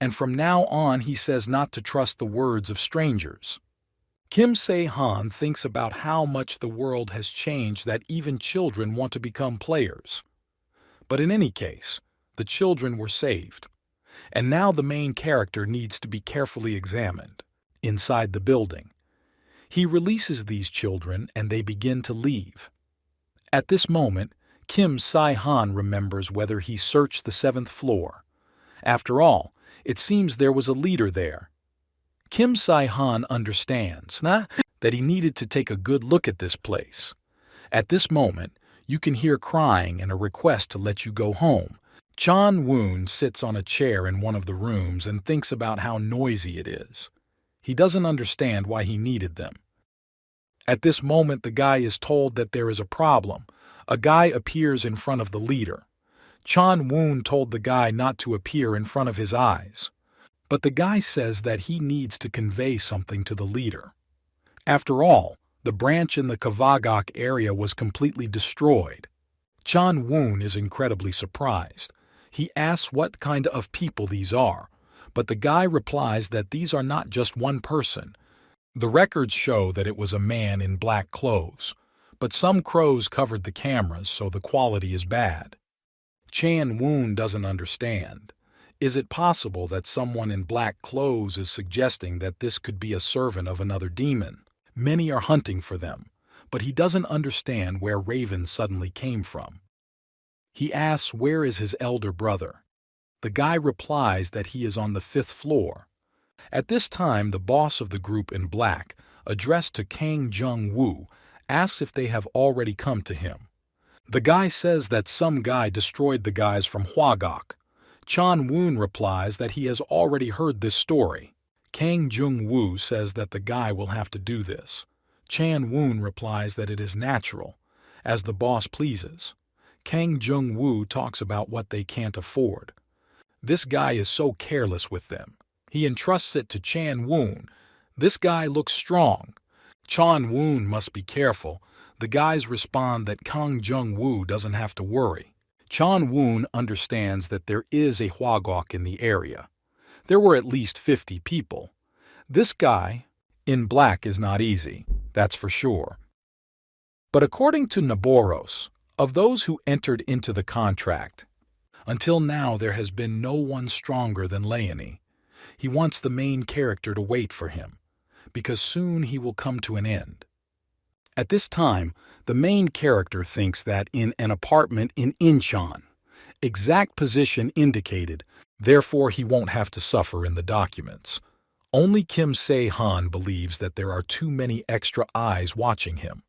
And from now on he says not to trust the words of strangers. Kim Se-han thinks about how much the world has changed that even children want to become players. But in any case, the children were saved. And now the main character needs to be carefully examined. Inside the building, he releases these children and they begin to leave. At this moment, Kim Se-han remembers whether he searched the 7th floor. After all, it seems there was a leader there. Kim Se-han understands that he needed to take a good look at this place. At this moment, you can hear crying and a request to let you go home. Chan-woon sits on a chair in one of the rooms and thinks about how noisy it is. He doesn't understand why he needed them. At this moment, the guy is told that there is a problem. A guy appears in front of the leader. Chan-woon told the guy not to appear in front of his eyes. But the guy says that he needs to convey something to the leader. After all, the branch in the Kavagok area was completely destroyed. Chan-woon is incredibly surprised. He asks what kind of people these are, but the guy replies that these are not just one person. The records show that it was a man in black clothes, but some crows covered the cameras, so the quality is bad. Chan-woon doesn't understand. Is it possible that someone in black clothes is suggesting that this could be a servant of another demon? Many are hunting for them, but he doesn't understand where Raven suddenly came from. He asks where is his elder brother. The guy replies that he is on the 5th floor. At this time, the boss of the group in black, addressed to Kang Jung-woo, asks if they have already come to him. The guy says that some guy destroyed the guys from Hwagok. Chan-woon replies that he has already heard this story. Kang Jung-woo says that the guy will have to do this. Chan-woon replies that it is natural, as the boss pleases. Kang Jung-woo talks about what they can't afford. This guy is so careless with them. He entrusts it to Chan-woon. This guy looks strong. Chan-woon must be careful. The guys respond that Kang Jung-woo doesn't have to worry. Chan-woon understands that there is a Hwagok in the area. There were at least 50 people. This guy in black is not easy, that's for sure. But according to Naboros, of those who entered into the contract, until now there has been no one stronger than Leonie. He wants the main character to wait for him, because soon he will come to an end. At this time, the main character thinks that in an apartment in Incheon, exact position indicated, therefore he won't have to suffer in the documents. Only Kim Se-han believes that there are too many extra eyes watching him.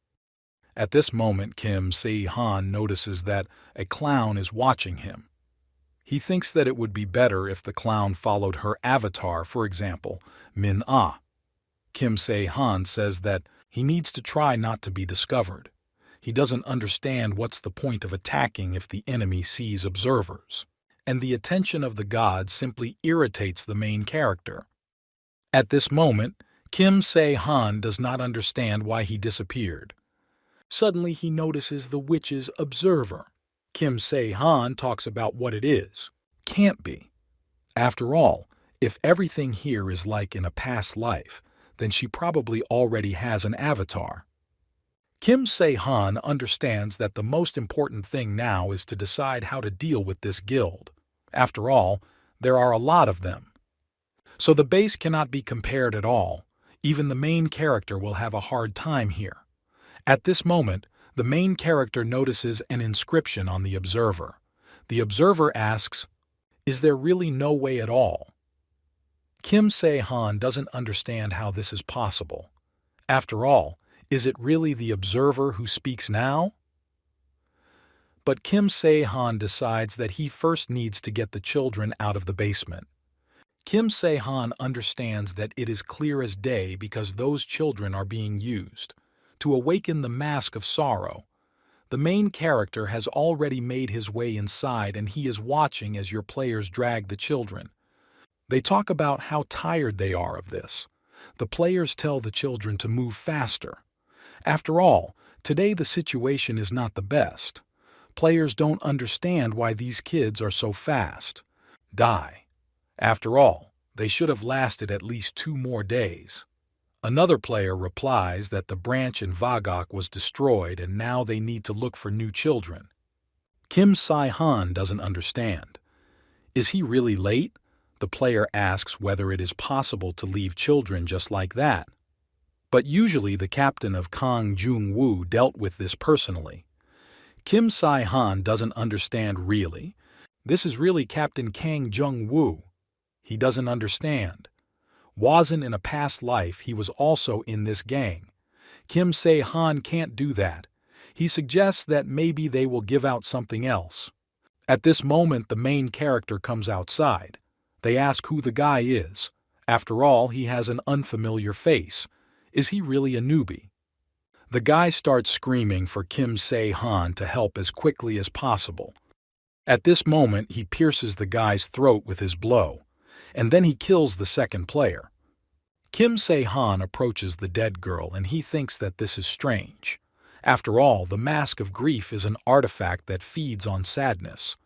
At this moment, Kim Se-han notices that a clown is watching him. He thinks that it would be better if the clown followed her avatar, for example, Min-ah. Kim Se-han says that he needs to try not to be discovered. He doesn't understand what's the point of attacking if the enemy sees observers. And the attention of the god simply irritates the main character. At this moment, Kim Se-han does not understand why he disappeared. Suddenly he notices the witch's observer. Kim Se-han talks about what it is. Can't be. After all, if everything here is like in a past life, then she probably already has an avatar. Kim Se-han understands that the most important thing now is to decide how to deal with this guild. After all, there are a lot of them. So the base cannot be compared at all. Even the main character will have a hard time here. At this moment, the main character notices an inscription on the observer. The observer asks, "Is there really no way at all?" Kim Se-han doesn't understand how this is possible. After all, is it really the observer who speaks now? But Kim Se-han decides that he first needs to get the children out of the basement. Kim Se-han understands that it is clear as day because those children are being used to awaken the mask of sorrow. The main character has already made his way inside and he is watching as your players drag the children. They talk about how tired they are of this. The players tell the children to move faster. After all, today the situation is not the best. Players don't understand why these kids are so fast. Die. After all, they should have lasted at least 2 more days. Another player replies that the branch in Vagok was destroyed and now they need to look for new children. Kim Sai-han doesn't understand. Is he really late? The player asks whether it is possible to leave children just like that. But usually the captain of Kang Jung-woo dealt with this personally. Kim Sai-han doesn't understand really. This is really Captain Kang Jung-woo. He doesn't understand. Wasn't in a past life he was also in this gang. Kim Se-han can't do that. He suggests that maybe they will give out something else. At this moment the main character comes outside. They ask who the guy is. After all, he has an unfamiliar face. Is he really a newbie? The guy starts screaming for Kim Se-han to help as quickly as possible. At this moment he pierces the guy's throat with his blow, and then he kills the second player. Kim Se-han approaches the dead girl and he thinks that this is strange. After all, the mask of grief is an artifact that feeds on sadness.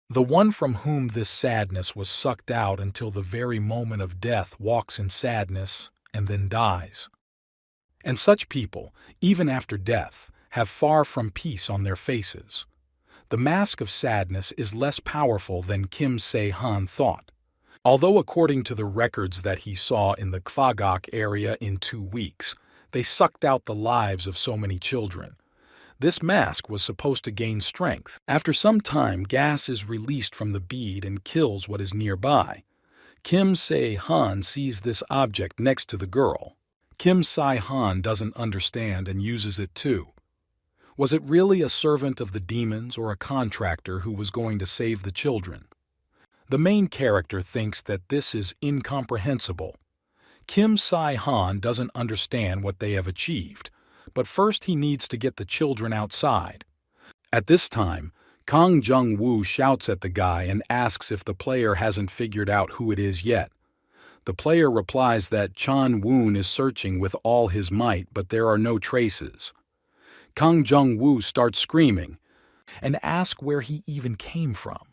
The one from whom this sadness was sucked out until the very moment of death walks in sadness and then dies. And such people, even after death, have far from peace on their faces. The mask of sadness is less powerful than Kim Se-han thought. Although according to the records that he saw in the Kvagok area in 2 weeks, they sucked out the lives of so many children. This mask was supposed to gain strength. After some time, gas is released from the bead and kills what is nearby. Kim Se-han sees this object next to the girl. Kim Sai-han doesn't understand and uses it too. Was it really a servant of the demons or a contractor who was going to save the children? The main character thinks that this is incomprehensible. Kim Sai-han doesn't understand what they have achieved, but first he needs to get the children outside. At this time, Kang Jung-woo shouts at the guy and asks if the player hasn't figured out who it is yet. The player replies that Chan-woon is searching with all his might, but there are no traces. Kang Jung-woo starts screaming and asks where he even came from.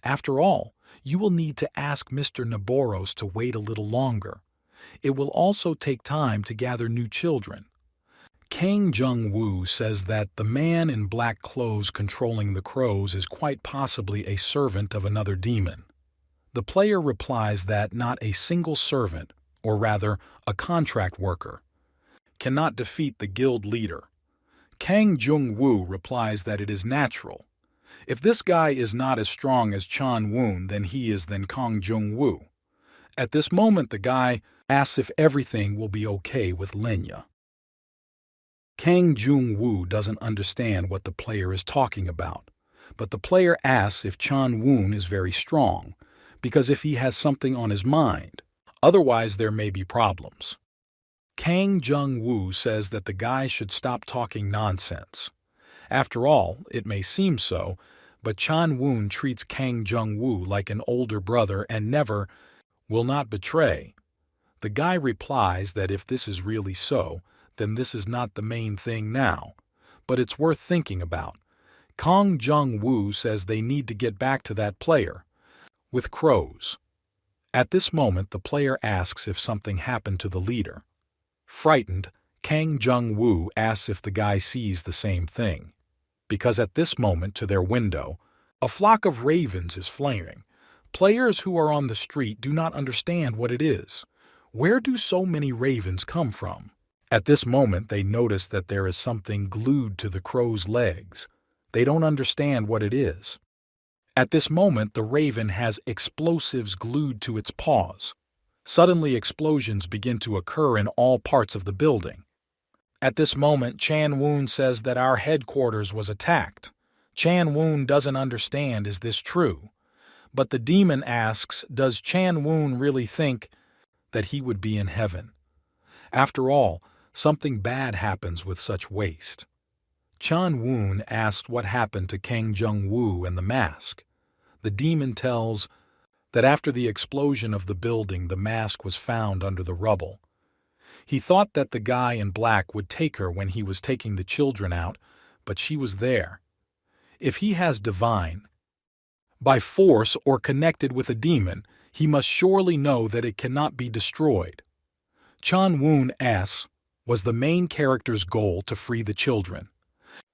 After all, you will need to ask Mr. Naboros to wait a little longer. It will also take time to gather new children. Kang Jung-woo says that the man in black clothes controlling the crows is quite possibly a servant of another demon. The player replies that not a single servant, or rather a contract worker, cannot defeat the guild leader. Kang Jung-woo replies that it is natural. If this guy is not as strong as Chan-woon, then he is than Kang Jung-woo. At this moment the guy asks if everything will be okay with Lenya. Kang Jung-woo doesn't understand what the player is talking about, but the player asks if Chan-woon is very strong, because if he has something on his mind, otherwise there may be problems. Kang Jung-woo says that the guy should stop talking nonsense. After all, it may seem so, but Chan-woon treats Kang Jung-woo like an older brother and never will not betray. The guy replies that if this is really so, then this is not the main thing now, but it's worth thinking about. Kang Jung-woo says they need to get back to that player with crows. At this moment, the player asks if something happened to the leader. Frightened, Kang Jung-woo asks if the guy sees the same thing, because at this moment to their window, a flock of ravens is flying. Players who are on the street do not understand what it is. Where do so many ravens come from? At this moment, they notice that there is something glued to the crow's legs. They don't understand what it is. At this moment, the raven has explosives glued to its paws. Suddenly, explosions begin to occur in all parts of the building. At this moment, Chan-woon says that our headquarters was attacked. Chan-woon doesn't understand, is this true? But the demon asks, does Chan-woon really think that he would be in heaven? After all, something bad happens with such waste. Chan-woon asks what happened to Kang Jung-woo and the mask. The demon tells that after the explosion of the building, the mask was found under the rubble. He thought that the guy in black would take her when he was taking the children out, but she was there. If he has divine, by force or connected with a demon, he must surely know that it cannot be destroyed. Chan Woon asks, was the main character's goal to free the children?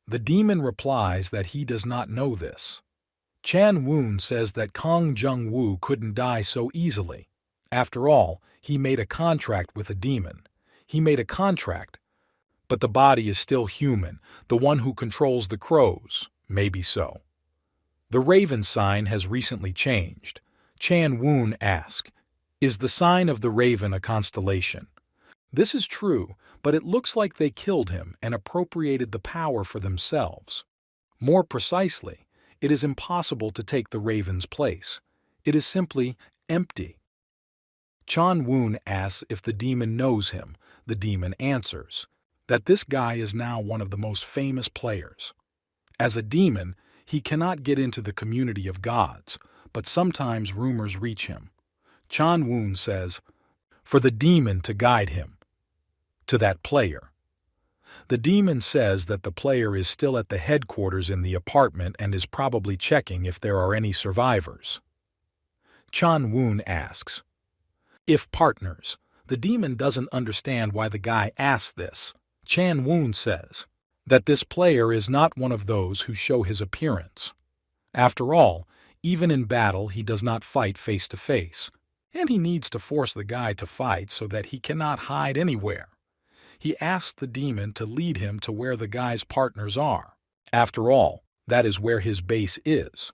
The demon replies that he does not know this. Chan Woon says that Kong Jung-woo couldn't die so easily. After all, he made a contract with a demon. He made a contract, but the body is still human, the one who controls the crows, maybe so. The raven sign has recently changed. Chan Woon asks, is the sign of the raven a constellation? This is true, but it looks like they killed him and appropriated the power for themselves. More precisely, it is impossible to take the raven's place. It is simply empty. Chan Woon asks if the demon knows him. The demon answers that this guy is now one of the most famous players. As a demon, he cannot get into the community of gods, but sometimes rumors reach him. Chan Woon says, for the demon to guide him to that player. The demon says that the player is still at the headquarters in the apartment and is probably checking if there are any survivors. Chan Woon asks, if partners. The demon doesn't understand why the guy asks this. Chan Woon says that this player is not one of those who show his appearance. After all, even in battle he does not fight face to face, and he needs to force the guy to fight so that he cannot hide anywhere. He asks the demon to lead him to where the guy's partners are. After all, that is where his base is.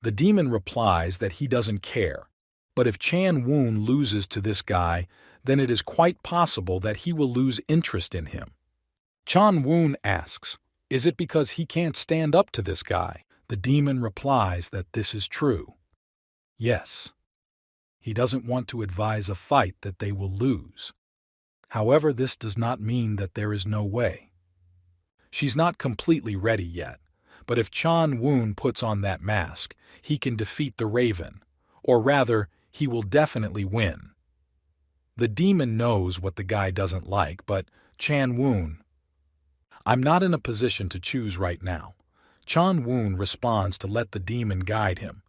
The demon replies that he doesn't care, but if Chan Woon loses to this guy, then it is quite possible that he will lose interest in him. Chan Woon asks, is it because he can't stand up to this guy? The demon replies that this is true. Yes. He doesn't want to advise a fight that they will lose. However, this does not mean that there is no way. She's not completely ready yet, but if Chan Woon puts on that mask, he can defeat the raven, or rather, he will definitely win. The demon knows what the guy doesn't like, but Chan Woon, I'm not in a position to choose right now. Chan Woon responds to let the demon guide him.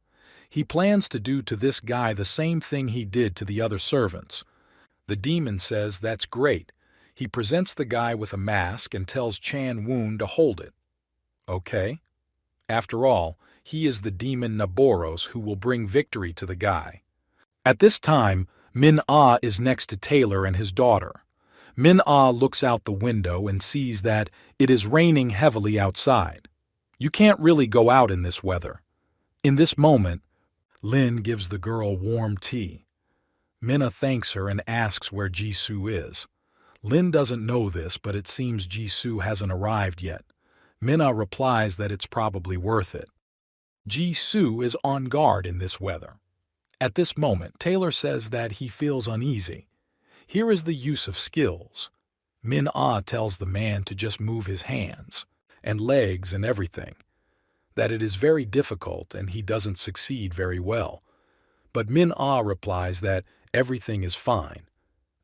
He plans to do to this guy the same thing he did to the other servants. The demon says that's great. He presents the guy with a mask and tells Chan Woon to hold it. Okay. After all, he is the demon Naboros who will bring victory to the guy. At this time, Min-ah is next to Taylor and his daughter. Min-ah looks out the window and sees that it is raining heavily outside. You can't really go out in this weather. In this moment, Lin gives the girl warm tea. Minna thanks her and asks where Jisoo is. Lin doesn't know this, but it seems Jisoo hasn't arrived yet. Minna replies that it's probably worth it. Jisoo is on guard in this weather. At this moment, Taylor says that he feels uneasy. Here is the use of skills. Min-ah tells the man to just move his hands and legs and everything, that it is very difficult and he doesn't succeed very well. But Min-ah replies that everything is fine.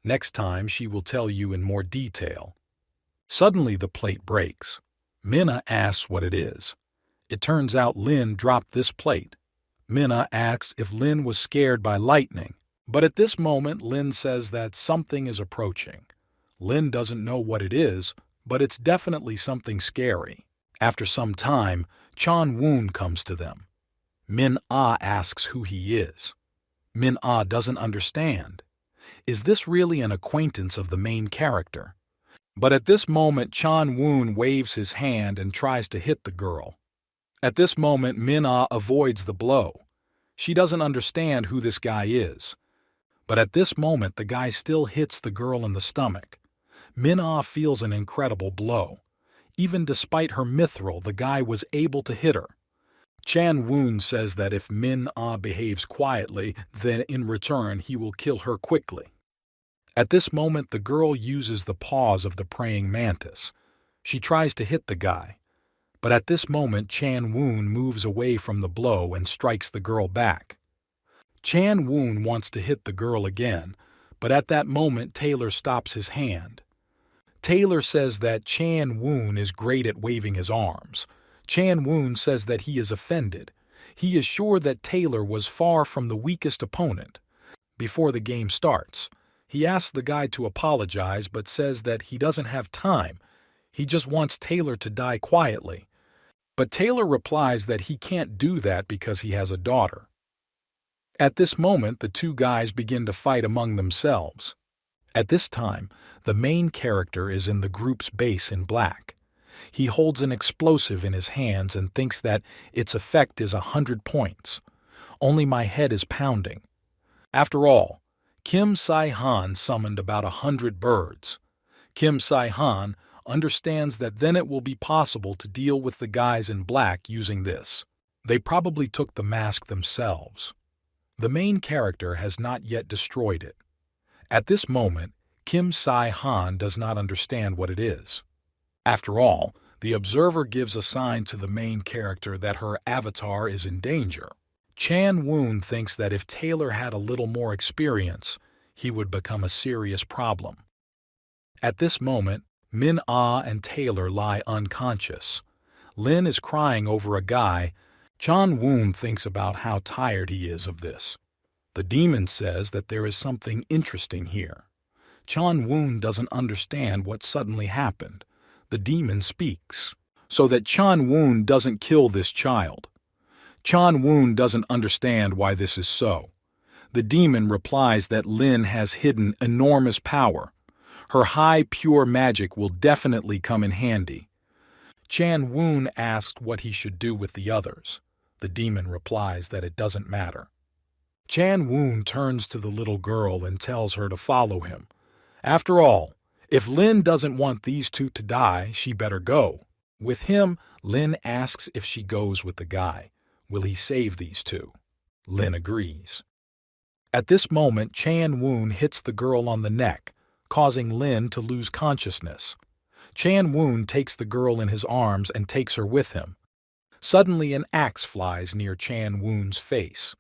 Next time she will tell you in more detail. Suddenly the plate breaks. Minna asks what it is. It turns out Lin dropped this plate. Minna asks if Lin was scared by lightning, but at this moment Lin says that something is approaching. Lin doesn't know what it is, but it's definitely something scary. After some time, Chan Woon comes to them. Min-ah asks who he is. Min-ah doesn't understand. Is this really an acquaintance of the main character? But at this moment Chan Woon waves his hand and tries to hit the girl. At this moment Min-ah avoids the blow. She doesn't understand who this guy is. But at this moment the guy still hits the girl in the stomach. Min-ah feels an incredible blow. Even despite her mithril, the guy was able to hit her. Chan Woon says that if Min-ah behaves quietly, then in return he will kill her quickly. At this moment the girl uses the paws of the praying mantis. She tries to hit the guy. But at this moment Chan Woon moves away from the blow and strikes the girl back. Chan Woon wants to hit the girl again, But at that moment, Taylor stops his hand. Taylor says that Chan Woon is great at waving his arms. Chan Woon says that he is offended. He is sure that Taylor was far from the weakest opponent. Before the game starts, he asks the guy to apologize but says that he doesn't have time. He just wants Taylor to die quietly. But Taylor replies that he can't do that because he has a daughter. At this moment, the two guys begin to fight among themselves. At this time, the main character is in the group's base in black. He holds an explosive in his hands and thinks that its effect is 100 points. Only my head is pounding. After all, Kim Sai-han summoned about 100 birds. Kim Sai-han understands that then it will be possible to deal with the guys in black using this. They probably took the mask themselves. The main character has not yet destroyed it. At this moment, Kim Sai-han does not understand what it is. After all, the observer gives a sign to the main character that her avatar is in danger. Chan Woon thinks that if Taylor had a little more experience, he would become a serious problem. At this moment, Min-ah and Taylor lie unconscious. Lin is crying over a guy. Chan Woon thinks about how tired he is of this. The demon says that there is something interesting here. Chan Woon doesn't understand what suddenly happened. The demon speaks, so that Chan Woon doesn't kill this child. Chan Woon doesn't understand why this is so. The demon replies that Lin has hidden enormous power. Her high pure magic will definitely come in handy. Chan Woon asks what he should do with the others. The demon replies that it doesn't matter. Chan Woon turns to the little girl and tells her to follow him. After all, if Lin doesn't want these two to die, she better go. With him, Lin asks if she goes with the guy. Will he save these two? Lin agrees. At this moment, Chan Woon hits the girl on the neck, causing Lin to lose consciousness. Chan Woon takes the girl in his arms and takes her with him. Suddenly, an axe flies near Chan Woon's face.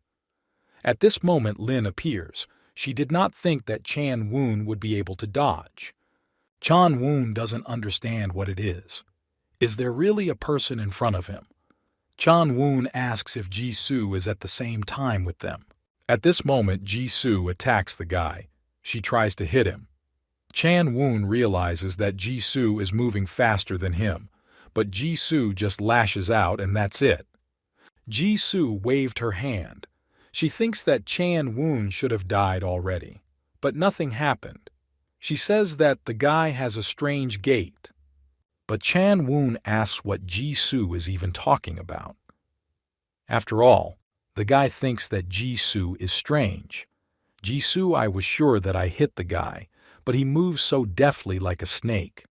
At this moment, Lin appears. She did not think that Chan Woon would be able to dodge. Chan Woon doesn't understand what it is. Is there really a person in front of him? Chan Woon asks if Jisoo is at the same time with them. At this moment, Jisoo attacks the guy. She tries to hit him. Chan Woon realizes that Jisoo is moving faster than him, but Jisoo just lashes out and that's it. Jisoo waved her hand. She thinks that Chan Woon should have died already, but nothing happened. She says that the guy has a strange gait. But Chan Woon asks what Jisoo is even talking about. After all, the guy thinks that Jisoo is strange. Jisoo, I was sure that I hit the guy, but he moves so deftly like a snake.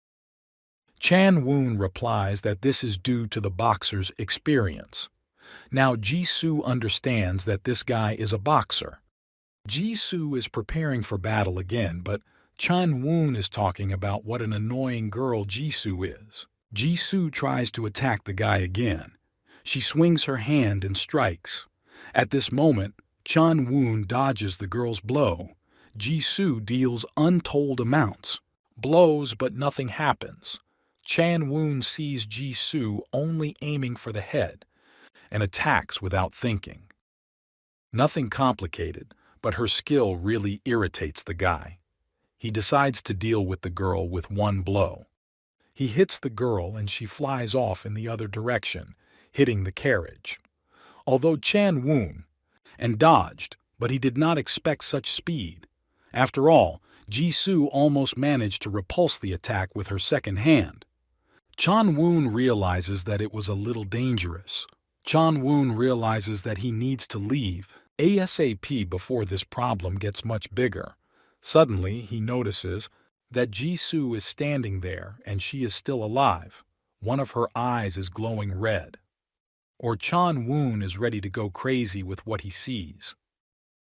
Chan Woon replies that this is due to the boxer's experience. Now Jisoo understands that this guy is a boxer. Jisoo is preparing for battle again, but Chan Woon is talking about what an annoying girl Jisoo is. Jisoo tries to attack the guy again. She swings her hand and strikes. At this moment, Chan Woon dodges the girl's blow. Jisoo deals untold amounts. Blows, but nothing happens. Chan Woon sees Jisoo only aiming for the head and attacks without thinking. Nothing complicated, but her skill really irritates the guy. He decides to deal with the girl with one blow. He hits the girl and she flies off in the other direction, hitting the carriage. Although Chan Woon and dodged, but he did not expect such speed. After all, Jisoo almost managed to repulse the attack with her second hand. Chan Woon realizes that it was a little dangerous. Chan Woon realizes that he needs to leave ASAP before this problem gets much bigger. Suddenly, he notices that Jisoo is standing there and she is still alive. One of her eyes is glowing red. Or Chan Woon is ready to go crazy with what he sees.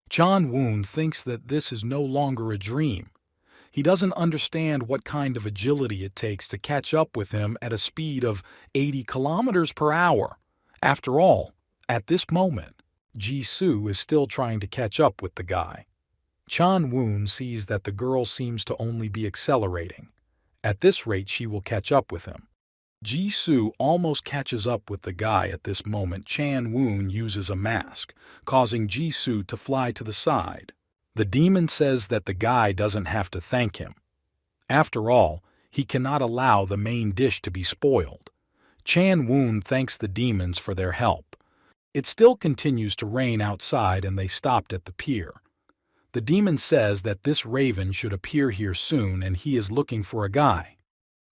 Chan Woon thinks that this is no longer a dream. He doesn't understand what kind of agility it takes to catch up with him at a speed of 80 kilometers per hour. After all, at this moment, Jisoo is still trying to catch up with the guy. Chan Woon sees that the girl seems to only be accelerating. At this rate, she will catch up with him. Jisoo almost catches up with the guy at this moment. Chan Woon uses a mask, causing Jisoo to fly to the side. The demon says that the guy doesn't have to thank him. After all, he cannot allow the main dish to be spoiled. Chan Woon thanks the demons for their help. It still continues to rain outside and they stopped at the pier. The demon says that this raven should appear here soon and he is looking for a guy.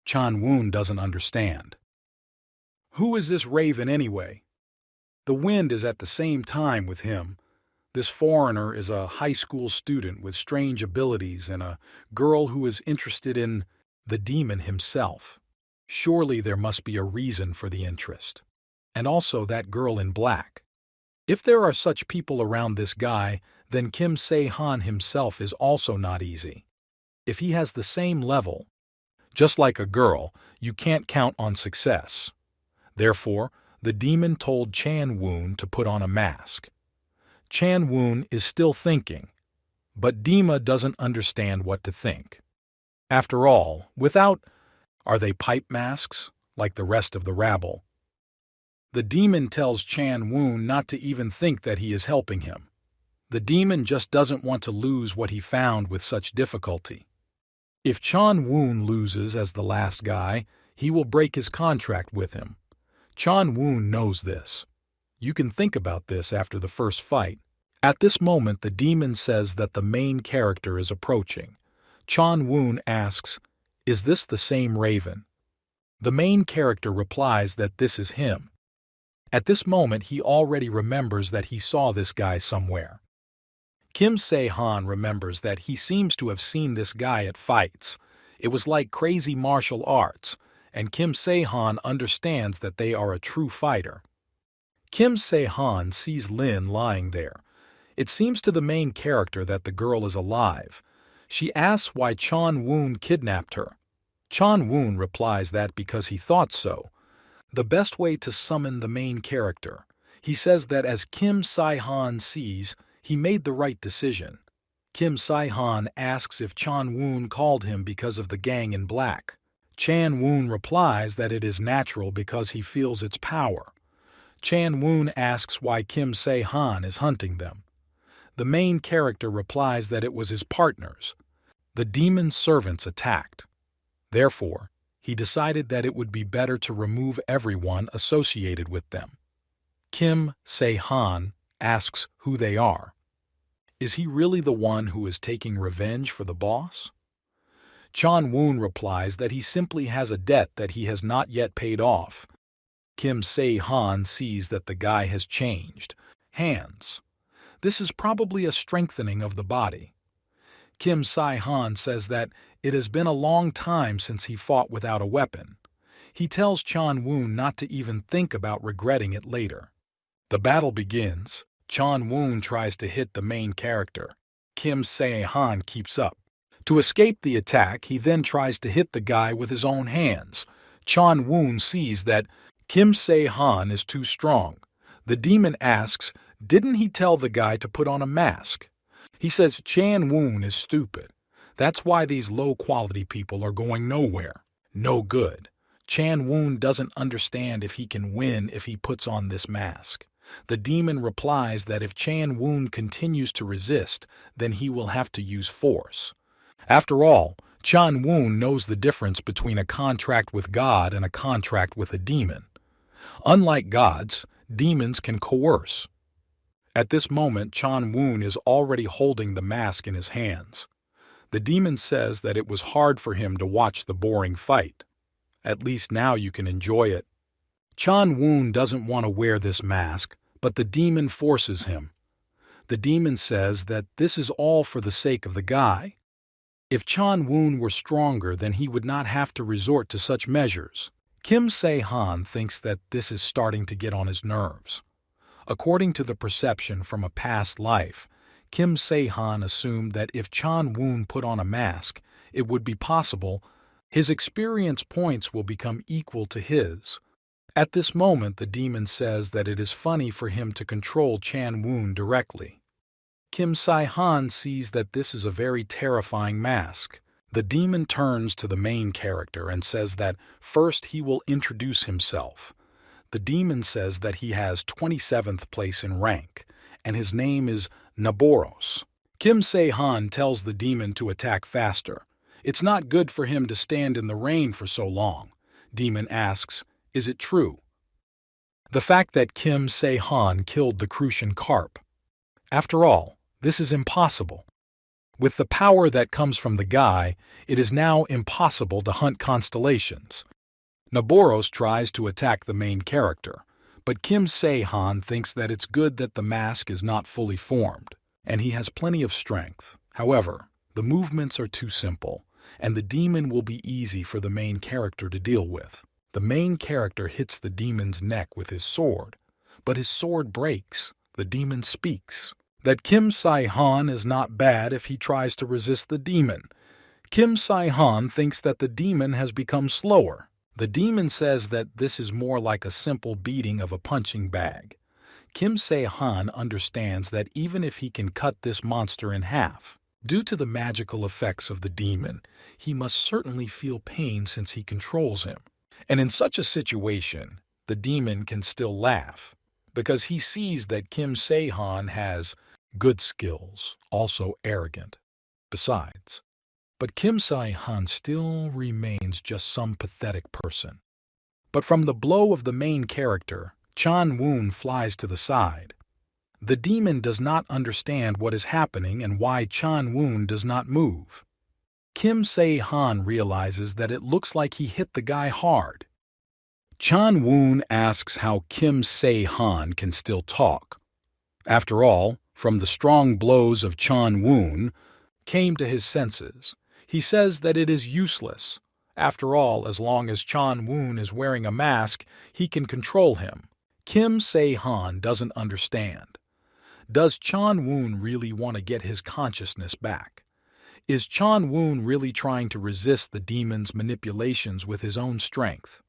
Chan Woon doesn't understand. Who is this raven anyway? The wind is at the same time with him. This foreigner is a high school student with strange abilities and a girl who is interested in the demon himself. Surely there must be a reason for the interest. And also that girl in black. If there are such people around this guy, then Kim Se-han himself is also not easy. If he has the same level, just like a girl, you can't count on success. Therefore, the demon told Chan Woon to put on a mask. Chan Woon is still thinking, but Dima doesn't understand what to think. After all, are they pipe masks, like the rest of the rabble? The demon tells Chan Woon not to even think that he is helping him. The demon just doesn't want to lose what he found with such difficulty. If Chan Woon loses as the last guy, he will break his contract with him. Chan Woon knows this. You can think about this after the first fight. At this moment, the demon says that the main character is approaching. Chan Woon asks, "Is this the same raven?" The main character replies that this is him. At this moment, he already remembers that he saw this guy somewhere. Kim Se-han remembers that he seems to have seen this guy at fights. It was like crazy martial arts, and Kim Se-han understands that they are a true fighter. Kim Se-han sees Lin lying there. It seems to the main character that the girl is alive. She asks why Chan Woon kidnapped her. Chan Woon replies that because he thought so. The best way to summon the main character. He says that as Kim Se-han sees, he made the right decision. Kim Se-han asks if Chan Woon called him because of the gang in black. Chan Woon replies that it is natural because he feels its power. Chan Woon asks why Kim Se-han is hunting them. The main character replies that it was his partners. The demon's servants attacked. Therefore, he decided that it would be better to remove everyone associated with them. Kim Se-han asks who they are. Is he really the one who is taking revenge for the boss? Chan Woon replies that he simply has a debt that he has not yet paid off. Kim Se-han sees that the guy has changed. Hands. This is probably a strengthening of the body. Kim Se-han says that it has been a long time since he fought without a weapon. He tells Chan Woon not to even think about regretting it later. The battle begins. Chan Woon tries to hit the main character. Kim Se-han keeps up. To escape the attack, he then tries to hit the guy with his own hands. Chan Woon sees that Kim Se-han is too strong. The demon asks, didn't he tell the guy to put on a mask? He says Chan Woon is stupid. That's why these low-quality people are going nowhere. No good. Chan Woon doesn't understand if he can win if he puts on this mask. The demon replies that if Chan Woon continues to resist, then he will have to use force. After all, Chan Woon knows the difference between a contract with God and a contract with a demon. Unlike gods, demons can coerce. At this moment, Chan Woon is already holding the mask in his hands. The demon says that it was hard for him to watch the boring fight. At least now you can enjoy it. Chan Woon doesn't want to wear this mask, but the demon forces him. The demon says that this is all for the sake of the guy. If Chan Woon were stronger, then he would not have to resort to such measures. Kim Se-han thinks that this is starting to get on his nerves. According to the perception from a past life, Kim Se-han assumed that if Chan Woon put on a mask, it would be possible his experience points will become equal to his. At this moment, the demon says that it is funny for him to control Chan Woon directly. Kim Se-han sees that this is a very terrifying mask. The demon turns to the main character and says that first he will introduce himself. The demon says that he has 27th place in rank, and his name is Naboros. Kim Se-han tells the demon to attack faster. It's not good for him to stand in the rain for so long. Demon asks, "Is it true?" The fact that Kim Se-han killed the Crucian carp. After all, this is impossible. With the power that comes from the guy, it is now impossible to hunt constellations. Naboros tries to attack the main character, but Kim Se-han thinks that it's good that the mask is not fully formed, and he has plenty of strength. However, the movements are too simple, and the demon will be easy for the main character to deal with. The main character hits the demon's neck with his sword, but his sword breaks. The demon speaks that Kim Se-han is not bad if he tries to resist the demon. Kim Se-han thinks that the demon has become slower. The demon says that this is more like a simple beating of a punching bag. Kim Se-han understands that even if he can cut this monster in half, due to the magical effects of the demon, he must certainly feel pain since he controls him. And in such a situation, the demon can still laugh, because he sees that Kim Se-han has good skills, also arrogant. Besides, but Kim Se-han still remains just some pathetic person. But from the blow of the main character, Chan-woon flies to the side. The demon does not understand what is happening and why Chan-woon does not move. Kim Se-han realizes that it looks like he hit the guy hard. Chan-woon asks how Kim Se-han can still talk. After all, from the strong blows of Chan-woon, came to his senses. He says that it is useless. After all, as long as Chan-woon is wearing a mask, he can control him. Kim Se-han doesn't understand. Does Chan-woon really want to get his consciousness back? Is Chan-woon really trying to resist the demon's manipulations with his own strength?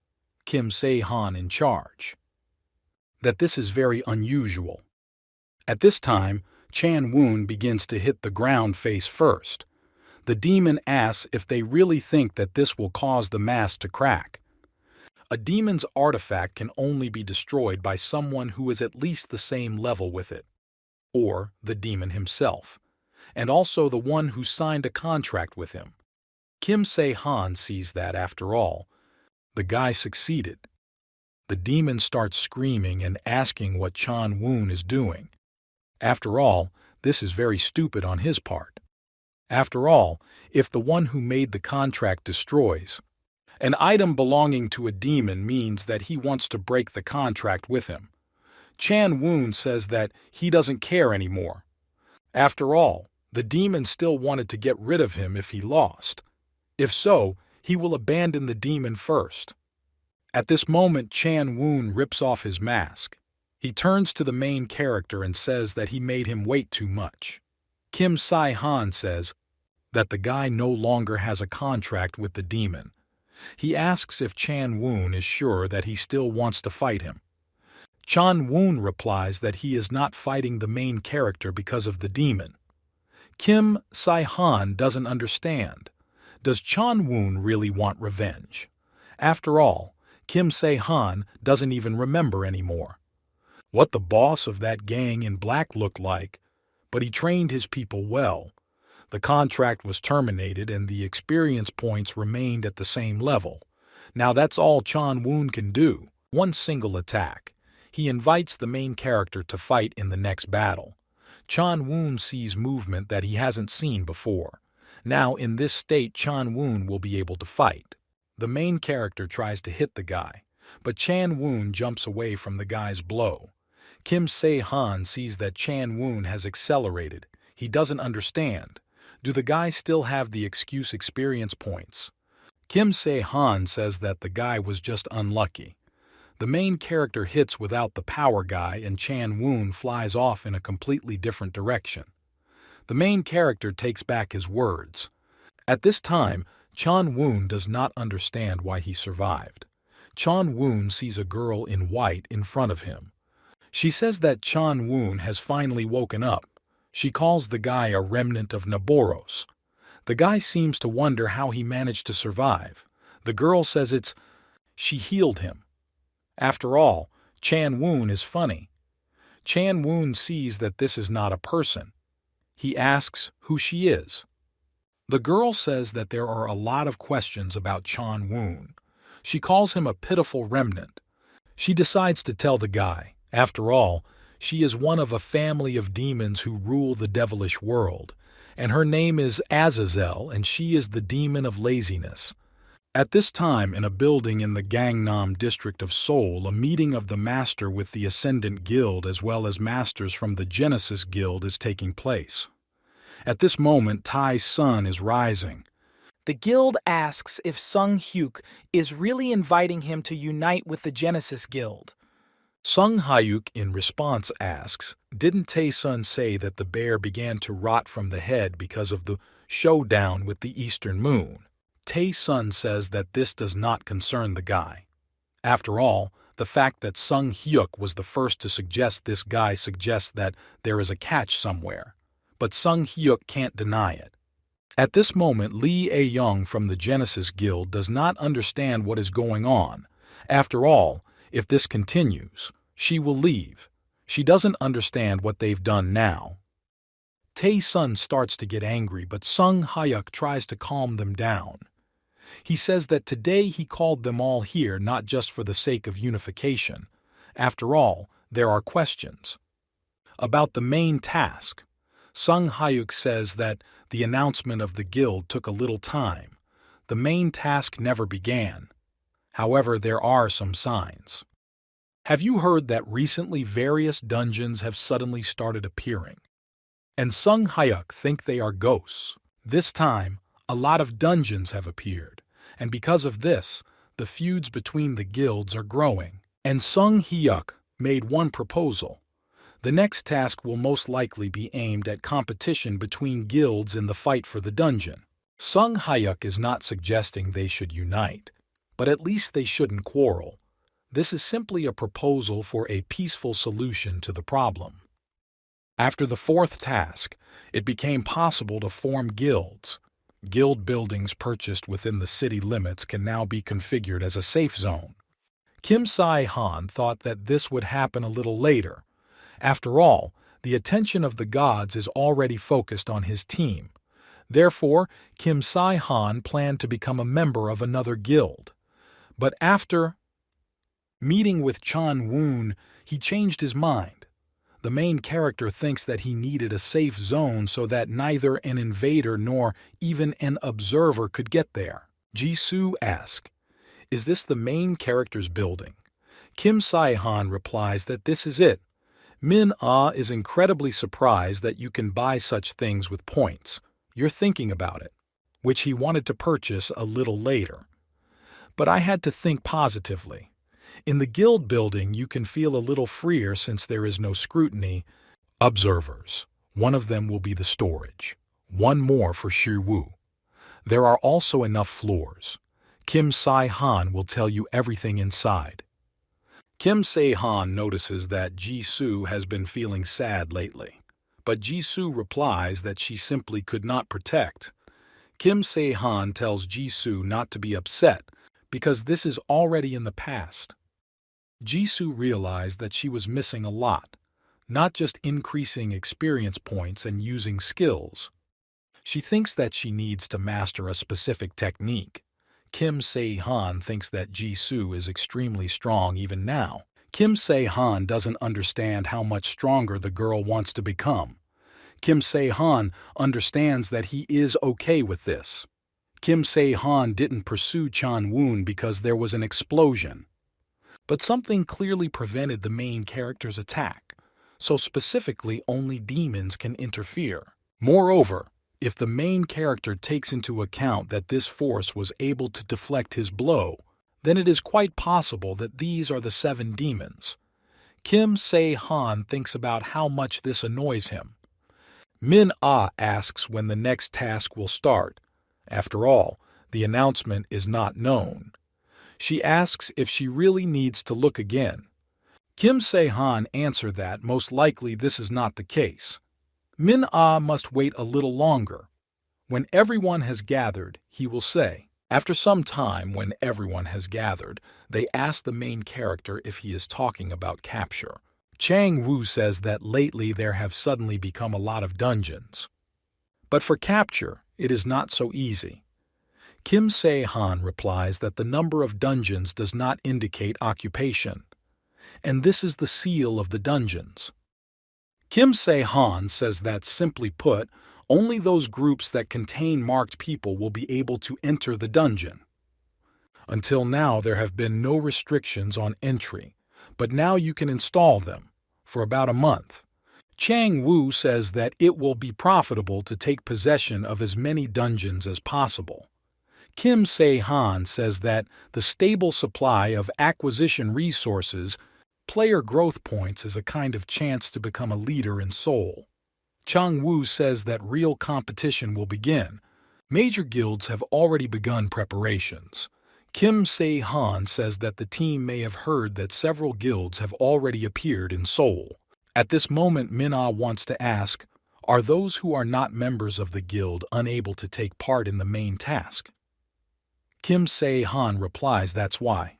Kim Se-han in charge. That this is very unusual. At this time, Chan-woon begins to hit the ground face first. The demon asks if they really think that this will cause the mask to crack. A demon's artifact can only be destroyed by someone who is at least the same level with it, or the demon himself, and also the one who signed a contract with him. Kim Se-han sees that, after all, the guy succeeded. The demon starts screaming and asking what Chan-woon is doing. After all, this is very stupid on his part. After all, if the one who made the contract destroys an item belonging to a demon means that he wants to break the contract with him. Chan-woon says that he doesn't care anymore. After all, the demon still wanted to get rid of him if he lost. If so, he will abandon the demon first. At this moment, Chan-woon rips off his mask. He turns to the main character and says that he made him wait too much. Kim Se-han says that the guy no longer has a contract with the demon. He asks if Chan-woon is sure that he still wants to fight him. Chan-woon replies that he is not fighting the main character because of the demon. Kim Se-han doesn't understand. Does Chan-woon really want revenge? After all, Kim Se-han doesn't even remember anymore what the boss of that gang in black looked like, but he trained his people well. The contract was terminated and the experience points remained at the same level. Now that's all Chan-woon can do, one single attack. He invites the main character to fight in the next battle. Chan-woon sees movement that he hasn't seen before. Now in this state, Chan-woon will be able to fight. The main character tries to hit the guy, but Chan-woon jumps away from the guy's blow. Kim Se-han sees that Chan-woon has accelerated. He doesn't understand. Do the guys still have the excuse experience points? Kim Se-han says that the guy was just unlucky. The main character hits without the power guy and Chan-woon flies off in a completely different direction. The main character takes back his words. At this time, Chan-woon does not understand why he survived. Chan-woon sees a girl in white in front of him. She says that Chan-woon has finally woken up. She calls the guy a remnant of Naboros. The guy seems to wonder how he managed to survive. The girl says she healed him. After all, Chan Woon is funny. Chan Woon sees that this is not a person. He asks who she is. The girl says that there are a lot of questions about Chan Woon. She calls him a pitiful remnant. She decides to tell the guy. After all, she is one of a family of demons who rule the devilish world, and her name is Azazel, and she is the demon of laziness. At this time, in a building in the Gangnam district of Seoul, a meeting of the Master with the Ascendant Guild as well as masters from the Genesis Guild is taking place. At this moment, Tai's sun is rising. The guild asks if Sung Hyuk is really inviting him to unite with the Genesis Guild. Sung Hyuk in response asks, didn't Tae-sun say that the bear began to rot from the head because of the showdown with the Eastern Moon? Tae-sun says that this does not concern the guy. After all, the fact that Sung Hyuk was the first to suggest this guy suggests that there is a catch somewhere. But Sung Hyuk can't deny it. At this moment, Lee A-young from the Genesis Guild does not understand what is going on. After all, if this continues, she will leave. She doesn't understand what they've done now. Tae-sun starts to get angry, but Sung Hyuk tries to calm them down. He says that today he called them all here not just for the sake of unification. After all, there are questions. About the main task, Sung Hyuk says that the announcement of the guild took a little time. The main task never began. However, there are some signs. Have you heard that recently various dungeons have suddenly started appearing? And Sung Hyuk think they are ghosts. This time, a lot of dungeons have appeared, and because of this, the feuds between the guilds are growing. And Sung Hyuk made one proposal. The next task will most likely be aimed at competition between guilds in the fight for the dungeon. Sung Hyuk is not suggesting they should unite, but at least they shouldn't quarrel. This is simply a proposal for a peaceful solution to the problem. After the fourth task, it became possible to form guilds. Guild buildings purchased within the city limits can now be configured as a safe zone. Kim Sai-han thought that this would happen a little later. After all, the attention of the gods is already focused on his team. Therefore, Kim Sai-han planned to become a member of another guild. But after meeting with Chan Woon, he changed his mind. The main character thinks that he needed a safe zone so that neither an invader nor even an observer could get there. Jisoo asks, "Is this the main character's building?" Kim Sai-han replies that this is it. Min-ah is incredibly surprised that you can buy such things with points. You're thinking about it, which he wanted to purchase a little later. But I had to think positively. In the guild building, you can feel a little freer since there is no scrutiny. Observers. One of them will be the storage. One more for Shiwu. There are also enough floors. Kim Sai-han will tell you everything inside. Kim Se-han notices that Jisoo has been feeling sad lately, but Jisoo replies that she simply could not protect. Kim Se-han tells Jisoo not to be upset because this is already in the past. Jisoo realized that she was missing a lot, not just increasing experience points and using skills. She thinks that she needs to master a specific technique. Kim Se-han thinks that Jisoo is extremely strong even now. Kim Se-han doesn't understand how much stronger the girl wants to become. Kim Se-han understands that he is okay with this. Kim Se-han didn't pursue Chan Woon because there was an explosion. But something clearly prevented the main character's attack, so specifically only demons can interfere. Moreover, if the main character takes into account that this force was able to deflect his blow, then it is quite possible that these are the 7 demons. Kim Se-han thinks about how much this annoys him. Min-ah asks when the next task will start. After all, the announcement is not known. She asks if she really needs to look again. Kim Se-han answers that most likely this is not the case. Min-ah must wait a little longer. When everyone has gathered, he will say. After some time, when everyone has gathered, they ask the main character if he is talking about capture. Chang Woo says that lately there have suddenly become a lot of dungeons. But for capture, it is not so easy. Kim Se-han replies that the number of dungeons does not indicate occupation, and this is the seal of the dungeons. Kim Se-han says that, simply put, only those groups that contain marked people will be able to enter the dungeon. Until now, there have been no restrictions on entry, but now you can install them, for about a month. Chang Woo says that it will be profitable to take possession of as many dungeons as possible. Kim Se-han says that the stable supply of acquisition resources, player growth points, is a kind of chance to become a leader in Seoul. Chang Woo says that real competition will begin. Major guilds have already begun preparations. Kim Se-han says that the team may have heard that several guilds have already appeared in Seoul. At this moment, Min-ah wants to ask, are those who are not members of the guild unable to take part in the main task? Kim Se-han replies that's why.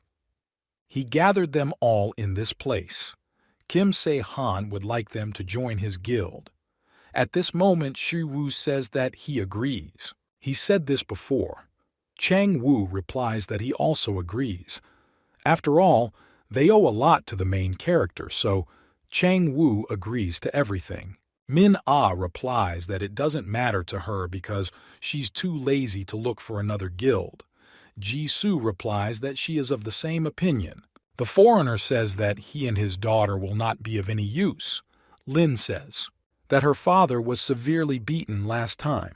He gathered them all in this place. Kim Se-han would like them to join his guild. At this moment, Shi Woo says that he agrees. He said this before. Chang Woo replies that he also agrees. After all, they owe a lot to the main character, so Chang Woo agrees to everything. Min-ah replies that it doesn't matter to her because she's too lazy to look for another guild. Ji-soo replies that she is of the same opinion. The foreigner says that he and his daughter will not be of any use. Lin says that her father was severely beaten last time.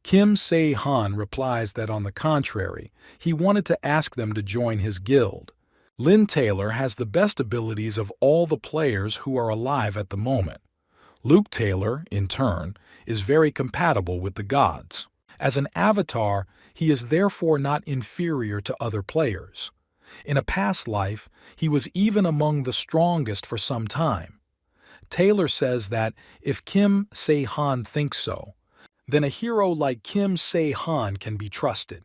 Kim Se-han replies that on the contrary, he wanted to ask them to join his guild. Lin Taylor has the best abilities of all the players who are alive at the moment. Luke Taylor, in turn, is very compatible with the gods. As an avatar, he is therefore not inferior to other players. In a past life, he was even among the strongest for some time. Taylor says that if Kim Se-han thinks so, then a hero like Kim Se-han can be trusted.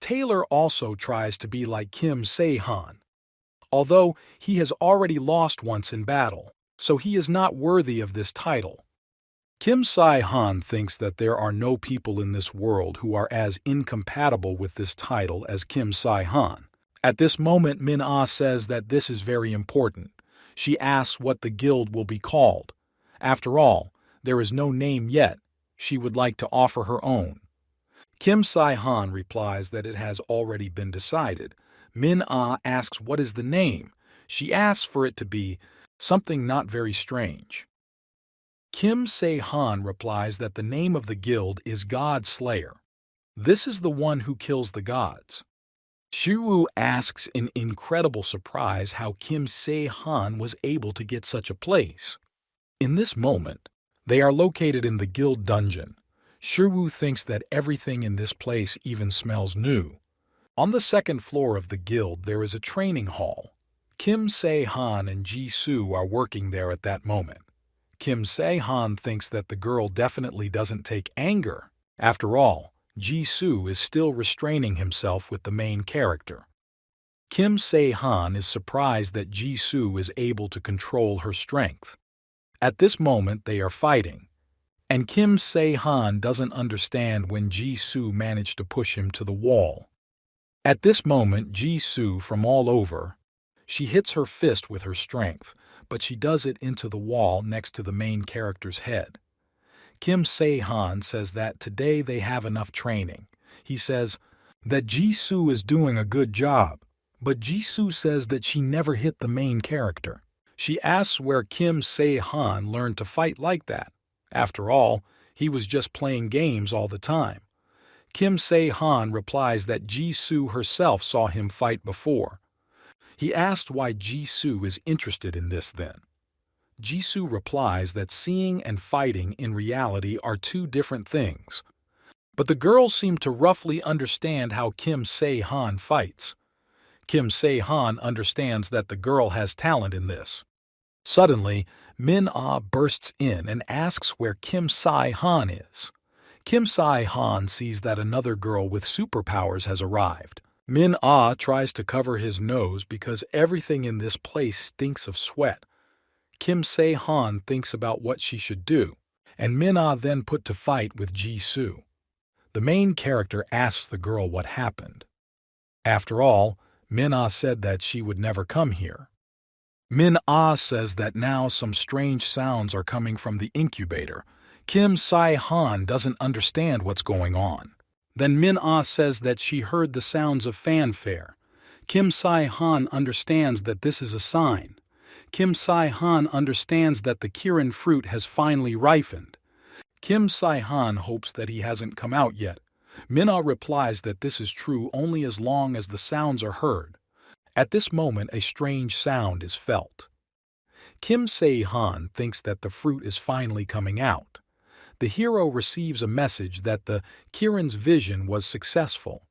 Taylor also tries to be like Kim Se-han, although he has already lost once in battle, so he is not worthy of this title. Kim Se-han thinks that there are no people in this world who are as incompatible with this title as Kim Se-han. At this moment, Min-ah says that this is very important. She asks what the guild will be called. After all, there is no name yet. She would like to offer her own. Kim Se-han replies that it has already been decided. Min-ah asks what is the name. She asks for it to be something not very strange. Kim Se-han replies that the name of the guild is God Slayer. This is the one who kills the gods. Shi-woo asks in incredible surprise how Kim Se-han was able to get such a place. In this moment, they are located in the guild dungeon. Shi-woo thinks that everything in this place even smells new. On the second floor of the guild, there is a training hall. Kim Se-han and Ji-soo are working there at that moment. Kim Se-han thinks that the girl definitely doesn't take anger. After all, Ji-soo is still restraining himself with the main character. Kim Se-han is surprised that Ji-soo is able to control her strength. At this moment, they are fighting, and Kim Se-han doesn't understand when Ji-soo managed to push him to the wall. At this moment, Ji-soo from all over, she hits her fist with her strength, but she does it into the wall next to the main character's head. Kim Se-han says that today they have enough training. He says that Ji-soo is doing a good job, but Ji-soo says that she never hit the main character. She asks where Kim Se-han learned to fight like that. After all, he was just playing games all the time. Kim Se-han replies that Ji-soo herself saw him fight before. He asked why Ji-soo is interested in this then. Ji-soo replies that seeing and fighting in reality are two different things. But the girls seem to roughly understand how Kim Se-han fights. Kim Se-han understands that the girl has talent in this. Suddenly, Min-ah bursts in and asks where Kim Sai-han is. Kim Sai-han sees that another girl with superpowers has arrived. Min-ah tries to cover his nose because everything in this place stinks of sweat. Kim Se-han thinks about what she should do, and Min-ah then put to fight with Ji-soo. The main character asks the girl what happened. After all, Min-ah said that she would never come here. Min-ah says that now some strange sounds are coming from the incubator. Kim Sai-han doesn't understand what's going on. Then Min-ah says that she heard the sounds of fanfare. Kim Sai-han understands that this is a sign. Kim Sai-han understands that the Kirin fruit has finally ripened. Kim Sai-han hopes that he hasn't come out yet. Min-ah replies that this is true only as long as the sounds are heard. At this moment, a strange sound is felt. Kim Se-han thinks that the fruit is finally coming out. The hero receives a message that the Kirin's vision was successful.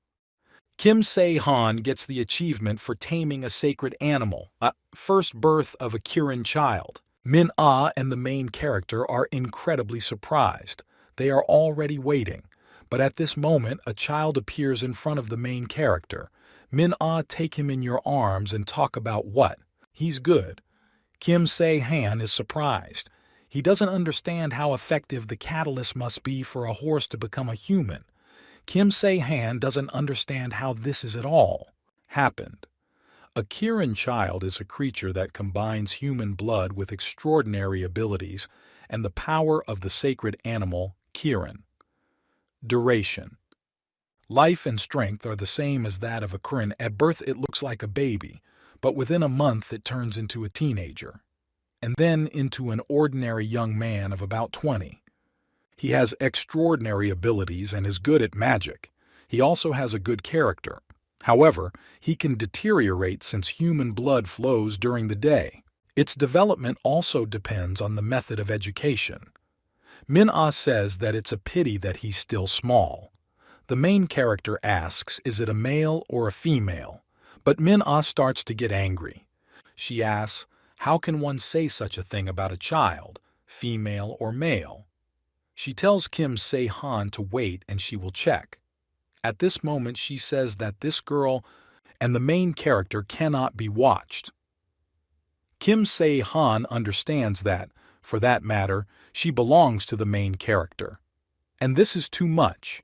Kim Se-han gets the achievement for taming a sacred animal, first birth of a Kirin child. Min-ah and the main character are incredibly surprised. They are already waiting, but at this moment a child appears in front of the main character. Min-ah take him in your arms and talk about what? He's good. Kim Se-han is surprised. He doesn't understand how effective the catalyst must be for a horse to become a human. Kim Se-han doesn't understand how this is at all happened. A Kirin child is a creature that combines human blood with extraordinary abilities and the power of the sacred animal, Kirin. Duration. Life and strength are the same as that of a Kirin. At birth it looks like a baby, but within a month it turns into a teenager, and then into an ordinary young man of about 20. He has extraordinary abilities and is good at magic. He also has a good character. However, he can deteriorate since human blood flows during the day. Its development also depends on the method of education. Min-ah says that it's a pity that he's still small. The main character asks, is it a male or a female? But Min-ah starts to get angry. She asks, how can one say such a thing about a child, female or male? She tells Kim Se-han to wait and she will check. At this moment she says that this girl and the main character cannot be watched. Kim Se-han understands that, for that matter, she belongs to the main character. And this is too much.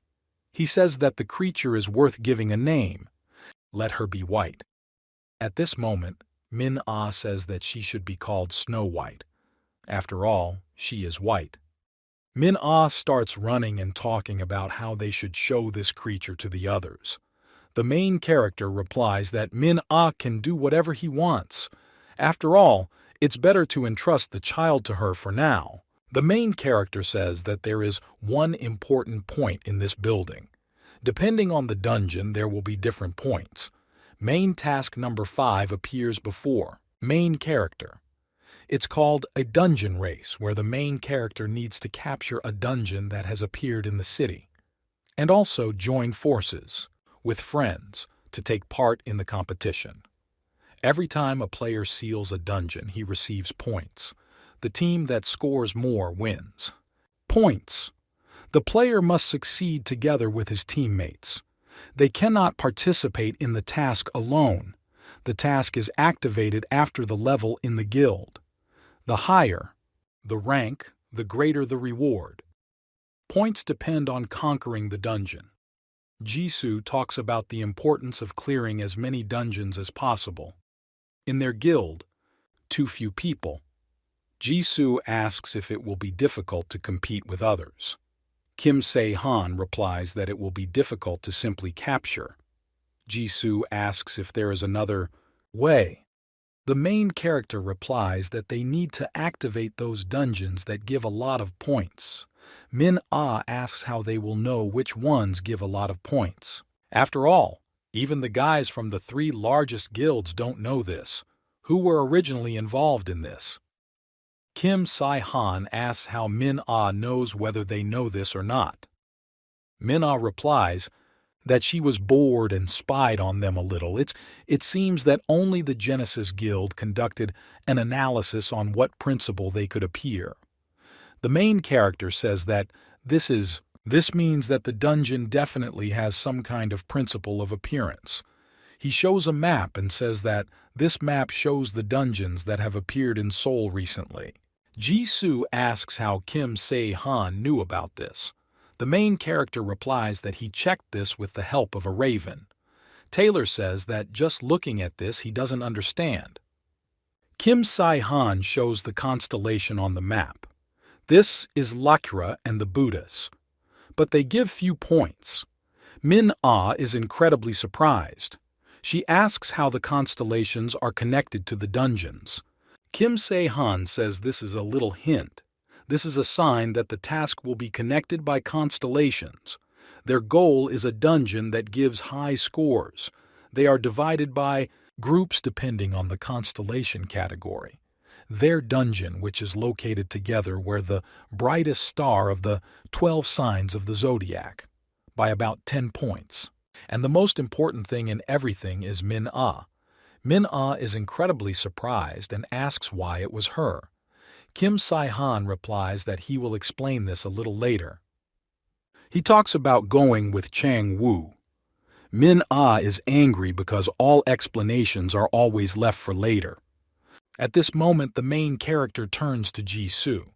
He says that the creature is worth giving a name. Let her be white. At this moment, Min-ah says that she should be called Snow White. After all, she is white. Min-ah starts running and talking about how they should show this creature to the others. The main character replies that Min-ah can do whatever he wants. After all, it's better to entrust the child to her for now. The main character says that there is one important point in this building. Depending on the dungeon, there will be different points. Main task number 5 appears before main character. It's called a dungeon race, where the main character needs to capture a dungeon that has appeared in the city, and also join forces with friends to take part in the competition. Every time a player seals a dungeon, he receives points. The team that scores more wins. Points. The player must succeed together with his teammates. They cannot participate in the task alone. The task is activated after the level in the guild. The higher the rank, the greater the reward. Points depend on conquering the dungeon. Jisoo talks about the importance of clearing as many dungeons as possible. In their guild, too few people. Jisoo asks if it will be difficult to compete with others. Kim Se-han replies that it will be difficult to simply capture. Jisoo asks if there is another way. The main character replies that they need to activate those dungeons that give a lot of points. Min-ah asks how they will know which ones give a lot of points. After all, even the guys from the 3 largest guilds don't know this, who were originally involved in this. Kim Se-han asks how Min-ah knows whether they know this or not. Min-ah replies that she was bored and spied on them a little. It seems that only the Genesis Guild conducted an analysis on what principle they could appear. The main character says that this means that the dungeon definitely has some kind of principle of appearance. He shows a map and says that this map shows the dungeons that have appeared in Seoul recently. Jisoo asks how Kim Se-han knew about this. The main character replies that he checked this with the help of a raven. Taylor says that just looking at this he doesn't understand. Kim Se-han shows the constellation on the map. This is Lakra and the Buddhas. But they give few points. Min-ah is incredibly surprised. She asks how the constellations are connected to the dungeons. Kim Se-han says this is a little hint. This is a sign that the task will be connected by constellations. Their goal is a dungeon that gives high scores. They are divided by groups depending on the constellation category. Their dungeon, which is located together where the brightest star of the 12 signs of the zodiac, by about 10 points. And the most important thing in everything is Min-ah. Min-ah is incredibly surprised and asks why it was her. Kim Se-han replies that he will explain this a little later. He talks about going with Chang-woo. Min-ah is angry because all explanations are always left for later. At this moment, the main character turns to Jisoo.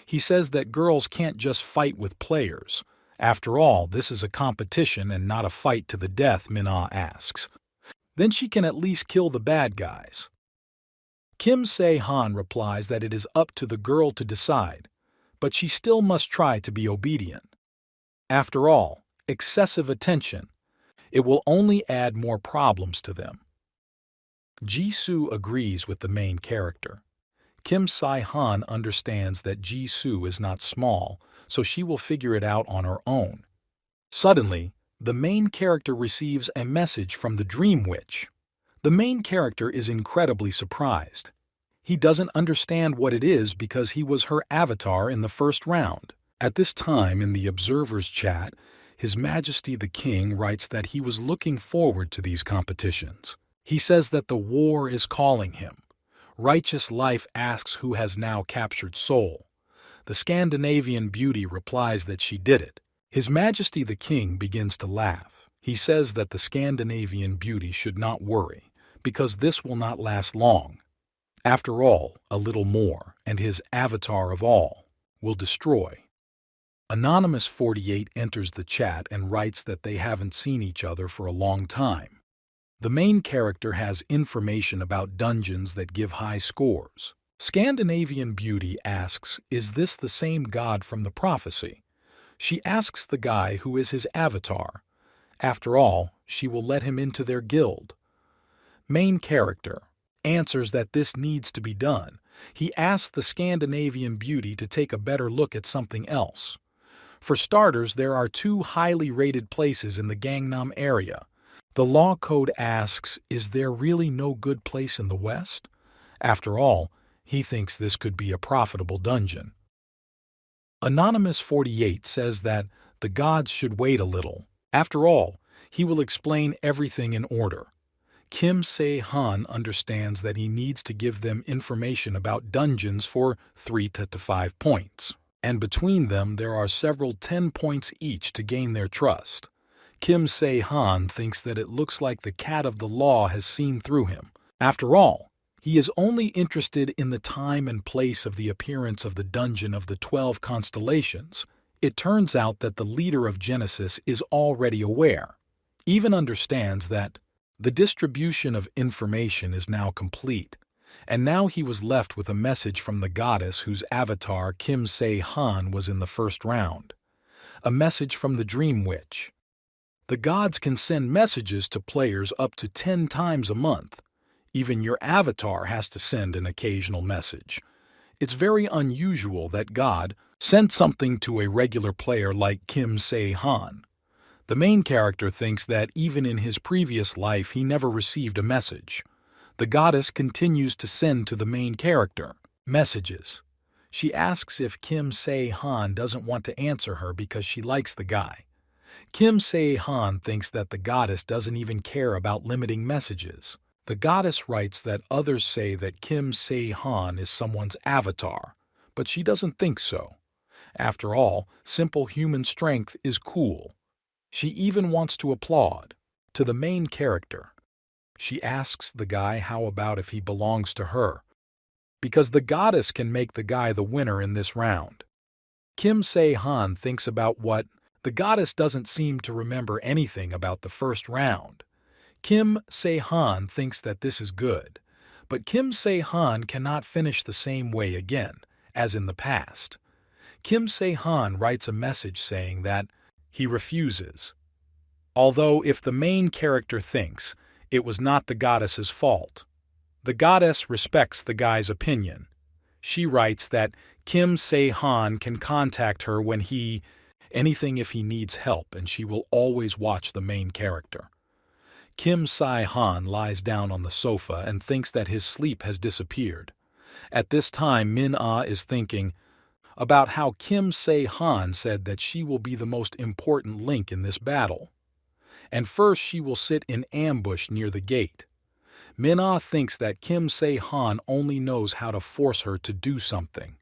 He says that girls can't just fight with players. After all, this is a competition and not a fight to the death, Min-ah asks. Then she can at least kill the bad guys. Kim Se-han replies that it is up to the girl to decide, but she still must try to be obedient. After all, excessive attention. It will only add more problems to them. Jisoo agrees with the main character. Kim Se-han understands that Jisoo is not small, so she will figure it out on her own. Suddenly, the main character receives a message from the Dream Witch. The main character is incredibly surprised. He doesn't understand what it is because he was her avatar in the first round. At this time in the observers' chat, His Majesty the King writes that he was looking forward to these competitions. He says that the war is calling him. Righteous Life asks who has now captured Seoul. The Scandinavian beauty replies that she did it. His Majesty the King begins to laugh. He says that the Scandinavian beauty should not worry, because this will not last long. After all, a little more, and his avatar of all will destroy. Anonymous 48 enters the chat and writes that they haven't seen each other for a long time. The main character has information about dungeons that give high scores. Scandinavian Beauty asks, is this the same god from the prophecy? She asks the guy who is his avatar. After all, she will let him into their guild. Main character answers that this needs to be done. He asks the Scandinavian Beauty to take a better look at something else. For starters, there are 2 highly rated places in the Gangnam area. The law code asks, is there really no good place in the West? After all, he thinks this could be a profitable dungeon. Anonymous 48 says that the gods should wait a little. After all, he will explain everything in order. Kim Se-han understands that he needs to give them information about dungeons for 3 to 5 points. And between them there are several 10 points each to gain their trust. Kim Se-han thinks that it looks like the cat of the law has seen through him. After all, he is only interested in the time and place of the appearance of the dungeon of the 12 constellations. It turns out that the leader of Genesis is already aware, even understands that the distribution of information is now complete, and now he was left with a message from the goddess whose avatar Kim Se-han was in the first round. A message from the Dream Witch. The gods can send messages to players up to 10 times a month. Even your avatar has to send an occasional message. It's very unusual that God sent something to a regular player like Kim Se-han. The main character thinks that even in his previous life he never received a message. The goddess continues to send to the main character messages. She asks if Kim Se-han doesn't want to answer her because she likes the guy. Kim Se-han thinks that the goddess doesn't even care about limiting messages. The goddess writes that others say that Kim Se-han is someone's avatar, but she doesn't think so. After all, simple human strength is cool. She even wants to applaud. To the main character, she asks the guy how about if he belongs to her, because the goddess can make the guy the winner in this round. Kim Se-han thinks about what the goddess doesn't seem to remember anything about the first round. Kim Se-han thinks that this is good, but Kim Se-han cannot finish the same way again, as in the past. Kim Se-han writes a message saying that he refuses. Although if the main character thinks it was not the goddess's fault, the goddess respects the guy's opinion. She writes that Kim Se-han can contact her when anything if he needs help, and she will always watch the main character. Kim Se-han lies down on the sofa and thinks that his sleep has disappeared. At this time, Min-ah is thinking about how Kim Se-han said that she will be the most important link in this battle. And first she will sit in ambush near the gate. Min-ah thinks that Kim Se-han only knows how to force her to do something.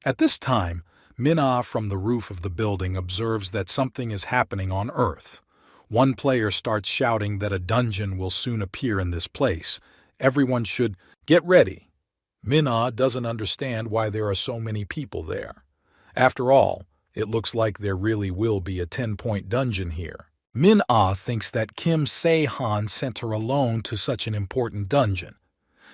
At this time, Min-ah from the roof of the building observes that something is happening on Earth. One player starts shouting that a dungeon will soon appear in this place. Everyone should get ready. Min-ah doesn't understand why there are so many people there. After all, it looks like there really will be a 10-point dungeon here. Min-ah thinks that Kim Se-han sent her alone to such an important dungeon.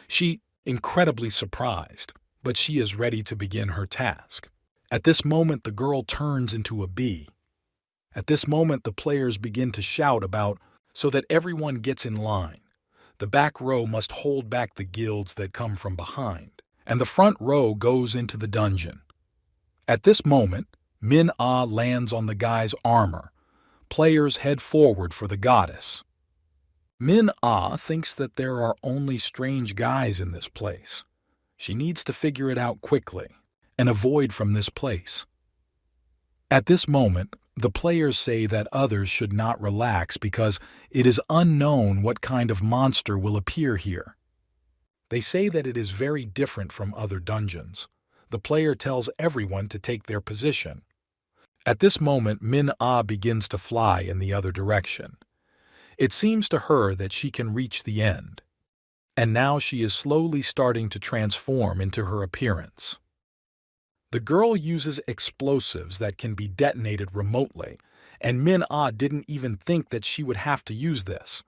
She incredibly surprised, but she is ready to begin her task. At this moment, the girl turns into a bee. At this moment, the players begin to shout about so that everyone gets in line. The back row must hold back the guilds that come from behind, and the front row goes into the dungeon. At this moment, Min-ah lands on the guy's armor. Players head forward for the goddess. Min-ah thinks that there are only strange guys in this place. She needs to figure it out quickly and avoid from this place. At this moment, the players say that others should not relax because it is unknown what kind of monster will appear here. They say that it is very different from other dungeons. The player tells everyone to take their position. At this moment, Min-ah begins to fly in the other direction. It seems to her that she can reach the end. And now she is slowly starting to transform into her appearance. The girl uses explosives that can be detonated remotely, and Min-ah didn't even think that she would have to use this.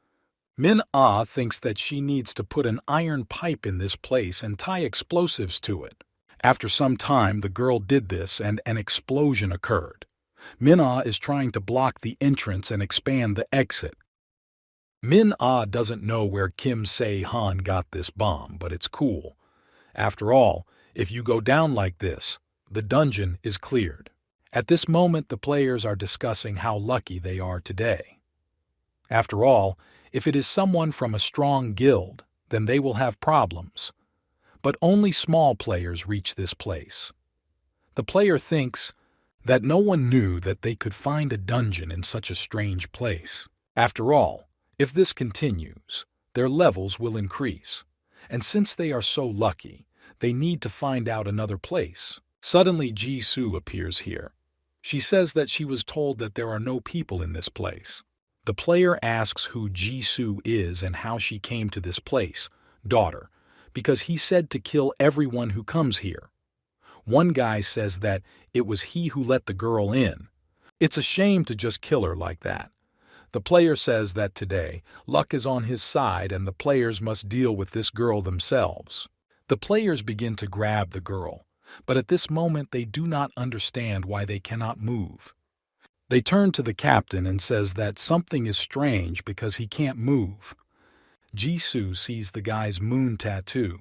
Min-ah thinks that she needs to put an iron pipe in this place and tie explosives to it. After some time, the girl did this and an explosion occurred. Min-ah is trying to block the entrance and expand the exit. Min-ah doesn't know where Kim Se-han got this bomb, but it's cool. After all, if you go down like this, the dungeon is cleared. At this moment, the players are discussing how lucky they are today. After all, if it is someone from a strong guild, then they will have problems. But only small players reach this place. The player thinks that no one knew that they could find a dungeon in such a strange place. After all, if this continues, their levels will increase. And since they are so lucky, they need to find out another place. Suddenly, Jisoo appears here. She says that she was told that there are no people in this place. The player asks who Jisoo is and how she came to this place, daughter, because he said to kill everyone who comes here. One guy says that it was he who let the girl in. It's a shame to just kill her like that. The player says that today, luck is on his side and the players must deal with this girl themselves. The players begin to grab the girl, but at this moment they do not understand why they cannot move. They turn to the captain and says that something is strange because he can't move. Jisoo sees the guy's moon tattoo.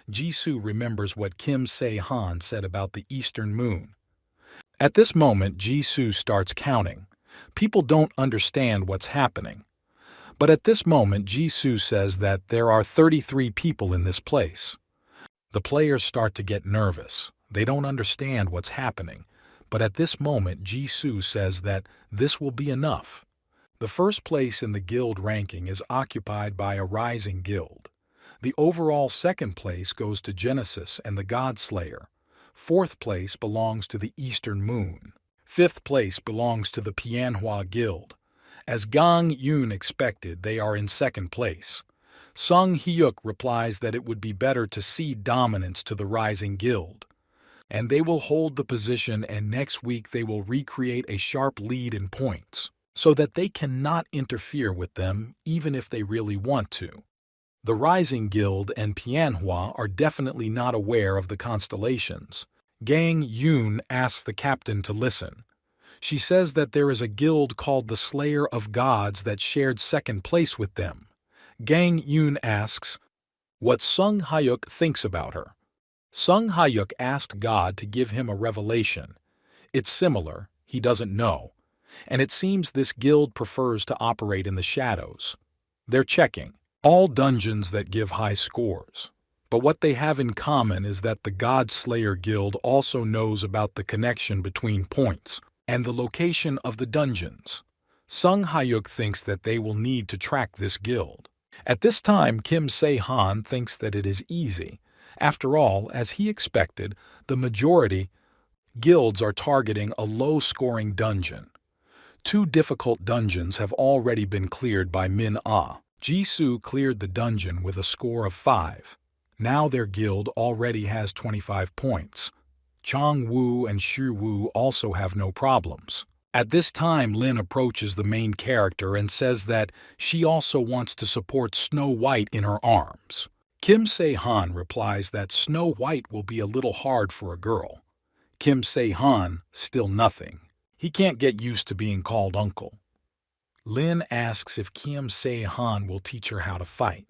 Jisoo remembers what Kim Se-han said about the eastern moon. At this moment, Jisoo starts counting. People don't understand what's happening. But at this moment, Jisoo says that there are 33 people in this place. The players start to get nervous. They don't understand what's happening, But at this moment, Jisoo says that this will be enough. The first place in the guild ranking is occupied by a rising guild. The overall second place goes to Genesis and the Godslayer. Fourth place belongs to the Eastern Moon. Fifth place belongs to the Manhwa Guild. As Gang Yoon expected, they are in second place. Sung Hyuk replies that it would be better to cede dominance to the rising guild. And they will hold the position, and next week they will recreate a sharp lead in points, so that they cannot interfere with them even if they really want to. The Rising Guild and Pianhua are definitely not aware of the constellations. Gang Yoon asks the captain to listen. She says that there is a guild called the Slayer of Gods that shared second place with them. Gang Yoon asks what Sung Hyuk thinks about her. Sung Hyuk asked God to give him a revelation. It's similar, he doesn't know. And it seems this guild prefers to operate in the shadows. They're checking all dungeons that give high scores. But what they have in common is that the God Slayer Guild also knows about the connection between points and the location of the dungeons. Sung Hyuk thinks that they will need to track this guild. At this time, Kim Se-han thinks that it is easy. After all, as he expected, the majority guilds are targeting a low-scoring dungeon. 2 difficult dungeons have already been cleared by Min-ah. Jisoo cleared the dungeon with a score of 5. Now their guild already has 25 points. Chang-woo and Shi-woo also have no problems. At this time, Lin approaches the main character and says that she also wants to support Snow White in her arms. Kim Se-han replies that Snow White will be a little hard for a girl. Kim Se-han, still nothing. He can't get used to being called uncle. Lin asks if Kim Se-han will teach her how to fight.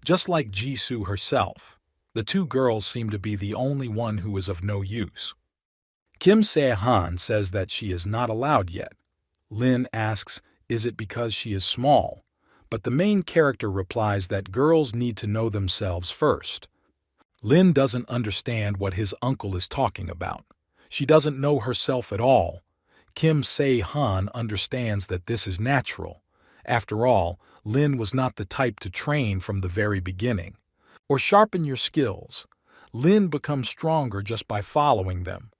Just like Jisoo herself, the 2 girls seem to be the only one who is of no use. Kim Se-han says that she is not allowed yet. Lin asks, is it because she is small? But the main character replies that girls need to know themselves first. Lin doesn't understand what his uncle is talking about. She doesn't know herself at all. Kim Se-han understands that this is natural. After all, Lin was not the type to train from the very beginning. Or sharpen your skills. Lin becomes stronger just by following them.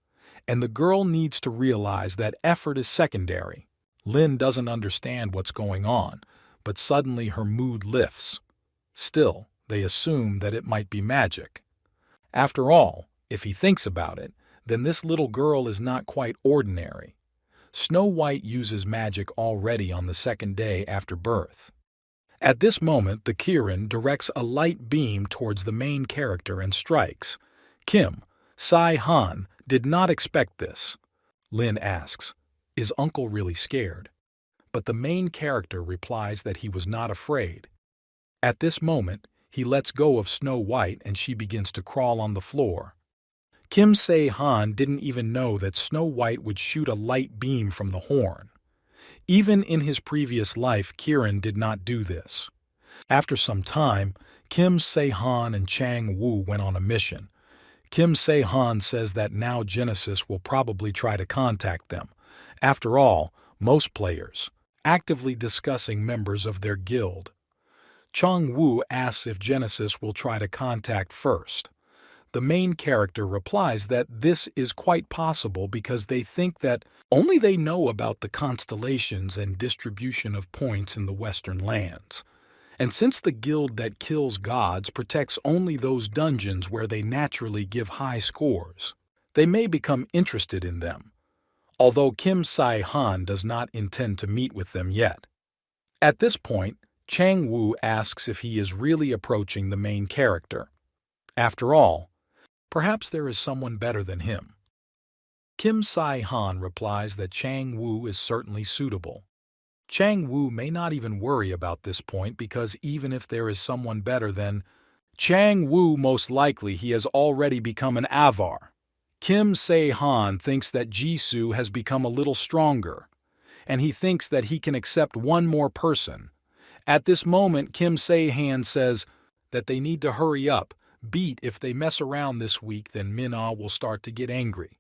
And the girl needs to realize that effort is secondary. Lin doesn't understand what's going on, but suddenly her mood lifts. Still, they assume that it might be magic. After all, if he thinks about it, then this little girl is not quite ordinary. Snow White uses magic already on the second day after birth. At this moment, the Kirin directs a light beam towards the main character and strikes. Kim Se-han did not expect this. Lin asks, is Uncle really scared? But the main character replies that he was not afraid. At this moment, he lets go of Snow White and she begins to crawl on the floor. Kim Se-han didn't even know that Snow White would shoot a light beam from the horn. Even in his previous life, Kirin did not do this. After some time, Kim Se-han and Chang-woo went on a mission. Kim Se-han says that now Genesis will probably try to contact them. After all, most players, actively discussing members of their guild. Chang-woo asks if Genesis will try to contact first. The main character replies that this is quite possible because they think that only they know about the constellations and distribution of points in the Western lands. And since the guild that kills gods protects only those dungeons where they naturally give high scores, they may become interested in them, although Kim Se-han does not intend to meet with them yet. At this point, Chang-woo asks if he is really approaching the main character. After all, perhaps there is someone better than him. Kim Se-han replies that Chang-woo is certainly suitable. Chang-woo may not even worry about this point because even if there is someone better than Chang-woo, most likely he has already become an Avar. Kim Se-han thinks that Jisoo has become a little stronger, and he thinks that he can accept one more person. At this moment, Kim Se-han says that they need to hurry up. If they mess around this week, then Min-ah will start to get angry.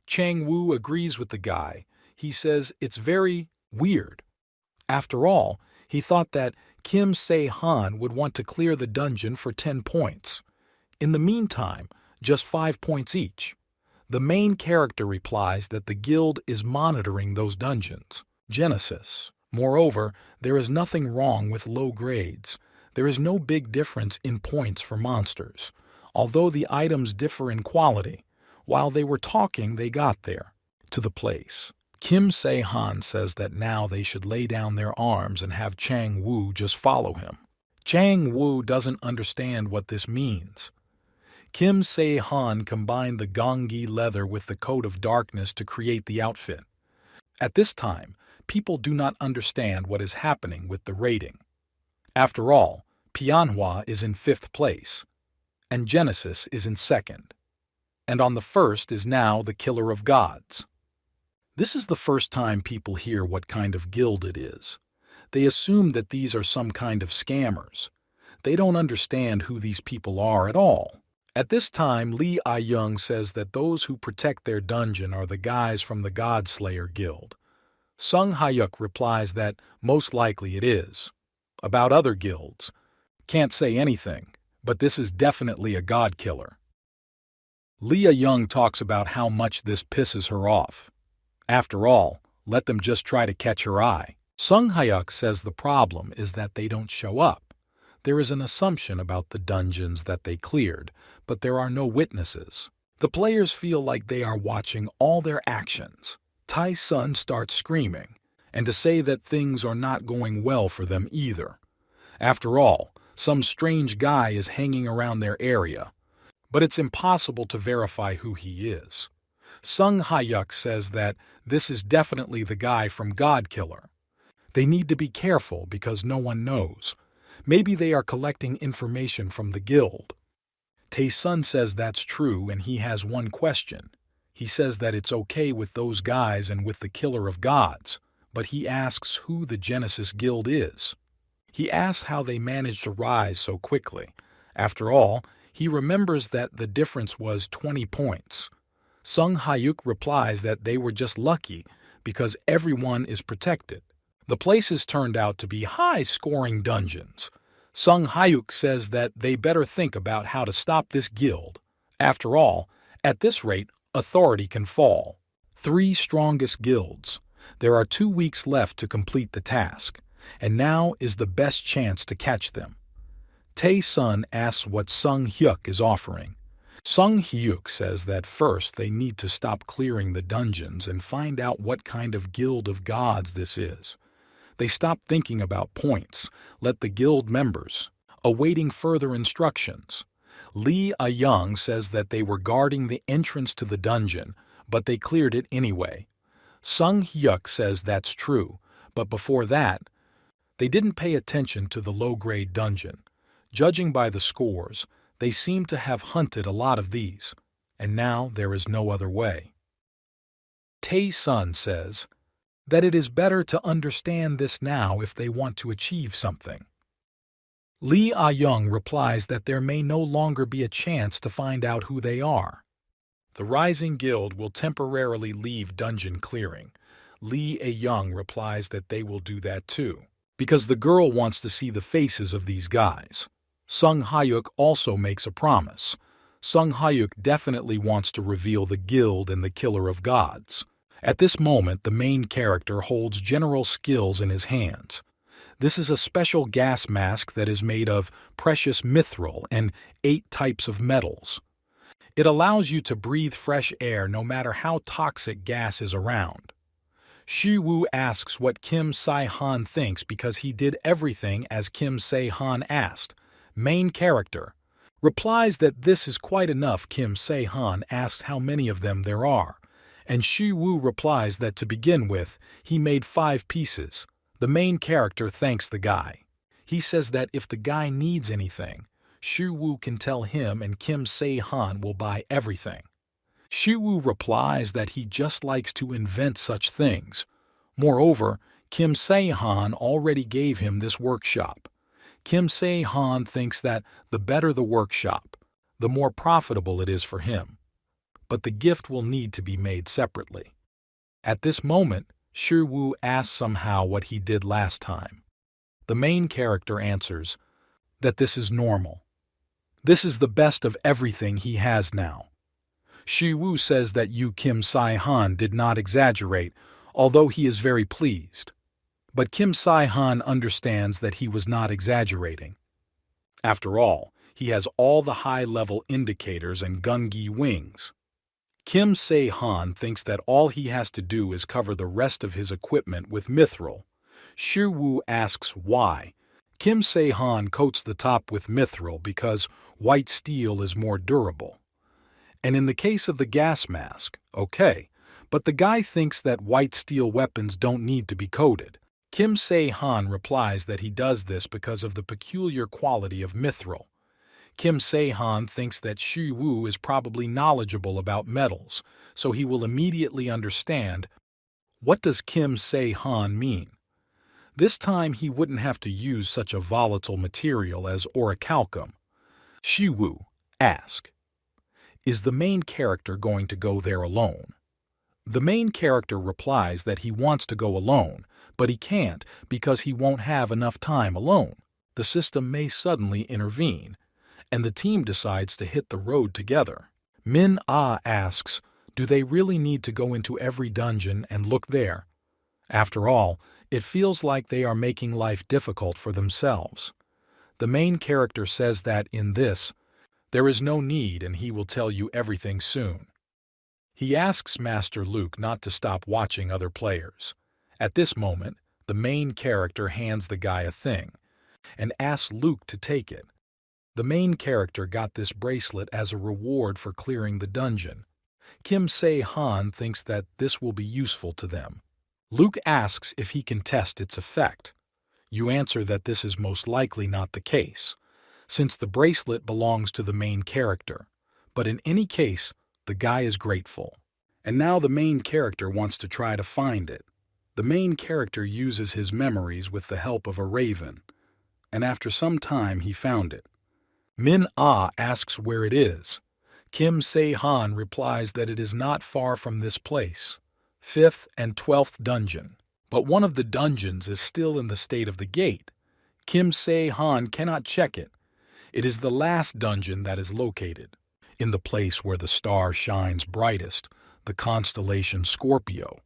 Chang Woo agrees with the guy. He says it's very weird. After all, he thought that Kim Se-han would want to clear the dungeon for 10 points. In the meantime, just 5 points each. The main character replies that the guild is monitoring those dungeons. Genesis. Moreover, there is nothing wrong with low grades. There is no big difference in points for monsters, although the items differ in quality. While they were talking, they got there, to the place. Kim Se-han says that now they should lay down their arms and have Chang Woo just follow him. Chang Woo doesn't understand what this means. Kim Se-han combined the Gonggi leather with the coat of darkness to create the outfit. At this time, people do not understand what is happening with the rating. After all, Manhwa is in 5th place, and Genesis is in 2nd. And on the 1st is now the Killer of Gods. This is the first time people hear what kind of guild it is. They assume that these are some kind of scammers. They don't understand who these people are at all. At this time, Lee Ah-young says that those who protect their dungeon are the guys from the Godslayer Guild. Sung Ha-yuk replies that most likely it is. About other guilds, can't say anything, but this is definitely a god killer. Lee Ah-young talks about how much this pisses her off. After all, let them just try to catch her eye. Sung Ha-yuk says the problem is that they don't show up. There is an assumption about the dungeons that they cleared, but there are no witnesses. The players feel like they are watching all their actions. Tai-sun starts screaming, and to say that things are not going well for them either. After all, some strange guy is hanging around their area, but it's impossible to verify who he is. Sung Ha-yuk says that this is definitely the guy from God Killer. They need to be careful because no one knows. Maybe they are collecting information from the guild. Tae-sun says that's true and he has one question. He says that it's okay with those guys and with the Killer of Gods, but he asks who the Genesis Guild is. He asks how they managed to rise so quickly. After all, he remembers that the difference was 20 points. Sung Ha-yuk replies that they were just lucky because everyone is protected. The places turned out to be high-scoring dungeons. Sung Ha-yuk says that they better think about how to stop this guild. After all, at this rate, authority can fall. 3 strongest guilds. There are 2 weeks left to complete the task, and now is the best chance to catch them. Tae-sun asks what Sung Hyuk is offering. Sung Hyuk says that first they need to stop clearing the dungeons and find out what kind of guild of gods this is. They stop thinking about points, let the guild members, awaiting further instructions. Lee Ah-young says that they were guarding the entrance to the dungeon, but they cleared it anyway. Sung Hyuk says that's true, but before that, they didn't pay attention to the low-grade dungeon. Judging by the scores, they seem to have hunted a lot of these, and now there is no other way. Tae-sun says that it is better to understand this now if they want to achieve something. Lee Ah-young replies that there may no longer be a chance to find out who they are. The Rising Guild will temporarily leave dungeon clearing. Lee Ah-young replies that they will do that too, because the girl wants to see the faces of these guys. Sung Ha-yuk also makes a promise. Sung Ha-yuk definitely wants to reveal the guild and the Killer of Gods. At this moment, the main character holds general skills in his hands. This is a special gas mask that is made of precious mithril and 8 types of metals. It allows you to breathe fresh air no matter how toxic gas is around. Shi-woo asks what Kim Se-han thinks because he did everything as Kim Se-han asked. Main character replies that this is quite enough. Kim Se-han asks how many of them there are, and Shi-woo replies that to begin with, he made 5 pieces. The main character thanks the guy. He says that if the guy needs anything, Shi-woo can tell him and Kim Se-han will buy everything. Shi-woo replies that he just likes to invent such things. Moreover, Kim Se-han already gave him this workshop. Kim Se-han thinks that the better the workshop, the more profitable it is for him. but the gift will need to be made separately. At this moment, Shiwu asks somehow what he did last time. The main character answers that this is normal. This is the best of everything he has now. Shiwu says that Yu Kim Sai-han did not exaggerate, although he is very pleased. But Kim Sai-han understands that he was not exaggerating. After all, he has all the high-level indicators and gungi wings. Kim Se-han thinks that all he has to do is cover the rest of his equipment with mithril. Shiwu asks why. Kim Se-han coats the top with mithril because white steel is more durable. And in the case of the gas mask, okay, but the guy thinks that white steel weapons don't need to be coated. Kim Se-han replies that he does this because of the peculiar quality of mithril. Kim Se-han thinks that Shiwu is probably knowledgeable about metals, so he will immediately understand. What does Kim Se-han mean? This time he wouldn't have to use such a volatile material as orichalcum. Shiwu asks, is the main character going to go there alone? The main character replies that he wants to go alone, but he can't because he won't have enough time alone. The system may suddenly intervene, and the team decides to hit the road together. Min-ah asks, do they really need to go into every dungeon and look there? After all, it feels like they are making life difficult for themselves. The main character says that in this, there is no need and he will tell you everything soon. He asks Master Luke not to stop watching other players. At this moment, the main character hands the guy a thing and asks Luke to take it. The main character got this bracelet as a reward for clearing the dungeon. Kim Se-han thinks that this will be useful to them. Luke asks if he can test its effect. You answer that this is most likely not the case, since the bracelet belongs to the main character. But in any case, the guy is grateful. And now the main character wants to try to find it. The main character uses his memories with the help of a raven, and after some time he found it. Min-ah asks where it is. Kim Se-han replies that it is not far from this place, 5th and 12th dungeon. But one of the dungeons is still in the state of the gate. Kim Se-han cannot check it. It is the last dungeon that is located, in the place where the star shines brightest, the constellation Scorpio.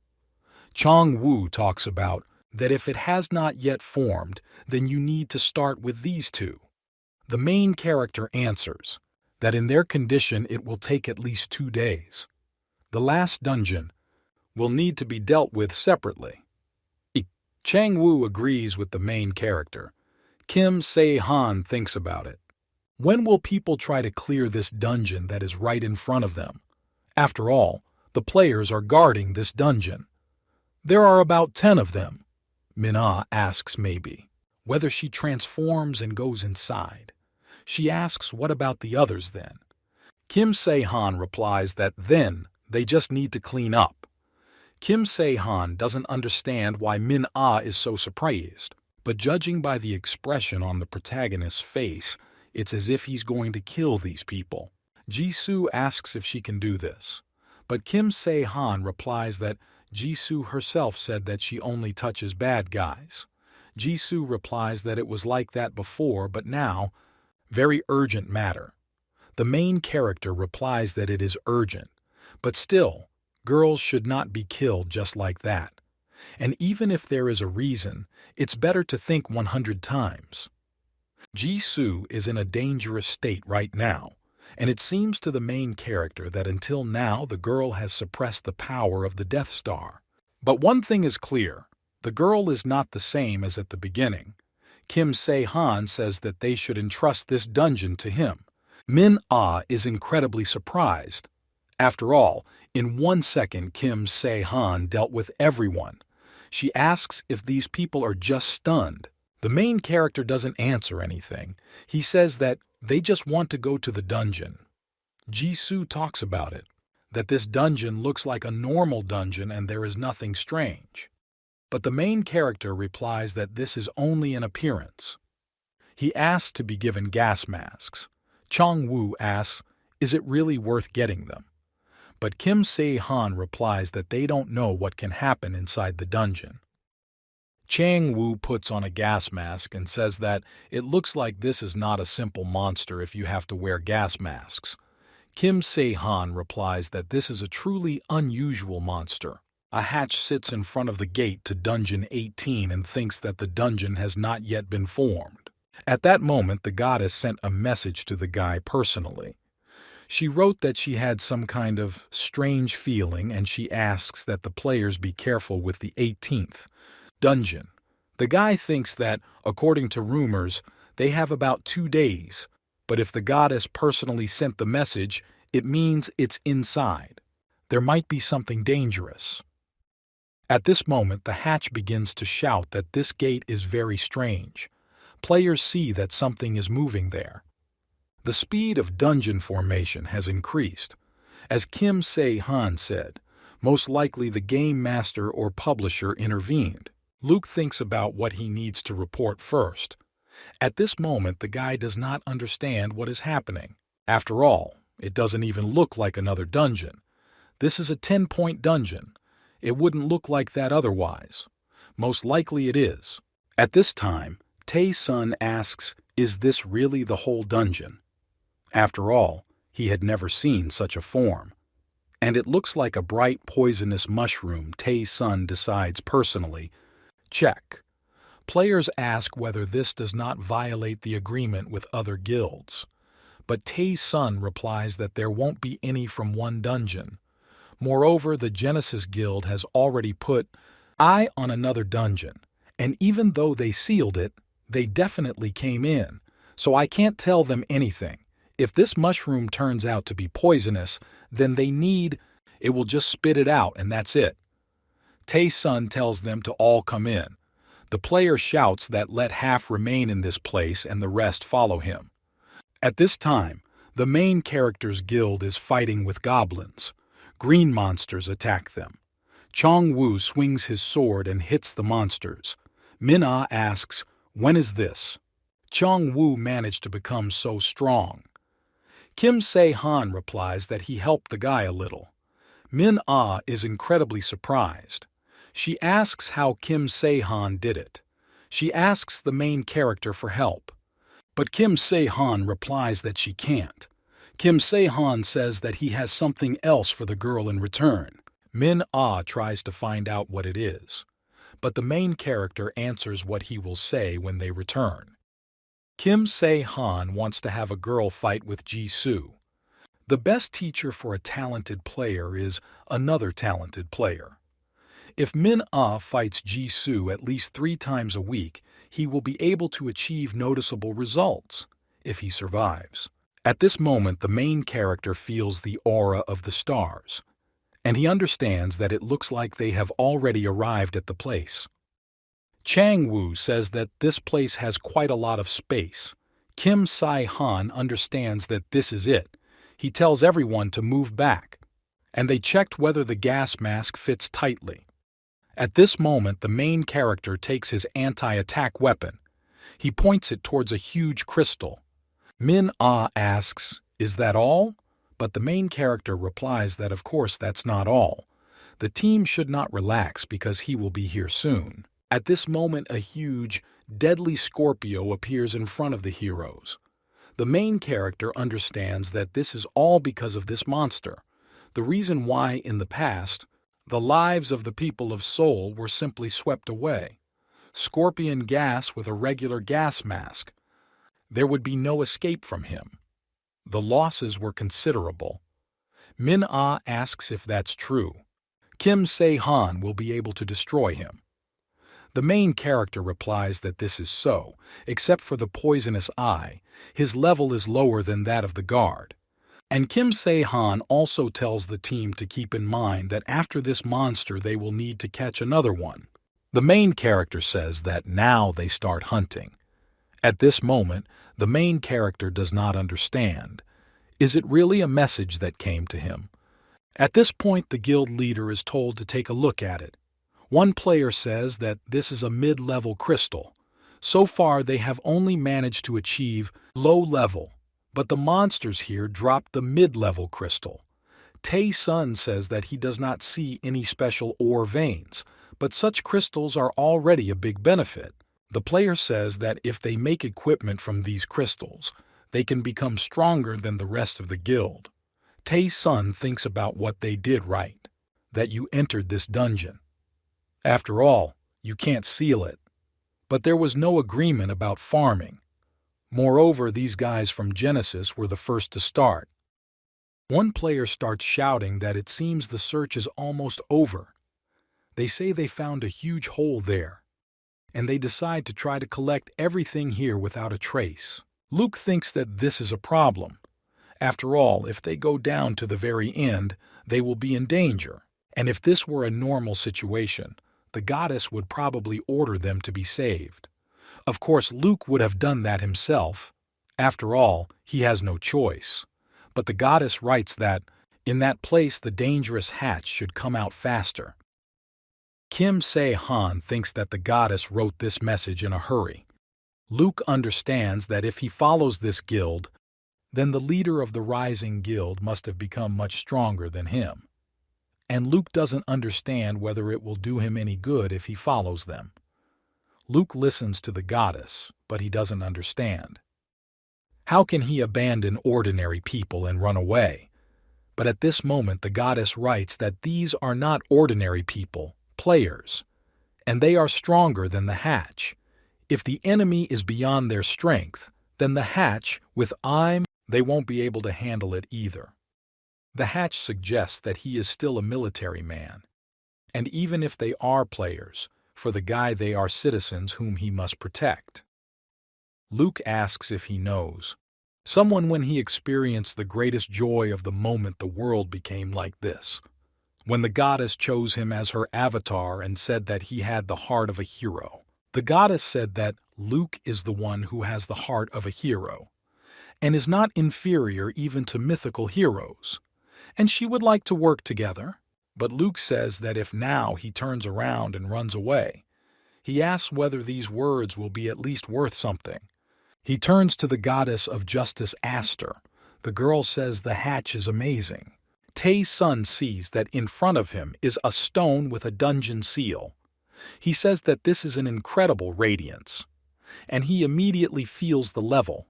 Chong-woo talks about that if it has not yet formed, then you need to start with these two. The main character answers that in their condition it will take at least 2 days. The last dungeon will need to be dealt with separately. Chang-woo agrees with the main character. Kim Se-han thinks about it. When will people try to clear this dungeon that is right in front of them? After all, the players are guarding this dungeon. There are about 10 of them. Min-ah asks maybe whether she transforms and goes inside. She asks what about the others then? Kim Se-han replies that then they just need to clean up. Kim Se-han doesn't understand why Min-ah is so surprised, but judging by the expression on the protagonist's face, it's as if he's going to kill these people. Jisoo asks if she can do this, but Kim Se-han replies that Jisoo herself said that she only touches bad guys. Jisoo replies that it was like that before, but now, very urgent matter. The main character replies that it is urgent, but still, girls should not be killed just like that. And even if there is a reason, it's better to think 100 times. Jisoo is in a dangerous state right now, and it seems to the main character that until now the girl has suppressed the power of the Death Star. But one thing is clear, the girl is not the same as at the beginning. Kim Se-han says that they should entrust this dungeon to him. Min-ah is incredibly surprised. After all, in 1 second Kim Se-han dealt with everyone. She asks if these people are just stunned. The main character doesn't answer anything. He says that they just want to go to the dungeon. Jisoo talks about it, that this dungeon looks like a normal dungeon and there is nothing strange. But the main character replies that this is only an appearance. He asks to be given gas masks. Chong-woo asks, is it really worth getting them? but Kim Se-han replies that they don't know what can happen inside the dungeon. Chang-woo puts on a gas mask and says that it looks like this is not a simple monster if you have to wear gas masks. Kim Se-han replies that this is a truly unusual monster. A hatch sits in front of the gate to Dungeon 18 and thinks that the dungeon has not yet been formed. At that moment, the goddess sent a message to the guy personally. She wrote that she had some kind of strange feeling and she asks that the players be careful with the 18th dungeon. The guy thinks that, according to rumors, they have about 2 days, but if the goddess personally sent the message, it means it's inside. There might be something dangerous. At this moment, the hatch begins to shout that this gate is very strange. Players see that something is moving there. The speed of dungeon formation has increased. As Kim Se-han said, most likely the game master or publisher intervened. Luke thinks about what he needs to report first. At this moment, the guy does not understand what is happening. After all, it doesn't even look like another dungeon. This is a 10-point dungeon. It wouldn't look like that otherwise. Most likely it is. At this time, Tae-sun asks, "Is this really the whole dungeon?" After all, he had never seen such a form. And it looks like a bright poisonous mushroom, Tae-sun decides personally. Check. Players ask whether this does not violate the agreement with other guilds. But Tae-sun replies that there won't be any from one dungeon. Moreover, the Genesis Guild has already put eye on another dungeon, and even though they sealed it, they definitely came in, so I can't tell them anything. If this mushroom turns out to be poisonous, then it will just spit it out and that's it. Tae-sun tells them to all come in. The player shouts that let half remain in this place and the rest follow him. At this time, the main character's guild is fighting with goblins. Green monsters attack them. Chong-woo swings his sword and hits the monsters. Min-ah asks, "When is this?" Chong-woo managed to become so strong. Kim Se-han replies that he helped the guy a little. Min-ah is incredibly surprised. She asks how Kim Se-han did it. She asks the main character for help. But Kim Se-han replies that she can't. Kim Se-han says that he has something else for the girl in return. Min-ah tries to find out what it is. But the main character answers what he will say when they return. Kim Se-han wants to have a girl fight with Jisoo. The best teacher for a talented player is another talented player. If Min-ah fights Jisoo at least 3 times a week, he will be able to achieve noticeable results, if he survives. At this moment, the main character feels the aura of the stars, and he understands that it looks like they have already arrived at the place. Chang-woo says that this place has quite a lot of space. Kim Se-han understands that this is it. He tells everyone to move back, and they checked whether the gas mask fits tightly. At this moment, the main character takes his anti-attack weapon. He points it towards a huge crystal. Min-ah asks, "Is that all?" But the main character replies that of course that's not all. The team should not relax because he will be here soon. At this moment, a huge, deadly Scorpio appears in front of the heroes. The main character understands that this is all because of this monster. The reason why, in the past, the lives of the people of Seoul were simply swept away. Scorpion gas with a regular gas mask. There would be no escape from him. The losses were considerable. Min-ah asks if that's true. Kim Se-han will be able to destroy him. The main character replies that this is so, except for the poisonous eye. His level is lower than that of the guard. And Kim Se-han also tells the team to keep in mind that after this monster they will need to catch another one. The main character says that now they start hunting. At this moment, the main character does not understand. Is it really a message that came to him? At this point, the guild leader is told to take a look at it. One player says that this is a mid-level crystal. So far, they have only managed to achieve low level, but the monsters here dropped the mid-level crystal. Tae-sun says that he does not see any special ore veins, but such crystals are already a big benefit. The player says that if they make equipment from these crystals, they can become stronger than the rest of the guild. Tae-sun thinks about what they did right, that you entered this dungeon. After all, you can't seal it. But there was no agreement about farming. Moreover, these guys from Genesis were the first to start. One player starts shouting that it seems the search is almost over. They say they found a huge hole there, and they decide to try to collect everything here without a trace. Luke thinks that this is a problem. After all, if they go down to the very end, they will be in danger. And if this were a normal situation, the goddess would probably order them to be saved. Of course, Luke would have done that himself. After all, he has no choice. But the goddess writes that, in that place the dangerous hatch should come out faster. Kim Se-han thinks that the goddess wrote this message in a hurry. Luke understands that if he follows this guild, then the leader of the rising guild must have become much stronger than him. And Luke doesn't understand whether it will do him any good if he follows them. Luke listens to the goddess, but he doesn't understand. How can he abandon ordinary people and run away? But at this moment the goddess writes that these are not ordinary people, players, and they are stronger than the hatch. If the enemy is beyond their strength, then the hatch, with they won't be able to handle it either. The hatch suggests that he is still a military man, and even if they are players, for the guy they are citizens whom he must protect. Luke asks if he knows someone when he experienced the greatest joy of the moment the world became like this, when the goddess chose him as her avatar and said that he had the heart of a hero. The goddess said that Luke is the one who has the heart of a hero, and is not inferior even to mythical heroes, and she would like to work together. But Luke says that if now he turns around and runs away, he asks whether these words will be at least worth something. He turns to the goddess of justice Aster. The girl says the hatch is amazing. Tae-sun sees that in front of him is a stone with a dungeon seal. He says that this is an incredible radiance, and he immediately feels the level.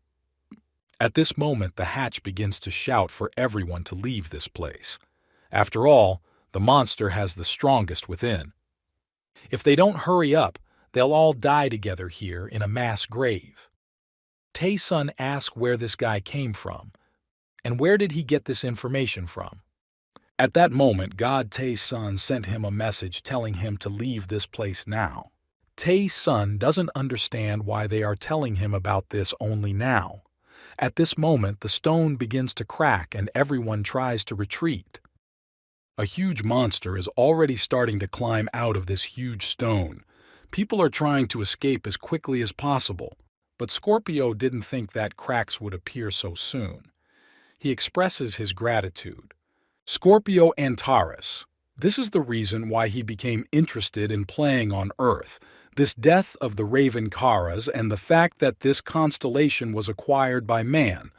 At this moment the hatch begins to shout for everyone to leave this place. After all, the monster has the strongest within. If they don't hurry up, they'll all die together here in a mass grave. Tae-sun asks where this guy came from, and where did he get this information from. At that moment, God Tae-sun sent him a message telling him to leave this place now. Tae-sun doesn't understand why they are telling him about this only now. At this moment, the stone begins to crack and everyone tries to retreat. A huge monster is already starting to climb out of this huge stone. People are trying to escape as quickly as possible, but Scorpio didn't think that cracks would appear so soon. He expresses his gratitude. Scorpio Antares. This is the reason why he became interested in playing on Earth. This death of the Raven Karas and the fact that this constellation was acquired by man.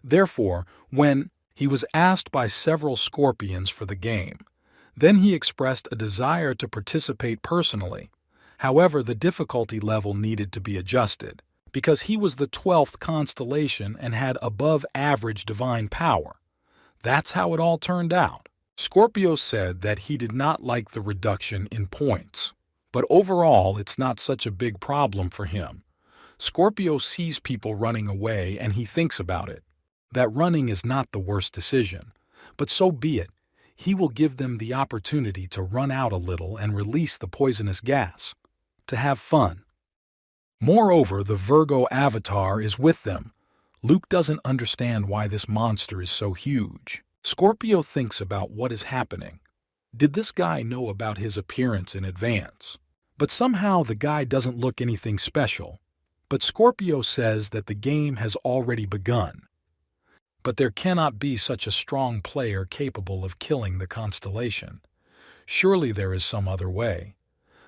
Therefore, when he was asked by several Scorpions for the game, then he expressed a desire to participate personally. However, the difficulty level needed to be adjusted, because he was the 12th constellation and had above-average divine power. That's how it all turned out. Scorpio said that he did not like the reduction in points, but overall it's not such a big problem for him. Scorpio sees people running away and he thinks about it. That running is not the worst decision, but so be it. He will give them the opportunity to run out a little and release the poisonous gas, to have fun. Moreover, the Virgo avatar is with them. Luke doesn't understand why this monster is so huge. Scorpio thinks about what is happening. Did this guy know about his appearance in advance? But somehow the guy doesn't look anything special. But Scorpio says that the game has already begun. But there cannot be such a strong player capable of killing the constellation. Surely there is some other way.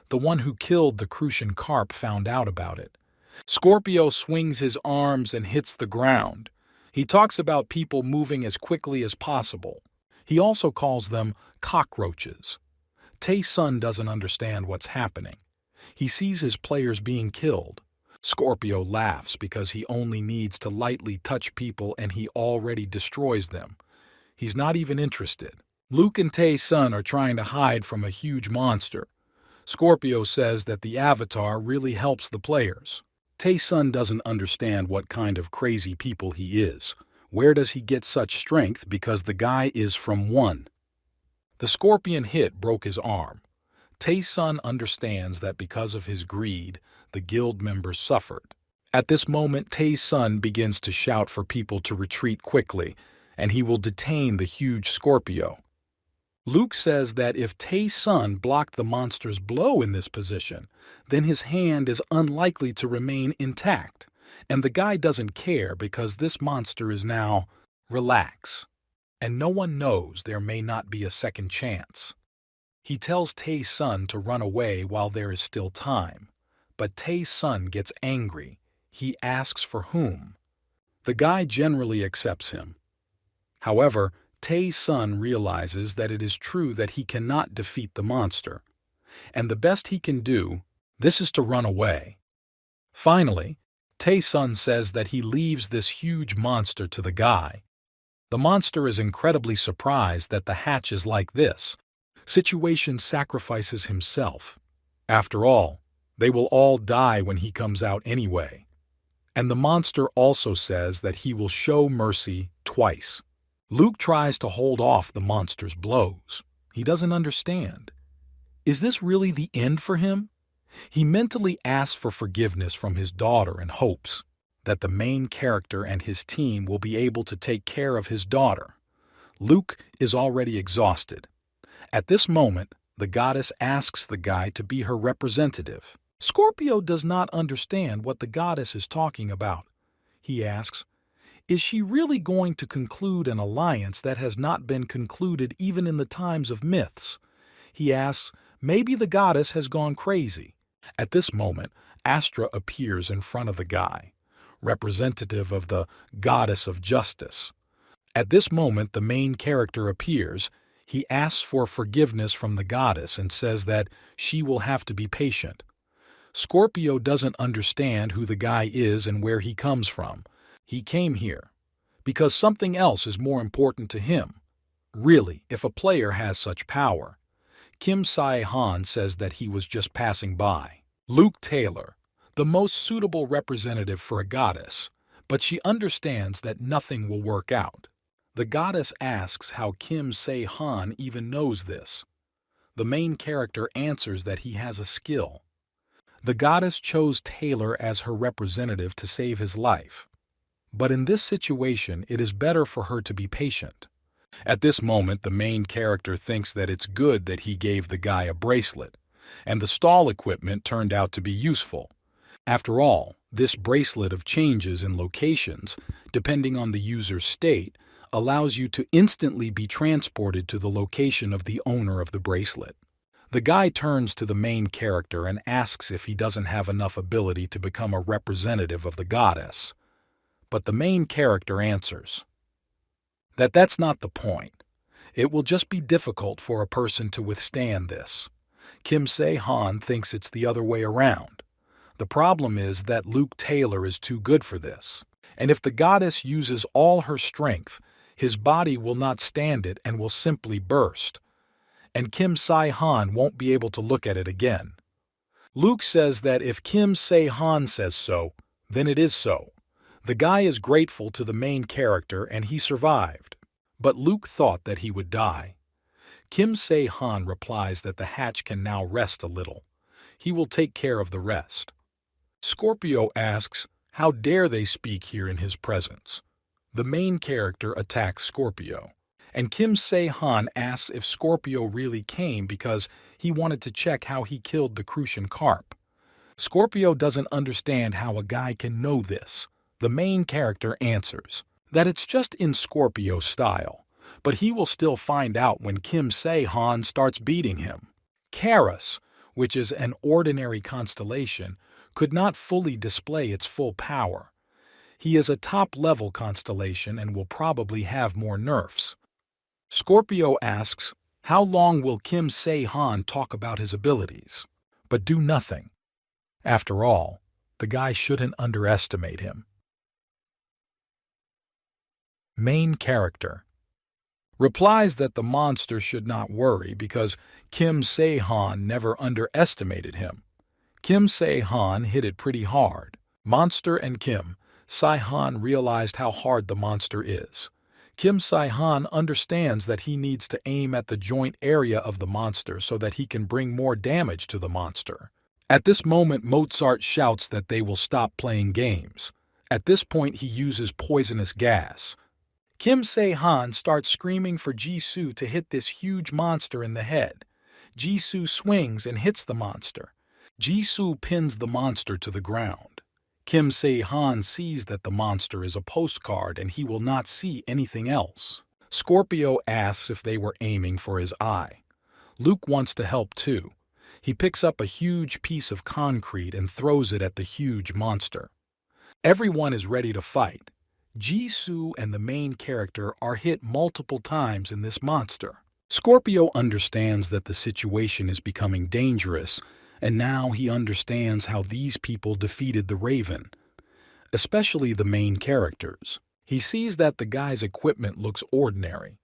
The one who killed the Crucian carp found out about it. Scorpio swings his arms and hits the ground. He talks about people moving as quickly as possible. He also calls them cockroaches. Tae-sun doesn't understand what's happening. He sees his players being killed. Scorpio laughs because he only needs to lightly touch people and he already destroys them. He's not even interested. Luke and Tae-sun are trying to hide from a huge monster. Scorpio says that the avatar really helps the players. Tae-sun doesn't understand what kind of crazy people he is. Where does he get such strength because the guy is from one? The scorpion hit broke his arm. Tae-sun understands that because of his greed, the guild members suffered. At this moment, Tae-sun begins to shout for people to retreat quickly, and he will detain the huge Scorpio. Luke says that if Tae-sun blocked the monster's blow in this position, then his hand is unlikely to remain intact, and the guy doesn't care because this monster is now relax, and no one knows there may not be a second chance. He tells Tae-sun to run away while there is still time, but Tae-sun gets angry. He asks for whom. The guy generally accepts him. However, Tae-sun realizes that it is true that he cannot defeat the monster, and the best he can do, this is to run away. Finally, Tae-sun says that he leaves this huge monster to the guy. The monster is incredibly surprised that the hatch is like this. Situation sacrifices himself. After all, they will all die when he comes out anyway. And the monster also says that he will show mercy twice. Luke tries to hold off the monster's blows. He doesn't understand. Is this really the end for him? He mentally asks for forgiveness from his daughter and hopes that the main character and his team will be able to take care of his daughter. Luke is already exhausted. At this moment, the goddess asks the guy to be her representative. Scorpio does not understand what the goddess is talking about. He asks, is she really going to conclude an alliance that has not been concluded even in the times of myths? He asks, maybe the goddess has gone crazy. At this moment, Astra appears in front of the guy, representative of the goddess of justice. At this moment, the main character appears. He asks for forgiveness from the goddess and says that she will have to be patient. Scorpio doesn't understand who the guy is and where he comes from. He came here because something else is more important to him. Really, if a player has such power. Kim Sae-han says that he was just passing by. Luke Taylor, the most suitable representative for a goddess, but she understands that nothing will work out. The goddess asks how Kim Sae-han even knows this. The main character answers that he has a skill. The goddess chose Taylor as her representative to save his life. But in this situation, it is better for her to be patient. At this moment, the main character thinks that it's good that he gave the guy a bracelet, and the stall equipment turned out to be useful. After all, this bracelet of changes in locations, depending on the user's state, allows you to instantly be transported to the location of the owner of the bracelet. The guy turns to the main character and asks if he doesn't have enough ability to become a representative of the goddess. But the main character answers that that's not the point. It will just be difficult for a person to withstand this. Kim Sae-han thinks it's the other way around. The problem is that Luke Taylor is too good for this. And if the goddess uses all her strength, his body will not stand it and will simply burst. And Kim Sae-han won't be able to look at it again. Luke says that if Kim Sae-han says so, then it is so. The guy is grateful to the main character and he survived. But Luke thought that he would die. Kim Sae-han replies that the hatch can now rest a little. He will take care of the rest. Scorpio asks, how dare they speak here in his presence? The main character attacks Scorpio, and Kim Sae-han asks if Scorpio really came because he wanted to check how he killed the Crucian carp. Scorpio doesn't understand how a guy can know this. The main character answers that it's just in Scorpio style, but he will still find out when Kim Sae-han starts beating him. Charis, which is an ordinary constellation, could not fully display its full power. He is a top-level constellation and will probably have more nerfs. Scorpio asks, how long will Kim Se-han talk about his abilities, but do nothing? After all, the guy shouldn't underestimate him. Main character replies that the monster should not worry because Kim Se-han never underestimated him. Kim Se-han hit it pretty hard. Monster and Kim Se-han realized how hard the monster is. Kim Se-han understands that he needs to aim at the joint area of the monster so that he can bring more damage to the monster. At this moment, Mozart shouts that they will stop playing games. At this point, he uses poisonous gas. Kim Se-han starts screaming for Jisoo to hit this huge monster in the head. Jisoo swings and hits the monster. Jisoo pins the monster to the ground. Kim Se-han sees that the monster is a postcard and he will not see anything else. Scorpio asks if they were aiming for his eye. Luke wants to help too. He picks up a huge piece of concrete and throws it at the huge monster. Everyone is ready to fight. Jisoo and the main character are hit multiple times in this monster. Scorpio understands that the situation is becoming dangerous, and now he understands how these people defeated the Raven, especially the main characters. He sees that the guy's equipment looks ordinary.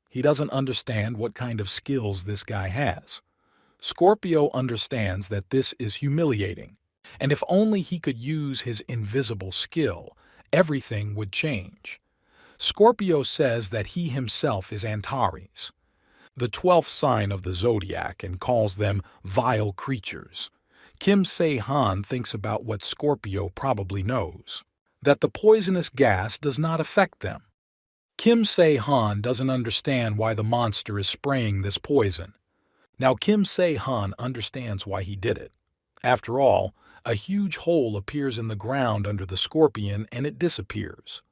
He doesn't understand what kind of skills this guy has. Scorpio understands that this is humiliating, and if only he could use his invisible skill, everything would change. Scorpio says that he himself is Antares, the 12th sign of the zodiac, and calls them vile creatures. Kim Se-han thinks about what Scorpio probably knows, that the poisonous gas does not affect them. Kim Se-han doesn't understand why the monster is spraying this poison. Now Kim Se-han understands why he did it. After all, a huge hole appears in the ground under the scorpion and it disappears.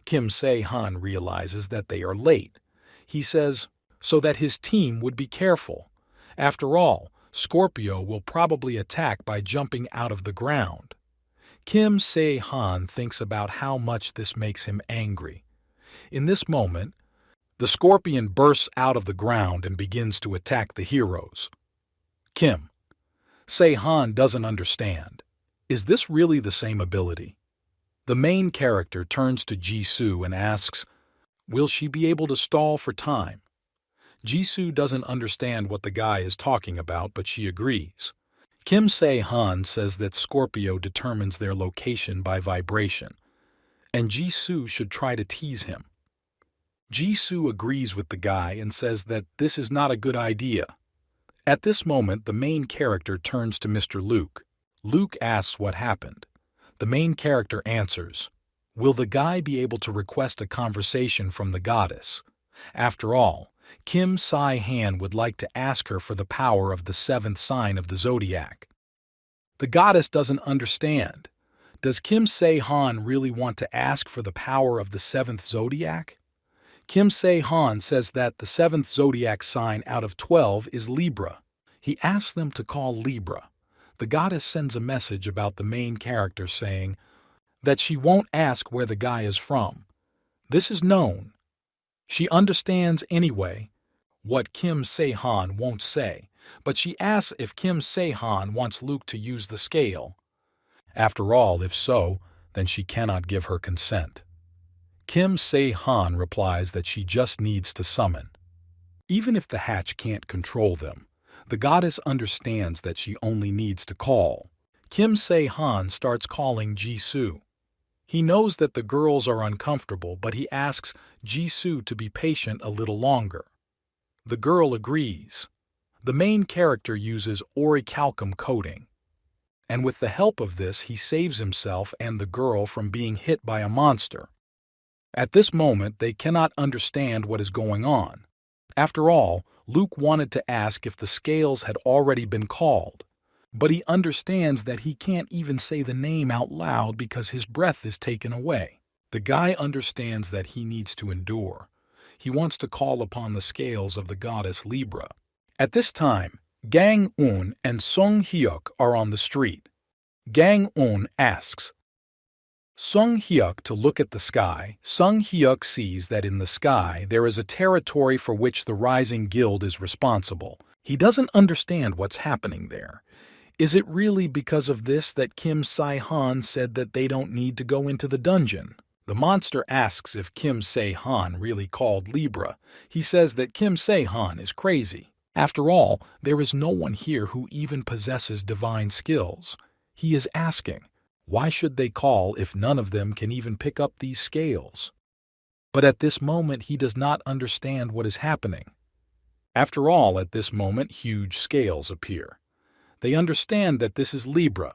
Kim Se-han realizes that they are late. He says, so that his team would be careful. After all, Scorpio will probably attack by jumping out of the ground. Kim Se-han thinks about how much this makes him angry. In this moment, the scorpion bursts out of the ground and begins to attack the heroes. Kim Se-han doesn't understand. Is this really the same ability? The main character turns to Jisoo and asks, will she be able to stall for time? Jisoo doesn't understand what the guy is talking about, but she agrees. Kim Se-han says that Scorpio determines their location by vibration, and Jisoo should try to tease him. Jisoo agrees with the guy and says that this is not a good idea. At this moment, the main character turns to Mr. Luke. Luke asks what happened. The main character answers, will the guy be able to request a conversation from the goddess? After all, Kim Se-han would like to ask her for the power of the 7th sign of the zodiac. The goddess doesn't understand. Does Kim Se-han really want to ask for the power of the 7th zodiac? Kim Se-han says that the 7th zodiac sign out of 12 is Libra. He asks them to call Libra. The goddess sends a message about the main character saying that she won't ask where the guy is from. This is known. She understands anyway what Kim Se-han won't say, but she asks if Kim Se-han wants Luke to use the scale. After all, if so, then she cannot give her consent. Kim Se-han replies that she just needs to summon. Even if the hatch can't control them, the goddess understands that she only needs to call. Kim Se-han starts calling Jisoo. He knows that the girls are uncomfortable, but he asks Jisoo to be patient a little longer. The girl agrees. The main character uses orichalcum coating, and with the help of this he saves himself and the girl from being hit by a monster. At this moment, they cannot understand what is going on. After all, Luke wanted to ask if the scales had already been called, but he understands that he can't even say the name out loud because his breath is taken away. The guy understands that he needs to endure. He wants to call upon the scales of the goddess Libra. At this time, Gang-eun and Sung-hyuk are on the street. Gang-eun asks, Sung Hyuk to look at the sky. Sung Hyuk sees that in the sky there is a territory for which the Rising Guild is responsible. He doesn't understand what's happening there. Is it really because of this that Kim Se-han said that they don't need to go into the dungeon? The monster asks if Kim Se-han really called Libra. He says that Kim Se-han is crazy. After all, there is no one here who even possesses divine skills. He is asking, why should they call if none of them can even pick up these scales? But at this moment he does not understand what is happening. After all, at this moment huge scales appear. They understand that this is Libra.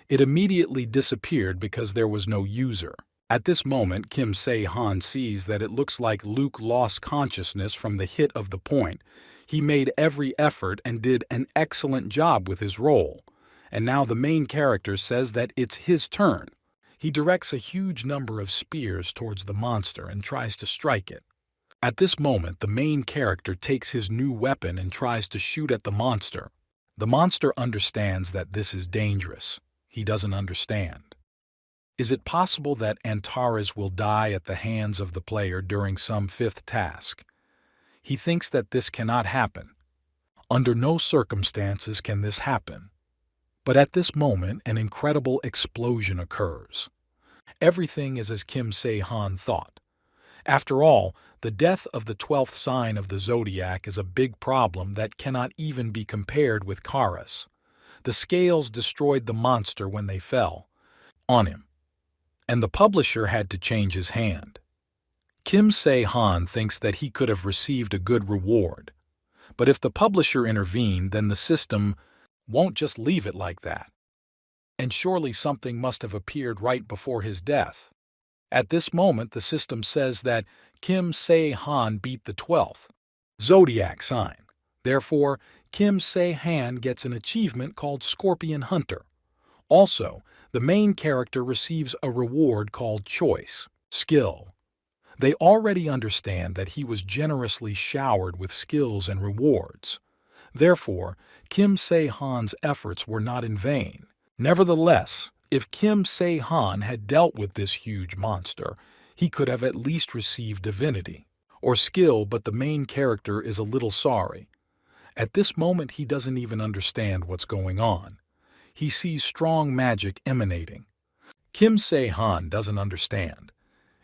It immediately disappeared because there was no user. At this moment, Kim Se-han sees that it looks like Luke lost consciousness from the hit of the point. He made every effort and did an excellent job with his role. And now the main character says that it's his turn. He directs a huge number of spears towards the monster and tries to strike it. At this moment, the main character takes his new weapon and tries to shoot at the monster. The monster understands that this is dangerous. He doesn't understand. Is it possible that Antares will die at the hands of the player during some fifth task? He thinks that this cannot happen. Under no circumstances can this happen. But at this moment, an incredible explosion occurs. Everything is as Kim Se-han thought. After all, the death of the 12th sign of the zodiac is a big problem that cannot even be compared with Kara's. The scales destroyed the monster when they fell on him, and the publisher had to change his hand. Kim Se-han thinks that he could have received a good reward, but if the publisher intervened, then the system won't just leave it like that. And surely something must have appeared right before his death. At this moment, the system says that Kim Se-han beat the 12th zodiac sign. Therefore, Kim Se-han gets an achievement called Scorpion Hunter. Also, the main character receives a reward called Choice Skill. They already understand that he was generously showered with skills and rewards. Therefore, Kim Se-han's efforts were not in vain. Nevertheless, if Kim Se-han had dealt with this huge monster, he could have at least received divinity or skill, but the main character is a little sorry. At this moment, he doesn't even understand what's going on. He sees strong magic emanating. Kim Se-han doesn't understand.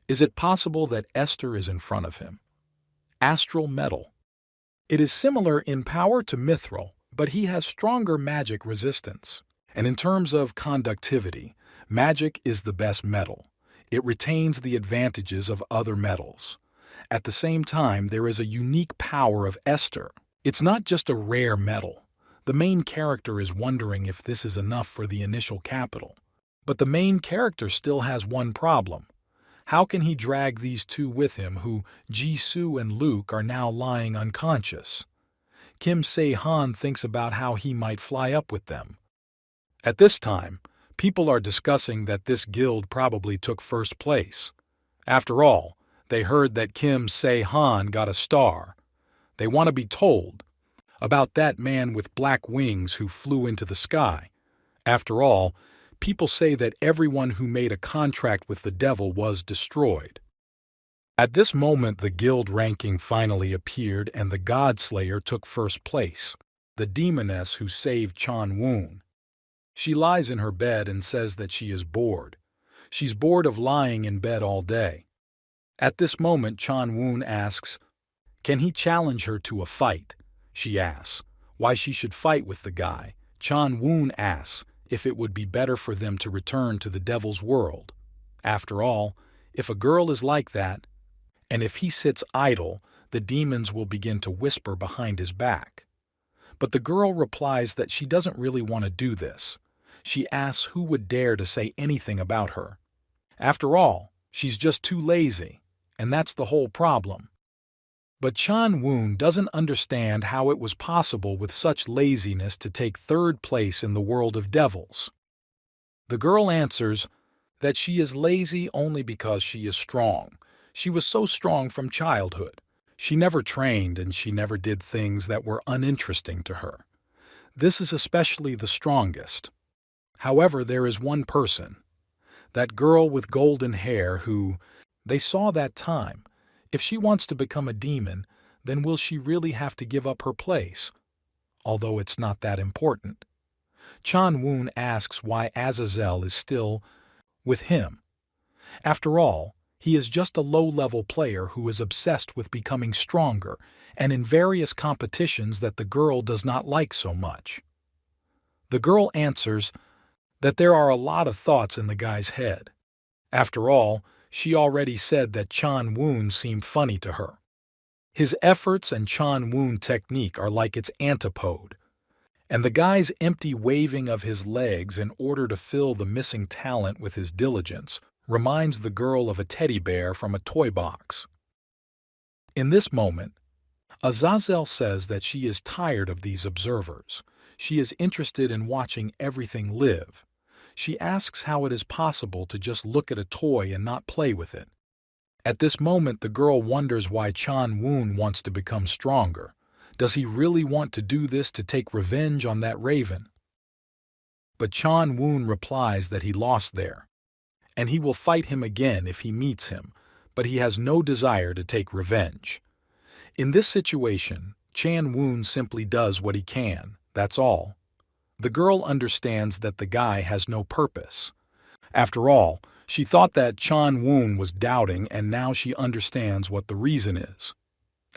Is it possible that Esther is in front of him? Astral metal. It is similar in power to mithril, but he has stronger magic resistance. And in terms of conductivity, magic is the best metal. It retains the advantages of other metals. At the same time, there is a unique power of Esther. It's not just a rare metal. The main character is wondering if this is enough for the initial capital. But the main character still has one problem. How can he drag these two with him who, Jisoo and Luke, are now lying unconscious? Kim Se-han thinks about how he might fly up with them. At this time, people are discussing that this guild probably took first place. After all, they heard that Kim Se-han got a star. They want to be told about that man with black wings who flew into the sky. After all, people say that everyone who made a contract with the devil was destroyed. At this moment, the guild ranking finally appeared and the Godslayer took first place, the demoness who saved Chan-woon. She lies in her bed and says that she is bored. She's bored of lying in bed all day. At this moment, Chan-woon asks, can he challenge her to a fight? She asks why she should fight with the guy. Chan-woon asks if it would be better for them to return to the devil's world. After all, if a girl is like that, and if he sits idle, the demons will begin to whisper behind his back. But the girl replies that she doesn't really want to do this. She asks who would dare to say anything about her. After all, she's just too lazy, and that's the whole problem. But Chan-woon doesn't understand how it was possible with such laziness to take third place in the world of devils. The girl answers that she is lazy only because she is strong. She was so strong from childhood. She never trained and she never did things that were uninteresting to her. This is especially the strongest. However, there is one person. that girl with golden hair who, they saw that time. If she wants to become a demon, then will she really have to give up her place? Although it's not that important. Chan Woon asks why Azazel is still with him. After all, he is just a low-level player who is obsessed with becoming stronger and in various competitions that the girl does not like so much. The girl answers that there are a lot of thoughts in the guy's head. After all, she already said that Chan Woon seemed funny to her. His efforts and Chan Woon technique are like its antipode, and the guy's empty waving of his legs in order to fill the missing talent with his diligence reminds the girl of a teddy bear from a toy box. In this moment, Azazel says that she is tired of these observers. She is interested in watching everything live. She asks how it is possible to just look at a toy and not play with it. At this moment, the girl wonders why Chan Woon wants to become stronger. Does he really want to do this to take revenge on that raven? But Chan Woon replies that he lost there, and he will fight him again if he meets him, but he has no desire to take revenge. In this situation, Chan Woon simply does what he can, that's all. The girl understands that the guy has no purpose. After all, she thought that Chan Woon was doubting, and now she understands what the reason is.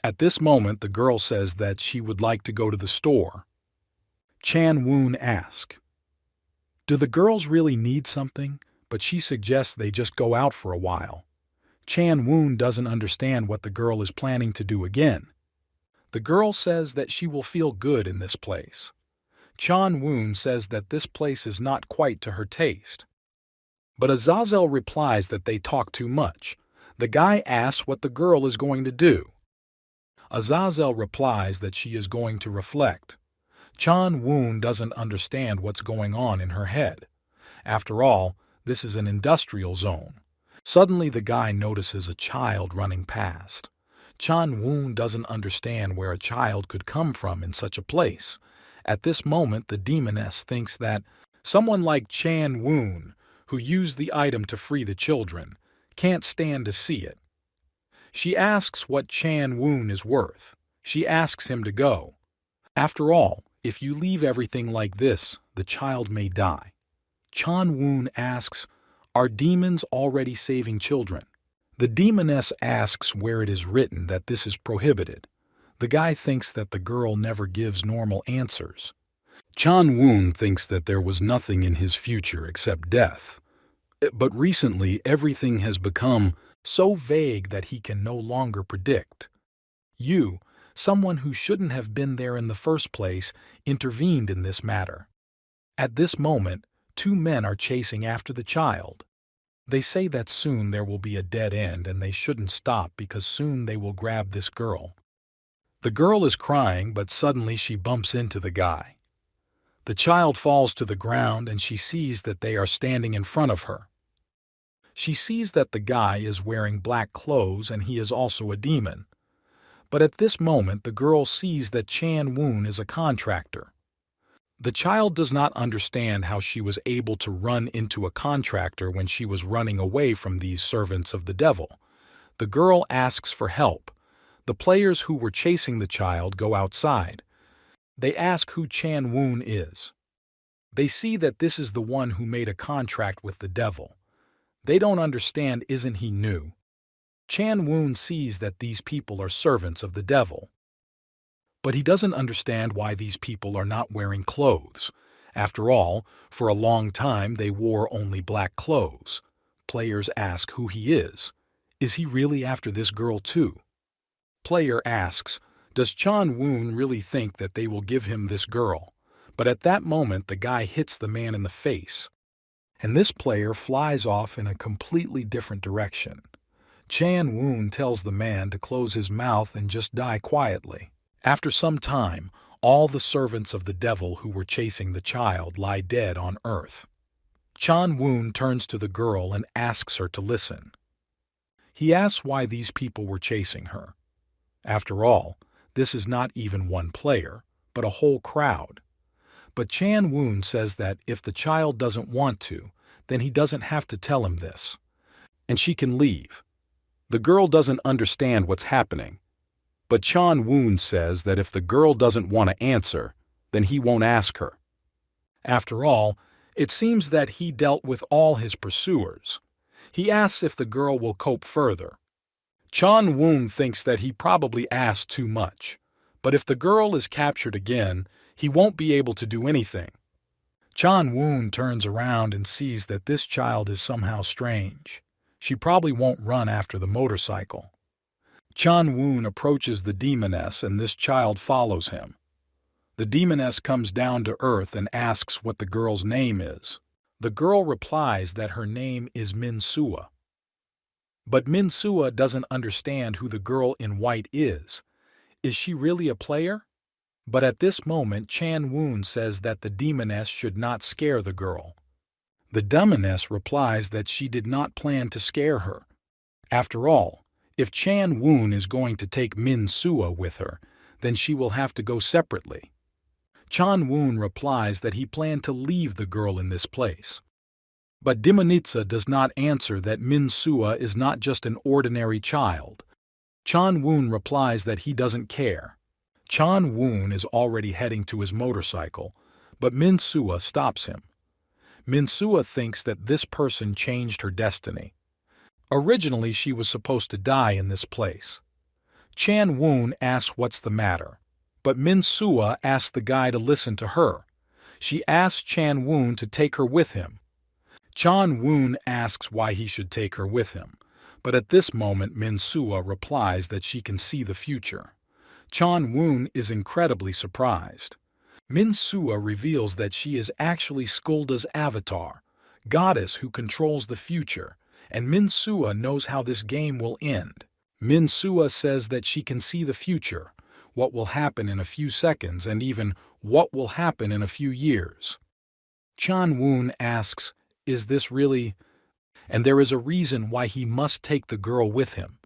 At this moment, the girl says that she would like to go to the store. Chan Woon asks, "Do the girls really need something?" But she suggests they just go out for a while. Chan Woon doesn't understand what the girl is planning to do again. The girl says that she will feel good in this place. Chan Woon says that this place is not quite to her taste. But Azazel replies that they talk too much. The guy asks what the girl is going to do. Azazel replies that she is going to reflect. Chan Woon doesn't understand what's going on in her head. After all, this is an industrial zone. Suddenly the guy notices a child running past. Chan Woon doesn't understand where a child could come from in such a place. At this moment, the demoness thinks that someone like Chan Woon, who used the item to free the children, can't stand to see it. She asks what Chan Woon is worth. She asks him to go. After all, if you leave everything like this, the child may die. Chan Woon asks, "Are demons already saving children?" The demoness asks where it is written that this is prohibited. The guy thinks that the girl never gives normal answers. Chan Woon thinks that there was nothing in his future except death. But recently, everything has become so vague that he can no longer predict. You, someone who shouldn't have been there in the first place, intervened in this matter. At this moment, two men are chasing after the child. They say that soon there will be a dead end and they shouldn't stop because soon they will grab this girl. The girl is crying, but suddenly she bumps into the guy. The child falls to the ground and she sees that they are standing in front of her. She sees that the guy is wearing black clothes and he is also a demon. But at this moment the girl sees that Chan Woon is a contractor. The child does not understand how she was able to run into a contractor when she was running away from these servants of the devil. The girl asks for help. The players who were chasing the child go outside. They ask who Chan Woon is. They see that this is the one who made a contract with the devil. They don't understand, isn't he new? Chan Woon sees that these people are servants of the devil. But he doesn't understand why these people are not wearing clothes. After all, for a long time they wore only black clothes. Players ask who he is. Is he really after this girl too? Player asks, does Chan Woon really think that they will give him this girl? But at that moment the guy hits the man in the face. And this player flies off in a completely different direction. Chan Woon tells the man to close his mouth and just die quietly. After some time, all the servants of the devil who were chasing the child lie dead on earth. Chan Woon turns to the girl and asks her to listen. He asks why these people were chasing her. After all, this is not even one player, but a whole crowd. But Chan Woon says that if the child doesn't want to, then he doesn't have to tell him this. And she can leave. The girl doesn't understand what's happening. But Chan Woon says that if the girl doesn't want to answer, then he won't ask her. After all, it seems that he dealt with all his pursuers. He asks if the girl will cope further. Chan Woon thinks that he probably asked too much, but if the girl is captured again, he won't be able to do anything. Chan Woon turns around and sees that this child is somehow strange. She probably won't run after the motorcycle. Chan Woon approaches the demoness and this child follows him. The demoness comes down to earth and asks what the girl's name is. The girl replies that her name is Min-sua. But Min-sua doesn't understand who the girl in white is. Is she really a player? But at this moment, Chan Woon says that the demoness should not scare the girl. The demoness replies that she did not plan to scare her. After all, if Chan Woon is going to take Min-sua with her, then she will have to go separately. Chan Woon replies that he planned to leave the girl in this place. But Demonitsa does not answer that Min-sua is not just an ordinary child. Chan Woon replies that he doesn't care. Chan Woon is already heading to his motorcycle, but Min-sua stops him. Min-sua thinks that this person changed her destiny. Originally, she was supposed to die in this place. Chan Woon asks what's the matter, but Min-sua asks the guy to listen to her. She asks Chan Woon to take her with him. Chan Woon asks why he should take her with him, but at this moment Min-sua replies that she can see the future. Chan Woon is incredibly surprised. Min-sua reveals that she is actually Skulda's avatar, goddess who controls the future, and Min-sua knows how this game will end. Min-sua says that she can see the future, what will happen in a few seconds, and even what will happen in a few years. Chan Woon asks, "Is this really?" And there is a reason why he must take the girl with him.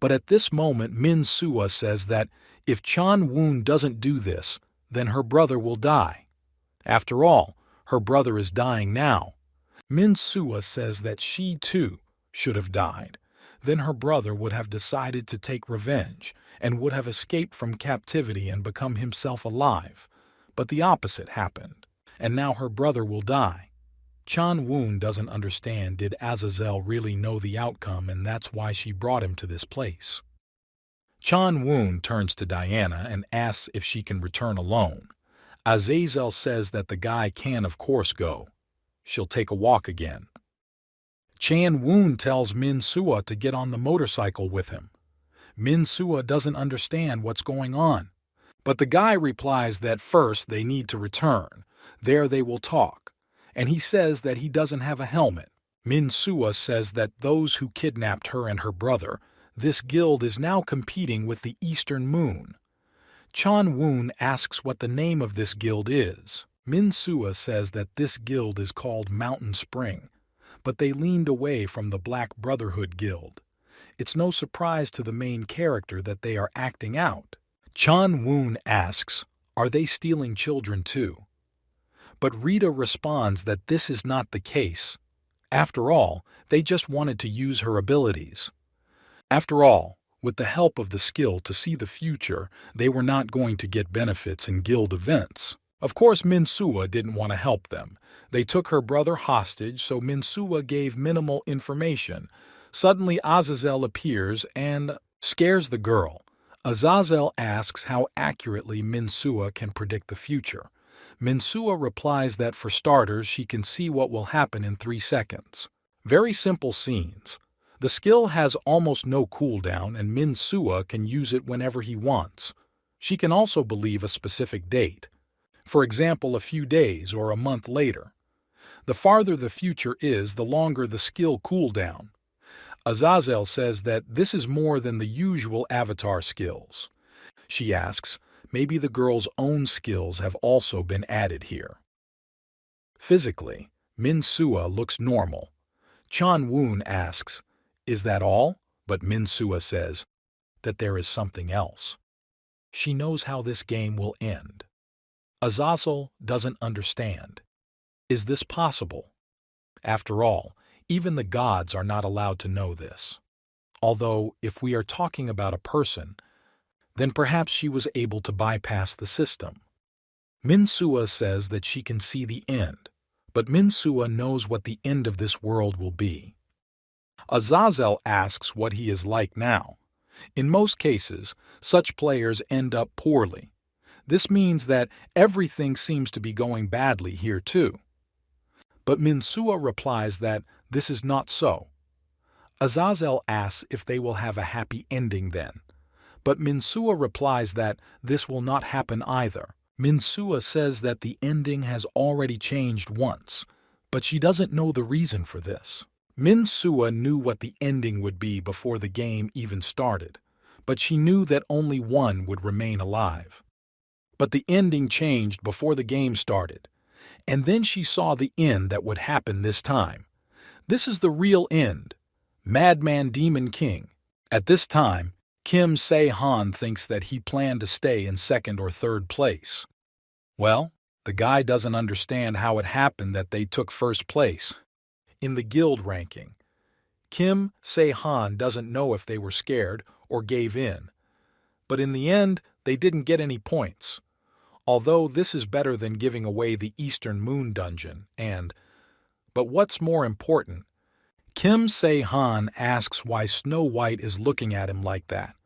But at this moment Min-sua says that if Chan Woon doesn't do this, then her brother will die. After all, her brother is dying now. Min-sua says that she, too, should have died. Then her brother would have decided to take revenge and would have escaped from captivity and become himself alive. But the opposite happened, and now her brother will die. Chan Woon doesn't understand, did Azazel really know the outcome, and that's why she brought him to this place. Chan Woon turns to Diana and asks if she can return alone. Azazel says that the guy can of course go. She'll take a walk again. Chan Woon tells Min-sua to get on the motorcycle with him. Min-sua doesn't understand what's going on. But the guy replies that first they need to return. There they will talk. And he says that he doesn't have a helmet. Min-sua says that those who kidnapped her and her brother, this guild is now competing with the Eastern Moon. Chan Woon asks what the name of this guild is. Min-sua says that this guild is called Mountain Spring, but they leaned away from the Black Brotherhood Guild. It's no surprise to the main character that they are acting out. Chan Woon asks, are they stealing children too? But Rita responds that this is not the case. After all, they just wanted to use her abilities. After all, with the help of the skill to see the future, they were not going to get benefits in guild events. Of course, Min-sua didn't want to help them. They took her brother hostage, so Min-sua gave minimal information. Suddenly, Azazel appears and scares the girl. Azazel asks how accurately Min-sua can predict the future. Min-sua replies that for starters, she can see what will happen in 3 seconds. Very simple scenes. The skill has almost no cooldown, and Min-sua can use it whenever he wants. She can also believe a specific date. For example, a few days or a month later. The farther the future is, the longer the skill cooldown. Azazel says that this is more than the usual avatar skills. She asks, maybe the girl's own skills have also been added here. Physically, Min-sua looks normal. Chan Woon asks, is that all? But Min-sua says that there is something else. She knows how this game will end. Azazel doesn't understand. Is this possible? After all, even the gods are not allowed to know this. Although, if we are talking about a person, then perhaps she was able to bypass the system. Minsua says that she can see the end, but Minsua knows what the end of this world will be. Azazel asks what he is like now. In most cases, such players end up poorly. This means that everything seems to be going badly here too. But Minsua replies that this is not so. Azazel asks if they will have a happy ending then. But Minsua replies that this will not happen either. Minsua says that the ending has already changed once, but she doesn't know the reason for this. Minsua knew what the ending would be before the game even started, but she knew that only one would remain alive. But the ending changed before the game started, and then she saw the end that would happen this time. This is the real end. Madman Demon King. At this time, Kim Se-han thinks that he planned to stay in second or third place. Well, the guy doesn't understand how it happened that they took first place in the guild ranking. Kim Se-han doesn't know if they were scared or gave in. But in the end, they didn't get any points. Although this is better than giving away the Eastern Moon Dungeon but what's more important, Kim Se-han asks why Snow White is looking at him like that.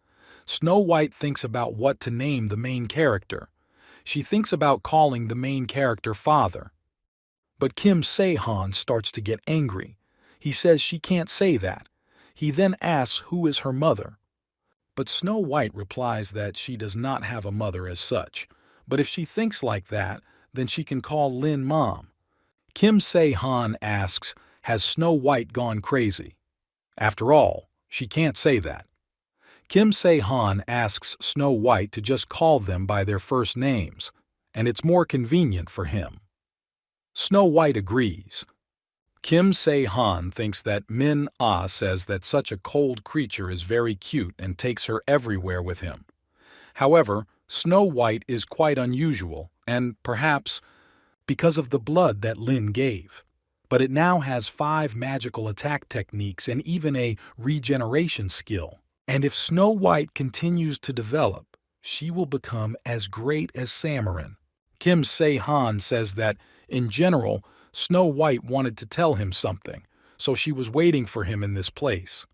Snow White thinks about what to name the main character. She thinks about calling the main character father. But Kim Se-han starts to get angry. He says she can't say that. He then asks who is her mother. But Snow White replies that she does not have a mother as such. But if she thinks like that, then she can call Lin Mom. Kim Se-han asks, has Snow White gone crazy? After all, she can't say that. Kim Se-han asks Snow White to just call them by their first names, and it's more convenient for him. Snow White agrees. Kim Se-han thinks that Min-ah says that such a cold creature is very cute and takes her everywhere with him. However, Snow White is quite unusual, and perhaps because of the blood that Lin gave. But it now has 5 magical attack techniques and even a regeneration skill. And if Snow White continues to develop, she will become as great as Samarin. Kim Se-han says that, in general, Snow White wanted to tell him something, so she was waiting for him in this place.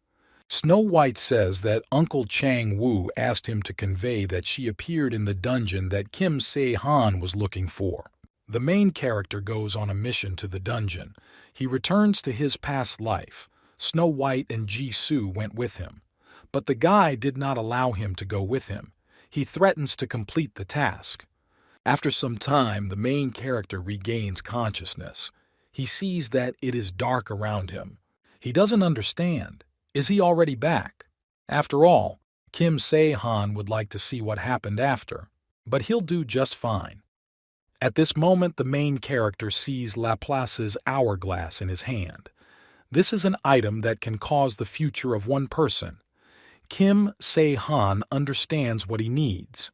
Snow White says that Uncle Chang Woo asked him to convey that she appeared in the dungeon that Kim Se-han was looking for. The main character goes on a mission to the dungeon. He returns to his past life. Snow White and Jisoo went with him. But the guy did not allow him to go with him. He threatens to complete the task. After some time, the main character regains consciousness. He sees that it is dark around him. He doesn't understand. Is he already back? After all, Kim Se-han would like to see what happened after, but he'll do just fine. At this moment, the main character sees Laplace's hourglass in his hand. This is an item that can cause the future of one person. Kim Se-han understands what he needs.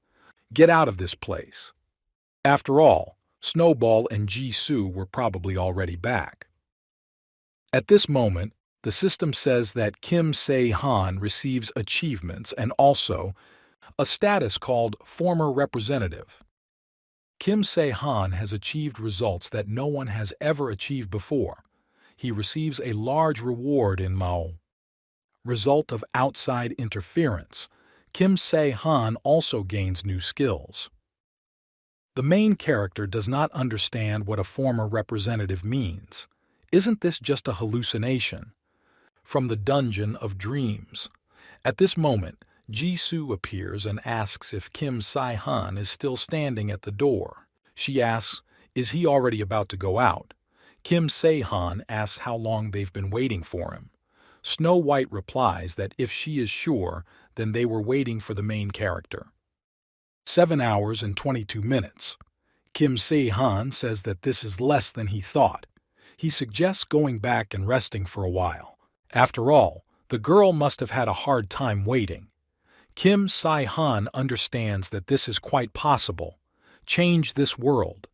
Get out of this place. After all, Snowball and Jisoo were probably already back. At this moment, the system says that Kim Se-han receives achievements and also a status called Former Representative. Kim Se-han has achieved results that no one has ever achieved before. He receives a large reward in Mao. Result of outside interference. Kim Se-han also gains new skills. The main character does not understand what a former representative means. Isn't this just a hallucination? From the Dungeon of Dreams. At this moment, Jisoo appears and asks if Kim Se-han is still standing at the door. She asks, is he already about to go out? Kim Se-han asks how long they've been waiting for him. Snow White replies that if she is sure, then they were waiting for the main character. 7 hours and 22 minutes. Kim Se-han says that this is less than he thought. He suggests going back and resting for a while. After all, the girl must have had a hard time waiting. Kim Se-han understands that this is quite possible. Change this world.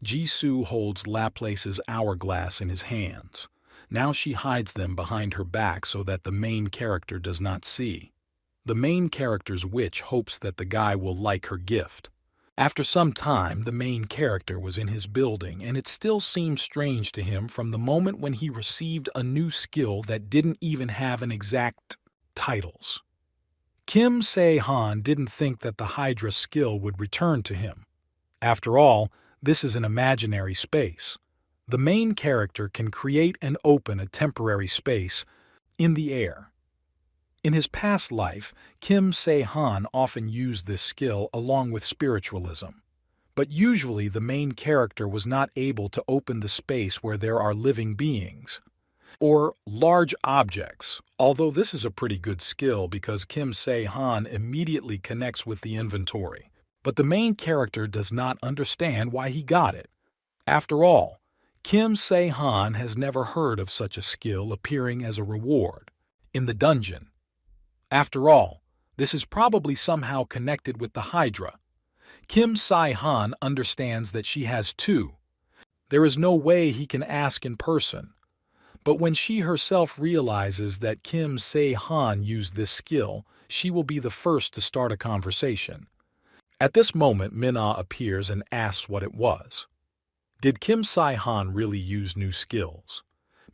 Jisoo holds Laplace's hourglass in his hands. Now she hides them behind her back so that the main character does not see. The main character's witch hopes that the guy will like her gift. After some time, the main character was in his building, and it still seemed strange to him from the moment when he received a new skill that didn't even have an exact titles. Kim Se-han didn't think that the Hydra skill would return to him. After all, this is an imaginary space. The main character can create and open a temporary space in the air. In his past life, Kim Se-han often used this skill along with spiritualism. But usually the main character was not able to open the space where there are living beings or large objects, although this is a pretty good skill because Kim Se-han immediately connects with the inventory. But the main character does not understand why he got it. After all, Kim Se-han has never heard of such a skill appearing as a reward in the dungeon. After all, this is probably somehow connected with the Hydra. Kim Se-han understands that she has two. There is no way he can ask in person. But when she herself realizes that Kim Se-han used this skill, she will be the first to start a conversation. At this moment, Min-ah appears and asks what it was. Did Kim Se-han really use new skills?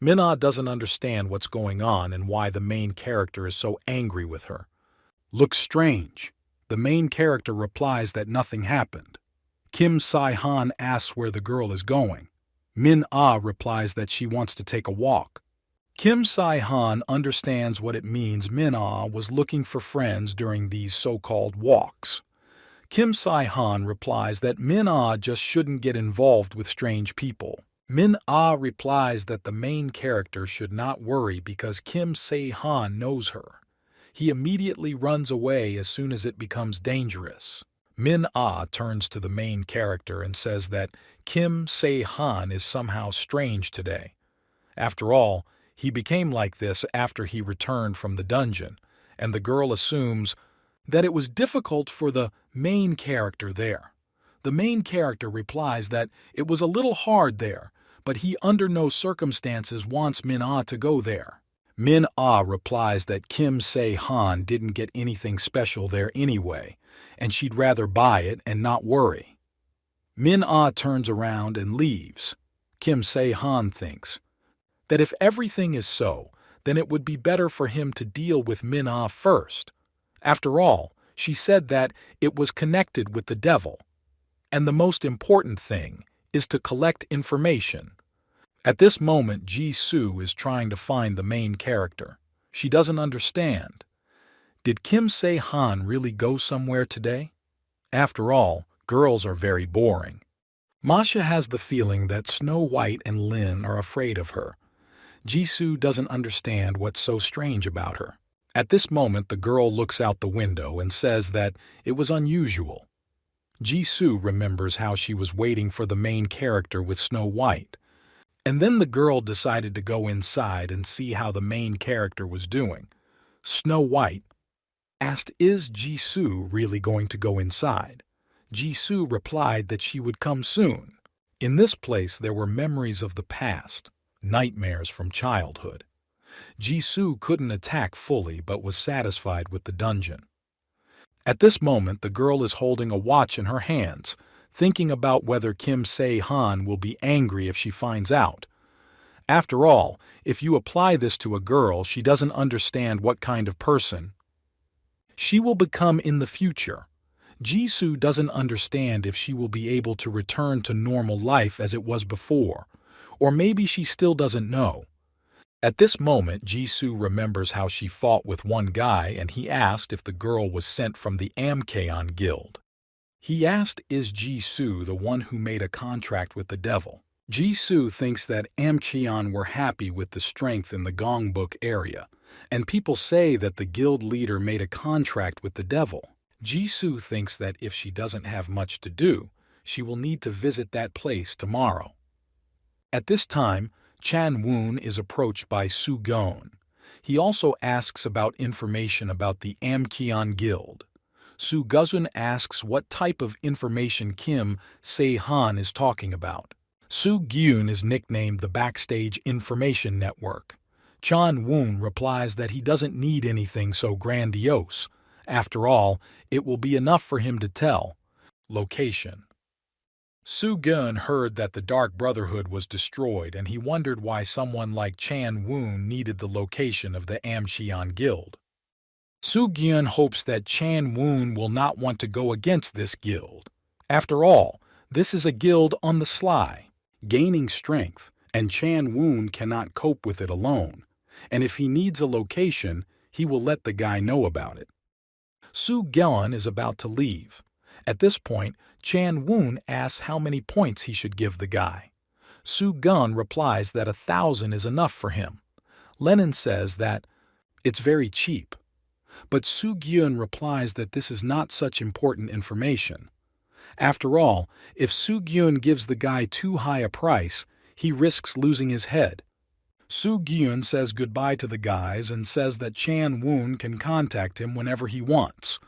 Min-ah doesn't understand what's going on and why the main character is so angry with her. Looks strange. The main character replies that nothing happened. Kim Se-han asks where the girl is going. Min-ah replies that she wants to take a walk. Kim Se-han understands what it means Min-ah was looking for friends during these so-called walks. Kim Se-han replies that Min-ah just shouldn't get involved with strange people. Min-ah replies that the main character should not worry because Kim Se-han knows her. He immediately runs away as soon as it becomes dangerous. Min-ah turns to the main character and says that Kim Se-han is somehow strange today. After all, he became like this after he returned from the dungeon, and the girl assumes that it was difficult for the main character there. The main character replies that it was a little hard there, but he under no circumstances wants Min-ah to go there. Min-ah replies that Kim Se-han didn't get anything special there anyway, and she'd rather buy it and not worry. Min-ah turns around and leaves. Kim Se-han thinks that if everything is so, then it would be better for him to deal with Min-ah first. After all, she said that it was connected with the devil. And the most important thing is to collect information. At this moment, Jisoo is trying to find the main character. She doesn't understand. Did Kim Se-han really go somewhere today? After all, girls are very boring. Masha has the feeling that Snow White and Lin are afraid of her. Jisoo doesn't understand what's so strange about her. At this moment, the girl looks out the window and says that it was unusual. Jisoo remembers how she was waiting for the main character with Snow White. And then the girl decided to go inside and see how the main character was doing. Snow White asked, "Is Jisoo really going to go inside?" Jisoo replied that she would come soon. In this place there were memories of the past, nightmares from childhood. Jisoo couldn't attack fully but was satisfied with the dungeon. At this moment, the girl is holding a watch in her hands, thinking about whether Kim Se-han will be angry if she finds out. After all, if you apply this to a girl, she doesn't understand what kind of person she will become in the future. Jisoo doesn't understand if she will be able to return to normal life as it was before, or maybe she still doesn't know. At this moment, Jisoo remembers how she fought with one guy and he asked if the girl was sent from the Amcheon Guild. He asked, is Jisoo the one who made a contract with the devil? Jisoo thinks that Amcheon were happy with the strength in the Gongbook area, and people say that the guild leader made a contract with the devil. Jisoo thinks that if she doesn't have much to do, she will need to visit that place tomorrow. At this time, Chan-woon is approached by Soo-gon. He also asks about information about the Amcheon Guild. Soo Guzun asks what type of information Kim Se-han is talking about. Soo Gyun is nicknamed the Backstage Information Network. Chan Woon replies that he doesn't need anything so grandiose. After all, it will be enough for him to tell. Location. Soo Gyun heard that the Dark Brotherhood was destroyed, and he wondered why someone like Chan Woon needed the location of the Amcheon Guild. Soo Gyun hopes that Chan Woon will not want to go against this guild. After all, this is a guild on the sly, gaining strength, and Chan Woon cannot cope with it alone. And if he needs a location, he will let the guy know about it. Soo Gyun is about to leave. At this point, Chan Woon asks how many points he should give the guy. Soo Gyun replies that 1,000 is enough for him. Lennon says that it's very cheap. But Soo Gyun replies that this is not such important information. After all, if Soo Gyun gives the guy too high a price, he risks losing his head. Soo Gyun says goodbye to the guys and says that Chan Woon can contact him whenever he wants.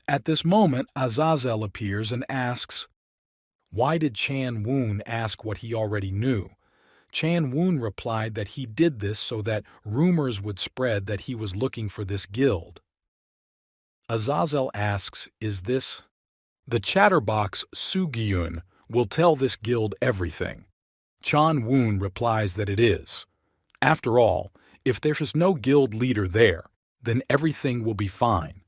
At this moment, Azazel appears and asks, why did Chan Woon ask what he already knew? Chan Woon replied that he did this so that rumors would spread that he was looking for this guild. Azazel asks, is this? The chatterbox Soo Gyun will tell this guild everything. Chan Woon replies that it is. After all, if there is no guild leader there, then everything will be fine.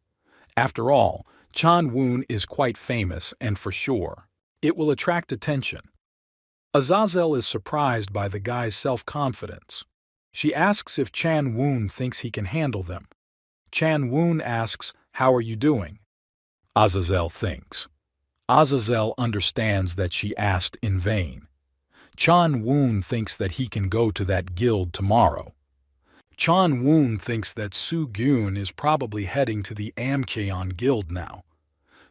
After all, Chan Woon is quite famous, and for sure, it will attract attention. Azazel is surprised by the guy's self-confidence. She asks if Chan Woon thinks he can handle them. Chan Woon asks, how are you doing? Azazel thinks. Azazel understands that she asked in vain. Chan Woon thinks that he can go to that guild tomorrow. Chan Woon thinks that Soo Gyun is probably heading to the Amcheon Guild now.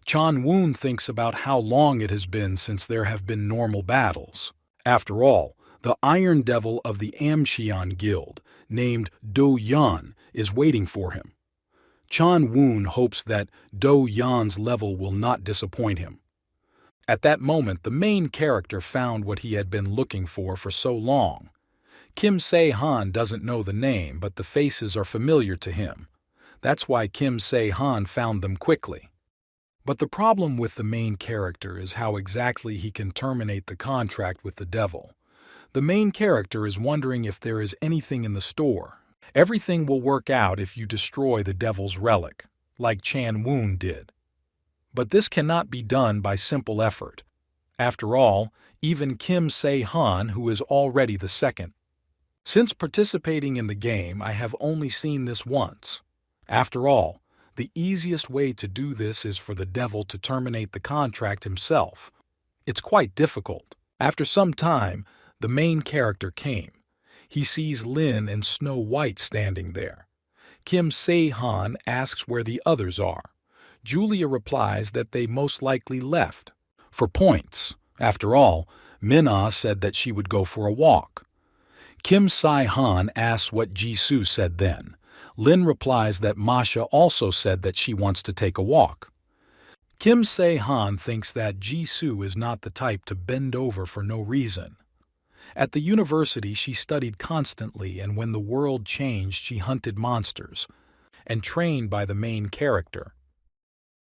Chan Woon thinks about how long it has been since there have been normal battles. After all, the Iron Devil of the Amcheon Guild, named Do Yan, is waiting for him. Chan Woon hopes that Do Yan's level will not disappoint him. At that moment, the main character found what he had been looking for so long. Kim Se-han doesn't know the name, but the faces are familiar to him. That's why Kim Se-han found them quickly. But the problem with the main character is how exactly he can terminate the contract with the devil. The main character is wondering if there is anything in the store. Everything will work out if you destroy the devil's relic, like Chan Woon did. But this cannot be done by simple effort. After all, even Kim Se-han, who is already the second. Since participating in the game, I have only seen this once. After all, the easiest way to do this is for the devil to terminate the contract himself. It's quite difficult. After some time, the main character came. He sees Lin and Snow White standing there. Kim Se-han asks where the others are. Julia replies that they most likely left. For points. After all, Min-ah said that she would go for a walk. Kim Se-han asks what Jisoo said then. Lin replies that Masha also said that she wants to take a walk. Kim Se-han thinks that Jisoo is not the type to bend over for no reason. At the university, she studied constantly, and when the world changed, she hunted monsters, and trained by the main character.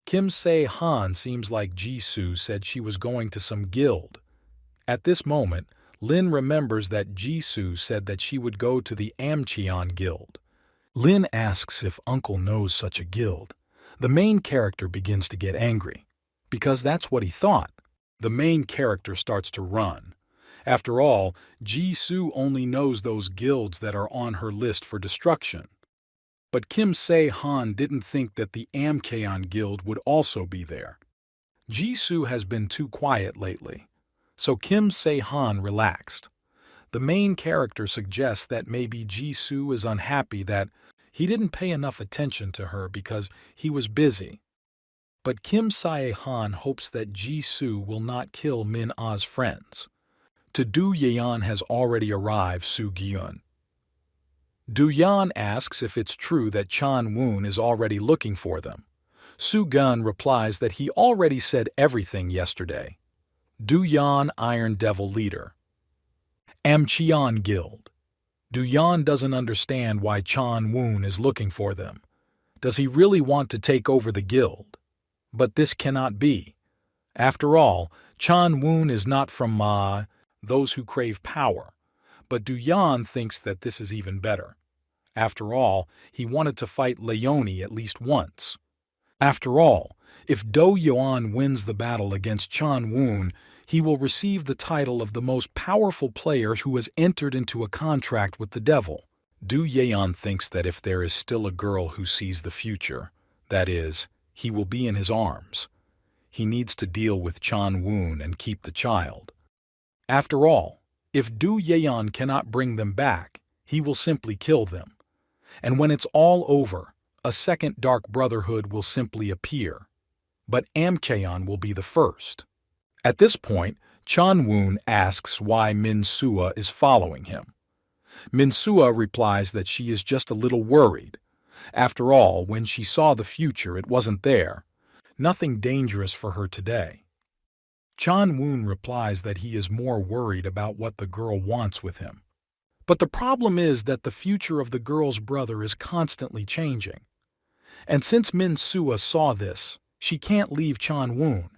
Kim Se-han seems like Jisoo said she was going to some guild. At this moment, Lin remembers that Jisoo said that she would go to the Amcheon Guild. Lin asks if Uncle knows such a guild. The main character begins to get angry, because that's what he thought. The main character starts to run. After all, Jisoo only knows those guilds that are on her list for destruction. But Kim Se-han didn't think that the Amcheon Guild would also be there. Jisoo has been too quiet lately, so Kim Se-han relaxed. The main character suggests that maybe Jisoo is unhappy that he didn't pay enough attention to her because he was busy. But Kim Se-han hopes that Jisoo will not kill Min-ah's friends. To Do Yeon has already arrived Soo Gyun. Do Yeon asks if it's true that Chan Woon is already looking for them. Su-gun replies that he already said everything yesterday. Du-yan Iron Devil Leader. Am-cheon Guild. Du-yan doesn't understand why Chan-woon is looking for them. Does he really want to take over the guild? But this cannot be. After all, Chan-woon is not from those who crave power. But Du-yan thinks that this is even better. After all, he wanted to fight Leone at least once. After all, if Do-yeon wins the battle against Chan-woon, he will receive the title of the most powerful player who has entered into a contract with the devil. Du-yeon thinks that if there is still a girl who sees the future, that is, he will be in his arms. He needs to deal with Chan-woon and keep the child. After all, if Du-yeon cannot bring them back, he will simply kill them. And when it's all over, a second Dark Brotherhood will simply appear. But Am-cheon will be the first. At this point, Chan-woon asks why Min-sua is following him. Min-sua replies that she is just a little worried. After all, when she saw the future, it wasn't there. Nothing dangerous for her today. Chan-woon replies that he is more worried about what the girl wants with him. But the problem is that the future of the girl's brother is constantly changing. And since Min-sua saw this, she can't leave Chan-woon.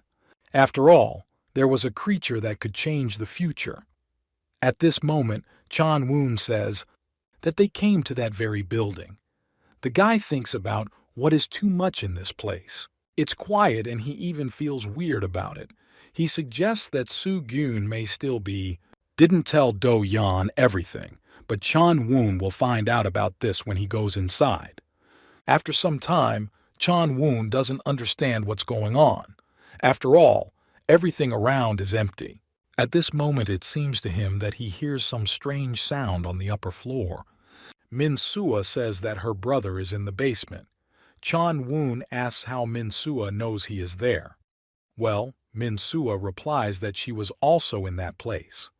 After all, there was a creature that could change the future. At this moment, Chan-woon says that they came to that very building. The guy thinks about what is too much in this place. It's quiet and he even feels weird about it. He suggests that Su-gun may still be didn't tell Do-yeon everything, but Chan-woon will find out about this when he goes inside. After some time, Chan-woon doesn't understand what's going on. After all, everything around is empty. At this moment it seems to him that he hears some strange sound on the upper floor. Min-sua says that her brother is in the basement. Chan-woon asks how Min-sua knows he is there. Well, Min-sua replies that she was also in that place.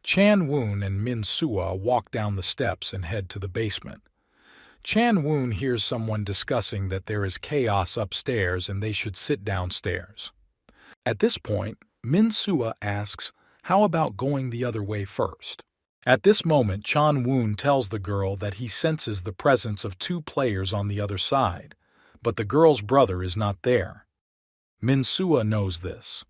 Chan-woon and Min-sua walk down the steps and head to the basement. Chan-woon hears someone discussing that there is chaos upstairs and they should sit downstairs. At this point, Min-sua asks, how about going the other way first? At this moment, Chan-woon tells the girl that he senses the presence of two players on the other side, but the girl's brother is not there. Min-sua knows this,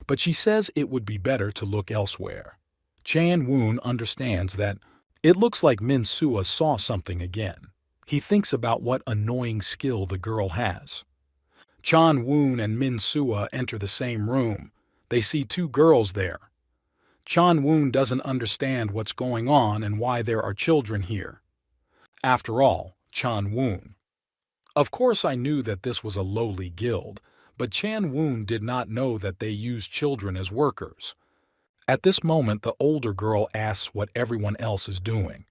but she says it would be better to look elsewhere. Chan-woon understands that it looks like Min-sua saw something again. He thinks about what annoying skill the girl has. Chan-woon and Min-sua enter the same room. They see two girls there. Chan-woon doesn't understand what's going on and why there are children here. After all, Chan-woon. Of course I knew that this was a lowly guild, but Chan-woon did not know that they use children as workers. At this moment, the older girl asks what everyone else is doing.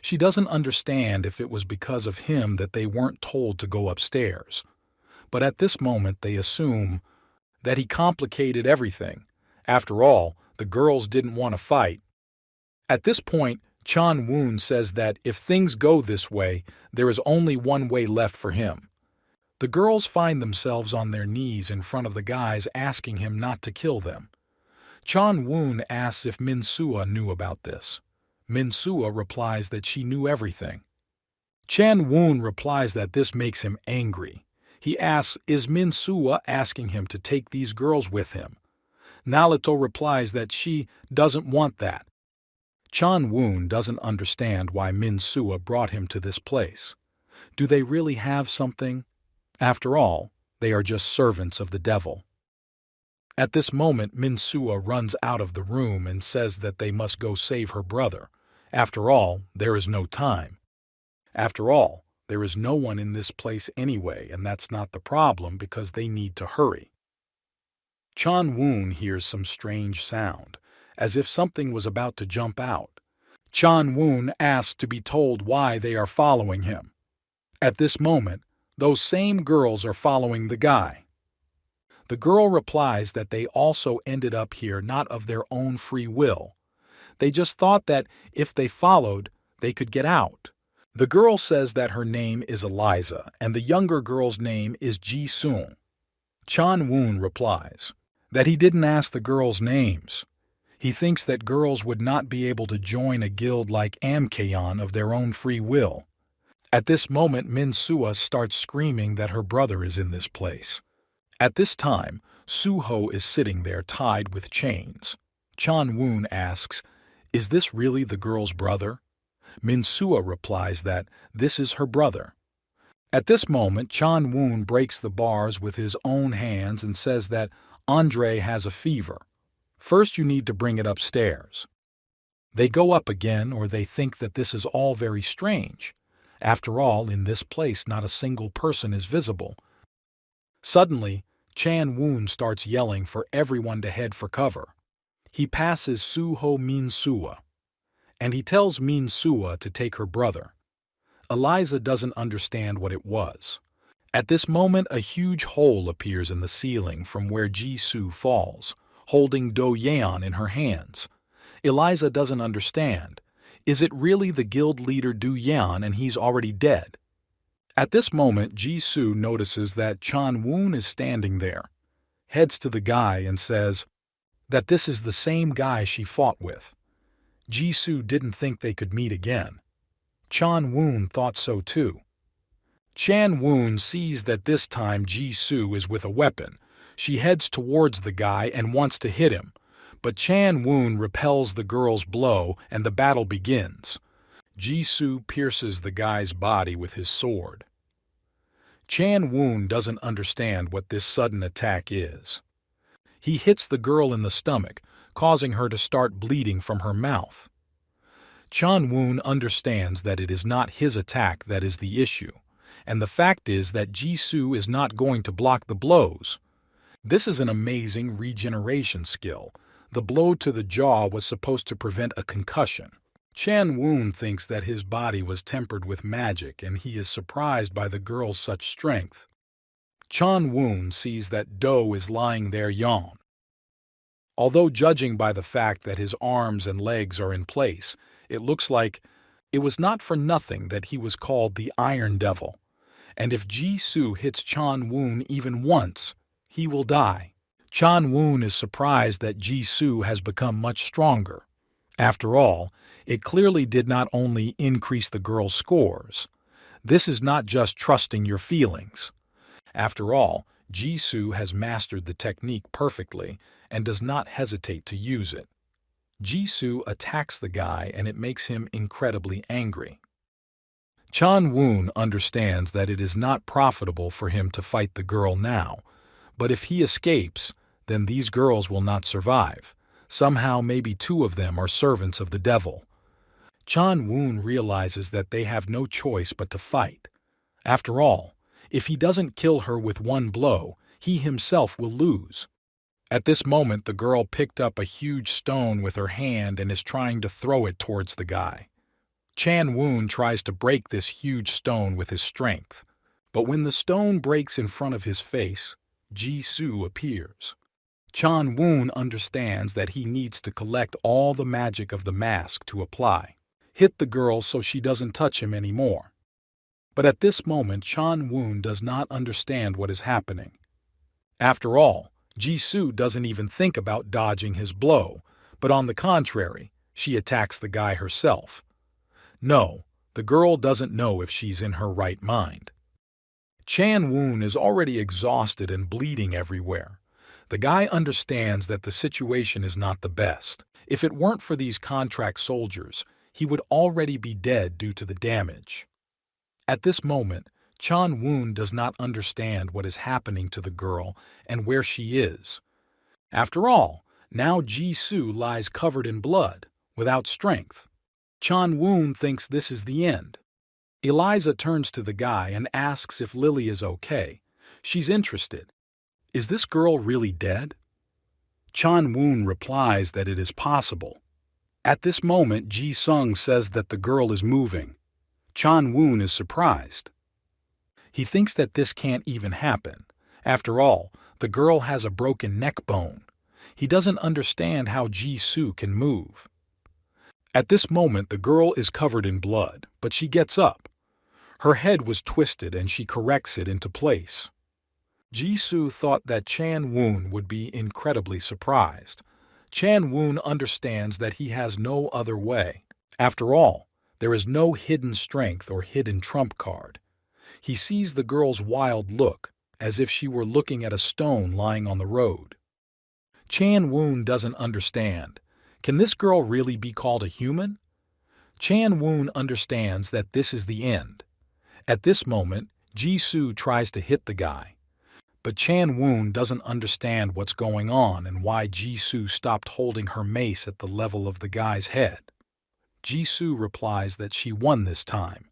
She doesn't understand if it was because of him that they weren't told to go upstairs. But at this moment, they assume that he complicated everything. After all, the girls didn't want to fight. At this point, Chan-woon says that if things go this way, there is only one way left for him. The girls find themselves on their knees in front of the guys asking him not to kill them. Chan-woon asks if Min-sua knew about this. Min-sua replies that she knew everything. Chan-woon replies that this makes him angry. He asks, is Min-sua asking him to take these girls with him? Naruto replies that she doesn't want that. Chan-woon doesn't understand why Min-sua brought him to this place. Do they really have something? After all, they are just servants of the devil. At this moment, Min-sua runs out of the room and says that they must go save her brother. After all, there is no time. After all, there is no one in this place anyway, and that's not the problem because they need to hurry. Chan-woon hears some strange sound, as if something was about to jump out. Chan-woon asks to be told why they are following him. At this moment, those same girls are following the guy. The girl replies that they also ended up here not of their own free will. They just thought that if they followed, they could get out. The girl says that her name is Eliza and the younger girl's name is Ji Sung. Chan Woon replies that he didn't ask the girls' names. He thinks that girls would not be able to join a guild like Amkeon of their own free will. At this moment, Min Sua starts screaming that her brother is in this place. At this time, Suho is sitting there tied with chains. Chan Woon asks, "Is this really the girl's brother?" Min Sua replies that this is her brother. At this moment, Chan Woon breaks the bars with his own hands and says that Andre has a fever. First, you need to bring it upstairs. They go up again, or they think that this is all very strange. After all, in this place not a single person is visible. Suddenly, Chan Woon starts yelling for everyone to head for cover. He passes Suho Min Sua, and he tells Min Sua to take her brother. Eliza doesn't understand what it was. At this moment, a huge hole appears in the ceiling from where Jisoo falls, holding Do Yeon in her hands. Eliza doesn't understand. Is it really the guild leader Do Yeon and he's already dead? At this moment, Jisoo notices that Chan Woon is standing there, heads to the guy and says that this is the same guy she fought with. Jisoo didn't think they could meet again. Chan Woon thought so too. Chan Woon sees that this time Jisoo is with a weapon. She heads towards the guy and wants to hit him, but Chan Woon repels the girl's blow and the battle begins. Jisoo pierces the guy's body with his sword. Chan Woon doesn't understand what this sudden attack is. He hits the girl in the stomach, causing her to start bleeding from her mouth. Chan Woon understands that it is not his attack that is the issue, and the fact is that Jisoo is not going to block the blows. This is an amazing regeneration skill. The blow to the jaw was supposed to prevent a concussion. Chan Woon thinks that his body was tempered with magic and he is surprised by the girl's such strength. Chan Woon sees that Do is lying there yawn. Although judging by the fact that his arms and legs are in place, it looks like it was not for nothing that he was called the Iron Devil. And if Jisoo hits Chan Woon even once, he will die. Chan Woon is surprised that Jisoo has become much stronger. After all, it clearly did not only increase the girl's scores. This is not just trusting your feelings. After all, Jisoo has mastered the technique perfectly and does not hesitate to use it. Jisoo attacks the guy and it makes him incredibly angry. Chan Woon understands that it is not profitable for him to fight the girl now, but if he escapes, then these girls will not survive. Somehow maybe two of them are servants of the devil. Chan Woon realizes that they have no choice but to fight. After all, if he doesn't kill her with one blow, he himself will lose. At this moment, the girl picked up a huge stone with her hand and is trying to throw it towards the guy. Chan Woon tries to break this huge stone with his strength, but when the stone breaks in front of his face, Jisoo appears. Chan Woon understands that he needs to collect all the magic of the mask to apply. Hit the girl so she doesn't touch him anymore. But at this moment, Chan Woon does not understand what is happening. After all, Jisoo doesn't even think about dodging his blow, but on the contrary, she attacks the guy herself. No, the girl doesn't know if she's in her right mind. Chan Woon is already exhausted and bleeding everywhere. The guy understands that the situation is not the best. If it weren't for these contract soldiers, he would already be dead due to the damage. At this moment, Chan Woon does not understand what is happening to the girl and where she is. After all, now Jisoo lies covered in blood, without strength. Chan Woon thinks this is the end. Eliza turns to the guy and asks if Lily is okay. She's interested. Is this girl really dead? Chan Woon replies that it is possible. At this moment, Ji Sung says that the girl is moving. Chan Woon is surprised. He thinks that this can't even happen. After all, the girl has a broken neck bone. He doesn't understand how Jisoo can move. At this moment, the girl is covered in blood, but she gets up. Her head was twisted and she corrects it into place. Jisoo thought that Chan Woon would be incredibly surprised. Chan Woon understands that he has no other way. After all, there is no hidden strength or hidden trump card. He sees the girl's wild look, as if she were looking at a stone lying on the road. Chan Woon doesn't understand. Can this girl really be called a human? Chan Woon understands that this is the end. At this moment, Jisoo tries to hit the guy. But Chan Woon doesn't understand what's going on and why Jisoo stopped holding her mace at the level of the guy's head. Jisoo replies that she won this time.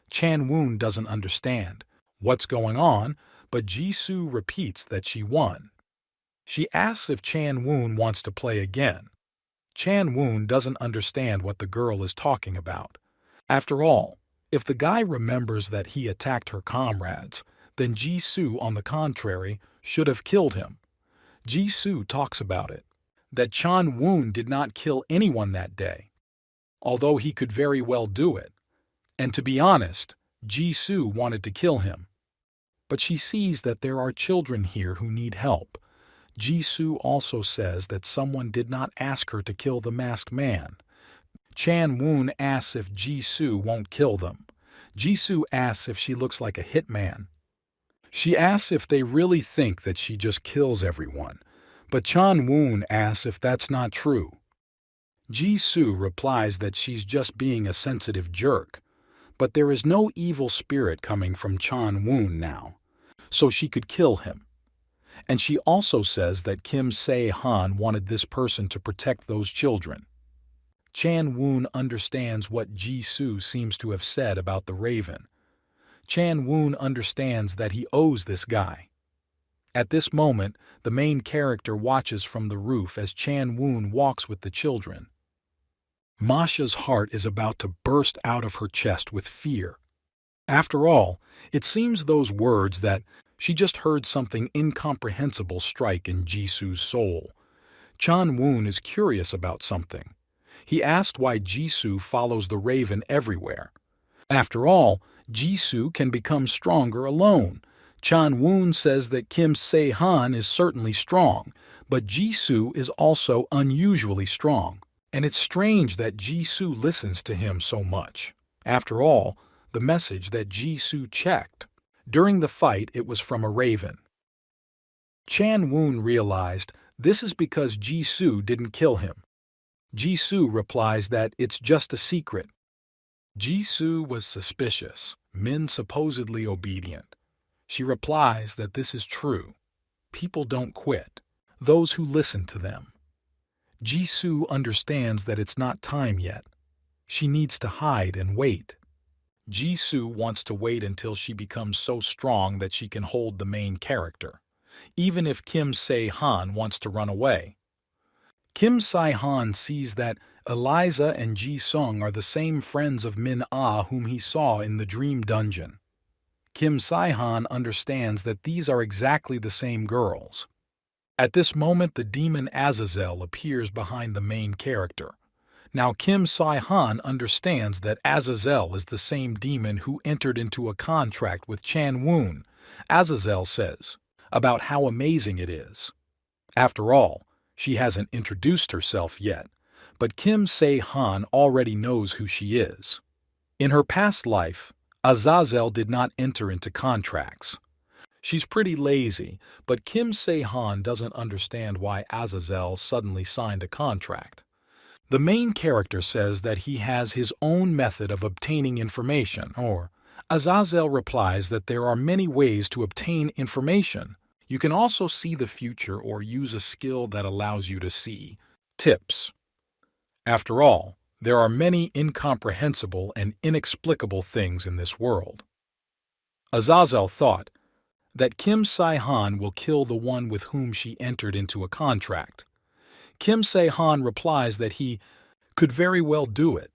Chan Woon doesn't understand what's going on, but Jisoo repeats that she won. She asks if Chan Woon wants to play again. Chan Woon doesn't understand what the girl is talking about. After all, if the guy remembers that he attacked her comrades, then Jisoo, on the contrary, should have killed him. Jisoo talks about it, that Chan Woon did not kill anyone that day, although he could very well do it. And to be honest, Jisoo wanted to kill him. But she sees that there are children here who need help. Jisoo also says that someone did not ask her to kill the masked man. Chan Woon asks if Jisoo won't kill them. Jisoo asks if she looks like a hitman. She asks if they really think that she just kills everyone, but Chan Woon asks if that's not true. Jisoo replies that she's just being a sensitive jerk, but there is no evil spirit coming from Chan Woon now, so she could kill him. And she also says that Kim Se-han wanted this person to protect those children. Chan Woon understands what Jisoo seems to have said about the raven. Chan Woon understands that he owes this guy. At this moment, the main character watches from the roof as Chan Woon walks with the children. Masha's heart is about to burst out of her chest with fear. After all, it seems those words that she just heard something incomprehensible strike in Jisoo's soul. Chan Woon is curious about something. He asked why Jisoo follows the raven everywhere. After all, Jisoo can become stronger alone. Chan Woon says that Kim Se-han is certainly strong, but Jisoo is also unusually strong. And it's strange that Jisoo listens to him so much. After all, the message that Jisoo checked. During the fight, it was from a raven. Chan Woon realized this is because Jisoo didn't kill him. Jisoo replies that it's just a secret. Jisoo was suspicious, Min supposedly obedient. She replies that this is true. People don't quit, those who listen to them. Jisoo understands that it's not time yet. She needs to hide and wait. Jisoo wants to wait until she becomes so strong that she can hold the main character, even if Kim Se-han wants to run away. Kim Se-han sees that Eliza and Ji-sung are the same friends of Min-ah whom he saw in the dream dungeon. Kim Se-han understands that these are exactly the same girls. At this moment, the demon Azazel appears behind the main character. Now Kim Se-han understands that Azazel is the same demon who entered into a contract with Chan Woon. Azazel says about how amazing it is. After all, she hasn't introduced herself yet, but Kim Se-han already knows who she is. In her past life, Azazel did not enter into contracts. She's pretty lazy, but Kim Se-han doesn't understand why Azazel suddenly signed a contract. The main character says that he has his own method of obtaining information, or Azazel replies that there are many ways to obtain information. You can also see the future or use a skill that allows you to see. Tips. After all, there are many incomprehensible and inexplicable things in this world. Azazel thought that Kim Se-han will kill the one with whom she entered into a contract. Kim Se-han replies that he could very well do it.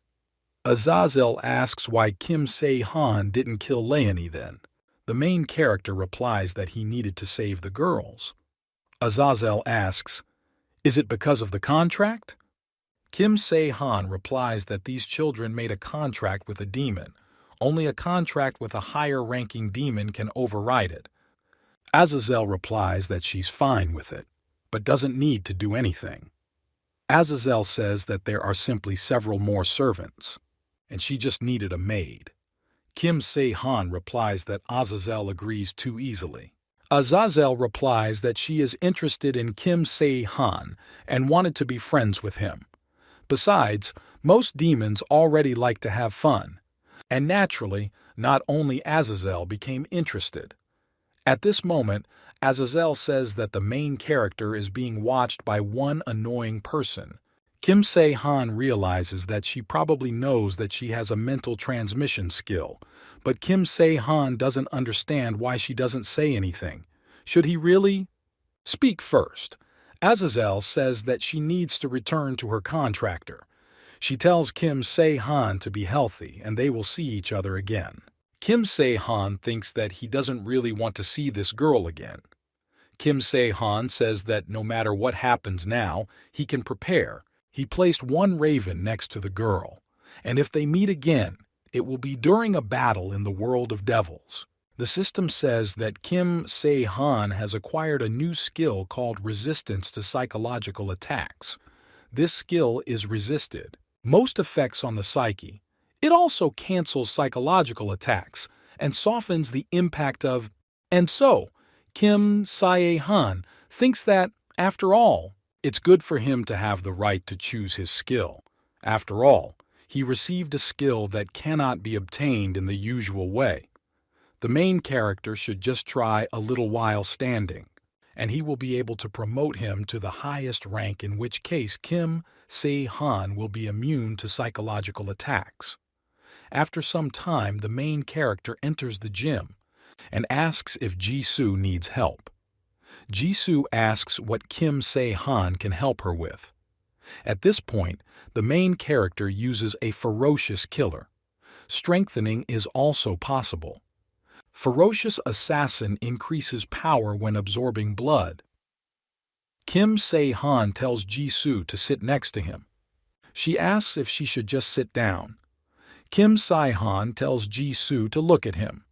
Azazel asks why Kim Se-han didn't kill Leonie then. The main character replies that he needed to save the girls. Azazel asks, "Is it because of the contract?" Kim Se-han replies that these children made a contract with a demon. Only a contract with a higher-ranking demon can override it. Azazel replies that she's fine with it, but doesn't need to do anything. Azazel says that there are simply several more servants, and she just needed a maid. Kim Se-han replies that Azazel agrees too easily. Azazel replies that she is interested in Kim Se-han and wanted to be friends with him. Besides, most demons already like to have fun, and naturally, not only Azazel became interested. At this moment, Azazel says that the main character is being watched by one annoying person. Kim Se-han realizes that she probably knows that she has a mental transmission skill, but Kim Se-han doesn't understand why she doesn't say anything. Should he really speak first? Azazel says that she needs to return to her contractor. She tells Kim Se-han to be healthy and they will see each other again. Kim Se-han thinks that he doesn't really want to see this girl again. Kim Se-han says that no matter what happens now, he can prepare. He placed one raven next to the girl, and if they meet again, it will be during a battle in the world of devils. The system says that Kim Se-han has acquired a new skill called resistance to psychological attacks. This skill is resisted. Most effects on the psyche. It also cancels psychological attacks and softens the impact of. And so, Kim Se-han thinks that, after all, it's good for him to have the right to choose his skill. After all, he received a skill that cannot be obtained in the usual way. The main character should just try a little while standing, and he will be able to promote him to the highest rank, in which case Kim Se-han will be immune to psychological attacks. After some time, the main character enters the gym and asks if Jisoo needs help. Jisoo asks what Kim Se-han can help her with. At this point, the main character uses a ferocious killer. Strengthening is also possible. Ferocious assassin increases power when absorbing blood. Kim Se-han tells Jisoo to sit next to him. She asks if she should just sit down. Kim Se-han tells Jisoo to look at him.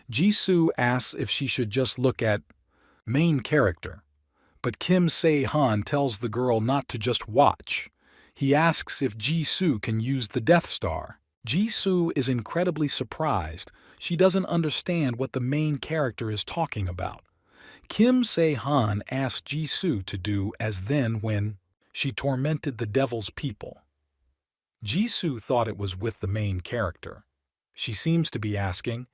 Jisoo asks if she should just look at main character. But Kim Se-han tells the girl not to just watch. He asks if Jisoo can use the Death Star. Jisoo is incredibly surprised. She doesn't understand what the main character is talking about. Kim Se-han asked Jisoo to do as then when she tormented the devil's people. Jisoo thought it was with the main character. She seems to be asking,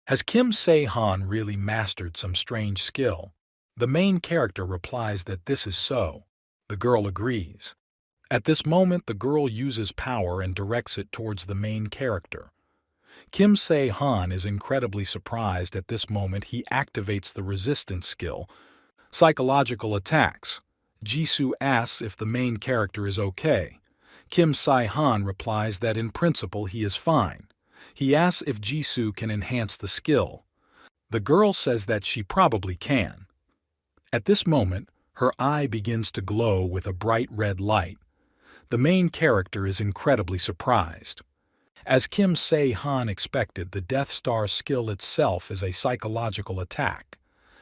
has Kim Se-han really mastered some strange skill? The main character replies that this is so. The girl agrees. At this moment, the girl uses power and directs it towards the main character. Kim Se-han is incredibly surprised. At this moment, he activates the resistance skill. Psychological attacks. Jisoo asks if the main character is okay. Kim Se-han replies that in principle he is fine. He asks if Jisoo can enhance the skill. The girl says that she probably can. At this moment, her eye begins to glow with a bright red light. The main character is incredibly surprised. As Kim Se-han expected, the Death Star skill itself is a psychological attack.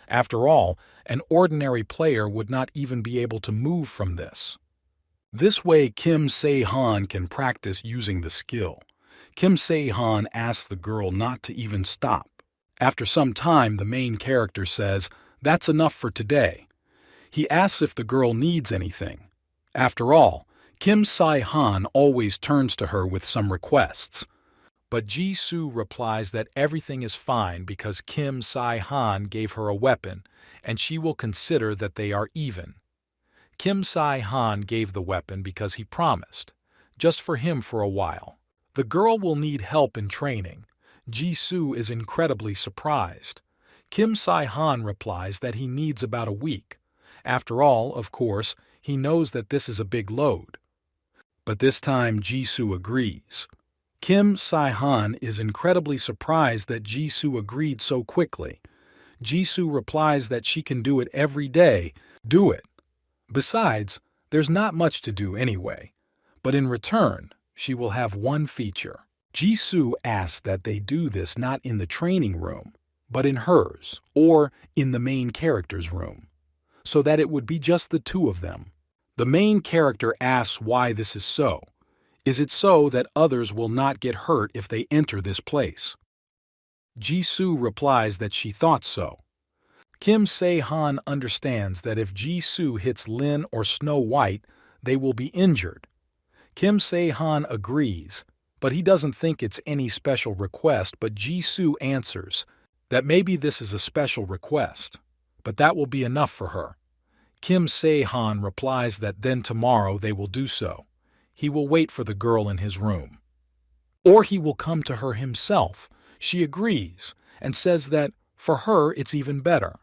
After all, an ordinary player would not even be able to move from this. This way, Kim Se-han can practice using the skill. Kim Se-han asks the girl not to even stop. After some time, the main character says, "That's enough for today." He asks if the girl needs anything. After all, Kim Se-han always turns to her with some requests. But Jisoo replies that everything is fine because Kim Se-han gave her a weapon, and she will consider that they are even. Kim Se-han gave the weapon because he promised, just for him for a while. The girl will need help in training. Jisoo is incredibly surprised. Kim Se-han replies that he needs about a week. After all, of course, he knows that this is a big load. But this time Jisoo agrees. Kim Se-han is incredibly surprised that Jisoo agreed so quickly. Jisoo replies that she can do it every day. Do it. Besides, there's not much to do anyway. But in return, she will have one feature. Jisoo asks that they do this not in the training room, but in hers, or in the main character's room, so that it would be just the two of them. The main character asks why this is so. Is it so that others will not get hurt if they enter this place? Jisoo replies that she thought so. Kim Se-han understands that if Jisoo hits Lin or Snow White, they will be injured. Kim Se-han agrees, but he doesn't think it's any special request, but Jisoo answers that maybe this is a special request, but that will be enough for her. Kim Se-han replies that then tomorrow they will do so. He will wait for the girl in his room. Or he will come to her himself. She agrees and says that for her it's even better.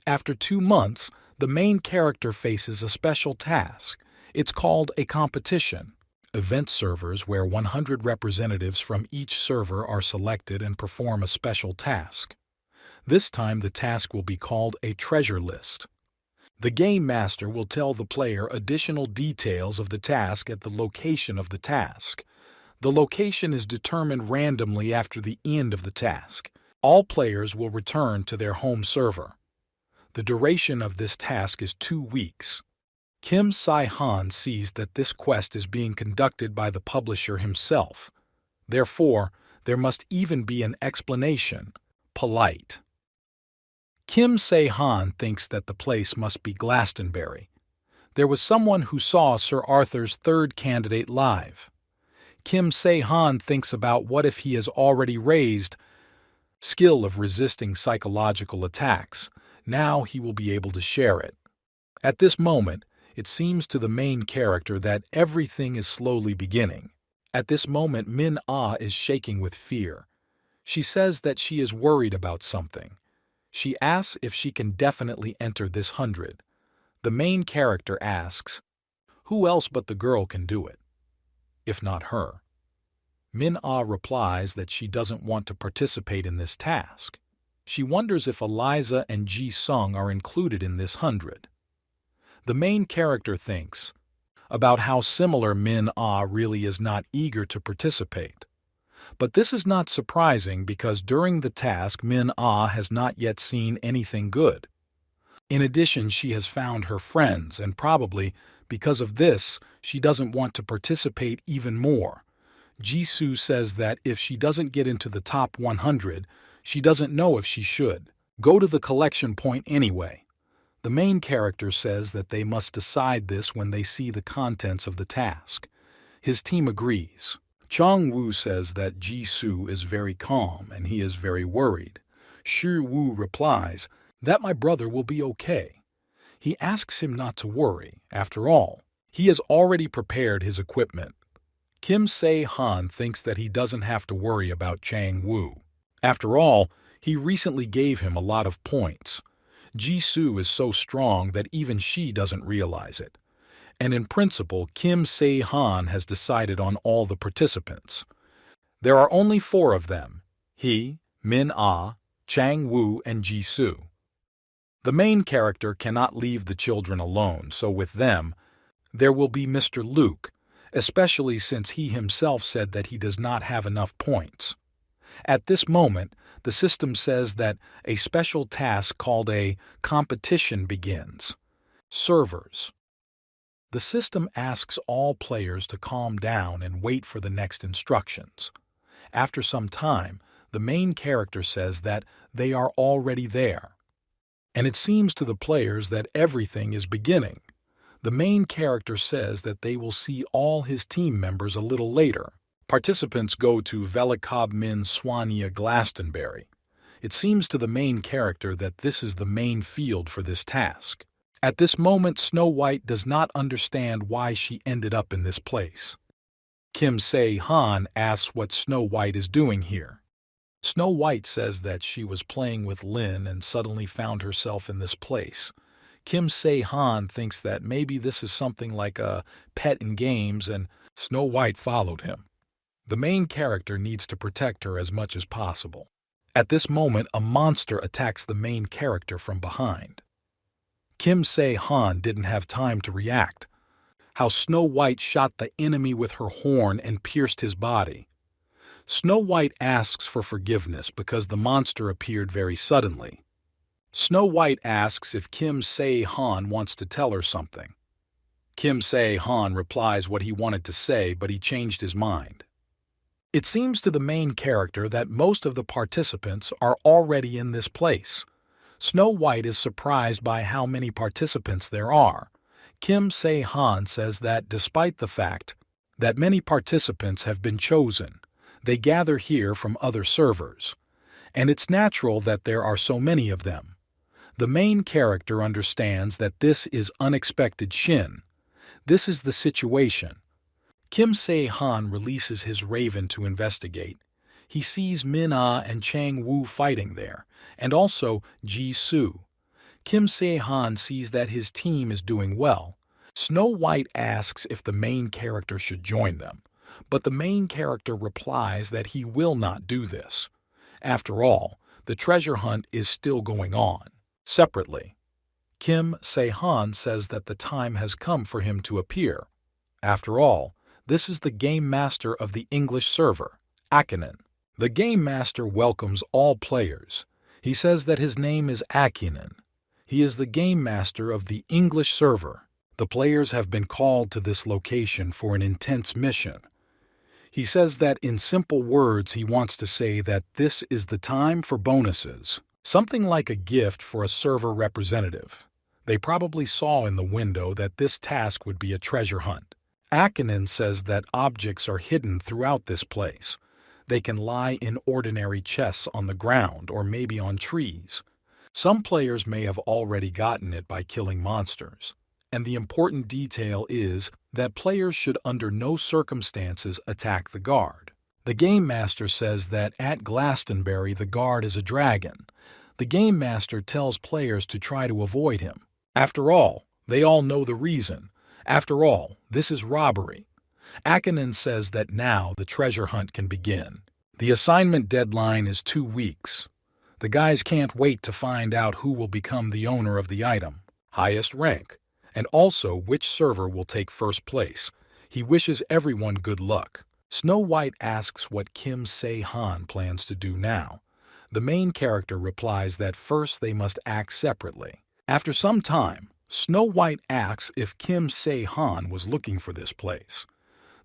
After 2 months, the main character faces a special task. It's called a competition. Event servers where 100 representatives from each server are selected and perform a special task. This time the task will be called a treasure list. The game master will tell the player additional details of the task at the location of the task. The location is determined randomly after the end of the task. All players will return to their home server. The duration of this task is 2 weeks. Kim Se-han sees that this quest is being conducted by the publisher himself. Therefore, there must even be an explanation, polite. Kim Se-han thinks that the place must be Glastonbury. There was someone who saw Sir Arthur's third candidate live. Kim Se-han thinks about what if he has already raised skill of resisting psychological attacks. Now he will be able to share it. At this moment, it seems to the main character that everything is slowly beginning. At this moment, Min-ah is shaking with fear. She says that she is worried about something. She asks if she can definitely enter this 100. The main character asks, who else but the girl can do it, if not her? Min-ah replies that she doesn't want to participate in this task. She wonders if Eliza and Ji-sung are included in this 100. The main character thinks about how similar Min-ah really is not eager to participate. But this is not surprising because during the task Min-ah has not yet seen anything good. In addition, she has found her friends, and probably because of this, she doesn't want to participate even more. Jisoo says that if she doesn't get into the top 100, she doesn't know if she should go to the collection point anyway. The main character says that they must decide this when they see the contents of the task. His team agrees. Chong-woo says that Jisoo is very calm and he is very worried. Shi-woo replies that my brother will be okay. He asks him not to worry. After all, he has already prepared his equipment. Kim Se-han thinks that he doesn't have to worry about Chang-woo. After all, he recently gave him a lot of points. Jisoo is so strong that even she doesn't realize it. And in principle, Kim Se-han has decided on all the participants. There are only 4 of them: he, Min-ah, Chang-woo, and Jisoo. The main character cannot leave the children alone, so with them, there will be Mr. Luke, especially since he himself said that he does not have enough points. At this moment, the system says that a special task called a competition begins. Servers. The system asks all players to calm down and wait for the next instructions. After some time, the main character says that they are already there. And it seems to the players that everything is beginning. The main character says that they will see all his team members a little later. Participants go to Velikab Min Swania Glastonbury. It seems to the main character that this is the main field for this task. At this moment, Snow White does not understand why she ended up in this place. Kim Se-han asks what Snow White is doing here. Snow White says that she was playing with Lin and suddenly found herself in this place. Kim Se-han thinks that maybe this is something like a pet in games, and Snow White followed him. The main character needs to protect her as much as possible. At this moment, a monster attacks the main character from behind. Kim Se-han didn't have time to react. how Snow White shot the enemy with her horn and pierced his body. Snow White asks for forgiveness because the monster appeared very suddenly. Snow White asks if Kim Se-han wants to tell her something. Kim Se-han replies what he wanted to say, but he changed his mind. It seems to the main character that most of the participants are already in this place. Snow White is surprised by how many participants there are. Kim Se-han says that despite the fact that many participants have been chosen, they gather here from other servers, and it's natural that there are so many of them. The main character understands that this is unexpected Shin. This is the situation. Kim Se-han releases his raven to investigate. He sees Min-ah and Chang-woo fighting there, and also Ji-soo. Kim Se-han sees that his team is doing well. Snow White asks if the main character should join them, but the main character replies that he will not do this. After all, the treasure hunt is still going on. Separately, Kim Se-han says that the time has come for him to appear. After all, this is the game master of the English server, Akinen. The game master welcomes all players. He says that his name is Akinen. He is the game master of the English server. The players have been called to this location for an intense mission. He says that in simple words he wants to say that this is the time for bonuses. Something like a gift for a server representative. They probably saw in the window that this task would be a treasure hunt. Akinen says that objects are hidden throughout this place. They can lie in ordinary chests on the ground or maybe on trees. Some players may have already gotten it by killing monsters. And the important detail is that players should under no circumstances attack the guard. The Game Master says that at Glastonbury the guard is a dragon. The Game Master tells players to try to avoid him. After all, they all know the reason. After all, this is robbery. Akinen says that now the treasure hunt can begin. The assignment deadline is 2 weeks. The guys can't wait to find out who will become the owner of the item, highest rank, and also which server will take first place. He wishes everyone good luck. Snow White asks what Kim Se-han plans to do now. The main character replies that first they must act separately. After some time, Snow White asks if Kim Se-han was looking for this place.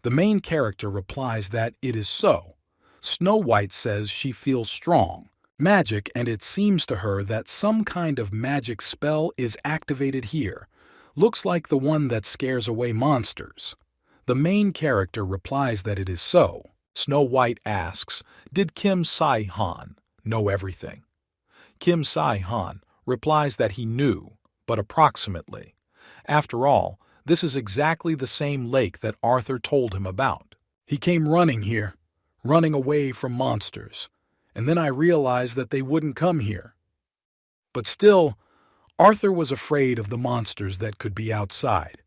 The main character replies that it is so. Snow White says she feels strong, magic, and it seems to her that some kind of magic spell is activated here. Looks like the one that scares away monsters. The main character replies that it is so. Snow White asks, did Kim Se-han know everything? Kim Se-han replies that he knew, but approximately. After all, this is exactly the same lake that Arthur told him about. He came running here, running away from monsters, and then I realized that they wouldn't come here. But still, Arthur was afraid of the monsters that could be outside.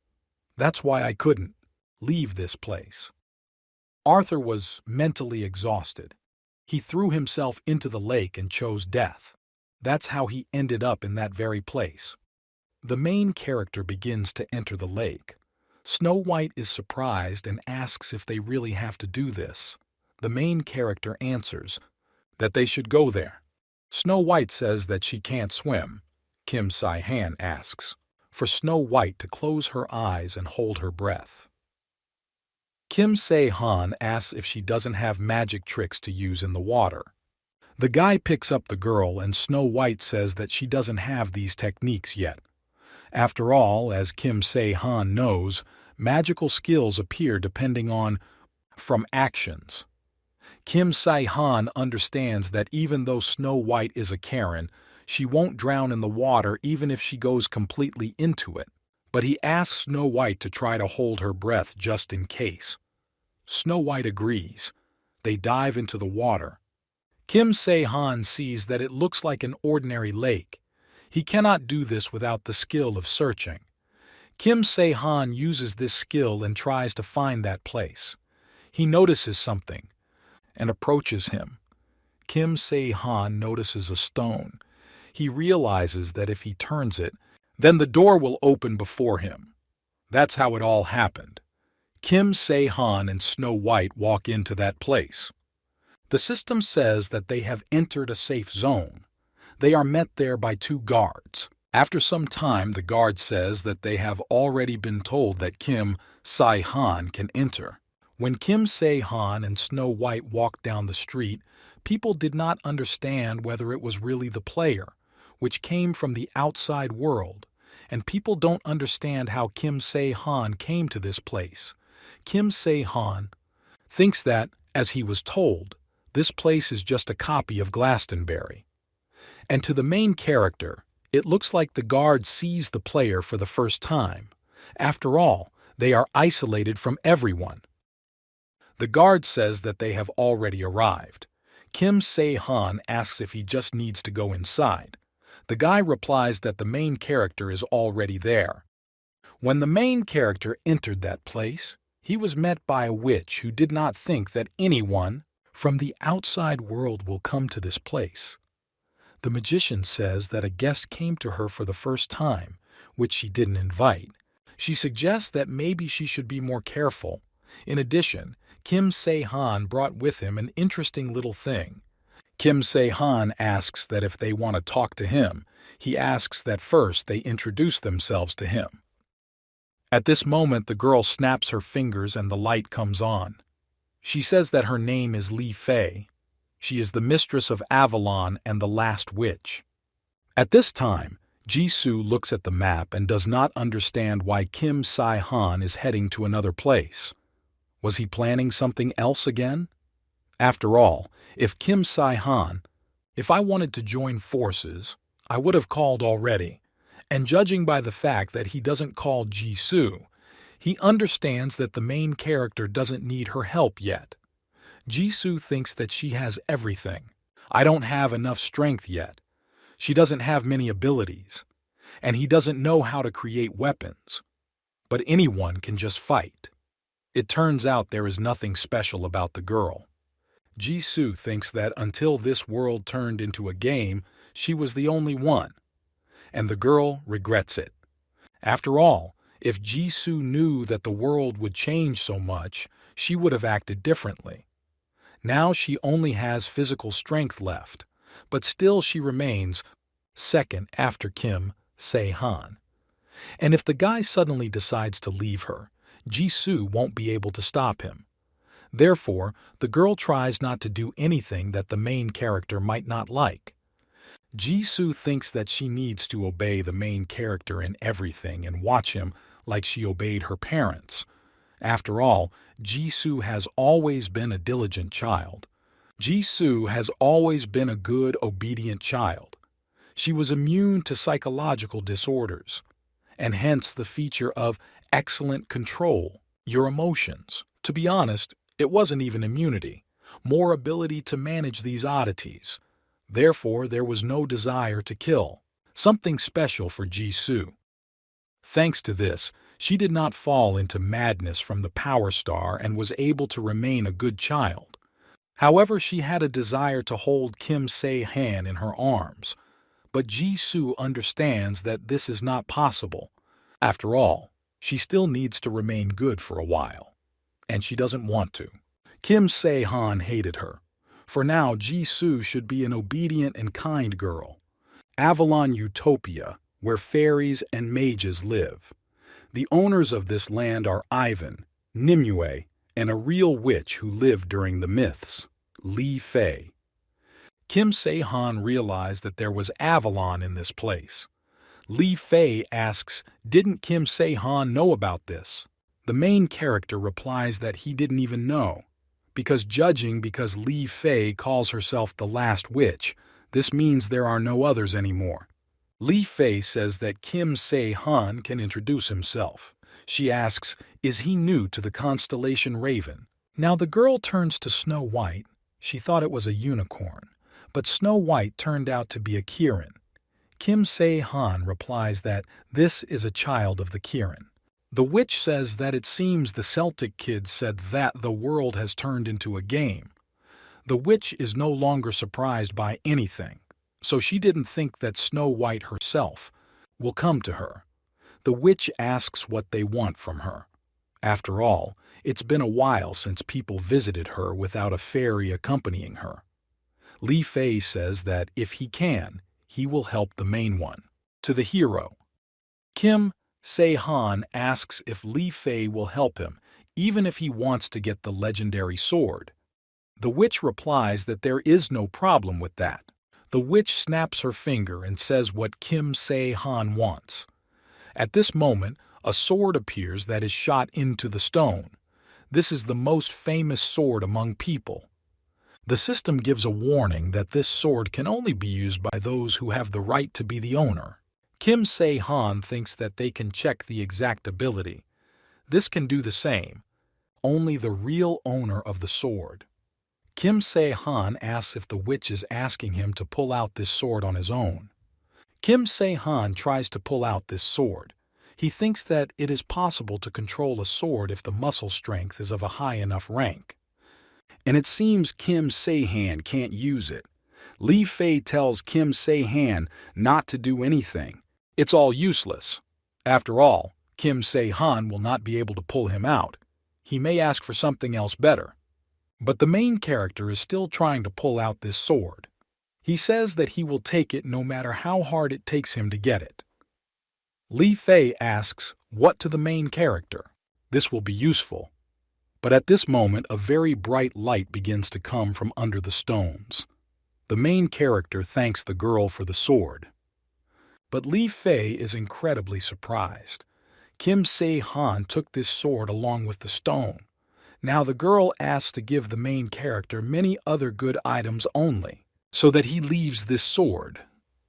That's why I couldn't leave this place. Arthur was mentally exhausted. He threw himself into the lake and chose death. That's how he ended up in that very place. The main character begins to enter the lake. Snow White is surprised and asks if they really have to do this. The main character answers that they should go there. Snow White says that she can't swim. Kim Se-han asks for Snow White to close her eyes and hold her breath. Kim Se-han asks if she doesn't have magic tricks to use in the water. The guy picks up the girl and Snow White says that she doesn't have these techniques yet. After all, as Kim Se-han knows, magical skills appear depending on from actions. Kim Se-han understands that even though Snow White is a Karen, she won't drown in the water even if she goes completely into it. But he asks Snow White to try to hold her breath just in case. Snow White agrees. They dive into the water. Kim Se-han sees that it looks like an ordinary lake. He cannot do this without the skill of searching. Kim Se-han uses this skill and tries to find that place. He notices something and approaches him. Kim Se-han notices a stone. He realizes that if he turns it, then the door will open before him. That's how it all happened. Kim Se-han and Snow White walk into that place. The system says that they have entered a safe zone. They are met there by two guards. After some time, the guard says that they have already been told that Kim Se-han can enter. When Kim Se-han and Snow White walked down the street, people did not understand whether it was really the player, which came from the outside world, and people don't understand how Kim Se-han came to this place. Kim Se-han thinks that, as he was told, this place is just a copy of Glastonbury. And to the main character, it looks like the guard sees the player for the first time. After all, they are isolated from everyone. The guard says that they have already arrived. Kim Se-han asks if he just needs to go inside. The guy replies that the main character is already there. When the main character entered that place, he was met by a witch who did not think that anyone from the outside world will come to this place. The magician says that a guest came to her for the first time, which she didn't invite. She suggests that maybe she should be more careful. In addition, Kim Se-han brought with him an interesting little thing. Kim Se-han asks that if they want to talk to him, he asks that first they introduce themselves to him. At this moment, the girl snaps her fingers and the light comes on. She says that her name is Li Fei. She is the mistress of Avalon and the last witch. At this time, Jisoo looks at the map and does not understand why Kim Se-han is heading to another place. Was he planning something else again? After all, if I wanted to join forces, I would have called already. And judging by the fact that he doesn't call Jisoo, he understands that the main character doesn't need her help yet. Jisoo thinks that she has everything. I don't have enough strength yet. She doesn't have many abilities. And he doesn't know how to create weapons. But anyone can just fight. It turns out there is nothing special about the girl. Jisoo thinks that until this world turned into a game, she was the only one. And the girl regrets it. After all, if Jisoo knew that the world would change so much, she would have acted differently. Now she only has physical strength left, but still she remains second after Kim Se-han. And if the guy suddenly decides to leave her, Jisoo won't be able to stop him. Therefore, the girl tries not to do anything that the main character might not like. Jisoo thinks that she needs to obey the main character in everything and watch him like she obeyed her parents. After all, Jisoo has always been a diligent child. Jisoo has always been a good, obedient child. She was immune to psychological disorders, and hence the feature of excellent control, your emotions. To be honest, it wasn't even immunity, more ability to manage these oddities. Therefore, there was no desire to kill, something special for Jisoo. Thanks to this, she did not fall into madness from the Power Star and was able to remain a good child. However, she had a desire to hold Kim Se-han in her arms. But Jisoo understands that this is not possible. After all, she still needs to remain good for a while. And she doesn't want to. Kim Se-han hated her. For now, Jisoo should be an obedient and kind girl. Avalon Utopia, where fairies and mages live. The owners of this land are Ivan, Nimue, and a real witch who lived during the myths, Li Fei. Kim Se-han realized that there was Avalon in this place. Li Fei asks, didn't Kim Se-han know about this? The main character replies that he didn't even know. Because Li Fei calls herself the last witch, this means there are no others anymore. Li Fei says that Kim Se-han can introduce himself. She asks, is he new to the constellation Raven? Now the girl turns to Snow White. She thought it was a unicorn, but Snow White turned out to be a Kirin. Kim Se-han replies that this is a child of the Kirin. The witch says that it seems the Celtic kid said that the world has turned into a game. The witch is no longer surprised by anything, so she didn't think that Snow White herself will come to her. The witch asks what they want from her. After all, it's been a while since people visited her without a fairy accompanying her. Li Fei says that if he can, he will help the main one. To the hero, Kim Se-han asks if Li Fei will help him, even if he wants to get the legendary sword. The witch replies that there is no problem with that. The witch snaps her finger and says what Kim Se-han wants. At this moment, a sword appears that is shot into the stone. This is the most famous sword among people. The system gives a warning that this sword can only be used by those who have the right to be the owner. Kim Se-han thinks that they can check the exact ability. This can do the same. Only the real owner of the sword. Kim Se-han asks if the witch is asking him to pull out this sword on his own. Kim Se-han tries to pull out this sword. He thinks that it is possible to control a sword if the muscle strength is of a high enough rank. And it seems Kim Se-han can't use it. Li Fei tells Kim Se-han not to do anything. It's all useless. After all, Kim Se-han will not be able to pull him out. He may ask for something else better. But the main character is still trying to pull out this sword. He says that he will take it no matter how hard it takes him to get it. Li Fei asks what to the main character. This will be useful. But at this moment, a very bright light begins to come from under the stones. The main character thanks the girl for the sword. But Li Fei is incredibly surprised. Kim Se-han took this sword along with the stone. Now the girl asks to give the main character many other good items only, so that he leaves this sword.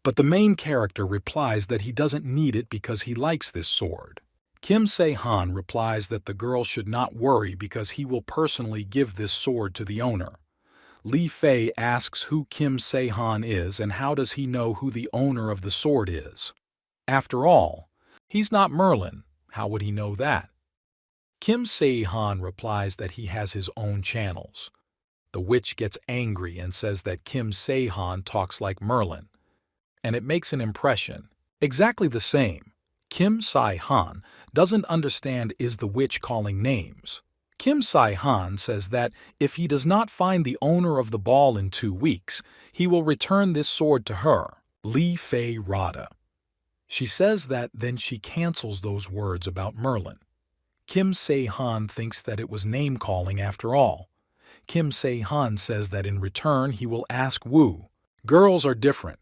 But the main character replies that he doesn't need it because he likes this sword. Kim Se-han replies that the girl should not worry because he will personally give this sword to the owner. Li Fei asks who Kim Se-han is and how does he know who the owner of the sword is. After all, he's not Merlin. How would he know that? Kim Se-han replies that he has his own channels. The witch gets angry and says that Kim Se-han talks like Merlin. And it makes an impression. Exactly the same. Kim Se-han doesn't understand is the witch calling names. Kim Se-han says that if he does not find the owner of the ball in 2 weeks, he will return this sword to her, Li Fei Rada. She says that then she cancels those words about Merlin. Kim Se-han thinks that it was name-calling after all. Kim Se-han says that in return he will ask Wu. Girls are different.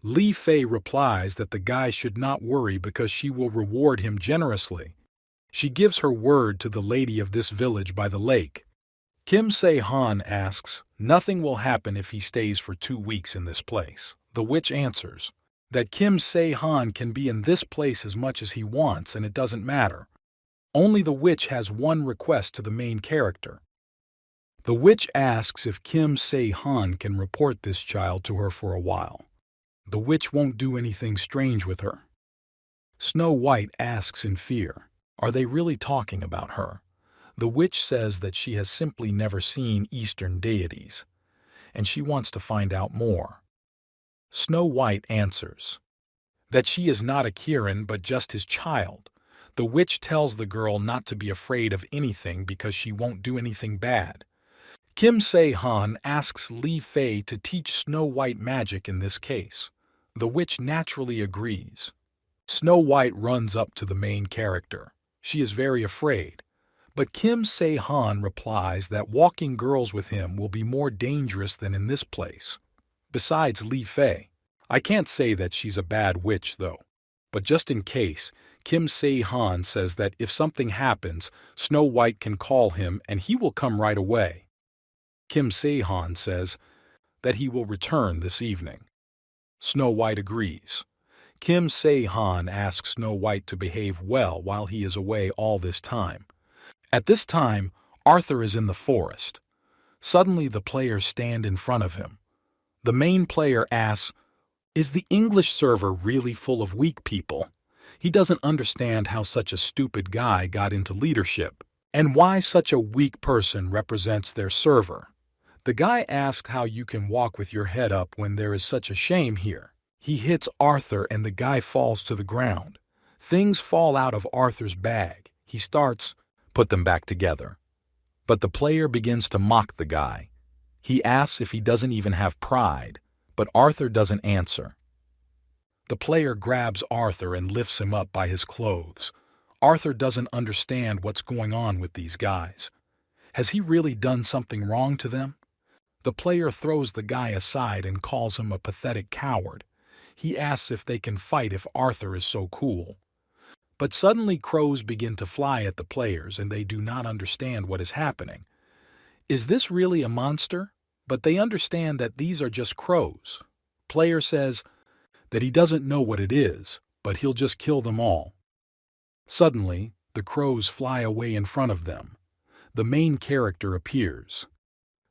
Li Fei replies that the guy should not worry because she will reward him generously. She gives her word to the lady of this village by the lake. Kim Se-han asks, nothing will happen if he stays for 2 weeks in this place. The witch answers that Kim Se-han can be in this place as much as he wants and it doesn't matter. Only the witch has one request to the main character. The witch asks if Kim Se-han can report this child to her for a while. The witch won't do anything strange with her. Snow White asks in fear, are they really talking about her? The witch says that she has simply never seen Eastern deities, and she wants to find out more. Snow White answers that she is not a Kirin but just his child. The witch tells the girl not to be afraid of anything because she won't do anything bad. Kim Se-han asks Li Fei to teach Snow White magic in this case. The witch naturally agrees. Snow White runs up to the main character. She is very afraid. But Kim Se-han replies that walking girls with him will be more dangerous than in this place. Besides Li Fei, I can't say that she's a bad witch though. But just in case, Kim Se-han says that if something happens, Snow White can call him and he will come right away. Kim Se-han says that he will return this evening. Snow White agrees. Kim Se-han asks Snow White to behave well while he is away all this time. At this time, Arthur is in the forest. Suddenly the players stand in front of him. The main player asks, is the English server really full of weak people? He doesn't understand how such a stupid guy got into leadership, and why such a weak person represents their server. The guy asks how you can walk with your head up when there is such a shame here. He hits Arthur and the guy falls to the ground. Things fall out of Arthur's bag. He starts, put them back together. But the player begins to mock the guy. He asks if he doesn't even have pride, but Arthur doesn't answer. The player grabs Arthur and lifts him up by his clothes. Arthur doesn't understand what's going on with these guys. Has he really done something wrong to them? The player throws the guy aside and calls him a pathetic coward. He asks if they can fight if Arthur is so cool. But suddenly crows begin to fly at the players and they do not understand what is happening. Is this really a monster? But they understand that these are just crows. Player says that he doesn't know what it is, but he'll just kill them all. Suddenly, the crows fly away in front of them. The main character appears.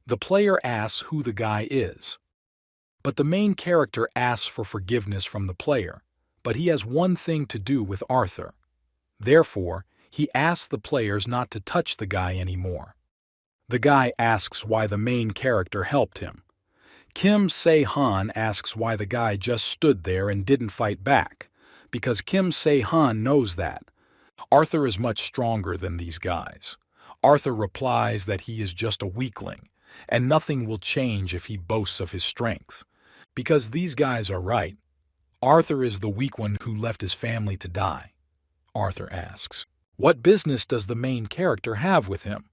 The player asks who the guy is. But the main character asks for forgiveness from the player, but he has one thing to do with Arthur. Therefore, he asks the players not to touch the guy anymore. The guy asks why the main character helped him. Kim Se-han asks why the guy just stood there and didn't fight back, because Kim Se-han knows that Arthur is much stronger than these guys. Arthur replies that he is just a weakling, and nothing will change if he boasts of his strength. Because these guys are right. Arthur is the weak one who left his family to die. Arthur asks, what business does the main character have with him?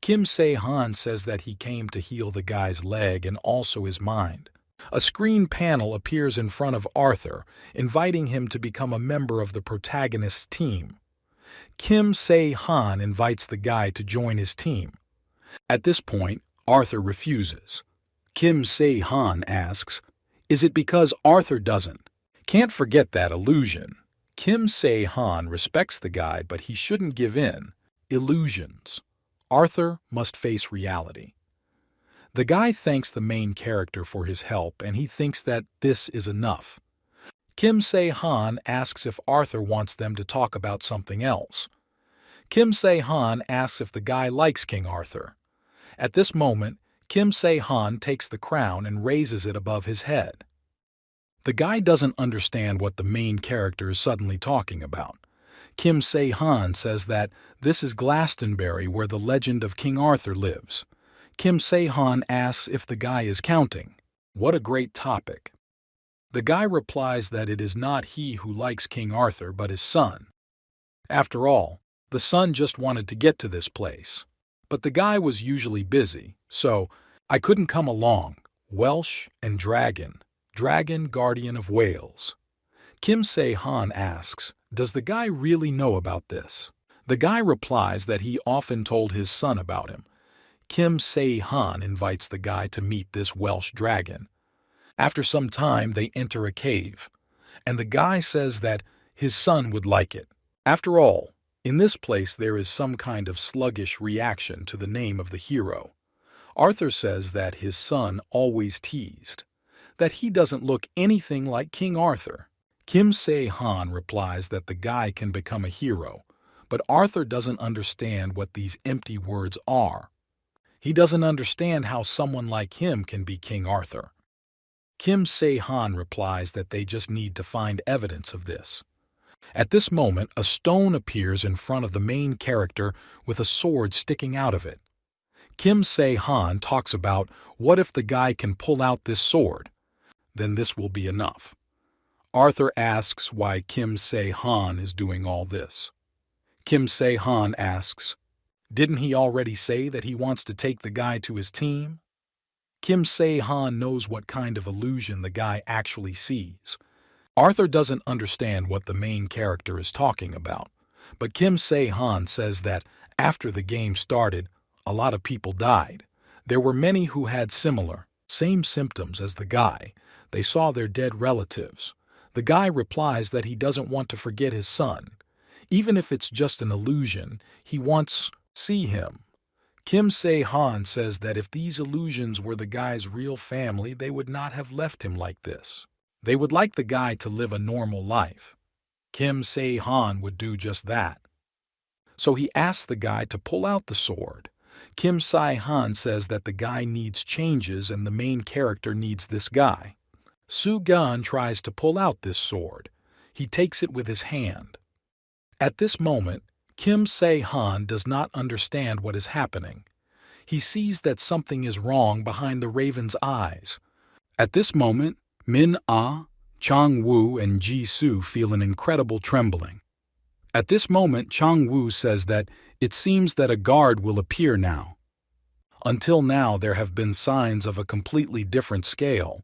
Kim Se-han says that he came to heal the guy's leg and also his mind. A screen panel appears in front of Arthur, inviting him to become a member of the protagonist's team. Kim Se-han invites the guy to join his team. At this point, Arthur refuses. Kim Se-han asks, is it because Arthur doesn't? Can't forget that illusion. Kim Se-han respects the guy, but he shouldn't give in. Illusions. Arthur must face reality. The guy thanks the main character for his help, and he thinks that this is enough. Kim Se-han asks if Arthur wants them to talk about something else. Kim Se-han asks if the guy likes King Arthur. At this moment, Kim Se-han takes the crown and raises it above his head. The guy doesn't understand what the main character is suddenly talking about. Kim Se-han says that this is Glastonbury, where the legend of King Arthur lives. Kim Se-han asks if the guy is counting. What a great topic. The guy replies that it is not he who likes King Arthur, but his son. After all, the son just wanted to get to this place. But the guy was usually busy, so I couldn't come along. Welsh and Dragon. Dragon Guardian of Wales. Kim Se-han asks, does the guy really know about this? The guy replies that he often told his son about him. Kim Se-han invites the guy to meet this Welsh dragon. After some time, they enter a cave, and the guy says that his son would like it. After all, in this place there is some kind of sluggish reaction to the name of the hero. Arthur says that his son always teased, that he doesn't look anything like King Arthur. Kim Se-han replies that the guy can become a hero, but Arthur doesn't understand what these empty words are. He doesn't understand how someone like him can be King Arthur. Kim Se-han replies that they just need to find evidence of this. At this moment, a stone appears in front of the main character with a sword sticking out of it. Kim Se-han talks about what if the guy can pull out this sword, then this will be enough. Arthur asks why Kim Se-han is doing all this. Kim Se-han asks, didn't he already say that he wants to take the guy to his team? Kim Se-han knows what kind of illusion the guy actually sees. Arthur doesn't understand what the main character is talking about, but Kim Se-han says that after the game started, a lot of people died. There were many who had same symptoms as the guy. They saw their dead relatives. The guy replies that he doesn't want to forget his son. Even if it's just an illusion, he wants to see him. Kim Se-han says that if these illusions were the guy's real family, they would not have left him like this. They would like the guy to live a normal life. Kim Se-han would do just that. So he asks the guy to pull out the sword. Kim Se-han says that the guy needs changes and the main character needs this guy. Su-gun tries to pull out this sword. He takes it with his hand. At this moment, Kim Se-han does not understand what is happening. He sees that something is wrong behind the raven's eyes. At this moment, Min-ah, Chang-woo, and Ji-soo feel an incredible trembling. At this moment, Chang-woo says that it seems that a guard will appear now. Until now, there have been signs of a completely different scale.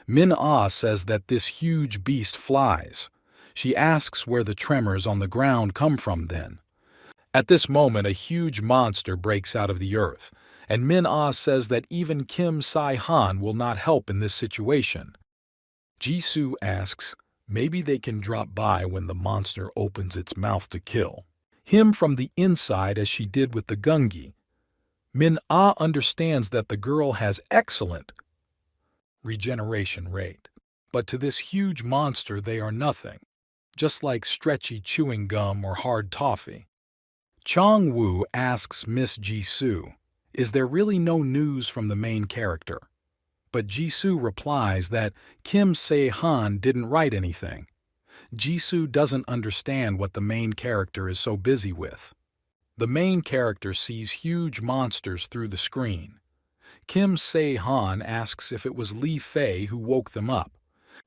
Min-ah says that this huge beast flies. She asks where the tremors on the ground come from then. At this moment, a huge monster breaks out of the earth, and Min-ah says that even Kim Se-han will not help in this situation. Ji-soo asks, maybe they can drop by when the monster opens its mouth to kill him from the inside as she did with the gungi. Min-ah understands that the girl has excellent regeneration rate, but to this huge monster they are nothing, just like stretchy chewing gum or hard toffee. Chang-woo asks Miss Ji-soo, is there really no news from the main character? But Ji-soo replies that Kim Se-han didn't write anything. Ji-soo doesn't understand what the main character is so busy with. The main character sees huge monsters through the screen. Kim Se-han asks if it was Li Fei who woke them up,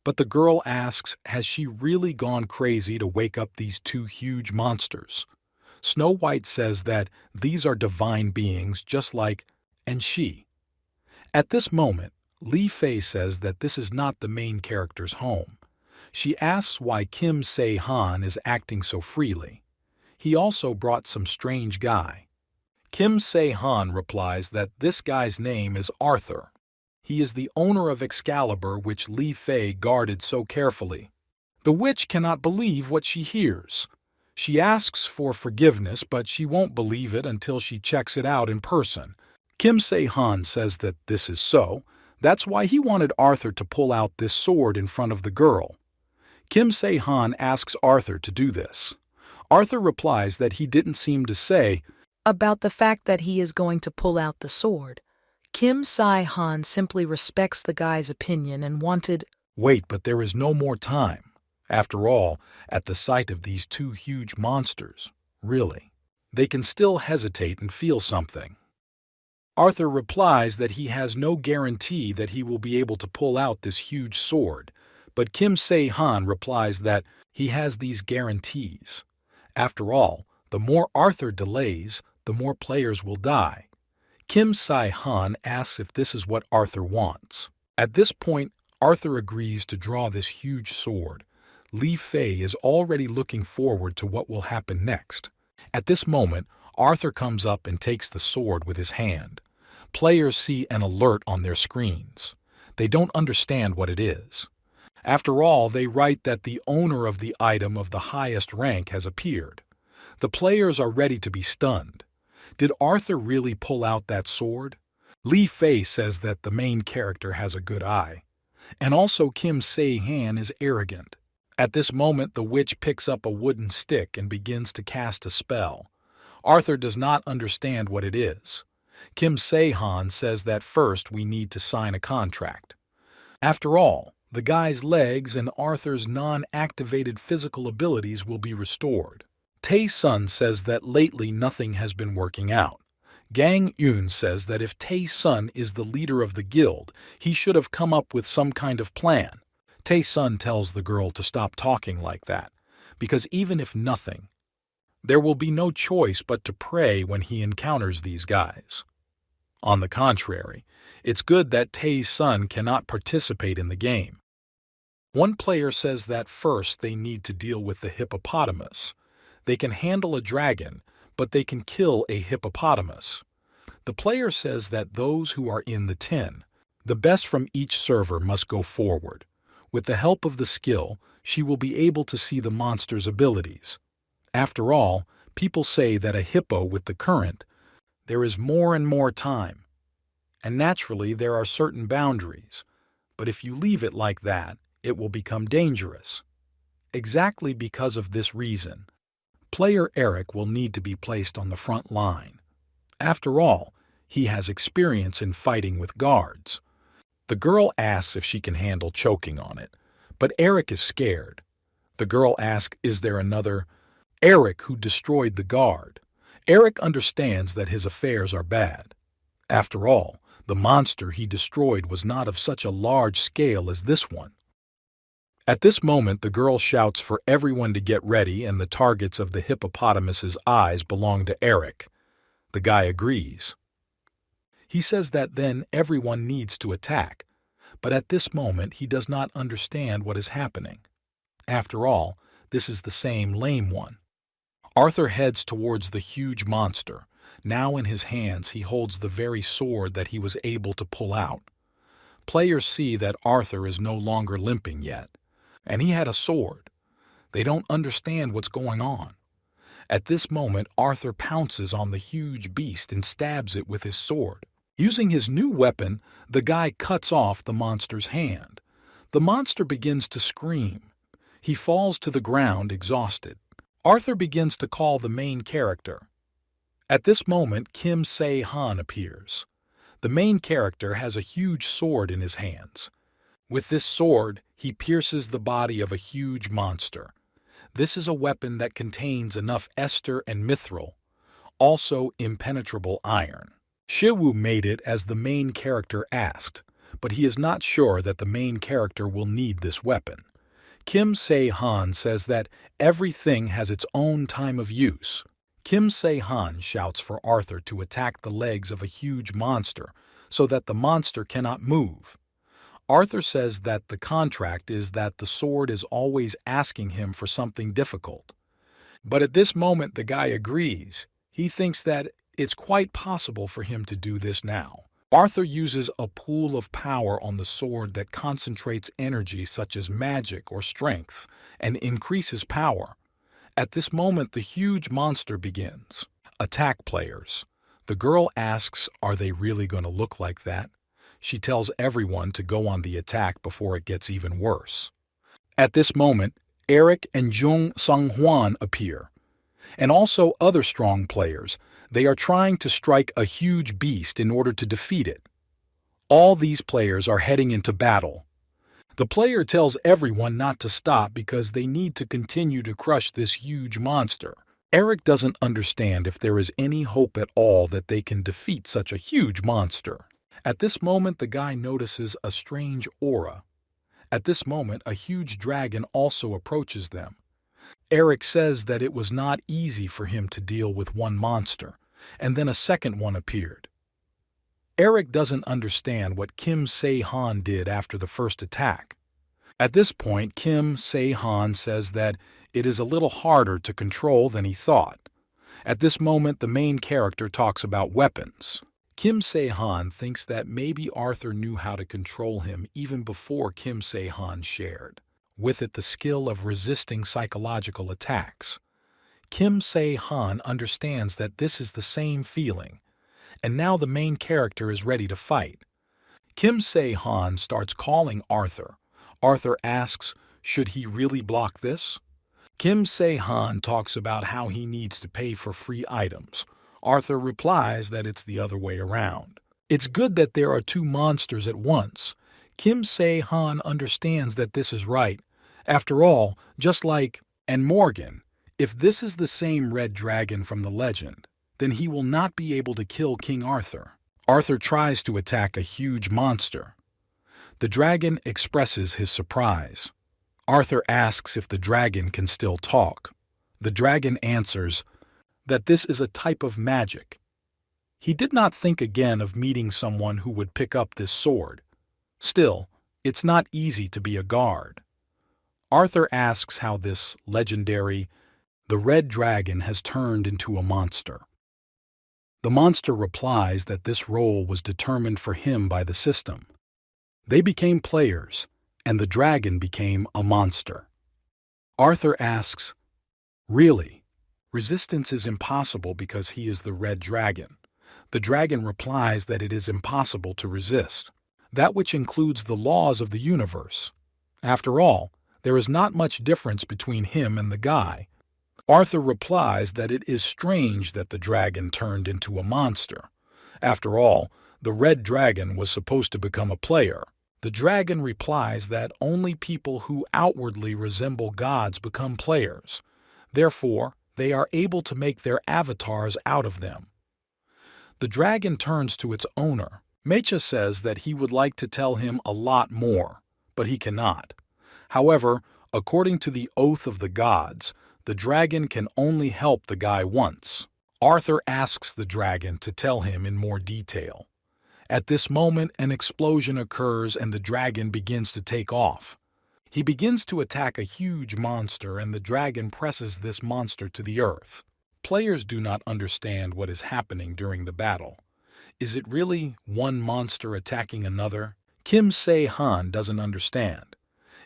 but the girl asks has she really gone crazy to wake up these two huge monsters? Snow White says that these are divine beings just like and she. At this moment, Li Fei says that this is not the main character's home. She asks why Kim Se-han is acting so freely. He also brought some strange guy. Kim Se-han replies that this guy's name is Arthur. He is the owner of Excalibur, which Li Fei guarded so carefully. The witch cannot believe what she hears. She asks for forgiveness, but she won't believe it until she checks it out in person. Kim Se-han says that this is so. That's why he wanted Arthur to pull out this sword in front of the girl. Kim Se-han asks Arthur to do this. Arthur replies that he didn't seem to say about the fact that he is going to pull out the sword. Kim Se-han simply respects the guy's opinion and wanted, wait, but there is no more time. After all, at the sight of these two huge monsters, really, they can still hesitate and feel something. Arthur replies that he has no guarantee that he will be able to pull out this huge sword, but Kim Se-han replies that he has these guarantees. After all, the more Arthur delays, the more players will die. Kim Se-han asks if this is what Arthur wants. At this point, Arthur agrees to draw this huge sword. Li Fei is already looking forward to what will happen next. At this moment, Arthur comes up and takes the sword with his hand. Players see an alert on their screens. They don't understand what it is. After all, they write that the owner of the item of the highest rank has appeared. The players are ready to be stunned. Did Arthur really pull out that sword? Li Fei says that the main character has a good eye. And also Kim Se-han is arrogant. At this moment, the witch picks up a wooden stick and begins to cast a spell. Arthur does not understand what it is. Kim Se-han says that first we need to sign a contract. After all, the guy's legs and Arthur's non-activated physical abilities will be restored. Tae-sun says that lately nothing has been working out. Gang-eun says that if Tae-sun is the leader of the guild, he should have come up with some kind of plan. Tae-sun tells the girl to stop talking like that, because even if nothing, there will be no choice but to pray when he encounters these guys. On the contrary, it's good that Tae-sun cannot participate in the game. One player says that first they need to deal with the hippopotamus. They can handle a dragon, but they can kill a hippopotamus. The player says that those who are in the 10, the best from each server must go forward. With the help of the skill, she will be able to see the monster's abilities. After all, people say that a hippo with the current, there is more and more time. And naturally, there are certain boundaries. But if you leave it like that, it will become dangerous. Exactly because of this reason, player Eric will need to be placed on the front line. After all, he has experience in fighting with guards. The girl asks if she can handle choking on it, but Eric is scared. The girl asks, is there another Eric who destroyed the guard? Eric understands that his affairs are bad. After all, the monster he destroyed was not of such a large scale as this one. At this moment, the girl shouts for everyone to get ready, and the targets of the hippopotamus's eyes belong to Eric. The guy agrees. He says that then everyone needs to attack, but at this moment he does not understand what is happening. After all, this is the same lame one. Arthur heads towards the huge monster. Now in his hands he holds the very sword that he was able to pull out. Players see that Arthur is no longer limping yet, and he had a sword. They don't understand what's going on. At this moment, Arthur pounces on the huge beast and stabs it with his sword. Using his new weapon, the guy cuts off the monster's hand. The monster begins to scream. He falls to the ground exhausted. Arthur begins to call the main character. At this moment, Kim Se-han appears. The main character has a huge sword in his hands. With this sword, he pierces the body of a huge monster. This is a weapon that contains enough ester and mithril, also impenetrable iron. Shiwoo made it as the main character asked, but he is not sure that the main character will need this weapon. Kim Se-han says that everything has its own time of use. Kim Se-han shouts for Arthur to attack the legs of a huge monster so that the monster cannot move. Arthur says that the contract is that the sword is always asking him for something difficult. But at this moment the guy agrees. He thinks that it's quite possible for him to do this now. Arthur uses a pool of power on the sword that concentrates energy such as magic or strength and increases power. At this moment the huge monster begins. Attack players. The girl asks, are they really going to look like that? She tells everyone to go on the attack before it gets even worse. At this moment, Eric and Jung Sung-hwan appear, and also other strong players. They are trying to strike a huge beast in order to defeat it. All these players are heading into battle. The player tells everyone not to stop because they need to continue to crush this huge monster. Eric doesn't understand if there is any hope at all that they can defeat such a huge monster. At this moment, the guy notices a strange aura. At this moment, a huge dragon also approaches them. Eric says that it was not easy for him to deal with one monster, and then a second one appeared. Eric doesn't understand what Kim Se-han did after the first attack. At this point, Kim Se-han says that it is a little harder to control than he thought. At this moment, the main character talks about weapons. Kim Se-han thinks that maybe Arthur knew how to control him even before Kim Se-han shared, with it the skill of resisting psychological attacks. Kim Se-han understands that this is the same feeling, and now the main character is ready to fight. Kim Se-han starts calling Arthur. Arthur asks, should he really block this? Kim Se-han talks about how he needs to pay for free items. Arthur replies that it's the other way around. It's good that there are two monsters at once. Kim Se-han understands that this is right. After all, just like, and Morgan, if this is the same red dragon from the legend, then he will not be able to kill King Arthur. Arthur tries to attack a huge monster. The dragon expresses his surprise. Arthur asks if the dragon can still talk. The dragon answers that this is a type of magic. He did not think again of meeting someone who would pick up this sword. Still, it's not easy to be a guard. Arthur asks how this legendary, the red dragon has turned into a monster. The monster replies that this role was determined for him by the system. They became players, and the dragon became a monster. Arthur asks, really? Resistance is impossible because he is the red dragon. The dragon replies that it is impossible to resist, that which includes the laws of the universe. After all, there is not much difference between him and the guy. Arthur replies that it is strange that the dragon turned into a monster. After all, the red dragon was supposed to become a player. The dragon replies that only people who outwardly resemble gods become players. Therefore, they are able to make their avatars out of them. The dragon turns to its owner. Mecha says that he would like to tell him a lot more, but he cannot. However, according to the oath of the gods, the dragon can only help the guy once. Arthur asks the dragon to tell him in more detail. At this moment, an explosion occurs and the dragon begins to take off. He begins to attack a huge monster and the dragon presses this monster to the earth. Players do not understand what is happening during the battle. Is it really one monster attacking another? Kim Se-han doesn't understand.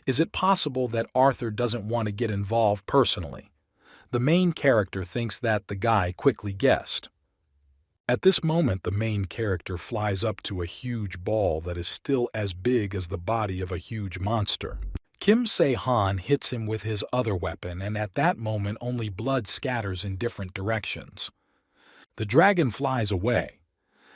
Is it possible that Arthur doesn't want to get involved personally? The main character thinks that the guy quickly guessed. At this moment, the main character flies up to a huge ball that is still as big as the body of a huge monster. Kim Se-han hits him with his other weapon, and at that moment only blood scatters in different directions. The dragon flies away.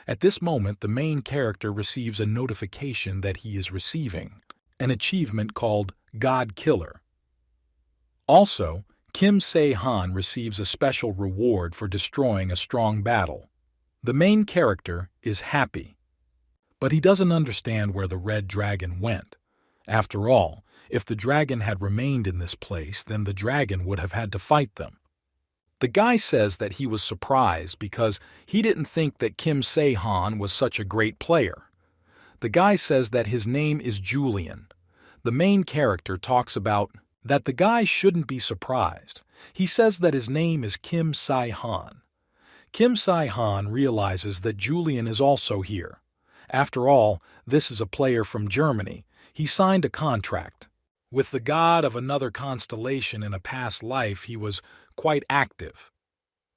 At this moment, the main character receives a notification that he is receiving an achievement called God Killer. Also, Kim Se-han receives a special reward for destroying a strong battle. The main character is happy, but he doesn't understand where the red dragon went. After all, if the dragon had remained in this place, then the dragon would have had to fight them. The guy says that he was surprised because he didn't think that Kim Se-han was such a great player. The guy says that his name is Julian. The main character talks about that the guy shouldn't be surprised. He says that his name is Kim Se-han. Kim Se-han realizes that Julian is also here. After all, this is a player from Germany. He signed a contract. With the god of another constellation in a past life, he was quite active.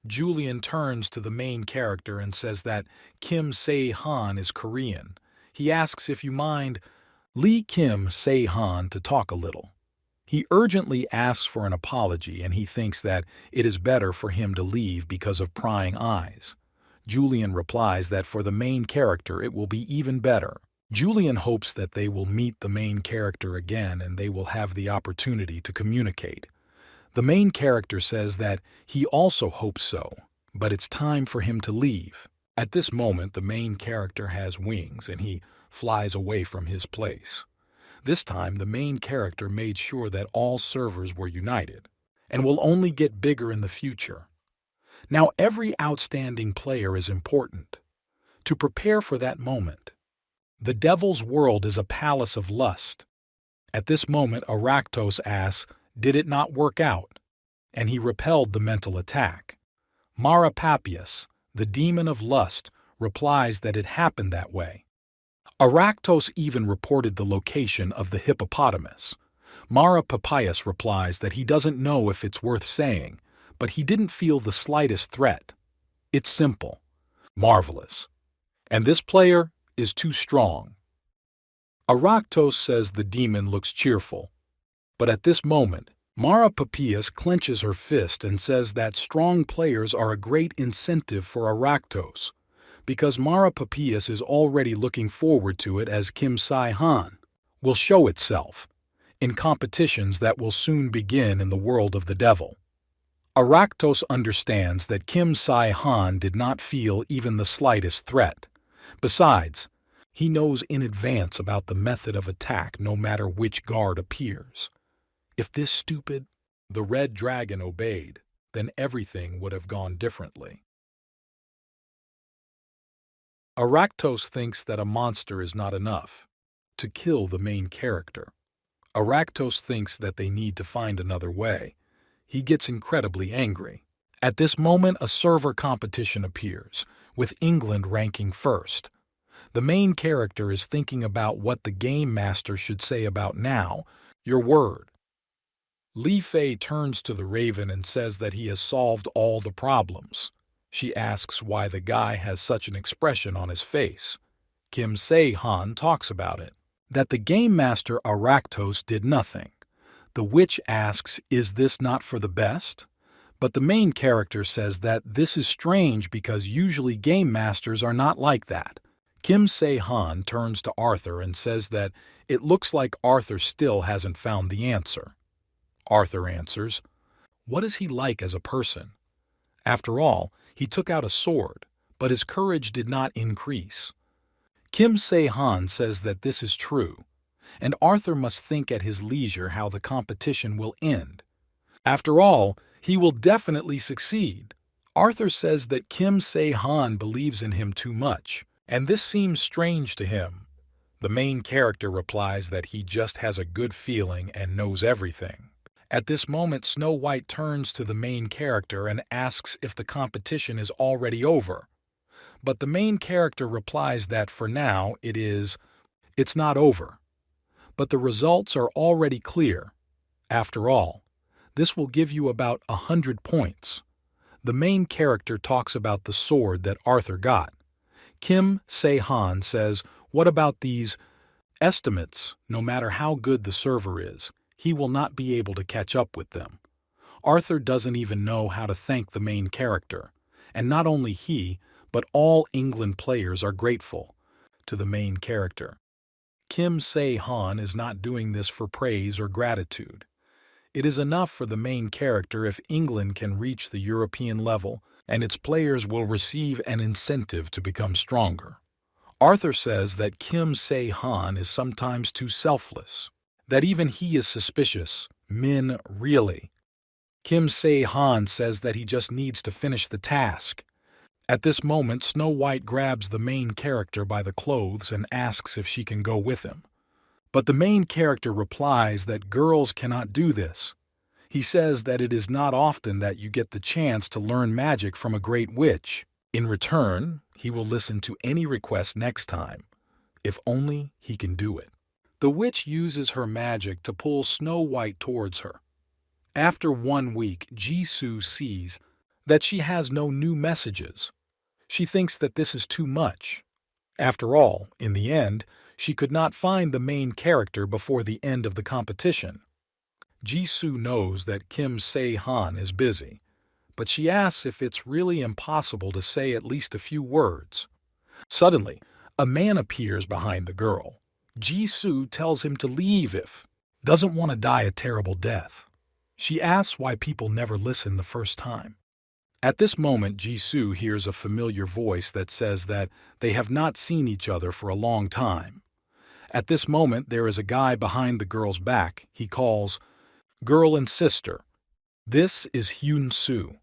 Julian turns to the main character and says that Kim Se-han is Korean. He asks if you mind Lee Kim Se-han to talk a little. He urgently asks for an apology and he thinks that it is better for him to leave because of prying eyes. Julian replies that for the main character it will be even better. Julian hopes that they will meet the main character again and they will have the opportunity to communicate. The main character says that he also hopes so, but it's time for him to leave. At this moment, the main character has wings and he flies away from his place. This time, the main character made sure that all servers were united and will only get bigger in the future. Now, every outstanding player is important. To prepare for that moment, the devil's world is a palace of lust. At this moment, Arachtos asks, did it not work out? And he repelled the mental attack. Mara Papias, the demon of lust, replies that it happened that way. Arachtos even reported the location of the hippopotamus. Mara Papias replies that he doesn't know if it's worth saying, but he didn't feel the slightest threat. It's simple, marvelous, and this player is too strong. Arachtos says the demon looks cheerful, but at this moment, Mara Papias clenches her fist and says that strong players are a great incentive for Arachtos, because Mara Papias is already looking forward to it as Kim Se-han will show itself in competitions that will soon begin in the world of the devil. Arachtos understands that Kim Se-han did not feel even the slightest threat. Besides, he knows in advance about the method of attack no matter which guard appears. If this stupid, the red dragon obeyed, then everything would have gone differently. Arachtos thinks that a monster is not enough to kill the main character. Arachtos thinks that they need to find another way. He gets incredibly angry. At this moment, a server competition appears, with England ranking first. The main character is thinking about what the game master should say about now, your word. Li Fei turns to the raven and says that he has solved all the problems. She asks why the guy has such an expression on his face. Kim Se-han talks about it, that the game master Arachtos did nothing. The witch asks, is this not for the best? But the main character says that this is strange because usually game masters are not like that. Kim Se-han turns to Arthur and says that it looks like Arthur still hasn't found the answer. Arthur answers, "What is he like as a person? After all, he took out a sword, but his courage did not increase." Kim Se-han says that this is true, and Arthur must think at his leisure how the competition will end. After all, he will definitely succeed. Arthur says that Kim Se-han believes in him too much, and this seems strange to him. The main character replies that he just has a good feeling and knows everything. At this moment, Snow White turns to the main character and asks if the competition is already over. But the main character replies that for now it's not over. But the results are already clear. After all, this will give you about 100 points. The main character talks about the sword that Arthur got. Kim Se-han says, "What about these estimates? No matter how good the server is, he will not be able to catch up with them." Arthur doesn't even know how to thank the main character, and not only he, but all England players are grateful to the main character. Kim Se-han is not doing this for praise or gratitude. It is enough for the main character if England can reach the European level, and its players will receive an incentive to become stronger. Arthur says that Kim Se-han is sometimes too selfless, that even he is suspicious. Min, really? Kim Se-han says that he just needs to finish the task. At this moment, Snow White grabs the main character by the clothes and asks if she can go with him. But the main character replies that girls cannot do this. He says that it is not often that you get the chance to learn magic from a great witch. In return, he will listen to any request next time, if only he can do it. The witch uses her magic to pull Snow White towards her. After 1 week, Jisoo sees that she has no new messages. She thinks that this is too much. After all, in the end, she could not find the main character before the end of the competition. Jisoo knows that Kim Se-han is busy, but she asks if it's really impossible to say at least a few words. Suddenly, a man appears behind the girl. Jisoo tells him to leave if doesn't want to die a terrible death. She asks why people never listen the first time. At this moment, Jisoo hears a familiar voice that says that they have not seen each other for a long time. At this moment, there is a guy behind the girl's back. He calls, "Girl and sister." This is Hyun-soo.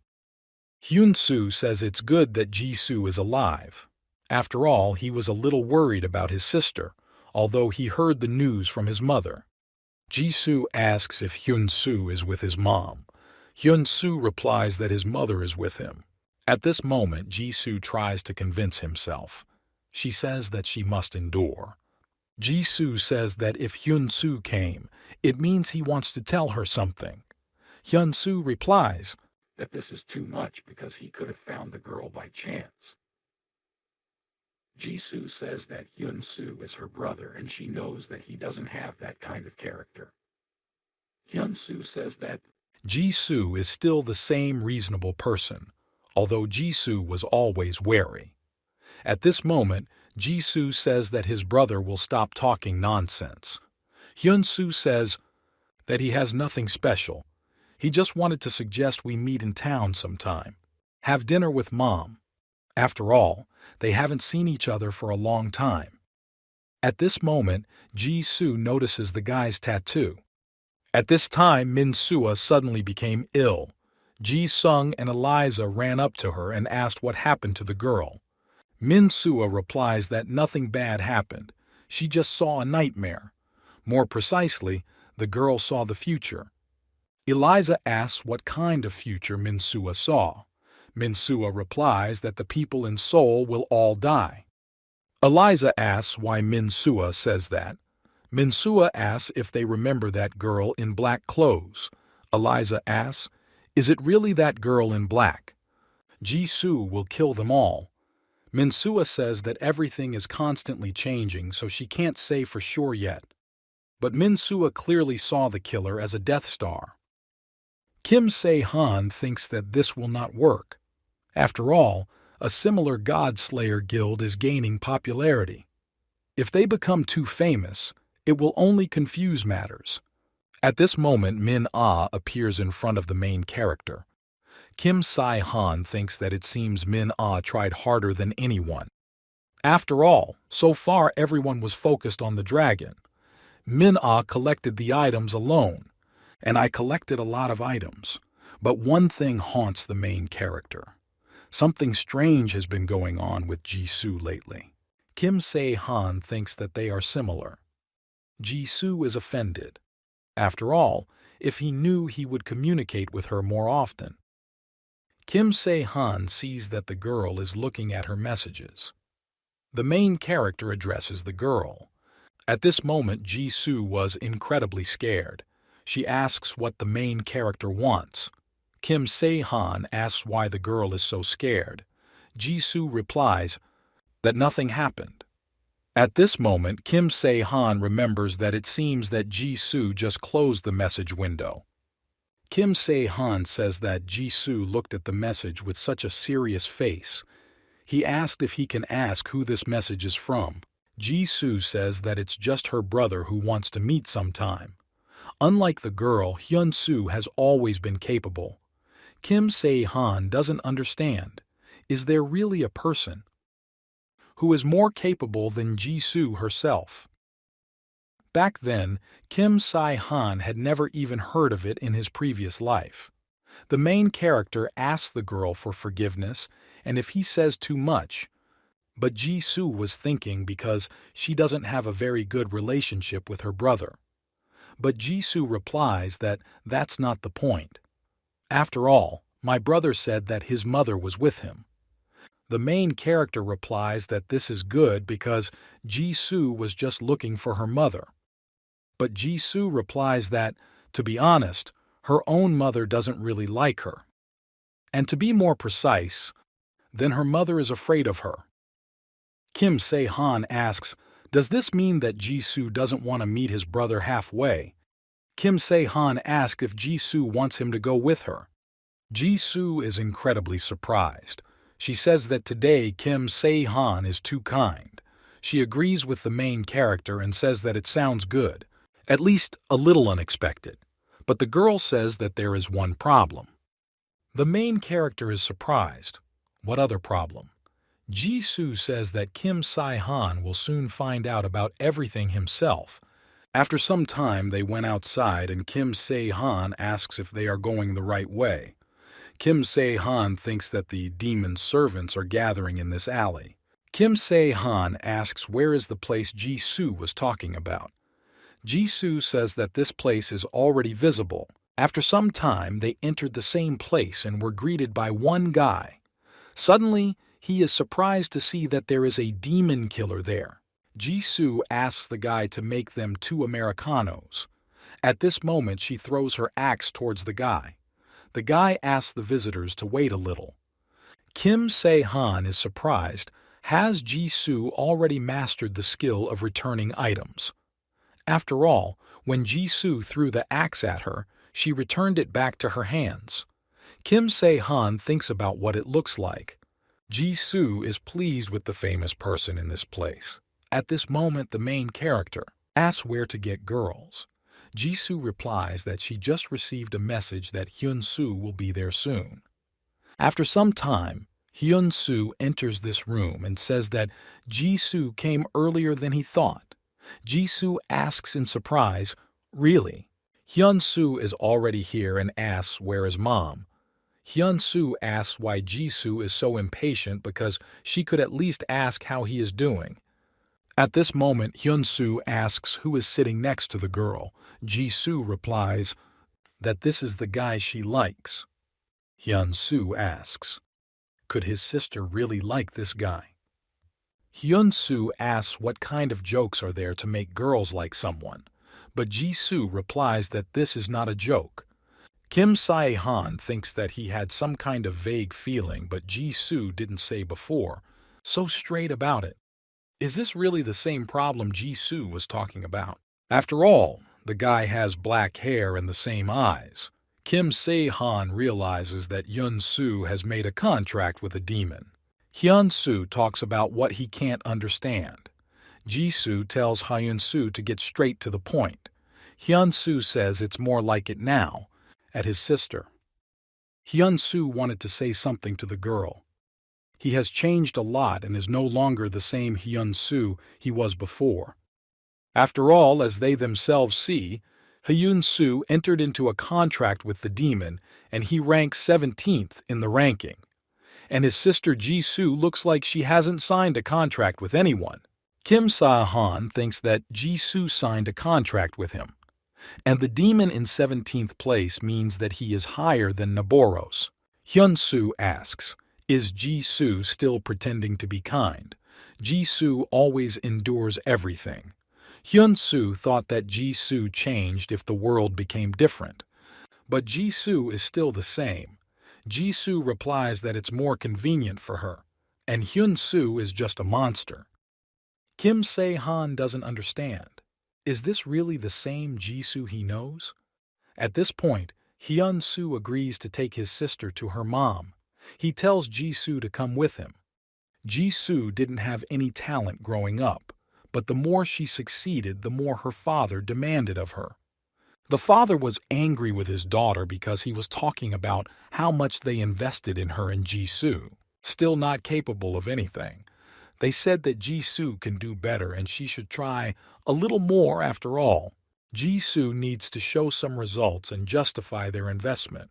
Hyun-soo says it's good that Jisoo is alive. After all, he was a little worried about his sister, although he heard the news from his mother. Jisoo asks if Hyun-soo is with his mom. Hyun-soo replies that his mother is with him. At this moment, Jisoo tries to convince himself. She says that she must endure. Jisoo says that if Hyun-soo came, it means he wants to tell her something. Hyun-soo replies that this is too much because he could have found the girl by chance. Jisoo says that Hyun-soo is her brother and she knows that he doesn't have that kind of character. Hyun-soo says that Jisoo is still the same reasonable person, although Jisoo was always wary. At this moment, Jisoo says that his brother will stop talking nonsense. Hyun-soo says that he has nothing special. He just wanted to suggest we meet in town sometime. Have dinner with Mom. After all, they haven't seen each other for a long time. At this moment, Jisoo notices the guy's tattoo. At this time, Min-sua suddenly became ill. Ji-sung and Eliza ran up to her and asked what happened to the girl. Min-sua replies that nothing bad happened. She just saw a nightmare. More precisely, the girl saw the future. Eliza asks what kind of future Min-sua saw. Min-sua replies that the people in Seoul will all die. Eliza asks why Min-sua says that. Min-sua asks if they remember that girl in black clothes. Eliza asks, "Is it really that girl in black?" Jisoo will kill them all. Min-sua says that everything is constantly changing, so she can't say for sure yet. But Min-sua clearly saw the killer as a Death Star. Kim Se-han thinks that this will not work. After all, A similar God-Slayer guild is gaining popularity. If they become too famous, it will only confuse matters. At this moment, Min-ah appears in front of the main character. Kim Sai-han thinks that it seems Min-ah tried harder than anyone. After all, so far everyone was focused on the dragon. Min-ah collected the items alone, and I collected a lot of items. But one thing haunts the main character. Something strange has been going on with Jisoo lately. Kim Se-han thinks that they are similar. Jisoo is offended. After all, if he knew, he would communicate with her more often. Kim Se-han sees that the girl is looking at her messages. The main character addresses the girl. At this moment, Jisoo was incredibly scared. She asks what the main character wants. Kim Se-han asks why the girl is so scared. Jisoo replies that nothing happened. At this moment, Kim Se-han remembers that it seems that Jisoo just closed the message window. Kim Se-han says that Jisoo looked at the message with such a serious face. He asked if he can ask who this message is from. Jisoo says that it's just her brother who wants to meet sometime. Unlike the girl, Hyun-soo has always been capable. Kim Se-han doesn't understand. Is there really a person who is more capable than Jisoo herself? Back then, Kim Se-han had never even heard of it in his previous life. The main character asks the girl for forgiveness, and if he says too much, but Jisoo was thinking because she doesn't have a very good relationship with her brother. But Jisoo replies that that's not the point. After all, my brother said that his mother was with him. The main character replies that this is good because Jisoo was just looking for her mother. But Jisoo replies that, to be honest, her own mother doesn't really like her. And to be more precise, then her mother is afraid of her. Kim Se-han asks, does this mean that Jisoo doesn't want to meet his brother halfway? Kim Se-han asks if Jisoo wants him to go with her. Jisoo is incredibly surprised. She says that today Kim Se-han is too kind. She agrees with the main character and says that it sounds good, at least a little unexpected. But the girl says that there is one problem. The main character is surprised. What other problem? Jisoo says that Kim Se-han will soon find out about everything himself. After some time, they went outside and Kim Se-han asks if they are going the right way. Kim Se-han thinks that the demon servants are gathering in this alley. Kim Se-han asks where is the place Jisoo was talking about. Jisoo says that this place is already visible. After some time, they entered the same place and were greeted by one guy. Suddenly, he is surprised to see that there is a demon killer there. Jisoo asks the guy to make them 2 Americanos. At this moment, she throws her axe towards the guy. The guy asks the visitors to wait a little. Kim Se-han is surprised. Has Jisoo already mastered the skill of returning items? After all, when Jisoo threw the axe at her, she returned it back to her hands. Kim Se-han thinks about what it looks like. Jisoo is pleased with the famous person in this place. At this moment, the main character asks where to get girls. Jisoo replies that she just received a message that Hyun-soo will be there soon. After some time, Hyun-soo enters this room and says that Jisoo came earlier than he thought. Jisoo asks in surprise, really? Hyun-soo is already here and asks where is mom. Hyun-soo asks why Jisoo is so impatient because she could at least ask how he is doing. At this moment, Hyun-soo asks who is sitting next to the girl. Jisoo replies that this is the guy she likes. Hyun-soo asks, could his sister really like this guy? Hyun-soo asks what kind of jokes are there to make girls like someone, but Jisoo replies that this is not a joke. Kim Se-han thinks that he had some kind of vague feeling, but Jisoo didn't say before, so straight about it. Is this really the same problem Jisoo was talking about? After all, the guy has black hair and the same eyes. Kim Se-han realizes that Hyun-soo has made a contract with a demon. Hyun-soo talks about what he can't understand. Jisoo tells Hyun-soo to get straight to the point. Hyun-soo says it's more like it now, at his sister. Hyun-soo wanted to say something to the girl. He has changed a lot and is no longer the same Hyun-soo he was before. After all, as they themselves see, Hyun-soo entered into a contract with the demon and he ranks 17th in the ranking. And his sister Jisoo looks like she hasn't signed a contract with anyone. Kim Sa-han thinks that Jisoo signed a contract with him. And the demon in 17th place means that he is higher than Naboros. Hyun-soo asks, is Jisoo still pretending to be kind? Jisoo always endures everything. Hyun-soo thought that Jisoo changed if the world became different. But Jisoo is still the same. Jisoo replies that it's more convenient for her, and Hyun-soo is just a monster. Kim Se-han doesn't understand. Is this really the same Jisoo he knows? At this point, Hyun-soo agrees to take his sister to her mom. He tells Jisoo to come with him. Jisoo didn't have any talent growing up, but the more she succeeded, the more her father demanded of her. The father was angry with his daughter because he was talking about how much they invested in her and Jisoo, still not capable of anything. They said that Jisoo can do better and she should try a little more after all. Jisoo needs to show some results and justify their investment.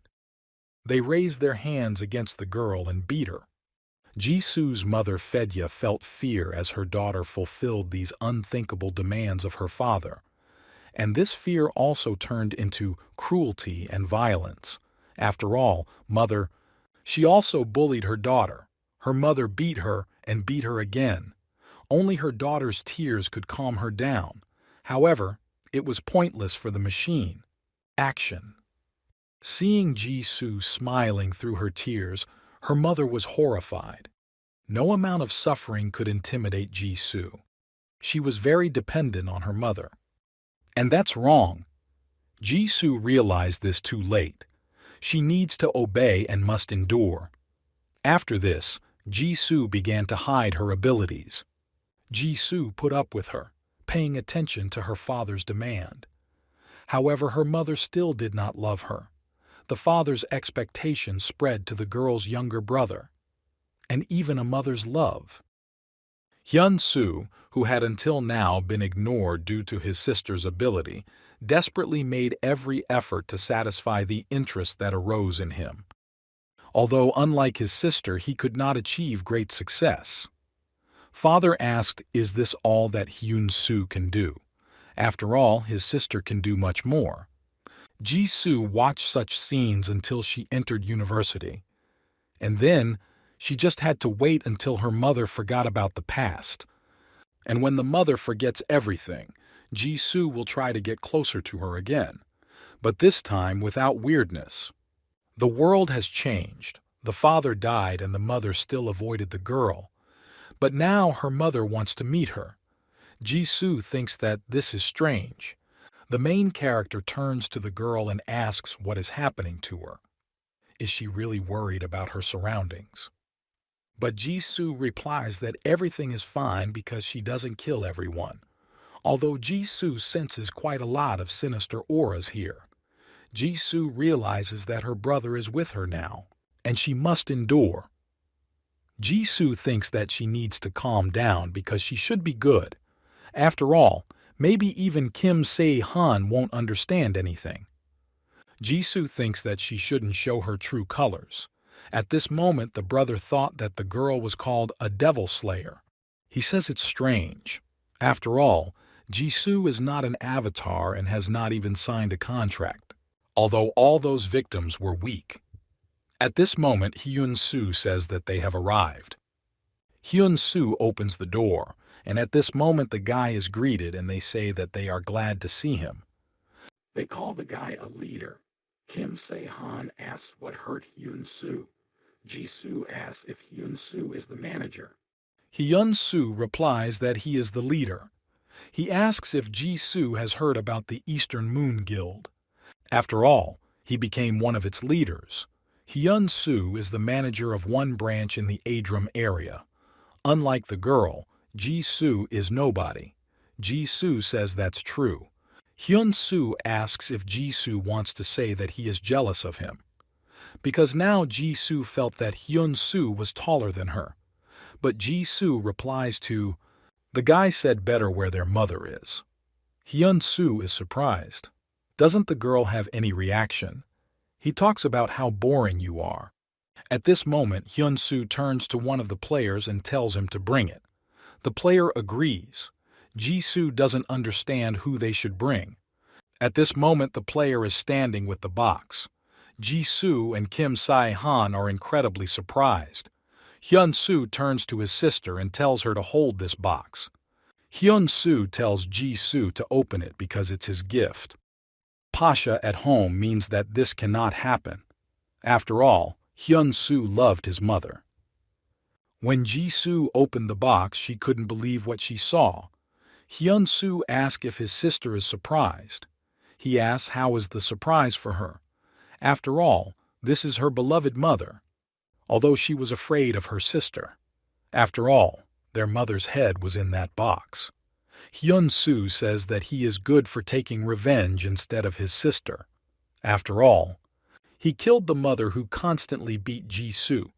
They raised their hands against the girl and beat her. Jisoo's mother Fedya felt fear as her daughter fulfilled these unthinkable demands of her father. And this fear also turned into cruelty and violence. After all, she also bullied her daughter. Her mother beat her and beat her again. Only her daughter's tears could calm her down. However, it was pointless for the machine. Action. Seeing Jisoo smiling through her tears, her mother was horrified. No amount of suffering could intimidate Jisoo. She was very dependent on her mother. And that's wrong. Jisoo realized this too late. She needs to obey and must endure. After this, Jisoo began to hide her abilities. Jisoo put up with her, paying attention to her father's demand. However, her mother still did not love her. The father's expectations spread to the girl's younger brother, and even a mother's love. Hyun-soo, who had until now been ignored due to his sister's ability, desperately made every effort to satisfy the interest that arose in him. Although, unlike his sister, he could not achieve great success. Father asked, is this all that Hyun-soo can do? After all, his sister can do much more. Jisoo watched such scenes until she entered university. And then, she just had to wait until her mother forgot about the past. And when the mother forgets everything, Jisoo will try to get closer to her again. But this time without weirdness. The world has changed. The father died and the mother still avoided the girl. But now her mother wants to meet her. Jisoo thinks that this is strange. The main character turns to the girl and asks what is happening to her. Is she really worried about her surroundings? But Jisoo replies that everything is fine because she doesn't kill everyone. Although Jisoo senses quite a lot of sinister auras here. Jisoo realizes that her brother is with her now, and she must endure. Jisoo thinks that she needs to calm down because she should be good. After all, maybe even Kim Se-han won't understand anything. Jisoo thinks that she shouldn't show her true colors. At this moment, the brother thought that the girl was called a devil slayer. He says it's strange. After all, Jisoo is not an avatar and has not even signed a contract, although all those victims were weak. At this moment, Hyun-soo says that they have arrived. Hyun-soo opens the door, and at this moment the guy is greeted and they say that they are glad to see him. They call the guy a leader. Kim Se-han asks what hurt Hyun-soo. Jisoo asks if Hyun-soo is the manager. Hyun-soo replies that he is the leader. He asks if Jisoo has heard about the Eastern Moon Guild. After all, he became one of its leaders. Hyun-soo is the manager of one branch in the Adrum area. Unlike the girl, Ji-soo is nobody. Ji-soo says that's true. Hyun-soo asks if Ji-soo wants to say that he is jealous of him. Because now Ji-soo felt that Hyun-soo was taller than her. But Ji-soo replies to, "The guy said better where their mother is." Hyun-soo is surprised. Doesn't the girl have any reaction? He talks about how boring you are. At this moment, Hyun-soo turns to one of the players and tells him to bring it. The player agrees. Ji-soo doesn't understand who they should bring. At this moment, the player is standing with the box. Ji-soo and Kim Sae-han are incredibly surprised. Hyun-soo turns to his sister and tells her to hold this box. Hyun-soo tells Ji-soo to open it because it's his gift. Pasha at home means that this cannot happen. After all, Hyun-soo loved his mother. When Ji-soo opened the box, she couldn't believe what she saw. Hyun-soo asks if his sister is surprised. He asks how is the surprise for her. After all, this is her beloved mother. Although she was afraid of her sister. After all, their mother's head was in that box. Hyun-soo says that he is good for taking revenge instead of his sister. After all, he killed the mother who constantly beat Ji-soo.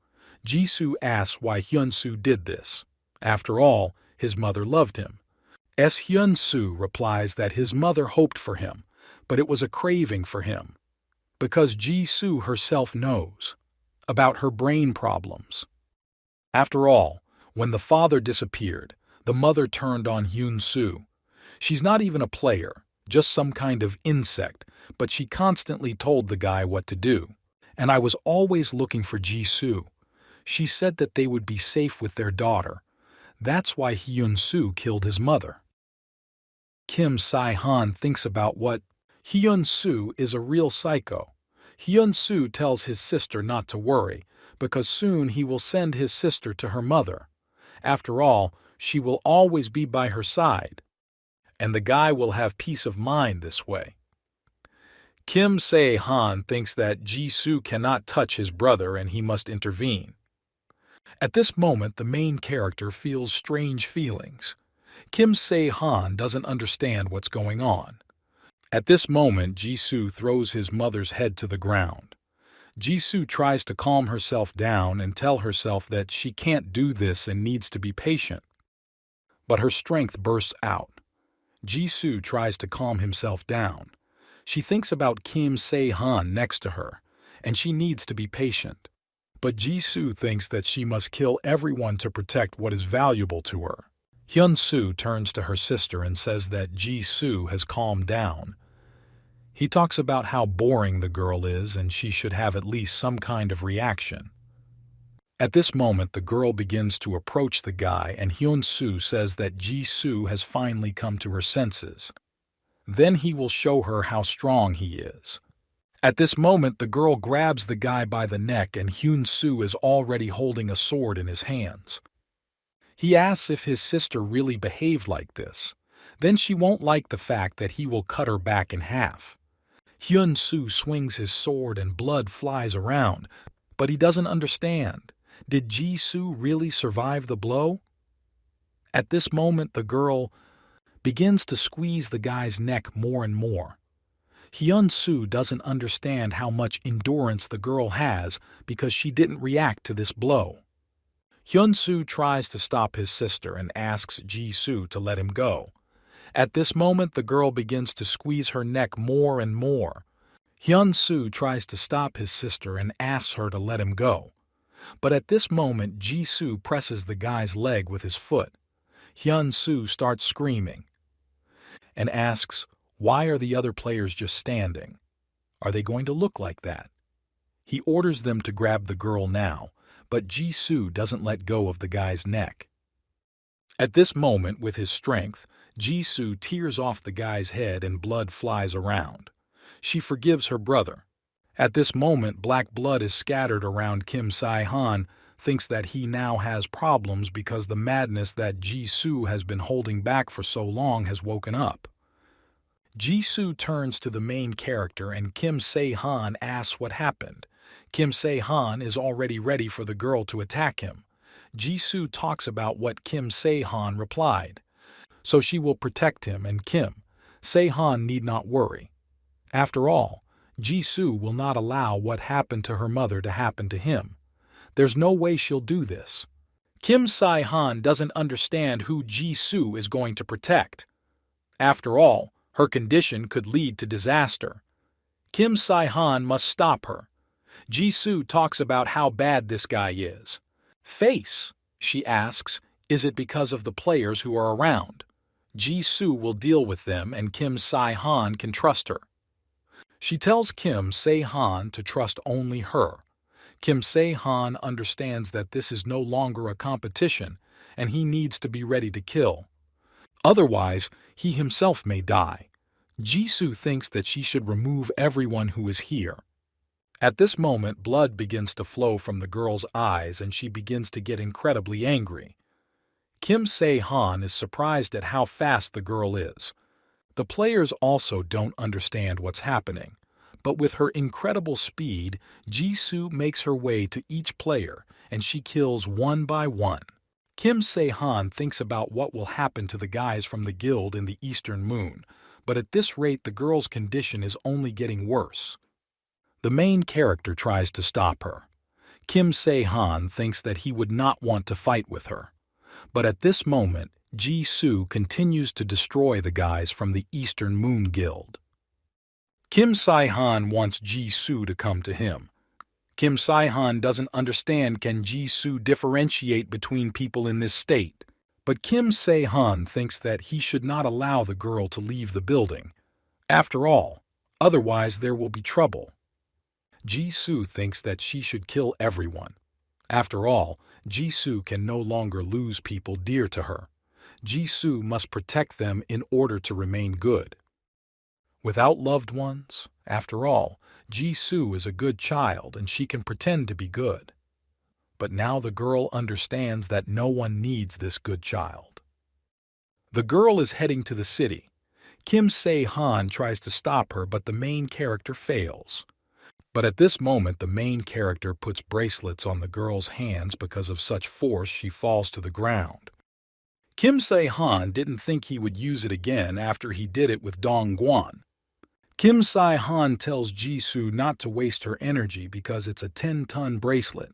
Ji-soo asks why Hyun-soo did this. After all, his mother loved him. Hyun-soo replies that his mother hoped for him, but it was a craving for him. Because Ji-soo herself knows about her brain problems. After all, when the father disappeared, the mother turned on Hyun-soo. She's not even a player, just some kind of insect, but she constantly told the guy what to do. And I was always looking for Ji-soo. She said that they would be safe with their daughter. That's why Hyun-soo killed his mother. Kim Sae-han thinks about what Hyun-soo is a real psycho. Hyun-soo tells his sister not to worry, because soon he will send his sister to her mother. After all, she will always be by her side. And the guy will have peace of mind this way. Kim Sae-han thinks that Ji-soo cannot touch his brother and he must intervene. At this moment, the main character feels strange feelings. Kim Sae-han doesn't understand what's going on. At this moment, Ji-soo throws his mother's head to the ground. Ji-soo tries to calm herself down and tell herself that she can't do this and needs to be patient. But her strength bursts out. Ji-soo tries to calm himself down. She thinks about Kim Sae-han next to her, and she needs to be patient. But Ji-soo thinks that she must kill everyone to protect what is valuable to her. Hyun-soo turns to her sister and says that Ji-soo has calmed down. He talks about how boring the girl is and she should have at least some kind of reaction. At this moment, the girl begins to approach the guy and Hyun-soo says that Ji-soo has finally come to her senses. Then he will show her how strong he is. At this moment, the girl grabs the guy by the neck and Hyun-soo is already holding a sword in his hands. He asks if his sister really behaved like this. Then she won't like the fact that he will cut her back in half. Hyun-soo swings his sword and blood flies around, but he doesn't understand. Did Ji-soo really survive the blow? At this moment, the girl begins to squeeze the guy's neck more and more. Hyun-soo doesn't understand how much endurance the girl has because she didn't react to this blow. Hyun-soo tries to stop his sister and asks Ji-soo to let him go. At this moment, the girl begins to squeeze her neck more and more. Hyun-soo tries to stop his sister and asks her to let him go. But at this moment, Ji-soo presses the guy's leg with his foot. Hyun-soo starts screaming and asks, why are the other players just standing? Are they going to look like that? He orders them to grab the girl now, but Ji-soo doesn't let go of the guy's neck. At this moment, with his strength, Ji-soo tears off the guy's head and blood flies around. She forgives her brother. At this moment, black blood is scattered around. Kim Sae-han thinks that he now has problems because the madness that Ji-soo has been holding back for so long has woken up. Ji-soo turns to the main character and Kim Sae-han asks what happened. Kim Se-han is already ready for the girl to attack him. Jisoo talks about what Kim Se-han replied. So she will protect him, and Kim Se-han need not worry. After all, Jisoo will not allow what happened to her mother to happen to him. There's no way she'll do this. Kim Se-han doesn't understand who Jisoo is going to protect. After all, her condition could lead to disaster. Kim Se-han must stop her. Jisoo talks about how bad this guy is. Face, she asks, is it because of the players who are around? Jisoo will deal with them and Kim Se-han can trust her. She tells Kim Se-han to trust only her. Kim Se-han understands that this is no longer a competition and he needs to be ready to kill. Otherwise, he himself may die. Jisoo thinks that she should remove everyone who is here. At this moment, blood begins to flow from the girl's eyes and she begins to get incredibly angry. Kim Se-han is surprised at how fast the girl is. The players also don't understand what's happening, but with her incredible speed, Jisoo makes her way to each player and she kills one by one. Kim Se-han thinks about what will happen to the guys from the guild in the Eastern Moon, but at this rate the girl's condition is only getting worse. The main character tries to stop her. Kim Se-han thinks that he would not want to fight with her. But at this moment, Jisoo continues to destroy the guys from the Eastern Moon Guild. Kim Se-han wants Jisoo to come to him. Kim Se-han doesn't understand can Jisoo differentiate between people in this state. But Kim Se-han thinks that he should not allow the girl to leave the building. After all, otherwise there will be trouble. Jisoo thinks that she should kill everyone. After all, Jisoo can no longer lose people dear to her. Jisoo must protect them in order to remain good. Without loved ones, after all, Jisoo is a good child and she can pretend to be good. But now the girl understands that no one needs this good child. The girl is heading to the city. Kim Se-han tries to stop her, but the main character fails. But at this moment, the main character puts bracelets on the girl's hands because of such force she falls to the ground. Kim Se-han didn't think he would use it again after he did it with Dong Guan. Kim Se-han tells Jisoo not to waste her energy because it's a 10-ton bracelet,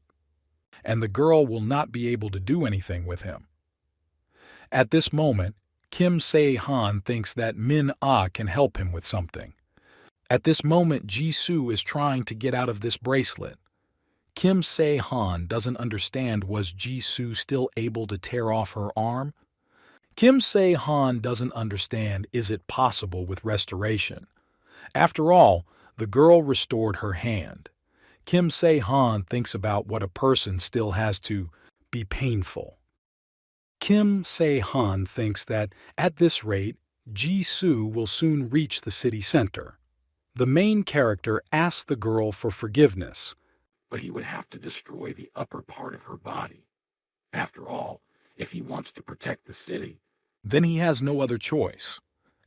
and the girl will not be able to do anything with him. At this moment, Kim Se-han thinks that Min-ah can help him with something. At this moment, Jisoo is trying to get out of this bracelet. Kim Se-han doesn't understand, was Jisoo still able to tear off her arm? Kim Se-han doesn't understand, is it possible with restoration? After all, the girl restored her hand. Kim Se-han thinks about what a person still has to be painful. Kim Se-han thinks that, at this rate, Jisoo will soon reach the city center. The main character asks the girl for forgiveness. But he would have to destroy the upper part of her body. After all, if he wants to protect the city, then he has no other choice.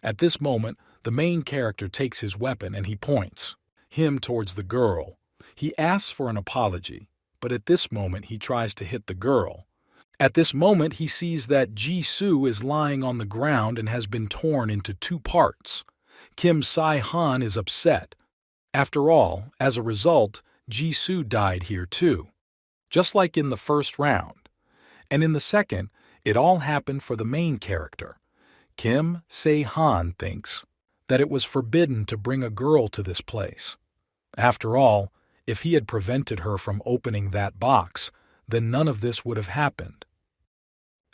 At this moment, the main character takes his weapon and he points him towards the girl. He asks for an apology, but at this moment he tries to hit the girl. At this moment he sees that Jisoo is lying on the ground and has been torn into 2 parts. Kim Se-han is upset. After all, as a result, Jisoo died here too, just like in the first round. And in the second, it all happened for the main character. Kim Se-han thinks that it was forbidden to bring a girl to this place. After all, if he had prevented her from opening that box, then none of this would have happened.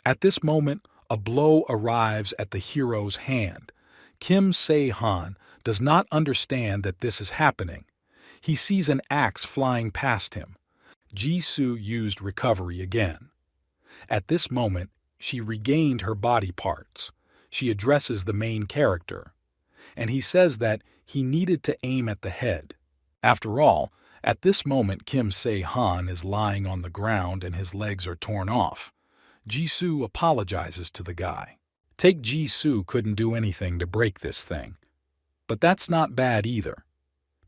At this moment, a blow arrives at the hero's hand. Kim Se-han does not understand that this is happening. He sees an axe flying past him. Jisoo used recovery again. At this moment, she regained her body parts. She addresses the main character, and he says that he needed to aim at the head. After all, at this moment Kim Se-han is lying on the ground and his legs are torn off. Jisoo apologizes to the guy. Take Jisoo couldn't do anything to break this thing. But that's not bad either.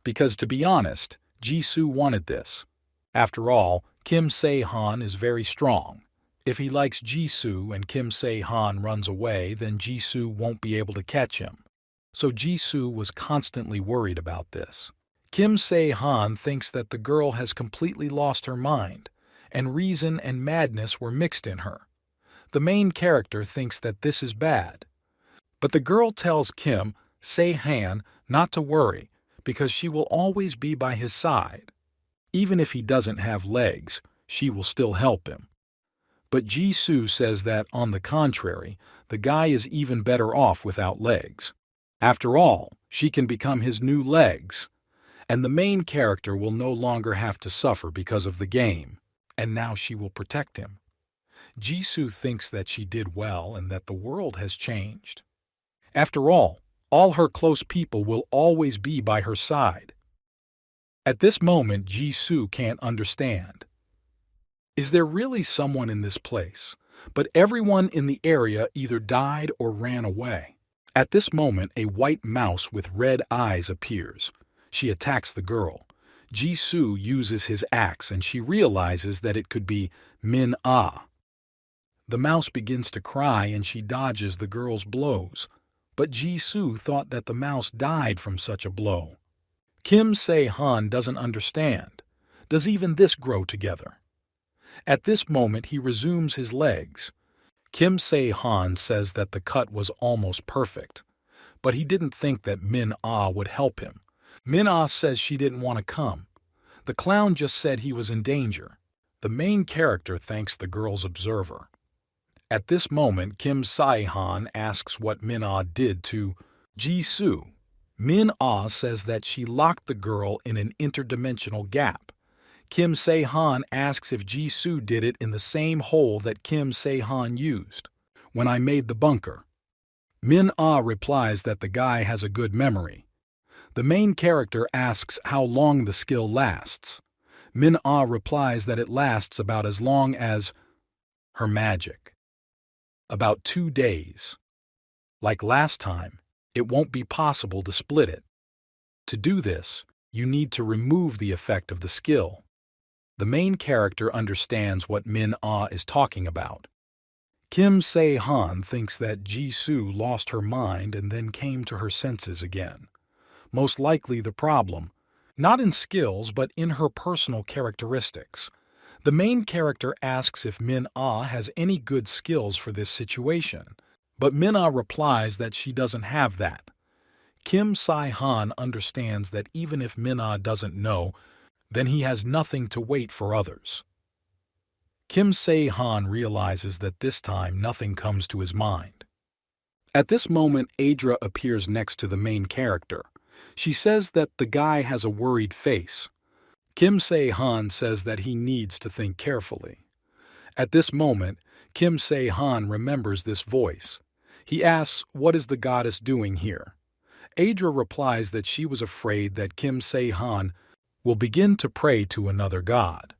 Because to be honest, Jisoo wanted this. After all, Kim Se-han is very strong. If he likes Jisoo and Kim Se-han runs away, then Jisoo won't be able to catch him. So Jisoo was constantly worried about this. Kim Se-han thinks that the girl has completely lost her mind, and reason and madness were mixed in her. The main character thinks that this is bad. But the girl tells Kim Se-han not to worry, because she will always be by his side. Even if he doesn't have legs, she will still help him. But Jisoo says that, on the contrary, the guy is even better off without legs. After all, she can become his new legs, and the main character will no longer have to suffer because of the game, and now she will protect him. Jisoo thinks that she did well and that the world has changed. After all her close people will always be by her side. At this moment, Jisoo can't understand. Is there really someone in this place? But everyone in the area either died or ran away. At this moment, a white mouse with red eyes appears. She attacks the girl. Jisoo uses his axe and she realizes that it could be Min-ah. The mouse begins to cry and she dodges the girl's blows. But Jisoo thought that the mouse died from such a blow. Kim Se-han doesn't understand. Does even this grow together? At this moment, he resumes his legs. Kim Se-han says that the cut was almost perfect, but he didn't think that Min-ah would help him. Min-ah says she didn't want to come. The clown just said he was in danger. The main character thanks the girl's observer. At this moment, Kim Se-han asks what Min-ah did to Jisoo. Min-ah says that she locked the girl in an interdimensional gap. Kim Se-han asks if Jisoo did it in the same hole that Kim Se-han used when I made the bunker. Min-ah replies that the guy has a good memory. The main character asks how long the skill lasts. Min-ah replies that it lasts about as long as her magic. About 2 days. Like last time, it won't be possible to split it. To do this, you need to remove the effect of the skill. The main character understands what Min-ah is talking about. Kim Se-han thinks that Jisoo lost her mind and then came to her senses again. Most likely the problem, not in skills but in her personal characteristics. The main character asks if Min-ah has any good skills for this situation, but Min-ah replies that she doesn't have that. Kim Se-han understands that even if Min-ah doesn't know, then he has nothing to wait for others. Kim Se-han realizes that this time nothing comes to his mind. At this moment, Adra appears next to the main character. She says that the guy has a worried face. Kim Se-han says that he needs to think carefully. At this moment, Kim Se-han remembers this voice. He asks, "What is the goddess doing here?" Adra replies that she was afraid that Kim Se-han will begin to pray to another god.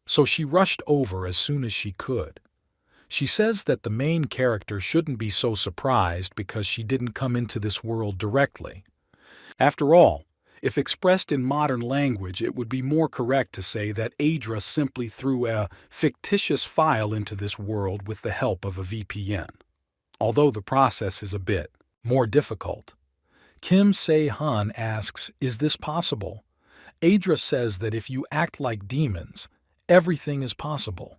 So she rushed over as soon as she could. She says that the main character shouldn't be so surprised because she didn't come into this world directly. After all, if expressed in modern language, it would be more correct to say that Adra simply threw a fictitious file into this world with the help of a VPN, although the process is a bit more difficult. Kim Se-han asks, "Is this possible?" Adra says that if you act like demons, everything is possible.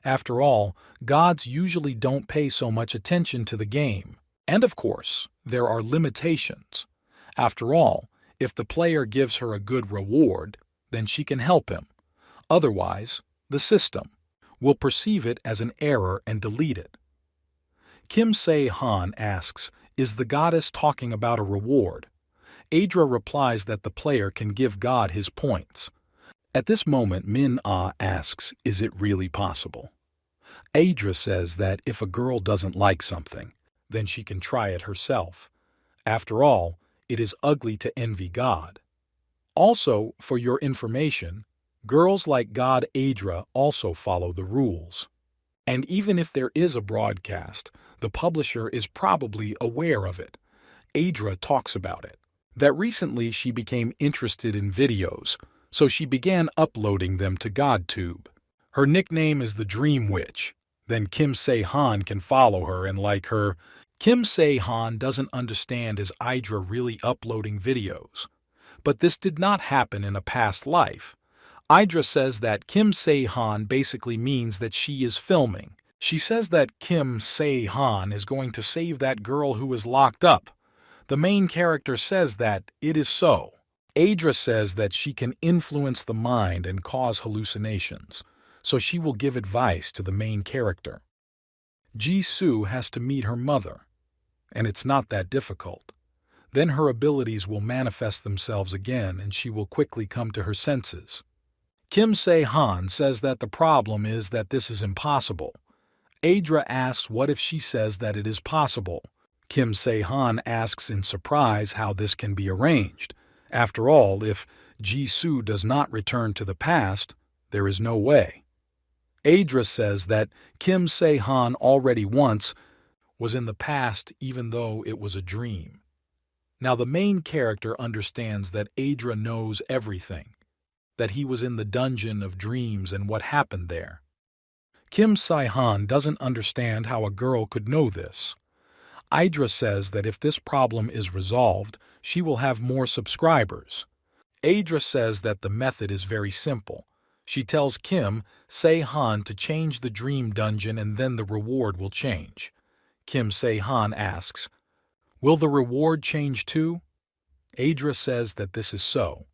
After all, gods usually don't pay so much attention to the game. And of course, there are limitations. After all, if the player gives her a good reward, then she can help him. Otherwise, the system will perceive it as an error and delete it. Kim Se-han asks, "Is the goddess talking about a reward?" Adra replies that the player can give God his points. At this moment, Min-ah asks, "Is it really possible?" Adra says that if a girl doesn't like something, then she can try it herself. After all, it is ugly to envy God. Also, for your information, girls like God Adra also follow the rules. And even if there is a broadcast, the publisher is probably aware of it. Adra talks about it. That recently she became interested in videos, so she began uploading them to GodTube. Her nickname is the Dream Witch. Then Kim Se-han can follow her and like her. Kim Se-han doesn't understand is Idra really uploading videos. But this did not happen in a past life. Idra says that Kim Se-han basically means that she is filming. She says that Kim Se-han is going to save that girl who is locked up. The main character says that it is so. Idra says that she can influence the mind and cause hallucinations, so she will give advice to the main character. Jisoo has to meet her mother, and it's not that difficult. Then her abilities will manifest themselves again and she will quickly come to her senses. Kim Se-han says that the problem is that this is impossible. Idra asks what if she says that it is possible. Kim Se-han asks in surprise how this can be arranged. After all, if Jisoo does not return to the past, there is no way. Idra says that Kim Se-han already once was in the past even though it was a dream. Now the main character understands that Idra knows everything, that he was in the dungeon of dreams and what happened there. Kim Se-han doesn't understand how a girl could know this. Idra says that if this problem is resolved, she will have more subscribers. Idra says that the method is very simple. She tells Kim Se-han to change the dream dungeon and then the reward will change. Kim Se-han asks, "Will the reward change too?" Idra says that this is so.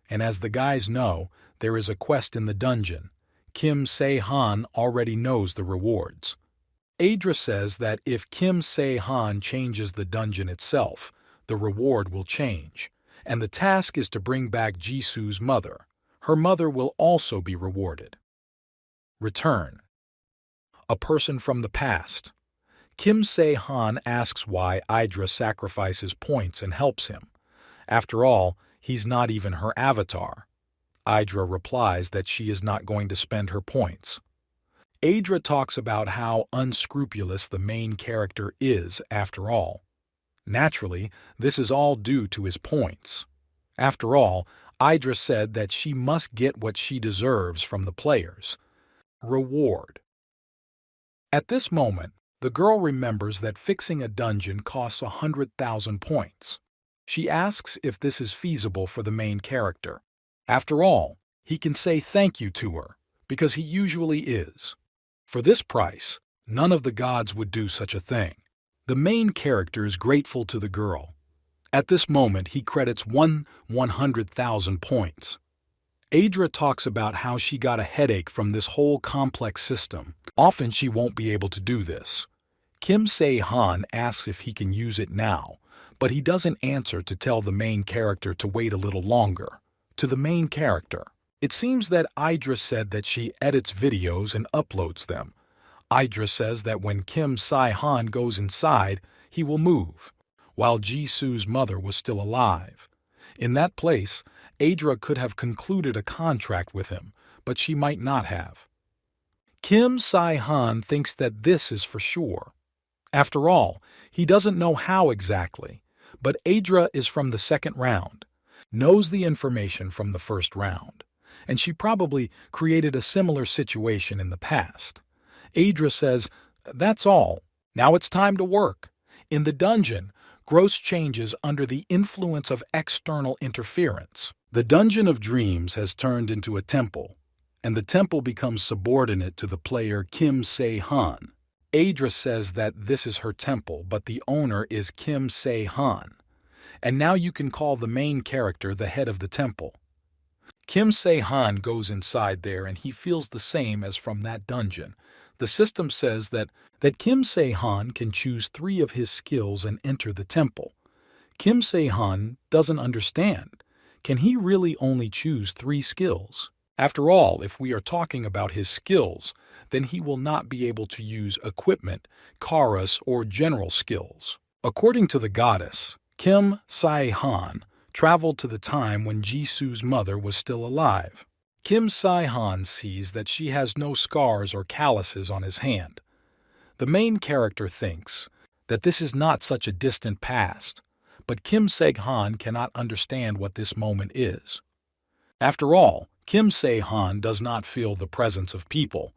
And as the guys know, there is a quest in the dungeon. Kim Se-han already knows the rewards. Idra says that if Kim Se-han changes the dungeon itself, the reward will change, and the task is to bring back Jisoo's mother. Her mother will also be rewarded. Return. A person from the past. Kim Se-han asks why Idra sacrifices points and helps him. After all, he's not even her avatar. Idra replies that she is not going to spend her points. Idra talks about how unscrupulous the main character is after all. Naturally, this is all due to his points. After all, Idra said that she must get what she deserves from the players. Reward. At this moment, the girl remembers that fixing a dungeon costs 100,000 points. She asks if this is feasible for the main character. After all, he can say thank you to her, because he usually is. For this price, none of the gods would do such a thing. The main character is grateful to the girl. At this moment, he credits 100,000 points. Idra talks about how she got a headache from this whole complex system. Often she won't be able to do this. Kim Se-han asks if he can use it now, but he doesn't answer to tell the main character to wait a little longer. To the main character. It seems that Idra said that she edits videos and uploads them. Idra says that when Kim Se-han goes inside, he will move, while Jisoo's mother was still alive. In that place, Idra could have concluded a contract with him, but she might not have. Kim Se-han thinks that this is for sure. After all, he doesn't know how exactly, but Idra is from the second round, knows the information from the first round, and she probably created a similar situation in the past. Idra says, "That's all. Now it's time to work." In the dungeon, Gross changes under the influence of external interference. The Dungeon of Dreams has turned into a temple, and the temple becomes subordinate to the player Kim Se-han. Idra says that this is her temple, but the owner is Kim Se-han. And now you can call the main character the head of the temple. Kim Se-han goes inside there and he feels the same as from that dungeon. The system says that Kim Se-han can choose 3 of his skills and enter the temple. Kim Se-han doesn't understand. Can he really only choose 3 skills? After all, if we are talking about his skills, then he will not be able to use equipment, chorus, or general skills. According to the goddess, Kim Se-han traveled to the time when Jisoo's mother was still alive. Kim Se-han sees that she has no scars or calluses on his hand. The main character thinks that this is not such a distant past, but Kim Se-han cannot understand what this moment is. After all, Kim Se-han does not feel the presence of people.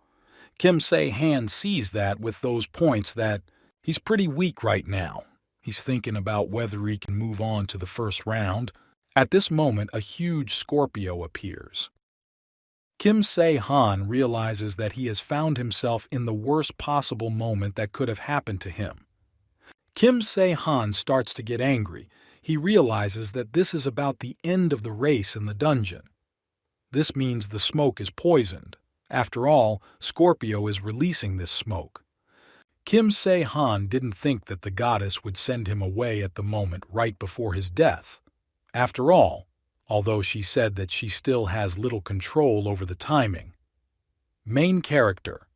Kim Se-han sees that with those points that he's pretty weak right now. He's thinking about whether he can move on to the first round. At this moment, a huge Scorpio appears. Kim Se-han realizes that he has found himself in the worst possible moment that could have happened to him. Kim Se-han starts to get angry. He realizes that this is about the end of the race in the dungeon. This means the smoke is poisoned. After all, Scorpio is releasing this smoke. Kim Se-han didn't think that the goddess would send him away at the moment right before his death. After all, although she said that she still has little control over the timing. Main character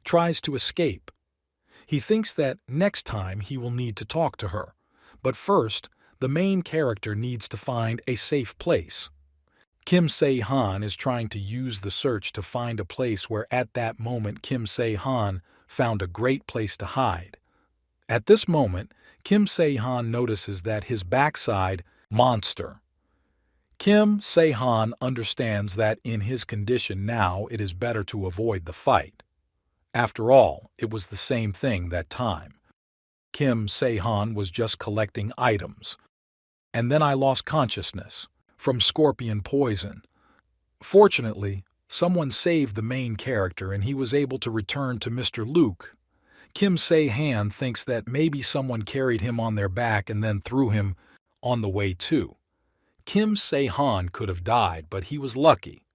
tries to escape. He thinks that next time he will need to talk to her, but first, the main character needs to find a safe place. Kim Se-han is trying to use the search to find a place where at that moment Kim Se-han found a great place to hide. At this moment, Kim Se-han notices that his backside monster. Kim Se-han understands that in his condition now it is better to avoid the fight. After all, it was the same thing that time. Kim Se-han was just collecting items. And then I lost consciousness from scorpion poison. Fortunately, someone saved the main character and he was able to return to Mr. Luke. Kim Se-han thinks that maybe someone carried him on their back and then threw him on the way too. Kim Se-han could have died, but he was lucky.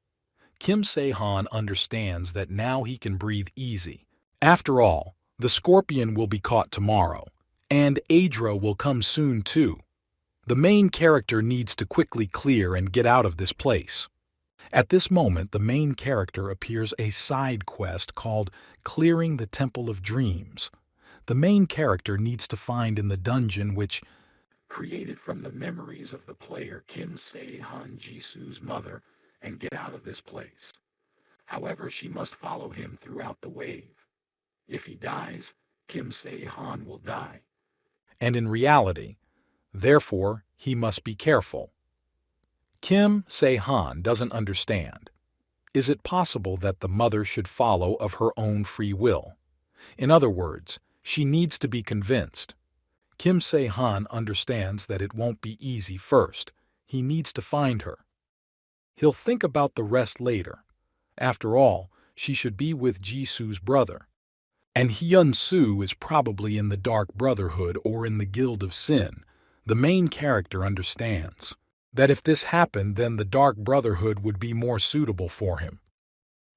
Kim Se-han understands that now he can breathe easy. After all, the scorpion will be caught tomorrow, and Adra will come soon too. The main character needs to quickly clear and get out of this place. At this moment, the main character appears a side quest called Clearing the Temple of Dreams. The main character needs to find in the dungeon which created from the memories of the player Kim Se-han Jisoo's mother and get out of this place. However, she must follow him throughout the wave. If he dies, Kim Se-han will die. And in reality, therefore, he must be careful. Kim Se-han doesn't understand. Is it possible that the mother should follow of her own free will? In other words, she needs to be convinced. Kim Se-han understands that it won't be easy first. He needs to find her. He'll think about the rest later. After all, she should be with Jisoo's brother. And Hyun-soo is probably in the Dark Brotherhood or in the Guild of Sin. The main character understands that if this happened, then the Dark Brotherhood would be more suitable for him.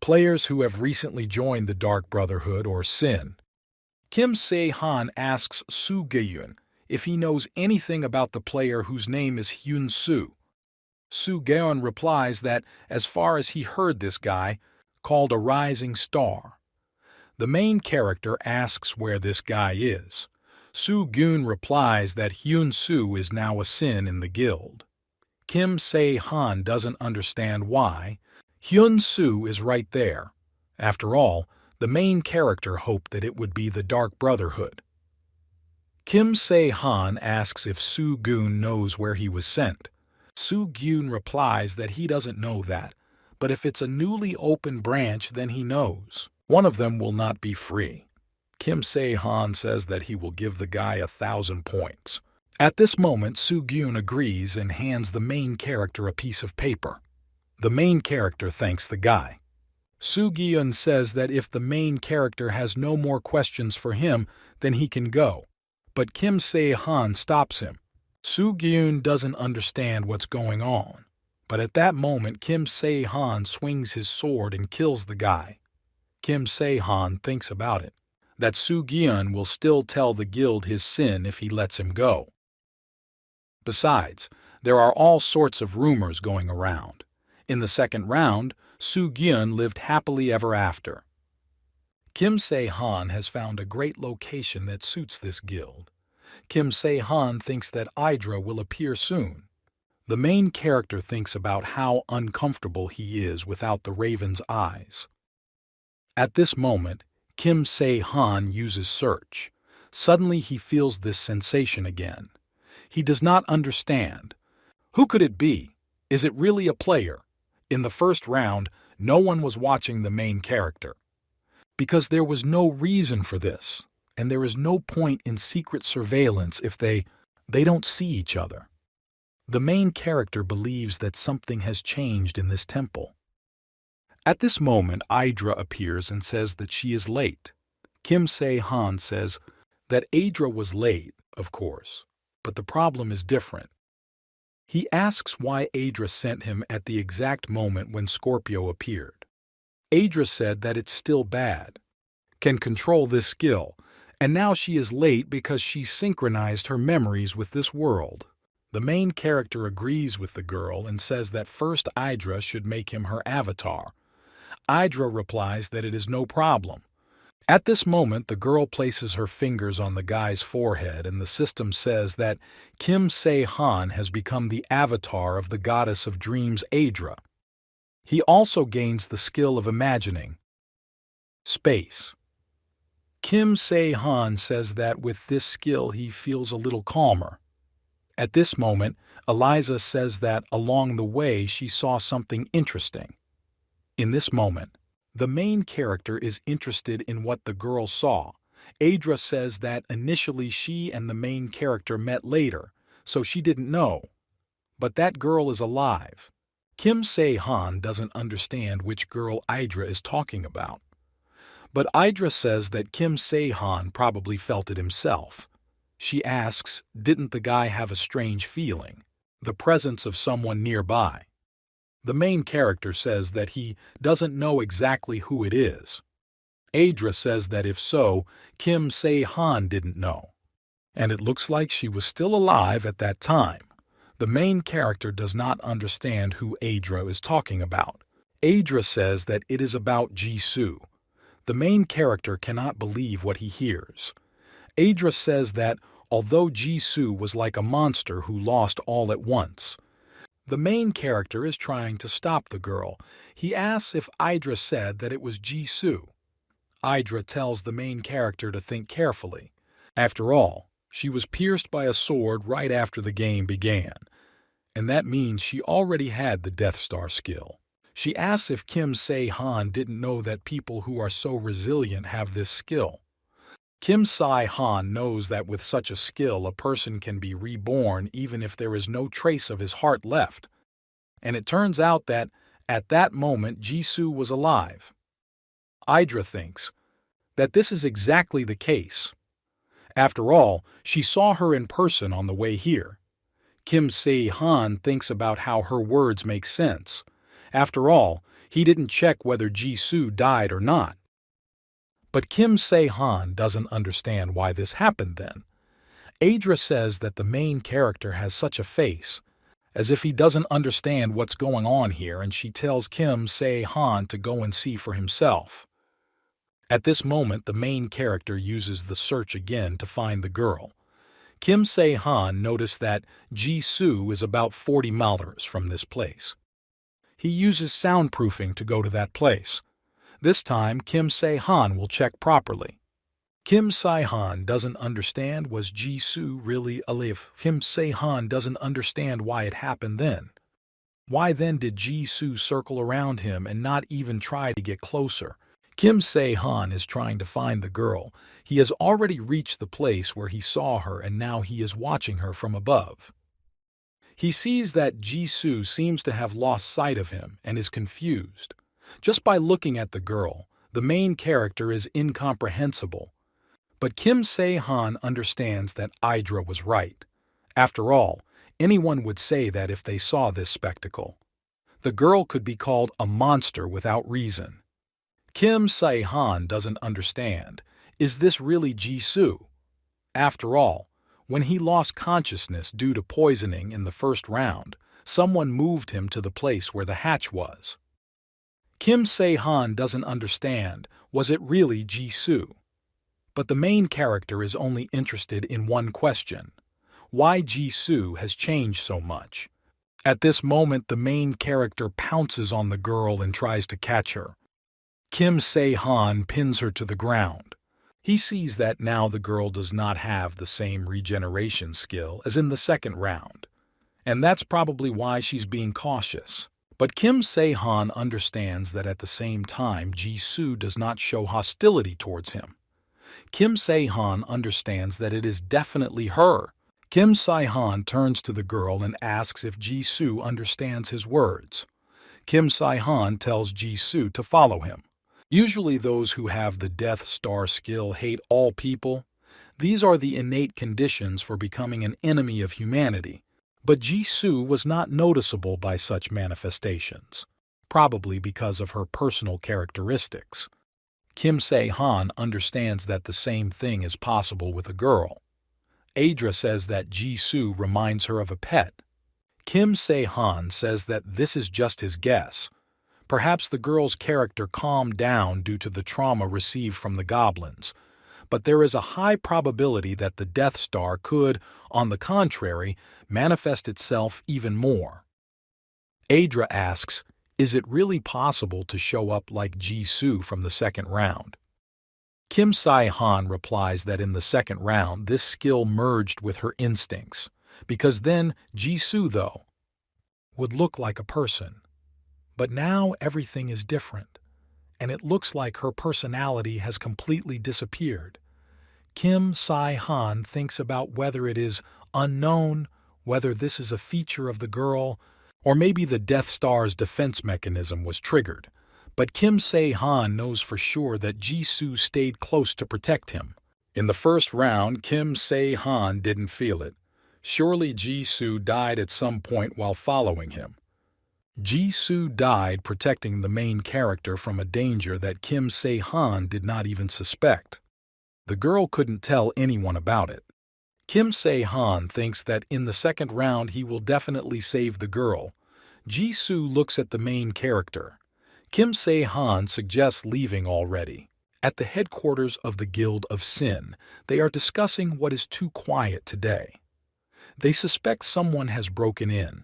Players who have recently joined the Dark Brotherhood or Sin. Kim Se-han asks Soo Geun if he knows anything about the player whose name is Hyun-soo. Soo Geun replies that, as far as he heard, this guy called a rising star. The main character asks where this guy is. Soo Geun replies that Hyun-soo is now a Sin in the guild. Kim Se-han doesn't understand why. Hyun-soo is right there. After all, the main character hoped that it would be the Dark Brotherhood. Kim Se-han asks if Soo Geun knows where he was sent. Soo Geun replies that he doesn't know that, but if it's a newly opened branch, then he knows. One of them will not be free. Kim Se-han says that he will give the guy 1,000 points. At this moment, Soo Geun agrees and hands the main character a piece of paper. The main character thanks the guy. Soo Geun says that if the main character has no more questions for him, then he can go. But Kim Se-han stops him. Soo Geun doesn't understand what's going on. But at that moment, Kim Se-han swings his sword and kills the guy. Kim Se-han thinks about it, that Soo Geun will still tell the guild his sin if he lets him go. Besides, there are all sorts of rumors going around. In the second round, Soo Geun lived happily ever after. Kim Se-han has found a great location that suits this guild. Kim Se-han thinks that Idra will appear soon. The main character thinks about how uncomfortable he is without the raven's eyes. At this moment, Kim Se-han uses search. Suddenly he feels this sensation again. He does not understand. Who could it be? Is it really a player? In the first round, no one was watching the main character. Because there was no reason for this, and there is no point in secret surveillance if they don't see each other. The main character believes that something has changed in this temple. At this moment, Idra appears and says that she is late. Kim Se-han says that Idra was late, of course, but the problem is different. He asks why Idra sent him at the exact moment when Scorpio appeared. Idra said that it's still bad, can control this skill, and now she is late because she synchronized her memories with this world. The main character agrees with the girl and says that first Idra should make him her avatar. Idra replies that it is no problem. At this moment, the girl places her fingers on the guy's forehead and the system says that Kim Se-han has become the avatar of the goddess of dreams Idra. He also gains the skill of imagining space. Kim Se-han says that with this skill he feels a little calmer. At this moment, Eliza says that along the way she saw something interesting. In this moment, the main character is interested in what the girl saw. Idra says that initially she and the main character met later, so she didn't know. But that girl is alive. Kim Se-han doesn't understand which girl Idra is talking about. But Idra says that Kim Se-han probably felt it himself. She asks, didn't the guy have a strange feeling? The presence of someone nearby. The main character says that he doesn't know exactly who it is. Idra says that if so, Kim Se-han didn't know. And it looks like she was still alive at that time. The main character does not understand who Idra is talking about. Idra says that it is about Jisoo. The main character cannot believe what he hears. Idra says that although Jisoo was like a monster who lost all at once, the main character is trying to stop the girl. He asks if Idra said that it was Jisoo. Idra tells the main character to think carefully. After all, she was pierced by a sword right after the game began, and that means she already had the Death Star skill. She asks if Kim Se-han didn't know that people who are so resilient have this skill. Kim Se-han knows that with such a skill a person can be reborn even if there is no trace of his heart left. And it turns out that, at that moment, Jisoo was alive. Idra thinks that this is exactly the case. After all, she saw her in person on the way here. Kim Se-han thinks about how her words make sense. After all, he didn't check whether Jisoo died or not. But Kim Se-han doesn't understand why this happened then. Idra says that the main character has such a face, as if he doesn't understand what's going on here, and she tells Kim Se-han to go and see for himself. At this moment, the main character uses the search again to find the girl. Kim Se-han noticed that Jisoo is about 40 miles from this place. He uses soundproofing to go to that place. This time, Kim Se-han will check properly. Kim Se-han doesn't understand was Jisoo really alive. Kim Se-han doesn't understand why it happened then. Why then did Jisoo circle around him and not even try to get closer? Kim Se-han is trying to find the girl. He has already reached the place where he saw her and now he is watching her from above. He sees that Jisoo seems to have lost sight of him and is confused. Just by looking at the girl, the main character is incomprehensible. But Kim Se-han understands that Idra was right. After all, anyone would say that if they saw this spectacle. The girl could be called a monster without reason. Kim Se-han doesn't understand. Is this really Jisoo? After all, when he lost consciousness due to poisoning in the first round, someone moved him to the place where the hatch was. Kim Se-han doesn't understand. Was it really Jisoo? But the main character is only interested in one question: why Jisoo has changed so much. At this moment, the main character pounces on the girl and tries to catch her. Kim Se-han pins her to the ground. He sees that now the girl does not have the same regeneration skill as in the second round, and that's probably why she's being cautious. But Kim Se-han understands that at the same time Ji-soo does not show hostility towards him. Kim Se-han understands that it is definitely her. Kim Se-han turns to the girl and asks if Ji-soo understands his words. Kim Se-han tells Ji-soo to follow him. Usually those who have the Death Star skill hate all people. These are the innate conditions for becoming an enemy of humanity. But Ji-soo was not noticeable by such manifestations, probably because of her personal characteristics. Kim Se-han understands that the same thing is possible with a girl. Adra says that Ji-soo reminds her of a pet. Kim Se-han says that this is just his guess. Perhaps the girl's character calmed down due to the trauma received from the goblins, but there is a high probability that the Death Star could, on the contrary, manifest itself even more. Adra asks, is it really possible to show up like Ji-soo from the second round? Kim Se-han replies that in the second round this skill merged with her instincts, because then Ji-soo, though, would look like a person. But now everything is different, and it looks like her personality has completely disappeared. Kim Se-han thinks about whether it is unknown, whether this is a feature of the girl, or maybe the Death Star's defense mechanism was triggered. But Kim Se-han knows for sure that Ji-soo stayed close to protect him. In the first round, Kim Se-han didn't feel it. Surely Ji-soo died at some point while following him. Ji-soo died protecting the main character from a danger that Kim Se-han did not even suspect. The girl couldn't tell anyone about it. Kim Se-han thinks that in the second round he will definitely save the girl. Ji-soo looks at the main character. Kim Se-han suggests leaving already. At the headquarters of the Guild of Sin, they are discussing what is too quiet today. They suspect someone has broken in.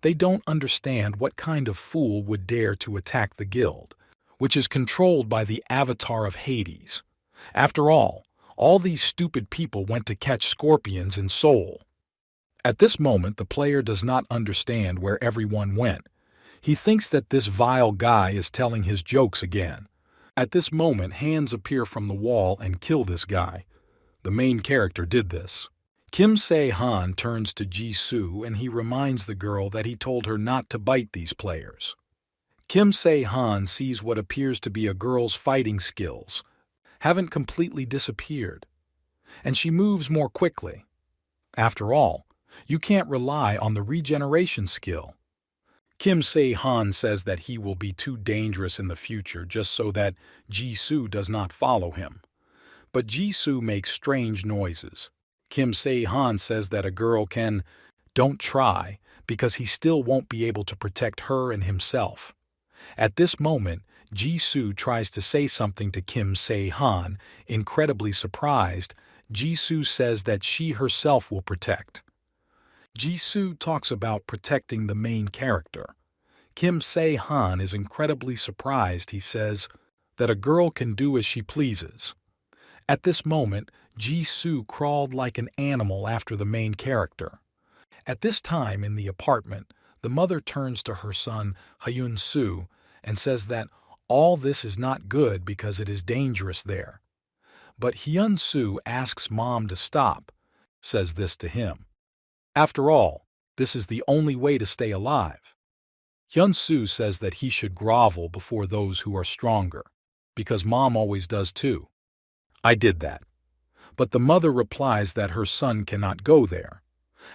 They don't understand what kind of fool would dare to attack the guild, which is controlled by the avatar of Hades. After all these stupid people went to catch scorpions in Seoul. At this moment, the player does not understand where everyone went. He thinks that this vile guy is telling his jokes again. At this moment, hands appear from the wall and kill this guy. The main character did this. Kim Se-han turns to Ji-soo and he reminds the girl that he told her not to bite these players. Kim Se-han sees what appears to be a girl's fighting skills haven't completely disappeared, and she moves more quickly. After all, you can't rely on the regeneration skill. Kim Se-han says that he will be too dangerous in the future just so that Ji-soo does not follow him. But Ji-soo makes strange noises. Kim Se-han says that a girl can, don't try, because he still won't be able to protect her and himself. At this moment, Ji-soo tries to say something to Kim Se-han. Incredibly surprised, Ji-soo says that she herself will protect. Ji-soo talks about protecting the main character. Kim Se-han is incredibly surprised. He says that a girl can do as she pleases. At this moment, Ji-soo crawled like an animal after the main character. At this time in the apartment, the mother turns to her son, Hyun-soo, and says that all this is not good because it is dangerous there. But Hyun-soo asks mom to stop, says this to him. After all, this is the only way to stay alive. Hyun-soo says that he should grovel before those who are stronger, because mom always does too. I did that. But the mother replies that her son cannot go there.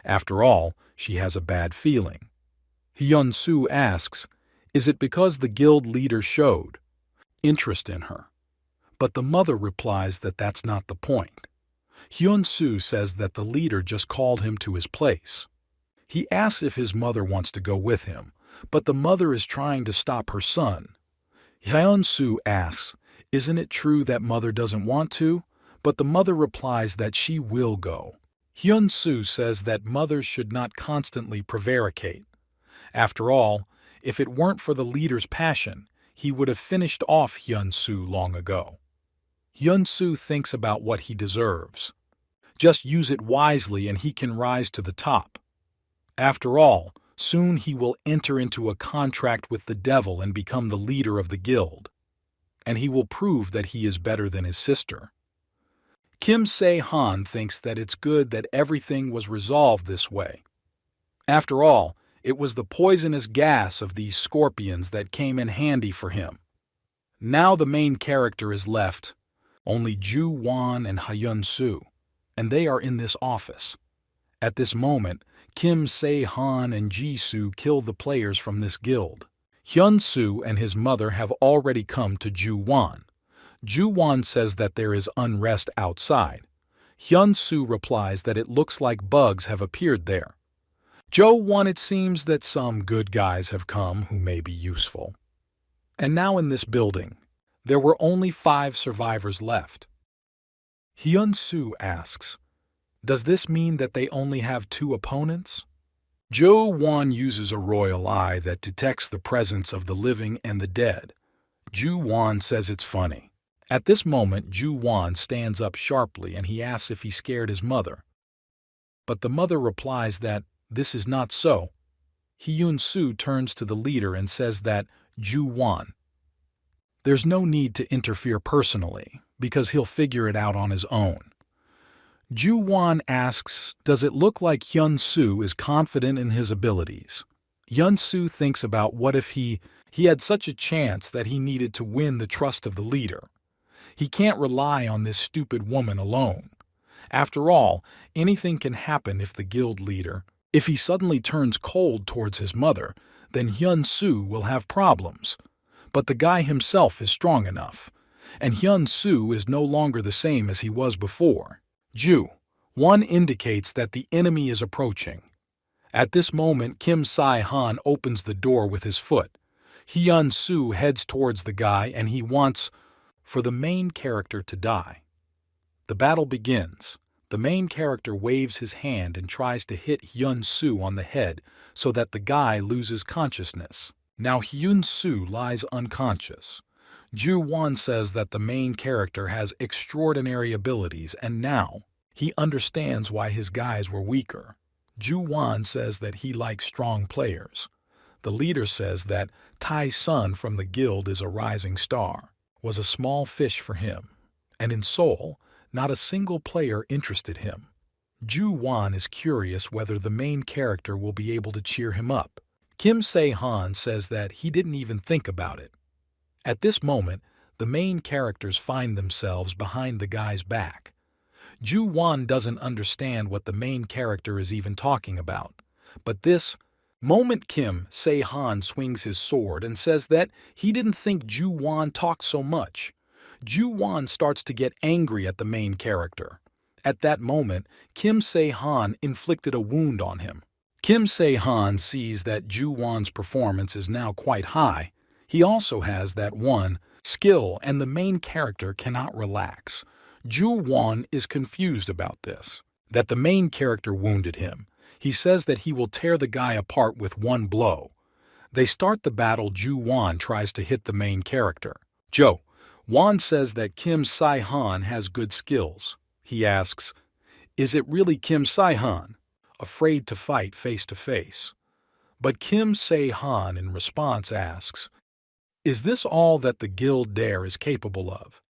After all, she has a bad feeling. Hyun-soo asks, is it because the guild leader showed interest in her? But the mother replies that that's not the point. Hyun-soo says that the leader just called him to his place. He asks if his mother wants to go with him, but the mother is trying to stop her son. Hyun-soo asks, isn't it true that mother doesn't want to? But the mother replies that she will go. Hyun-soo says that mothers should not constantly prevaricate. After all, if it weren't for the leader's passion, he would have finished off Hyun-soo long ago. Hyun-soo thinks about what he deserves. Just use it wisely and he can rise to the top. After all, Soon he will enter into a contract with the devil and become the leader of the guild. And he will prove that he is better than his sister. Kim Se-han thinks that it's good that everything was resolved this way. After all, it was the poisonous gas of these scorpions that came in handy for him. Now the main character is left, only Ju-won and Hyun-soo, and they are in this office. At this moment, Kim Se-han and Ji-soo kill the players from this guild. Hyun-soo and his mother have already come to Ju-won. Ju-won says that there is unrest outside. Hyun-soo replies that it looks like bugs have appeared there. Jo-won, it seems that some good guys have come who may be useful. And now in this building, there were only 5 survivors left. Hyun-soo asks, "Does this mean that they only have 2 opponents?" Jo-won uses a royal eye that detects the presence of the living and the dead. Ju-won says it's funny. At this moment, Ju-won stands up sharply and he asks if he scared his mother. But the mother replies that this is not so. Hyun-soo turns to the leader and says that Ju-won, there's no need to interfere personally, because he'll figure it out on his own. Ju-won asks, does it look like Hyun-soo is confident in his abilities? Hyun-soo thinks about what if he had such a chance that he needed to win the trust of the leader. He can't rely on this stupid woman alone. After all, anything can happen if the guild leader, if he suddenly turns cold towards his mother, then Hyun-soo will have problems. But the guy himself is strong enough, and Hyun-soo is no longer the same as he was before. Ju-won indicates that the enemy is approaching. At this moment, Kim Se-han opens the door with his foot. Hyun-soo heads towards the guy and he wants for the main character to die. The battle begins. The main character waves his hand and tries to hit Hyun-soo on the head so that the guy loses consciousness. Now Hyun-soo lies unconscious. Ju-won says that the main character has extraordinary abilities and now he understands why his guys were weaker. Ju-won says that he likes strong players. The leader says that Tai-sun from the guild is a rising star, was a small fish for him, and in Seoul, not a single player interested him. Ju-won is curious whether the main character will be able to cheer him up. Kim Se-han says that he didn't even think about it. At this moment, the main characters find themselves behind the guy's back. Ju-won doesn't understand what the main character is even talking about. But this moment Kim Se-han swings his sword and says that he didn't think Ju-won talked so much. Ju-won starts to get angry at the main character. At that moment, Kim Se-han inflicted a wound on him. Kim Se-han sees that Ju-won's performance is now quite high. He also has that one skill and the main character cannot relax. Ju-won is confused about this, that the main character wounded him. He says that he will tear the guy apart with one blow. They start the battle. Ju-won tries to hit the main character. Jo-won says that Kim Se-han has good skills. He asks, is it really Kim Se-han? Afraid to fight face to face. But Kim Se-han in response asks, is this all that the guild dare is capable of?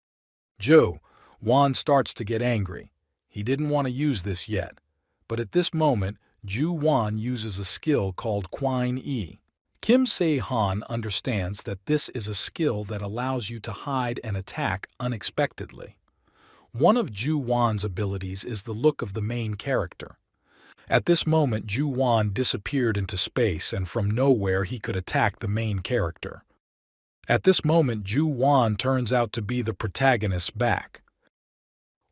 Jo-won starts to get angry. He didn't want to use this yet, but at this moment, Ju-won uses a skill called Kwine-e. Kim Se-han understands that this is a skill that allows you to hide and attack unexpectedly. One of Ju-won's abilities is the look of the main character. At this moment, Ju-won disappeared into space and from nowhere he could attack the main character. At this moment, Ju-won turns out to be the protagonist's back.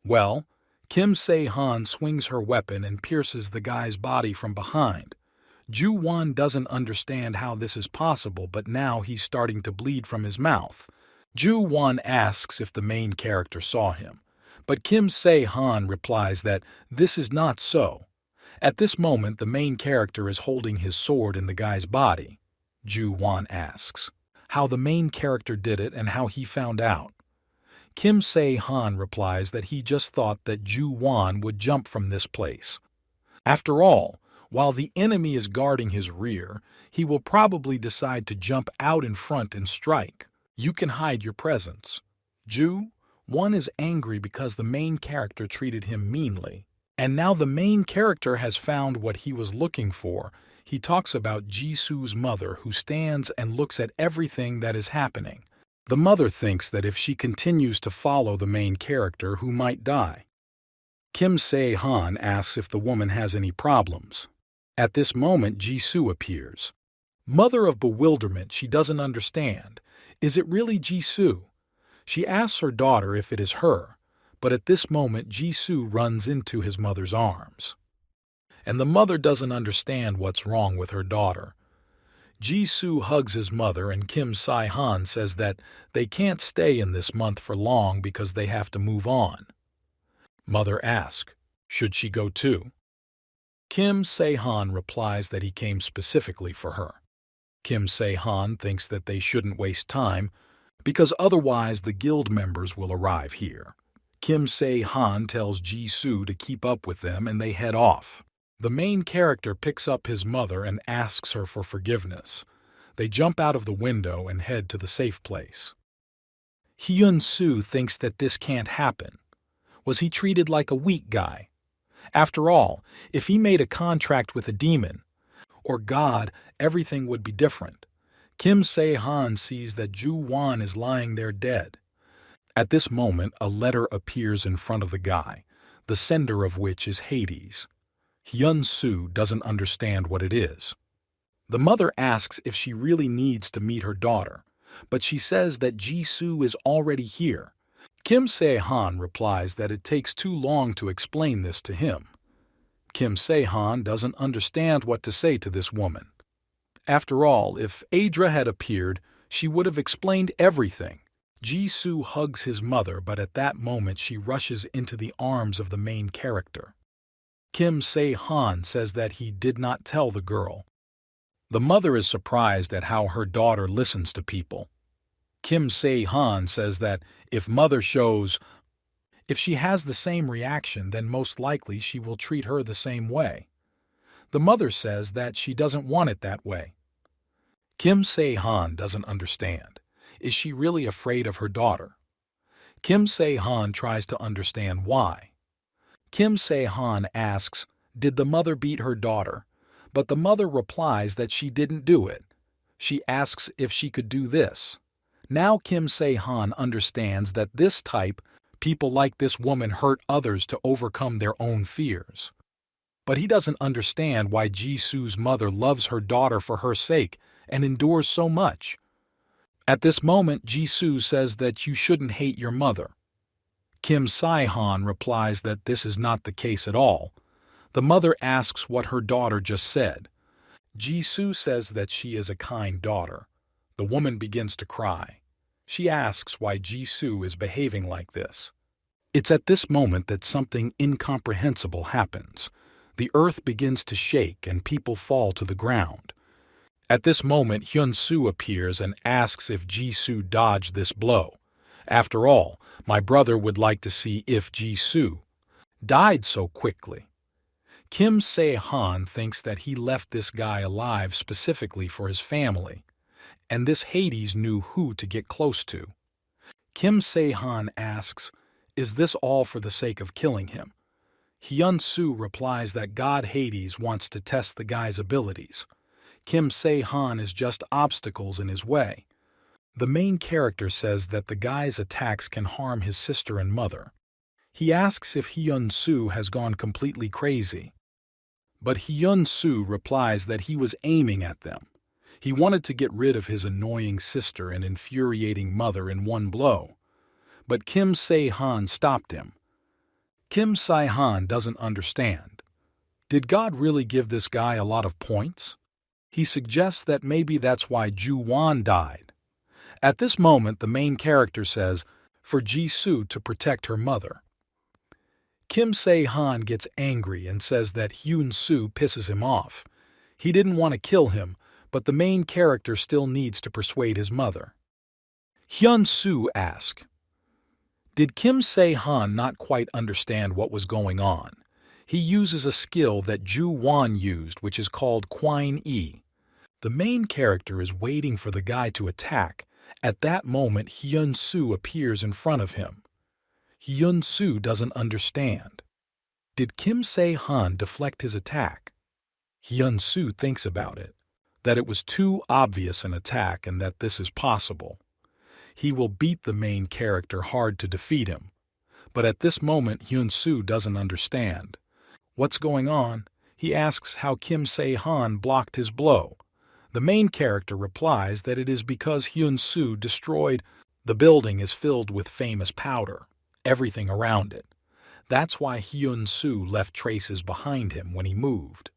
Well, Kim Se-han swings her weapon and pierces the guy's body from behind. Ju-won doesn't understand how this is possible, but now he's starting to bleed from his mouth. Ju-won asks if the main character saw him, but Kim Se-han replies that this is not so. At this moment, the main character is holding his sword in the guy's body. Ju-won asks how the main character did it and how he found out. Kim Se-han replies that he just thought that Ju-won would jump from this place. After all, While the enemy is guarding his rear, he will probably decide to jump out in front and strike. You can hide your presence. One is angry because the main character treated him meanly. And now the main character has found what he was looking for. He talks about Jisoo's mother, who stands and looks at everything that is happening. The mother thinks that if she continues to follow the main character, who might die. Kim Se-han asks if the woman has any problems. At this moment, Jisoo appears. Mother of bewilderment, she doesn't understand. Is it really Jisoo? She asks her daughter if it is her, but at this moment Jisoo runs into his mother's arms. And the mother doesn't understand what's wrong with her daughter. Jisoo hugs his mother, and Kim Se-han says that they can't stay in this month for long because they have to move on. Mother asks, should she go too? Kim Se-han replies that he came specifically for her. Kim Se-han thinks that they shouldn't waste time because otherwise the guild members will arrive here. Kim Se-han tells Jisoo to keep up with them and they head off. The main character picks up his mother and asks her for forgiveness. They jump out of the window and head to the safe place. Hyun-soo thinks that this can't happen. Was he treated like a weak guy? After all, if he made a contract with a demon, or God, everything would be different. Kim Se-han sees that Ju-won is lying there dead. At this moment, a letter appears in front of the guy, the sender of which is Hades. Hyun-soo doesn't understand what it is. The mother asks if she really needs to meet her daughter, but she says that Jisoo is already here. Kim Se-han replies that it takes too long to explain this to him. Kim Se-han doesn't understand what to say to this woman. After all, if Adra had appeared, she would have explained everything. Jisoo hugs his mother, but at that moment she rushes into the arms of the main character. Kim Se-han says that he did not tell the girl. The mother is surprised at how her daughter listens to people. Kim Se-han says that if she has the same reaction, then most likely she will treat her the same way. The mother says that she doesn't want it that way. Kim Se-han doesn't understand. Is she really afraid of her daughter? Kim Se-han tries to understand why. Kim Se-han asks, did the mother beat her daughter? But the mother replies that she didn't do it. She asks if she could do this. Now Kim Se-han understands that people like this woman hurt others to overcome their own fears. But he doesn't understand why Jisoo's mother loves her daughter for her sake and endures so much. At this moment, Jisoo says that you shouldn't hate your mother. Kim Se-han replies that this is not the case at all. The mother asks what her daughter just said. Jisoo says that she is a kind daughter. The woman begins to cry. She asks why Jisoo is behaving like this. It's at this moment that something incomprehensible happens. The earth begins to shake and people fall to the ground. At this moment, Hyun-soo appears and asks if Jisoo dodged this blow. After all, my brother would like to see if Jisoo died so quickly. Kim Se-han thinks that he left this guy alive specifically for his family, and this Hades knew who to get close to. Kim Se-han asks, is this all for the sake of killing him? Hyun-soo replies that God Hades wants to test the guy's abilities. Kim Se-han is just obstacles in his way. The main character says that the guy's attacks can harm his sister and mother. He asks if Hyun-soo has gone completely crazy. But Hyun-soo replies that he was aiming at them. He wanted to get rid of his annoying sister and infuriating mother in one blow. But Kim Se-han stopped him. Kim Se-han doesn't understand. Did God really give this guy a lot of points? He suggests that maybe that's why Ju-won died. At this moment, the main character says, for Jisoo to protect her mother. Kim Se-han gets angry and says that Hyun-soo pisses him off. He didn't want to kill him, but the main character still needs to persuade his mother. Hyun-soo asks, did Kim Se-han not quite understand what was going on? He uses a skill that Ju Wan used, which is called Quine E. The main character is waiting for the guy to attack. At that moment, Hyun-soo appears in front of him. Hyun-soo doesn't understand. Did Kim Se-han deflect his attack? Hyun-soo thinks about it, that it was too obvious an attack and that this is possible. He will beat the main character hard to defeat him. But at this moment, Hyun-soo doesn't understand. What's going on? He asks how Kim Se-han blocked his blow. The main character replies that it is because Hyun-soo destroyed. The building is filled with famous powder, everything around it. That's why Hyun-soo left traces behind him when he moved.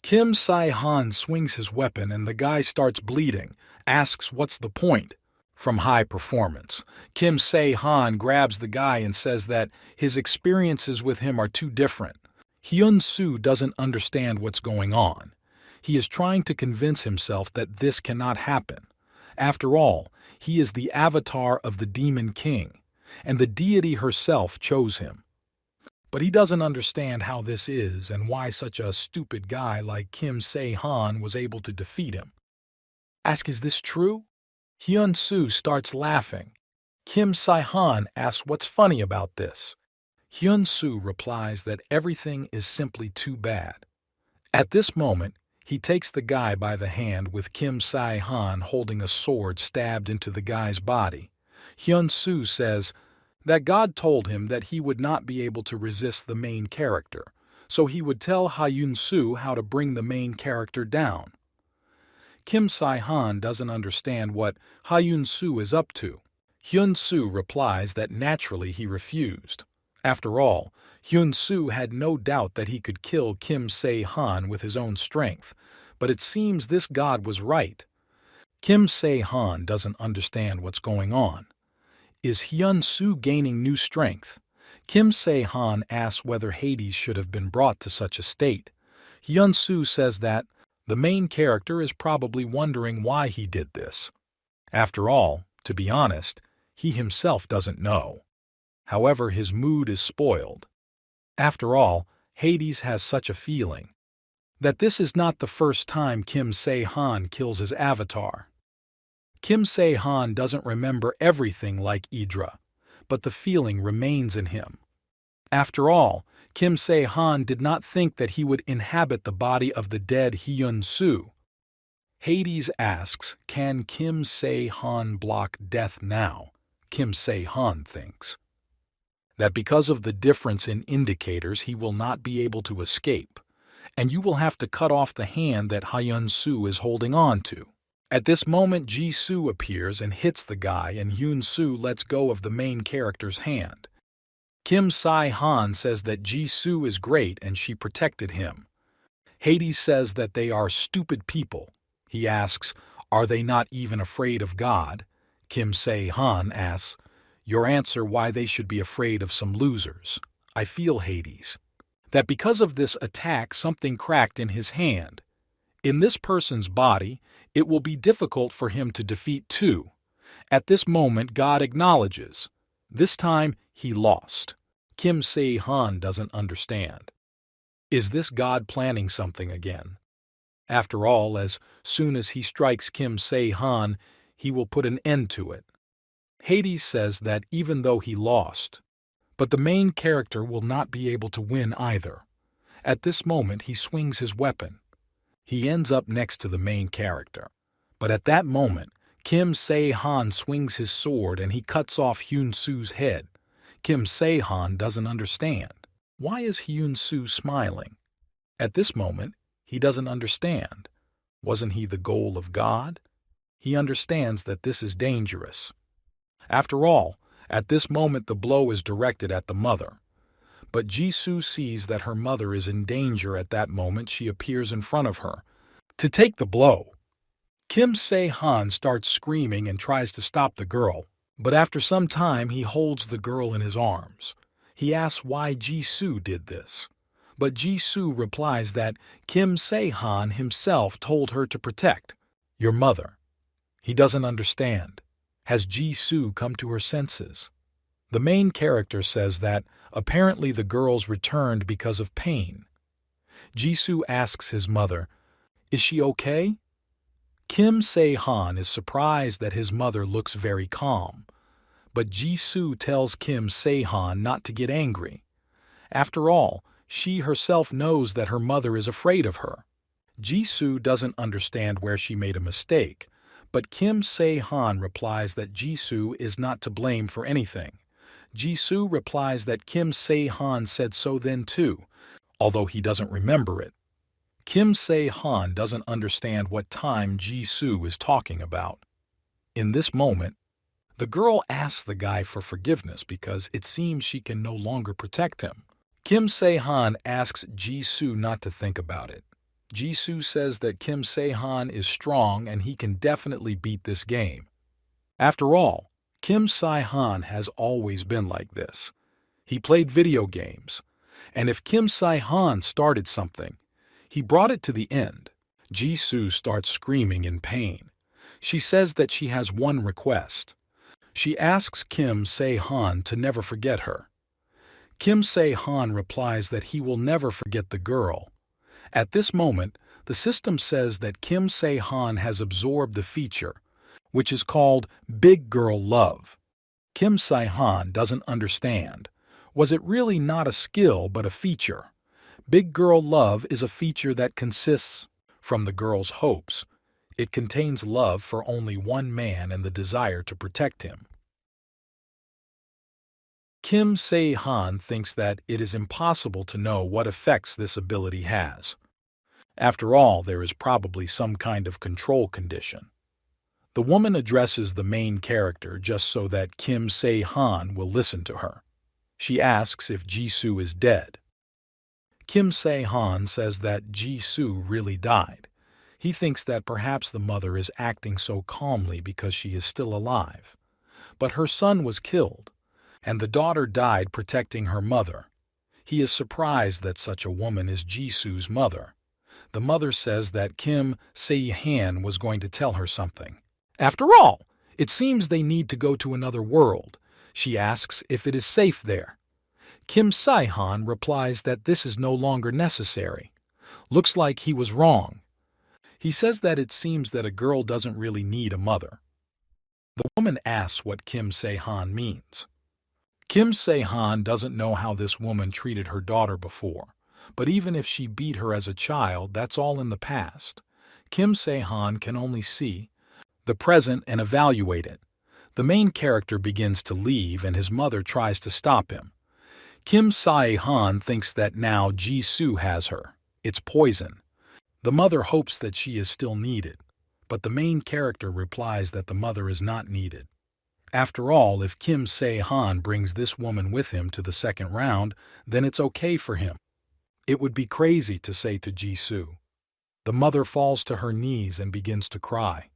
Kim Se-han swings his weapon and the guy starts bleeding, asks what's the point. From high performance, Kim Se-han grabs the guy and says that his experiences with him are too different. Hyun-soo doesn't understand what's going on. He is trying to convince himself that this cannot happen. After all, he is the avatar of the Demon King, and the deity herself chose him. But he doesn't understand how this is and why such a stupid guy like Kim Se-han was able to defeat him. Ask, is this true? Hyun-soo starts laughing. Kim Se-han asks what's funny about this. Hyun-soo replies that everything is simply too bad. At this moment, he takes the guy by the hand with Kim Se-han holding a sword stabbed into the guy's body. Hyun-soo says that God told him that he would not be able to resist the main character, so he would tell Hyun-soo how to bring the main character down. Kim Se-han doesn't understand what Hyun-soo is up to. Hyun-soo replies that naturally he refused. After all, Hyun-soo had no doubt that he could kill Kim Se-han with his own strength, but it seems this god was right. Kim Se-han doesn't understand what's going on. Is Hyun-soo gaining new strength? Kim Se-han asks whether Hades should have been brought to such a state. Hyun-soo says that the main character is probably wondering why he did this. After all, to be honest, he himself doesn't know. However, his mood is spoiled. After all, Hades has such a feeling that this is not the first time Kim Se-han kills his avatar. Kim Se-han doesn't remember everything like Idra, but the feeling remains in him. After all, Kim Se-han did not think that he would inhabit the body of the dead Hyun-soo. Hades asks, can Kim Se-han block death now? Kim Se-han thinks that because of the difference in indicators he will not be able to escape, and you will have to cut off the hand that Hyun-soo is holding on to. At this moment, Jisoo appears and hits the guy, and Hyun-soo lets go of the main character's hand. Kim Se-han says that Jisoo is great and she protected him. Hades says that they are stupid people. He asks, are they not even afraid of God? Kim Se-han asks, your answer why they should be afraid of some losers. I feel, Hades, that because of this attack something cracked in his hand. In this person's body, it will be difficult for him to defeat two. At this moment, God acknowledges. This time, he lost. Kim Se-han doesn't understand. Is this God planning something again? After all, as soon as he strikes Kim Se-han, he will put an end to it. Hades says that even though he lost, but the main character will not be able to win either. At this moment, he swings his weapon. He ends up next to the main character. But at that moment, Kim Se-han swings his sword and he cuts off Hyun-soo's head. Kim Se-han doesn't understand. Why is Hyun-soo smiling? At this moment, he doesn't understand. Wasn't he the goal of God? He understands that this is dangerous. After all, at this moment the blow is directed at the mother. But Jisoo sees that her mother is in danger. At that moment she appears in front of her to take the blow. Kim Se-han starts screaming and tries to stop the girl, but after some time he holds the girl in his arms. He asks why Jisoo did this, but Jisoo replies that Kim Se-han himself told her to protect your mother. He doesn't understand. Has Jisoo come to her senses? The main character says that apparently the girls returned because of pain. Jisoo asks his mother, "Is she okay?" Kim Se-han is surprised that his mother looks very calm, but Jisoo tells Kim Se-han not to get angry. After all, she herself knows that her mother is afraid of her. Jisoo doesn't understand where she made a mistake, but Kim Se-han replies that Jisoo is not to blame for anything. Jisoo replies that Kim Se-han said so then too, although he doesn't remember it. Kim Se-han doesn't understand what time Jisoo is talking about. In this moment, the girl asks the guy for forgiveness because it seems she can no longer protect him. Kim Se-han asks Jisoo not to think about it. Jisoo says that Kim Se-han is strong and he can definitely beat this game. After all, Kim Se-han has always been like this. He played video games, and if Kim Se-han started something, he brought it to the end. Jisoo starts screaming in pain. She says that she has one request. She asks Kim Se-han to never forget her. Kim Se-han replies that he will never forget the girl. At this moment, the system says that Kim Se-han has absorbed the feature, which is called Big Girl Love. Kim Se-han doesn't understand. Was it really not a skill but a feature? Big Girl Love is a feature that consists from the girl's hopes. It contains love for only one man and the desire to protect him. Kim Se-han thinks that it is impossible to know what effects this ability has. After all, there is probably some kind of control condition. The woman addresses the main character just so that Kim Se-han will listen to her. She asks if Jisoo is dead. Kim Se-han says that Jisoo really died. He thinks that perhaps the mother is acting so calmly because she is still alive. But her son was killed, and the daughter died protecting her mother. He is surprised that such a woman is Jisoo's mother. The mother says that Kim Se-han was going to tell her something. After all, it seems they need to go to another world. She asks if it is safe there. Kim Se-han replies that this is no longer necessary. Looks like he was wrong. He says that it seems that a girl doesn't really need a mother. The woman asks what Kim Se-han means. Kim Se-han doesn't know how this woman treated her daughter before, but even if she beat her as a child, that's all in the past. Kim Se-han can only see the present and evaluate it. The main character begins to leave and his mother tries to stop him. Kim Se-han thinks that now Jisoo has her. It's poison. The mother hopes that she is still needed, but the main character replies that the mother is not needed. After all, if Kim Se-han brings this woman with him to the second round, then it's okay for him. It would be crazy to say to Jisoo. The mother falls to her knees and begins to cry.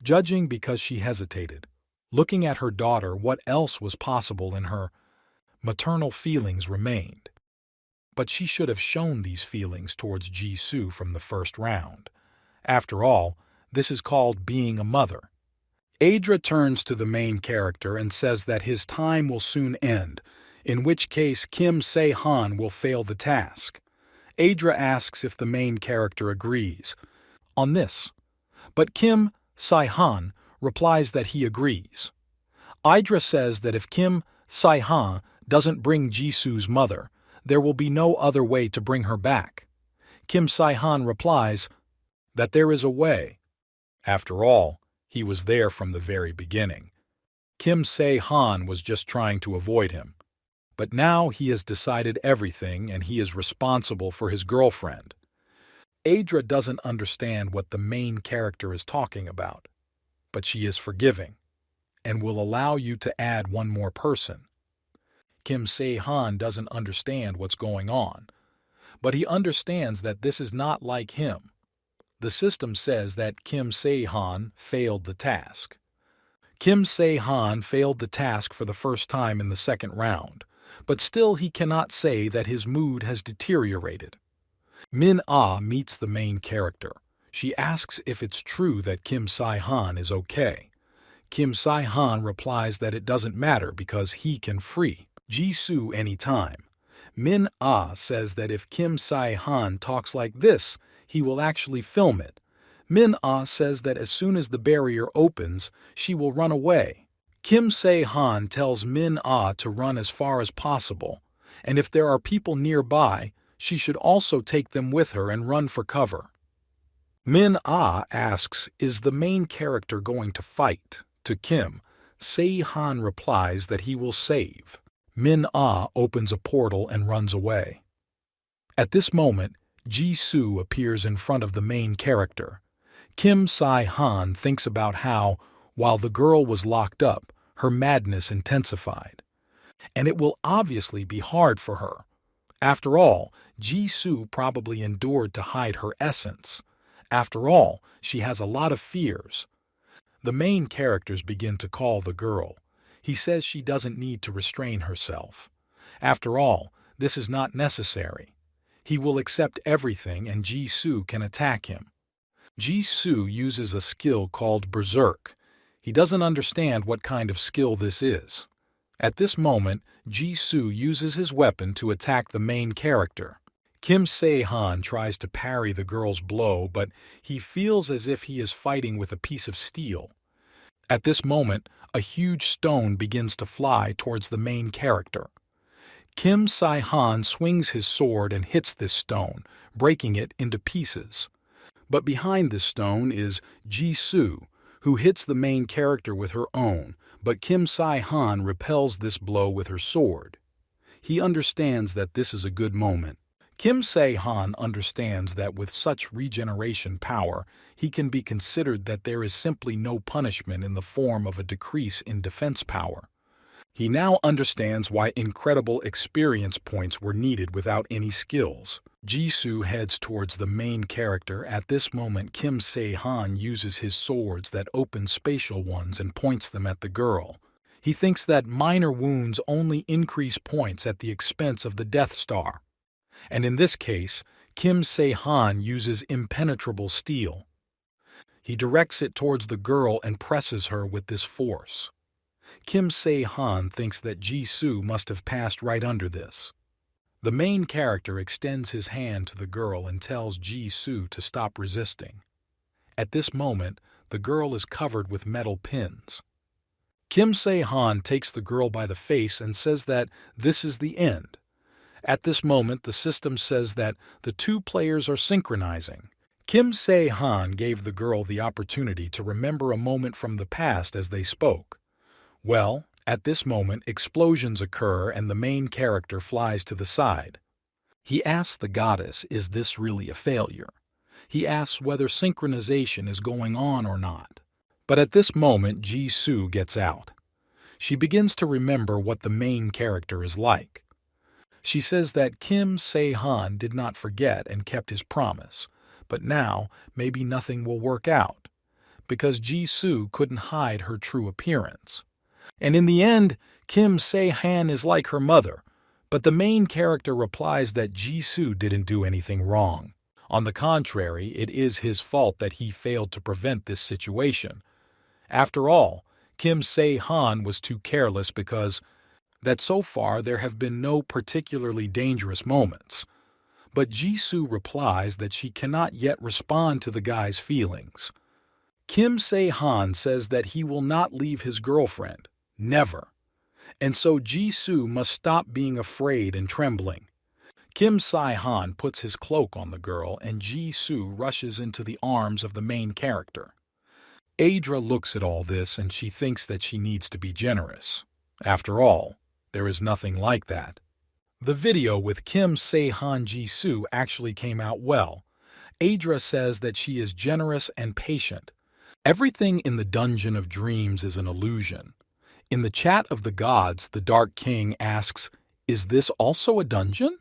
Judging because she hesitated, looking at her daughter, what else was possible in her maternal feelings remained. But she should have shown these feelings towards Jisoo from the first round. After all, this is called being a mother. Aedra turns to the main character and says that his time will soon end, in which case Kim Se-han will fail the task. Aedra asks if the main character agrees on this, but Kim Se-han replies that he agrees. Aedra says that if Kim Se-han doesn't bring Jisoo's mother, there will be no other way to bring her back. Kim Se-han replies that there is a way. After all, he was there from the very beginning. Kim Se-han was just trying to avoid him. But now he has decided everything and he is responsible for his girlfriend. Aedra doesn't understand what the main character is talking about, but she is forgiving and will allow you to add one more person. Kim Se-han doesn't understand what's going on, but he understands that this is not like him. The system says that Kim Se-han failed the task. Kim Se-han failed the task for the first time in the second round, but still he cannot say that his mood has deteriorated. Min-ah meets the main character. She asks if it's true that Kim Se-han is okay. Kim Se-han replies that it doesn't matter because he can free Jisoo anytime. Min-ah says that if Kim Se-han talks like this, he will actually film it. Min-ah says that as soon as the barrier opens, she will run away. Kim Se-han tells Min-ah to run as far as possible, and if there are people nearby, she should also take them with her and run for cover. Min-ah asks, "Is the main character going to fight?" To Kim, Se-han replies that he will save. Min-ah opens a portal and runs away. At this moment, Jisoo appears in front of the main character. Kim Se-han thinks about how, while the girl was locked up, her madness intensified. And it will obviously be hard for her. After all, Jisoo probably endured to hide her essence. After all, she has a lot of fears. The main characters begin to call the girl. He says she doesn't need to restrain herself. After all, this is not necessary. He will accept everything and Jisoo can attack him. Jisoo uses a skill called Berserk. He doesn't understand what kind of skill this is. At this moment, Jisoo uses his weapon to attack the main character. Kim Se-han tries to parry the girl's blow, but he feels as if he is fighting with a piece of steel. At this moment, a huge stone begins to fly towards the main character. Kim Se-han swings his sword and hits this stone, breaking it into pieces. But behind this stone is Jisoo, who hits the main character with her own, but Kim Se-han repels this blow with her sword. He understands that this is a good moment. Kim Se-han understands that with such regeneration power, he can be considered that there is simply no punishment in the form of a decrease in defense power. He now understands why incredible experience points were needed without any skills. Jisoo heads towards the main character. At this moment, Kim Se-han uses his swords that open spatial ones and points them at the girl. He thinks that minor wounds only increase points at the expense of the Death Star. And in this case, Kim Se-han uses impenetrable steel. He directs it towards the girl and presses her with this force. Kim Se-han thinks that Jisoo must have passed right under this. The main character extends his hand to the girl and tells Jisoo to stop resisting. At this moment, the girl is covered with metal pins. Kim Se-han takes the girl by the face and says that this is the end. At this moment, the system says that the two players are synchronizing. Kim Se-han gave the girl the opportunity to remember a moment from the past as they spoke. Well, at this moment, explosions occur and the main character flies to the side. He asks the goddess, is this really a failure? He asks whether synchronization is going on or not. But at this moment, Jisoo gets out. She begins to remember what the main character is like. She says that Kim Se-han did not forget and kept his promise, but now maybe nothing will work out, because Jisoo couldn't hide her true appearance. And in the end, Kim Se-han is like her mother, but the main character replies that Jisoo didn't do anything wrong. On the contrary, it is his fault that he failed to prevent this situation. After all, Kim Se-han was too careless because that so far there have been no particularly dangerous moments. But Jisoo replies that she cannot yet respond to the guy's feelings. Kim Se-han says that he will not leave his girlfriend. Never. And so Jisoo must stop being afraid and trembling. Kim Se-han puts his cloak on the girl and Jisoo rushes into the arms of the main character. Adra looks at all this and she thinks that she needs to be generous. After all, there is nothing like that. The video with Kim Se-han Jisoo actually came out well. Adra says that she is generous and patient. Everything in the Dungeon of Dreams is an illusion. In the chat of the gods, the Dark King asks, is this also a dungeon?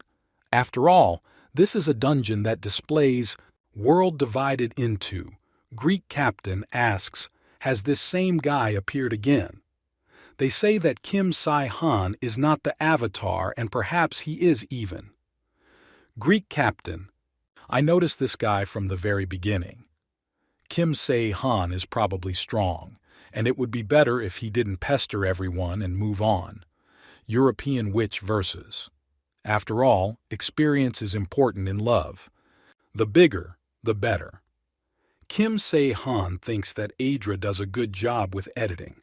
After all, this is a dungeon that displays world divided into. Greek captain asks, has this same guy appeared again? They say that Kim Se-han is not the avatar and perhaps he is even. Greek captain, I noticed this guy from the very beginning. Kim Se-han is probably strong, and it would be better if he didn't pester everyone and move on. European witch verses. After all, experience is important in love. The bigger, the better. Kim Se-han thinks that Adra does a good job with editing.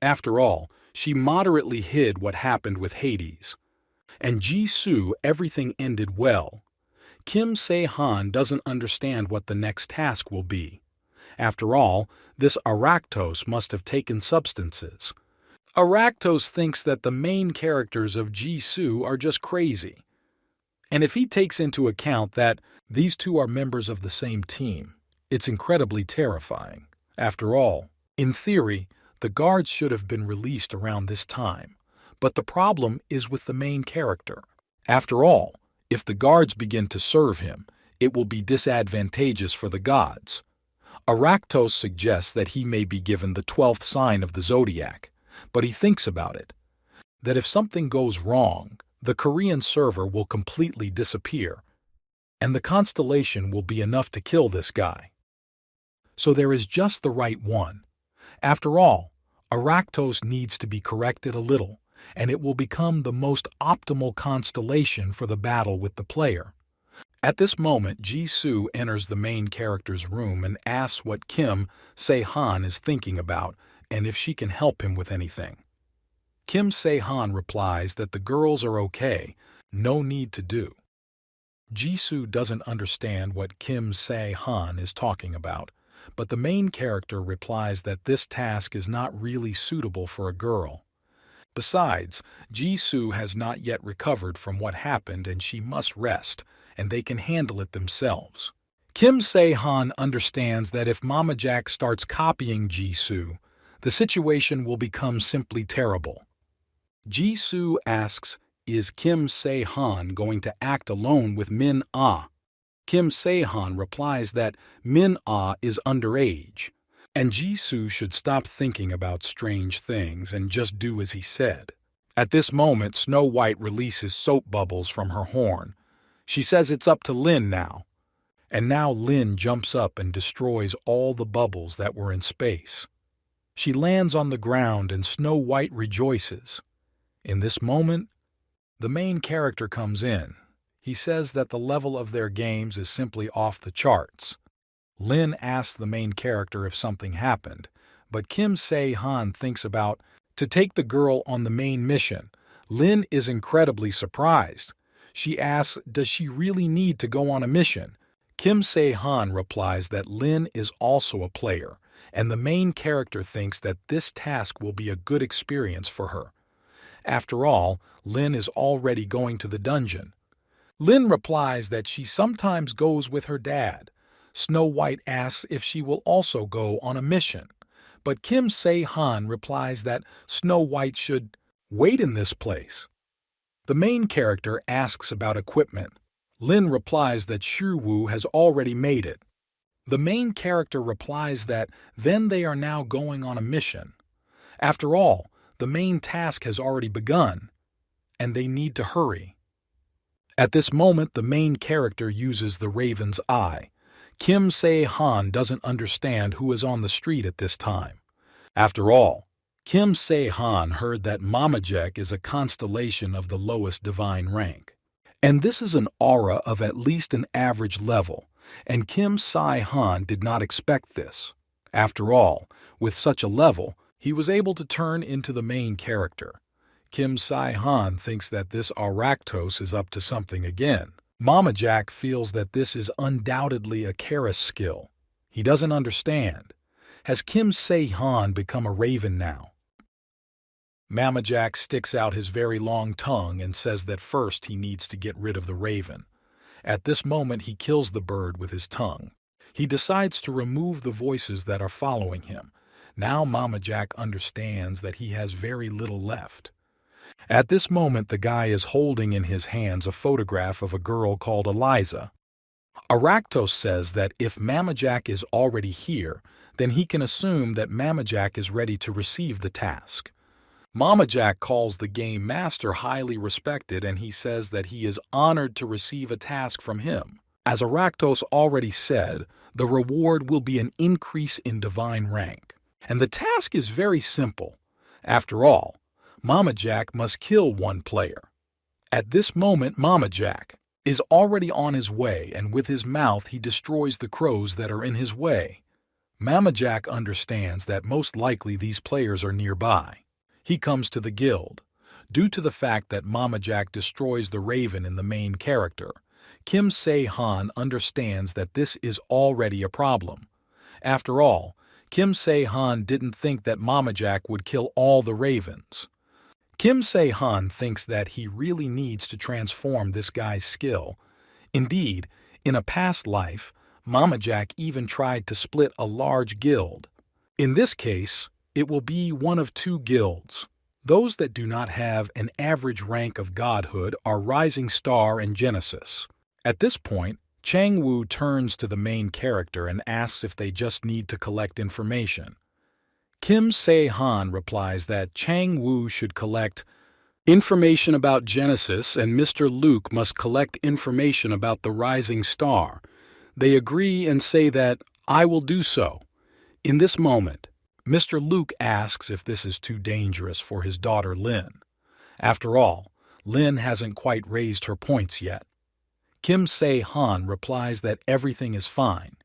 After all, she moderately hid what happened with Hades. And Jisoo, everything ended well. Kim Se-han doesn't understand what the next task will be. After all, this Aractos must have taken substances. Aractos thinks that the main characters of Jisoo are just crazy. And if he takes into account that these two are members of the same team, it's incredibly terrifying. After all, in theory, the guards should have been released around this time. But the problem is with the main character. After all, if the guards begin to serve him, it will be disadvantageous for the gods. Aractos suggests that he may be given the 12th sign of the zodiac, but he thinks about it. That if something goes wrong, the Korean server will completely disappear, and the constellation will be enough to kill this guy. So there is just the right one. After all, Aractos needs to be corrected a little, and it will become the most optimal constellation for the battle with the player. At this moment, Jisoo enters the main character's room and asks what Kim Se-han is thinking about and if she can help him with anything. Kim Se-han replies that the girls are okay, no need to do. Jisoo doesn't understand what Kim Se-han is talking about, but the main character replies that this task is not really suitable for a girl. Besides, Jisoo has not yet recovered from what happened and she must rest, and they can handle it themselves. Kim Se-han understands that if Mama Jack starts copying Jisoo, the situation will become simply terrible. Jisoo asks, is Kim Se-han going to act alone with Min-ah? Kim Se-han replies that Min-ah is underage, and Jisoo should stop thinking about strange things and just do as he said. At this moment, Snow White releases soap bubbles from her horn. She says it's up to Lin now. And now Lin jumps up and destroys all the bubbles that were in space. She lands on the ground and Snow White rejoices. In this moment, the main character comes in. He says that the level of their games is simply off the charts. Lin asks the main character if something happened, but Kim Se-han thinks about to take the girl on the main mission. Lin is incredibly surprised. She asks, does she really need to go on a mission? Kim Se-han replies that Lin is also a player, and the main character thinks that this task will be a good experience for her. After all, Lin is already going to the dungeon. Lin replies that she sometimes goes with her dad. Snow White asks if she will also go on a mission, but Kim Se-han replies that Snow White should wait in this place. The main character asks about equipment. Lin replies that Shuwu has already made it. The main character replies that then they are now going on a mission. After all, the main task has already begun, and they need to hurry. At this moment, the main character uses the Raven's Eye. Kim Se-han doesn't understand who is on the street at this time. After all, Kim Se-han heard that Mamajek is a constellation of the lowest divine rank. And this is an aura of at least an average level, and Kim Se-han did not expect this. After all, with such a level, he was able to turn into the main character. Kim Se-han thinks that this Aractos is up to something again. Mama Jack feels that this is undoubtedly a Karis skill. He doesn't understand. Has Kim Se-han become a raven now? Mama Jack sticks out his very long tongue and says that first he needs to get rid of the raven. At this moment he kills the bird with his tongue. He decides to remove the voices that are following him. Now Mama Jack understands that he has very little left. At this moment the guy is holding in his hands a photograph of a girl called Eliza. Aractos says that if Mama Jack is already here, then he can assume that Mama Jack is ready to receive the task. Mama Jack calls the game master highly respected and he says that he is honored to receive a task from him. As Aractos already said, the reward will be an increase in divine rank. And the task is very simple. After all, Mama Jack must kill one player. At this moment, Mama Jack is already on his way, and with his mouth he destroys the crows that are in his way. Mama Jack understands that most likely these players are nearby. He comes to the guild. Due to the fact that Mama Jack destroys the raven in the main character, Kim Se-han understands that this is already a problem. After all, Kim Se-han didn't think that Mama Jack would kill all the ravens. Kim Se-han thinks that he really needs to transform this guy's skill. Indeed, in a past life, Mama Jack even tried to split a large guild. In this case, it will be one of two guilds. Those that do not have an average rank of godhood are Rising Star and Genesis. At this point, Chang-woo turns to the main character and asks if they just need to collect information. Kim Se-han replies that Chang-woo should collect information about Genesis and Mr. Luke must collect information about the Rising Star. They agree and say that I will do so. In this moment, Mr. Luke asks if this is too dangerous for his daughter Lin. After all, Lin hasn't quite raised her points yet. Kim Se-han replies that everything is fine.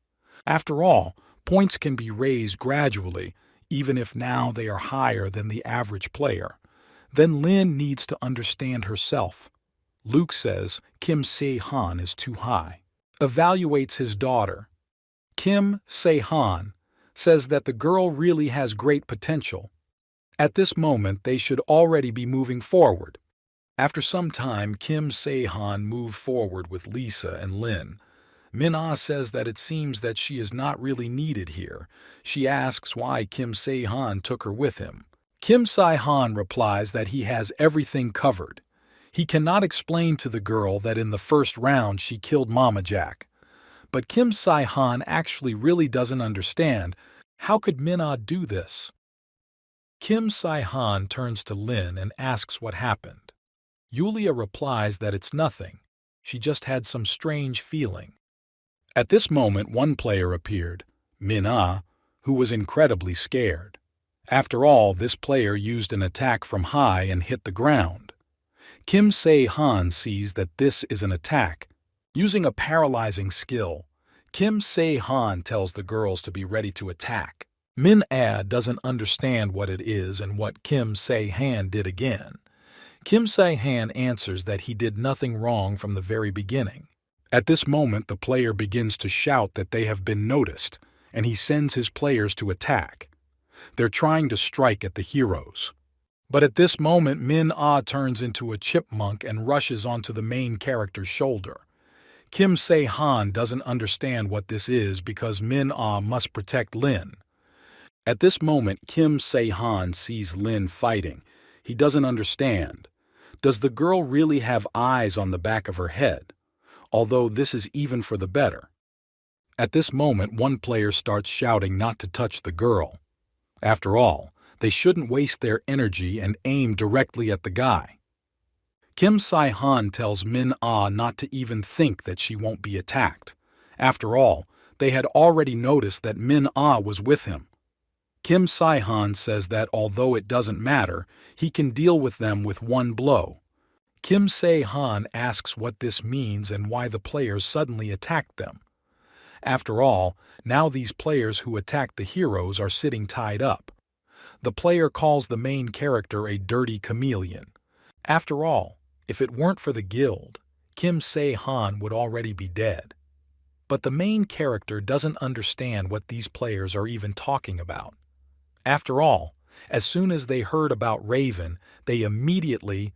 After all, points can be raised gradually, even if now they are higher than the average player. Then Lin needs to understand herself. Luke says Kim Se-han is too high. Evaluates his daughter. Kim Se-han says that the girl really has great potential. At this moment, they should already be moving forward. After some time, Kim Se-han moved forward with Lisa and Lin. Min-ah says that it seems that she is not really needed here. She asks why Kim Se-han took her with him. Kim Se-han replies that he has everything covered. He cannot explain to the girl that in the first round she killed Mama Jack. But Kim Se-han actually really doesn't understand. How could Min-ah do this? Kim Se-han turns to Lin and asks what happened. Yulia replies that it's nothing. She just had some strange feeling. At this moment, one player appeared, Min-ah, who was incredibly scared. After all, this player used an attack from high and hit the ground. Kim Se-han sees that this is an attack. Using a paralyzing skill, Kim Se-han tells the girls to be ready to attack. Min-ah doesn't understand what it is and what Kim Se-han did again. Kim Se-han answers that he did nothing wrong from the very beginning. At this moment, the player begins to shout that they have been noticed, and he sends his players to attack. They're trying to strike at the heroes. But at this moment, Min-ah turns into a chipmunk and rushes onto the main character's shoulder. Kim Se-han doesn't understand what this is because Min-ah must protect Lin. At this moment, Kim Se-han sees Lin fighting. He doesn't understand. Does the girl really have eyes on the back of her head? Although this is even for the better. At this moment, one player starts shouting not to touch the girl. After all, they shouldn't waste their energy and aim directly at the guy. Kim Se-han tells Min-ah not to even think that she won't be attacked. After all, they had already noticed that Min-ah was with him. Kim Se-han says that although it doesn't matter, he can deal with them with one blow. Kim Se-han asks what this means and why the players suddenly attacked them. After all, now these players who attacked the heroes are sitting tied up. The player calls the main character a dirty chameleon. After all, if it weren't for the guild, Kim Se-han would already be dead. But the main character doesn't understand what these players are even talking about. After all, as soon as they heard about Raven, they immediately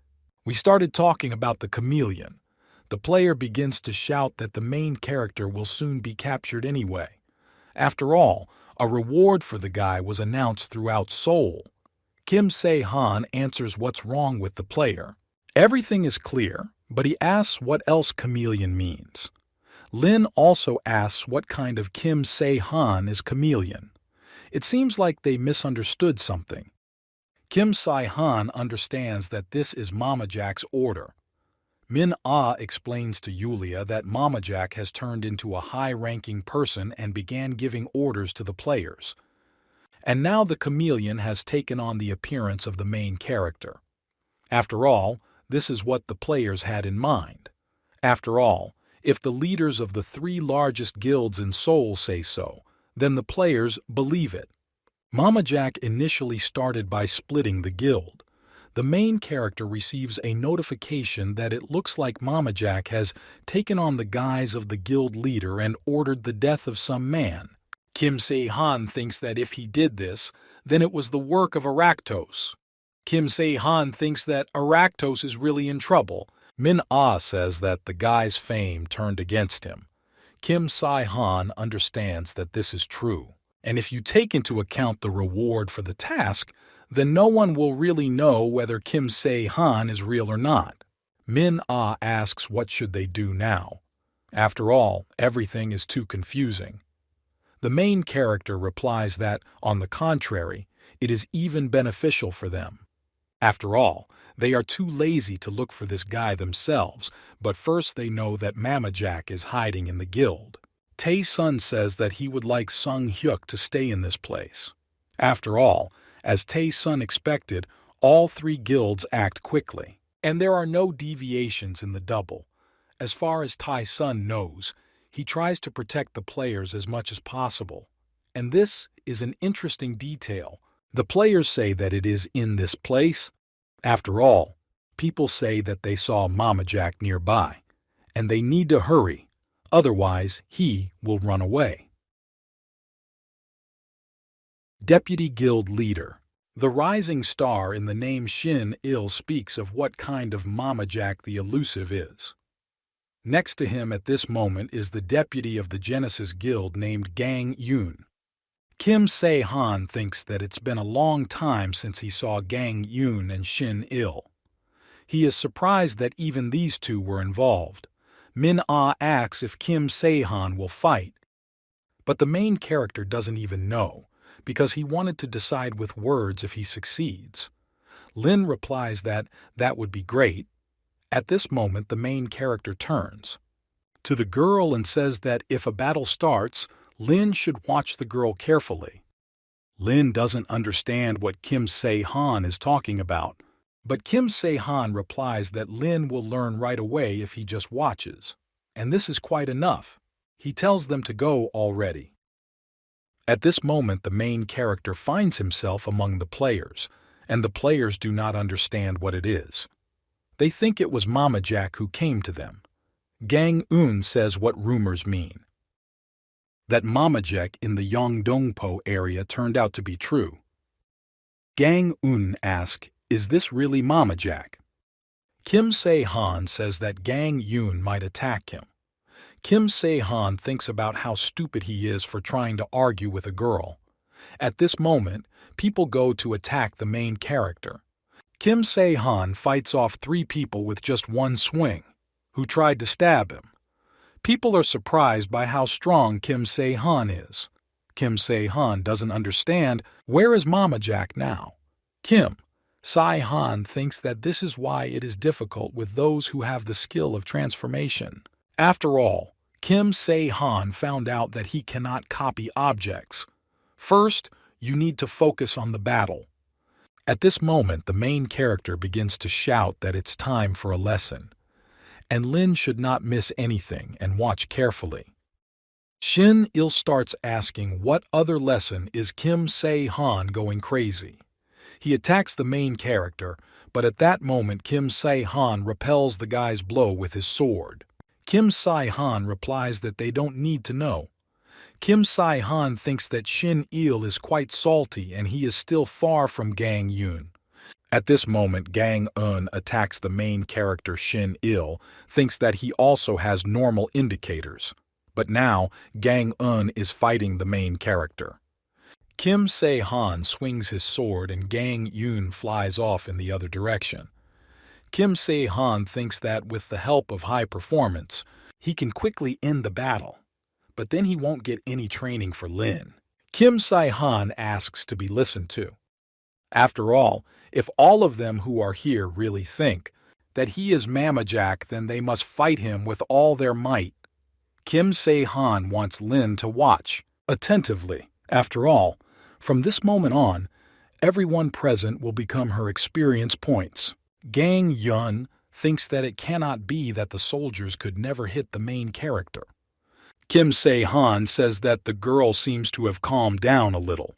started talking about the chameleon. The player begins to shout that the main character will soon be captured anyway. After all, a reward for the guy was announced throughout Seoul. Kim Se-han answers what's wrong with the player. Everything is clear, but he asks what else chameleon means. Lin also asks what kind of Kim Se-han is chameleon. It seems like they misunderstood something. Kim Se-han understands that this is Mama Jack's order. Min-ah explains to Yulia that Mama Jack has turned into a high-ranking person and began giving orders to the players. And now the chameleon has taken on the appearance of the main character. After all, this is what the players had in mind. After all, if the leaders of the 3 largest guilds in Seoul say so, then the players believe it. Mama Jack initially started by splitting the guild. The main character receives a notification that it looks like Mama Jack has taken on the guise of the guild leader and ordered the death of some man. Kim Se-han thinks that if he did this, then it was the work of Aractos. Kim Se-han thinks that Aractos is really in trouble. Min-ah says that the guy's fame turned against him. Kim Se-han understands that this is true, and if you take into account the reward for the task, then no one will really know whether Kim Se-han is real or not. Min-ah asks what should they do now. After all, everything is too confusing. The main character replies that, on the contrary, it is even beneficial for them. After all, they are too lazy to look for this guy themselves, but first they know that Mama Jack is hiding in the guild. Tae-sun says that he would like Sung Hyuk to stay in this place. After all, as Tae-sun expected, all 3 guilds act quickly, and there are no deviations in the double. As far as Tae-sun knows, he tries to protect the players as much as possible. And this is an interesting detail. The players say that it is in this place. After all, people say that they saw Mama Jack nearby, and they need to hurry, otherwise he will run away. Deputy Guild Leader. The rising star in the name Shin-il speaks of what kind of Mama Jack the elusive is. Next to him at this moment is the deputy of the Genesis Guild named Gang Yoon. Kim Se-han thinks that it's been a long time since he saw Gang Yoon and Shin-il. He is surprised that even these 2 were involved. Min-ah asks if Kim Se-han will fight. But the main character doesn't even know, because he wanted to decide with words if he succeeds. Lin replies that would be great. At this moment, the main character turns to the girl and says that if a battle starts, Lin should watch the girl carefully. Lin doesn't understand what Kim Se-han is talking about, but Kim Se-han replies that Lin will learn right away if he just watches, and this is quite enough. He tells them to go already. At this moment, the main character finds himself among the players, and the players do not understand what it is. They think it was Mama Jack who came to them. Gang Eun says what rumors mean. That Mama Jack in the Yeongdongpo area turned out to be true. Gang Eun asks, is this really Mama Jack? Kim Se-han says that Gang Yoon might attack him. Kim Se-han thinks about how stupid he is for trying to argue with a girl. At this moment, people go to attack the main character. Kim Se-han fights off 3 people with just one swing, who tried to stab him. People are surprised by how strong Kim Se-han is. Kim Se-han doesn't understand where is Mama Jack now. Kim Se-han thinks that this is why it is difficult with those who have the skill of transformation. After all, Kim Se-han found out that he cannot copy objects. First, you need to focus on the battle. At this moment, the main character begins to shout that it's time for a lesson, and Lin should not miss anything and watch carefully. Shin-il starts asking what other lesson is Kim Se-han going crazy. He attacks the main character, but at that moment Kim Se-han repels the guy's blow with his sword. Kim Se-han replies that they don't need to know. Kim Se-han thinks that Shin-il is quite salty and he is still far from Gang Yoon. At this moment, Gang Eun attacks the main character Shin-il, thinks that he also has normal indicators. But now, Gang Eun is fighting the main character. Kim Se-han swings his sword and Gang Yoon flies off in the other direction. Kim Se-han thinks that with the help of high performance, he can quickly end the battle. But then he won't get any training for Lin. Kim Se-han asks to be listened to. After all, if all of them who are here really think that he is Mama Jack, then they must fight him with all their might. Kim Se-han wants Lin to watch attentively. After all, From this moment on, everyone present will become her experience points. Gang Yun thinks that it cannot be that the soldiers could never hit the main character. Kim Se-han says that the girl seems to have calmed down a little.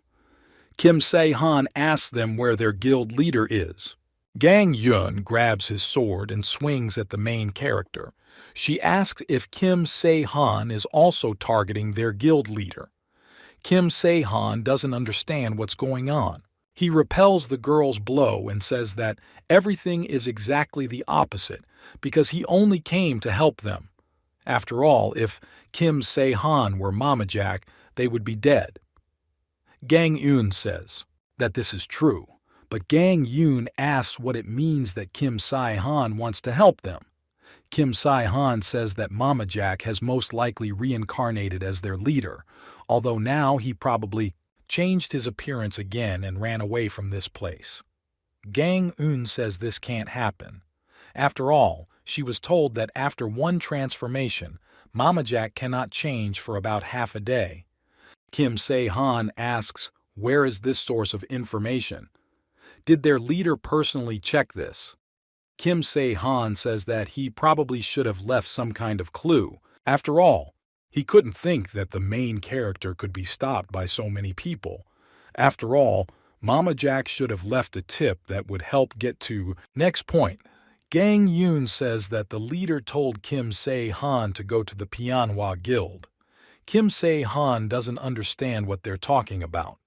Kim Se-han asks them where their guild leader is. Gang Yun grabs his sword and swings at the main character. She asks if Kim Se-han is also targeting their guild leader. Kim Se-han doesn't understand what's going on. He repels the girl's blow and says that everything is exactly the opposite because he only came to help them. After all, if Kim Se-han were Mama Jack, they would be dead. Gang Eun says that this is true, but Gang Eun asks what it means that Kim Se-han wants to help them. Kim Se-han says that Mama Jack has most likely reincarnated as their leader, although now he probably changed his appearance again and ran away from this place. Gang Eun says this can't happen. After all, she was told that after one transformation, Mama Jack cannot change for about half a day. Kim Se-han asks, where is this source of information? Did their leader personally check this? Kim Se-han says that he probably should have left some kind of clue. After all, he couldn't think that the main character could be stopped by so many people. After all, Mama Jack should have left a tip that would help get to next point. Gang Eun says that the leader told Kim Se-han to go to the Pianhua Guild. Kim Se-han doesn't understand what they're talking about.